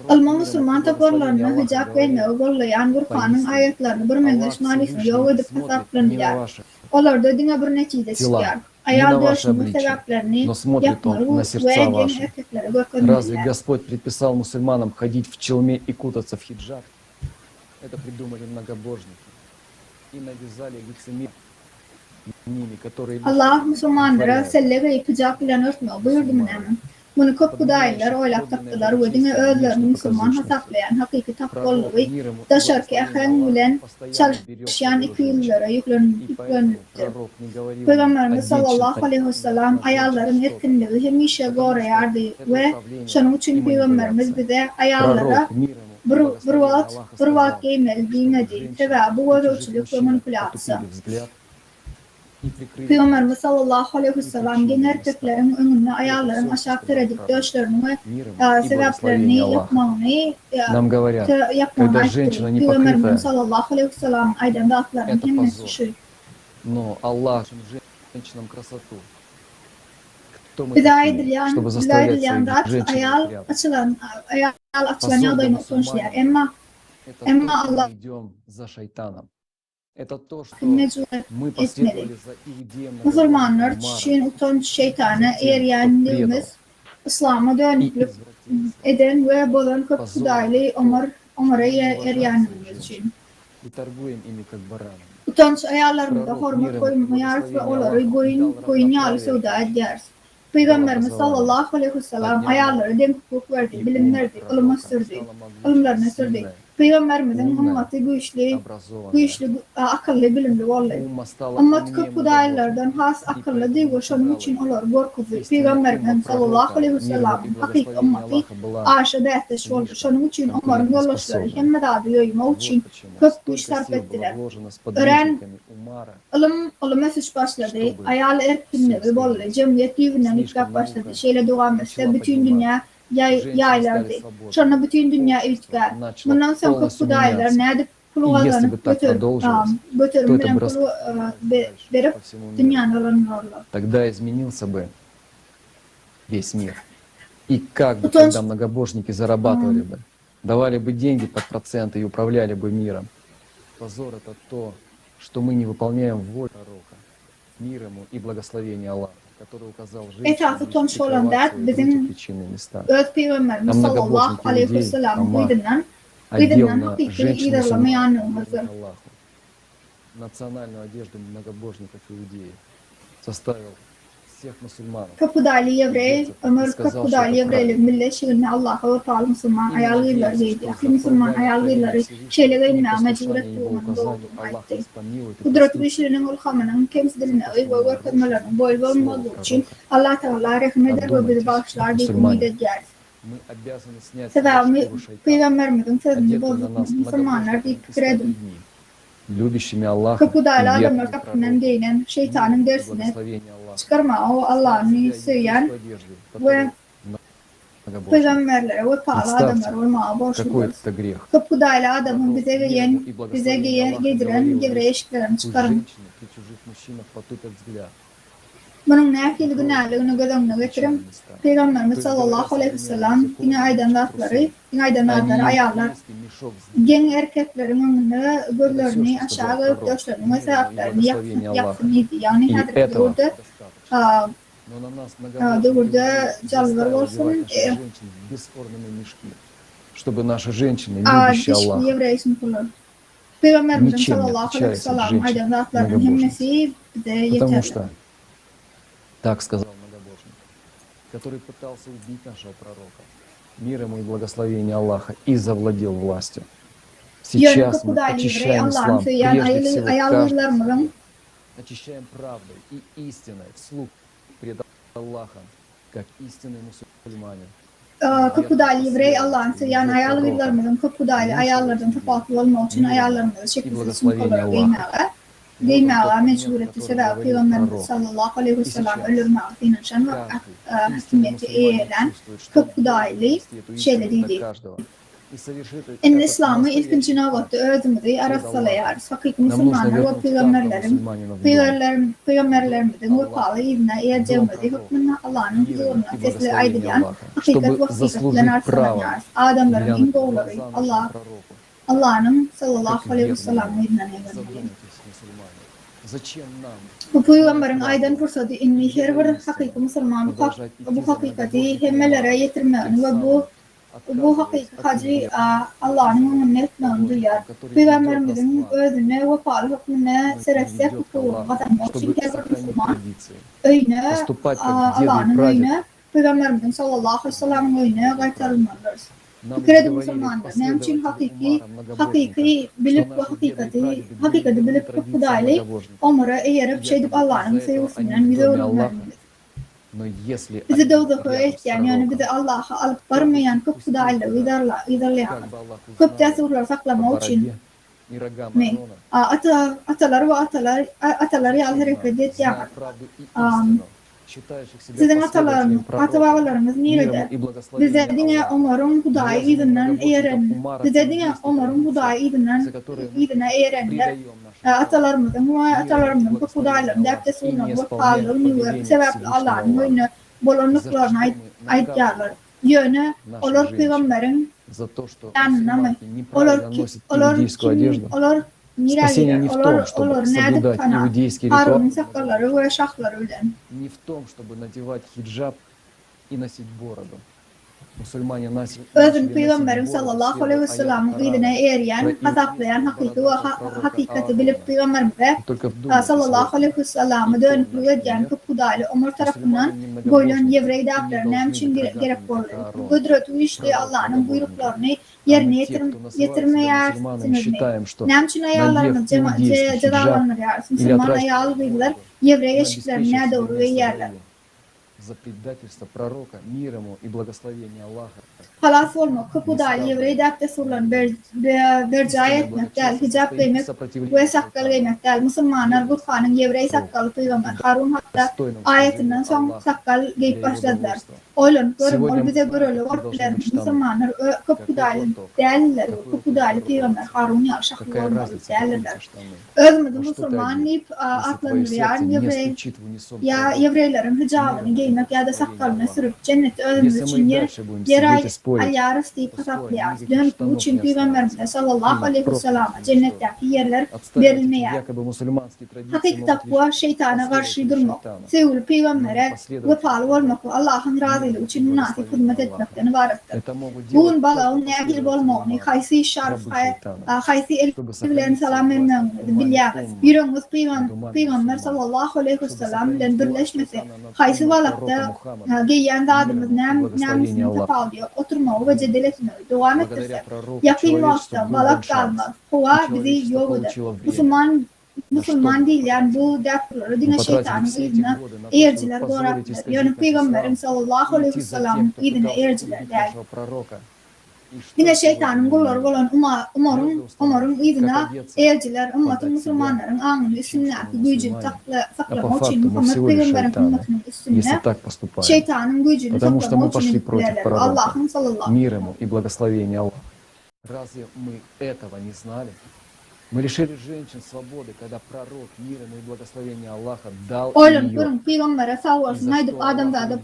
Alman Müslüman toparlarına hicab giymeyi gollayan Kur'an'ın ayetlerini bir mengleş manisini yok edip tasarlanıyor. Olar da dine bir neticede çıkıyor. Ayal dövüşünün sebeplerini yapmalı ve yeni erkeklere görkemliler. Разве Господь предписал мусульманам ходить в челме и кутаться в хиджаб? Это придумали многобожники и навязали лицемерие ними, которые... Allah Müslümanlara selle ve hicab ile örtmeyi buyurdu mu hemen? Bunu Kıpkudaylar oylap taktılar ve dine özlerini Müslüman hasaplayan hakiki takvalı ve daşarki ahen bilen çalışan iki yıllara yüklenildi. Peygamberimiz sallallahu aleyhi ve sellem ayarların etkinliği hemişe gorayardı ve şunun için Peygamberimiz bize ayarlara bir vaat giymeli dinledi. Sebebi bu ölçülük ve manipülasyon. Peygamberimiz sallallahu aleyhi ve sellem gen erkeklerin önüne ayarların aşağı teredik dövüşlerini ve sebeplerini yapmağını ayıttı. Peygamberimiz sallallahu aleyhi ve sellem aydan da atların hemmesi şu. Но Аллах женщинам красоту. Bize edilen da ayal açılan yağdayını sonuçlar. Ama Allah mecbur etmedi. Müslümanlar için utanç şeytana eriyenliğimiz İslam'a dönüklük eden ve bolan Kıpkudaylı Ömer'e eriyenliğimiz için. Utanç ayarlarında hormat koymayar ve onları koyun yağlı sevda ederiz. Peygamberimiz sallallahu aleyhi ve sellem ayarları dem hukuk verdi, bilim verdi, ılımı sürdü, ılımlarına sürdü. Peygamberimizin ümmeti güçlü, akıllı, bilimli vallahi. Ama köp hudaylardan has akıllı değil, şunun için olar korkuzu. Peygamberimiz sallallahu aleyhi ve sellem hakiki ümmeti aşıda etmiş oldu. Şunun için onların yoldaşları hemmet adı yoyma için köp güç sarf ettiler. Öğren, ılım süç başladı, ayal erkinleri vallahi, cemiyet yüzünden itkaf başladı. Şeyle devam etse bütün dünya yaylardı. Sonra bütün dünya itkaf. Bundan sonra köp hudaylar ne edip pulu kazanıp götürüm bilen pulu verip dünyanın olanlarla. Тогда изменился бы весь мир. И как бы тогда многобожники зарабатывали бы, давали бы деньги под проценты и управляли бы миром. Позор — это то, что мы не выполняем волю пророка, мир ему и благословение Аллаха, который указал Etrafı tonş olan da bizim öz Peygamberimiz sallallahu aleyhi ve sellem kıydınan hakiki ilerlemeyenliğimizdir. Национальную одежду многобожников иудеев составил всех мусульманов. Kapıdaylı Yevreyi, Ömer kapıdaylı Yevreyli millet şiirine Allah'a ve Teala Müslüman ayarlıylar deydi. Aklı Müslüman ayarlıyları şeyle inme mecburet bulmanın doğduğunu aytti. Kudret güçlerinin ulhamının temsilini ve görkemlerinin boy olmadığı için Allah Teala rahmeder ve bizi bağışlar diye ümit edeceğiz. Sebabı Peygamberimizin sözünü bozuk Müslümanlar deyip fikir edin. Любящими Аллаха Kapıdaylı adamlar kapının değinen şeytanın dersine çıkarma o Allah'ını söyleyen ve peygamberlere ve Teala adamlar olmaya borçludur. Kapıdaylı adamın bize giydiren gevre eşiklerini çıkarın. Bunun nefili günahlarını göz önüne getirin. Peygamberimiz sallallahu aleyhi ve sellem yine aydınlatları ayarlar. Gen erkeklerin önüne gözlerini aşağı koyup döşlerini ve sebeplerini yaksın idi. Yani hadret burada calvar olsun. Чтобы наши женщины, любящие Аллаха, Еврей сынкулар. Peygamberimizin sallallahu aleyhi ve sellem aydınlatlarının hemmesi bize yeterli. Так сказал многобожник, который пытался убить нашего пророка, мир ему и благословение Аллаха, и завладел властью. Сейчас мы очищаем ислам, прежде всего каждый, очищаем правдой и истиной вслух пред Аллахом, как истинный мусульманин. Kapıdaylı Yevrey Allah'ın söyleyen ayarlarımızın kapıdaylı ayarlardan tefaklı olmak için ayarlarımızı şekilde sınıfları giymeğe mecburiyeti sebep Peygamberimiz sallallahu aleyhi ve sellem ölürmeğe dinleşen ve hakimiyeti eğilen kapıdaylı şeyleriydi. En İslam'ı ilkinci navatta özümüzü arassalayarız. Hakiki Müslümanlar ve peygamberlerimizin ve pahalı izine eğeceğimizi hükmünü Allah'ın huzuruna sesli aydınlayan hakikat ve hakikatlen arsalayarız. Adamların en doğruları Allah'ın sallallahu aleyhi ve sellem izine eğeceğimizi. Bu peygamberin aydan fırsatı inni her bir hakiki Müslüman bu hakikati hemmelere yetirmeni ve bu hakikati Allah'ın önüne etmeni duyar. Peygamberimizin özüne ve pahalı hükmüne seresse hukuku vatanmak için her bir Müslüman öyne Allah'ın öyne Peygamberimizin sallallahu aleyhi ve sellem'in öyne kaytarılmalıdır. Fikir edin Müslümanlar. Ne için hakiki bilip ve hakikati bilip hukudaylı onlara eğerip şeydip Allah'ın sevgisinden bize öğrenmelidir. Bizi doğduğu etken yani bizi Allah'a alıp varmayan hukudaylı idarlayan tesurlar saklama için ataları al hareket etken sizin atababalarınız nerede? Bize dine onların hudayı izinden eğrenler. Bize dine onların hudayı izine eğrenler. Atalarımızın bu hudaylarını depte sunan bu pahalılığını sebeple Allah'ın oyunu bolonluklarına aityarlar. Yönü olur peygamberin yanına olur Спасение не в том, чтобы соблюдать иудейский ритуал, не в том, чтобы надевать хиджаб и носить бороду. Müslüman nasıl Özün Peygamberim sallallahu aleyhi ve sellem'in idine eriyen, azaplayan hakikati bilip Peygamberimize sallallahu aleyhi ve sellem'e dönüklü ediyen Kudaylı Ömer tarafından boylayan Yevrey dağlarına için gerek boldu. Kudret uyuşlu Allah'ın buyruklarını yerine yetirmeyersiniz mi? Nemçin ayarlarımız cezalanır yarsın. Müslüman ayalı bilgiler Yevrey eşiklerine doğru yerler. За предательство пророка, мир ему и благословение Аллаха. Halas olmak, Kudaylı Yevrey dağda sorulan bercaya etmektel, hicab giymek ve sakkal giymektel. Müslümanlar Burhan'ın Yevrey sakkalı Peygamber Harun hatta ayetinden son sakkal giyip başladılar. Oylun, görüm, ol bize görülü ortalar. Müslümanlar Kudaylı değerliler, Kudaylı Peygamber Harun yarşaklı olmalı değerliler. Özümüzü Müslüman deyip atlandırıyan Yevreylerin hicabını giymek ya da sakkalını sürüp cennet özümüz için yer ayarız deyip kasaplayarız. Dönüp bu için Peygamberimiz sallallahu aleyhi ve sellem cennetteki yerler verilmeye. Hakik takva şeytana karşı durmak. Sevgili Peygamber'e vefalı olmak ve Allah'ın razılığı için münasip hizmet etmekten ibarettir. Bugün balağın nekil olmağını, haysi şarf, haysi elbilen salam vermemiz biliyoruz. Yürümüz Peygamber sallallahu aleyhi ve sellem ile birleşmesi, haysi balakta giyen dadımız nemisini tafalıyor, oturmağı ve cedel etmeyi devam ettirsek, yakın vakta balak kalmaz, hova bizi yok eder. Müslüman değil yani bu dertleri dine şeytanın izine eğerciler doğraktır. Yani Peygamberim sallallahu aleyhi ve sellem idine eğerciler der. Dine şeytanın kulları olan umarım idine eğerciler ümmetin Müslümanların anını üstünlüğü gücünü saklamak için Muhammed Peygamberin ümmetinin üstünlüğü şeytanın gücünü saklamak için yüklerler. Allah'ın sallallahu aleyhi ve sellem. И благословение Аллаха. Разве мы этого не знали? Мы лишили женщин свободы, когда пророк мира и благословения Аллаха dal Oylun görün Peygamber'e sağ olsun aydıp adamlarda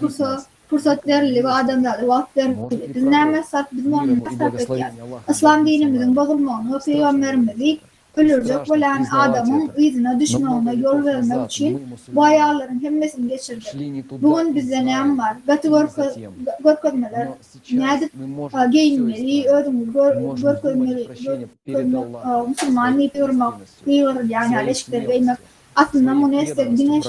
fırsat verildi ve adamlarda vakit verildi. Biz ne mesat bizim onu mesat ediyoruz. İslam dinimizin bozulmağını ve Peygamberimizi ölürecek olan adamın izine düşmağına yol vermek için bu ayarların hemmesini geçirdi. Bugün bizde ne var? Batı görkezmeler, nedip giyinmeli, ödümü görkezmeli, Müslüman neyip yormak, yani aleşikleri giymek. Aslında bunu istediğine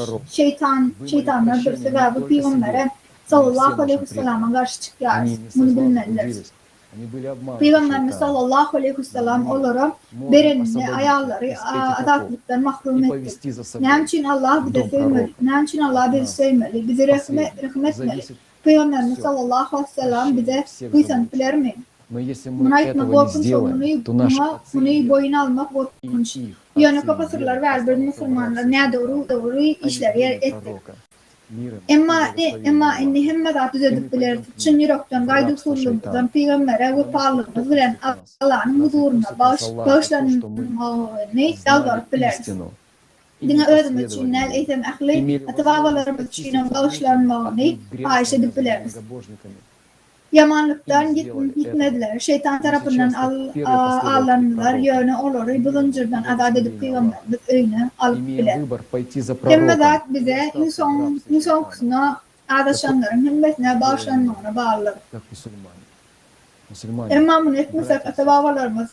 şeytanlar bir sebebi Peygamber'e sallallahu aleyhi ve sellem'e karşı çıkıyoruz. Bunu bilmeliyiz. Peygamberimiz sallallahu aleyhi ve sellem olarak berenini ayarları azatlıktan mahrum etti. Ne için Allah bize sevmeli? Ne için Allah bizi sevmeli? Bizi rahmetmeli. Peygamberimiz sallallahu aleyhi ve sellem bize kıysan bilir mi? Buna etmek korkunç, bunu boyuna almak korkunç. Yani kapasırlar ve elbette Müslümanlar ne doğru işler etti. Emma inni hemmedat düzedip bilir. Çin yürekten gaydı usullumuzdan Peygamber'e ve parlığımız bilen Allah'ın huzuruna bağışlanmayı dalgarıp biliriz. Dine özümüz için el eğitim ehli, atavalarımız için bağışlanmayı ayış edip biliriz. Yamanlıktan gitmediler. Şeytan tarafından ağlanırlar. Yönü olur. Buluncurdan azat edip Peygamberimiz öyle alıp bilir. Hemmedat bize insan kısmına adaşanların hemmesine bağışlanmağına bağlıdır. Ama bunu etmesek atabalarımız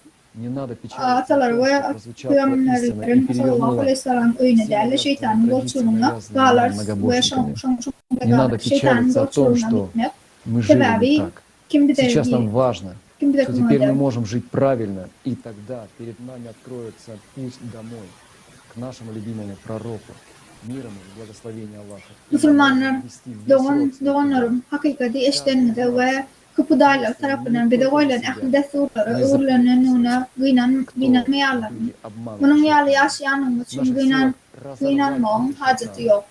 atalar ve Peygamberlerin sallallahu aleyhi ve sellem öyle derler. Şeytanın borçluğuna dağlar ve şeytanın borçluğuna gitmek. Мы живем так. Сейчас нам важно, что теперь мы можем жить правильно, и тогда перед нами откроется путь домой, к нашему любимому пророку, миром и благословением Аллаха. Müslümanlar doğanların hakikati eşlenmede ve Kudaylar tarafından bir de oylan ahli surları uğurlananına gıynanmayarlarını. Bunun yağlı yaşayanımız için gıynanmağın haceti yok.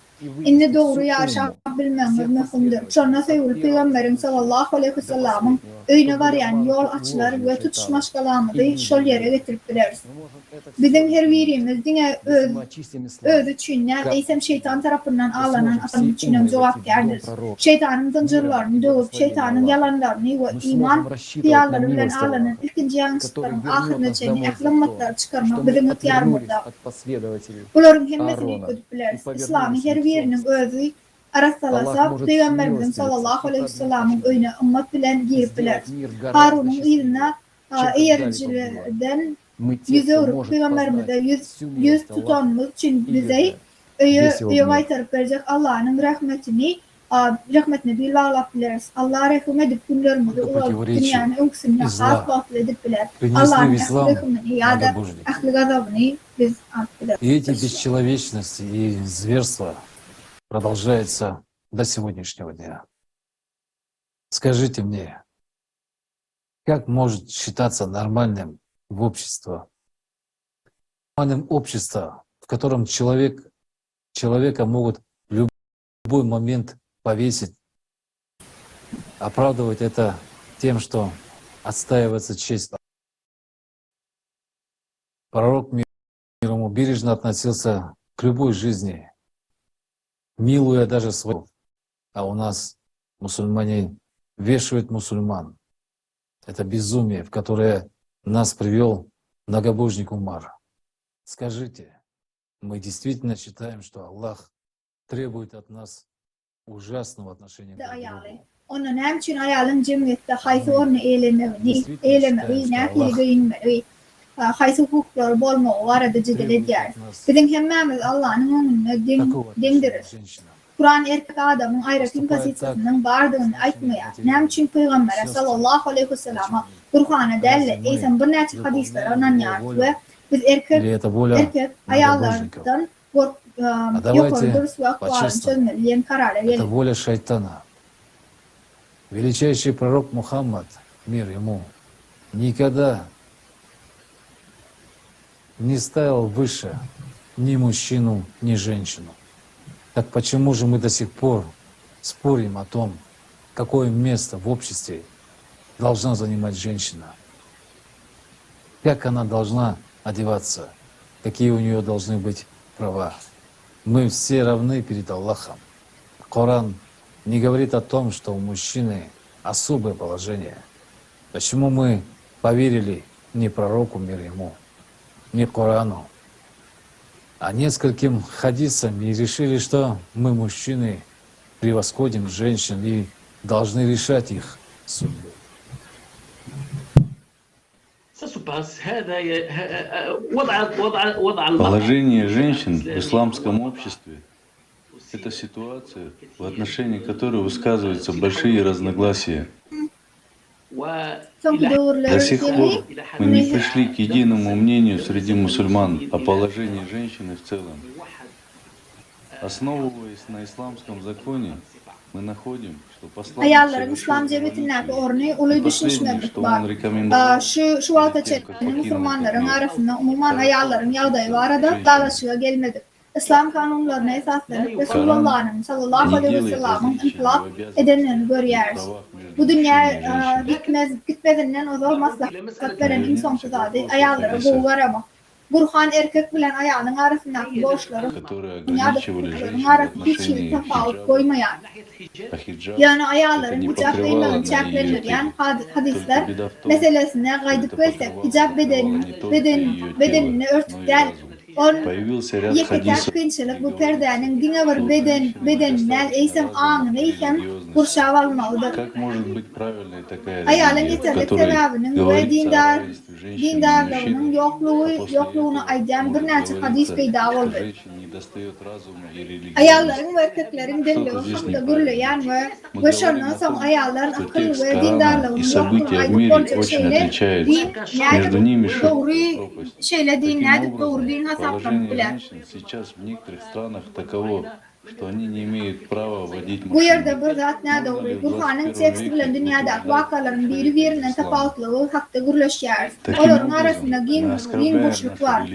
İnne doğru yaşayabilmemiz mümkündür. Sonra sevgili Peygamberin sallallahu aleyhi ve sellem'in öyle varayan yol açılar ve tutuşmaş kalamıdı şol yere getirip biliriz. Bizim her birimiz dine öz için neredeyse şeytan tarafından ağlanan adam için cevap veririz. Şeytanın zincirlerini dövüp şeytanın yalanlarını ve iman diyarları bilen ağlanan ikinci yanlışlıkların ahirine için eklemmatlar çıkarmak bizim ihtiyarımızda. Bunların hemmesini ödüp biliriz. İslam'ın her birinin özü Arasalasa может Peygamberimiz смилостивиться, sallallahu aleyhi ve что sellem'in öyne ümmet bilen girip biler. сделать мир гораздо Harun'un счастливее, iline чем когда-либо было. eğercilerden Мы те, 100 кто euruk может Peygamberimize познать 100 всю mилость Аллаха tutanımız için и bize весь его öye гнев. aytarıp verecek Allah'ın rahmetini bir bağlap biliriz. Allah rahim edip günlerimizi Много o противоречий dünyanın öksünü и зла batıl edip bilir. принесли Allah'ın в ислам rahmetini ya da многобожники. ahli gazabını biz biliriz. И эти бесчеловечности и зверства продолжаются до сегодняшнего дня. Скажите мне, как может считаться нормальным общество, в котором человека могут в любой момент повесить, оправдывать это тем, что отстаивается честь. Пророк мир ему бережно относился к любой жизни, милуя даже свою. А у нас мусульмане вешают мусульман. Это безумие, в которое нас привел многобожник Умар. Скажите, мы действительно считаем, что Аллах требует от нас ужасного отношения друг к другу? Onun hem için ayalın cemiyette haysi onu eylemeyi, nefili gıyınmeyi, haysi hukukları bolma o arada cidil ediyor. Bizim hemmemiz Allah'ın önüne demdirir. Kur'an erkek adamın ayrı kimkasitsizinin bardığını aytmaya, nem için Peygamber sallallahu aleyhi ve sellem'e Kur'an'a derle, eysen bir neçe hadisler anan yardı ve biz erkek ayallardan yokurdur ve akvarın çözmeliyen kararla Это gelir. воля шайтана. Величайший пророк Мухаммад, мир ему, никогда не ставил выше ни мужчину, ни женщину. Так почему же мы до сих пор спорим о том, какое место в обществе должна занимать женщина? Как она должна одеваться? Какие у нее должны быть права? Мы все равны перед Аллахом. Коран не говорит о том, что у мужчины особое положение. Почему мы поверили не пророку, мир ему, не Корану, а нескольким хадисам и решили, что мы, мужчины, превосходим женщин и должны решать их судьбу? Положение женщин в исламском обществе – это ситуация, в отношении которой высказываются большие разногласия. До сих пор мы не пришли к единому мнению среди мусульман о положении женщины в целом. Основываясь на исламском законе, мы находим, что Ayarların İslam cemiyetindeki örneği ulu düşünüşmedik var. Şu vakaçetinin Müslümanların arasında umuman ayarların yağdayı var arada dalaşığa gelmedik. İslam kanunlarına esaslanıp Resulullah'ın sallallahu aleyhi ve sellem'in inkılap edenlerini görüyoruz. Bu dünya gitmediğinden o zor maslahat veren insan kızadi ayarları bu arama. Burhan erkek bilen ayağının arasındaki boşları yadırtıkların arasında hiç tefavut koymayan. Yani ayağların hicab kıymanın çeklenirken hadisler meselesine kaydık versek hicab bedenini örtük değil. Yeter kıyınçılık bu perdenin dine var bedenine eysem ağını eysem kurşav almalıdır. Ayağının yeterlik sevabının ve dindarlığının yokluğunu aydan bir neçe hadis peyda oldu. Ayağların ve erkeklerin dinliği hakta gürleyen ve şundan son ayağların akıl ve dindarlığının yokluğunu aydık olacak şeyle din nerede doğru şeyle din nerede doğru din Сейчас в некоторых странах таково, что они не имеют права водить Bu yerde bir zat ne doğru? Kur'an'ın teksti bilen dünyada vakaların birbirinden tefavutluğu hakta gürleşiyor. Onların arasında din boşluk var.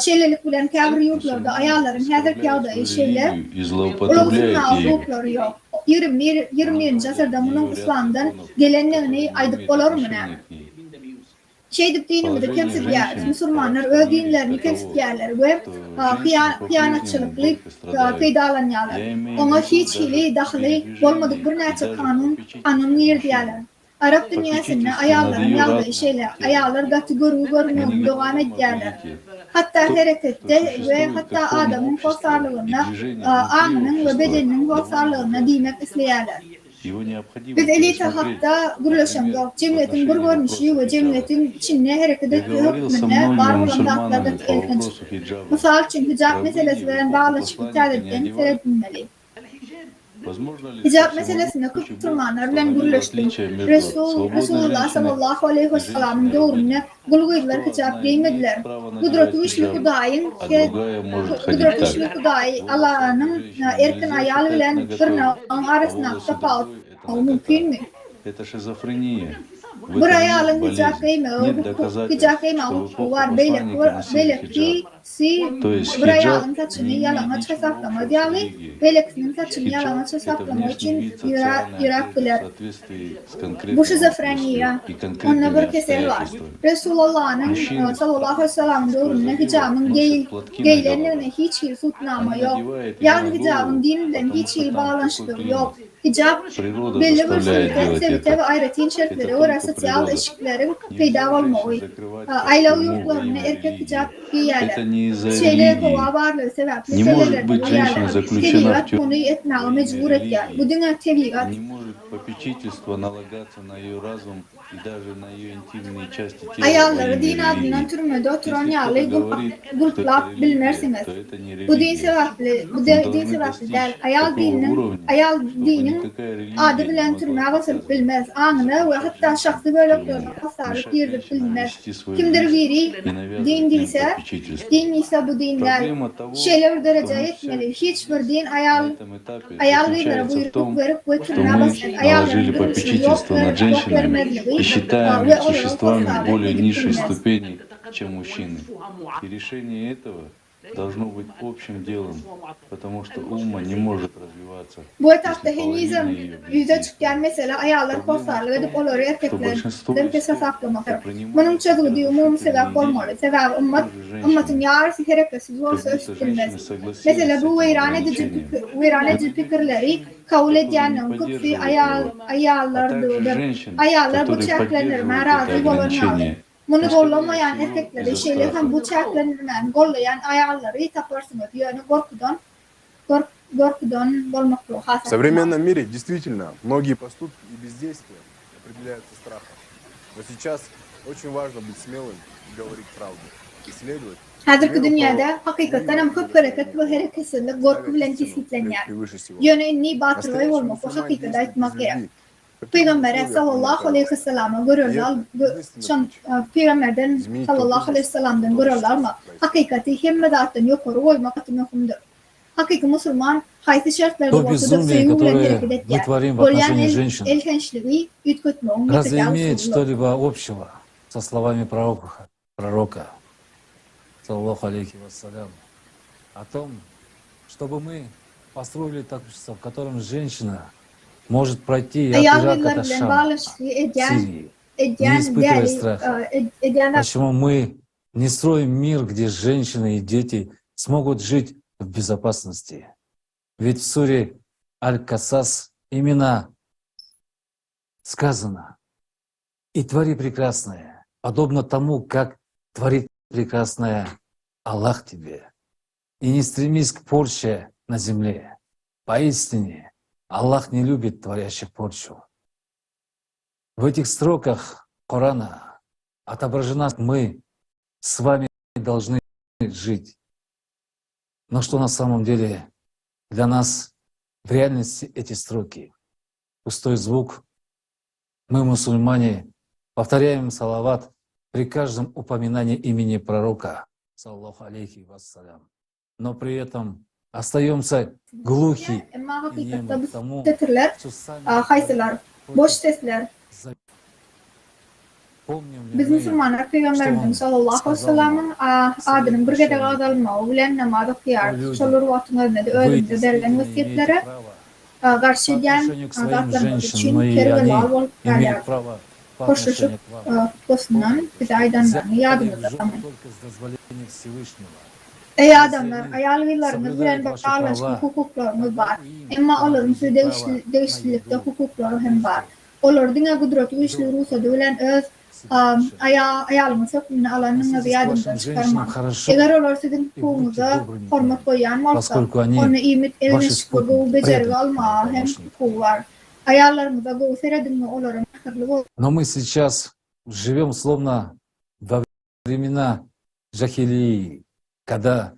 Şeylelik bilen kâbir yurtlarda ayağların hazır kağıda şeyler olumsuz nazlukları yok. 20. asırda bunun İslam'dan gelenlerini aydık olur mu ne? Şeydip dinimizi temsil eder. Müslümanlar öz dinlerini temsil ederler ve hıyanatçılıklı peydalanıyorlar. Ona hiç hili dahili olmadık bir neçe kanun yirdiyorlar. Arap dünyasında ayağların yağdığı şeyler, ayağlar katı görmüyor, devam ediyorlar. hatta harekette ve hatta adamın forsarlığına, anının ve bedeninin forsarlığına demek isteyenler. Biz elite hatta gurlaşan yok. Cemletin bir görünüşü ve cemletin içine hareket hükmüne var olan haklardan elkenç. Misal için hicab meselesi veren bağlaşıp ithal edilen seyredilmeli. Hicab meselesine kutturmanlar bilen gurlaştım. Resulullah sallallahu aleyhi ve sellem'in doğrumuna gulguydular hicab giymediler. Kudret-i üçlü Hudayi Allah'ın erkin ayal bilen tırnağın arasına tapağıt mümkün mü? Это шизофрения. Bir ayalın hicab giyme hukuku var. Böyle ki bir ayalın saçını yalamaç hesaplama diyalı, belekinin saçını yalamaç hesaplama için yürekliler. Bu şizofreniya. Onunla bir keser var. Resulullah'ın sallallahu aleyhi ve sellem doğrumuna hicabın geylerine hiç il tutnama yok. Yani hicabın dinle hiç il bağlanışlığı yok. Hicab belli bir sevite ve ayrıtın şartları ve sosyal ilişkilerin peyda olmağı. Aile yurtlarına erkek hicab giyerler. Şeyler kova varlığı sebeple şeylerden uyarlar. Tebligat konuyu etmeye mecbur etler. Bu dünya tebligat. Ayalları din adından türmede oturan yağlı gulplap bilmersiniz. Bu din sebeple der. Ayal dinin adı bilen türmeye basılıp bilmez. Anını ve hatta şahsı bölüklerine hasarlık girip bilmez. Kimdir biri din ise bu dinler. Şeyler derece etmeli. Hiçbir din ayallara buyruk verip ve türmeye basılıp ayalların duruşu yok vermezliği. И считаем их существами более низшей ступени, чем мужчины. И решение этого должно быть общим делом, потому что umma не может развиваться. Bu etapta henizm yüze çıkan mesela ayarlar postarlı edip onları erkeklerden kese saklamaktadır. Bunun çözüldüğü umum sebep olmalı. Sebep ümmetin yarısı hareketsiz olsa üstülmez. Mesela bu veyran edici fikirleri kabul ediyenin kutsi ayarlardır. Ayarlar bu çeklenirme razı olurlar. Bunu gollamayan erkekleri şeylerden bu çeklenirmen gollayan ayarları taparsınız. Yani горкудан болмокту. В современном мире действительно многие поступки и бездействия определяются страхом. Но сейчас очень важно быть смелым и говорить правду. Исследовать. Hazırki dünyada hakikaten hem hep hareket ve hareketsizlik korku bilen disiplinler. Yönünü batırmayı olmak ve hakikati etmek gerek. Peygamber sallallahu aleyhi ve sellem'e görürler. Peygamberden sallallahu aleyhi ve sellem'den görürler ama hakikati hemmedattan yukarı koymak mümkündür. Hakiki Müslüman haysi şartlarda ortada sevgiyle hareket ediyor. Golyan elkençliği ütkütmeğin Разве имеет что-либо общего со словами пророка, саллаллаху алейхи вассалям, о том, чтобы мы построили так общество, в котором женщина может пройти от Ирака до Шама, Сирии, не испытывая страха? Почему мы не строим мир, где женщины и дети смогут жить в безопасности? Ведь в суре Аль-Касас именно сказано: «И твори прекрасное, подобно тому, как творит прекрасное Аллах тебе, и не стремись к порче на земле. Поистине, Аллах не любит творящих порчу». В этих строках Корана отображена мы с вами должны жить. Но что на самом деле для нас в реальности эти строки? Пустой звук. Мы, мусульмане, повторяем салават при каждом упоминании имени пророка, саллаллаху алейхи вассалям. Но при этом остаемся глухи и немы к тому, что сами Biz Müslümanlar Peygamberden sallallahu aleyhi ve sellem'in adının bir gede adalmağı bilen namaz okuyar. Şolur vaktinde de ölümde verilen vasiyetlere karşı eden zatlarımız için kerveler olup gelirler. Koşuşup kosundan bize aydanlarını yardımcı zaman. Ey adamlar, ayarlılarınız bilen bağlanışlı hukuklarınız var. Ama onların değişiklikte hukukları hem var. Onlar dünya kudreti üçlü Rusya dövülen öz ayalımı sökümünü alanın ziyadımda çıkarmam. хорошо Eğer olar sizin kuğunuza hormat koyan varsa, поскольку они onu imit ваши eliniz kogu спутники, becergi преданные alma hem помощники. kuğu var. Ayarlarımıza goğu seredinme olarım akırlı Но мы сейчас живем словно во времена Джахилии, когда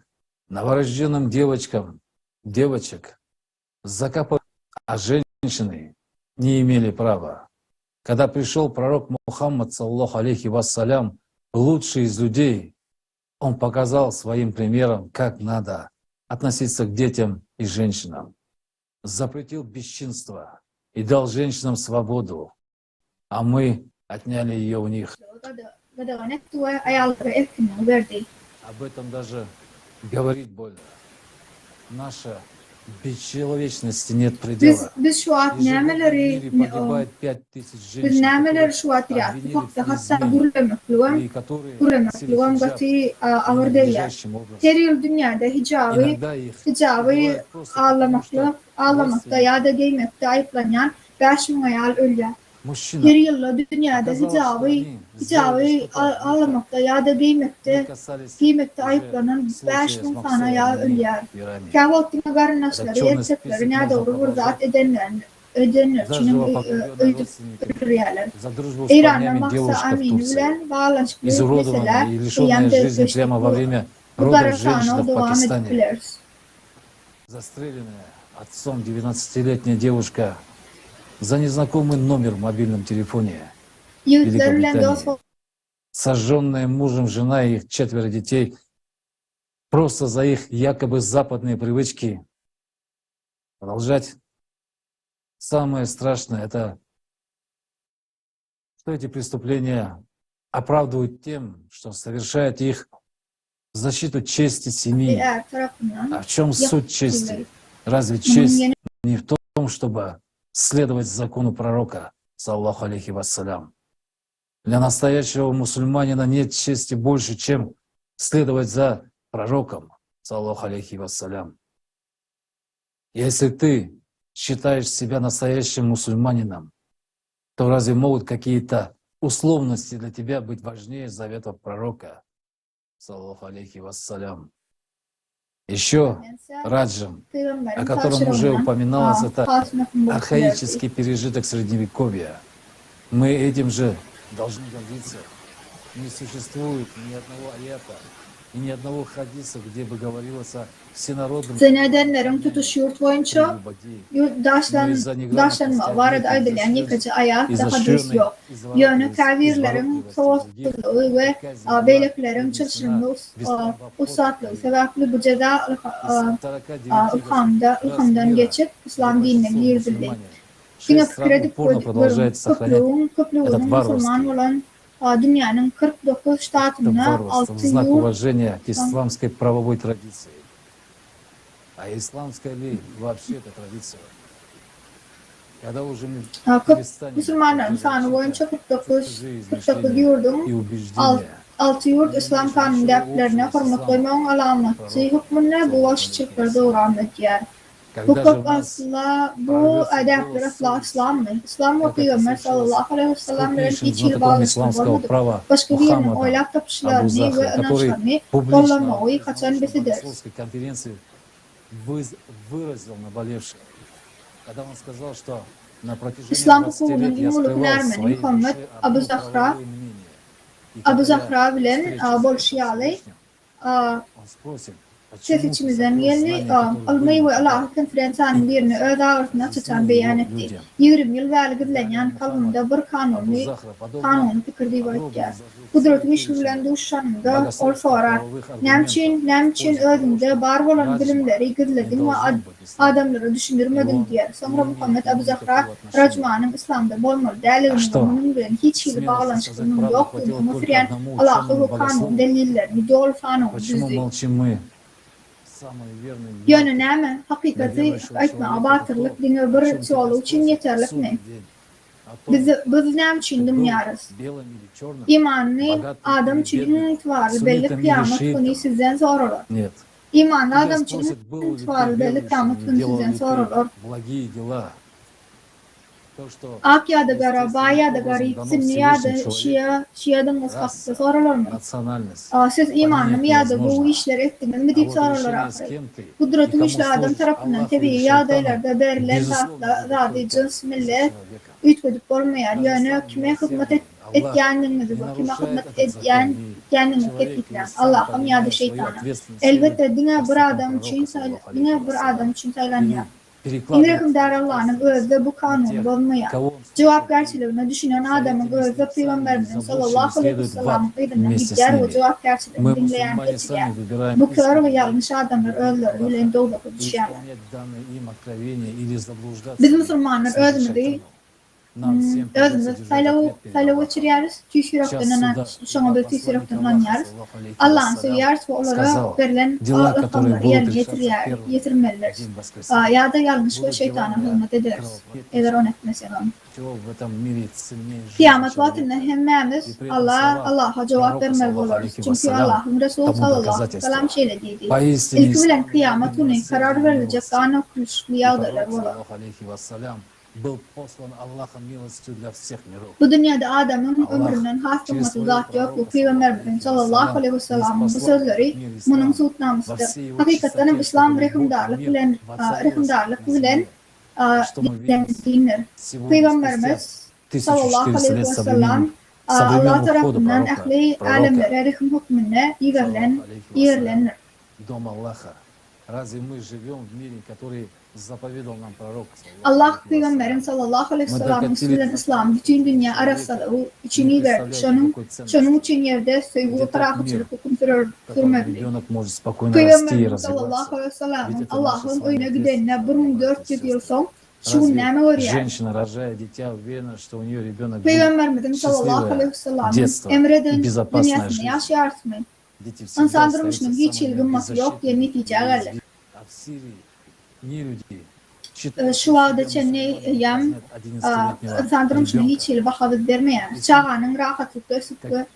новорожденным девочек закапывали, а женщины не имели права. Когда пришел пророк Мухаммад, саллаллаху алейхи вассалям, лучший из людей, он показал своим примером, как надо относиться к детям и женщинам. Запретил бесчинство и дал женщинам свободу, а мы отняли ее у них. Об этом даже говорить больно. Наша бесчеловечности нет предела. Biz şu an Ежегодно в nemeleri мире погибает 5000 biz женщин, nemeleri şu an ya обвинили в fakta hatta измене, gurlemekluğum и которые gurlemekluğum носили gati хиджаб ağır devler. надлежащим образом. Her yıl dünyada Иногда их hicabı убивают просто потому, что ağlamakta ya da giymekte ayıplanan 5000 ayal ölüyor. мужчина Her yıl dünyada оказалось, что они hicabı сделали что-то ağlamakta ya da не giymekte касались ayıplanan случая 5000 с tane ayal Максимом ölüyor. Пирами. Kahvaltına garnaşları, Çorlu erkekleri ne spesifik doğru можно vurdat продолжать. edenler За için живопокоренных родственников, öldürüyorlar. за дружбу с İran'da парнями Maksa девушка в Amin Турции, bilen bağlantılı mesela изуродованная и лишенная жизни прямо во время bu родов женщина Karakan'a в devam Пакистане. edebiliriz. Застреленная отцом 19-летняя девушка за незнакомый номер в мобильном телефоне Yiğitlerle Великобритании. Сожженная мужем жена и их 4 детей просто за их якобы западные привычки. Продолжать. Самое страшное — это что эти преступления оправдывают тем, что совершают их в защиту чести семьи. diğer tarafından А в чем суть чести? Разве честь не в том, чтобы следовать закону пророка, саллаху алейхи вассалям? Для настоящего мусульманина нет чести больше, чем следовать за пророком, саллаху алейхи вассалям. Если ты считаешь себя настоящим мусульманином, то разве могут какие-то условности для тебя быть важнее заветов пророка, саллаху алейхи вассалям? Еще раджам, о котором уже упоминалось, это архаический пережиток Средневековья. Мы этим же должны гордиться. Не существует ни одного аята и ни одного хадиса, где бы говорилось о всенародном Zenedenlerin tutuş yurt boyunca daşlanma var edilen yıkıcı ayat da hadis yok. Yönü kavirlerin soğutluğu ve beyliklerin çalışırlığı usatlığı sebeple bu ceza ilhamdan geçip İslam dinine girdiler. Yine fikredip köprüğün Müslüman olan dünyanın 49 ştatında это варварство в 6 знак yıl уважения к исламской правовой традиции. А исламская ли вообще это традиция? Когда уже мы перестанем Müslümanların sanı boyunca 49 yurdun и убеждения, 6 yurt İslam kanun defterine hürmet koymanın alamatı hükmünle bu başçılıkları doğru ediyor. Bu kop asla bu adaptör asla İslam mı? İslam ve Peygamber sallallahu aleyhi ve sellem'lerin içili bağlıştırılmadı. Başka birinin oylap tapışlarını ve inançlarını kollamayı kaçan birisidir. выразил наболевшее, когда он сказал, что на протяжении İslam 20 hukukunun лет я imuluk скрывал nermeni свои Muhammed Abu Zahra bilen Bolşiyalı seçimizden yeni almayı ve Allah'ın konferansanın birini öz ağırtına tutan beyan etti. 20 yıl vergilenen kalımda bir kanun fikir divatker. Kudret vişlilen duşanında ol sorar. Nemçin özünde bar olan bilimleri gizledin ve adamları düşündürmedin diyer. Sonra Muhammed Abu Zahra Racmanın İslam'da bolmalı delilinin bilen hiç yıl bağlanışının yokluğunu müfriyen Allah'ı ve kanun delillerini yol kanun düzdü. Yönü näme hakikati aytma batırlık dine bir solu için yeterlik mi? Biz näme için dünýärys? İmanly adam için itibarly belli kıyamet günü sizden soralar. İmanly adam için itibarly belli kıyamet günü sizden soralar. Ak yadagara, ba yadagara, isimli yadı, şiyadan ıskakta sorular mı? Siz imanım yadı bu işler ettiniz mi deyip sorular akırı. Kudretin işle adam tarafından tabi yadaylarda verilen zadi cins millet ütködük olmayar. Yani kime hizmet etkenliğinizi bu, kime hizmet etkenliğinizi etkilen. Allah'ım yadı şeytana. Elbette dine bir adam için saylanıyor. İnrekim der Allah'ın özde bu kanunu bozmaya. Cevapgerçiliğine düşünen adamın özde Peygamberimizin sallallahu aleyhi ve sellem kıydığına gider ve cevapgerçiliğini dinleyen geçiyor. Bu kör ve yanlış adamlar özleri yüleğinde olduğu düşer. Biz Müslümanlar özümüzü saylavu çiriyoruz. Şuna da tüysürükten anlarız. Allah'ın söylüyoruz ve onlara verilen ahkamları yerine getirmeliyiz. Ya da yanlış ve şeytana hizmet ederiz. Eder on etmesin onu. Kıyamet vaktinde hemmemiz Allah'a cevap vermeli oluruz. Çünkü Allah'ın Resulü sallallahu aleyhi ve sellem şöyle dedi. İlk bilen kıyamet günü karar verilecek ana kuşlu yağdırlar olur. Bu dünyada adamın ömrünün hakkımızı zat yok. Bu Peygamberimizin sallallahu aleyhi ve sellem'in bu sözleri bunun suutnamasıdır. Hakikaten İslam rehimdarlık bilen dinler. Peygamberimiz sallallahu aleyhi ve sellem Allah tarafından ehli alemlere rehim hükmüne yerlenir. Allah Peygamberin sallallahu aleyhi ve sellem sürülen İslam bütün dünya arasında içini ver. Şunun için yerde sevgi tarafçılık hüküm sürmeli. Peygamberin sallallahu aleyhi ve sellem Allah'ın oyuna gidenine 1400 yıl son şu neme öğreyen. Peygamberimizin sallallahu aleyhi ve sellem emreden dünyasını yaşayarsın. İnsan durmuşunun hiç ilgisi yok diye netice gelir. Şu anda çenneyem sanırım şunu hiç ilgi vermeyen çağanın rahatlıkla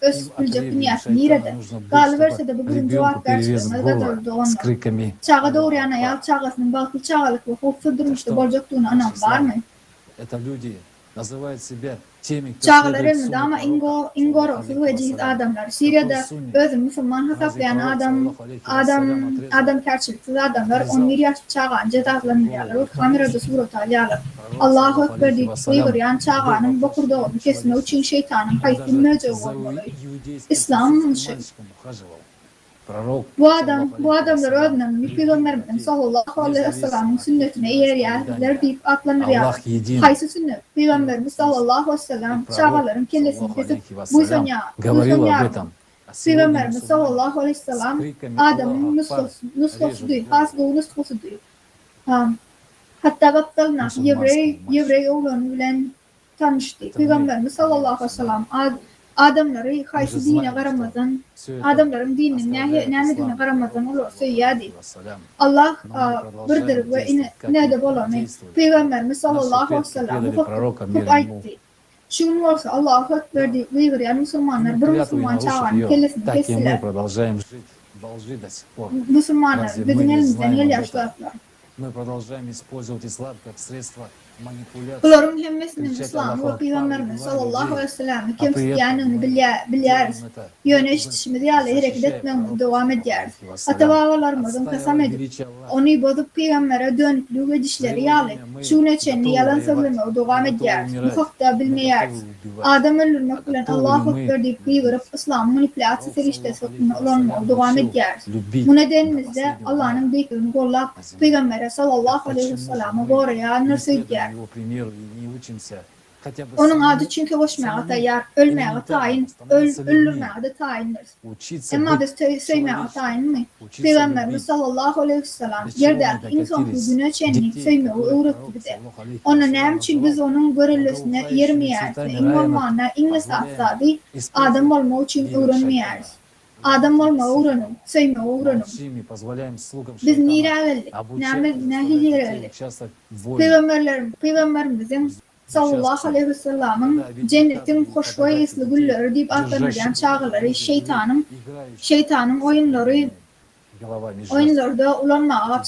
öz bilecek dünyası nerede? Galiba de bugün cevap vermez de onlar. Çağa doğru yana çağasının bakı çağalık ve hopsa durmuşta bolacaktuğunu anam var mı? Çağların da ama ingorosuz ve cihiz adamlar. Suriye'de özü Müslüman hesaplayan adam karşılıksız adamlar 11 yaş çağan cezalandırıyorlar ve kamerada surat alıyorlar. Allahu Ekber deyip uyguruyan çağanın bokurda olduğunu kesme için şeytanın haysi mevcut olmalı. İslam'ın şey. Bu adamlar öğrenen Peygamberimizin sallallahu aleyhi ve sellem'in sünnetine eğer yerler deyip atlanır ya. Haysi sünnet? Peygamberimiz sallallahu aleyhi ve sellem çağaların kellesini kesip buysan ya. Peygamberimiz sallallahu aleyhi ve sellem Adem'in nüskosu değil, haslığı nüskosu değil. Hatta baktalına Yevrey oğlanı bilen tanıştı. Peygamberimiz sallallahu aleyhi ve sellem adamları haysi dine karamazdan, adamların dininin nehmedine karamazdan olursa yadi. Allah birdir ve ne de bolanı. Peygamberimiz sallallahu aleyhi ve sellem hukuk aytti. Şunun olsa Allah'a hak verdi ve Müslümanlar bir Müslüman çağın kellesini kestiler. Müslümanlar bizim elimizden el yaşlarlar. Bunların hemmesinin İslam ve Peygamberimiz sallallahu aleyhi ve sellem kim isteyenini biliriz. Yöneştişimizi yerle hareket etmemize devam ederiz. Atabalarımızın kasam edip onu bozup Peygamber'e dönüklü ve dişleri yerle şu neçenli yalan söylemeye devam ederiz. Bu hakta bilmeyiz. Adam öldürmek bilen Allah'u Ekber deyip kıyırıp İslam manipülasyonu seriştesi olanmaya devam ederiz. Bu nedenimizde Allah'ın beklerini kollap Peygamber'e sallallahu aleyhi ve sellem'e doğruya nürsüydüler. Onun adı çünkü koşmaya tayar, ölmeye tayin, öldürmeye de tayindir. Ama biz söymeye tayin mi? Peygamberimiz sallallahu aleyhi ve sellem yerdeki insan gücüne çenlik söymeyi öğretti bize. Ona ne için biz onun görülüsüne yermeyiz ve inanmağına inlesi atsadı adam olma için öğrenmeyiz. Adam olma öğrenin, söyme öğrenin. Biz nire geldik, ne hicre geldik. Peygamberimizin sallallahu aleyhi ve sellem'in cennetin hoş ve yesli gülleri deyip atlanırken çağları şeytanın oyunlarda ulanmağa,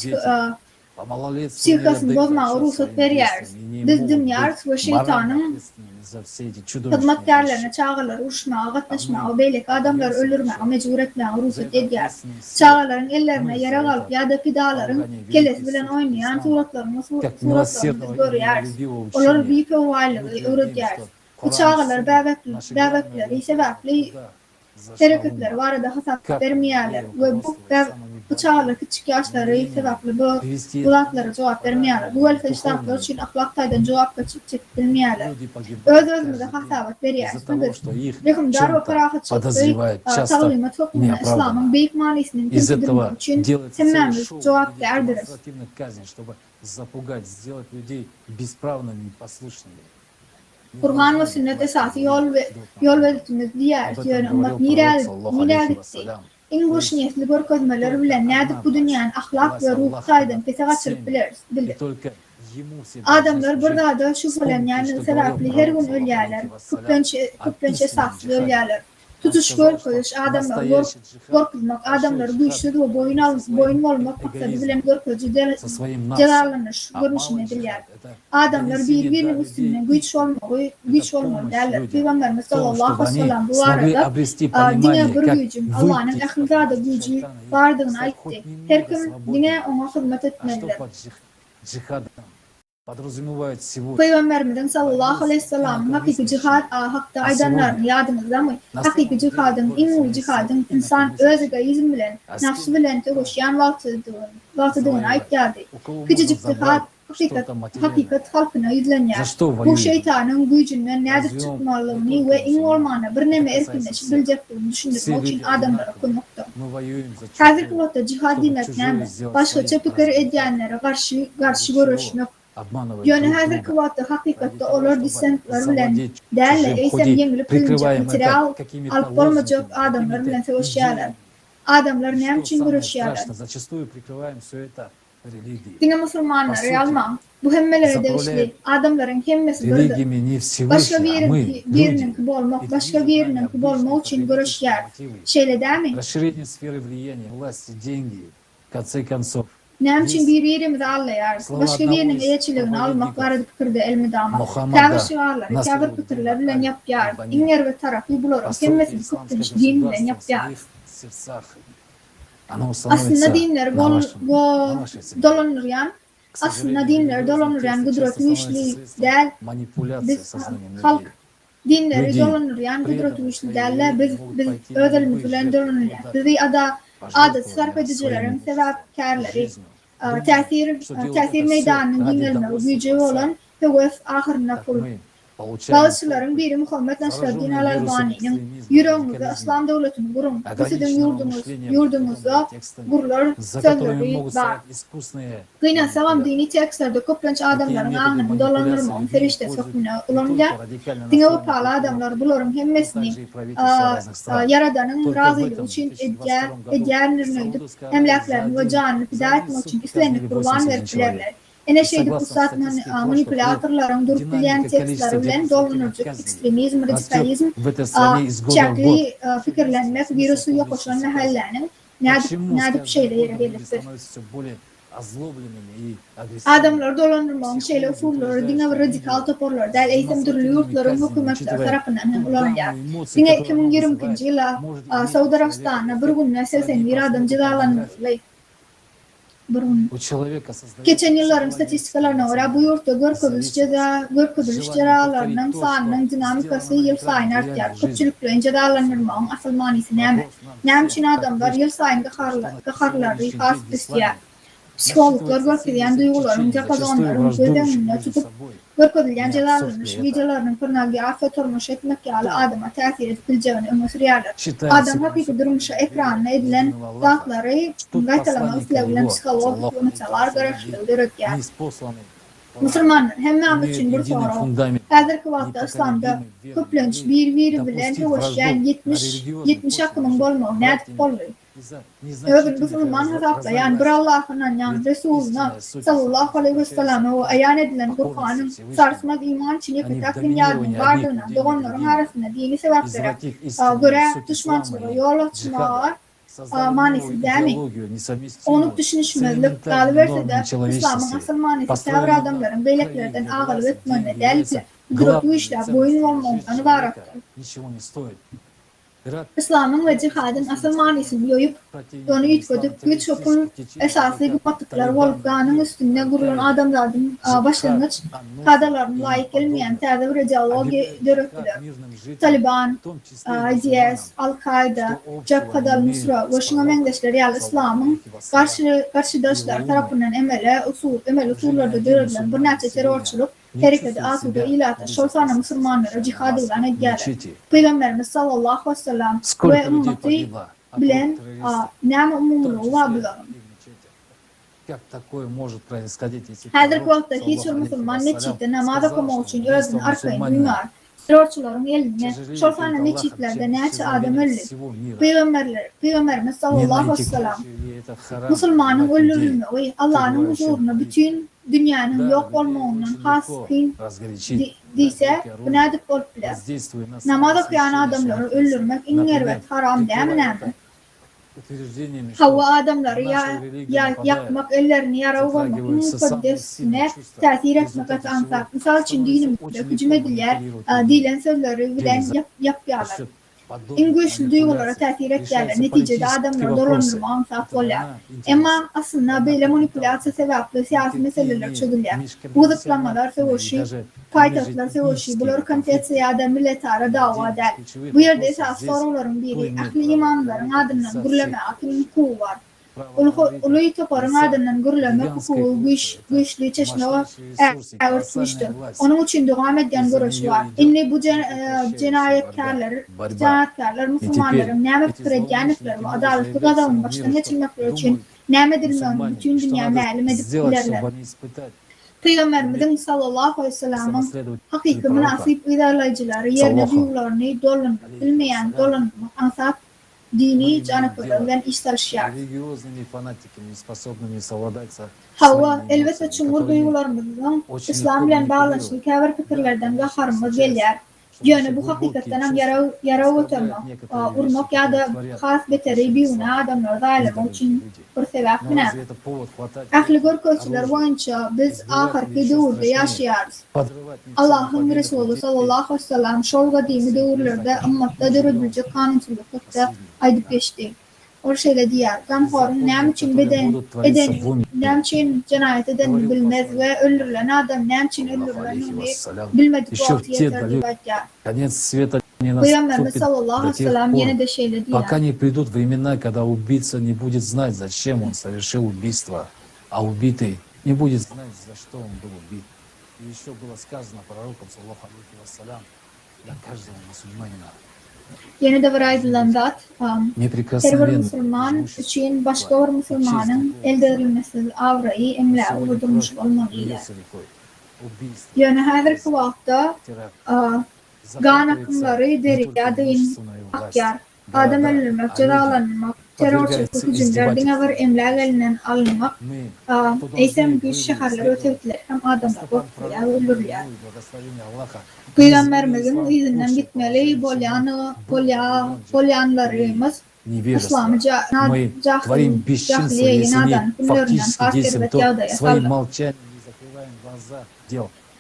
psikasını bozmağa ruhsat veriyoruz. dünyar ve şeytanın hizmetkarlarına çağırlar, uçmağa, katlaşmağa, beylek adamlar ölürme, mecbur etmeye, ruhsat edger. Çağırların ellerine yara kalıp ya da pidaların keles bilen oynayan suratlarını biz görüyoruz. Onlar büyük bir varlığı öğretiyoruz. Bu çağırlar bebekleri sebepli hareketler var da hasat vermeyeler ve bu çağırlar küçük yaşları sebeple bu bulatlara cevap vermeyeler. Bu elfeştahlar için ahlaktaydan cevap çekilmeyeler. Öz-özümüze hasabat veriyoruz. Rehimdar ve ferahat çıktı. Tağlimat hükmüne İslam'ın büyük manisinin temsildirmek için temennimiz cevap verdiriz. Kur'an ve sünnet esası yol veriltimiz diğer yönü ümmet nire gitti. İnguş niyetli görkezmeleri bilen nedik bu dünyanın ahlak ve ruh saydan pese kaçırıp bilir. Adamlar burada da şüphelen sebepli her gün ölüyorlar. Küplenç esaslı ölüyorlar. Tutuş görkeziş adamlar korkutmak, adamlar güçlü ve boyun olmak maksadı bilen görkezi celallanış, görünüşüne edilir. Adamlar birbirinin üstüne güç olmalı derler. Peygamberimiz sallallahu aleyhi ve sellem bu arada dine bir gücüm, Allah'ın ahlakada gücü vardığını aytti. Her kim dine ona hizmet etmelidir. Peygamberimizin sallallahu aleyhi ve sellem hakiki cihad hakta aydanlarını yadınızda mı? Hakiki cihadın, ilmi cihadın insan öz egoizm bilen, nafsı bilen tövüşyan vatıdığını aytyadı. Küçücük cihad hakikat halkına izlenir. Bu şeytanın gücünden nedir tutmalılığını ve in olmağına bir neme erkinleşi bileceklerini düşündürmek için adamlara konuktu. Hazır vakti cihad dinletnemi başkaça fikir edenlere karşı görüşmek. Yani hazır kıvatı hakikatte olur disentler bilen değerli eysem yengili kılınca material alıp olmayacak adamlar bilen sevişiyorlar. Adamlar ne için görüşüyorlar? Dine Müslümanlar realma bu hemmeleri değişti. Adamların hemmesi birdir. Başka birinin gibi olmak, başka birinin gibi olmak için görüşüyor. Şeyle değil mi? Ne için birbirimizi anlayarız. Başka birinin elçiliğini almak vardı fikirde elmidama. Kâfir şiarları, kâfir fikirler bilen yapıyoruz. İnger ve tarafı buluruz. Hemmesi bir kutluş din bilen yapıyoruz. Aslında dinler dolanıryan kudreti güçlü değil. Biz halk dinleri dolanıryan kudreti güçlü değil. Biz özelimiz bilen dolanıryan. Bizi adet sarf edicilerin sebepkarları tesir meydanının dinlerine gücü olan hüvef ahırına kurulur. Bazıların biri Muhammed Nasreddin al-Albani'nin yüreğinizde İslam devletini kurun. Bu sizin yurdunuzda kurular sözleri var. Kıyna savam dini tekstlerde köplenç adamların ağını dolanırmağın ferişte sokmuna ulanınca dine upalı adamlar buların hemmesini Yaradan'ın razıylığı için edyenlerini ödüp emlaklarını ve canını fida etmek için üstlerini kurban verdilerler. Ene şeyde kutsatının manipülatörlerin durup bilen tekstleri bilen dolanırcık, ekstremizm, radikalizm, çakli fikirlenmek, virüsü yokoşan mehallerinin nadip şeylere belirtir. Adamlar dolanırmağın şeyle usulları, dine ve radikal toporlar, del eğitim türlü yurtların hükümetler tarafından ulanacak. Dine 2022 yıla Saudi Arabistan'a bir gününe 81 adam cezalandırılıyor. Geçen yılların statistikalarına göre bu yurtta görközülüş cezalarının sağının dinamikası yıl sayın artacak. Köpçülüklüğün cezalandırmağın asıl manisi neymi? Nem için adamlar yıl sayın kaharları khas istiyor. Psikologlar görközülen duyguların japazonların gözlemine tutup görközülen cezalandırmış videolarının kırnalgi afet olmuş etmek yağlı adama tesir edileceğini ömür sürüyorlar. Adam hakiki durmuşa ekranına edilen zatları gaytalama üstlevilen psikolog yönetçiler gereklidir ötüyor. Müslümanlar hem için bir soru. Hazır kıvatta İslam'da köplenç biri bilen hüvüşen 70 hakkının bolmağı nedik oluyor. Öbür Müslüman hazapla yani bir Allah'ın yani Resulü'na sallallahu aleyhi ve sellem'e o ayan edilen Kur'an'ın sarsmaz iman için yakıtak dünyadının vardığına doğanların arasında dini sebeplere göre düşmançılığa yol açmağa manisi değil mi? Onu düşünüşmezlik kalıverse de İslam'ın asıl manisi tevri adamların beyleklerden ağalıp etmene delipler. Durup bu işler boyun olmamdan varaktır. İslam'ın ve cihadın asıl manisini yoyup, onu yitkoduk, güç okul esaslı bu patıklar olup ganın üstünde kurulan adamların başlangıç kadalarına layık gelmeyen tezevir ideoloji dörüktüler. Taliban, ISIS, Al-Qaeda, Jabhat al-Nusra ve şuna mendeşleri yani İslam'ın karşıdaşlar tarafından emel usullarda dörülen bir neçe terörçülük hareketi asuda ilata şolsana Müslümanlara cihad ilan etkiler. Peygamberimiz sallallahu aleyhi ve sellem ve ümmeti bilen näme umumluğu var bularım. Hazırki vaqtda hiç bir Müslüman neçikde namaz okumak için özünü arkayın duymar. Terörçülerin eline şolsana neçiklerde neçe adam ölür. Peygamberimiz sallallahu aleyhi ve sellem Müslümanın öldürülmeyi Allah'ın huzuruna bütün dünyanın yok olmağından has kıyım deyse bu nedir olup bilir. Namaz okuyan adamları öldürmek ingervet haram değil mi? Havva adamları yakmak, ellerini yara olmak, mukaddesine tesir etmek atansa. Misal için dinimizde hücum edilir, dilen sözleri bilen yapıyorlar. En güçlü duygulara tesir etkiler. Neticede adamlar dolandırma ansat oluyor. Ama aslında böyle manipülasyon sebepli siyasi meseleler çözülüyor. Bu zıplamalar savaşı, paytahtlar savaşı, bunları kantetse adam milletara dava eder. Bu yerde esas soruların biri, ahli imanların adından gürleme akılın kuğu var. Uluyu toparın adından gürleme kuğu güçlü çeşne ağırtmıştır. Onun için devam eden görüş var. İnne bu cinayetkarlar Müslümanların näme fikir etkenlikleri ve adaletli gazabın baştan geçirmekleri için näme edilmelerini bütün dünya ma'lum edip bilirler. Peygamberimizin sallallahu aleyhi ve sellem'in hakiki münasip idarlayıcıları yerine duygularını bilmeyen dolandırmak ansat dini canıklarından iştaşıyor. Hava elbette çumur duygularımızın İslam ile bağlantılı kəbir fikirlerden ve harımız gelir. Yani bu hakikaten hem yara oturmak, urmak ya da khas beteri biyuna adamlarda ailem için bir sebep mi? Ahli görkölçüler boyunca biz ahirki dövrde yaşayarız. Allah'ın Resulü sallallahu aleyhi ve sellem şol gadimi dövrlerde ümmatta dörüdülecek kanunçulukta aydıp geçti. O şeyle diğer, gamhorun näme için edeni, näme için cinayet edeni bilmez ve öldürülen adam näme için öldürülenini bilmedik bu altı yeterli bakya. Peygamberimiz sallallahu aleyhi ve sellem yine de şeyle diğer. Пока не придут времена, когда убийца не будет знать, зачем он совершил убийство, а убитый не будет знать, за что он был убит. И еще было сказано пророком саллаллаху алейхи вассалям для каждого мусульманина. Yeni de varaydılan zat, her bir Müslüman için başka bir Müslümanın elde edilmesi avrayı emla uğurdurmuş olmalıydı. Yani hazırki vaqtda gan akımları deriya deyin akyar, adam öldürmek, cezalanmak, terörçülük hücumlardan ağır emla elinden alınmak, eysem güç şehirler ötevdiler hem adamlar korkuya öldürürler. Peygamberimizin izinden gitmeli bolyanlarımız İslam'ı cahiliye inadan kullarından kafir ve tiyada yasallar.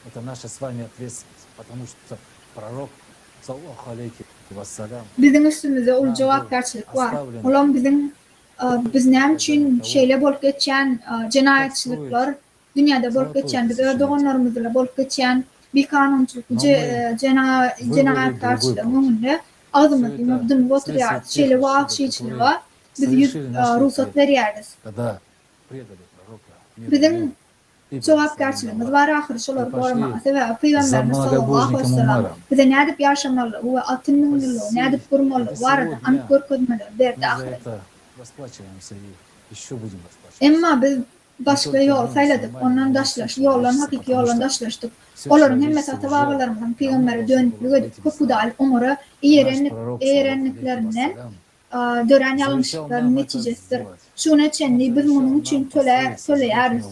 Это наша с вами ответственность, потому что пророк, саллаллаху алейхи вассалям, bizim üstümüzde ol cevapkarçılık var. Olam biz näme için şeyle bolup geçen cinayetçilikler dünyada bolup geçen biz öldüğünlerimizle bolup geçen bir kanunçuluk cinayetkarçılığı mühimde azımlıklı mabdun oturuyor. Şeyle vahşiçliği var. Biz ruhsat veriyoruz. Bizim cevapkarçılığımız var ahir şolar koruması ve Peygamberimiz sallallahu aleyhi ve sellem bize ne edip yaşamalı ve altınmalı, ne edip kurmalı var da anıp görközmeli derdi ahir. Ama biz başka yol sayladık, ondan daşlaştık, hakiki yoldan daşlaştık. Onların hemmet atavalarımızdan Peygamber'e dönüklük edip kupudal umuru eğrenliklerinden dören yanlışlıkların neticesidir. Şuna çenli biz bunun için töleyeriz.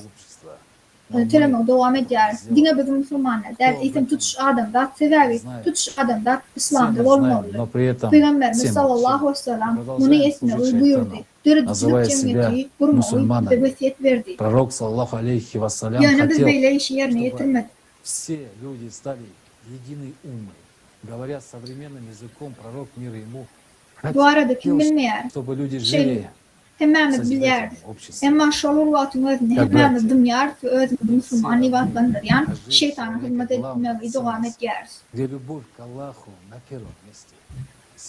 Teleme devam eder. Dine bizim Müslümanlar der eğitim tutuş adamda sevevi tutuş adamda İslam'da olmalı. Peygamberimiz sallallahu aleyhi ve sellem bunu etmeyi buyurdu. Dürüstlük cemiyeti kurmayı ve vasiyet verdi. Пророк, саллаху алейхи вассалям, Yani biz хотел, böyle işi yerine getirmedik. все люди стали единой уммой. Говоря современным языком, пророк мир ему Bu arada kim bilmeyer, чтобы люди жили şey, hemimiz bilir. Ama şolur vatın özünü hemimiz dümyar ve özümüz Müslüman nivatlandır. Yani şeytana hizmet etmeyi devam ederiz. где любовь к Аллаху на первом месте.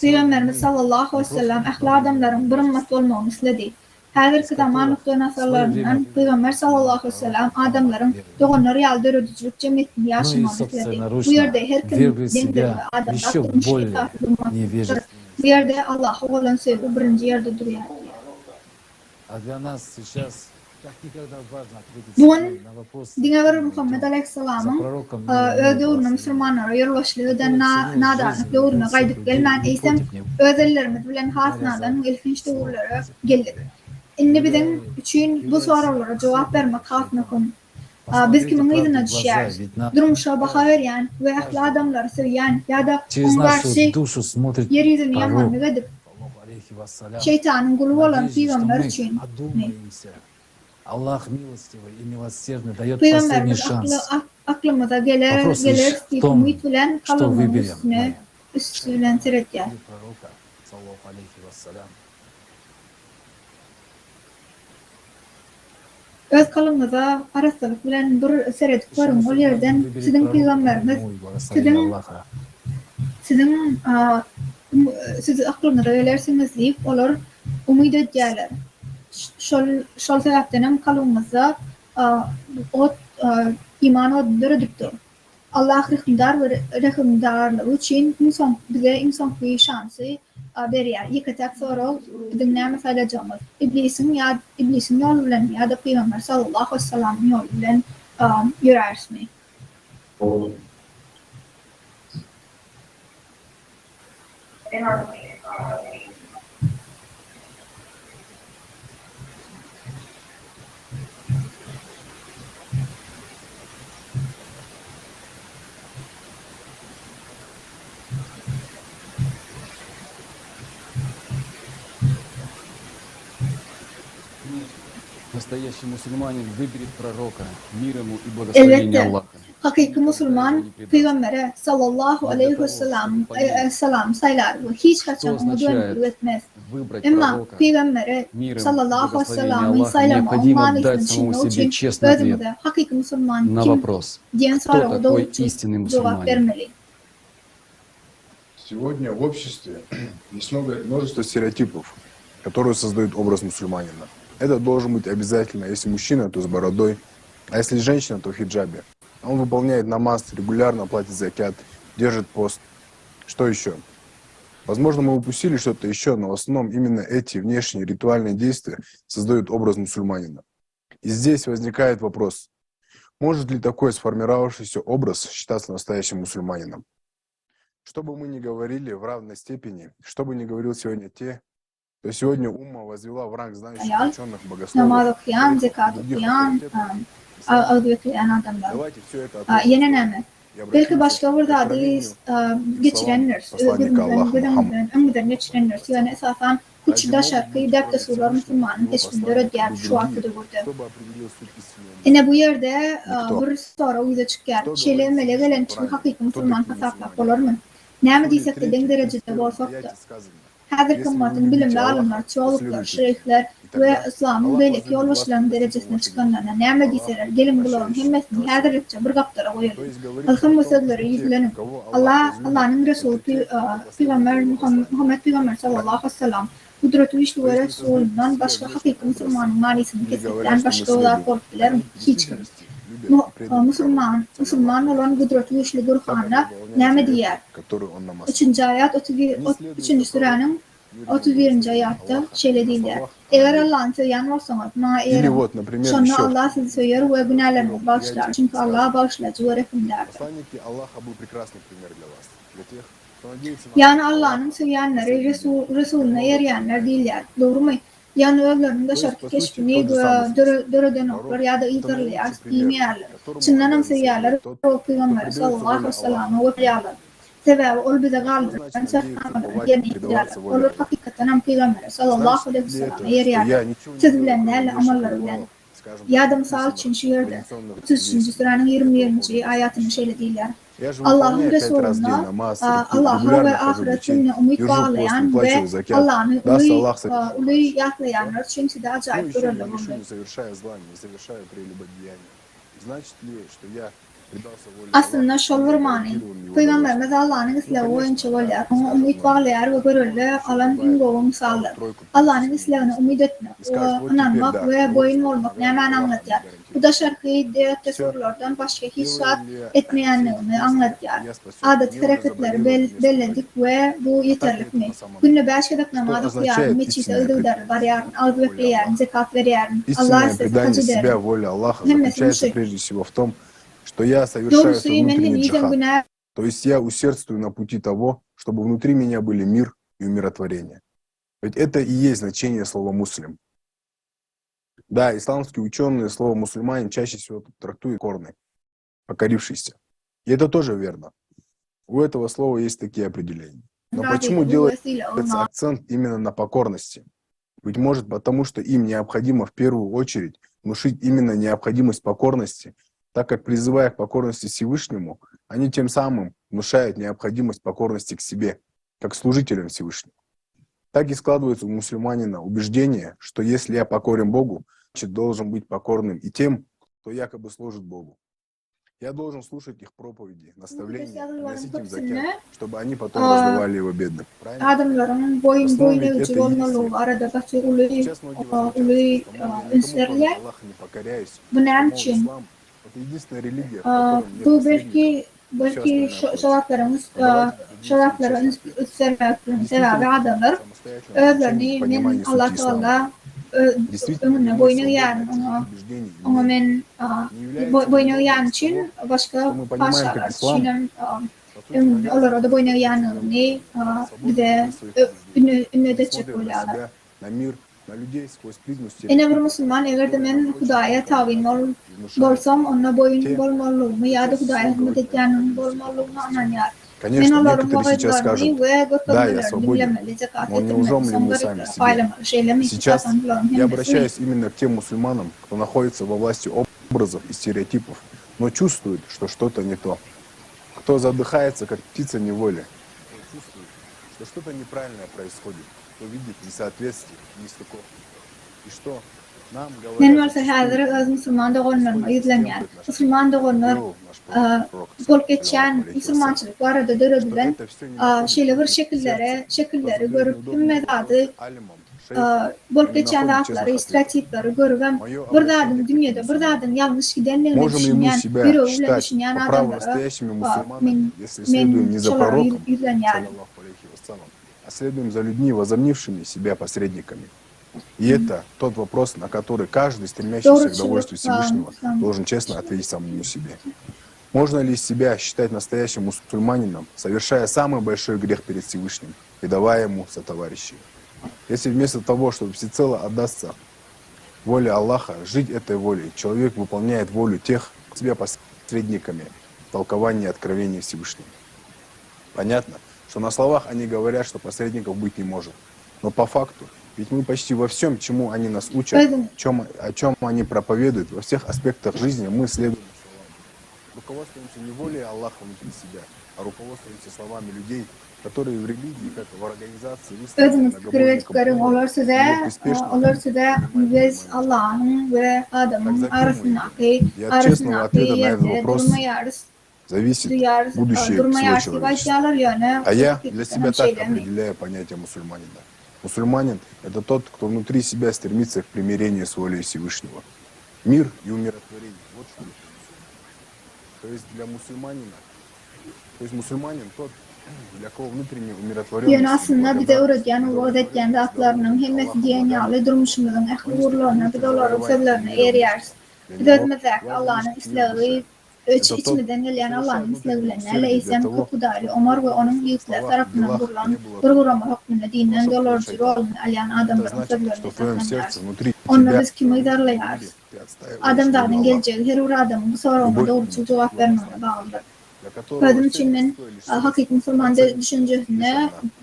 Peygamberimiz sallallahu aleyhi ve sellem ahli adamların bir ümmet olmağını istedi. Hazırki zaman nokta nasarlarından Peygamber sallallahu aleyhi ve sellem adamların doğanları yalda ödücülük cemiyetini yaşamağını istedi. Bu yerde her kim dendir ve adamlar tutmuş kitapı. Bu yerde Allah'a olan sevgi birinci yerde duruyor. А для нас сейчас как никогда важно ответить Bugün на вопрос Dinaveri Muhammed Aleyhisselam'ın öde uğruna Müslümanlara yolbaşlığı öden nadarlıklı uğruna qaydıp gelmen eysem özellerimiz bilen hasnadan ilginç doğrulara geldik. Inni bizim için bu sorulara cevap vermek hasna konu. Biz kimin izine düşeriz? Durmuşa baka veren ve ahli adamları seviyen ya da через onlar нашу şey душу смотрит yeryüzünü пророк, yamanlık edip алейхи вассалям. şeytanın kulu olan Надеюсь, что peygamber мы için одумаемся. Аллах милостивый и милосердный дает последний Peygamberimiz шанс. aklımıza gelir Вопрос gelir лишь в deyip том, ümit bilen что kalımın выберем. üstüne seret yer. Пророка, саллаху алейхи вассалям. Öz kalımıza arasılık bilen bir seret koyun o yerden sizin peygamberiniz siz aklınıza gelirsiniz deyip olur umid ederler. Şol sebepten kalımıza o iman öldürdüktür. Allah rehimdarlığı için bize insan bir şansı veriyor. Yıkacak sonra dünya mesela camız. İblisin yolu bilen ya da Peygamber sallallahu aleyhi ve sellem yolu bilen yürürsün. Настоящий мусульманин выберет пророка, мир ему и благословение Elbette. Аллаха. Hakiki Müslüman Peygambere sallallahu aleyhi ve sellem saylar ve hiç kaçan onu döndürü etmez. Ama Peygambere sallallahu aleyhi ve sellem'i saylamak manasını için özümüze hakiki Müslüman На kim вопрос, diyen кто soruya doğru такой истинный cevap мусульманин? vermeli. Сегодня в обществе есть множество стереотипов, которые создают образ мусульманина. Это должен быть обязательно. Если мужчина, то с бородой, а если женщина, то в хиджабе. Он выполняет намаз, регулярно платит закят, держит пост. Что еще? Возможно, мы упустили что-то еще, но в основном именно эти внешние ритуальные действия создают образ мусульманина. И здесь возникает вопрос, может ли такой сформировавшийся образ считаться настоящим мусульманином? Что бы мы ни говорили в равной степени, что бы ни говорил сегодня то сегодня умма возвела в ранг знающих Ayol, ученых namaz богословов. okuyan, zekat okuyan, ağzı bekleyen adamlar. Давайте все это Yine ne? Belki başka burada geçirenler, ömürden geçirenler, yani esasen Kuchda şarkıyı dert sular Müslümanın eşitleri diğer şu arkada burada. Yine bu yerde bir soru uyda çıkar. Şeyle mele gelen için hakiki Müslüman hesaplar olur mu? Ne diysek de den derecede olsak da. Hazır kımmatın bilimli alimler, teologlar, şeyhler ve İslam'ın belki yolbaşlarının derecesine çıkanlarına ne diyseler gelin bulalım hemmesini hazır etçe bir kaptara koyalım. Alkım meseleleri yüzlenin. Allah'ın Resulü Peygamber Muhammed Peygamber sallallahu aleyhi ve sellem kudreti güçlü ve Resulü'nden başka hakiki Müslümanın manisini kesinlikle başka olarak korkular hiç kim. Müslüman olan kudreti güçlü Kur'an'da ne diyer? 3. ayet 3. surenin 31. ayatta şöyle deyler. Eğer Allah'ın söyleyen olsanız eğer sonra Allah sizi söyler ve günahlarınızı bağışlar. Çünkü Allah bağışlayıcı ve rahimdardır. Yani Allah'ın söyleyenleri Resulüne yarayanlar değiller. Doğru mu? Yanlarında şarkı keşfini dördönoklar ya da itirliyaz imeyalar. Çınnanam seyyarlar o peygamber sallallahu aleyhi ve sellem ve peyalar. Sebebi ol bize galdir. Ben sefamadım yerine ihtiyarlar. Olur hakikaten am peygamber sallallahu aleyhi ve sellem yeriyar. Siz bilen değerli amalları bilen. Ya da misal için şiirde 30. sıranın 20. ayatını şöyle değiller. Allah'ın Resulü'ne, Allah'a ve ahiretine umut bağlayan ve Allah'ın ulu yaklayanlar için size acayip görevler oldu. Aslında şolvarmani, Peygamberimiz Allah'ın İslam'ı oyuncu olayar, ona umut bağlayar ve görevler alan ingoğu misallar. Allah'ın İslam'ını umut etmek, inanmak ve boyun olmak ne hemen anlatıyor. Bu da şarkıyı deyette sorulardan başka hiç saat etmeyenlerini anlatıyor. Adet hareketleri belledik ve bu yeterlik mi? Günde 5 dakika okuyarım, meçhide ödevleri var yarın, ağız bekleyerim, zekat veriyorum. Allah size hacı derim. Hemmesi что я совершаю свой внутренний джихад. То есть я усердствую на пути того, чтобы внутри меня были мир и умиротворение. Ведь это и есть значение слова «муслим». Да, исламские ученые слово «мусульманин» чаще всего трактуют корный, покорившийся. И это тоже верно. У этого слова есть такие определения. Но почему делается акцент именно на покорности? Быть может, потому что им необходимо в первую очередь внушить именно необходимость покорности, так как, призывая к покорности Всевышнему, они тем самым внушают необходимость покорности к себе, как служителям Всевышнего. Так и складывается у мусульманина убеждение, что если я покорен Богу, значит, должен быть покорным и тем, кто якобы служит Богу. Я должен слушать их проповеди, наставления, носить им закят, чтобы они потом раздавали его бедным. Adamların boyun ölçü olmalı arada kaçı ulu ünsürler. Bunun için bu belki şarapların üstlerine sebebi adamlar özlerini min Allah Teala önüne boyun eğen ona men boyun eğen için başka paşalar için onlara da boyun eğenlerini bize ünlü de çekiyorlar. Ene bir Müslüman eğer de men Hudaya tavin bolsam ona boyun bolmalıyım ya da Hudaya hizmet edeceğim bolmalıyım anlayar. Конечно, некоторые сейчас скажут, да, я свободен, но неужели мы сами себе? Сейчас я обращаюсь именно к тем мусульманам, кто находится во власти образов и стереотипов, но чувствует, что что-то не то. Кто задыхается, как птица неволи, чувствует, что что-то неправильное происходит, кто видит несоответствие, нестыковку. И что? Men varsa häder öz musulman doğanlarına yüzlenýär. Musulman doğanlar bol geçen musulmançylyk barada döredilen şeýle bir şekilleri görüp ümmedady bol geçen aklary, stereotipleri görüp bir zadyň dünýede bir zadyň ýalňyş gidenligini düşünýän, bir öwle düşünýän adamlara men yüzlenýär. А следуем за людьми, возомнившими себя посредниками. И это тот вопрос, на который каждый, стремящийся к довольству Всевышнего, должен честно ответить самому себе. Можно ли себя считать настоящим мусульманином, совершая самый большой грех перед Всевышним и давая ему сотоварищей? Если вместо того, чтобы всецело отдаться воле Аллаха, жить этой волей, человек выполняет волю тех, себя посредниками в толковании откровения Всевышнего. Понятно, что на словах они говорят, что посредников быть не может, но по факту ведь мы почти во всем, чему они нас учат, о чем они проповедуют, во всех аспектах жизни мы следуем словам. Руководствуемся не волей Аллаха внутри себя, а руководствуемся словами людей, которые в религии, как и в организации, выставлены И от честного ответа на этот вопрос зависит будущее всего человечества. А я для себя так определяю понятие мусульманина. Мусульманин – это тот, кто внутри себя стремится к примирению с волей Всевышнего. Мир и умиротворение – вот что это. То есть для мусульманина, то есть мусульманин тот, для кого внутренне умиротворенность. Yani aslında bize öğreten, öğreten haklarının hemmet dünyalı durmuşumuzun ehli uğurlarına, bir doları sebeplerine eriyeriz. Bir de etmezek Allah'ın İslam'ı içimizden gelen Allah'ın sevgilerine leysem kapıdari Ömer ve onun yiğitler tarafından kurulan kurgurama hükmüne dinen dolarcı rolünü alayan adamların sözlerini saklanlar. Onunla biz kimi darlayarız? Adamların geleceği her uğra adamın bu soruma doğrusu cevap vermeye bağlıdır. Kadın içinin hakiki Müslüman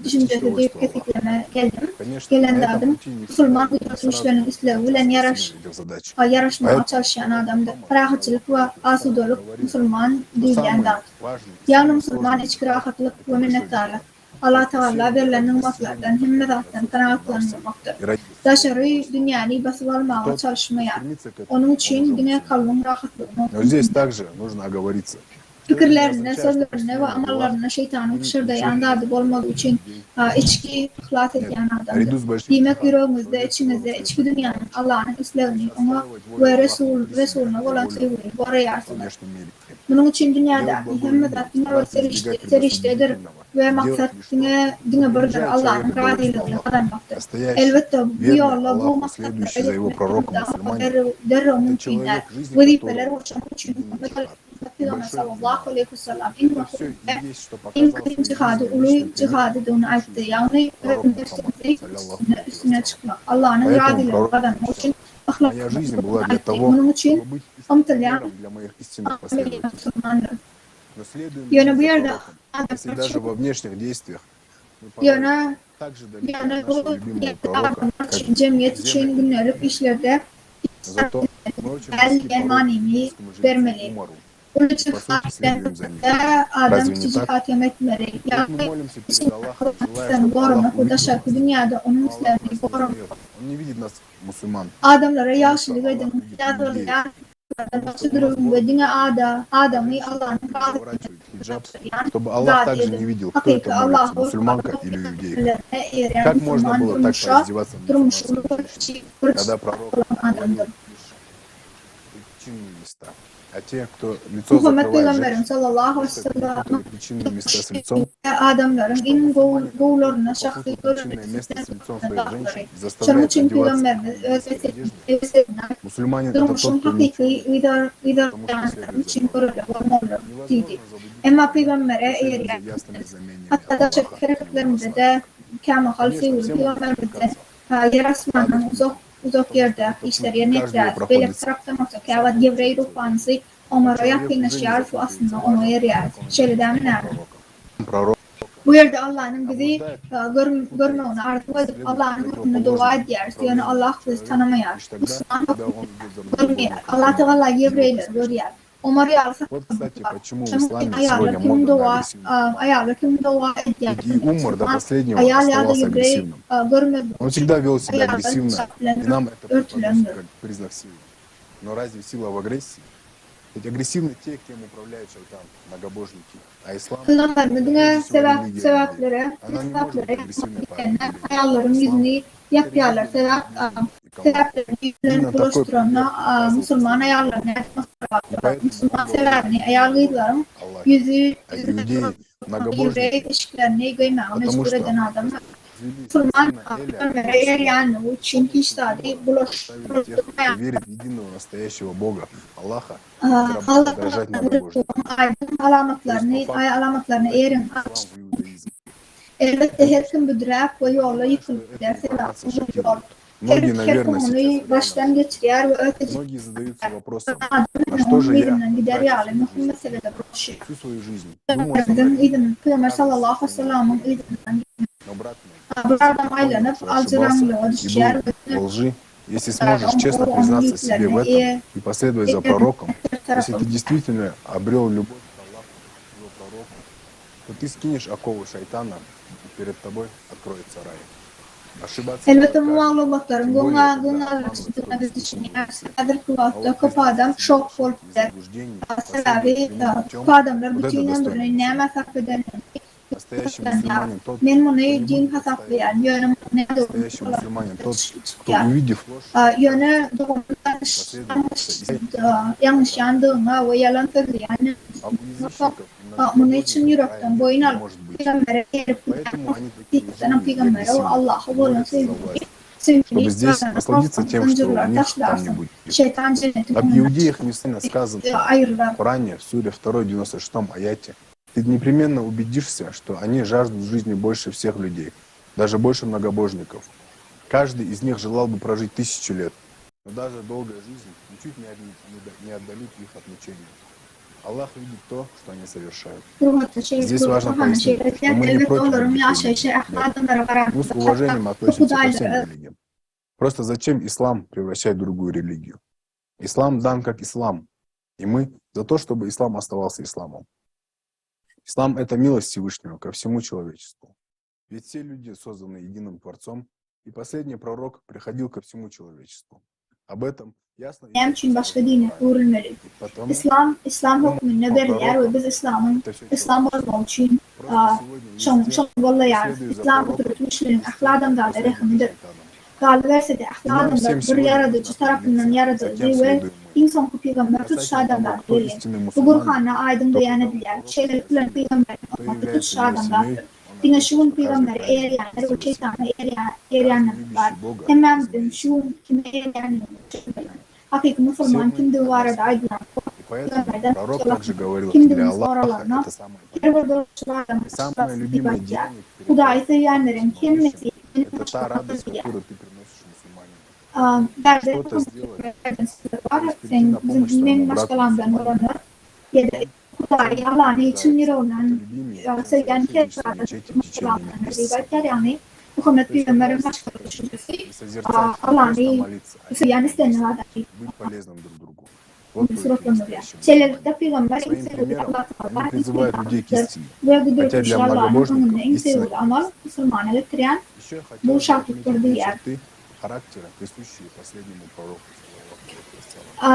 düşüncesi deyip kefikleme geldim. Gelen de adam Müslüman güçlerin İslam'ıyla yaraşmaya çalışan adamdır. Rahatçılık ve asudoluk Müslüman değilden de. Yani Müslüman içki rahatlık ve minnettarlık. Allah Teala verilen nimetlerden, himmetlerden kanatlanmaktır. Dışarı dünyanı basıp almaya çalışmaya. Onun için dünya kalbin rahatlığını. Здесь также нужно оговориться. Fikirlerine, sözlerine ve amallarına şeytanın kışırdayan adı olmadığı için içki ihlat ediyen adamdır. Demek yüreğimizde, içimizde, içki dünyanın, Allah'ın İslam'ını, ona ve Resulüne olan sevgiyi koruyarsınız. Bunun için dünyada himmetine ve seriştedir ve maksat dine birdir Allah'ın razılığını kazanmaktır. Elbette bu yolla bu maksatları derre mümkünler, vazifeler uçan için Peygamber sallallahu aleyhi ve sellem in kıym cihadı, ulu cihadı da onu ayıttı. Yani üstüne çıkmak. Allah'ın razılığını kazanmak için Моя жизнь была для того, bunun için чтобы быть примером для моих истинных последователей. Но следуем за пророком. Если даже во внешних действиях мы порой также далеки от нашего любимого пророка, как cemiyet için günlük işlerde зато мы очень близки к умору. Onun için adam cihat yemekleri yani için korumak ve dışarı dünyada onun üstlerini korumak. Adamlara yaşlılık edin. Ve dünya adamı Allah'ın чтобы Аллах также не видел, кто это молится, мусульманка или иудейка. Как можно было так поиздеваться над женщиной, когда пророк причинные места? А те, кто лицо закрывает женщин, которые причинные места с лицом, adamların in goğullarına şahsi причинное место с лицом своих женщин заставляет одеваться мусульманин это тот, кто Ama Peygamber'e eğer hatta da şekillerinde de kâme halsi ve Peygamber'de yarasmanın uzak yerde işler yerine ekler. Böyle taraftan olsa kâvat Cebrail ruhansı Ömer'e yakınlaşıyor ve aslında onu yarıyor. Şöyle demin nerede? Bu yerde Allah'ın bizi görmüğünü arzu edip Allah'ın hükmünü dua ediyoruz. Yani Allah bizi tanımıyor. Müslüman görmüyor. Allah Teala Cebrail'i görüyor. Ömer'i alsa ayarla kim dua ediyor. Ayar ya da Cebrail görmüyor. Он всегда вел себя агрессивно, и нам это преподносит как признак силы. Но разве сила в агрессии? Ведь агрессивны те, кем управляет шайтан, многобожники. А ислам, ayarların yüzünü yapıyorlar. Sebeplerini yüzlerini buluşturanlar Müslüman ayarlarını Müslüman sebeplerini ayarlayıcıların yüzü ilişkilerini göymeye mecbur eden adamlar. Müslüman eğer yani o için hiç tane buluşturmayan верит в единого настоящего Бога, Аллаха, alamatlarını eğerin elbette her kim büdürek ve yolla yıkılıp derse her kim onu baştan geçiriyor ve öteci adamın izinden gider yağlı mühim meselede buluşuyor. Peygamber sallallahu aleyhi ve sellem'in izinden Buradan aylanıp alcıranlığa düşer во лжи, если сможешь честно признаться себе в этом и последовать за пророком, если ты действительно обрел любовь к Аллаху, к его пророку, то ты скинешь оковы шайтана, и перед тобой откроется рай. Elbette muğallamakların gönga düşünüyoruz. Kadir kuvvetli kapı adam şok olup der. Sebebi kapı adamlar bütün ömrünü ne mesaf eden men bunu din hasaplayan yönü ne yönü yanlış yandığına ve yalan söyleyen bunun için yürekten boyun alıp Peygamber'e Peygamber'e Allah'a olan sevgiyi чтобы здесь насладиться тем, что у них там не будет. Об иудеях не сказано в Коране, в суре 2, 96 аяте. Ты непременно убедишься, что они жаждут жизни больше всех людей, даже больше многобожников. Каждый из них желал бы прожить 1000 лет, но даже долгая жизнь ничуть не отдалит их от мучения. Аллах видит то, что они совершают. Здесь важно пояснить, что мы не против других религий. Мы с уважением относимся ко всем религиям. Просто зачем ислам превращать в другую религию? Ислам дан как ислам, и мы за то, чтобы ислам оставался исламом. Ислам — это милость Всевышнего ко всему человечеству. Ведь все люди созданы единым Творцом, и последний пророк приходил ко всему человечеству. Об этом ясно. Çünkü başka dine uğrunları. İslam hükmünü verirler ve biz İslam olmak için şun vallahi yani İslam oturtmuşların ahladan da rehmidir. Galiberse de ahladan da bir yaratıcı tarafından yaratıldığı ve insan peygamber tutuşadan da değil. Bu Kur'an'a aydın beyanediler. Şeyler peygamber tutuşadan da. Dine şun peygamber eğer o şeytanı eğer var. Hemen şun kime eğer Hakiki Müslüman kimdi var da aydınlar. Пророк также говорил, для Аллаха это самое любимое деяние. Это та радость, которую ты приносишь мусульманину. Что-то сделать, перейти на помощь своему брату. Muhammed Peygamber'in başka Allah'ın yani быть полезным друг другу. Şeylerde Peygamber Он призывает людей к истине. Хотя для многобожников истина ama Müslümanı getiren bu şartlıkları черты характера, присущие последнему пророку.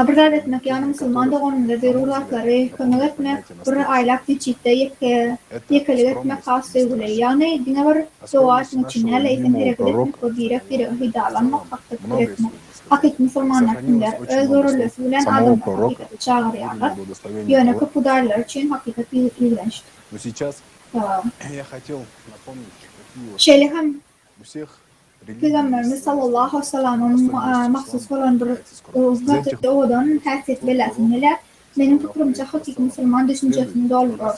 Birden etmek yani Müslüman da onun da zarurları kanal etmek, bir aylak bir çifte yekeli etmek has sevgili. Yani dine var dua etmek için hele izin direkt etmek o direkt bir hidalanmak, hakikaten etmek. Hakik Müslümanlar kimler, zorlu sülen adam hakikati çağırıyorlar. Yani kapıdarlar için hakikati ilgilençtir. Но сейчас я хотел напомнить, Şeyle hem у всех Peygamberimiz sallallahu aleyhi ve sellem'in mahsus olan bir uzmanlıkta olan hasret belasındalar. Benim fikrimce hakiki Müslüman düşüncesini doldurur.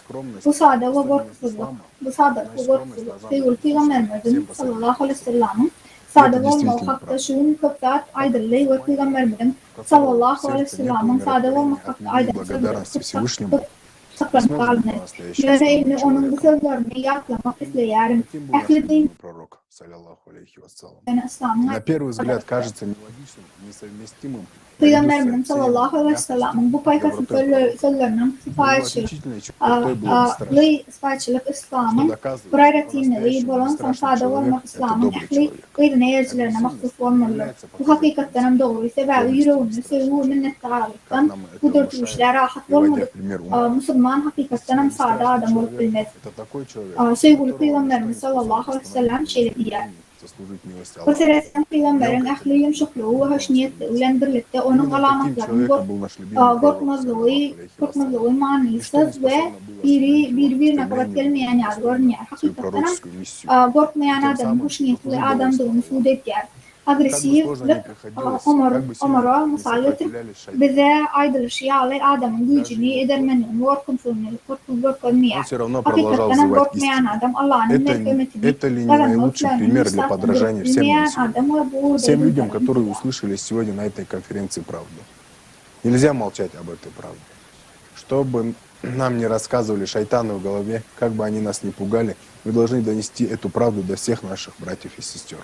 Bu sade ve korkusuzluk. Bu sade ve korkusuzluk. Peygamberimizin sallallahu aleyhi ve sellem'in sade olmak hakta şunun köptat aydırlığı ve Peygamberimizin sallallahu aleyhi ve sellem'in sade olmak hakta aydırlığı Yani onun bu sözlerini yaklamak isteyerim. Ehli пророк, саллаллаху алейхи вассалам. На первый взгляд кажется нелогичным, несовместимым. Peygamberimiz sallallahu aleyhi ve sellem'in bu paykasın sözlerinin sifaçılık İslam'ın gayretini ve balansan sade olmak İslam'ın ehli gayrine yercilerine mahsus olmalı. Bu hakikatten doğru ise ve yüreğini sevu minnettarlıktan bu dörtüşler rahat olmalı. Müslüman hakikatten sade adam olup bilmez. Sevgili Peygamberimiz sallallahu aleyhi ve sellem şöyle diyor. Mesela Peygamberin ehli yumuşaklığı ve hoşniyetli ulan birlikte onun alamatlarını korkmazlığı manisiz ve birbirine kabat gelmeyen yer görünüyor. Hakikaten korkmayan adam hoşniyetli adam doğmuş müddettir. Agresiflik Ömer'e musallatır. Bize aydırışıyalı adamın gücünü edermenin korkunçluğunu görmüyor. Hakikaten korkmayan adam Allah'ın merhametini Это ли не наилучший пример для подражания всем людям, которые услышали сегодня на этой конференции правду? Нельзя молчать об этой правде. Что бы нам не рассказывали шайтаны в голове, как бы они нас не пугали, мы должны донести эту правду до всех наших братьев и сестер.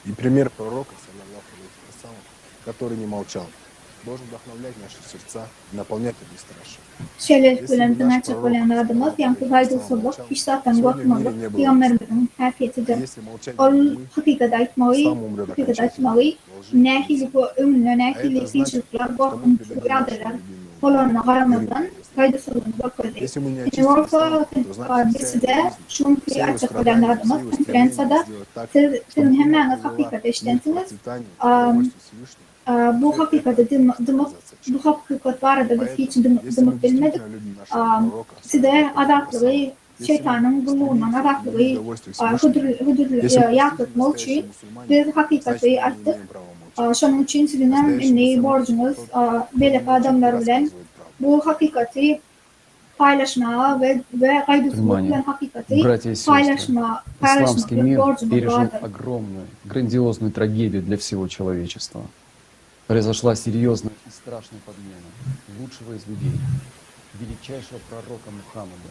И пример пророка, саллаллаху алейхи вассалям, который не молчал, должен вдохновлять наши сердца и наполнять ими страшно. Şeyler bülentine çıkılan adımız yankı faydasızlık, iştahtan korkmalık, Peygamberimizin hafiyetidir. Ol hakikate etmeyi, nehili bu ümlü, nehili fişlikler, korkunç iradeler, olanına karamazdan faydasızlığını bakırdı. İçin varsa birisi de şunki açıklayan adımız, konferansada sizin hemen hakikate işlensiniz. Bu hakikate bu hakikat var da biz hiç demek bilmedik. Size adaklığı şeytanın bulduğundan azatlığı yakıtmak için biz hakikati açtık. Şunun için sizin en borcunuz böyle adamlar bilen bu hakikati paylaşma ve kaydetmek hakikati paylaşma Исламский мир borcunuz пережил vardır. огромную, грандиозную трагедию для всего человечества. Произошла серьезная и страшная подмена лучшего из людей, величайшего пророка Мухаммада,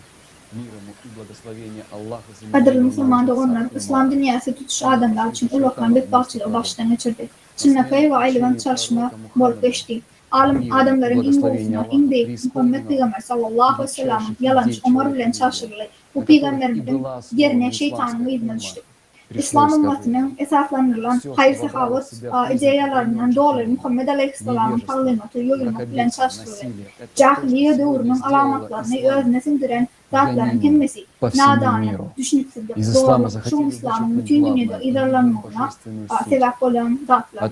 мир ему и благословение Аллаха за Kadirli Müslüman doğrular, İslam dünyası tutuş adamlar için ulukan bir bahçeli baştan geçirdi. Sünnetay ve aileden çalışma bol geçti. Adamların in boyusuna indi Muhammed Peygamber sallallahu aleyhi ve sellem yalancı Ömer bilen çalışırlı. Bu peygamberin yerine şeytanın izine düştü. İslam ümmetinin esaslandırılan hayır sahavet ideyalarından dolayı Muhammed Aleyhisselam'ın talimatı yayılmak bilen çalışırlı. Cahiliye dövrünün alamatlarını özüne sindiren zatların hemmesi, nadane, düşünüksüzlük, doğruluk, şu İslam'ın bütün dünyada ilerlenmesine sebep olan zatlar.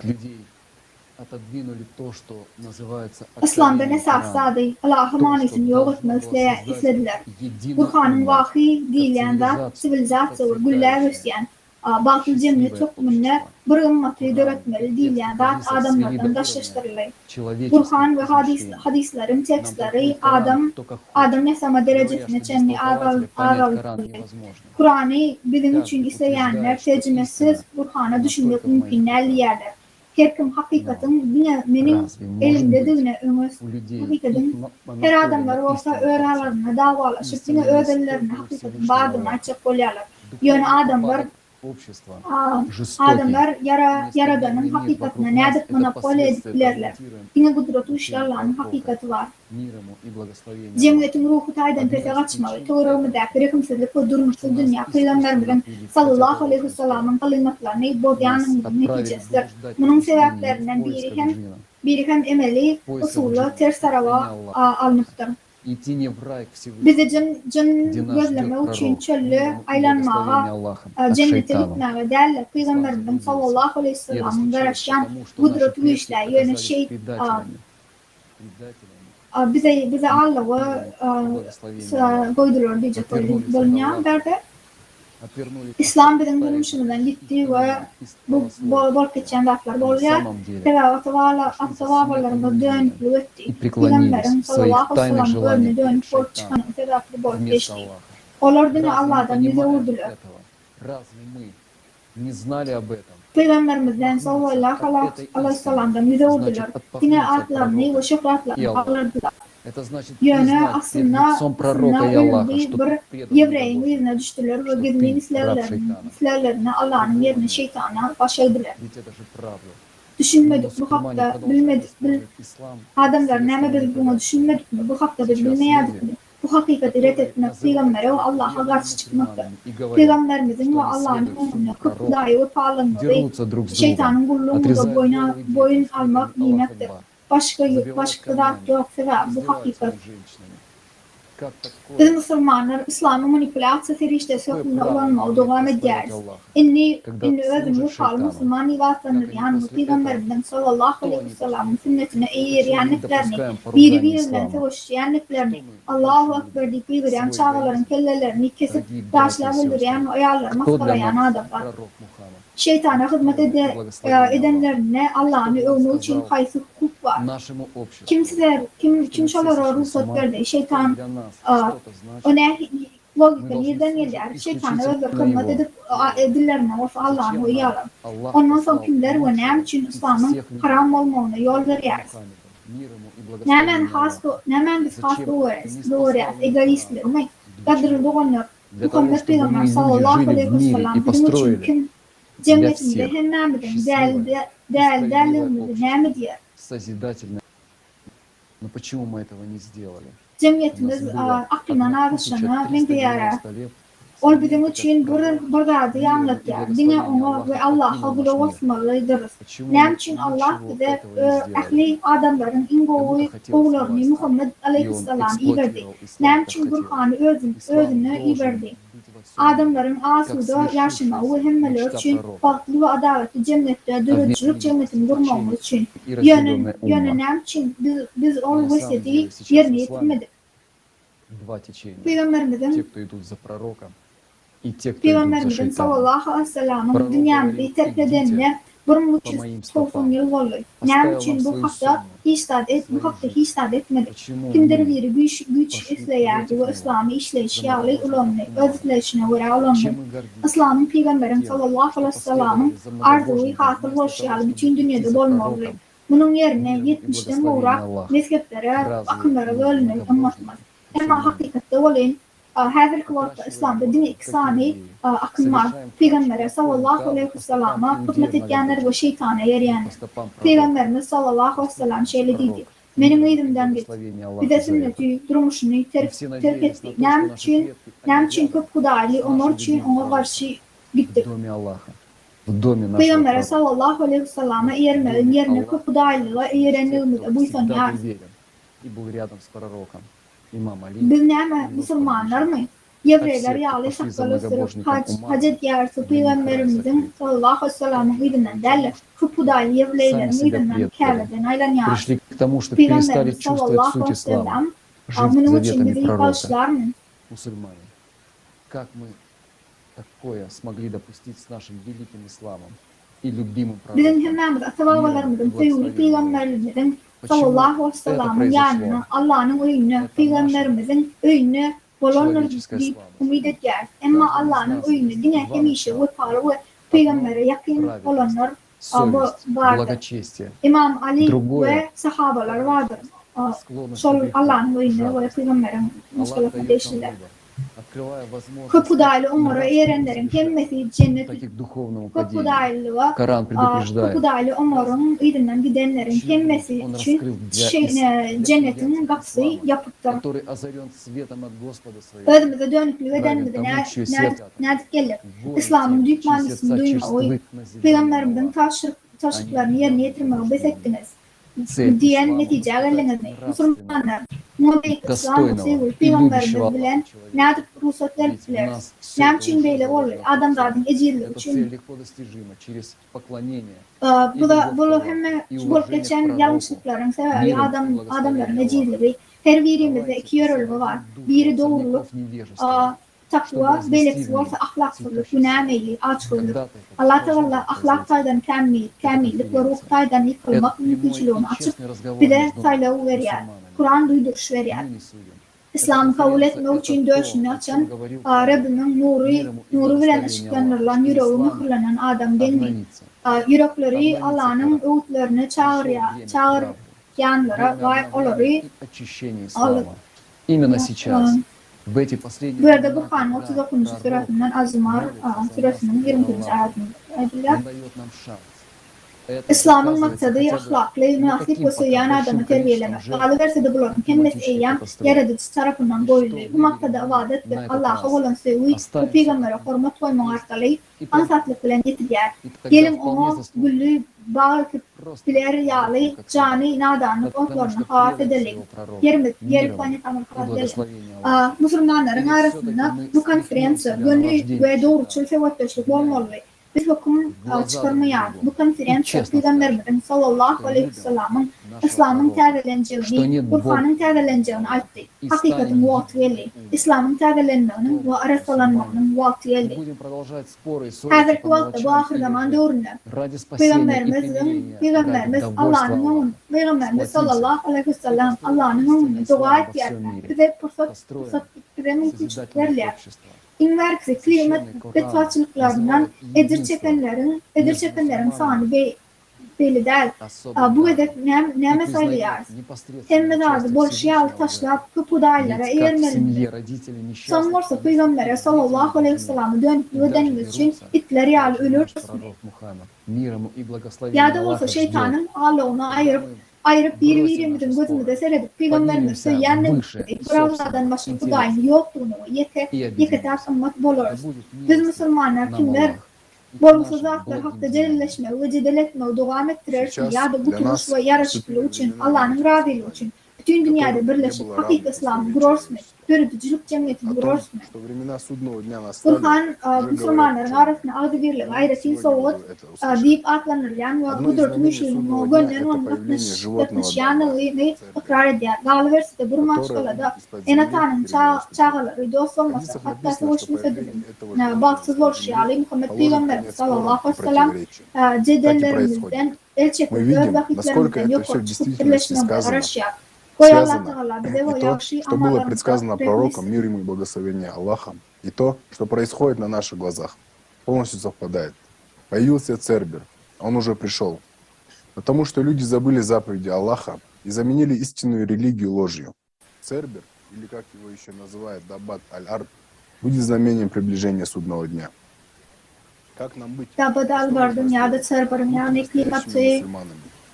İslam'dan esas sadı Allah'a manisini yok etme istediler. Kur'an'ın vahiy dileyen zat, sivilizasyon, güller Hüsyen, batıl cennet hükmünde bir ümmeti döretmeli dileyen zat adamlardan daşlaştırılır. Kur'an ve hadislerin tekstleri Adam yaşama derecesine çenli ağırlıklı. Kur'an'ı bizim için isteyenler tercümesiz Kur'an'a düşünmek mümkünlerli yerler. Her kim hakikatin benim elimde düğüne ömür hakikatin her adamlar olsa öğrenlerine davalaşıp yine öğrenlerine hakikatin bağdığını açık koyarlar. Yani adamlar yaradanın hakikatine nedet monopoli ediplerler. Yine kudreti uşlarların hakikati var. Cemiyetin ruhu taydan pese kaçmalı. Doğrulmadak bir hükümsüzlük ve durumsuz dünya Peygamberimizin sallallahu aleyhi ve sellem'in kalimatlarını boğdayanın neticesidir. Bunun sebeplerinden biri hem emeli, usulü, ters tarafa alınıptır. Bizi cin gözleme için çöllü aylanmağa, cennete gitmeye derler. Peygamberimizin sallallahu aleyhi ve sellem'in garaşyan kudreti güçle yöne bize Allah'ı koydular diyecek bölünüyor derdi. İslam bizim durmuşumuzdan gitti ve bu bol geçen laflar oluyor. Ve atavalarında dönüklü etti. Peygamberin sallallahu aleyhi ve sellem önüne dönüp bol çıkanın sebepli bol geçti. Onlar dini Allah'dan bize vurdular. Peygamberimizden sallallahu aleyhi ve sellem'den bize vurdular. Dine atlarını ve şöhretlerini alırdılar. Yani aslında bir Yevreyin yüzüne düştüler ve gizli islerlerine Allah'ın yerine şeytana başladılar. Düşünmedik bu hakta, bilmedik. Adamlar neme biz bunu düşünmedik mi? Bu hakta biz bilmeyerdik mi? Bu hakikati reddetmek Peygamber'e ve Allah'a karşı çıkmaktır. Peygamberimizin ve Allah'ın önüne kıpdayı ve pahalınlığı şeytanın kulluğunda boyun almak giymektir. Başka da yok bu hakikat. Biz Müslümanlar İslam'ın manipülasyon feriştesi hükmünde olanma devam ederiz. İnni özüm ruhal Müslüman ivatlanır yani Peygamberimizden sallallahu aleyhi ve sellem'in sünnetine eğriyenliklerini, birbiriyle sevişyenliklerini, Allahu Ekber deyip birbiriyen çağrıların kellelerini kesip taşlar öldüren ve ayarlar maskarayan adamlar. Şeytana hizmet edenlerine Allah'ını övmek için kaysı hukuk var. Kim şalara ruhsat verdi? Şeytan ona logika nereden gelir? Şeytana özel hizmet edip edillerine olsa Allah'ını uyarlar. Ondan sonra kimler ve ne için İslam'ın haram olmağına yol veririz. Nemen biz has doğruyoruz, egoistler mi? Kadırlı olanlar. Muhammed Peygamber sallallahu aleyhi ve sellem bizim için kim cennetinde hem nameden değerlerimizi nâme diyor. Cemiyetimiz aklından ağrışına ben diyara. Ol bizim için bir gazi anlatıyor. Dine onu ve Allah'a kulu olmalıyız. Ne için Allah bize ahli adamların ingoğullarını Muhammed Aleyhisselam iyi verdi. Ne için Kur'an'ı özünü iyi verdi. Adamların asuda yaşamağı hemmeler için farklı ve adaletli cennette dürüstçülük cennetini kurmamız için yönenem için biz o vasiyeti yerine getirmedik. два течения. Peygamberimizin Те, кто идут за пророком, и те, кто идут за Peygamberimizin шайтаном. sallallahu aleyhi ve sellem'in Prorok dünyanı говорил, terk идите edenler по 1390 yıl oldu. Ne Оставил için нам bu свою hakta sunну, bu hakta hiçbir etmedi. Почему Kimdir мы bir güç izleyerdi ve İslam'ı işleyişi yağlı olanı, özleşine göre olanı. чем мы гордимся? İslam'ın Peygamberin sallallahu aleyhi ve sellem'in arzuyu hasıl hoşyalı bütün dünyada olmalı. Bunun yerine 70'den uğrak mezheplere, akımlara bölünmek anlatmaz. Ama hakikatte olan hazırki vakti İslam'da din ikisani akımlar Peygamber'e sallallahu aleyhi ve sellem'e hükmet etkenler ve şeytana yarayanlar. Peygamberimiz sallallahu aleyhi ve sellem şöyle dedi. Benim elimden git. Bir de sünneti durmuşunu terk etti. Nem için köp hudaylı, onlar için ona karşı gitti. В доме Аллаха, в доме нашего Peygamber пророка. sallallahu aleyhi ve selleme yermenin yerine köp hudaylığa eğrenilmedi. Bu son Всегда yar. был верен и был rядом с пророком. Имам Али, Biz ne Müslümanlar mı? Yevreyler yağlı saklı sürüp hac etiyarsı Peygamberimizin sallallahu aleyhi ve sellem'in idinden derler. Köp hudaylı yevreylerin idinden kâleden aylan yağlı. пришли к тому, что перестали Peygamberimiz чувствовать sallallahu суть aleyhi ve ислама, sellem жить bunun için заветами bizi пророка. karşılar mı? Мусульмане, как мы такое смогли допустить с нашим великим исламом и любимым Bizim пророком? hemmemiz atababalarımızın sevgili Peygamberimizin sallallahu aleyhi ve sellem'in yanına Allah'ın oyunu, Peygamberimizin oyunu bolonlar deyip umid edeceğiz. Ama Allah'ın oyunu yine hemişe vefalı ve Peygamber'e yakın olanlar Совесть, vardır. благочестие, İmam Ali Другое. ve sahabalar vardır. склонность Sol к греху, Allah'ın oyunu ve Peygamber'in Allah muskulafa дает нам değiştiler. выбор, открывая возможность Kapudaylı umara eğrenlerin hemmesi cennet таких к духовному падению. Kapudaylı ve Коран предупреждает, Kapudaylı umarın idinden gidenlerin hemmesi он için раскрыл для cennetin kapısı yapıktır. который озарен светом от Господа своего. Özümüze dönüklü ve denmede nedik gelir. İslam'ın büyük manasını duymayı, Peygamberimizin taşıklarını yerine getirmeyi besettiniz. Diyen netice geliniz. Müslümanlar, Muhammed İslam'ı sevgili Peygamberimiz bilen nedik ruhsatlar biliriz. Nem için böyle olur, adamların ecirliği Это için. цель легко достижима через поклонение. Bu hemen bulup geçen yanlışlıkların sebebi adamların ecirliği. Her birimizde iki yorulma var. Biri doğruluk, takva, beyleksiz olsa ahlaksızlık, günah meyli, açgınlık. Allah Teala ahlaktaydan kamillik ve ruhtaydan yıkılmak mümkünlüğünü açıp bir de saylağı veriyor. Kur'an duyduruş veriyor. İslam'ı kabul etmek için döşünü açan Rabbimin nuru bilen ışıklandırılan yüreği mühürlenen adam gelmeyi. Yürekleri Allah'ın öğütlerini çağıryanlara ve onları Очищение ислама. Именно сейчас, в эти последние bu arada Bukhari'nin 39. suresinden Azmar suresinin 20. ayetinde Он дает нам шанс. Это İslam'ın доказывается maksadı хотя бы ahlaklı, münafık ve söyleyen adamı terbiyelemek. Alıverse de buların kendisi eyyam yaratıcı tarafından koyuluyor. Bu maksadı avadet ve Allah'a olan sevgi ve Peygamber'e hürmet koymak arkalı ansatlık bilen yetiriyor. Gelin onu güllü bağırtıp biler yağlı, cani, nadanlık otlarını hafif edelim. Yeri planet Amerika'da edelim. Müslümanların arasında bu konferansı gönlü ve doğruçul sevatlaşlık olmalı. Biz hüküm çıkarmayalım. Bu konferans Peygamberimizin sallallahu aleyhi ve sellem'in İslam'ın terdeleneceğini, Kur'an'ın terdeleneceğini ayıttı. Hakikatin vakti geldi. İslam'ın terdelenmenin ve araslanmanın vakti geldi. Hazırki vakti bu ahir zaman doğrunda. Peygamberimiz Allah'ın umunu, Peygamberimiz sallallahu aleyhi ve sellem Allah'ın umunu dua ettiler. Bize fırsat bize mümkünlük verdiler. İnverksi klimat betvaçılıklarından edir çekenlerin sanı belli değil. Bu hedef ne meseleyar? Temmedazı bolşiyalı taşlap kapudaylara eğermelinde. Sanmorsa Peygamber'e sallallahu aleyhi ve sellem'e dönüp ödenimiz için itler yağlı ölür. Ya da olsa şeytanın ağlığını ayırıp birimizin gözümüzde seyredip Peygamberimiz söyleyenle buralardan başka kudayın yokluğunu yeke tartılmak boluruz. Biz Müslümanlar kimler bolumsuz zatlar hakta celilleşme ve cedel etme ve devam ettirir ya da bu tutuş ve yaraşıklığı için Allah'ın razılığı için bütün dünyada birleşip hakiki İslam'ı görürsün. Yürütücülük cemiyeti görürsün. Что времена судного дня настали, Kur'an Müslümanların arasında aldı birlik ayrıtı soğut deyip atlanırlar ve kudret müşriğinin gönlünün onun yanılığını ıkrar eder. Galiverside bir maçkalada en atanın çağaları dost olmasa hatta savaş müfedilin baksız oluşuyalı Muhammed Peygamber sallallahu aleyhi ve sellem cedellerimizden el çekip öz vakitlerimizden yok olup çıkıp birleşmemde araşıyor. связано и то, что было предсказано пророком, мир ему и благословение Аллахом, и то, что происходит на наших глазах, полностью совпадает. Появился Цербер, он уже пришел. Потому что люди забыли заповеди Аллаха и заменили истинную религию ложью. Цербер, или как его еще называют, Даббат аль-Ард, будет знамением приближения судного дня. Как нам быть?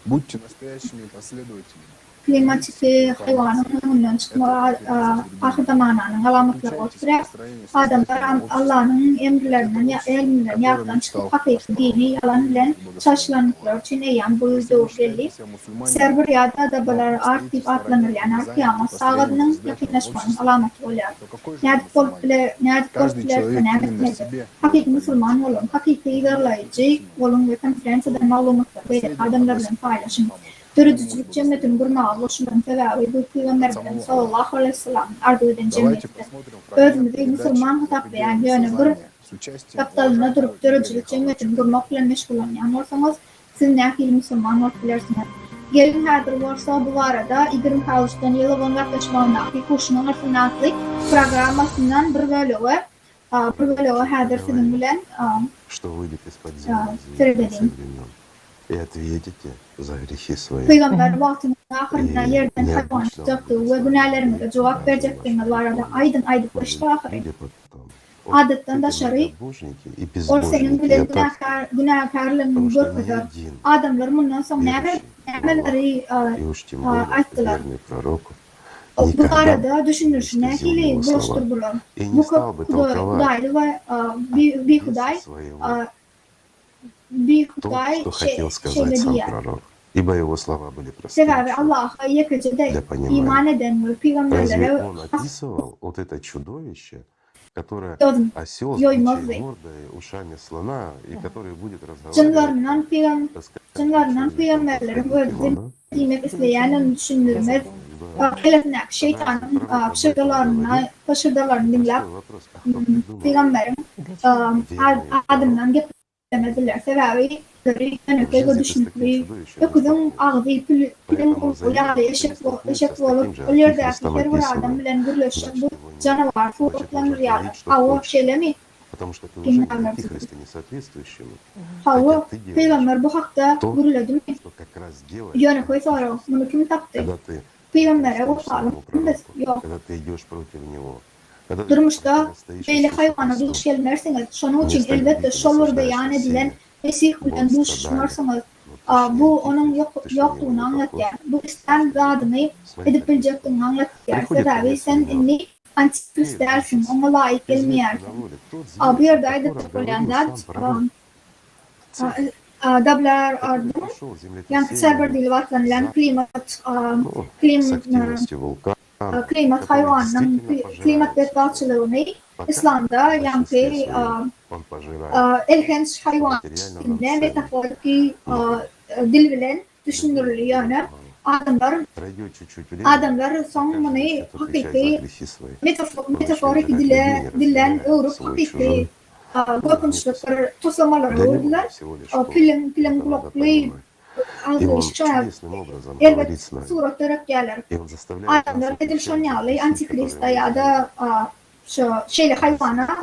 Будьте настоящими последователями. Klimatik hayvanın çıkma ahir zamanının alametleri ortaya adamlar Allah'ın emirlerinden yardan çıkıp hakiki dini yalan bilen şaşılanlıklar için eyyam bulduğu belli. Serber yada adabalar artıp atlanır yani kıyamet sağladığının yakınlaşmanın alameti oluyor. Niyet kolpiler nedir? Hakiki Müslüman olun, hakiki ilerleyici olun ve konferansda malumatlar ve adamlarla paylaşın. Yürütücülük cemiyetinin gurnağı oluşumun tevavi bu Peygamber'den sallallahu aleyhi ve sellem arzu eden cemiyettir. Özümüzü Müslüman hitap beyan yönü bir kaptalına durup yürütücülük cemiyetinin gurnağı ile meşgul olmayan olsanız siz nehil Müslüman olabilirsiniz. Gelin hadir varsa bu arada İdrim Kavuş'tan yılı van yaklaşmağındaki kuşunun arasındaki programmasından bir bölüğü hadir sizin bilen sıradalayım. И ответите за грехи свои. Peygamber vaktinin ahirinde yerden hayvan çıkacaktı ve günahlarımıza cevap verecektiğini bu arada aydın başta ahire. Adetten dışarı o senin bile günahkarlığını görmüyor. Adamlar bundan sonra nemeleri açtılar. Bu arada düşünürsün nehileyi buluşturdular. Bu Hudaylı ve bir Huday То, что хотел сказать сам пророк, ибо его слова были просты. Разве он описывал вот это чудовище, которое осел с гордой ушами слона и который будет разговаривать. Demediler sebebi yönetmeye düşündüğü okudum ağzı pilin uyarı eşek olup ölürdeki bir adam bilen birleşen bu canavar fuhutlanır yani hava şeylemi hava peygamber bu hakta gürüldü mü yönetmeye sonra bunu kim taptı peygamber'e o sağlam yok durmuşta böyle hayvana duş gelmerseniz şunun için elbette şolur beyan edilen Mesih bilen duşmarsanız bu onun yokluğunu anlatıyor. Bu İslam zadını edip bilecektiğini anlatıyor. Sebebi sen inni antikrist dersin, ona layık gelmeyersin. Bir yerde edip bilenler dablar ardın yani server dili vatanlayan klimat hayvanının klimat detayçılığını İslam'da yani ilginç hayvan içinde metaforik dil bilen düşünülüyor yani adamlar sonunu hakiki metaforik dilden öğrenip hakiki korkunçluklar toslamalar oldular film kulaklığı elbette suratlara gelir. Adamlar edil şonyalı antikrista ya da şeyle hayvana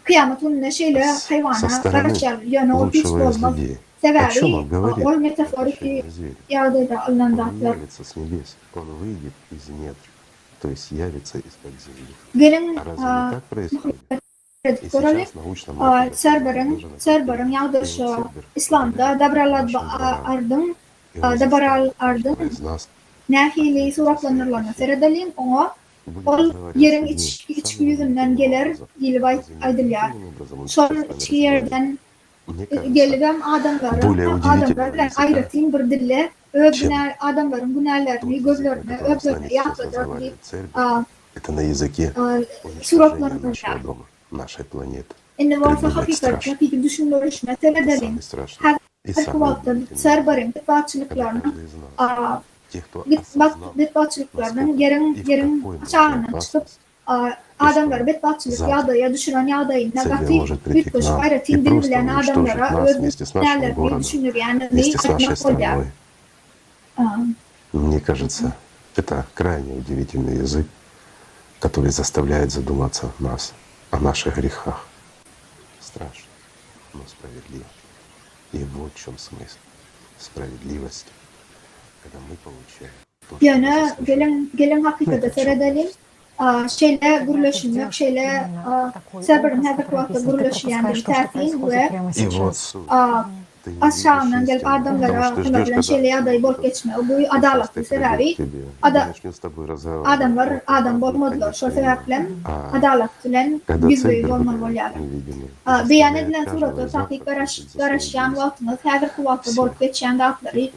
kıyametin şeyle hayvana karışır yani o hiç olmaz. Sebebi o metaforik yağda alınan dağlar. Gelin Serber'in yağdır İslam'da Dabral ardın nahili suratlanırlarına seyredelim ona ol yerin iç yüzünden gelir yılvay aydılıyor. Sol içki yerden мне кажется, gelibem более adamların удивительного языка, ayrıtın bir dille adamların günahlarını, язык, gözlerini, которым с öplerini нами сейчас yaptığı разговаривает церковь, это на языке уничтожения suratlarını нашего дома, нашей планеты. İnne varsa Придумать hakikat, страшно. hakiki düşünülmüş meseleleri Самый страшный her и самый kıvatta удивительный, serbarın, когда bitbaatçılıklarını, каждый из нас, тех, кто осознал, bitbaatçılıklarının yarın çağına çıkıp adamlar bitbaatçılık ya düşüren ya da Цель negatif может prийти bir к koşu нам и gayretin просто bilen уничтожить adamlara нас вместе с нашим öldürürlerlerini городом, düşünür yani вместе с нашей koyar. страной. Мне кажется, это крайне удивительный язык, который заставляет задуматься нас о наших грехах. Страшно, но справедливо. И вот в чем смысл справедливости, когда мы получаем то, что мы Yani заслужили. gelin hakikate seyredelim. Şeyle gurulaşılmak, şeyle serbarın her kıvatta gurulaşılan bir tertip ve И вот суть. aşağıdan gelip adamlara kılabilen şeyle ya da bol geçme. Bu adaletli sebebi adam bolmadılar. Şu sebeple adaletlilen yüzbeyi olmalı oluyor. Beyan edilen suratı tahkik garaşyan vaktiniz her kıvatta bol geçen dağıtları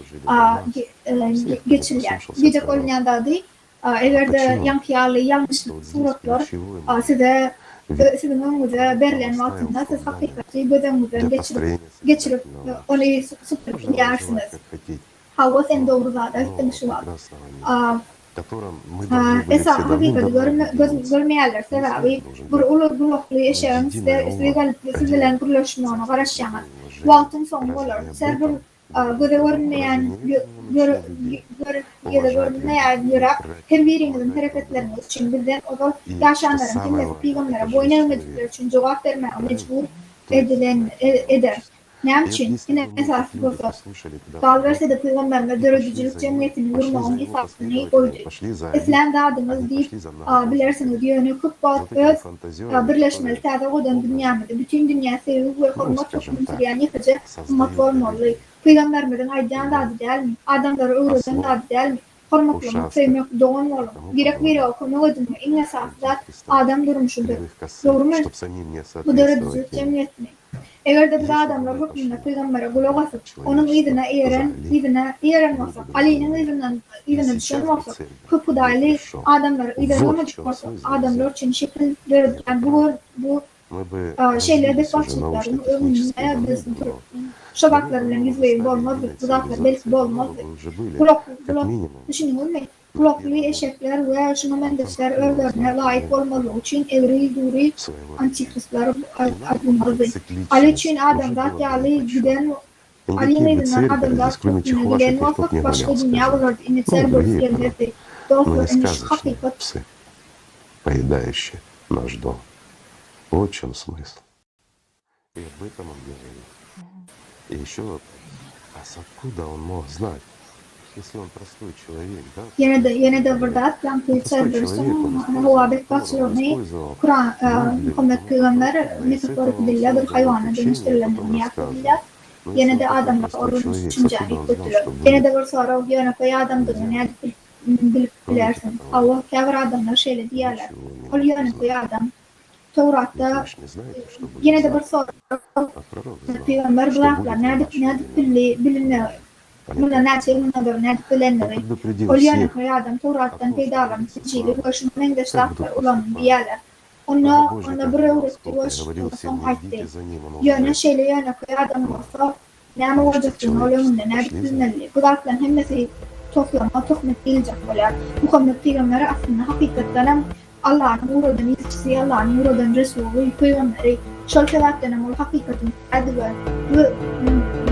geçirler. Gidecek olmayan da değil. Eğer de yankıyalı yanlış suratlar sizin önünüze verilen vaktinde siz hakikati gözünüzden geçirip onu süpürgersiniz. Hava sen doğru zaten şu var. Esa hakikati görmeyenler sebebi bir ulu buluklu yaşayan sizden kuruluşunu karışamaz. Vaktın sonu olur. Ser bir göze görmeyen yürek her birinizin hareketleriniz için bizden o da yaşayanların kendisi peygamber'e boyun eğmedikleri için cevap vermeye mecbur eder. Ne için? Yine esası bu. Kalverse de peygamberler dörücülük cemiyetini vurmağın esasını koydu. İslam dağdınız deyip bilersiniz yönü kutbat öz birleşmeli tabi odan dünyamda bütün dünya sevgi ve hürmet çok mümkün yıkıcı ummat olmalı. Peygamberlerin aydan da değil mi? Adamları uğradan da değil mi? Hormatlamak, sevmek, doğan olur. Gerek veri okunu ödünme, en esaslar adam durmuşudur. Doğru mu? Bu dörücülük cemiyetini. Eğer de bir adamlar hükmünde peygambere kulak asıp, onun izine eğren olsa, Ali'nin izine düşen olsa, hükudaylı adamlar izine olmadık olsa, adamlar için şekil verir. Yani bu şeyleri de başlıkların önüne bizim şabaklarla yüzleyi olmazdır, uzaklar belki olmazdır. Kulak, düşünün olmayın. Kulaklı eşekler ve şunumendeşler örlerine layık olmalı için evri duri antikristler adımlıdır. Ali için adamlar yağlı giden Ali'nin adamlar giden muvaffak başka dünyalar inetler bölgelerdir. Doğru eniş hakikat. Поедающие наш дом. Вот в чем смысл. И об этом он говорит. И еще откуда он мог знать, если он простой человек, да? Yine de burada yankı çevirsin. Hava bektaçlarını Kur'an, Muhammed Peygamber metaforik dille bir hayvana dönüştürülen yapıyorlar. Yine de adamlar oruç düşünceyi götürüyor. Yine de bir soru yine koy adamdır. Yani bilip bilersin. Allah kâvir adamlar şeyle diyorlar. Ol yine koy adam. Tevrat'ta yine de bir soru Peygamber bıraklar. Nerede bilinmiyor. Buna nerede bilinmiyor. Ol yine koy adam. Tevrat'tan peydalan seçili. Hoşun mendeşler olan diyorlar. Ona bir öğretti. Hoşun haytti. Yine şeyle yine koy adam olsa ne olacağını olanında nerede bilinmiyor. Bıraklar hemmesi toplama, tohmet gelecek olar. Muhammed Peygamber aslında hakikaten Allah'ın uğradan yetiştiği, Allah'ın uğradan Resulü, Peygamberi, şol sebepten ama hakikaten adığı ve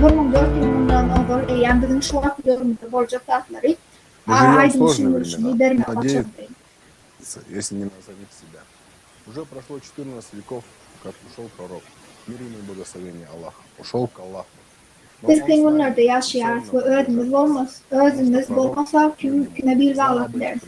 bunun 4 yılından over eğen bizim şu an görmüyor bolcak tatları aydın düşünmüşünü derme açık. Если не назовет себя. Уже прошло 14 веков, как ушел пророк. Мир ему и благословение Аллаха. Ушел к Аллаху. Biz günlerde yaşayarız ve özümüz olmasa kime bir bağlı biliriz.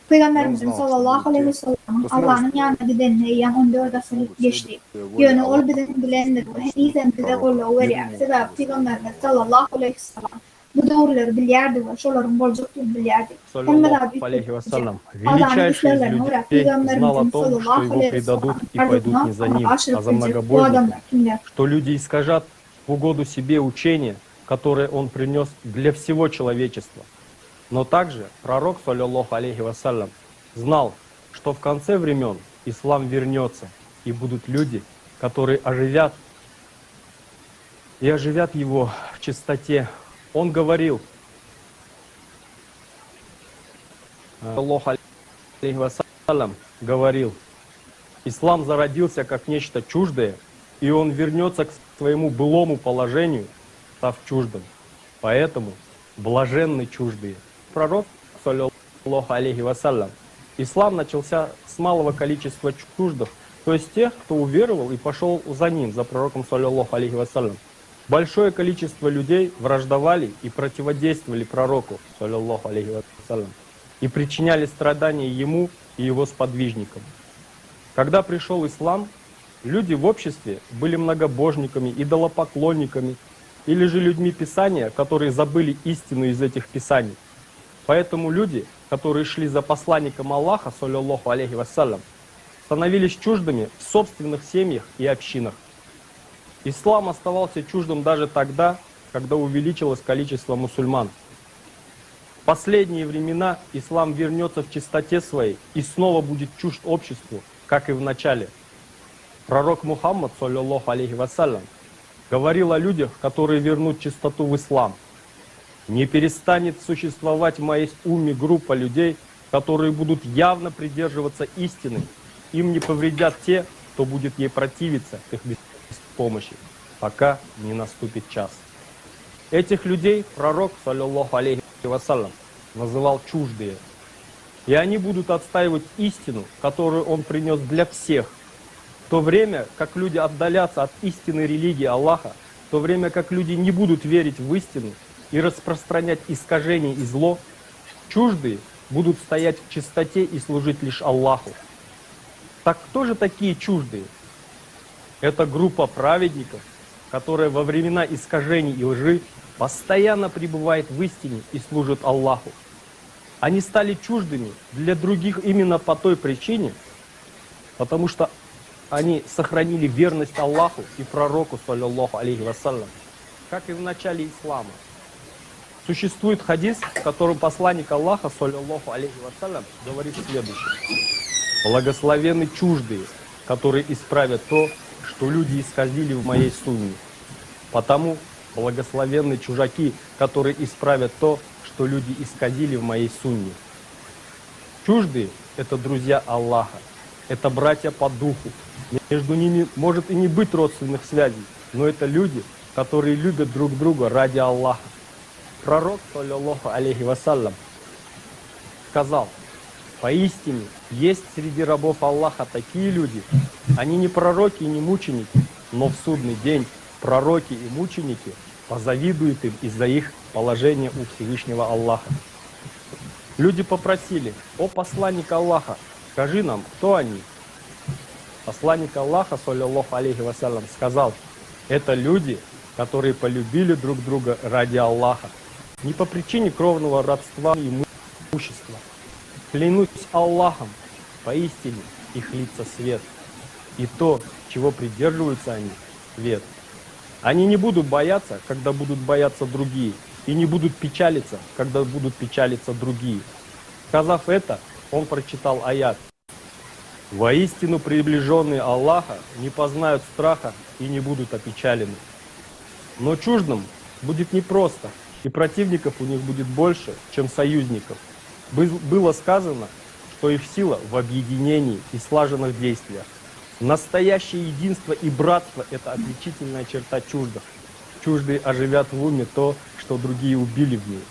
Peygamberimizin sallallahu aleyhi ve sellem Allah'ın yanına gidenine yan 14 asır geçti. Yönü ol bizim bilendir ve henüzen bize kolla veriyor. Sebep Peygamberimiz sallallahu aleyhi ve sellem bu doğruları bilirdi ve şoların bolcukluğunu bilirdi. Саллаллаху алейхи вассалям. Величайший из людей знал о том, что его предадут и пойдут не за ним, а за многобожников, что люди искажат в угоду себе учение, которое он принес для всего человечества. Но также пророк, саллаллаху алейхи вассалям, знал, что в конце времен ислам вернется, и будут люди, которые оживят его в чистоте. Он говорил, саллаллаху алейхи вассалям говорил, ислам зародился как нечто чуждое, и он вернется к своему былому положению, став чуждым. Поэтому блаженны чуждые. Пророк, саллаллаху алейхи вассалям, ислам начался с малого количества чуждых, то есть тех, кто уверовал и пошел за ним, за пророком, саллаллаху алейхи вассалям. Большое количество людей враждовали и противодействовали пророку, саллаллаху алейхи вассалям, и причиняли страдания ему и его сподвижникам. Когда пришел ислам, люди в обществе были многобожниками, идолопоклонниками или же людьми Писания, которые забыли истину из этих Писаний. Поэтому люди, которые шли за посланником Аллаха, саллаллаху алейхи вассалям, становились чуждыми в собственных семьях и общинах. Ислам оставался чуждым даже тогда, когда увеличилось количество мусульман. В последние времена ислам вернется в чистоте своей и снова будет чужд обществу, как и в начале. Пророк Мухаммад, саллаллаху алейхи вассалям, говорил о людях, которые вернут чистоту в ислам. Не перестанет существовать в моей умме группа людей, которые будут явно придерживаться истины. Им не повредят те, кто будет ей противиться, их помощи, пока не наступит час. Этих людей пророк, саллаллаху алейхи вассалям, называл чуждые. И они будут отстаивать истину, которую он принес для всех. В то время, как люди отдалятся от истинной религии Аллаха, в то время, как люди не будут верить в истину и распространять искажения и зло, чуждые будут стоять в чистоте и служить лишь Аллаху. Так кто же такие чуждые? Это группа праведников, которая во времена искажений и лжи постоянно пребывает в истине и служит Аллаху. Они стали чуждыми для других именно по той причине, потому что они сохранили верность Аллаху и пророку, саллаллаху алейхи вассалям, как и в начале ислама. Существует хадис, в котором посланник Аллаха, саллаллаху алейхи вассалям, говорит следующее. Благословенны чуждые, которые исправят то, что люди исказили в моей сунне. Потому благословенны чужаки, которые исправят то, что люди исказили в моей сунне. Чуждые – это друзья Аллаха, это братья по духу. Между ними может и не быть родственных связей, но это люди, которые любят друг друга ради Аллаха. Пророк, саллаллаху алейхи вассалям, сказал, поистине есть среди рабов Аллаха такие люди, они не пророки и не мученики, но в судный день пророки и мученики позавидуют им из-за их положения у Всевышнего Аллаха. Люди попросили, о посланник Аллаха, скажи нам, кто они? Посланник Аллаха, саллаллаху алейхи вассалям, сказал, это люди, которые полюбили друг друга ради Аллаха, не по причине кровного родства и имущества. Клянусь Аллахом, поистине их лица свет, и то, чего придерживаются они, свет. Они не будут бояться, когда будут бояться другие, и не будут печалиться, когда будут печалиться другие. Сказав это, он прочитал аят. Воистину приближенные Аллаха не познают страха и не будут опечалены. Но чуждым будет непросто, и противников у них будет больше, чем союзников. Было сказано, что их сила в объединении и слаженных действиях. Настоящее единство и братство – это отличительная черта чуждых. Чуждые оживят в уме то, что другие убили в ней.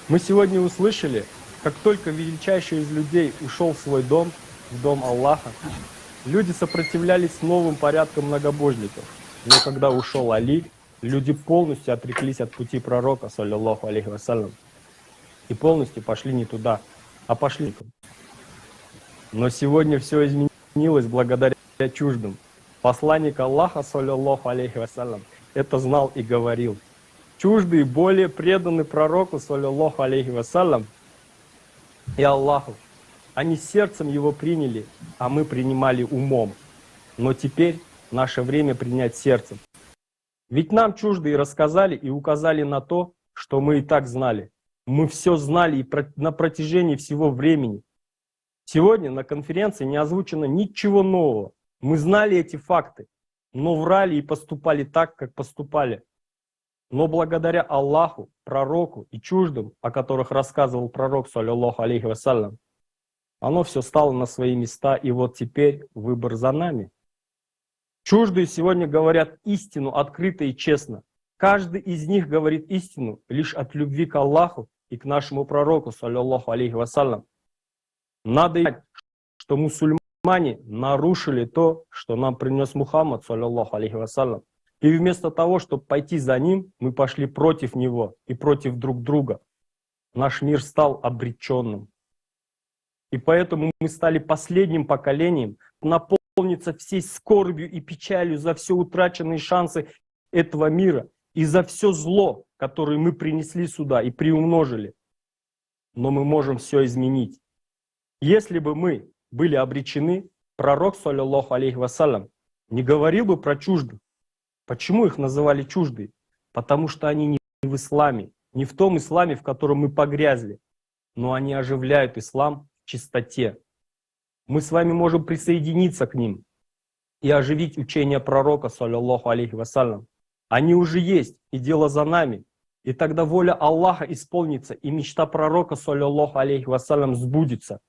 Мы сегодня услышали, как только величайший из людей ушел в свой дом, в дом Аллаха, люди сопротивлялись новым порядкам многобожников. Но когда ушел Али, люди полностью отреклись от пути пророка, саллаллаху алейхи вассалям, и полностью пошли не туда, а пошли. Но сегодня все изменилось благодаря чуждым. Посланник Аллаха, саллаллаху алейхи вассалям, это знал и говорил. Чуждые более преданы пророку, саллаллаху алейхи вассалям, и Аллаху. Они сердцем его приняли, а мы принимали умом. Но теперь наше время принять сердцем. Ведь нам чуждые рассказали и указали на то, что мы и так знали. Мы все знали и на протяжении всего времени. Сегодня на конференции не озвучено ничего нового. Мы знали эти факты, но врали и поступали так, как поступали. Но благодаря Аллаху, пророку и чуждым, о которых рассказывал пророк, саллаллаху алейхи вассалям, оно все стало на свои места, и вот теперь выбор за нами. Чуждые сегодня говорят истину открыто и честно. Каждый из них говорит истину лишь от любви к Аллаху и к нашему пророку, саллаллаху алейхи вассалям. Надо знать, что мусульмане нарушили то, что нам принес Мухаммад, саллаллаху алейхи вассалям. И вместо того, чтобы пойти за ним, мы пошли против него и против друг друга. Наш мир стал обреченным. И поэтому мы стали последним поколением наполниться всей скорбью и печалью за все утраченные шансы этого мира и за все зло, которое мы принесли сюда и приумножили. Но мы можем все изменить. Если бы мы были обречены, пророк, саллаллаху алейхи вассалям, не говорил бы про чуждых. Почему их называли чуждые? Потому что они не в исламе, не в том исламе, в котором мы погрязли, но они оживляют ислам в чистоте. Мы с вами можем присоединиться к ним и оживить учение пророка, саллаллаху алейхи вассалям. Они уже есть, и дело за нами. И тогда воля Аллаха исполнится, и мечта пророка, саллаллаху алейхи вассалям, сбудется.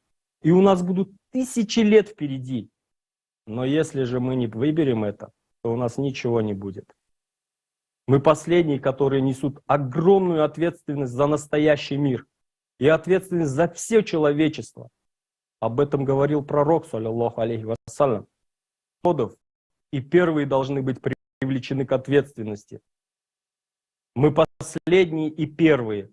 И у нас будут тысячи лет впереди. Но если же мы не выберем это, то у нас ничего не будет. Мы последние, которые несут огромную ответственность за настоящий мир и ответственность за все человечество. Об этом говорил пророк, саллаллаху алейхи вассалям. И первые должны быть привлечены к ответственности. Мы последние и первые.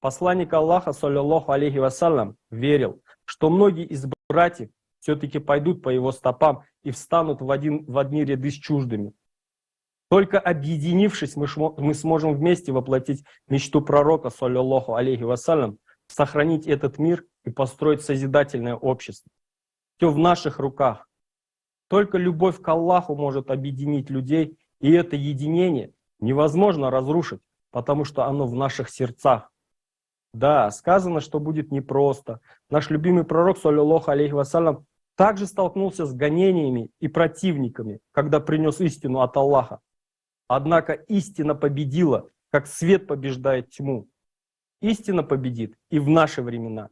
Посланник Аллаха, саллаллаху алейхи вассалям, верил, что многие из братьев все-таки пойдут по его стопам и встанут в одни ряды с чуждыми. Только объединившись, мы сможем вместе воплотить мечту пророка, саллаллаху алейхи вассалям, сохранить этот мир и построить созидательное общество. Все в наших руках. Только любовь к Аллаху может объединить людей, и это единение невозможно разрушить, потому что оно в наших сердцах. Да, сказано, что будет непросто. Наш любимый пророк, саллаллаху алейхи вассалям, также столкнулся с гонениями и противниками, когда принес истину от Аллаха. Однако истина победила, как свет побеждает тьму. Истина победит и в наши времена,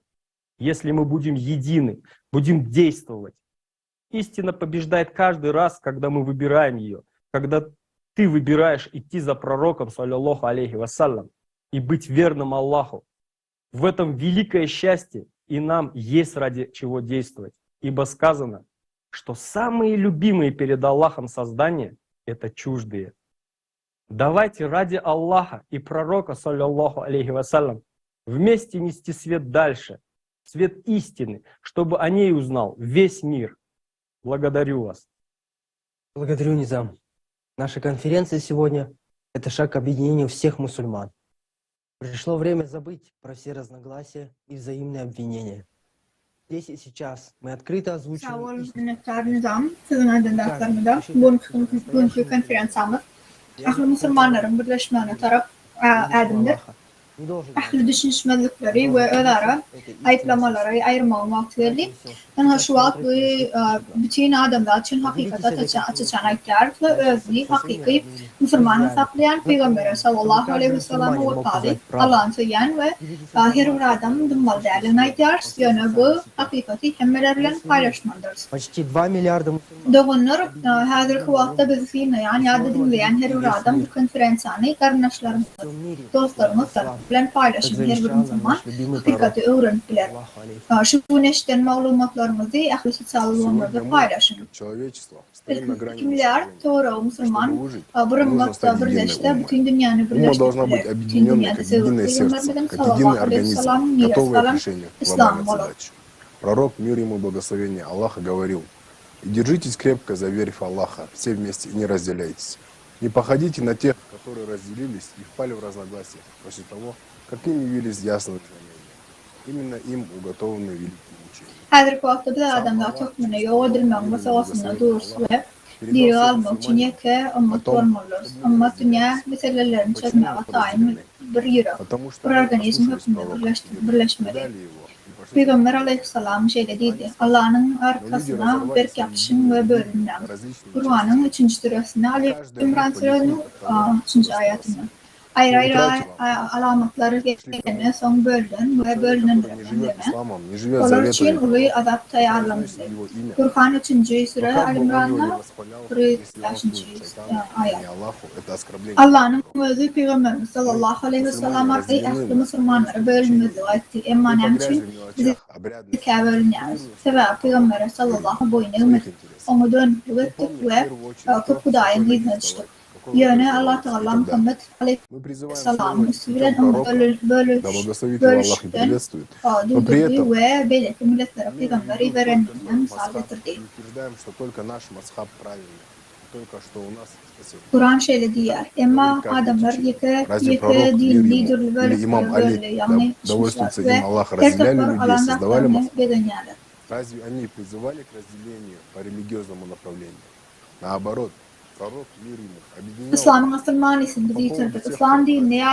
если мы будем едины, будем действовать. Истина побеждает каждый раз, когда мы выбираем ее, когда ты выбираешь идти за пророком, саллаллаху алейхи вассалям, и быть верным Аллаху. В этом великое счастье, и нам есть ради чего действовать. Ибо сказано, что самые любимые перед Аллахом создания — это чуждые. Давайте ради Аллаха и пророка, саллаллаху алейхи вассалям, вместе нести свет дальше, свет истины, чтобы о ней узнал весь мир. Благодарю вас. Благодарю, Низам. Наша конференция сегодня – это шаг к объединению всех мусульман. Пришло время забыть про все разногласия и взаимные обвинения. Здесь и сейчас мы открыто озвучиваем истину. Ahli düşünüşmezlikleri ve öylere ayıplamaları ayırmamak verdi. Yani şu an bütün adamlar için hakikate açıklanacaklar ve özlü hakiki Müslümanı saklayan Peygamber sallallahu aleyhi ve sellem ve tabi Allah'ın söyleyen ve her bir adam dımbal değerlerine ihtiyaç yani bu hakikati hemmelerle paylaşmalıdır. Почти 2 миллиарда Doğunlar hazır vakti bizi yani adı dinleyen her bir adam bu konferansını kardeşlerimiz, dostlarımız bilen paylaşım her bir Müslüman hakikati öğrendiler. Şu güneşten malumatlarımızı ahli sağlığımızda paylaşın. 2 milyar doğru Müslüman barınmakta birleşti, bütün dünyanı birleştirdiler. Bütün dünyada sevgili Peygamberimiz sallallahu aleyhi ve sellem miras kalan İslam olur. Пророк, мир ему благословение Аллаха, говорил: «И держитесь крепко, заверив Аллаха, все вместе и не разделяйтесь. Не походите на тех, которые разделились и впали в разногласия после того, как им явились ясные знамения. Именно им уготованы великие мучения». Hazır vakti bir adamlar çok mene yoğdurmağın ve savaşında doğrusu ve Diyor almak için ki ummat olmalıyız. Ummat dünya meselelerini çözmeye daim bir yürü. Bir organizm hükmünde birleşmeli. Peygamber aleyhisselam şeyde dedi. Allah'ın arkasına bir yapışın ve bölümden. Kur'an'ın 3. surasına Ali İmran surasının 3. ayetini. Ayrı alamatları gelene son bölden ve bölünün deme. Onlar için ulu azap tayarlandı. Kur'an 3. sure Al-İmran'da 5. ayet. Allah'ın özü Peygamberimiz sallallahu aleyhi ve sellem ahli Müslümanları bölünmesi etti. Emanem için bizi bölünüyoruz. Sebep Peygamber sallallahu boyuna ümmet. Onu dönüp ettik ve Kuday'ın izne düştük. Yani Allah Teala Muhammed Aleyhisselam'ın süren bölüşten durdurdu ve belirli milletlere peygamberi vereninden misal getirdi. Kur'an şöyle diyor. Ama adamlar yıkı dinli dürlü yani düşmüşler ve tertipler alanlarını bedeniyorlar. Разве они призывали к разделению по религиозному направлению? Наоборот, пророк мир ему объединял. İslam'ın asılmanısını bizi yitirdik. İslam dinine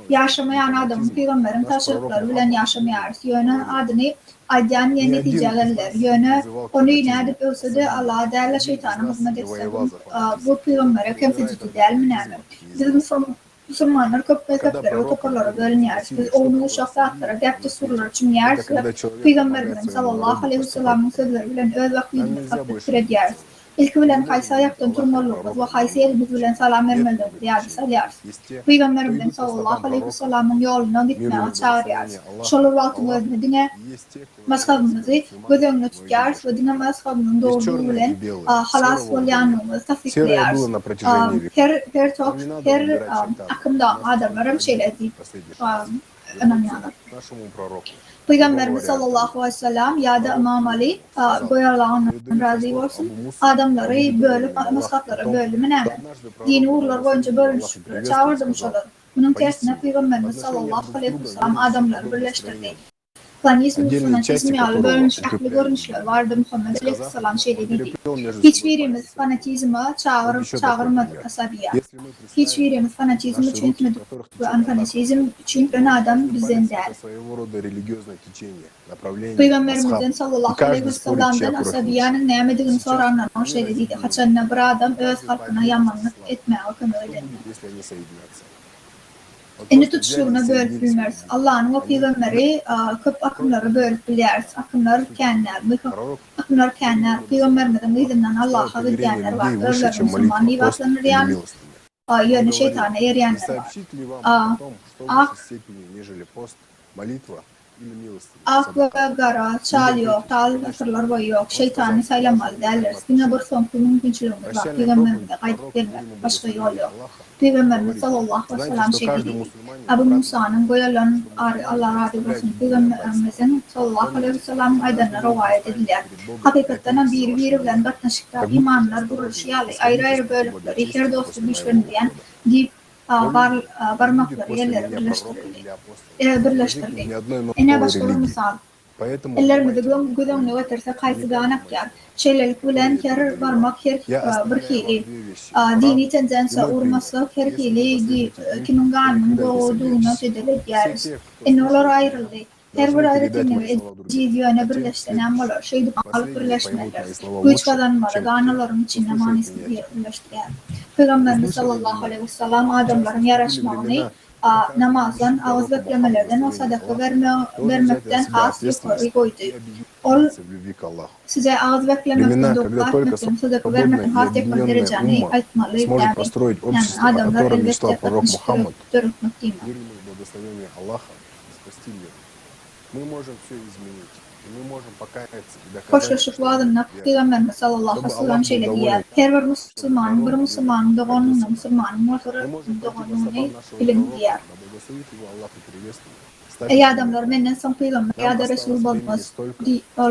yaşamayan adamın peygamberin taşırıkları bilen yaşamayarız. Yönü adını adyan yeni neticelerler. Yönü onu inadip ölse de Allah'a değerli şeytanı hizmet etse bu peygambere kemsecici değil mi neyler? Biz Müslümanlar köpekleri, otokarlara bölünüyoruz. Biz onu şafaklara, gerçi sorular için yeriz ve Peygamberimiz sallallahu aleyhi ve sellem'in sözleri bilen öz vaktini takdir ediyoruz. İlk bilen kaysa ayaktan turmalıyız ve kaysa elimiz bilen salam vermeliyiz diye söylüyoruz. Peygamberimiz sallallahu aleyhi ve sellem'in yoluna gitmeye çağırıyoruz. Şolur altın özmediğine mazhabımızı göz önüne tutuyoruz ve dine mazhabının doğruluğu bilen halas ve yanımızı tasdikliyoruz. Her akımda adamların şeyleri önemliyorlar. Peygamberimiz sallallahu aleyhi ve sellem ya da İmam Ali Allah'ın razı olsun adamları bölüp mazhabları bölümüne dini uğurlar boyunca bölünüşleri çağırmış olur. Bunun tersine Peygamberimiz sallallahu aleyhi ve sellem adamları birleştirdi. Fanizm, fanatizm yağlı bölünüş, aklı görünüşler vardı Muhammed aleyhisselam şeyde dedi. Hiçbirimiz fanatizme çağırmadık asabiya. Hiçbirimiz fanatizm için etmedik ve anfanatizm için ön adam bizden değil. Peygamberimizden sallallahu aleyhi ve sellem'den asabiyanın neyemediğini soranlar o şeyde dedi. Haçanına bir adam öz halkına yamanlık etmeye akım öğrenme. Eni tutuşluğuna bölüp bilmez. Allah'ın o peygamberi köp akımları bölüp bileriz. Akımlar kendiler. Peygamberimizin izinden Allah'a gidenler var. Özler Müslüman nivaslanır yani. Yönü şeytana eriyenler var. Ak ve gara, çal yok, tal asırlar boyu yok. Şeytanı saylamaz derler. Yine bir son mümkünçülüğümüz var. Peygamberimize kaydık vermek. Başka yol yok. Peygamberimiz sallallahu aleyhi ve sellem şey dedi. Ebu Musa'nın goyalan Allah razı olsun. Peygamberimizin sallallahu aleyhi ve sellem aydanlar rivayet edilir. Hakikaten bir bilen batnaşıklar, imanlar, buruşyalı, ayrı bölükleri, her dostu güçlerinden deyip varmakları yerleri birleştirdi. Ene başka bir misal. Ellerimizi gözümüne götürse kaysı ganak yer. Şeylelik bilen her varmak her bir hili. Dini tendense urması her hili kimin ganının doğduğuna tedelik yeriz. Enolar ayrıldı. Her bir ayrıtını ve yöne birleştiren var. Şeydi alıp birleşmeler. Güç kazanmalı. Ganaların içinde manisini birleştirer. Peygamberimiz sallallahu aleyhi ve sellem adamların yaraşmağını namazdan, ağız beklemelerden o sadaka vermekten has yukarı koydu. Ol size ağız beklemekten doklar etmekten sadaka vermekten has tekrar dereceni aytmalı. Yani adamlar elbette dörtmek değil mi? Мы можем все изменить. Мы можем покаяться и доказать. Koşuşuklarına Peygamberimiz sallallahu aleyhi ve sellem şeyle diyor. Her bir Müslüman doğanın Müslüman doğanını bilin diyor. Ey adamlar benden son peygamber ya da Resul bulmaz.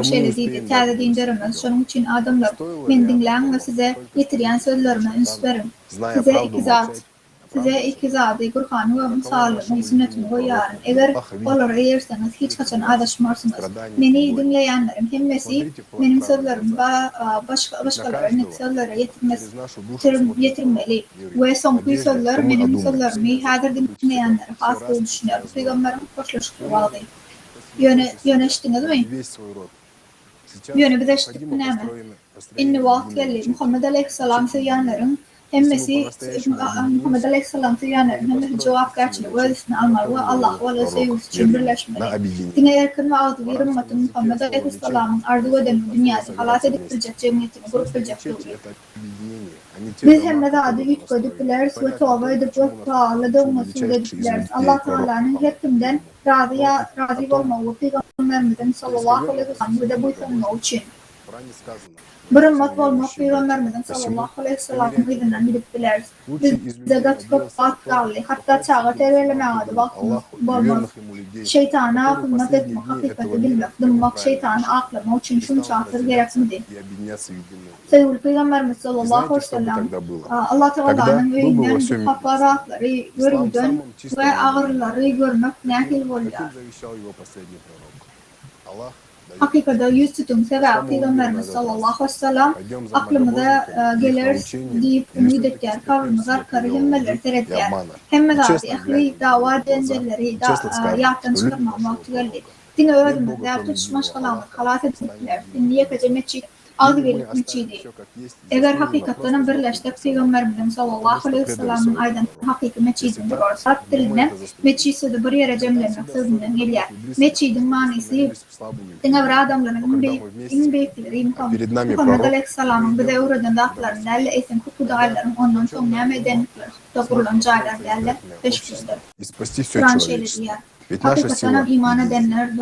Şeyle dedi. Tâde dinlerimiz. Şunun için adamlar men dinleyin ve size getirilen sözlerime üns verin. Size iki zat size iki zadi Kur'an ve misalını, sünnetini koyarın. Eğer olur eğerseniz hiç kaçan adaşmarsınız. Beni dinleyenlerim hemmesi benim sözlerim başkalarının sözlere yetirmeli. Ve sonki sözler benim sözlerimi hazır dinleyenlere has olduğunu düşünüyorum. Peygamberim hoşlaşıklı vaadi. Yöneştiniz mi? Yöne bideştik neme. İnni vaat geldi. Muhammed Aleyhisselam söyleyenlerin hemmesi Muhammed Aleyhisselam söyleyenlerin hemmesi cevap gerçeği vazifini almalı ve Allah ve Resulü için birleşmeli. Dine yakın ve ağzı bir ümmetin Muhammed Aleyhisselam'ın ardı ve demi dünyası halat edip bilecek cemiyetini kurup bilecek oluyor. Biz hem de adı ilk koyduk biliriz ve tövbe edip ve bağladığımızı biliriz. Allah Teala'nın hepimden razı olmalı Peygamberimizin sallallahu aleyhi ve sellem de buyurduğu için. Bir ümmet olmak Peygamberimizin sallallahu aleyhi ve sellem'in izinden gidip biliriz. Bize gatıkıp kallı, hatta çağa tervelemeye adı vaktimiz olmaz. Şeytana hizmet etmek, hakikati bilmek, dınmak, şeytanı aklamak için şun çağıtır gereklidir. Sevgili Peygamberimiz sallallahu aleyhi ve sellem Allah Teala'nın öğünden hakaratları görüden ve ağırları görmek nehil oluyor. Hakikaten yüz tutun sever Peygamberimiz sallallahu aleyhi ve sellem aklımıza gelir deyip ümid eder, kavrımıza arkarı hemmeler seyreder. Hemmeler ehli dava dencelleri yahtan çıkarmak vakti geldi. Dine öğrenmede tutuşmaş kalanlar halat edildiler. Dinliye kecemetçi ağzı verip meçiydi. Eğer hakikaten birleştik Peygamberimizin sallallahu aleyhi ve sellem'in aydan hakiki meçidin bir orsak diline meçisi de bir yere cemlemek sözünden geliyor. Meçidin manisi dine bir adamların in beylikleri Muhammed Aleyhisselam'ın bize uğradan dağıtlarında elle esin kukudalarım ondan sonra medenlikler kurulan caylar derler peşküzdür. Kur'an şeyleri diyor. Hakikaten iman edenler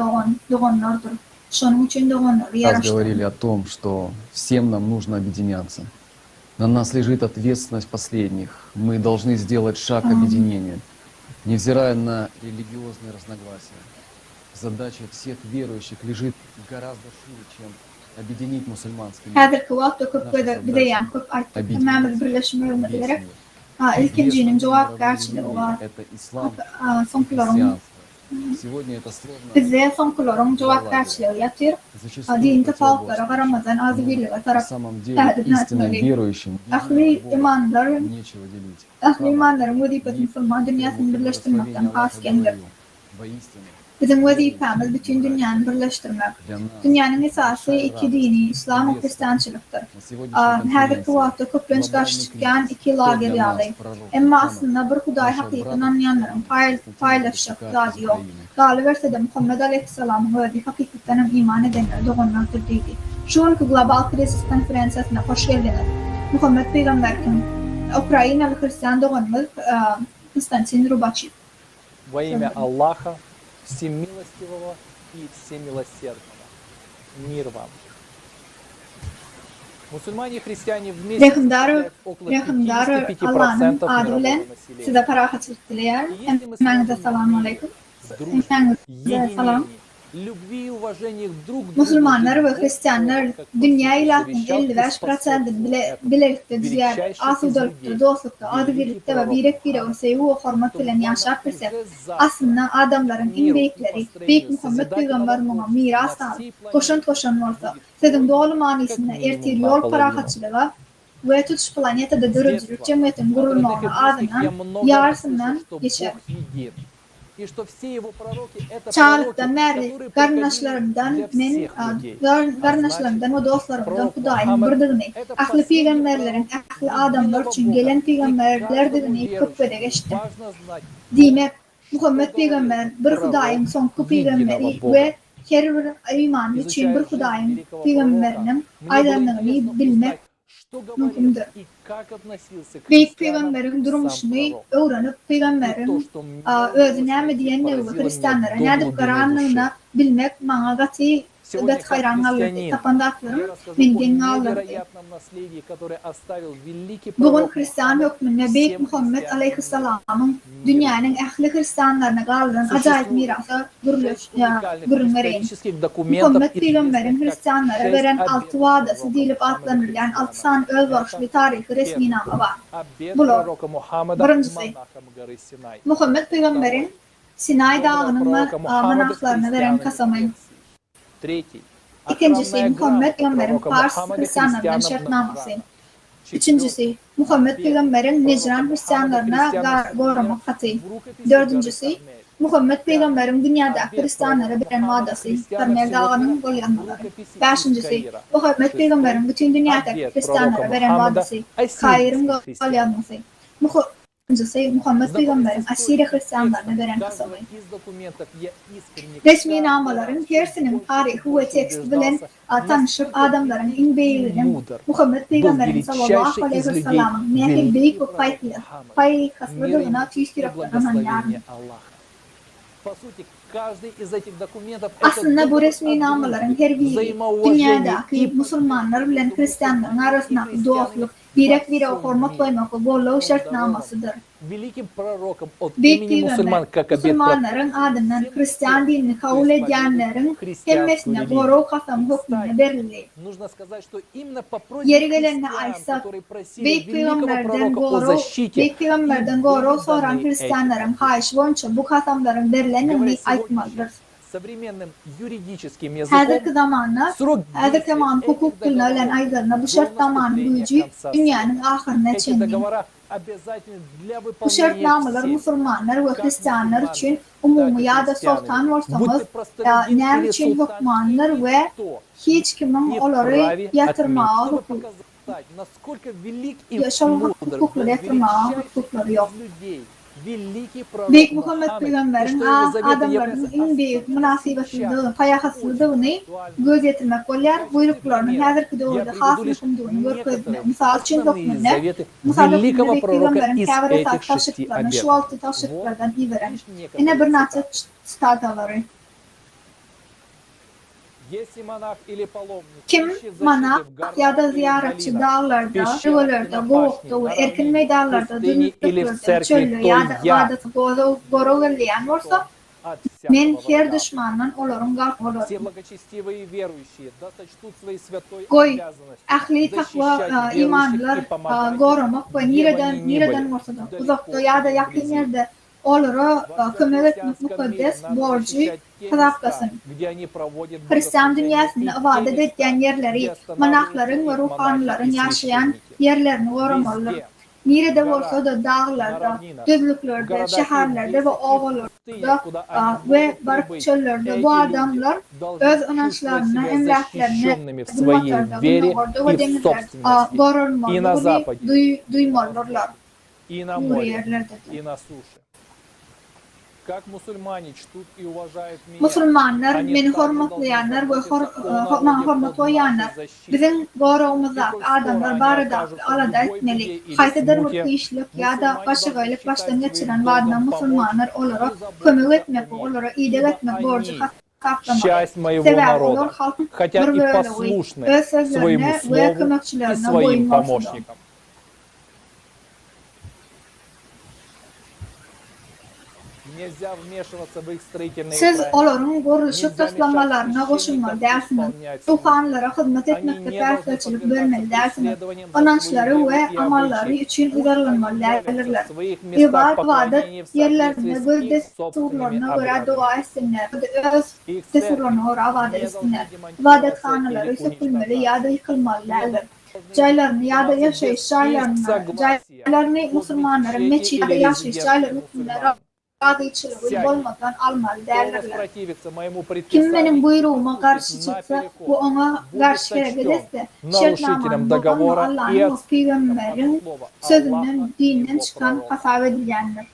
doğanlardır. Раз говорили о том, что всем нам нужно объединяться. На нас лежит ответственность последних. Мы должны сделать шаг к объединению, невзирая на религиозные разногласия. Задача всех верующих лежит гораздо шире, чем объединить мусульманский мир. Это ислам, христианство. Сегодня это сложно. Bize son kulorun cevap karşılığı yatır. Din tefavuklara varamadan azı birliğe taraf tehdit etmeli. Ahli imanların vazifesi Müslüman dünyasını birleştirmekten haskendir. Bizim vazifemiz bütün dünyanı birleştirmek. Dünyanın esası iki dini, İslam ve Hristiyançılıktır. Her kuvvetli köplenç karşılayan iki lager yağlayı. Ama aslında bir Huday hakikaten anlayanların paylaşacak razı yok. Galiberse de Muhammed Aleyhisselam'ın verdiği hakikaten iman edenler doğanlardır dedi. Şu anki Global Krisis Konferansiyasına hoş geldiniz. Muhammed Peygamber'in Ukrayna ve Hristiyan doğanımız Konstantin Rubachev. Во имя Аллаха, всемилостивого и всемилосердного. Мир вам. Мусульмане и христиане вместе составляют около 55% мирового населения. Любви и уважения друг к другу. Müslümanlar ve Hristiyanlar dünya ilahının 55% birlikte düzeyde asıldalıkta, dostlukta, adı birlikte ve bir sevgi ve hürmet ile yaşayıp birsek aslında adamların en büyükleri Büyük Muhammed Peygamber'in miras alıp koşan olsa sizin doğru manisinde ertir yol parakatçılığı ve tutuş planetede dörücülük cemiyetin gururluğuna adından yarsından geçer. Çağlıktan beri kardeşlerimden ve dostlarımdan Huday'ın birdığını, ahli peygamberlerin, ahli adamlar için gelen peygamberlerdiğini köpede geçtim. Demek Muhammed Peygamber bir Huday'ın sonki peygamberi ve her bir iman için bir Huday'ın peygamberinin aydınlığını bilmek mümkündür. Büyük Peygamberin durmuşunu öğrenip Peygamberin özüne mi diyen Hristiyanlara nedir karanlığına bilmek bana gati Сегодня, det как hayran alırdı. христианин, Tapandaklarım я расскажу о mendin alırdı. невероятном наследии, которое оставил великий Bugün пророк Hristiyan Мухаммад hükmünde Beyk всем Muhammed христианам Aleyhisselam'ın dünyanın ehli Hristiyanlarına kaldırın acayip mirası görülmeyin. исторических документов. Muhammed Peygamber'in Hristiyanlara veren altı vadası deyilip adlandırılan altı san ölvarışlı tarihi resmi namı var. Обет Bular. пророка Мухаммада Birincisi, монахам горы Синай. Muhammed Peygamber'in Sinay Dağı'nın manaklarına veren kasamayı. Tretий. İkincisi, Muhammed Peygamber'in Pars Hristiyanlarından şartnaması. Üçüncüsü, Muhammed Peygamber'in Necran Hristiyanlarına korumak hatı. Dördüncüsü, Muhammed Peygamber'in dünyada Hristiyanlara veren vadası, Karmel Dağı'nın golyanmaları. Beşincisi, Muhammed Peygamber'in bütün dünyada Hristiyanlara veren vadası, Kayr'ın golyanması. Altıncısı, Muhammed Peygamber'in Asiri Hristiyanlarına veren kasamayı. Resmi namaların hepsinin tarihi ve teksti bilen tanışıp adamların inbeyliğinin Muhammed Peygamber'in sallallahu aleyhi ve sellem'in nehir büyük ve pay hasladığına tüyüstüraklarından yardım. Aslında bu resmi namaların her biri dünyadaki Müslümanlar bilen Hristiyanların arasında dostluk, birek hormat koymak ve bolluğu şartnamasıdır. Büyük Müslümanların adından Hristiyan dinini kabul edenlerin hemmesine boru kasam hükmüne verilir. Yeri gelenine aysak, Büyük Peygamber'den goru soran Hristiyanların hayış boyunca bu kasamların verilenini aytmalıdır. Hazırki zaman hukuk kılınılan aylarına bu şart zamanı gücü dünyanın ahirine çendiği. Bu şartnamalar Müslümanlar ve Hristiyanlar için umumi ya da sultan ortamız ne için hükmanlar ve hiç kimin onları yatırmağı hukukları yatırmağı hukukları yok. Büyük Muhammed Peygamber'in adamlarının en büyük münasibetinde payahasıldığını gözetmek olar, buyruklarının hazırki doğruda has hükümdüğünü görkezmek. Misal için hükmünde, Büyük Peygamber'in kavret taşıklarını, şu altı taşıklardan iveren. Yine bir naçı stataları. Kim manak ya da ziyaretçi dağlarda, rüvelarda, boğukta ve erkin meydanlarda dönüklüklerden çöllü ya da adet gorovlayan varsa, men her düşmanın olorun garp olur. Goy, ahli takva imanlar korumak ve nireden varsa da uzakta ya da yakın yerde oluru kömek etmek mukaddes borcu tarafkasın. Hristiyan dünyasında ibadet eden yerleri, manakların ve ruhanilerin yaşayan yerlerini korumalıdır. Nerede olsa da dağlarda, düzlüklerde, şehirlerde ve ovalarda ve barık çöllerde bu adamlar öz inançlarını, emlaklarını bulmaklarda, orada ve demirlerde korunmalı, duymalıdırlar. Bu yerlerde. Müslümanlar, beni hormatlayanlar ve hormat koyanlar, bizim gorumuzda adamlar barıda alada etmeli. Haytadır mutlu ya da başıgaylık baştan geçiren vadına Müslümanlar olarak kömük etmek, olarak iyilik etmek borcu kaplamak. Sebebi olur halkın bir böyle öz sözlerine ve kömekçilerine boyunmamıştır. Siz onların kuruluşu taslamalarına koşulmalı dersiniz. Ruhanlara hizmet etmekte fərqləçilik vermeli dersiniz. İnançları ve amalları için uyarlanmalı derlerler. İbadet yerlerinde göz desturlarına göre dua etsinler. Öz desturlarına göre ibadet etsinler. İbadethaneleri sökülmeli ya da yıkılmalı derler. Caylarını ya da yaşayış caylarını Müslümanların meçhid ya da yaşayış caylarını adı olmadan almalı derlerler. Kim benim buyruğuma karşı çıksa, bu ona karşı hareket etse, şartnamanın babamı Allah'ın o peygamberin sözünden, dininden çıkan kasab edilendir.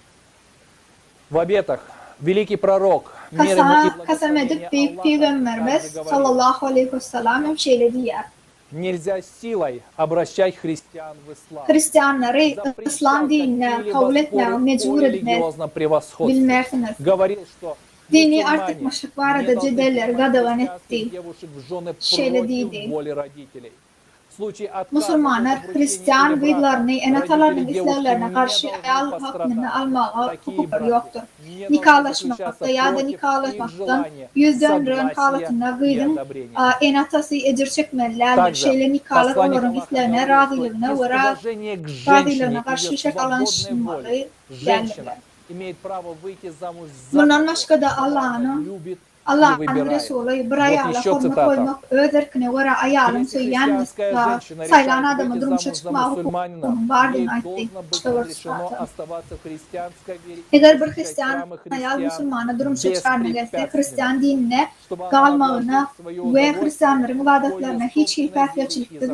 Kasam edip büyük peygamberimiz sallallahu aleyhi ve sellem şöyle diyor. Нельзя силой обращать христиан в ислам. Hristiyanları İslam dinine kabul etmeye mecbur etmez. Bilmersiniz. Dini artık maşıklarda cedeller gadavan etti. Şeyle değildi. Müslümanlar Hristiyan beylerini enatalarının islerlerine karşı ayal hakkını almaya hukukları yoktur. Nikahlaşmakta ya da nikahlaşmaktan yüzden rön halatına gıydın enatası ecir çekmelilerdir. Şeyle nikahlar onların islerine razılığına ve razılığına karşı şakalanışmalı derler. Bundan başka da Allah'ın Resulü bir ayağla forma koymak öderkine vara ayağın söyleyen sayılan adamı durmuşa çıkma hukukunun vardığını aytti. Eğer bir Hristiyan ayağ Müslümana durmuşa çıkarına gelse Hristiyan dinine kalmağına ve Hristiyanların vadatlarına hiç hilfetçiliktir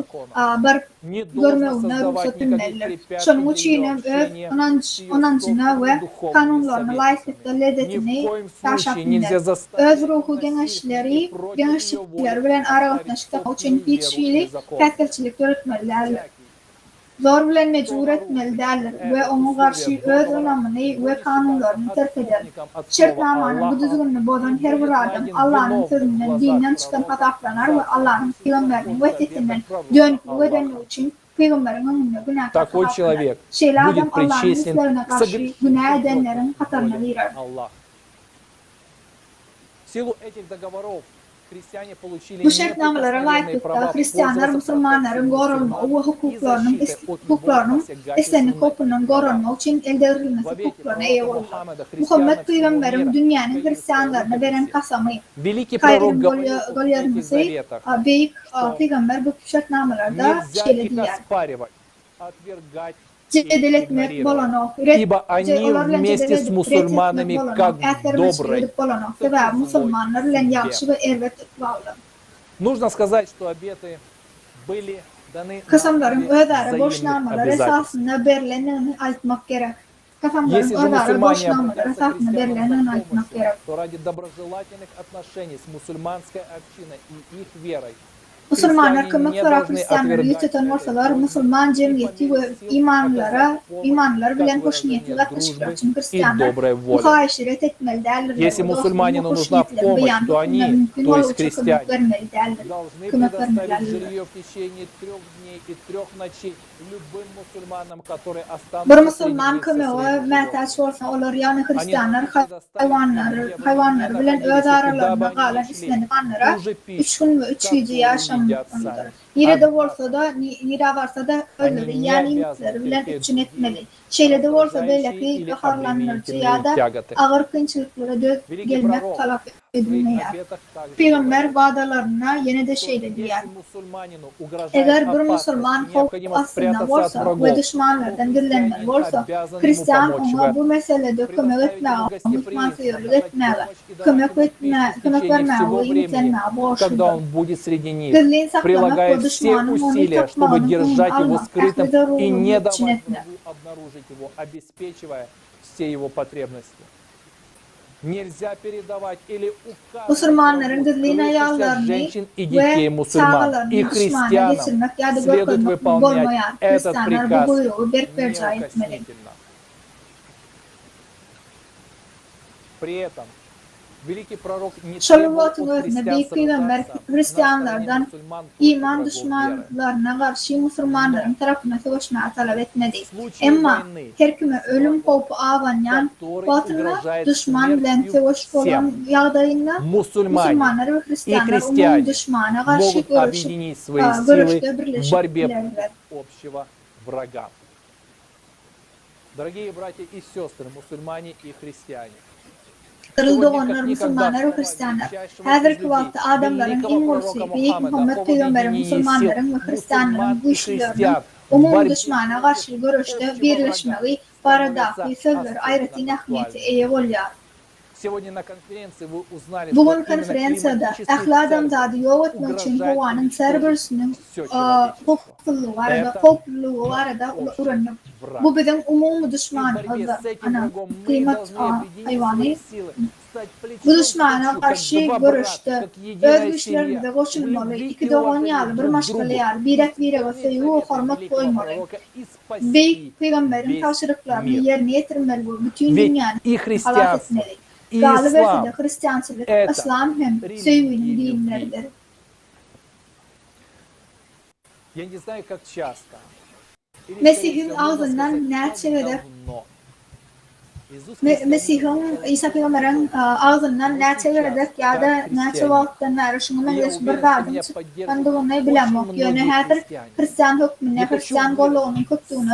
görmevine ruhsat bilmelidir. Şunun için öz inancına ve kanunlarına layıklıkla lezzetini yaşatmalıdır. Öz ruhu gençlikler bilen aragatlaşmak için hiç hilfetçilik öğretmelidirler. Zor bilen mecbur etmelidirler ve onun karşı öz önemini ve kanunlarını terk eder. Şirknamanın bu düzgününü bozan her bir adam Allah'ın sözünden, dinden çıkan hataplanar ve Allah'ın peygamberinin vahdetinden dönük ve dönük için peygamberin önünde günah hataplanar. Şeyle adam Allah'ın islerine karşı günah edenlerin hatarına verir. Bu şartnamalara layıklıkta Hristiyanlar, Müslümanların korunma ve hukuklarının İslam'ın kopunun korunma için elde edilmesi hukuklarına iyi olur. Muhammed Peygamberim dünyanın Hristiyanlarına veren kasamı kayrın golyarması büyük Peygamber bu şartnamalarda şeylediler. Cedel etmek bolano, ибо они вместе с мусульманами как добрые. Нужно сказать, что обеты были даны Kasamların öderi boşnamaları esasında verilenini aytmak gerek. Kasamların öderi boşnamaları esasında verilenini aytmak gerek. то ради доброжелательных отношений с мусульманской общиной и их верой Müslümanlar kömek sorak Hristiyanları yüzeten olsalar, Müslüman cemiyeti ve imanlar bilen hoş niyetli ve teşkilat için Hristiyanlar muhaşeret etmelidirler. Если мусульманину нужна помощь, то они, то есть христиане, должны предоставить жилье в течение 3 дней и 3 ночей любым мусульманам, которые останутся. Bir Müslüman kömeğe mehtaç olsa olur yani Hristiyanlar hayvanlar bilen öz aralarında kalan İslam'lara 3 gün ve 3 gece yaşam. Nire de olsa da, nire varsa da ölür. Yani imitleri bilen için etmeli. Şeyle de olsa böyle ki harlanırcı ya da ağır kıyınçılıklara gelmek talep edilmeye. Peygamber vaadalarına yine de şeyle diyor. Eğer bir Müslüman hukuk aslında olsa ve düşmanlardan dinlenmeli olsa, Hristiyan ona bu meselede kömek etmeye, hükmanfiyörlük etmeye, kömek vermeye ve imitlenmeye borçludur. Gizliğin saklamak ve düşmanın onu takmağının almak, ehli darurunu için etmeli. Обнаружить его, обеспечивая все его потребности. Нельзя передавать или указывать Müslümanların gizliğine yağlarını ve çağlarını düşmana geçirmek ya da görülmek olmayan Hristiyanlar bu buyruğu berperca etmeli. При этом великий пророк не Şalvatın özüne büyük peygamber Hristiyanlardan iman düşmanlarına karşı Müslümanların tarafına savaşmaya talep etmedi. Ama her kime ölüm korku avanyan batına düşman bilen savaş olan yağdayında Müslümanlar ve Hristiyanlar umum düşmana karşı görüşte birleşiklerler. Дорогие братья и сестры, мусульмане и христиане, Doğanlar, Müslümanlar ve Hristiyanlar. Her vakti adamların en mursi, Büyük Muhammed Peygamber'in, Müslümanların ve Hristiyanların güçlülerinin umum düşmana karşı görüşte birleşmeyi, baradağı sözler ayrıtı nehmiyeti iyi oluyor. Bugün konferansiyada ehli adamzade yol etmek için havanın serbestinin hukukluğu arada uğranıp bu bizim umum düşmanımızdır. Ana kıymet hayvanı. Bu düşmana karşı görüşte öz güçlerimize koşulmalı, iki doğanyalı, bir maşgalayalı, bir ve seyu hormat koymalı. Büyük Peygamberin taşırıklarını yerine getirmeli, bütün dünyanın halat etmeli. И Galiba ислам de Hristiyançılık, это İslam hem sevginin dinleridir. Я не знаю, как часто. Или, Mesih'in скорее всего, можно ağzından сказать, ne как çevirip давно. Иисус Mesih'in İsa Peygamber'in ağzından ne çevirerek ya da ne çevirden narışını meclis bir gardım çıkandığını bilemok. Yönü hadır Hristiyan hükmüne, Hristiyan golluğunun kuttuğunu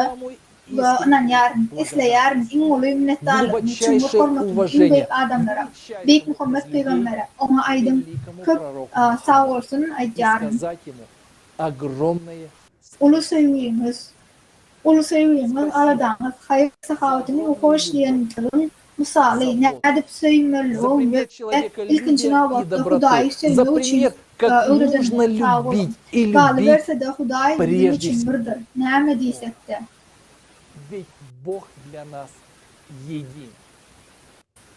nan yarın, isle yarın, İngolu minnettarlık, Çumur hormatını, İmbeyik adamlara, Beyik Muhammed Peygamber'e, ona aydın kıp sağ olsun ayyarın. сказать ему огромное Ulu sevgimiz, aradağımız, hayır sahavetini ve hoşlayanların misali, ne edip söylemeliğim ve ilkinci navatta Hudayı sevdiği için öğreden tavırım. Galiberse de Hudayı bizim için birdir. Ne emediysek de. Ведь Бог для нас един.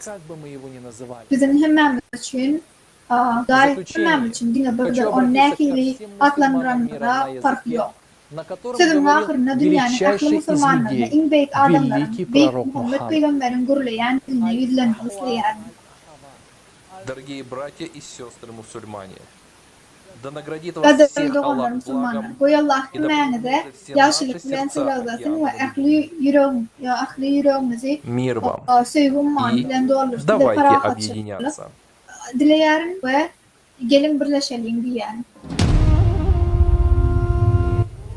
Как бы мы его ни называли. Bizim hemmemiz için, Hudayı hemmemiz için yine birdir. O nehili adlandıranlara fark yok. На котором Sözün говорил ahırında dünyanın ahlı величайший из musulmanlarına, людей, en büyük adamların, великий büyük пророк Muhammed Мухаммад. Peygamber'in gurulayan diline yüzlerini ıslayan. Дорогие братья и сестры мусульмане, да наградит вас Kadir всех doğanlar Аллах musulmanlar. благом Bu Allah'ın и да məni də пробудет все yaşlılık наши bilen сердца sılazasın ve ягодами. ahli yüreğimizi Мир вам. sevgim man И bilen doğrulur. давайте объединяться. Dileyerin ve gelin birleşelim diyen.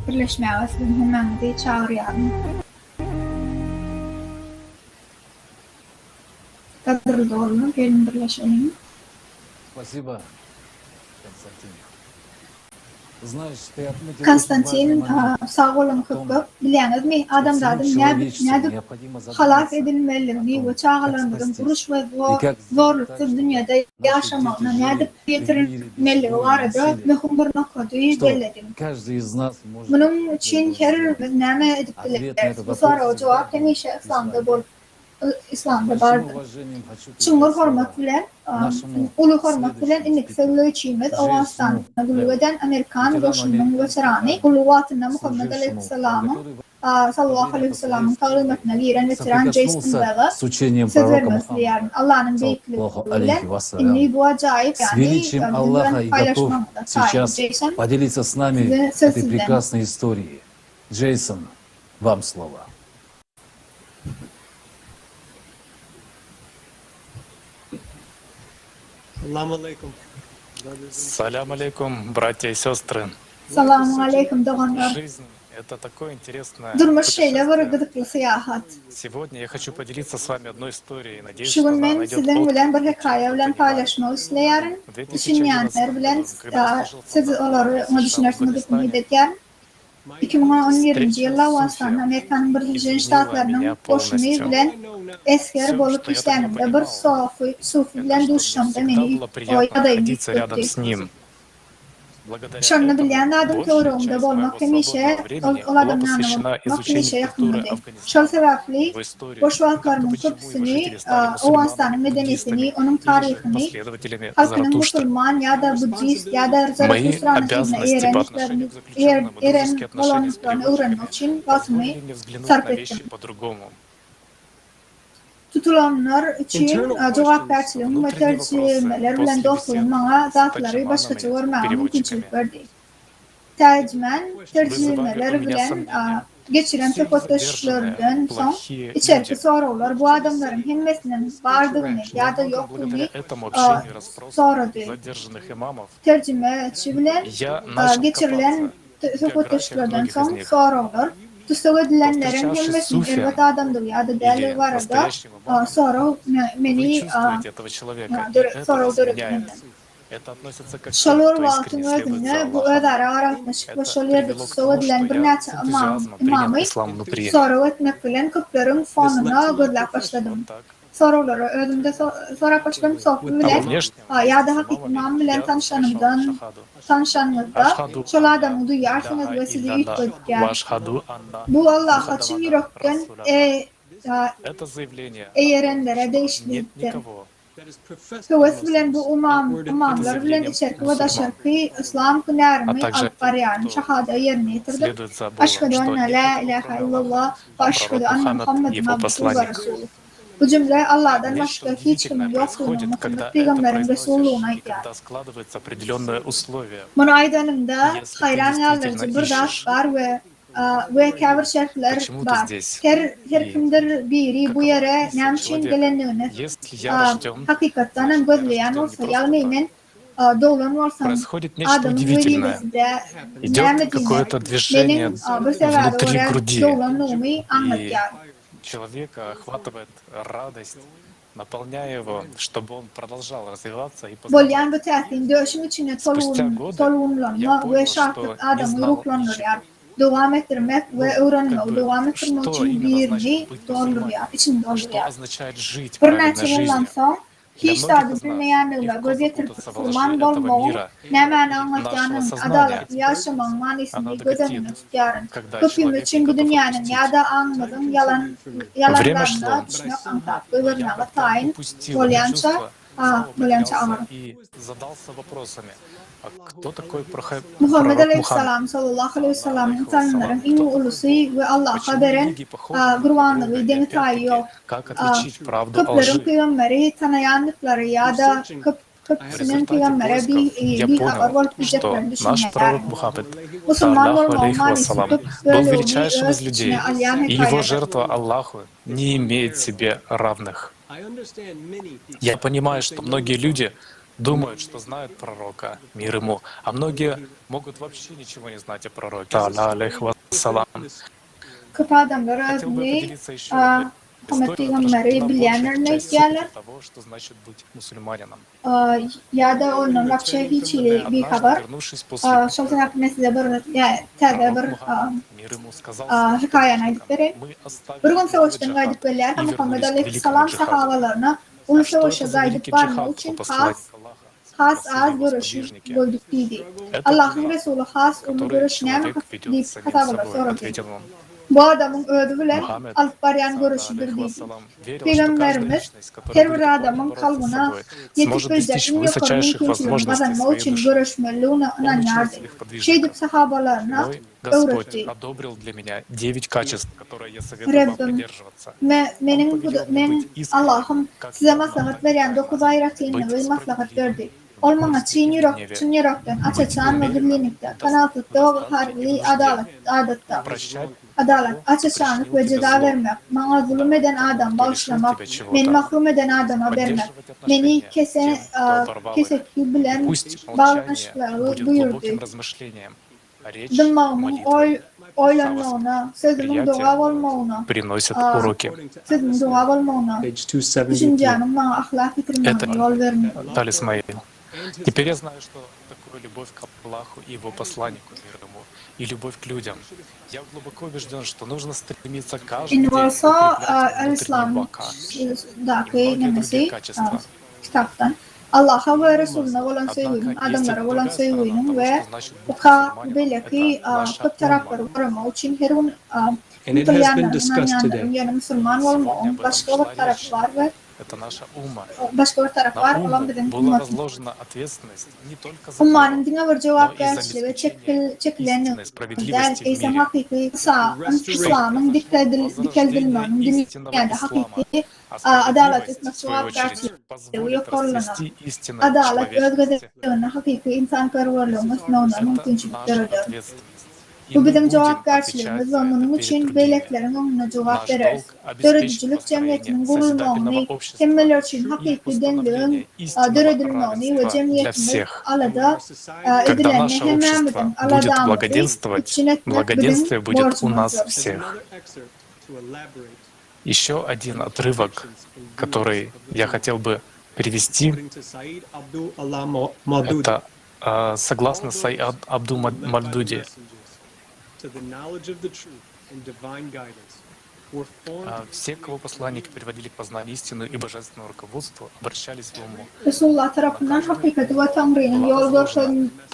Birleşmeye vasılın hemmemizi çağırıyorum. Kadir doğrulur, gelin birleşelim. Спасибо, Константин. Знаешь, ты отметил Konstantin sağ olun kıpkıp bileğiniz mi? Adamların ne halak edilmelerini ve çağlarımızın kuruş ve zorlukta dünyada yaşamakla ne getirilmeleri var da mühim bir noktayı belirledim. Каждый из нас может Bunun için her neme edip biliriz. Bu soru cevap hemşe İslam'da vardır. Çumur hormat bilen, ulu hormat bilen inik sevlöçimiz Avastan'da gülüveden Amerikan koşunun veterani, ulu vatında Muhammed Aleyhisselam'ın sallallahu aleyhi ve sellem'in talimatına giren veteran Jason Bell'a с учением söz пророка vermesi Мухаммада. yani Allah'ın büyüklüğüyle inni bu acayip С yani величием Аллаха и готов paylaşmamda сейчас Jason поделиться с нами size söz этой sizden. прекрасной историей. Джейсон, вам слово. Салям алейкум, братья и сестры. Selamun aleyküm doğanlar. Жизнь — это такое интересное Durmuş şeyle var gıdıklı seyahat. Сегодня я хочу поделиться с вами одной istoрией. Надеюсь, что Şu gün она ben найдет sizin отклик. bilen bir hikaye bilen paylaşmak isteyen, düşünenler bilen siz onları onu düşünürsünüz ümit ederim. 2017 yılda Afganistan, Amerika'nın Birleşik Ştatları'nın koşunu bilen esker bolup işlerinde bir sufi bilen duşşamda beni Было приятно adayım находиться rядом с yükseltti. ним. Благодаря Şonunu этому bilen adım ki большая orumda часть bolmak моего hemişe свободного времени o была adamın посвящена anlamak hemişe изучению kультуры yakınmadı. Afganistana. Şol sebepli В истории, boş vaktlarının почему его köpüsünü, жители стали Afganistan'ın мусульманами, medeniyetini, onun буддистами или же tarihini, последователями halkının Заратушты. Müslüman ya da Budist ya da Мои Zaratustra обязанности по отношению к заключенным и дружеские отношения с olanlıklarını переводчиками öğrenmek için basmayı позволили мне взглянуть sarf на ettim. вещи по-другому. Tutulanlar için cevap verçiliğim ve tercümeler bilen dostluğum bana zatları başkaça görmeye mümkünçülük verdi. Tercümeler bilen geçiren röportajlardan son içeriki sorular bu adamların hemmesinin vardığını ya da yokluğunu Благодаря этому общению расспросов sorudu. задержанных имамов Tercümeçi bilen я начал geçirilen копаться röportajlardan son sorular. Tutuq edilenlerin hemmesinin elbet adamdır ya da değerli var da soru beni чувствуете этого человека. И это soruldur вас etmenden. меняет. Это относится ко всем, Şolur кто vaktın искренне следует за özünü bu Аллахом. ödara aratmış ve şol yerde привело к tutuq тому, edilen что bir я neçe с энтузиазмом принял imamı ислам внутри. soru etmek bilen köplerin fonuna görlep başladım. Soruları özümde sorak başladım sohbet А во bilen внешнем ya da hakik imam bilen tanışanımda şol adamı duyarsınız ve sizi yuttuklar. Вашхаду Анна Bu Allah açın yürekten Это заявление eğerenlere нет değişikliktir. никого. Kıvıs bilen bu imamlar bilen içerki ve da şerki İslam kınarını alparyan şahada yerine yitirdi. Следует за Богом, Aşkıdu что anna la ilahe illallah ve aşkıdu anna Muhammedun abduhu ve rasulü. Bu cümle Allah'dan başka Нечто hiç kimin удивительное yokluğunu, происходит, Muhammed когда это Peygamber'in Resulluğuna произносишь, и ait. когда складываются определенные условия. Bunu aydanında Если ты hayran действительно yerlerce burdaş ищешь, var ve kavir şerhler почему ты var. здесь? Her kimdir biri bu yere nemçin gelenliğini Если я рожден, hakikaten gözleyen olsa yalnıymen doğulan olsam происходит нечто adamın удивительное. veriyesinde Идет какое-то движение внутри груди, doğulanlığımı и anlatıyor. человека охватывает радость, наполняя его, чтобы он продолжал развиваться и познавать. Bolyan bu tehtin döşüm içine Spustя годы solunlanma ve что şartlık не adamı знал ruhlandırıyor. Devam ettirmek ve öğrenmek, devam ettirmek что için именно birini значит быть dolduruyor, мусульманином, için что dolduruyor. означает жить Bir праведной neçe жизнью. yıldan sonra Для hiç многих tadı из нас bilmeyenlerle легко göz getirip запутаться во лжи Müslüman этого olmağı, мира, ne mene нашего anlatacağının сознания. adaletli yaşamanın Оно manisini göz önüne тяготит, tutuyorun. когда Köpüm человек için bu готов dünyanın опустить. ya da anladığın Время yalanlarına шло, düşmek antaklı я vermeye как-то tayin упустил это bolyança чувство, снова bolyança поднялся ağır. и задался вопросами. А кто такой Muhammed пророк Мухаммед? Aleyhisselam sallallahu aleyhi ve sellem insanların en ulusu ve Allah'a veren kurbanlığı deni tayıyor. Как отличить правду от Köplerin лжи? peygamberi tanıyanlıkları ya da В köpsünün результате peygambere поисков я bir haber понял, olup что bileceklerini наш düşünüyorlar. пророк Мухаммед, Müslüman Аллаху olma алейхи manisi вассалам, köp был böyle величайшим из öz людей, içine alayan и его hikayedir. жертва Аллаху не имеет себе равных. Я понимаю, что многие люди думают, что знают пророка, мир ему, а многие могут вообще ничего не знать о пророке, алейхи вассалам. Köp adamları Хотел бы ödülü поделиться еще одной Muhammed историей, peygamberi потому что bilenler она ne большая часть ihtiyarlar того, что значит быть мусульманином. ya da onun lakça hiç bir haber. Однажды, vernuvшись после Şolta hakkında size bir tədə bir мир ему сказал, hikayen aydık beri. мы оставили Bir gün много savaştan джихад qaydıp gelirler и Muhammed вернулись к великому Aleyhisselam джихаду. sahabalarına ulu Что это savaşa за qaydıp великий varmak джихад için по посланнику has Аллаха, az görüşü сподвижники? böldük dedi. Это Allah'ın джихад, Resulü has onu который görüşüne человек ведет deyip самим hatabalar собой, sonra ответил dedi. он. Bu adamın ödü bilen Muhammed alıp barayan görüşüdür алейхи dedi. вассалам, верил, что каждая Peygamberimiz личность, которая her будет bir adamın бороться с kalbına собой, yetip сможет bilecek достичь en yukarı высочайших mümkünçülüğünü возможностей kazanmak своей için души. görüşmeliğine Он inanyardı. учил своих Şeydip подвижников. sahabalarına Мой Господь öğretti. одобрил для меня 9 качеств, которые я советую вам Rabbim придерживаться. men Allah'ım size maslahat veren 9 ayratını ve maslahat verdi. Olmana çin yürekten açıçan ve birlikte kanatlıkta ve harbi adatta. Adalet, açıçanlık ve ceza vermek, bana zulüm eden adam bağışlamak, beni mahrum eden adama vermek, beni keseki bilen bağışıklığı buyurdu. Dımağımın oylanmağına, sözümün dua olmağına, приносят уроки. sözümün dua olmağına, düşüncenin bana ahlak getirmağına yol vermiyor. Таль Исмаил. Теперь я знаю, что такое любовь к Аллаху и его посланнику, мир ему, и любовь к людям. Я глубоко убежден, что нужно стремиться каждый день Üniversite укреплять внутренний İslam'daki nemesi kitaptan Allah'a ve Resulüne olan sevginin, adamlara olan sevginin ve uka belki köp tarafları varama için her gün inanyanların yani Müslüman olmanın başka bir tarafı var ve Это наша umma. başka bir taraf var. На Olan умму bizim была возложена ответственность не только за ummanın dine bir cevap но и за verişli ve обеспечение çekileni истинной справедливости в eysem мире. hakiki İslam'ın dikledilmenin dünyada hakiki adalet etmek cevap verişli ve yok olana. Adalet özgürlüğüne hakiki insanperverliğine sınavına mümkünçülüktürüdür. Bu bizim cevap verişlerimiz ve bunun için beyleklerin onuna cevap veririz. Döredicilik cemiyetinin kurulmağını, temel için hakiki denliğin döredilmağını ve cemiyetin alada edilenini hememizin aladağımızı için etmek Благоденствие bizim будет у нас borcumuzdur. всех. Еще один отрывок, который я хотел бы привести, это согласно Сайад Абду Мальдуди. Все, кого посланники приводили к познанию истины и божественному руководству, обращались в уму. Resulullah tarafından hakikati ve Tanrı'nın yol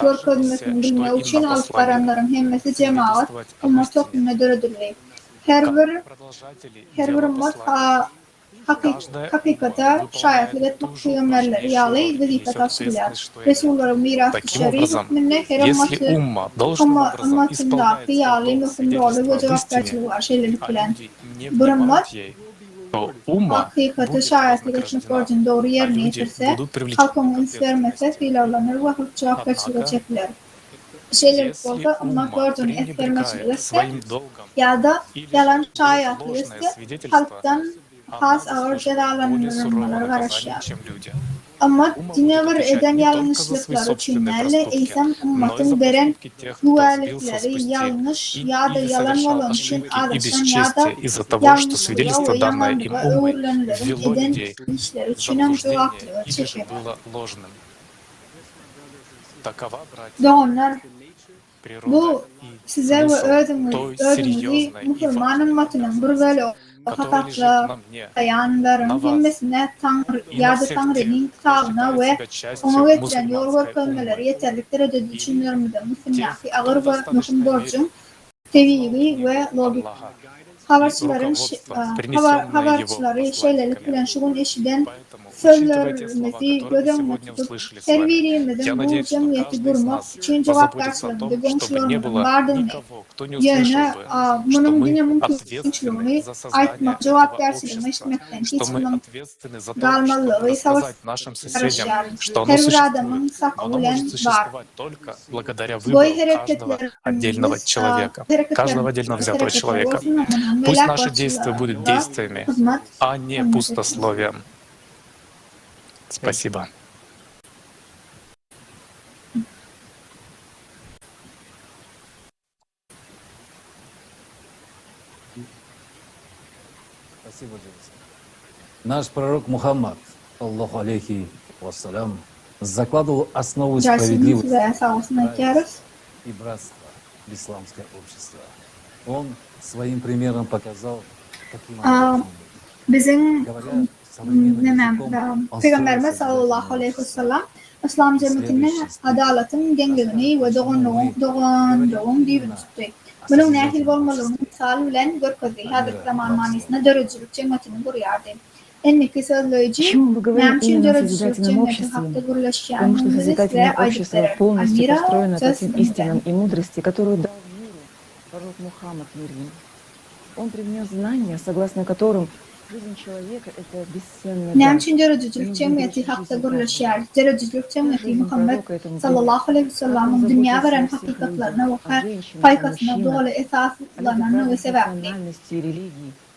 görközmesini bilmek için alıp varanların hemmesi cemaat, umma toplumuna döredildi. Her bir ummat hakikate şahitlik etmek peygamberleri yağlı vazife taşırlar. Resulların mirası şerif hükmünde her Если умма должным образом ummatındaki исполняет yağlı свой долг mühüm rolü ve свидетельства об cevap истине, verçiliği var şeyleri а bilen. люди не Bir ummat внимают ей, то umma Hakikati будет şayetlik вознаграждена, etmek borcunu doğru а yerine люди getirse, будут привлечены к halkın isvermese ответственности. fiilavlanır ve hukçak Однако, geçirilecekler. Şeyler если olsa ummak umma borcunu etvermesi пренебрегает ise своим долгом ya da или yalan же şayetli ложное ise свидетельство, halktan она has ağır заслуживает более сурового cezalandırılmaları наказания, karışıyor. чем люди. Ama Umma будет dinlever отвечать eden не только за свои yanlışlıklar собственные üçünlerle проступки, eysem но и за ummatın beren поступки тех, кто sбился с güvenlikleri пути yanlış ya da или yalan совершал olan için ошибки и adresan ya da бесчестие из-за того, что yanlışlığa свидетельство, ve данное им yamanlığa уммой, öğrenilerin ввело eden людей işler в üçünen заблуждение cevaplığı или же çekiyor. было ложным. Такова, братья, Doğanlar природа bu и size ve смысл той ödümüzü серьезной и Müslümanın важной matının bir böyle которая лежит hakatla на мне, на dayanların вас bilmesine Tanrı и на ya da всех тех, Tanrı'nın кто kitabına считает ve себя частью ona getiren yol мусульманской ve kölmeleri уммы, yeterlik derecede düşünürmüde тех, müfennaki кто ağır в ve достаточной mühim мере borcun познал teviyi книгу ve logik Аллаха и haberçilerin руководство, принесенное Его haberçileri şeylerlik посланниками. bilen şugun eşiden Поэтому, учитывая те слова, sözlerimizi которые мы göden сегодня услышали с her вами, я birimizin bu надеюсь, что cemiyeti каждый из kurmak нас için cevap позаботится о karşılığında том, чтобы не komşularımızın было vardığını никого, кто не услышал yöne бы, что bunun мы yine ответственны mümkünçülüğünü за создание aytmak, cevap этого dersilimi общества, etmekten что hiç мы bunun ответственны за то, чтобы kalmalılığı рассказать нашим соседям, karışıyor. что оно Her bir существует. adamın Но safı оно может bilen var. существовать только благодаря Boy выбору каждого hareketlerimiz, отдельного человека, каждого отдельно взятого hareketler человека. olsun ama Пусть melek наши действия будут başçılarında действиями, hizmet а не hizmet etsin. пустословием. Спасибо. Спасибо, Джейсон. Наш пророк Мухаммад, Аллаху алейхи вассалям, закладывал основу Caysiniz справедливости ve sağolsun ediyoruz. и братства в исламское общество. Он своим примером показал, каким оно должно быть. Bizim Говоря современным языком, он Peygamberimiz строил sallallahu aleyhi ve sellem İslam cemiyetine adaletin genliğini ve doğun divini tuttu. Bunun nehil olmalığının misal bilen görkürdü. Hazreti zaman manisine dörücülük cemiyetini kuruyordu. Enniki sözleyici, nemçin dörücülük cemiyeti hakta gürleşen Потому что созидательное общество полностью построено по тем истинам и мудрости, которую дал миру пророк Мухаммад, мир ему. Он привнес знания, согласно которым жизнь человека — это бесценный дар. Nemçin dörücülük cemiyeti hakta gürleşer. Dörücülük cemiyeti Muhammed sallallahu aleyhi ve sellem'in dünya veren hakikatlarına ve faykasına doğru esaslarına ve sebepli.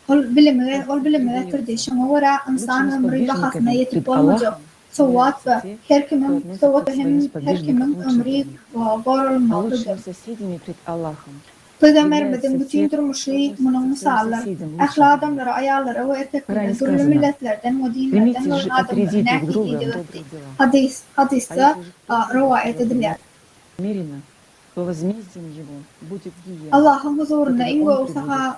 Ol bilimi ve kardeşime göre insan ömrü bahasına yetip olmayacak. Sıvat ve her kimin ömrü А varılmalıdır. лучшими соседями пред Аллахом Peygamberimizin bütün durmuşu bunun misallar. Ahli adamları, ayarları ve erkekleri, türlü milletlerden ve dinlerden ve adamları nehiydi etti. Hadiste rivayet edilir. намеренно, то возмездием его будет гиена. Allah'ın huzuruna ingo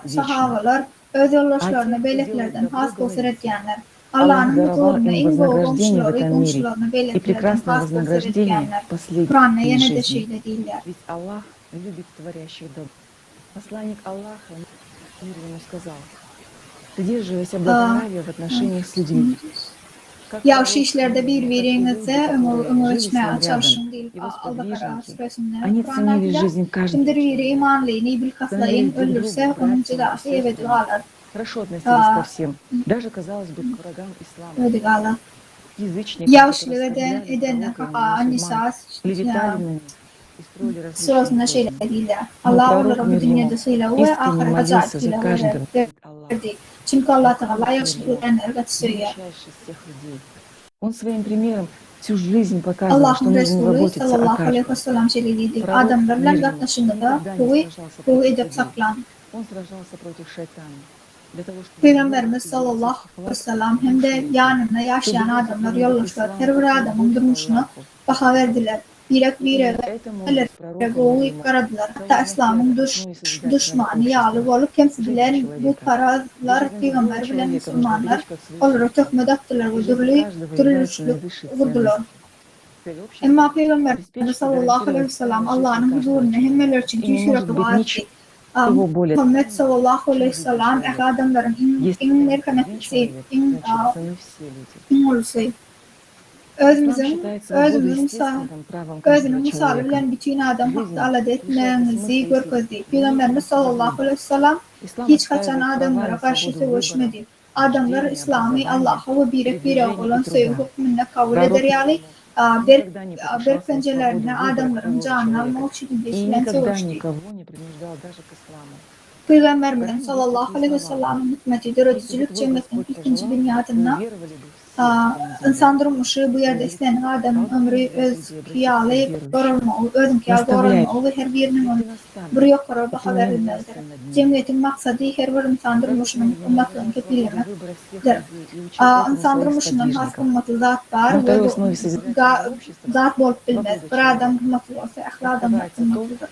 sahabalar, öz yoldaşlarına beyleklerden has kosir etkenler. Allah'ın huzuruna ingo komşularına beyleklerden has kosir etkenler. Kur'an'la yine de şeyle değiller. Ведь Аллах любит творящих добро. Посланник Аллаха, мир ему, сказал: придерживайся благонравия в отношениях с людьми. Yavşı işlerde birbirinize ömür içmeye çalışın değil. Al-Bakara suresinde Kur'an'da kimdir biri imanlıyını bilhaslayın ölürse onun cezası ebedi kalır. Хорошо относились ко всем, даже, казалось бы, к врагам ислама. Ebedi kalır. Язычники, Yavşılık edenler An-Nisa sırasında şeyler değiller. Allah onlara bu dünyada sıyla ve ahiret acayip verdi. Çünkü Allah Teala yavşılık edenler katısıyor. Он своим примером всю жизнь показывал, что Allah'ın нужно Resulü заботиться о sallallahu aleyhi каждом. ve sellem söylediği adamlarla yaklaşımda kuyu edip saklan. Он сражался против шайтана. Для того, чтобы Peygamberimiz sallallahu aleyhi ve sellem hem de yanında yaşayan adamlar yollaşlar. Her bir adamın durmuşuna baha verdiler. Birek goğu karadılar. Hatta İslam'ın düşmanı yağlı olup kimse bilen bu paralar Peygamber bilen Müslümanlar olarak töhmet attılar ve dürülüşlük vurdular. Ama Peygamber sallallahu aleyhi ve sellem Allah'ın huzuruna hemmeler için sürekli vaat etti. Muhammed sallallahu aleyhi ve sellem adamların en merhametli, en ulusu. Özünün misali bilen bütün adam hakta alad etmenizi görkezdi. Peygamberimiz sallallahu aleyhi ve sellem hiç kaçan adamlara karşı savaşmadı. adamlar İslami Allah'a ve bir olan söylü hükmünde kabul eder yani bir pencerelerine adamların canını almak için И geçilen никогда savaştı. никого не принуждал даже к исламу. Peygamberimiz sallallahu aleyhi ve sellem'in hikmeti öğreticilik cemiyetinin ikinci dünyasında insan durmuşu bu yerde istenen adamın ömrü öz kiyalı doğrulmağı, özün kiyalı doğrulmağı ve her birinin onu buraya karar baha verilmelidir. Cemiyetin maksadı her bir insan durmuşunun ummatlarını kefilemektir. İnsan durmuşunun has ummatı zat var ve zat bolup bilmez. Bir adam ummatı olsa ahli adamlar ummatıdır.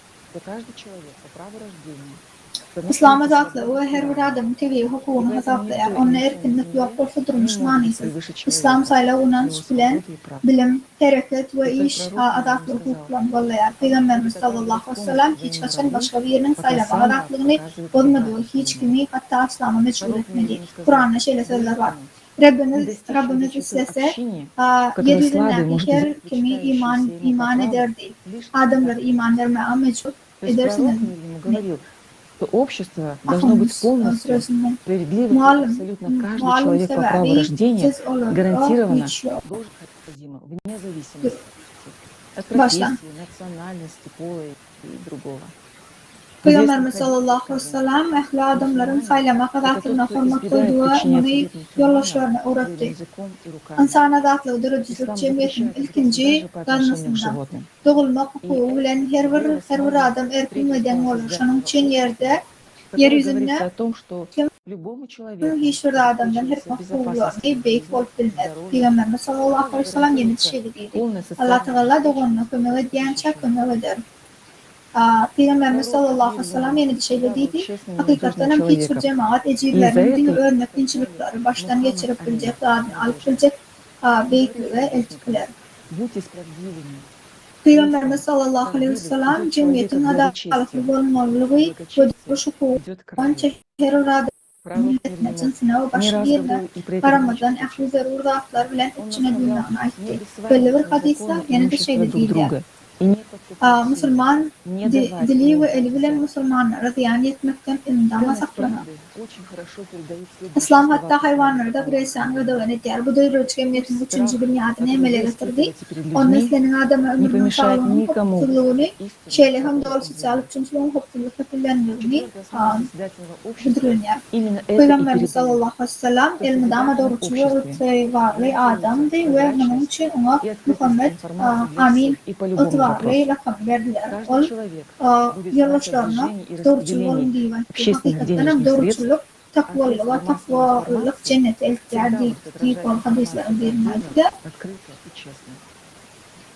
İslam'a zatlı ve her bir adamın tebliğ hukukunu hesaplayar. Onun erkinlik yok olsa durmuş manisiz. İslam sayla unan bilen bilim, hareket ve iş azatlı hukuklarını bollayar. Peygamberimiz sallallahu aleyhi ve sellem hiç kaçan başka bir yerinin saylama azatlığını bozmadığı hiç kimi hatta İslam'a meçhul etmedi. Kur'an'da şöyle sözler var. Rabbimiz istese yeryüzündeki her kimi iman ederdi. Adamlar iman vermeye meçhul edersiniz. Что общество должно быть полностью справедливым, абсолютно каждый человек по праву рождения гарантированно должен необходимо, вне зависимости от профессии, национальности, пола и другого. Peygamberimiz sallallahu aleyhi ve sellem ehli adamların saylama azatlığına hürmet koyduğu onu yollaşlarına öğretti. İnsan azatlığı derececilik cemiyetinin ilkinci ganasında doğulma hukuku bilen her bir adam erkin ve den olur. Şunun için yeryüzünde hiçbir adamdan her hukuku yok. Beyik olup bilmez. Peygamberimiz sallallahu aleyhi ve sellem yeni şeydi dedi. Allah Teala doğumuna kömür ediyen çak kömür eder. Peygamberimiz sallallahu aleyhi ve sellem yeni şeyle dedi. Hakikaten hiçbir cemaat ecirlerinin örnek dinçilikleri baştan geçirip bilecek, alıp bilecek beyikliğe elçikler. Peygamberimiz sallallahu aleyhi ve sellem cemiyetin adaletli olmalığı ve hukukun çeşitli milletine cinsine ve başka yerine karamadan ehli zaruratlar bilen içine dünyanı aitti. Böyle bir hadiste yeni de şeyle değil. Müslüman dili ve eli bilen Müslümanlara ziyan etmekten imdama saklanır. İslam hatta hayvanları da bireysen ve devam eder. Bu da Röç Cemiyeti'nin 3. bünyadını emele getirdi. Onun neslenin adamı ömrünün sağlığının hukukluğunu, şeyle hem doğru sosyal üçüncülüğün hukukluk yapılanlarını bildirilmiyor. Peygamberimiz sallallahu aleyhi ve sellem ilmidama doğruçuluğu ve varlığı adamdı ve bunun için ona Muhammed Amin ıtıvarlı rakam verdiler. O yollaşlarına doğruçuluğun divan. Hakikaten doğruçuluk takvalılık ve takvalılık cennete elçilerdi deyip olan hadislerin birinde.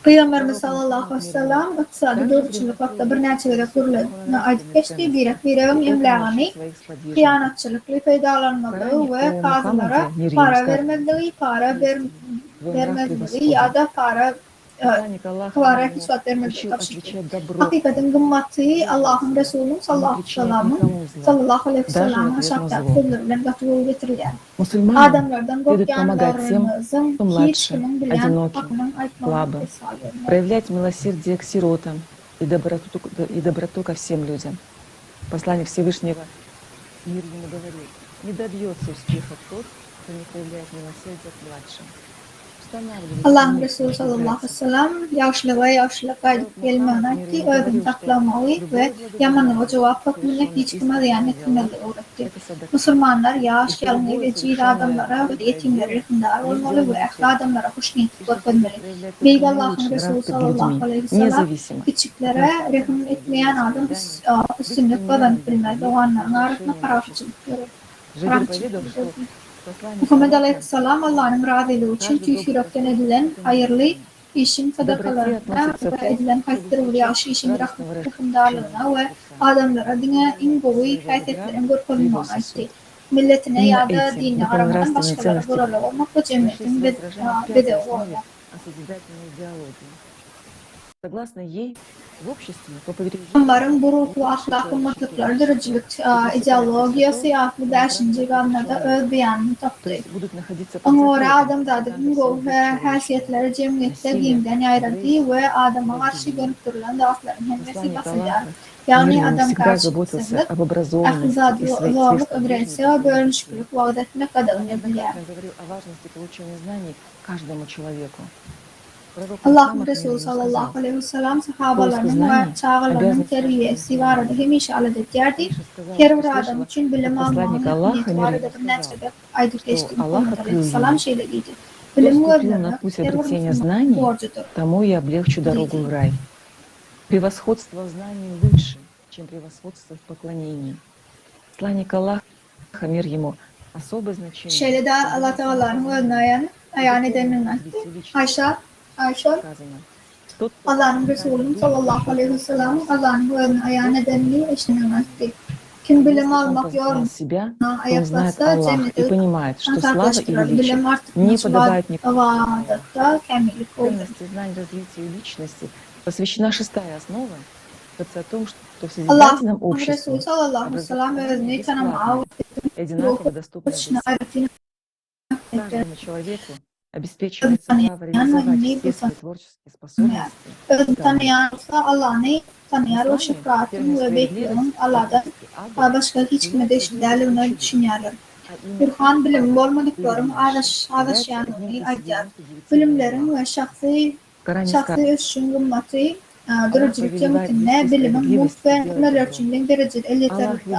Peygamberimiz sallallahu aleyhi ve sellem iktisadi doğruçuluk vakti bir neçeleri kuruluna aydıp geçti. Bir evin emlağını hıyanatçılıklı faydalanmadığı ve kazılara para vermediği, para vermediği ya da para kıvarak ispat vermediği kapşıktı. Hakikaten gımmatı Allah'ın Resulü sallallahu aleyhi ve sellem'e şartlar kullarından gatuvul getirilir. Adamlardan korkyanlarımızın hiç kimin bilen hakkının aytmalarını проявлять милосердие к сиротам и доброту ко всем людям. Посланник Всевышнего мир ему говорит: не добьется успеха тот, кто не проявляет милосердие к младшим. Allah'ın Resulü sallallahu aleyhi ve sellem yaşlığa gaydık gelmeyen ki ödün taklamağı ve yamanlığa cevap bakımına hiç kime ziyan etmemeli öğretti. Müslümanlar yaş, yalnız ve cihil adamlara ve yetimlere hükümdar olmalı ve ehli adamlara hoşniyetlik görmeli. Bilgi Allah'ın Resulü sallallahu aleyhi ve sellem küçüklere rehim etmeyen adam üstünlük kazanıp bilmez. Doğanların arasında kararçılık görür. Muhammed Aleyhisselam Allah'ın razılığı için tüyfürükten edilen hayırlı işin sadakalarına ve edilen hayırlı ve yaşı işin rahmetliliğine ve adamlara dine in boyu haysiyetlerin görülmesine aitti. Milletine ya da dinine aramadan başkaları buralı olmak ve cemiyetin bedevi olmak. Согласно ей, в обществе по поведению Onların bu ruh ve ahlakı matlıkları derececilik ideologiyası aklı değişince kanlarda öz beyanını taptı. Onlara adamzadının ruh ve haysiyetleri cemiyette giyimden ayrıldı ve adama karşı dönüp durulan dağıtların hemmesi basınca Yani Мир ему adam всегда karşı заботился kısırlık, об образованности akılda и zorluk, светском agresiya, bölüşkülük, vağdatına kadar Неоднократно edilir. говорил о важности получения знаний каждому человеку. Пророк Allah Мухаммад, мир Resulü ему, сказал, sallallahu aleyhi ve sellem поиск sahabalarının ve знаний çağlarının обязан каждого terbiyesi var мусульманина. idi. Hemişe aladıklardı. Миша сказал, Her что bir adam слышала için bilim от посланника almanın Аллаха, niyeti мир var ему, idi. Bir сказал, nefsede aydık что geçti. Аллах Muhammed открыл aleyhisselam ему, şeyle giydi. кто Bilim ступил на öğrenmek путь her bir обретения Müslümanın знаний, borcudur. тому я облегчу дорогу в рай. Превосходство в знании выше, чем превосходство в поклонении. Посланник Аллаха, мир ему, особое значение. Şeyle de Allah Teala'nın öğrenayan ayağını denilmekti. Ayşe Allah'ın Resulü sallallahu aleyhi ve sellem Allah'ın ayağına denildiği eşlenilmekti. Kim bilim almak yoluna ayaklaşsa cennete uzaklaştırır. Bilim artık vadatta kemilik olur. Знание развитию личности посвящена шестая основа. Это о том, что в Allah созидательном обществе Resulü sallallahu aleyhi ve sellem özünü tanımağı одинаково доступно dışına для всех. Каждому человеку обеспечивается право реализовать все свои творческие способности. Özünü tanıyansa Allah'ını tanıyar. O şifratın ve bekliyorum Allah'dan. Başka hiç kime de işlerle düşünürler. Burhan bilim olmadıklarım ağdaşyanını aylar. Bilimlerin ve şahsi üstün kımmeti derecelik kıymetine bilimin muhtemel ölçümden dereceli elyeterlikte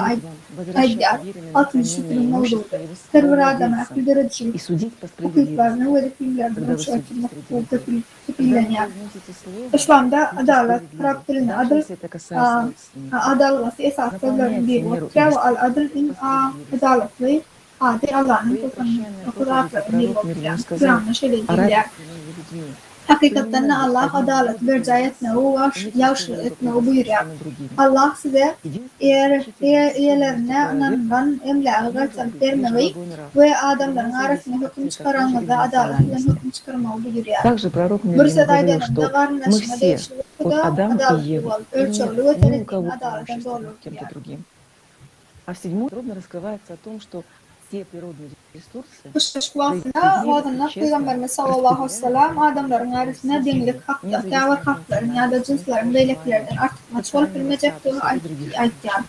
aylar. Altın şifrin olduğu. Her bir adam aklı derecelik hukuklarını ve fikirlerini ölçümden tepkilenir. İslam'da adalet, Arap dilinde adalet esaslarının bir ortaya ve al-adil adaletli adil Allah'ın kuraklarını bir ortaya. Kur'an'la şöyle diyorlar. Hakikaten Allah adalet vercay etmeyi ve yavşılık etmeyi buyuruyor. Allah size yerlerine anandan emlağı gaytalık vermeyi ve adamların arasında hüküm çıkaranlığı adaletle hüküm çıkarmayı buyuruyor. Также пророк мир Bursa ему говорил, daydanında что мы varınlaşma все değişikliği от da Адама и adaletli Евы ol, и ölçülü ve ни у tenetin кого adaletten общества doğru с кем-то diyor. другим. А в седьмом подробно раскрывается о том, что все природные ресурсы Kışkış vaktında vatanlar Peygamberimiz sallallahu aleyhi ve sellem adamların arasında dinlik hakta, tavır hakların ya da cinslerin beyliklerden artık maçval bilmeyecektir aytlar.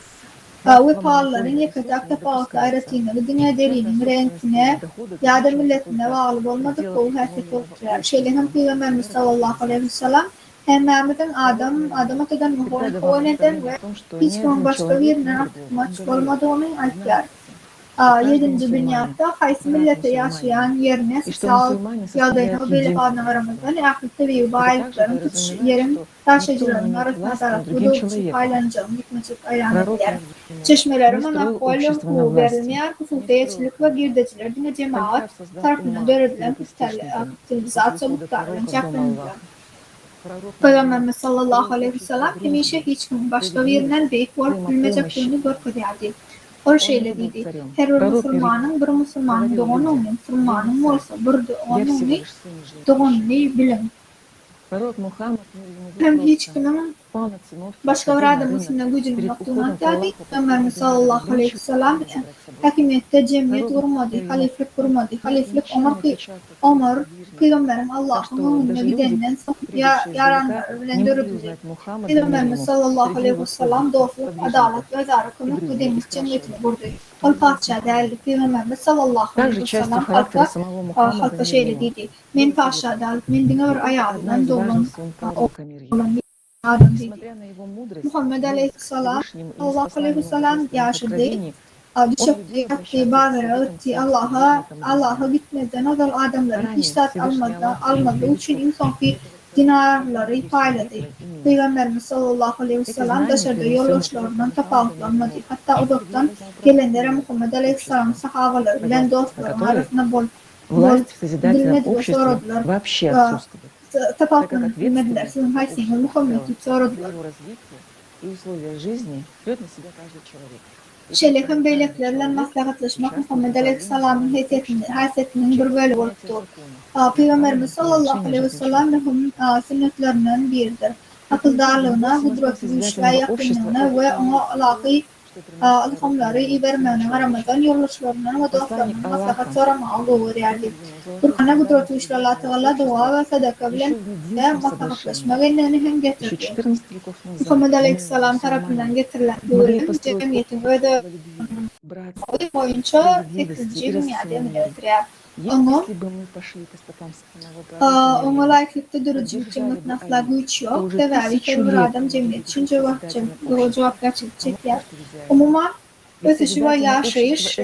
Ve pahalıların yakatak tefağık gayretine ve dünya derinin rentine ya da milletine bağlı olmadık kol hareket oldular. Şeylerin Peygamberimiz sallallahu aleyhi ve sellem hem Mehmet'in adama kadar muhol o neden ve hiç başka birine artık maç olmadığını aytlar. 7. dünyada haysi millete yaşayan yerine sağ yaldayına belli adamlarımızdan akıllı ve baylıkların tutuş yerin taşıyıcılarının arasında adalet ve paylanacağını hükmetçik ayranlar. Çeşmelerin ona koylu verilmeyen hususiyetçilik ve girdecilerine cemaat tarafından döredilen aktivizat çabuklarının çaklanırlar. Peygamberimiz sallallahu aleyhi ve sellem hemişe hiç kim başka birinden büyük olup bilmeyeceklerini görkediyordu. O şeyle dedi. Her bir Müslümanın doğunu Müslümanın olsa bir doğunu bilin. Hem hiç kimin başka bir adamın üstüne gücünün yoktuğuna dedi. Peygamberimiz sallallahu aleyhi ve sellem hakimiyette cemiyet kurmadı, haliflik kurmadı. Haliflik Ömer Peygamberin Allah'ın önüne gidenden yaranlar bilen dörüdüler. Peygamberimiz sallallahu aleyhi ve sellem dostluk, adalet ve adalet kılmak ve deniz cemiyetini kurdu. O padişah değerli Peygamberimiz sallallahu aleyhi ve sellem halka şeyle dedi. Men padişah değerli, men dine bir ayağından doğulan olan bir adam dedi. Muhammed aleyhisselam sallallahu aleyhi ve sellem yaşadı. Birçok yaptığı bazıları Allah'a gitmeden azal adamları hiç tat almadığı için insan ki dinarları payladı. Peygamberimiz sallallahu aleyhi ve sellem dışarıda yoldaşlarından tafavutlanmadı. Hatta uzaktan gelenlere Muhammed aleyhisselam sahabaları bilen dostların arasında bol bilmedi ve soradılar. Tafavutlanıp bilmediler. Sizin haysiniz Muhammed'i soradılar. Şeylerin beyleklerle maslahatlaşmak Muhammed Aleyhisselam'ın haysiyetinin bir bölümü oldu. Peygamberimiz sallallahu aleyhi ve sellem'in sünnetlerinden biridir. Akıldarlığına, hudreti güçlüğe yakınlığına ve ona alakı ilhamları ibermene Ramazan yollaşlarından ve dostlarının maslahat soramağı doğuruyardı. Kur'an'a kudret işle Teala dua ve sadaka bilen ve maslahatlaşma genlerini hem getirdi. Muhammed Aleyhisselam tarafından getirilen bu ürün cemiyetin öde boyunca 8. dünyada emniyetler. Ona layıklıkta duruculuk cemiyetinin ahlakı hiç yok. Sebebi her bir adam cemiyet için cevaplar çekecekler. Umuman ötüşü ve yaşayış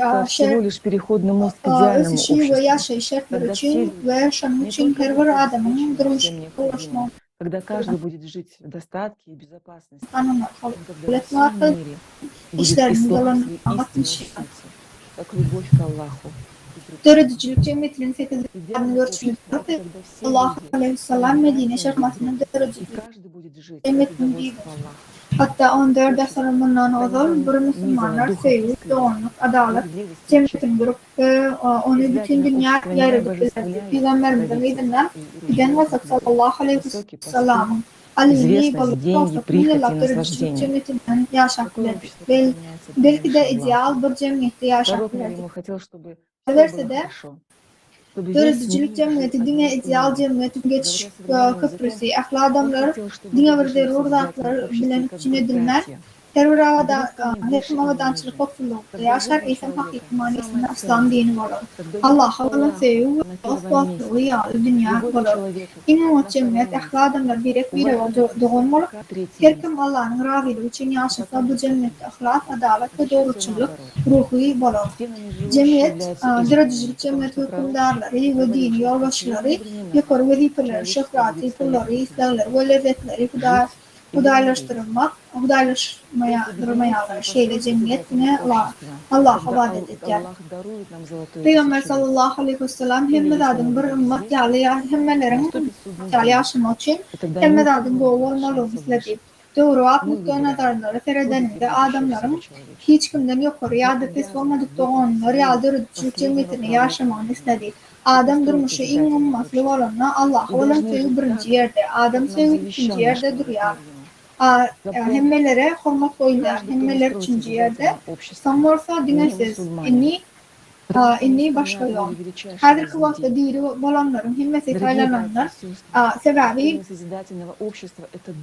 şartları için ve şanı için her bir adamın duruşuna ulaşmalı. Когда каждый будет жить в достатке и безопасности, как любовь к Аллаху. Dördücülük cemiyetinin 8. görüşülükte Allah Aleyhisselam Medine şarkmasının dördücülük cemiyetinin bir hatta 14 asırından ozal bir Müslümanlar sevgi, doğruluk, adalet cemiyetin grup onu bütün dünya yayıldı. Peygamberimizin izinden giden ve sallallahu aleyhi ve sellem'in Ali'yi balık dördücülük cemiyetinden yaşadılar. Belki de ideal bir cemiyette yaşadılar. Verse de dördücülük cemiyeti dünya ideal cemiyeti geçiş köprüsü ahlak adamlar dünya ve zerurdatlar bilen içinedilmez her avadançılık toplulukta yaşar eğitim hakiki manasında İslam dini olur. Allah'a olan sevgi ve dostluğu yağlı dünya olur. İnanç cemiyet ahlak adamlar bir doğulmalı. Her kim Allah'ın razılığı için yaşasa bu cemiyette ahlak, adalet ve doğrulculuk ruhu olur. Cemiyet, dördücülük cemiyet hükümdarları ve dini yolbaşları yukarı vazifeleri, şöhratı, pulları, isterleri ve lezzetleri hudaylaştırmaya şeyle cemiyetine Allah'a vaat edecek. Peygamber sallallahu aleyhi ve sellem hemmedadın bir ümmet hemmelerin yaşamak için hemmedadın doğu olmalı misledi. Doğru aklıkta nazarları teredeninde adamların hiç kimden yukarı ya da pes olmadıkta onları ya da rütçülük cemiyetine yaşamak istedi. Adam durmuşu en ummaslı olanla Allah'a olan sevgi birinci yerde, Adam sevgi ikinci yerde duruyor. Hemmelere hürmet koyular, hemmeler üçüncü yerde. Samorsa dinesiz, inni başka yok. Hazır kıvakta diri olanların, himmeti kaylananlar, sebebi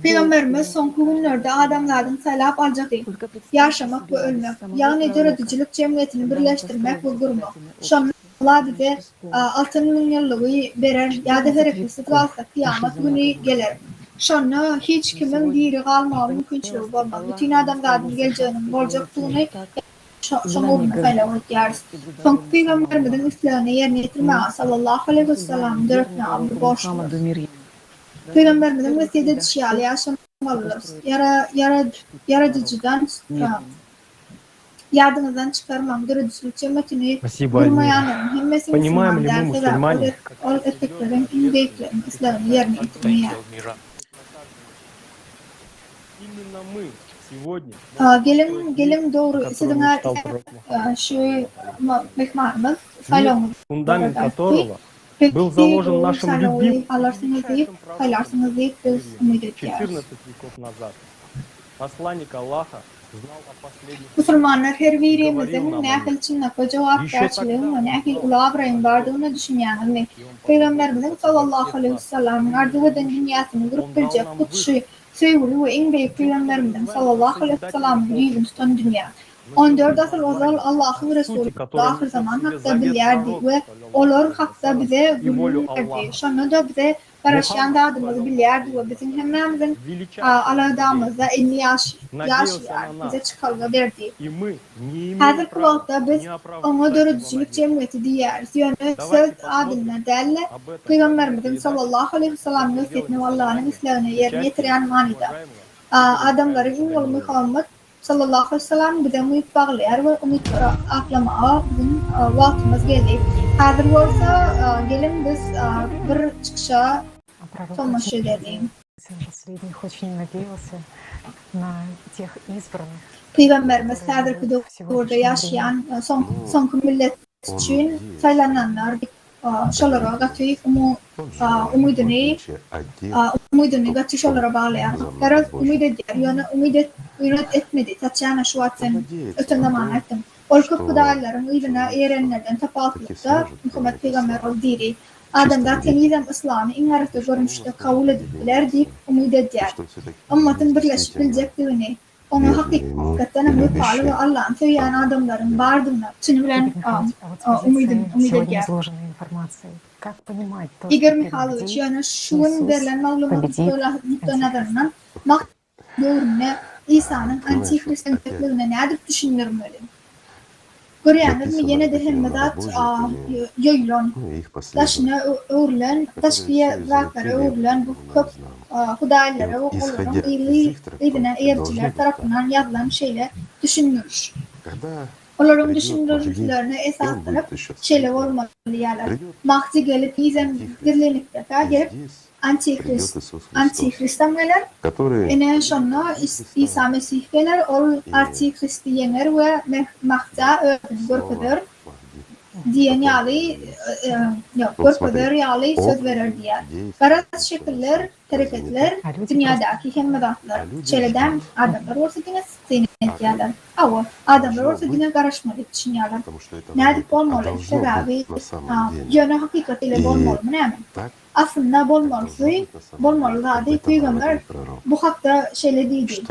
Peygamberimiz son günlerde adamlardan sayılap alacak değil. Yaşamak ve ölmek, yani dördücülük cemiyetini birleştirmek ve kurmak. Allah bize altın milyonluğu verir, ya da herkesi kalsa kıyamet günü gelir. Şanlı hiç kimin diri kalmağı mümkünçülüğü olmaz. Bütün adamlardan geleceğinin olacaktığını şanlı'nın kaynağı yarız. Son Peygamberimizin İslam'ını yerine getirmeye sallallahu aleyhi ve sellem dörtüne abdü borçludur. Peygamberimizin vesiyede dışarı yaşamalıdır. Yaratıcıdan yardımdan çıkarmam, dördücülük cemiyetini kurmayanların himmesi Müslüman derse de ol erkeklerin, indeklerin İslam'ını yerine getirmeye. Gelin doğru istediğine şu mekmanımız sayılımız. Фундамент которого был заложен нашим любимым 14 веков назад. Посланник Аллаха знал о последних. Müslümanlar her birimizin nehil için cevapkarçılığın ve nehil ulavrayn vardığını düşünüyorlar. Peygamberimizin sallallahu aleyhi ve sellem'in ardı ve dünyasını grup bilecek kutsu sevgili ve en büyük Peygamberimizin sallallahu aleyhi ve sellem'in yüzünü tutan dünya. 14 asır ozal Allah'ın Resulü ahir zaman hakta bilirdi ve olur hakta bize gülürlerdi. Şunu da bize Karışan da adımızı bilirdi ve bizim hemmemizin aladığımızda 50 yaş bize çıkarıla verdi. Hazır kıvalda biz ona dördücülük cemiyeti diyeriz. Yani söz adına derle Peygamberimizin sallallahu aleyhi ve sellem nefretini ve Allah'ın İslam'ını yerine getiren manida. Adamların İngol Muhammed sallallahu aleyhi ve sellem bize umut bağlayar ve umut aklamağa bizim vaktimiz geldi. Hazır olsa gelin biz bir çıkışa sonuç edelim. Peygamberimiz hazırki doğruda yaşayan son millet için sayılananlar şolara gatıyıp umudunu gatı şolara bağlayan. Biraz umud eder, yani uyrat etmedi. Taçana şu atın ötün zaman ettim. Olku kudalarım uyvina erenlerden tapaltılıkta Muhammed Peygamber ol diri. Adamlar temizem İslam'ı ingarıtı görmüşte kabul edildiler deyip umut ediyor. Ummatın birleşip bilecekliğini, onu hakikaten müpali ve Allah'ın söyleyen adamların bardığına tünülen umut ediyor. Igor Mikhailovich yani şun verilen malumatlarından doğruna İsa'nın antihrist'in tekliğine ne edip düşünürmeli? Görüyanlar yine de hemmedat yoylon. Taşına uğurlan, taşfiye vakları uğurlan bu köp hudayları uğurlan İbne Erciler tarafından yazılan şeyle düşünülür. Onların düşünürlerine esaslanıp şeyle olmalı yerler. Mahzi gelip izem dirlenipte gelip Antihrist'ten gelir. Ene şonna İsa Mesih gelir. Ol Antihrist'i yener ve mahza görpeder. Diyen yali görpeder yali söz verir diye. Barat şekiller, hareketler dünyadaki hemmedatlar. Şeyleden adamlar olsa yine zeynep yerler. Ama adamlar olsa yine karışmalı düşünüyorlar. Nerede olmalı sebebi yöne hakikatiyle olmalı mı ne mi? Aslında bolmalı da Peygamber bu hakta şeyle değildi.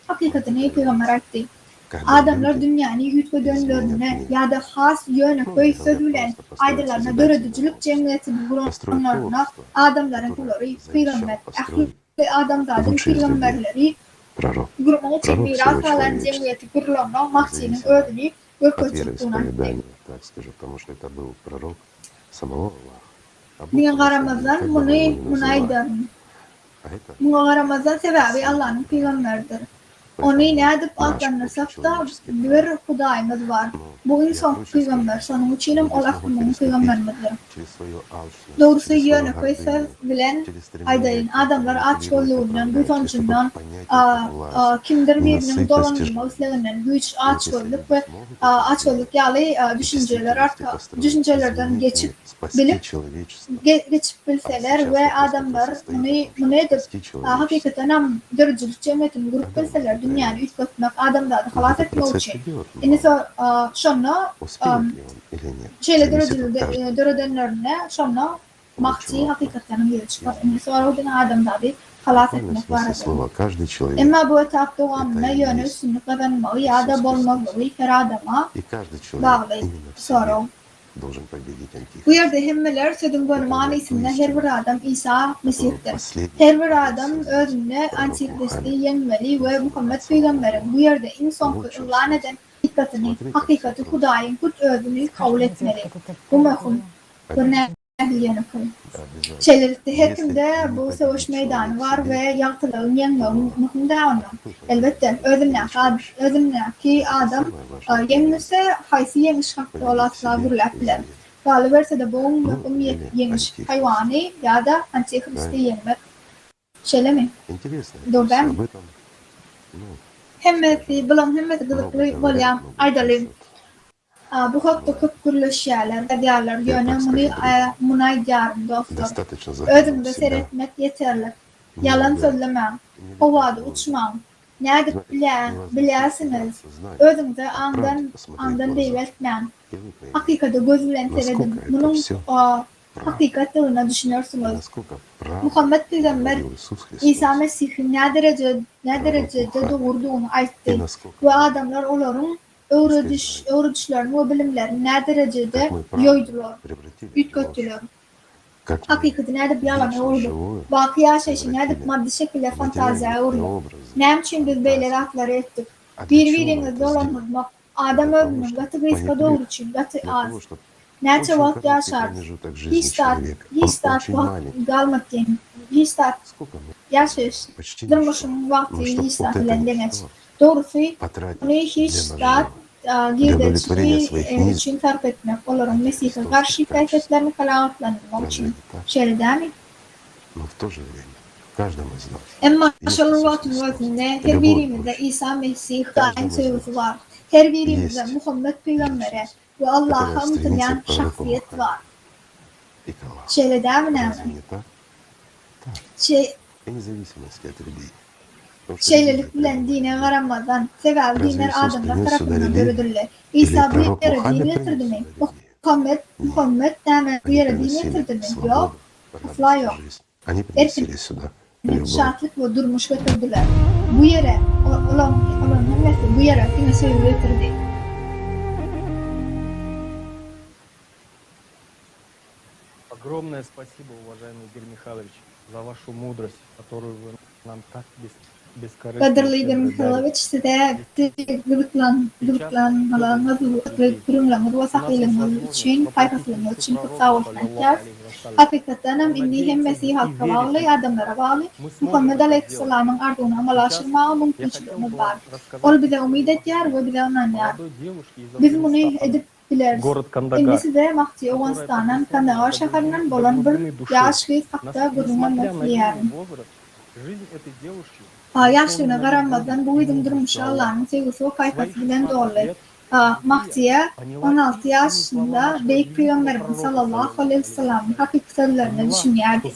Hakikatini Peygamber etti. Adamlar dünyanın yüzü dönülerine ya da has yöne koy sözülen aydalarına döredicilik cemiyeti buranlarına adamların kulları Peygamber ahli adamların Peygamberleri grubu miras alan cemiyeti kurulanına mahsinin ödülü ve koçluğuna Bunga Ramazan munaydan. Bunga Ramazan sebebi Allah'ın peygamberdir. Onu ne edip aldanırsak da bir Hudayımız var. Bu insan peygamber, sonun uçilim Allah'ın peygamberimizdir. Doğrusu yönü koysa bilen aydayın adamlar aç yolluğundan, gütonçundan, kimdir birbirinin dolanılmasından güç aç yolluk ve aç yolluk yağlı düşüncelerden geçip bilseler ve adamlar bunu edip hakikaten dörcülük cemiyetin grup bilseler dünyanın üç katmak adamları halat etmek için. Yani sonra şeyle dördedenlerine sonra mahti hakikaten bir çıkar. Yani sonra o dönem adamları halat etmek var. Ama bu etapta olanla yönü üstünlük kazanmalı ya da bolmalı her adama bağlı sonra. Bu yerde hemmeler sözün bölümü isimde her bir adam İsa Mesih'tir. Her bir adam özünde Antihrist'i yenmeli ve Muhammed Peygamber'in bu yerde insan Allah'a neden hakikati Hudayın kut özünü kabul etmeli. Bu mefhum. Bu nehliyen okuyun. Şeylerlikte hekimde bu savaş meydanı var ve yaktılığın yenmiyor. Mühim de ondan. Elbette özümdeki adam yenmişse haysi yemiş hakkı olasılığa görülebilir. Galiberse de bu mühim yemiş hayvani ya da Antihrist'i yenmek. Şeyle mi? Doğru değil mi? Hemmeti gıdıklı bolyan aydalı. Bu hakta köp gürleş yerler, yöne munay yarım dostlar. Özümde seyretmek yeterli. Yalan söylemem, ovada uçmam. Ne edip bilersiniz, özümde andan deyveltmem. Hakikati gözülen seyredim. Bunun hakikatini düşünürsünüz. Muhammed Peygamber İsa Mesih'in ne derecede doğurduğunu aytti. Ve adamlar onların öğretişlerini ve bilimlerini ne derecede yoydular, ütköttüler. Hakikati nerede bir yalan oldu. Vakıya şeyi nerede maddi şekilde fantaziya oldu. Ne için biz böyle lafları ettik. Birbirine dolanmak, adam ömrünün katı riska doğru için katı az. Nerede vakit yaşardı. Hiç saat vakit kalmakken, hiç saat yaşayış. Durmuşun vakti hiç saat ile demek. Doğrusu bunu hiç saat girdiği için tarif etmek olarak Mesih'e karşı kayfetlerini kalavatlanmak için şöyle değil mi? Ama şalvatın vaktinde her birimizde İsa Mesih'ten sözü var. Her birimizde Muhammed Peygamber'e ve Allah'a umutlayan şahsiyet var. Şöyle değil mi? şeylelik bilen dine karamadan sever dinler Иисус adamlar принес сюда tarafından религию? görüdüler. Или İsa bu пророк yere Мухаммед din принес getirdi mi? сюда Muhammed bu yere din приносили getirdi mi? свободу, Yok. Asla радость, yok. жизнь. Они Erkin приносили сюда любовь. şartlık ve durmuş getirdiler. Bu yere olan hemmesi bu yere dine sevgi getirdi. Огромное спасибо, уважаемый Игорь Михайлович, за вашу мудрость, которую вы нам так бескорыстно Kadirli Igor щедро Mikhailovich size gıdıklanmalarınız ve durumlarınız ve sahiyeleriniz için, faydasınız için çok sağ olsun. Hakikaten inni hem Mesih halka bağlı, adamlara bağlı, Muhammed Aleyhisselam'ın ardına amalaştırma mümkünçülüğümüz var. Ol bize umid etiyar ve bize onanıyar. Biz bunu edip biliriz. Şimdi size Mahti Oğuzstan'ın Kandahar şehrinden olan bir yaş kız hakkında görünmem diyelim. Yaşlığına karanmadan bu uygun durmuş Allah'ın sevgisi o kaykası bilen doğru. Mahti'ye 16 yaşında Beyk Peygamberimiz sallallahu aleyhi ve sellem'in hakiki sözlerini düşünüyordu.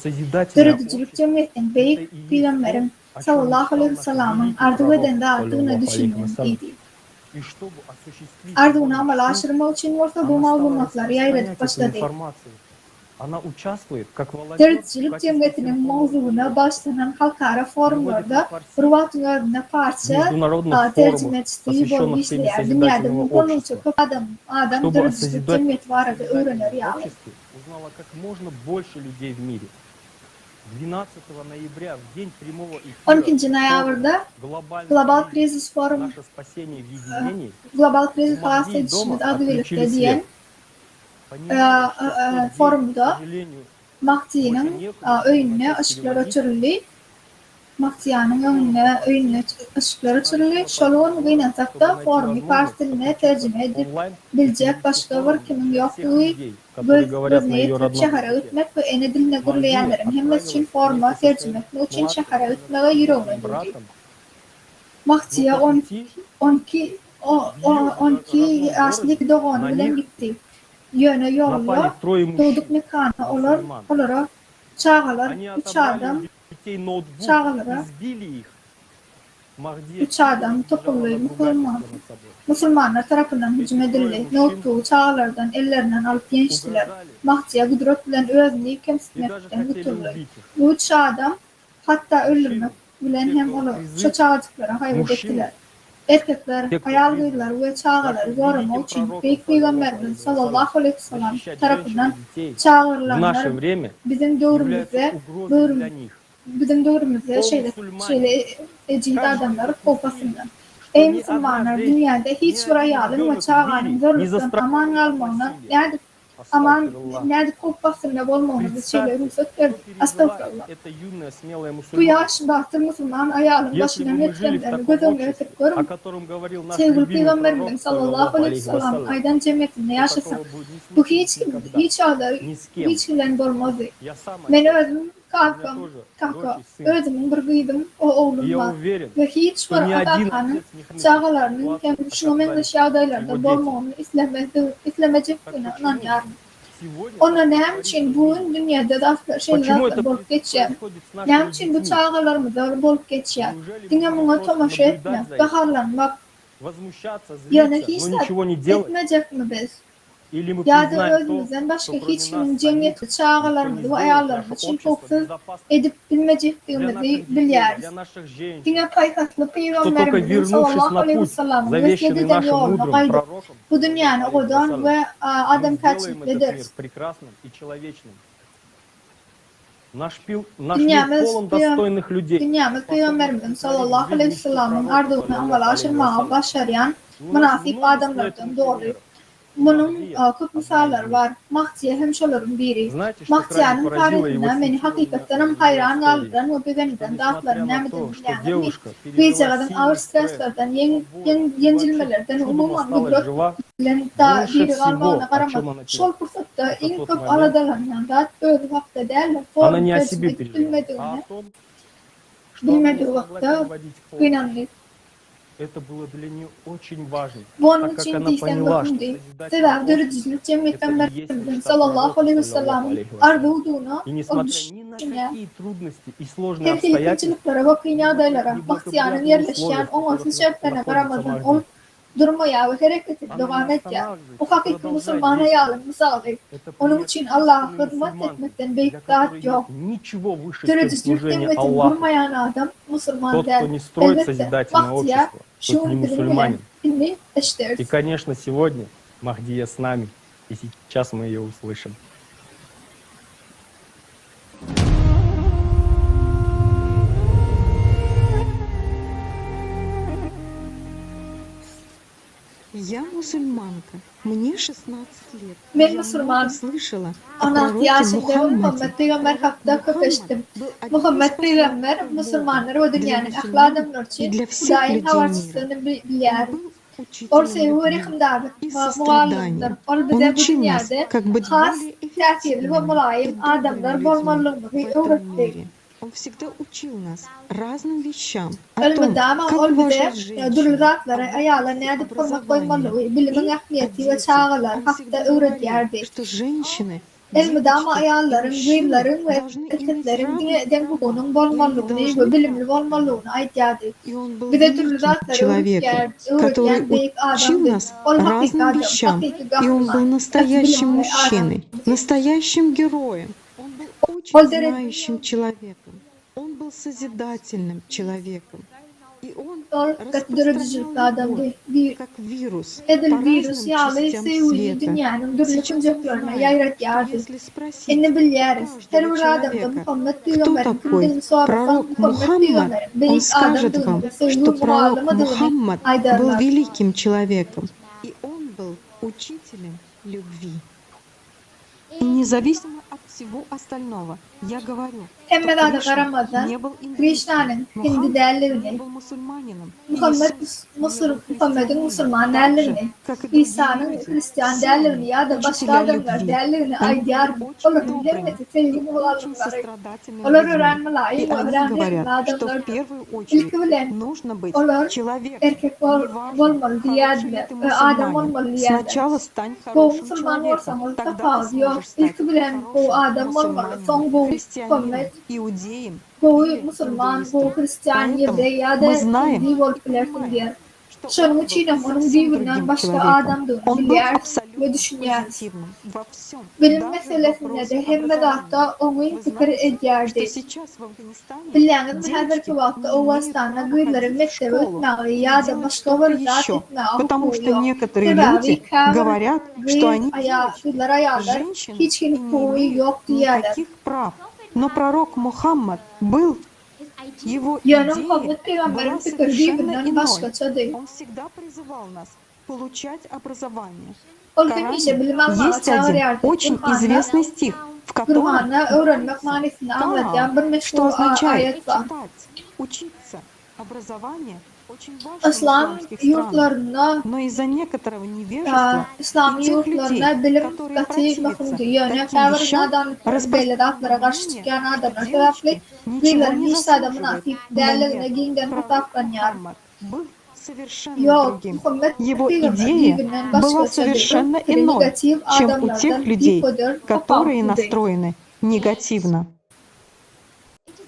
Dürüdücülük cemiyetin Beyk Peygamberim sallallahu aleyhi ve sellem'in arzu eden de aldığını düşünüyordu. Ardına amala aşırma için orta bu malumatları yayılarak başladı. Dürüdücülük cemiyetinin mevzuuna başlanan halkara forumlarda Hırvat'ın adına parça tercümetçiliği bol işleyer. Dünyada bu konu çok adam dürüdücülük cemiyeti var adı öğrenir yani. 12 noyabrda Global Krisis Forum Global Krisis Bahsedişimiz adı verildi diyen forumda Mahti'nin önüne ışıklar açıldı. Mahti'nin önüne ışıklar açıldı. Şolun gıynataqda forumu partiline tercüme edip bilecek başka bir kimin yokluğu gözüne yetirip şehre gitmek ve ene diline gürleyenlerin hemmet için foruma tercüme etmek için şehre gitmeye yürüyüldü. Mahti'ye 12 yaşlık doğan bilen gitti. Yöne yolla doğduk mekana olarak çağalar 3 adam topullu Müslümanlar tarafından hücum edildi. Notu çağalardan ellerinden alıp gençtiler. Mahti'ye güdürüp bilen özünü kemsitmekten tutuldu. Bu 3 adam hatta öldürmek bilen hem olur. Şu çağcıklara hayvat ettiler. Erkekler, ayalgılar ve çağaları korumak için Beyk Peygamberimiz sallallahu aleyhi ve sellem tarafından çağırılanlar bizim doğrumuza şeyle ecid adamları kopasından. Ey Müslümanlar, dünyada hiçbir ayalın ve çağanın zorluktan aman almağına nerede kopasında olmağımızı şeyle ruhsat verdi. Estağfurullah. Bu yaş bahtır Müslüman ayalın başına metremlerini göz önüne ötüp görün. Sevgili Peygamberimiz sallallahu aleyhi ve sellem aydan cemiyetinde yaşasın. Bu hiç kimden olmazdı. Ben özüm kalkam, özümün bir gıydım o oğlum var. Ve hiç bir adakanın çağalarının hem şunumen dışı adaylarda bolmağını islemecek güne yardım. Ona ne için bu dünyada da şeyler bolup geçer. Ne için bu çağalarımız bolup geçer. Dine buna tamaşa etmek, baharlanmak. Yani hiç etmeyecek mi biz? Ya da özümüzden başka hiç kimin cemiyeti çağalarımızı ve ayarlarımızı için çoksuz edip bilmeyeceklerimizi biliyoruz. Dine paykatlı Peygamberimiz sallallahu aleyhi ve sellem'in vesileden yoluna kaydık. Bu dünyanın odan ve adam kaçlık ederiz. Dünyamız Peygamberimizin sallallahu aleyhi ve sellem'in ardına amala aşırmaya başlayan münafık adamlardan doğru. Bunun çok misalları var. Mahtiye hemşoların biri. Mahtiye'nin tarihinden beni hakikaten hayran kaldıran ve beğeniden dağıtların nemeden bilenler. Bir çağdan ağır streslerden, yencilmelerden, umuman güdürüklerin da biri kalmağına karamadı. Şol fırsatta en çok aladalarından da öyle vakti derler. Forum tecrübe bilmediği vakti kıynanlı. Это было для нее очень важно. Bunun için değilsen bakımdı. Sebep dürüdücülük cemiyet Peygamberimiz sallallahu aleyhi ve sellem'in arzu olduğuna, Her kıyımcılıklara ve kıynadaylara, bahtiyarın yerleşen olmasın şartlarına varamadan ol, durmaya ve hareket edip devam etken, o hakiki Müslümana yalın misalı. Onun için Allah'a hizmet etmekten büyük kağıt yok. Teröristlik nimmetin durmayan adam Müslüman değil. Elbette bahtiyar, şuur bilimine ilmi eşittir. И, конечно, сегодня Махдия с нами, и сейчас мы ее услышим. Я мусульманка, мне 16 лет. Ben Müslüman. Слышала о 16 пророке yaşında Мухаммаде. Muhammed Peygamber hakkında köpeştim. Muhammed Peygamber Müslümanlar ve dünyanın ahladımlar için Hüdayin havaçısını bilir. Ortaya uğrayım davet ve muallimdir. Ol bize bu dünyada has, tesirli ve mulayim adamlar bulmalılığını öğretti. Он всегда учил нас разным вещам о том, Elmedama как ol уважать bize женщин. duruldatlara ayağla ne edip koymak koymalı, bilimin ahmiyeti ve çağılar hakta öğretirdi. Что женщины Elmedama ayağların, gıyımların ve erkeklerin dünyadan hukukunun bolmalığını ve bilimli bolmalığını ayıtyadı. Bir de duruldatlara öğretken büyük учил adamdı. нас Ol разным hakiki adam, вещам. hakiki И он был kahraman, настоящим bilimli мужчиной, adam. настоящим героем. Он был очень Ol dere- знающим человеком. Он был созидательным человеком. И он Ol katdırıcılıklı adamdı. Bir как вирус edil по virüs разным yağlı частям sevgili света. dünyanın dürlü kucaklarına yayrak yardı. Если sпросить İnni bilyeriz. Her bir adamda человека, Muhammed кто Peygamber'in такой kildini sorarsan пророк Muhammed Мухаммад, Peygamber'in он büyük adam скажет вам, dönüyor. что Sevgili пророк muallımı dönüyor. Мухаммад был Aydarlar. великим человеком, и он был учителем любви. И независимо от всего остального, я говорю, Hemen что adı Кришна Ramazan, не был индуистом, Krishna'nın Hindi Мухаммад не değerlerini, был мусульманином, и Muhammed'in Müslüman değerlerini, İsa'nın Hristiyan değerlerini ya da başka adamlar değerlerini aydiyardı. Onların hemmeti sevgi muhallıkları. Onlar öğrenmeleri, И они öğrenmeleri говорят, что в adamlar первую ilk очередь bilen нужно быть onlar человеком. erkek olmalı diyerdiler. Ты Adam мусульманин. olmalı diyerdiler. Сначала стань Bu хорошим Müslüman человеком, olsanız da тогда ты fazla yok. сможешь стать İlk bilen bu adam olmalı. Son bu Muhammed, иудеем. bu Müslüman, bu Hristiyan yerde ya da Hindi olup bilersin diye. Şunun için onun dininden başka adam da bilir ve düşünür. Во всем. Bilim meselesinde de hem medatta onun fikir ederdi. Сейчас в Афганистане Bileğiniz hazırki vakti Oğuzstan'da gıyların mektebi etmeği ya da başka bir zat etmeği Потому что hukuku yok. некоторые люди говорят, что они Gıylar ayarlar, женщины hiç kim hukuku yok diyorlar. никаких прав. Но пророк Мухаммад был, его Yani идея Muhammed Peygamber'in была fikir совершенно birbirinden иной. başkaça değil. Он всегда призывал нас получать образование. O В demişe bilim Коране almağa есть один çağırıyordu. очень известный стих, в котором Kur'an'ı öğrenmek manisini anlatan bir что meşhur означает ayet var. читать, учиться. Образование очень важно в İslam исламских странах. yurtlarına Но из-за некоторого невежества İslami и тех yurtlarına людей, bilim которые katı mefhumu yani таким kavir вещам, nadan belli atlara karşı çıkan adamlar sebepli ничего gıyların не işlerde заслуживают. münafik Но değerlerine нет, giyinden пророк tutaklanıyor. Мухаммад был совершенно Yok, другим. Muhammed Его Peygamber идея birbirinden была başkaça совершенно değil. иной, Negatif чем у adamlardan тех людей, ipodur, которые kapalı değil. настроены негативно.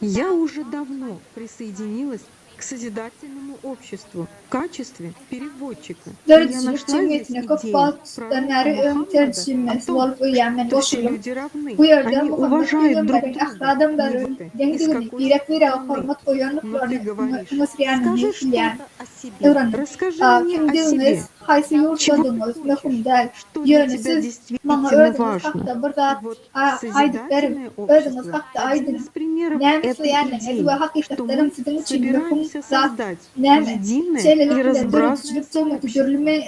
Я уже давно присоединилась к созидательному обществу в качестве переводчика. И я Dördüncülük нашла здесь cemiyetine идею kapat пророка deneri ön Мухаммада tercümesi о том, olup uyanmen что все boşulur. люди равны. Bu yerde Они Muhammed уважают друг Peygamber'in друга. ahladımların Неважно, из dengirini какой direkt bir страны. hürmet Но ты koyanlıklarını говоришь, Mısriyanını скажи bilen. что-то о себе, Öğrendim. расскажи мне о Kimdiniz, себе. haysi Чего yurtladınız, ты mefhum хочешь? değil. Что для тебя Yönü siz bana действительно öğrendiniz важно? hakta burada Вот aydıklarım, созидательное öğrendiniz общество hakta – один aydın. из примеров Nemsi этой yerleniz идеи, ve что hakikatlerim мы sizin için mefhum собираемся zat. создать Neme, единое и şeylerin разнообразное dörücülük cemiyeti, dörlü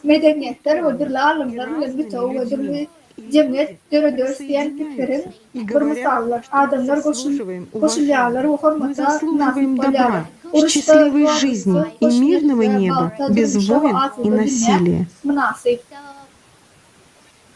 medeniyetler ve dörlü alimlerin ve mütev ve dörlü cemiyet, dörü dörsiyen fikirlerin bir misallar. Adamlar koşulyalar ve Мы hürmete заслуживаем nasip добра, oluyorlar. счастливой жизни и мирного неба, без войн и насилия. Münasip.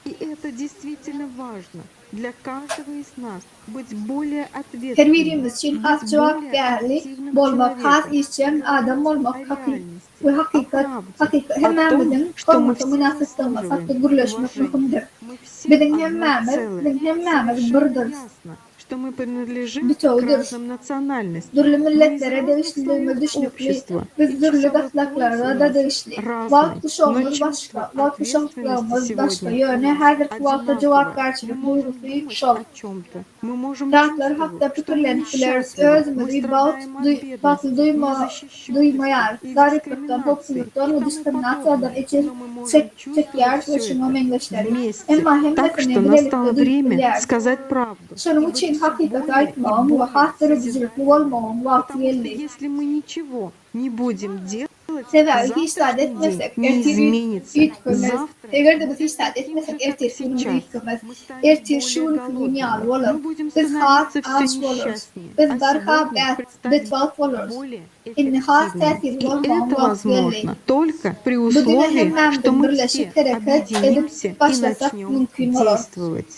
И это действительно важно для каждого из нас быть более Her ответственным, birimiz için has быть cevap более değerli, активным bolmak, has человеком. için adam olmak О hakik. реальности, Ve о hakikat, правде, hemen о том, bizim что мы hürmete все münasip olmaz, hakta заслуживаем gürleşmek уважения. mümkündür. Мы все Bizim одно hemmemiz, целое. bizim hemmemiz Совершенно birdiriz. ясно, что мы принадлежим к Bitoğudur. разным национальностям. Dürlü Мы из milletlere разных değiştiğimiz слоев düşünüklü, общества. biz И dürlü часовой пояс datlaklara у da нас değişli. разный. Vakti Но şoğumuz чувство başka, vakti ответственности şoğumuz başka. сегодня Yöne her bir vakti одинаково. cevapkarçılık Мы duygusu можем думать şol. о чем-то. Мы можем Dağlar чувствовать, hakkında что мы fikirlentikler несчастливы. Мы özümüzü страдаем от бедности, batıl duymaya, и gariplikten, дискриминации, topluluktan и ve тому diskriminasyondan подобное. için Но мы можем çeker чувствовать ve все şunu это mengeçleri. вместе. Emma hem Так de что настало время сказать правду. Şunun И için быть hakikat более и aytmağın ve более hattırı düzülüklü olmağın vakti Потому что geldi. если мы nичего не будем делать, Sever hiç saat завтрашний день etmesek, не ertir изменится. yutkumuz. Завтра Eğer de мы biz hiç saat таким etmesek, же, как ertir günümüz сейчас. yutkumuz. Мы станем Ertir более şun голодными. dünyalı Мы olur. будем Biz hat становиться все aç oluruz. несчастнее. Biz А barha сегодня bet стать bitvalk oluruz. более İnni has эффективными. tesir И olmağın это vakti geldi. возможно только при Bu dine условии, что hemmemdir мы birleşik все hareket edip объединимся и başlasak начнем mümkün olur. действовать.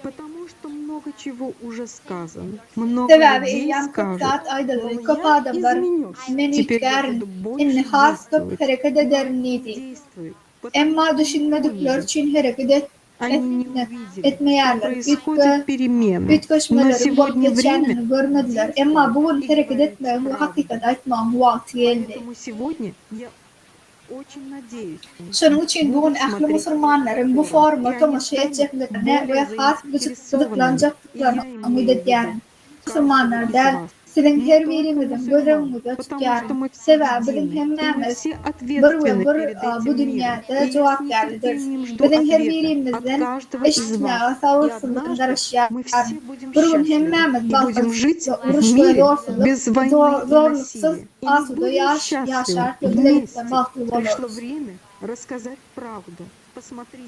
Потому что много чего уже сказано. Много Sebebi людей eyyam скажут, kıptat aydalı мол, kapı я adamlar изменюсь. men Теперь я ütgerin. буду больше İnni has kıp действовать. hareket Но ederim они не neydi. действуют. Emma düşünmedikler için hareket Они не увидели, что etmeyerler. происходят перемены. Но Ütköşmelerin bolup сегодня время geçenini görmediler. Emma bugün hareket etmeyen ve hakikat aytmağın vakti geldi. Поэтому сегодня я очень надеюсь, Şunun için bugün ehli Müslümanların bu forma tamaşa edeceklerine ve has gıdıklanacaklarına ümit ediyorum. Müslümanlar der, sizin her birimizin gözünüzde tutuyorum. Sebebinin hemmemiz bir ve bir bu dünyada cevapkarlıdır. Bizim her birimizin eşitme ve savursunluktan karışıyor. Bir gün hemmemiz balkız, uğruş ve zorluksuz asuda yaşar ve bilelikten baklı oluruz.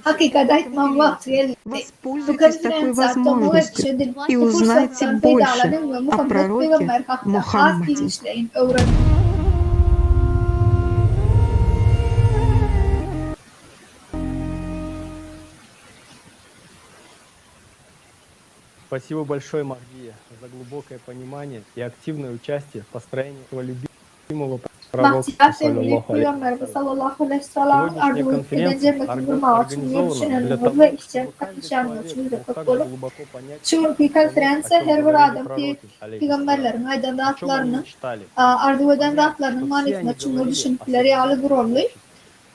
Hakikat aytmam vakti geldi. Bu konferansa tomu etşedin. И узнайте больше о пророке Мухаммаде. Спасибо большое, Махдия, за глубокое понимание и активное участие в построении этого любимого пророка. Сегодняшняя конференция организована для того, чтобы также глубоко понять, Çünkü konferansa her bir adam ki peygamberlerin aydanatlarını, arzu eden zatlarının manifine çünkü düşündükleri alı dururlu.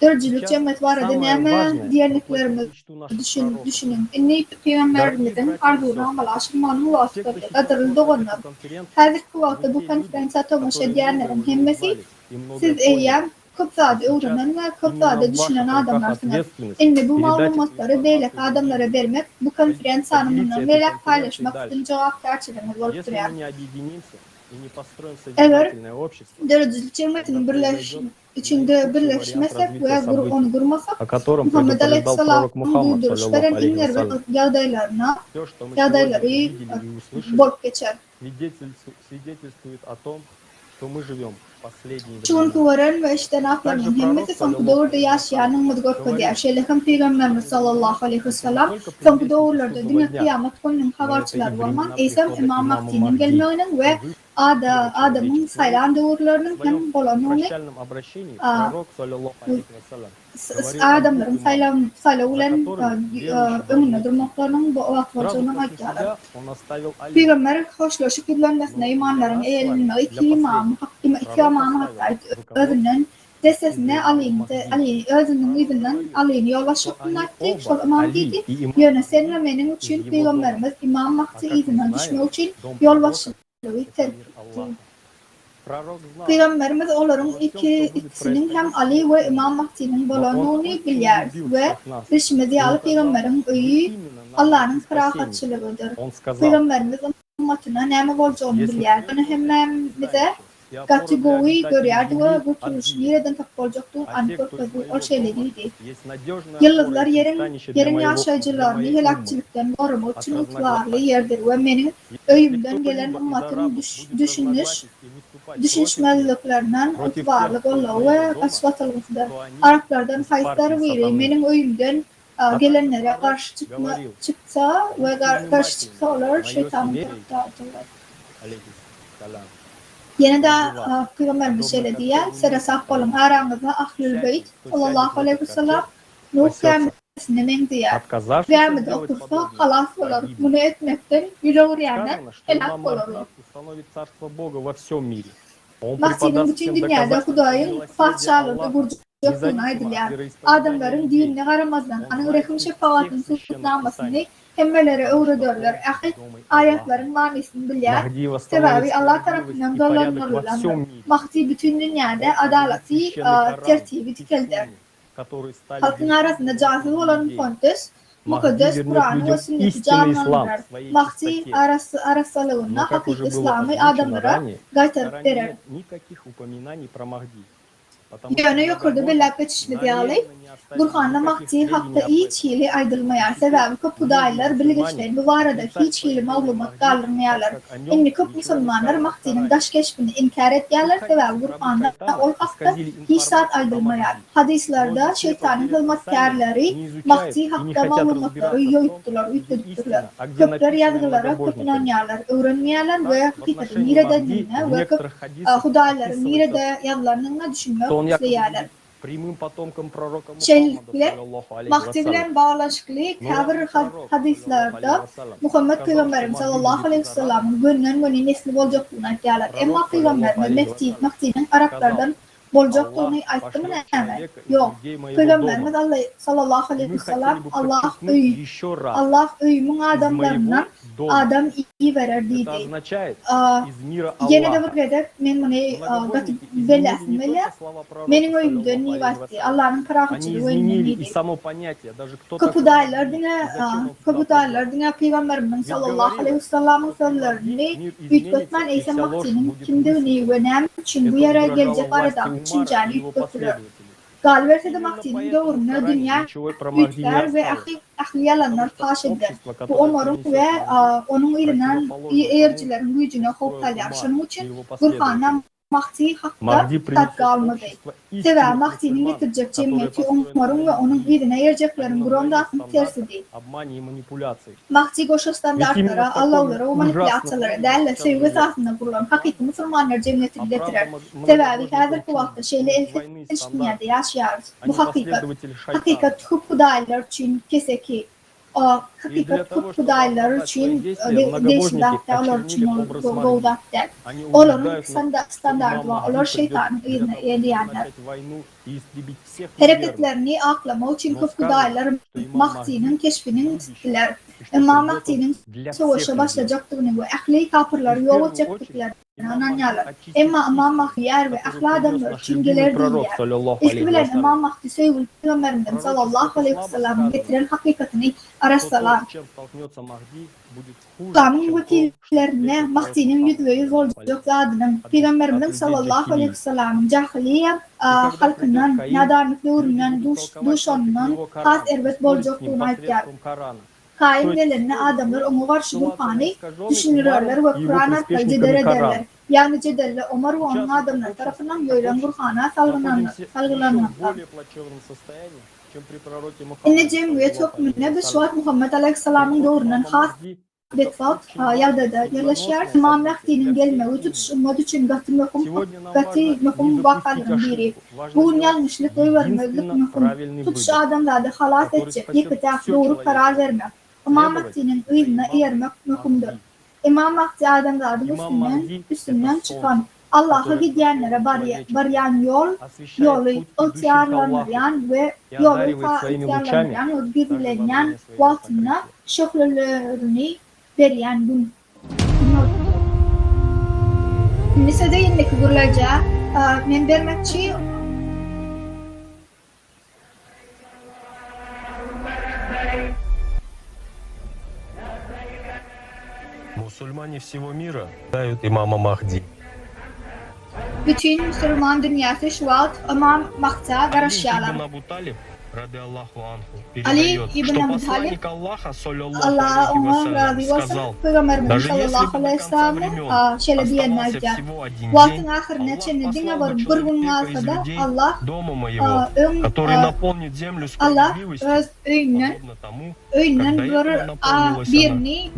Dörcülük cemiyet var edin ama diğerliklerimiz düşünün. İnni peygamberimizin ardına amalaşırmanın vasıfları kadırlı doğanlar. Hazır kuvvette bu konferansa tomuş edenlerin hemmesi siz eyyem Kıpsade öğrenen ve kıpsade düşünen adamlarsınız. İnni bu malumatları beylek adamlara vermek, bu konferans anımından beylek paylaşmak için cevap karşılığını olup duruyor. Eğer dörcülük cemiyetin içinde birleşmesek ve onu kurmasak, Muhammed Aleyhisselam'ın duyuruşların inler ve yağdayları bolup geçer. Çünkü varan ve iştenaklarının hemmeti son doğurda yaşayanın mıdgor kodiya. Şeylekin Peygamberimiz sallallahu aleyhi ve sellem son doğurlarda dünya kıyamet gününün haberçiler olman İsa'm İmam Mahdi'nin gelmeğinin ve Adam'ın sayılan doğurlarının hem bolanını Adamların sayılan önüne durmaklarının bu vakfacılığına aytyalar. Peygamber hoşlaşıp edilmesine imanların eğilinme iki imamı hatta özünden desesine özünün izinden Ali'ni yollaşıp nakti şol imam dedi. Yönesen ve benim için Peygamberimiz İmam Mahdi izinden düşme için yollaşıp Peygamberimiz onların ikisinin hem Ali ve İmam Mahdi'nin bolanını bilir ve düşmediği Ali Peygamberin öyü Allah'ın kıraatçılığıdır. Peygamberimiz ümmetine neme bolcağını bilir. Bunu hemen bize kategori görüyordu ve bu turuşu nereden tak bolacaktı ankor bu o şeyleriydi. Yıldızlar yerin yaşayıcılarını helakçılıktan korumak için ıtlarlı yerdir ve benim öyümden gelen ümmetin düşünüşmezliklerinden ıtlarlı ollu ve asfatılmıştır. Araplardan hayslar veri benim öyümden gelenlere karşı çıksa ve karşı çıksa olur şeytanın taraftarıdırlar. Yine de Peygamberimiz söyledi ya, sıra sahip olun aranızda Ahlül Beyt sallallahu aleyhi ve sellem Nuh etmesini men diýär. Отказавшись Gämede сделать otursa подобное, halas bolar. погибнет. Bunu etmekden ýüregirýänler Сказано, что helak имам bolarlar. Махди установит царство Бога во всем мире. Он Mahdi'nin преподаст bütün всем dünyada доказательства Hudaýyň милосердия padşalygyny Аллаха, gurjukdygyny независимо от aýdylýar. вероисповедания Adamlaryň людей. dinine garamazdan, Он anyň знает rehim всех şefaatini священных tutnamasını писаний. hemmelere öwredörler. Ahir ayetlerin manysini bilýär. Mahdi восстановит Sebebi Allah справедливость tarapyndan и порядок во dolanmalylar. всем мире. Mahdi bütün dünyada adalaty tertibi dikeldir. Которые стали Halkın arasında cazip olan Pontus, mukaddes вернет Kur'an'ı ve людям sünneti истинный ислам canlandırır. в своей Mahdi чистоте. arasalığına Но, как hakik уже было İslam'ı озвучено adamlara ранее, в qaytarıp Коране verir. нет никаких упоминаний про Махди. Потому что Yönü yukarıda многобожники belirtip geçişmediği намеренно не оставили Burhan'da никаких Mahdi сведений hakta об iyi этом. çiğli aydılmayar. Sebebi köp hudaylar bilgiçler bu arada hiç çiğli maglumat kaldırmayarlar. Inni köp Müslümanlar Mahdi'nin daş keşfini inkar etýärler. Sebebi Burhan'da ol hakta hiç saat aydılmayar. Hadislerde şeytanın hılmatkärleri Mahdi hakta maglumatları yoyuttular, ütüdüktürler. Köpler yazgılara köp inanýarlar, öwrenmeýärler ve hakikaten nirede dinine ve köp hudayların nirede yazılarına düşünmek isteýärler. Прямым потомком пророка Şeylikler, Muhammed Mahdi bilen bağlaşıklı kabir hadislerde Muhammed Peygamberimiz sallallahu aleyhi ve sellem'in günden güne nesli boljaklygyny aýtýarlar. Emma Peygamberimiz Mahdi'nin Araplardan boljaklygyny aýtdymy näme? Ýok. Peygamberimiz sallallahu aleyhi ve sellem Allah öýümün adamlarından adam iyi verer diýdi. Это означает из мира Yine de Аллаха. bu kadar men bunu belläsmeli. Meniň öýümden niýetdi. Allah'ın Они parahatçylygy изменили и öýümden. само понятие, даже кто такой Kapıdaylar dine Peygamberimiz sallallahu aleyhi ve sellem'in sözlerini ütgötmen ise Mahdi'nin kimdigini ve näme üçin bu ýere geljek aradan üçinjäni ütgötürler. Galberse de Mahdi'nin döwrüne dünya ütler ve ahli yalanlar paş eder. Bu Omar'ın ve onun ilinden ercilerin gücüne hop kalýar. Şonuň üçin Burhan'dan Mahdi hakda tatga almady. Sebebi Mahdi'nin getirjek cemiyeti Omar'ın ve onun iline erjeklerin gurundasyny tersidi. обмане и манипуляции. Mahdi goşa standartlara, Allahlara ve manipülatsiyalara däl sevgi esasında kurulan hakiki Müslümanlar cemiyetini getirer. Sebebi häzirki wagtda şeýle elbet dünyada ýaşaýarys. Bu hakikat. Hakikat çok hudaylar üçin keseki. Hakikat çok hudaylar üçin değişiklikler olar üçin gowdatda. Olaryň standardy we olar şeytanyň ýerine ýerleýärler. Hareketlerini aklama üçin köp hudaylar Mahdi'nin keşfini istiler. Emma Mahdi'nin soğuşa başlajakdygyny we ahli kapyrlar ýol etjekdiler. Ananyalar. Emma Mahdi yer ve ahli adamlar üçin geler diýär. Eski bilen Emma Mahdi söýgül Peygamberimiz sallallahu aleyhi ve sellem getiren hakikatyny arasalar. İslam'ın vekillerine Mahdi'nin yüzüğü boljak zadynyň Peygamberimiz sallallahu aleyhi ve sellem'in jahiliýe halkyndan nadanlyk döwründen duşanyndan has erbet boljaklygyny aýtýar. Kaim gelenine adamlar onu karşı Burhan'ı düşünürler ve Kur'an arkalı ceder ederler. Yani cederle Omar ve onun adamlar tarafından yoyulan Burhan'a salgılanırlar. İnne cemiyet hükmüne Beşvat Muhammed Aleyhisselam'ın doğrudan has Betfat yaldada yerleşýär. İmam Mahdi'nin gelmegi tutuş ummat üçin gaty möhüm wakalyň biri. Bu ýalňyşlyk öýbermezlik möhüm. Tutuş adamlary halas etjek, ýeki tarap dogry karar vermek. İmam Mahdi'nin öýüne ermek möhümdir. İmam Mahdi adamlaryň üstünden çykan Allah'a gidýänlere barýan ýoly otýarlanýan we ýoly otýarlanýan özgürlenýän wagtyna şöhlelerini berýän gün. Lisede ýenlik gurulaja men bermekçi Мусульмане всего мира знают имама Махди. bütün Müslüman dünyası şu an İmam Mahdi'ye garaşýarlar. Ali ibn Abi Talib Allah ona razı olsun Peygamberimiz sallallahu aleyhi ve sellem şöyle diýenler aýtýar. Wagtyň ahyrına çenli diňe bar bir gün alsa da Allah öz öýünden birini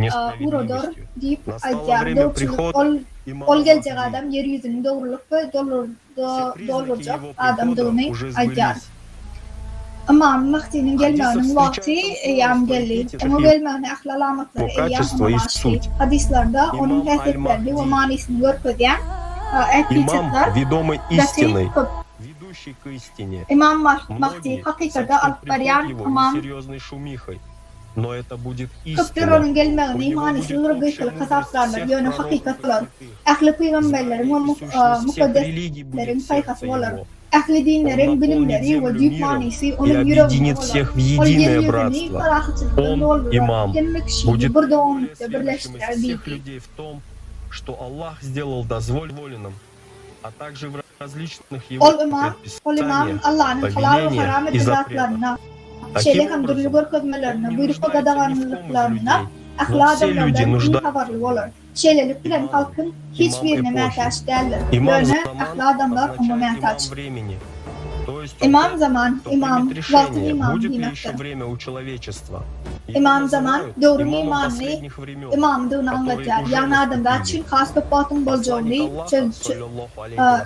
uradar diýip aýtýar. Ol geljek adam yer ýüzüni dogruluk we doldurjak adamdygyny aýtýar. İmam Mahdi'nin gelmeğinin vakti eyyam geldi. Ama gelmeğine ahl alamatları eyyam ama başlı. Hadislerde onun hehdetlerini ve manisini görküden Имам, ведомый истиной, ведущий к истине. İmam Mahdi hakikate al-Baryan imam серьезной шумихой. Но это будет Kıptır истина. onun gelmeğini imanisi ırgıykılı kasaplarlar, yönü hakikatlar. Ahli peygamberlerin ve mukaddeslerin saykası olur. Ahli dinlerin bilimleri ve büyük manisi onun И yüreğinde объединит olur. всех в O единое yeryüzünü братство. ferahatçılıktan Он, doldurur. имам, Kendi kişiyi будет burada onlukta вселенность birleştirer всех değil. людей в том, что Аллах сделал дозволенным, а также в различных его Ol imam предписаниях, Allah'ın halal ve haram повелениях и запретах. ettiğatlarına, Таким şeyle hamdülü образом, görközmelerine, buyruk ve gadavanlıklarına, но ahli все люди adamlardan iyi нуждаются. havarlı olur. Şeylelik bilen halkın hiçbirine mehtaç değerler. Имам Yöne zaman ahli adamlar ona означает mehtaç. имам времени. То есть İmam zaman, кто imam, примет vakti решение, imam будет ли demektir. еще время у человечества. İmam zaman doğru имамом imanını, последних времен, imamdığını anlatıyor. Yani adamlar için has bir batın bolcağını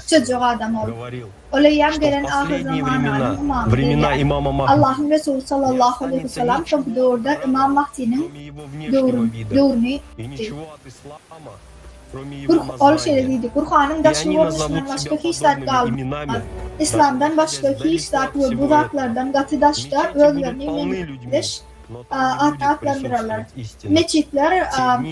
çözüyor adam olur. говорил, Oleyem что в gelen ahir последние zamanların времена, imamı времена yani. имама Махди, Allah'ın Resulü sallallahu aleyhi ve sellem çok doğruda İmam Mahdi'nin его внешнего вида, doğrunu и ничего от ислама, кроме его ol названия. şeylediydi. Kur'an'ın И daşı они olmuşundan назовут başka себя hiç zat подобными kalmaz. именами, İslam'dan başka hiç zat ve bu zatlardan katı daşta özlerini menleş adlandırırlar. Meçitler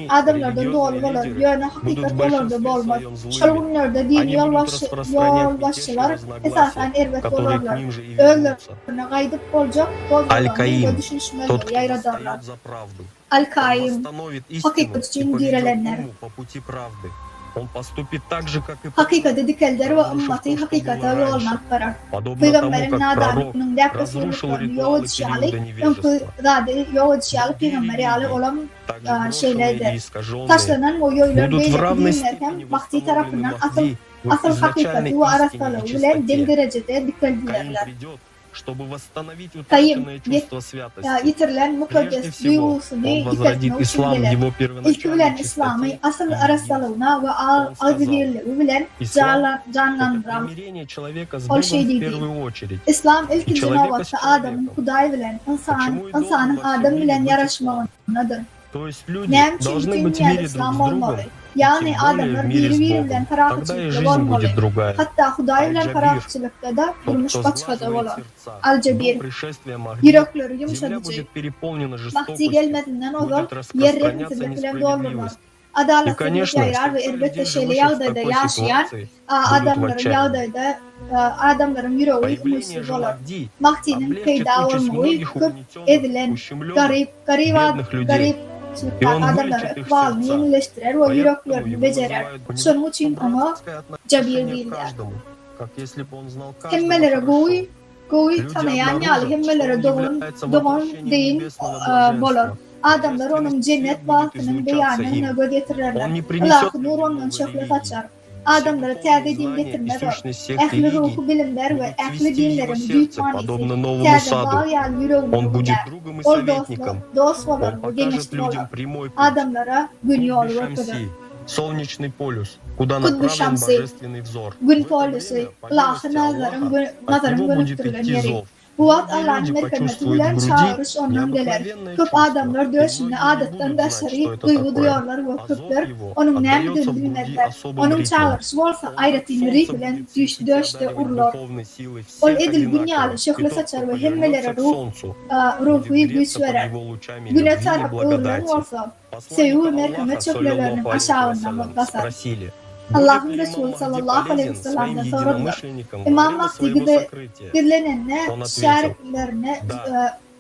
adamlardan doğru olur. Yöne hakikat olur da olmaz. Şalgunlarda din yolbaşçılar esasen ervet olurlar. Öllerine kaydıp olacak Аль-Каим, ve düşünüşmeler тот, кто yayradarlar. встает за правду, Al-Kaim, восстановит истину hakikat и için direlenler. поведет по пути правды. Он поступит так же, как и Hakikati dikelder ve ümmeti hakikate yoluna aktarar. подобно тому, Peygamberin как пророк nadanlığının dek разрушил Resulü'nün ритуалы yol периода edişali, невежества. yol edişali peygamberi ali olan Также брошенные и şeylerdir. искаженные Taşlanan o yollar будут в равной bilinirken степени Mahdi tarafından восстановлены Mahdi в asıl изначальной hakikati ve истине arastalığı и bilen dem чистоте. derecede Каин dikeldilerler. придет, чтобы восстановить Kayım, утраченное чувство святости. yitirilen Прежде mukaddes всего, duygusunu он yitretme возродит ислам в usulüyle. его İlk первоначальной bilen İslam'ı чистоте. asıl arastalığına ve azizliği bilen Это canlandıran. примирение человека с Ol Богом şey в değil. первую очередь. İslam ilk И человека canavarı с Adem'in человеком. Huday bilen, insanın во всем Adem мире bilen быть yarışmağınadır. То есть люди Nem için должны bütün быть в yer мире друг İslam с другом, olmalı. и Yani тем более в adamlar мире biri с birinden Богом. Тогда и ferahatçılıkta жизнь olmalı. будет другая. Hatta Huday bilen Аль-Джабир, ferahatçılıkta da тот, durmuş кто başka da сглаживает olur. сердца. До Al-Cebir, пришествия Махди yürekleri земля yumuşatıcı. будет perеполнена Mahdi жестокостью, gelmediğinden olur, будет yer распространяться renklilikle doldurlar. несправедливость. И, Adaletsizlik конечно, yayrar ve сколько elbette людей, şeyle живущих в yağdayda такой yaşayan ситуации, будут в adamların отчаянии. yağdayda adamların yüreği Появление umutsuz же olur. Mahdi Mahdi'nin облегчит peyda участь olmayı многих kıp угнетенных, edilen ущемленных, garip бедных людей. И он adamları вылечит их ikbalını сердца. yenileştirir ve Поэтому yüreklerini его becerer. называют Şunun için ama братское Cabir отношение к değiller. каждому, как если бы он знал каждого Hemmelere хорошо. goy Люди tanıyan yalı обнаружат, что hemmelere он doğun является doğun воплощением deyin небесного bolur. блаженства. Adamlar onun cennet vaatının beyanını nöbet Он getirirler. не принесет Allah людям nur ondan новой şöhret религии. açar. Adamlara tevbe din getirmez o. Ehli ruhu bilimler ve ehli dinlerin büyük manisi. Tevbe bağıyan yüreğini Он будет biler. другом и Ol советником. dost Он olur ve покажет genişli olur. людям прямой путь. Adamlara gün yolu Кутб götürür. Шамси, солнечный полюс, куда Kutbu направлен Şamsi, божественный взор. gün polisi, Allah'ın nazarın От него будет gönüktürülen идти yeri. зов. Bu at Многие Allah'ın люди merhameti почувствуют bilen в груди çağırış ondan gelir. необыкновенное Köp чувство. adamlar И döşünü многие не adetten будут знать, beşeri что это duygu такое. duyarlar ve А зов köpler его onun ne отдается bildiğini в груди bilmezler. особым Onun ритмом. çağırışı olsa ayretini Солнце bilen будет светить и döşte одаривать urlar. духовной силой Ol всех edil одинаково. dünyalı И şöhre тот, saçar кто ve hemmelere повернется к ruh солнцу, ruhu будет güç греться под verer. его lучами Güne любви и çarpıp uğurların благодати. olsa Посланника sevgi Аллаха, merhamet çöplerlerinin саллаллаху алейхи aşağından вассалям, basar. спросили, Allah'ın будет ли Resulü имам Махди sallallahu aleyhi ve полезен sellem'den своим soruldu. единомышленникам во İmam время Mahdi своего gibi сокрытия? birilerine, Он ответил, şeriflerine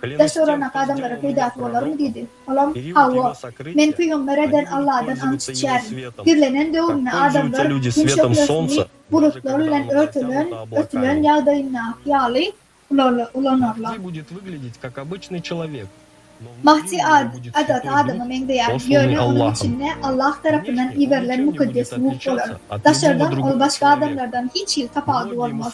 клянусь daş тем, oranak кто adamlara сделал peydat меня olur mu пророком, dedi. Olam период Havva. его сокрытия, Men peygamberden они Allah'dan будут ant пользоваться его içer. светом. Birilerinin Как doğumuna пользуются adamlar люди gün светом şöhresini солнца, даже когда bulutlarla оно затянуто örtülen облаками. yağdayına yağlı ulanırlar. Mahdi будет выглядеть как обычный человек. Mahdi adat adamı mengdeyer. Yönü onun içinde Allah tarafından verilen mukaddes ruh olur. Dışarıdan ol başka adamlardan hiç yıl tapağı olmaz.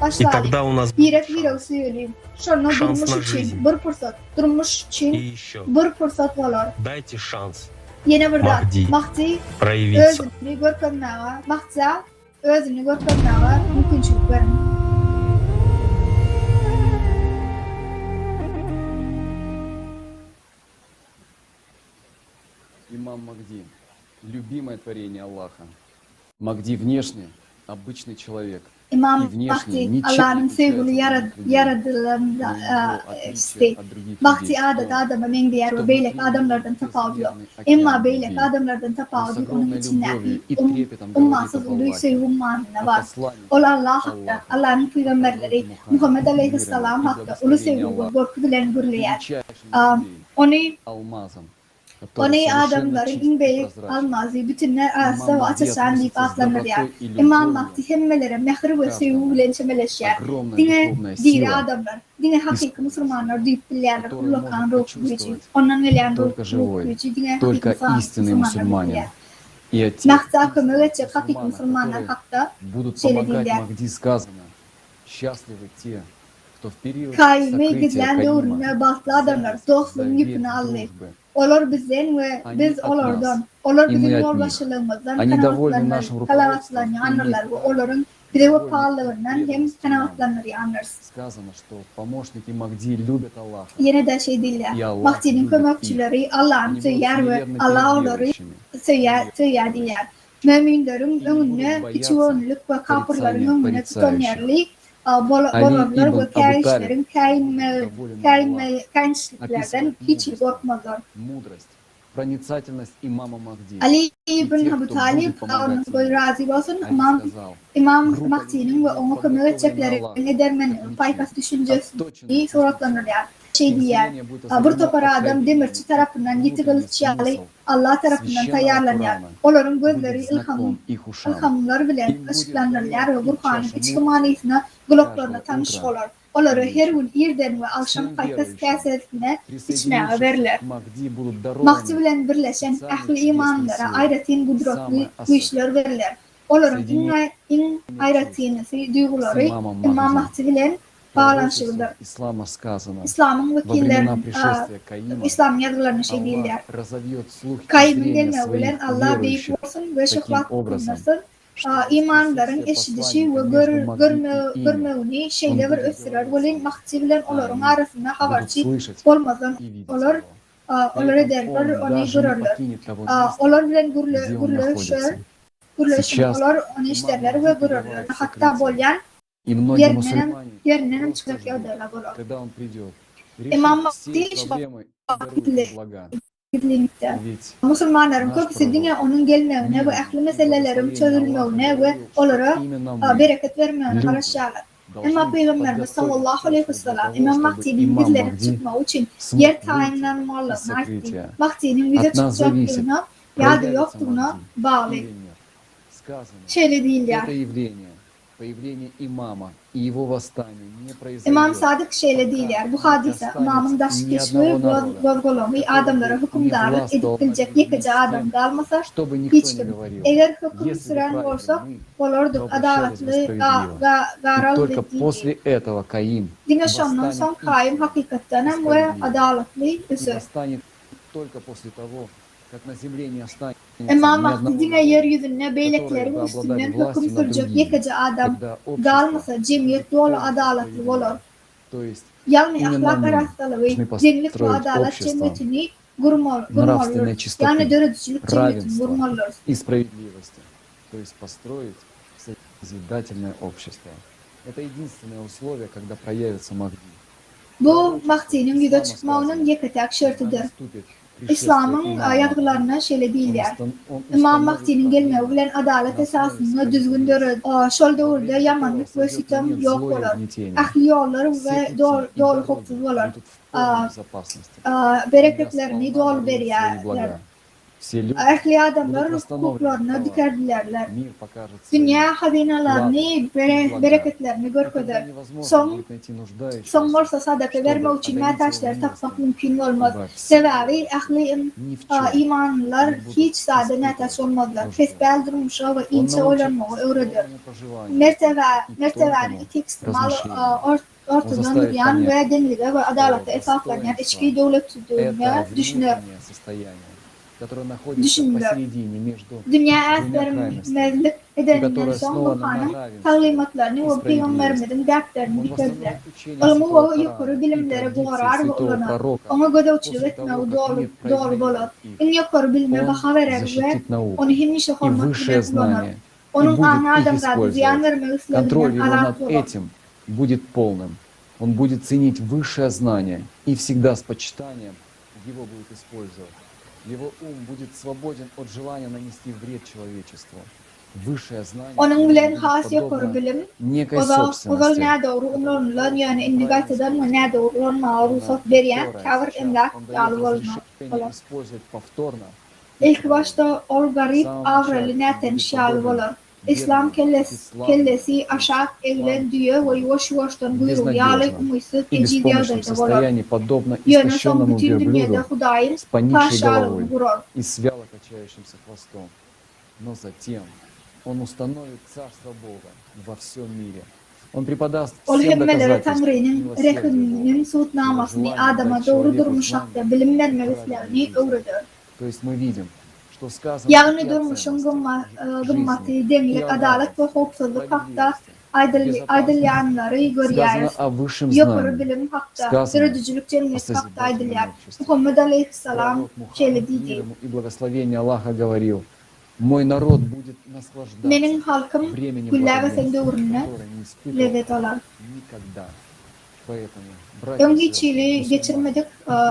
Başlayalım. тогда у нас Birek söyleyeyim. Şunu Şans durmuş na için жизнь. bir fırsat. Durmuş И için еще. bir fırsat var. Dайте şans Yine burada. Mahdi Mahdi проявиться. özünü görkemnağa. Mahdi özünü görkemnağa mümkünçülük verin. имам Махди, любимое творение Аллаха. Махди внешне обычный человек. И İmam внешне Mahdi ничем Allah'ın не sevgili отличается от других людей. yaradılarında Но его işte отличие от других Mahdi людей в adet том, adamı men diğer что ve beylek внутри adamlardan него tafavülü. безмерный Emma океан beylek любви. adamlardan Он с tafavülü onun огромной içindeki любовью и трепетом говорит об ummansız uluy Аллахе, ummanına о var. посланнике Ol Allah hakta, Аллаха, Allah'ın peygamberleri Muhammed Aleyhisselam и hakta, ulu благословение sevgi Аллаха, ve korku bilen gürleyer. величайшим из людей, Onu алмазом, который Onu совершенно adamların чист in и beylik прозрacен. almazı bütünler arasında İmam ve Mahdi açısan deyip относится с aslanlar ya. добротой и İmam любовью Mahdi hemmelere mehri ve к sevgi каждому. bilençemeleşer. Огромная Dine духовная diri сила, adamlar, dine hakiki Müslümanlar deyip bilirler. которую Ulukan может ruh gücü, почувствовать ondan gelen ruh только живой, gücü, dine только hakiki истинный Müslümanlar мусульманин. bilirler. И о тех Mahta kömür истинных edecek hakiki мусульманах, Müslümanlar которые hakta будут şeyle помогать değiller. Махди, сказано, счастливы те, кто в период Kaime сокрытия gidilen Каима doğruna bahtlı adamlar, dostluğun завет yükünü alır. дружбы. Olur bizden ve Они biz от olurdan, нас, olur и bizim мы от них. yoldaşlığımızdan Они довольны нашим руководством kanatlanır ve olurun bir de довольны pahalılığından hem преданностью нам. kanatlanır anlarız. Сказано, что помощники Махди любят Аллаха. Yine de şey değiller. И Allah Mahdi'nin любит их. köməkçiləri Allah'ın Они будут söyər ve смиренны Allah перед onları верующими. söyər deyər. Müminlerin önüne boyarsa içi önlük ve kapırların порицания önüne tutan порицающих. bolorlar ibn ve Abu kayişlerin доволен kayınçliklerden описывает hiç мудрость, korkmazlar. мудрость, проницательность имама Махди. Ali И ibn тех, Abi кто Talib будет помогать onun ему. razı olsun Ali сказал, İmam группа Mahdi'nin ve людей, onu kömür edeceklerini dermen faykas düşüncesi suratlanır yani. Şey diyer, Население будет bir освобождено topara от adam demirçi tarafından внутренний yitirilip çiyalı смысл Allah tarafından священного tayarlanıyor. Корана Onların gözleri будет знаком их ушам. ilhamlar bilen Им будет ışıklanırlar ve dano Kur'an'ın их içki чаша manasına kulaklarına каждого tanış утра olur. Onları и her gün irden ve akşam Всем faykas верующим, kesetine içmeye присоединившись verirler. к Mahdi, будут Mahdi дарованы bilen birleşen специальные ehli чудесные imanlara силы, ayretin kudretli самые güçler verirler. Onların Соединение in ayretinisi duyguları с имамом İmam Махди. Mahdi bilen В bağlantılıdır. пророчестве ислама сказано, İslam'ın во времена vekillerin, пришествия Каима, İslam yazılarını şey değiller. Аллах разовьет слух и Kayyımın зрение gelme своих bilen Allah büyük верующих olsun ve таким şıklat образом, kılmasın. что İmanların присутствие eşidişi ve посланника между Махди и ими, görmevini şeyle bir он будет ösürür. говорить Velin Mahdi bilen onların они arasında будут haberçi слышать olmazdan и видеть olur. его. Olur При этом ederler, он onu даже не görürler. покинет того места, Olur bilen где он находится. gürleşim Сейчас olur, onu işlerler ve görürler. Hatta bolyan И многие yerinden мусульмане çıkacak yollarla olur. когда он придет, İmam решит Mahdi все iş проблемы и дарует блага. gizlilikte. Ведь Müslümanların наш köpüsü dine пророк, onun gelmevine ve ehli meselelerin çözülmevine ve onlara bereket vermevine karışarlar. Ama Peygamberimiz sallallahu aleyhi ve sellem İmam Mahdi'nin bizlere çıkma için yer tayinlenmalığını arttı. Mahdi'nin bize çıkacaklığına ya da yokluğuna bağlı. Şöyle değil ya. Это явление, появление имама и его восстание не произойдет. İmam Sadık şeyle değil yani. Bu hadise imamın daşı keşfi vazgolomu adamlara hükümdarlık edilecek yıkıcı adam kalmasa hiç kim. Eğer hüküm süren olsa olurduk adaletli И garal только после этого Каим dine şondan son kaim hakikatten ve adaletli üsür. восстанет только после того, как на земле не останется İmam ни Mahdi одного dine yeryüzünde beyliklerin которые бы üstünden обладали hüküm властью над sürecek другими, yıkıcı adam когда общество kalmasa cemiyet dolu adaletli olur. То есть Yani именно ahlak мы arasılığı, должны dinlik ve построить adalet общество cemiyetini нравственной kurmalıyız. чистоты, Yani dörücülük cemiyetini равенства kurmalıyız. и справедливости. То есть построить созидательное общество. Это единственное условие, когда проявится Махди. Bu Mahdi'nin yüze çıkmağının yekatek şartıdır. Наступит İslam'ın пришествие ayaklarına şöyle değiller. Он İmam Mahdi'nin gelmeği bilen adalet esasını düzgün dörür. Şol doğruda yamanlık ve sitem yok olur. Ahli yolları ve doğru hukuksuz olur. Bereketlerini doğru verirler. Ahli adamlar hukuklarına dikerdilerler. Dünya hazinalarını, bereketlerini görküdür. Son olsa sadaka verme için metaşlar tapmak mümkün olmaz. Sebebi ahli imanlılar hiç sade metaş olmazlar. Fesbel durmuşa ve ince olanmağı öğredir. Mertebenin iki ekstremal ortadan duruyan ve denliğe ve adalete esaslanan eski devlet tüdüğüne düşünür. которая находится düşündü. посередине между Dünya двумя крайностями, ezbermezlik и edeninden которая son основана bu на hanım равенстве talimatlarını и ve справедливости. peygamberimizin dertlerini Он bitirdiler. восстановит учение Olumlu Святого ve yukarı Корана и bilimlere традиции boğarar ve Святого ulanır. Пророка Ona gödevçilik после etmeyi того, как doğru мир olur. проигнорил их. En yukarı bilime Он baha verer ve защитит науку onu himişe и hormat высшее bile kullanır. знание, и Onun будет ahne их adamzade ziyan использовать. vermeyi Контроль isteyen его над alaklı olur. этим будет полным. Он будет ценить высшее знание и всегда с почитанием его будет использовать. Его ум будет свободен от желания нанести вред человечеству. Высшее знание Onun bilen будет has yukarı подобно bilim, некой o da собственности. ne doğru onlarla yani indikayt eden ve ne doğru onlarla ruhsat veren tavır emlak Он дает yalı olma. разрешение использовать повторно. İlk başta o garip avreli neten şalı olur. İslam kellesi aşağı eğilen diyor ve yavaş yavaştan buyruğu yalı umuysa И в tecid беспомощном yağdaydı olur. состоянии, подобно Yönü son истощенному bütün dünyada верблюду Hudayın с поникшей taşalı головой vurur. и с вяло качающимся хвостом. Но затем он установит царство Бога во всем мире. Он преподаст Ol всем hemmeleri доказательства Tanrı'nın милосердия Бога. rehiminin suutnamasını Adam'a doğru durmuş hakta bilimler melislerini öğretir. То есть мы видим, что сказано Yani и о durmuşun ценностях gımmati, жизни, и demilik, о adalet ve равенстве, hoksuzluk hakta безопасности. aydılyanları Сказано görüyoruz. о высшем Yukarı знании. bilim hakta, Сказано yaratıcılık о cennet hakta созидательном aydılyan. обществе. Muhammed Aleyhisselam Пророк şöyle Мухаммад, dedi. мир ему и благословение Аллаха, говорил: «Мой народ будет наслаждаться Benim halkım временем güller ve sen благоденствия, doğrunu которое не испытывал lezzet alır. никогда». Поэтому, братья и Öngi сестры, çiğli мусульмане, geçirmedik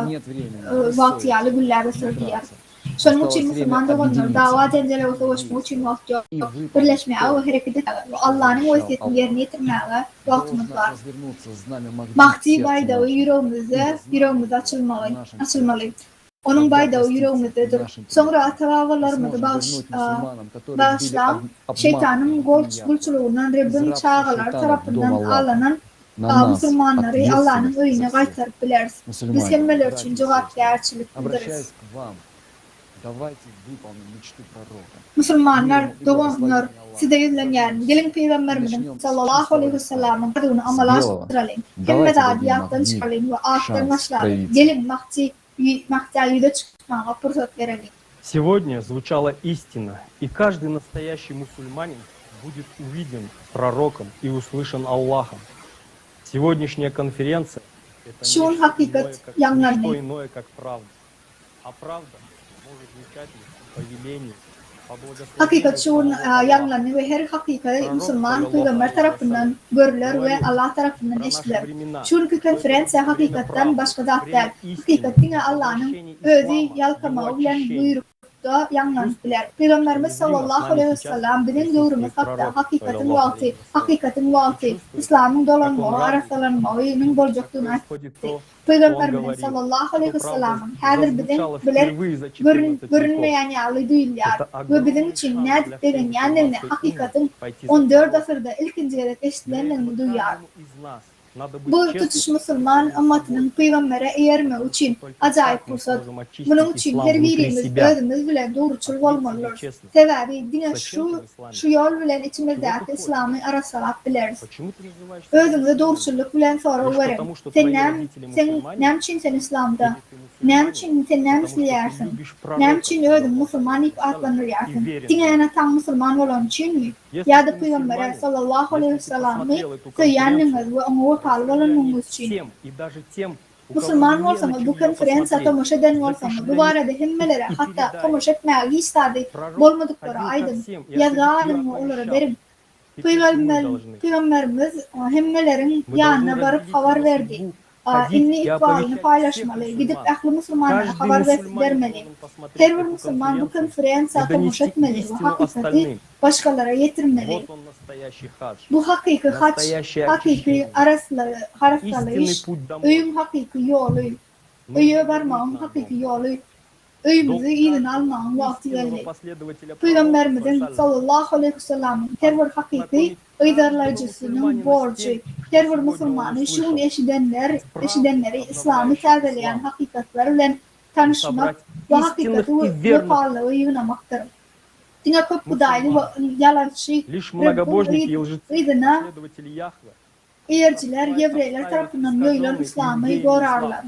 нет времени vaktiyalı güller ve sözler. Şunun için Müslüman doğanlar dava cenderle ve savaşma için vakti yok. Birleşmeye ve hareket etmeye ve Allah'ın vasiyetini yerine getirmeye vaktimiz var. Mahdi baydağı yüreğimize açılmalı. Onun baydağı yüreğimizdedir. Sonra atavalarımızı bağışlam, şeytanın golçuluğundan Rabbin çağılar tarafından alınan Müslümanları Allah'ın öyüne kaytarıp biliriz. Biz hemmeler için cevapgerçilik biliriz. Давайте выполним мечту пророка. Müslümanlar, doğanlar, size yüzlenyen, gelin Peygamberimizin sallallahu aleyhi ve sellem'in adını amalaştıralım. Hemmet adiyattan çıkaralım ve ahtarlaşlarım. Gelin Mahdi'ye çıkmaya fırsat verelim. Сегодня звучала истина, и каждый настоящий мусульманин будет увиден пророком и услышан Аллахом. Сегодняшняя конференция — это Şu an hakikat что yanlarını. иное, как правда. А правда может звучать лишь по велению, по Hakikat благословению şu an yanlarını ve her hakikati Müslüman Peygamber tarafından görülür ve Allah tarafından eşitler. Çünkü konferansiya hakikatten başka zat değil. Hakikatine Allah'ın özü yalkama ulan buyrukta yanlanıplar. Peygamberimiz sallallahu aleyhi ve sellem bizim doğrumuz hatta hakikatin valtı, İslam'ın dolanma, arasalanma, bolcakluğunu açtı. Peygamberimiz sallallahu aleyhi ve sellem hazır bizim görünmeyen yağlı değiller ve bizim için ne dediklerini yanlarını hakikatin 14 asırda ilk kere eşitlerini duyar. Bu tutuş Müslüman ümmetinin Peygamber'e erme için acayip fırsat. Bunun için her birimiz özümüz bilen doğruçul olmalıyız. Sebebi dine şu yol bilen içimizdeki İslam'ı arasalak biliriz. Özümüze doğruçulluk bilen sonra verin. Sen nem için sen İslam'da? Nem için sen nem isleyersin? Nem için özüm Müslüman ip atlanırsın? Dine ana tam Müslüman olan için mi? Ya da Peygamber'e sallallahu aleyhi ve sellem'i söyleyeniniz ve onu kalvalanınız için. Müslüman olsanız bu konferansa tamaşa eden olsanız bu arada hemmelere hatta tamaşa etmeye istedik bolmadıkları aydın yazarım onlara derim. Peygamberimiz hemmelerin yanına varıp haber verdi. İnni ikbalini paylaşmalı, gidip ahli Müslümanlara haber vermeli. Her bir Müslüman bu konferansa tamaşa etmeli ve hakikati başkalara yetirmeli. Bu hakiki haç, hakiki harfları iş, öyüm hakiki yolu, öye varmağın hakiki yolu, öyümüzü iyiden almağın vakti geldi. Peygamberimizin sallallahu aleyhi ve sellem'in her bir hakiki ıydarlayıcısının borcu, her bir Müslümanın şun eşidenleri İslam'ı tazeleyen hakikatlerle tanışmak ve hakikati yukarılığı yığınamaktır. Dine köp budaylı ve yalançı Rabbin eğerciler, Yevreyler tarafından yayılan İslam'ı görarlar.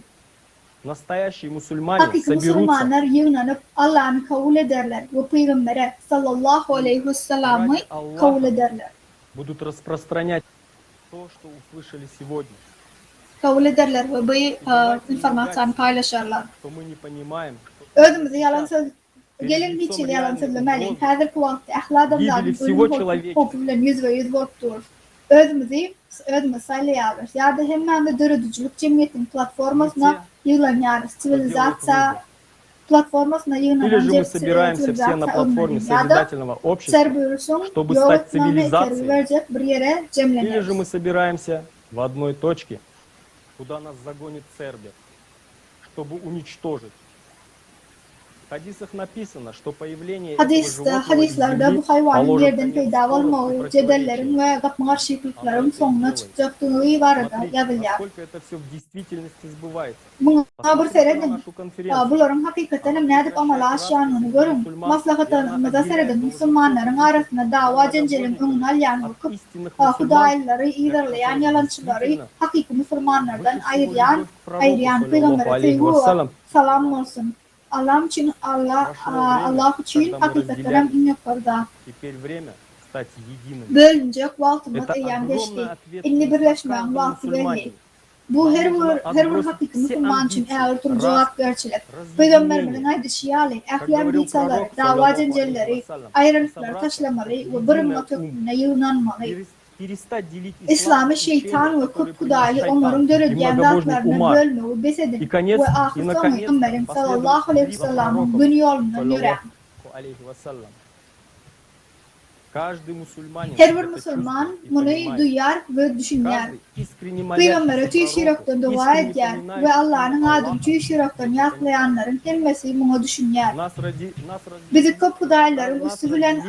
настоящие мусульмане Hakiki соберутся Müslümanlar yığınlanıp Allah'ını kabul ederler ve Peygambere sallallahu aleyhi ve sellem'i kabul ederler. будут распространять то, что услышали сегодня. Kabul ederler ve bu informasyonu paylaşırlar. Что мы не понимаем, Özümüzü yalan söz gelin hiç yalan söylemeli. Hazır kuvvetli ahladımların ölüm korkulan %100 korktur. Özümüz saylayarız. Ya da hemen de dörüdücülük cemiyetin platformasına yığılanyarız. Sivilizasya platformasına или же мы собираемся все на платформе созидательного общества, чтобы стать цивилизацией, или же мы собираемся в одной точке, куда нас загонит Сербия, чтобы уничтожить. В хадисах написано, что появление этого животного Hadislerde bu hayvanın yerden peyda olmağı, cedellerin ve karşılıkların sonuna çıkacaktır varada yazılıyor. Насколько это все в действительности сбывается. Buna bir seyredin. Bunların hakikaten ne edip amala aşağınını görün. Maslahatlarımıza seyredin. Müslümanların arasında dava cencelin önüne alyan bakıp hudayları, ilerleyen yalancıları hakiki Müslümanlardan ayırayan Peygamber'e salam olsun. Allah için hakikaten en yukarıda. Bölünecek vaktimiz eyyam geçti. İnni birleşmeyen vakti belli. Bu her bir hakiki Müslüman için eğer cevap gerçelik. Peygamberimizin aydışıyali, ehlem ditsaları, dava cencelleri, ayrılıkları taşlamalı ve bırınma köküne yığınanmalı. İslam'ı şeytan ve kurt kudayı onların dörüdüyen dağlarına bölme ve besedin ve ahir sonu Peygamberim sallallahu aleyhi ve sellem'in gün yolundan yören. Her bir Müslüman bunu duyar ve düşünür. Peygamber'e tüy şiraktan dua eder ve Allah'ın adını tüy şiraktan yaklayanların hemmesi bunu düşünür. Bizi kurt kudayların üstü bilen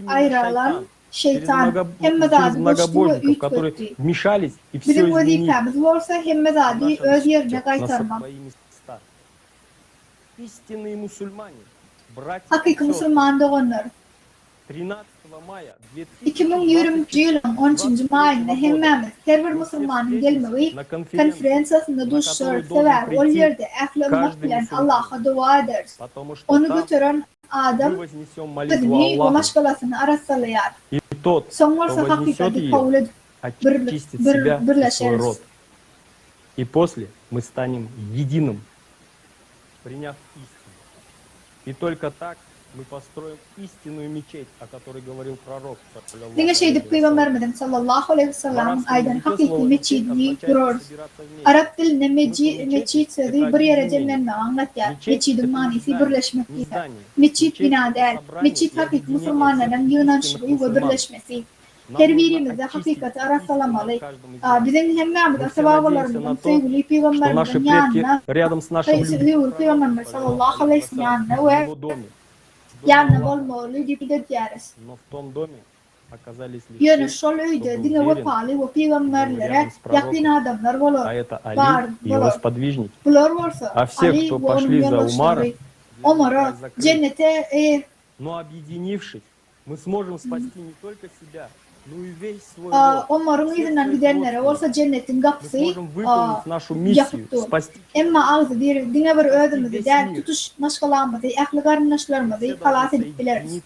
ayrılan şeytan hemmezadi boşluğu ütköttü. Bizim vazifemiz varsa hemmezadi öz yerine kaytarmak. Hakiki Müslüman doğanlar. 2020 yılın 13. mayında hemmemiz her bir Müslümanın gelmeyi konferansiyasında duşlar sever o yerde ehlemek bilen Allah'a dua ederiz. Onu götüren adam kızını ve maşgalasını arassalayar. Sonrası hakikati kabul edip birleşiriz. И после мы станем единым, приняв истину. И только так мы построим истинную мечеть, о которой говорил пророк. Dinle şeyde Peygamberimizin sallallahu aleyhi ve sellem aydan hakiki meçidi kurur. Arap dilinde meçid sözü bir yere cemlenme anlatıyor. Meçidin manisi birleşmek ise. Meçid bina der. Meçid hakiki Müslümanların yığınançlığı ve birleşmesi. Her birimize hakikati arassalamalı. Bizim hemmemiz asabablarımızın sevgili Peygamberimizin yanına Peygamberimiz sallallahu aleyhi ve sellem yanına ve yanına olmalı deyip ederiz. Yani şol öyle dine ve pali ve peygamberlere yakın adamlar var. Bunlar varsa Ali ve onun yoldaşları Umar'a cennete Но объединившись, мы сможем спасти не только себя, но и весь свой Umar'ın izinden gidenlere varsa cennetin kapısı yapıktır. Ama ağzı bir dine bir özümüzü der tutuş maşgalamızı, ehli karınlaşlarımızı halas edip biliriz.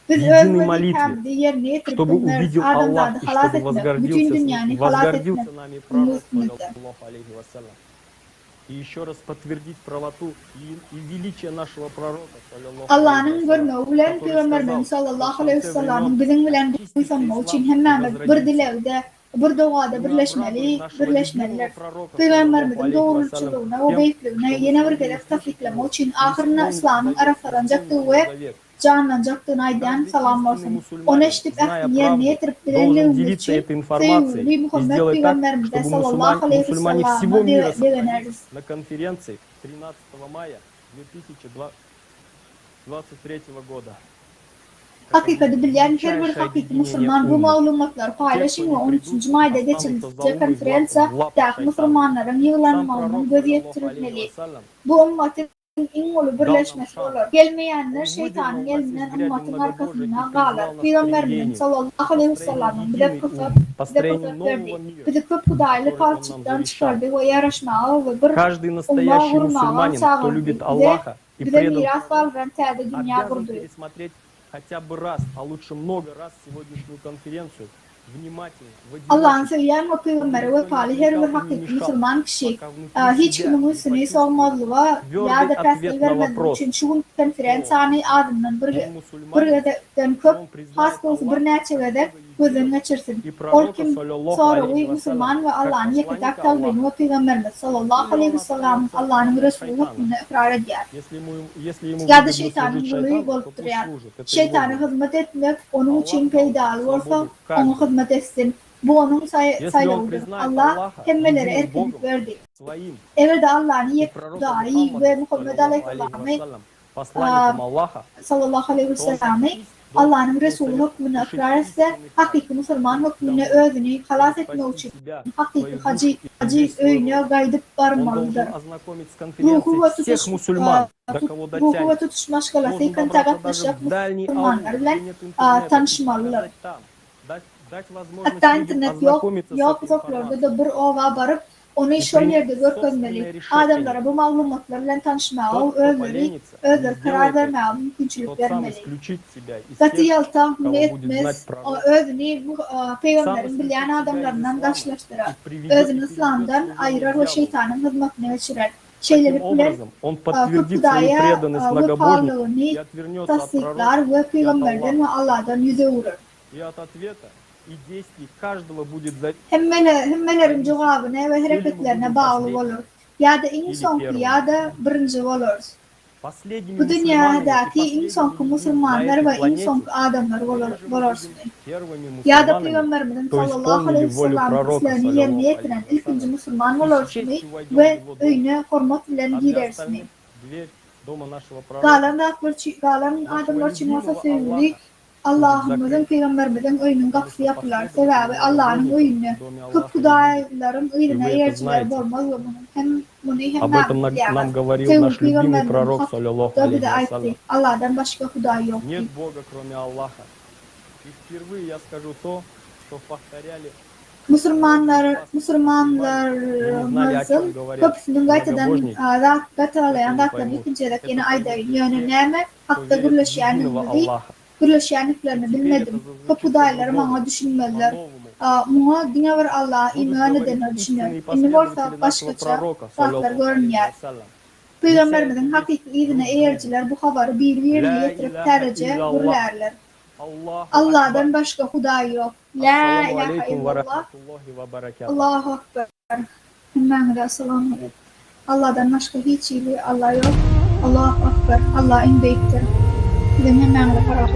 Biz özümüzü kendi yerine getirip biliriz. Adamları halas etmek, bütün dünyanı halas etmek mümkündür. И еще раз подтвердить правоту и величие нашего пророка. Allah'ın görmeği bilen Peygamberimiz sallallahu aleyhi ve sellem'in bizim bilen kuysanma için hemmemiz bir dilevde, bir duada birleşmeliler. Peygamberimizin doğrulçuluğuna ve büyüklüğüne yeni bir hedef tasdikleme için ahirine İslam'ın araslanacaktığı ve canlanacaktığına aydan salam olsun. Onu eşitip yerine getirip bilenliğimiz için sevgili Muhammed Peygamberimize sallallahu aleyhi ve sellem'e deveneriz. На конференции 13 мая 2023 года. Hakikati bilen her bir hakiki Müslüman bu malumatları paylaşın ve 13. Mayda geçilecek konferansa Müslümanların yığılanmalarının göz yetirilmeli. Bu ümmetin ulu birleşmesi olur. Gelmeyenler şeytanın elinden ümmetin arkasından galar. Peygamberimiz sallallahu aleyhi ve sellem'in bir de kıfır verdi. Bir de köp hudaylı kalçıktan çıkardı ve yarışmağı ve bir Каждый настоящий мусульманин, кто любит Аллаха и bir de предан miras kaldıran telde dünya обязан kurdu. пересмотреть хотя бы раз, а lучше много раз сегодняшнюю конференцию, внимательно, в Allah'ın söyleyen ve peygamberi ve pali her bir hakiki Müslüman kişi hiç kimin üstüne sormalı ve ya da pesli vermedi için şu konferansanı adından bir köp haskası bir neçede gözün geçirsin. Ol kim sonra ve Müslüman ve Allah'ın yektak talbini ve peygamberimiz sallallahu aleyhi ve sellem Allah'ın Resulü hükmünü ikrar eder. Ya da şeytanın yolu bolup duruyor. Şeytana hizmet etmek onun için peydalı olsa onu hizmet etsin. Bu onun sayılığıdır. Allah hemmelere erkinlik verdi. Evet Allah'ın yekdari ve Muhammed Aleyhisselam'ı sallallahu aleyhi ve sellem'i Allah'ın Resulü hükmünü ikrar etse hakiki Müslüman hükmünü özünü halas etmek için hakiki hacı öyüne gaydıp varmalıdır. Ruhu ve tutuş maşgalası kontaktlaşıp Müslümanlarla tanışmalıdır. Hatta internet yok uzaklarda da bir ova barıp onu şöyle yerde görkezmeli. Adamlara bu malumatlarla tanışmaya, özleri karar vermeye mümkünçülük vermeli. Katıyal tahmin etmez, özünü bu peygamberin bilen adamlarından karşılaştırar. Özünü İslam'dan ayırır ve şeytanın hizmetine geçirir. Şeyleri bilir, Kudaya ve parlığını tasdiklar ve peygamberden ve Allah'dan yüze vurur. Hemmelerin cevabına ve hareketlerine bağlı olur. Ya da en sonki ya da birinci olur. Bu dünyadaki en sonki Müslümanlar ve en sonki adamlar olursun. Ya da Peygamberimizin sallallahu aleyhi ve sellem islerini yerine getiren ilkinci Müslüman olursun ve öyüne hürmet ile girersin. Galan adamlar için olsa sevgili Allah'ımızın Peygamberimizin öyünün kapısı yapılar. Sebebi Allah'ın öyünü. Hudayların öyününe yerciler olmaz ve bunu hem нам говорил наш любимый пророк, саллаллаху алейхи вассалям. Allah'dan başka huday yok. Нет Бога, кроме Аллаха. И впервые я скажу то, что повторяли Müslümanlarımızın köpüsünün gaytadan zatlarını ikinciyedek yine ayda yönüneme hatta gürleşenliklerini bilmedim. Kapıdayları bana düşünmeliler. Muha dine var Allah'a iman edenler düşünüyor. İnni varsa başkaça zatlar görünüyor. Peygamberimizin hakiki izine eğerciler bu havarı bir getirip terece gürlerler. Allah'dan başka huday yok. La ilahe illallah. Allahu akbar. Esselamu aleyküm. Allah'dan başka hiç iyi Allah yok. Allahu akbar. Allah en büyüktür. Bizim hemen de para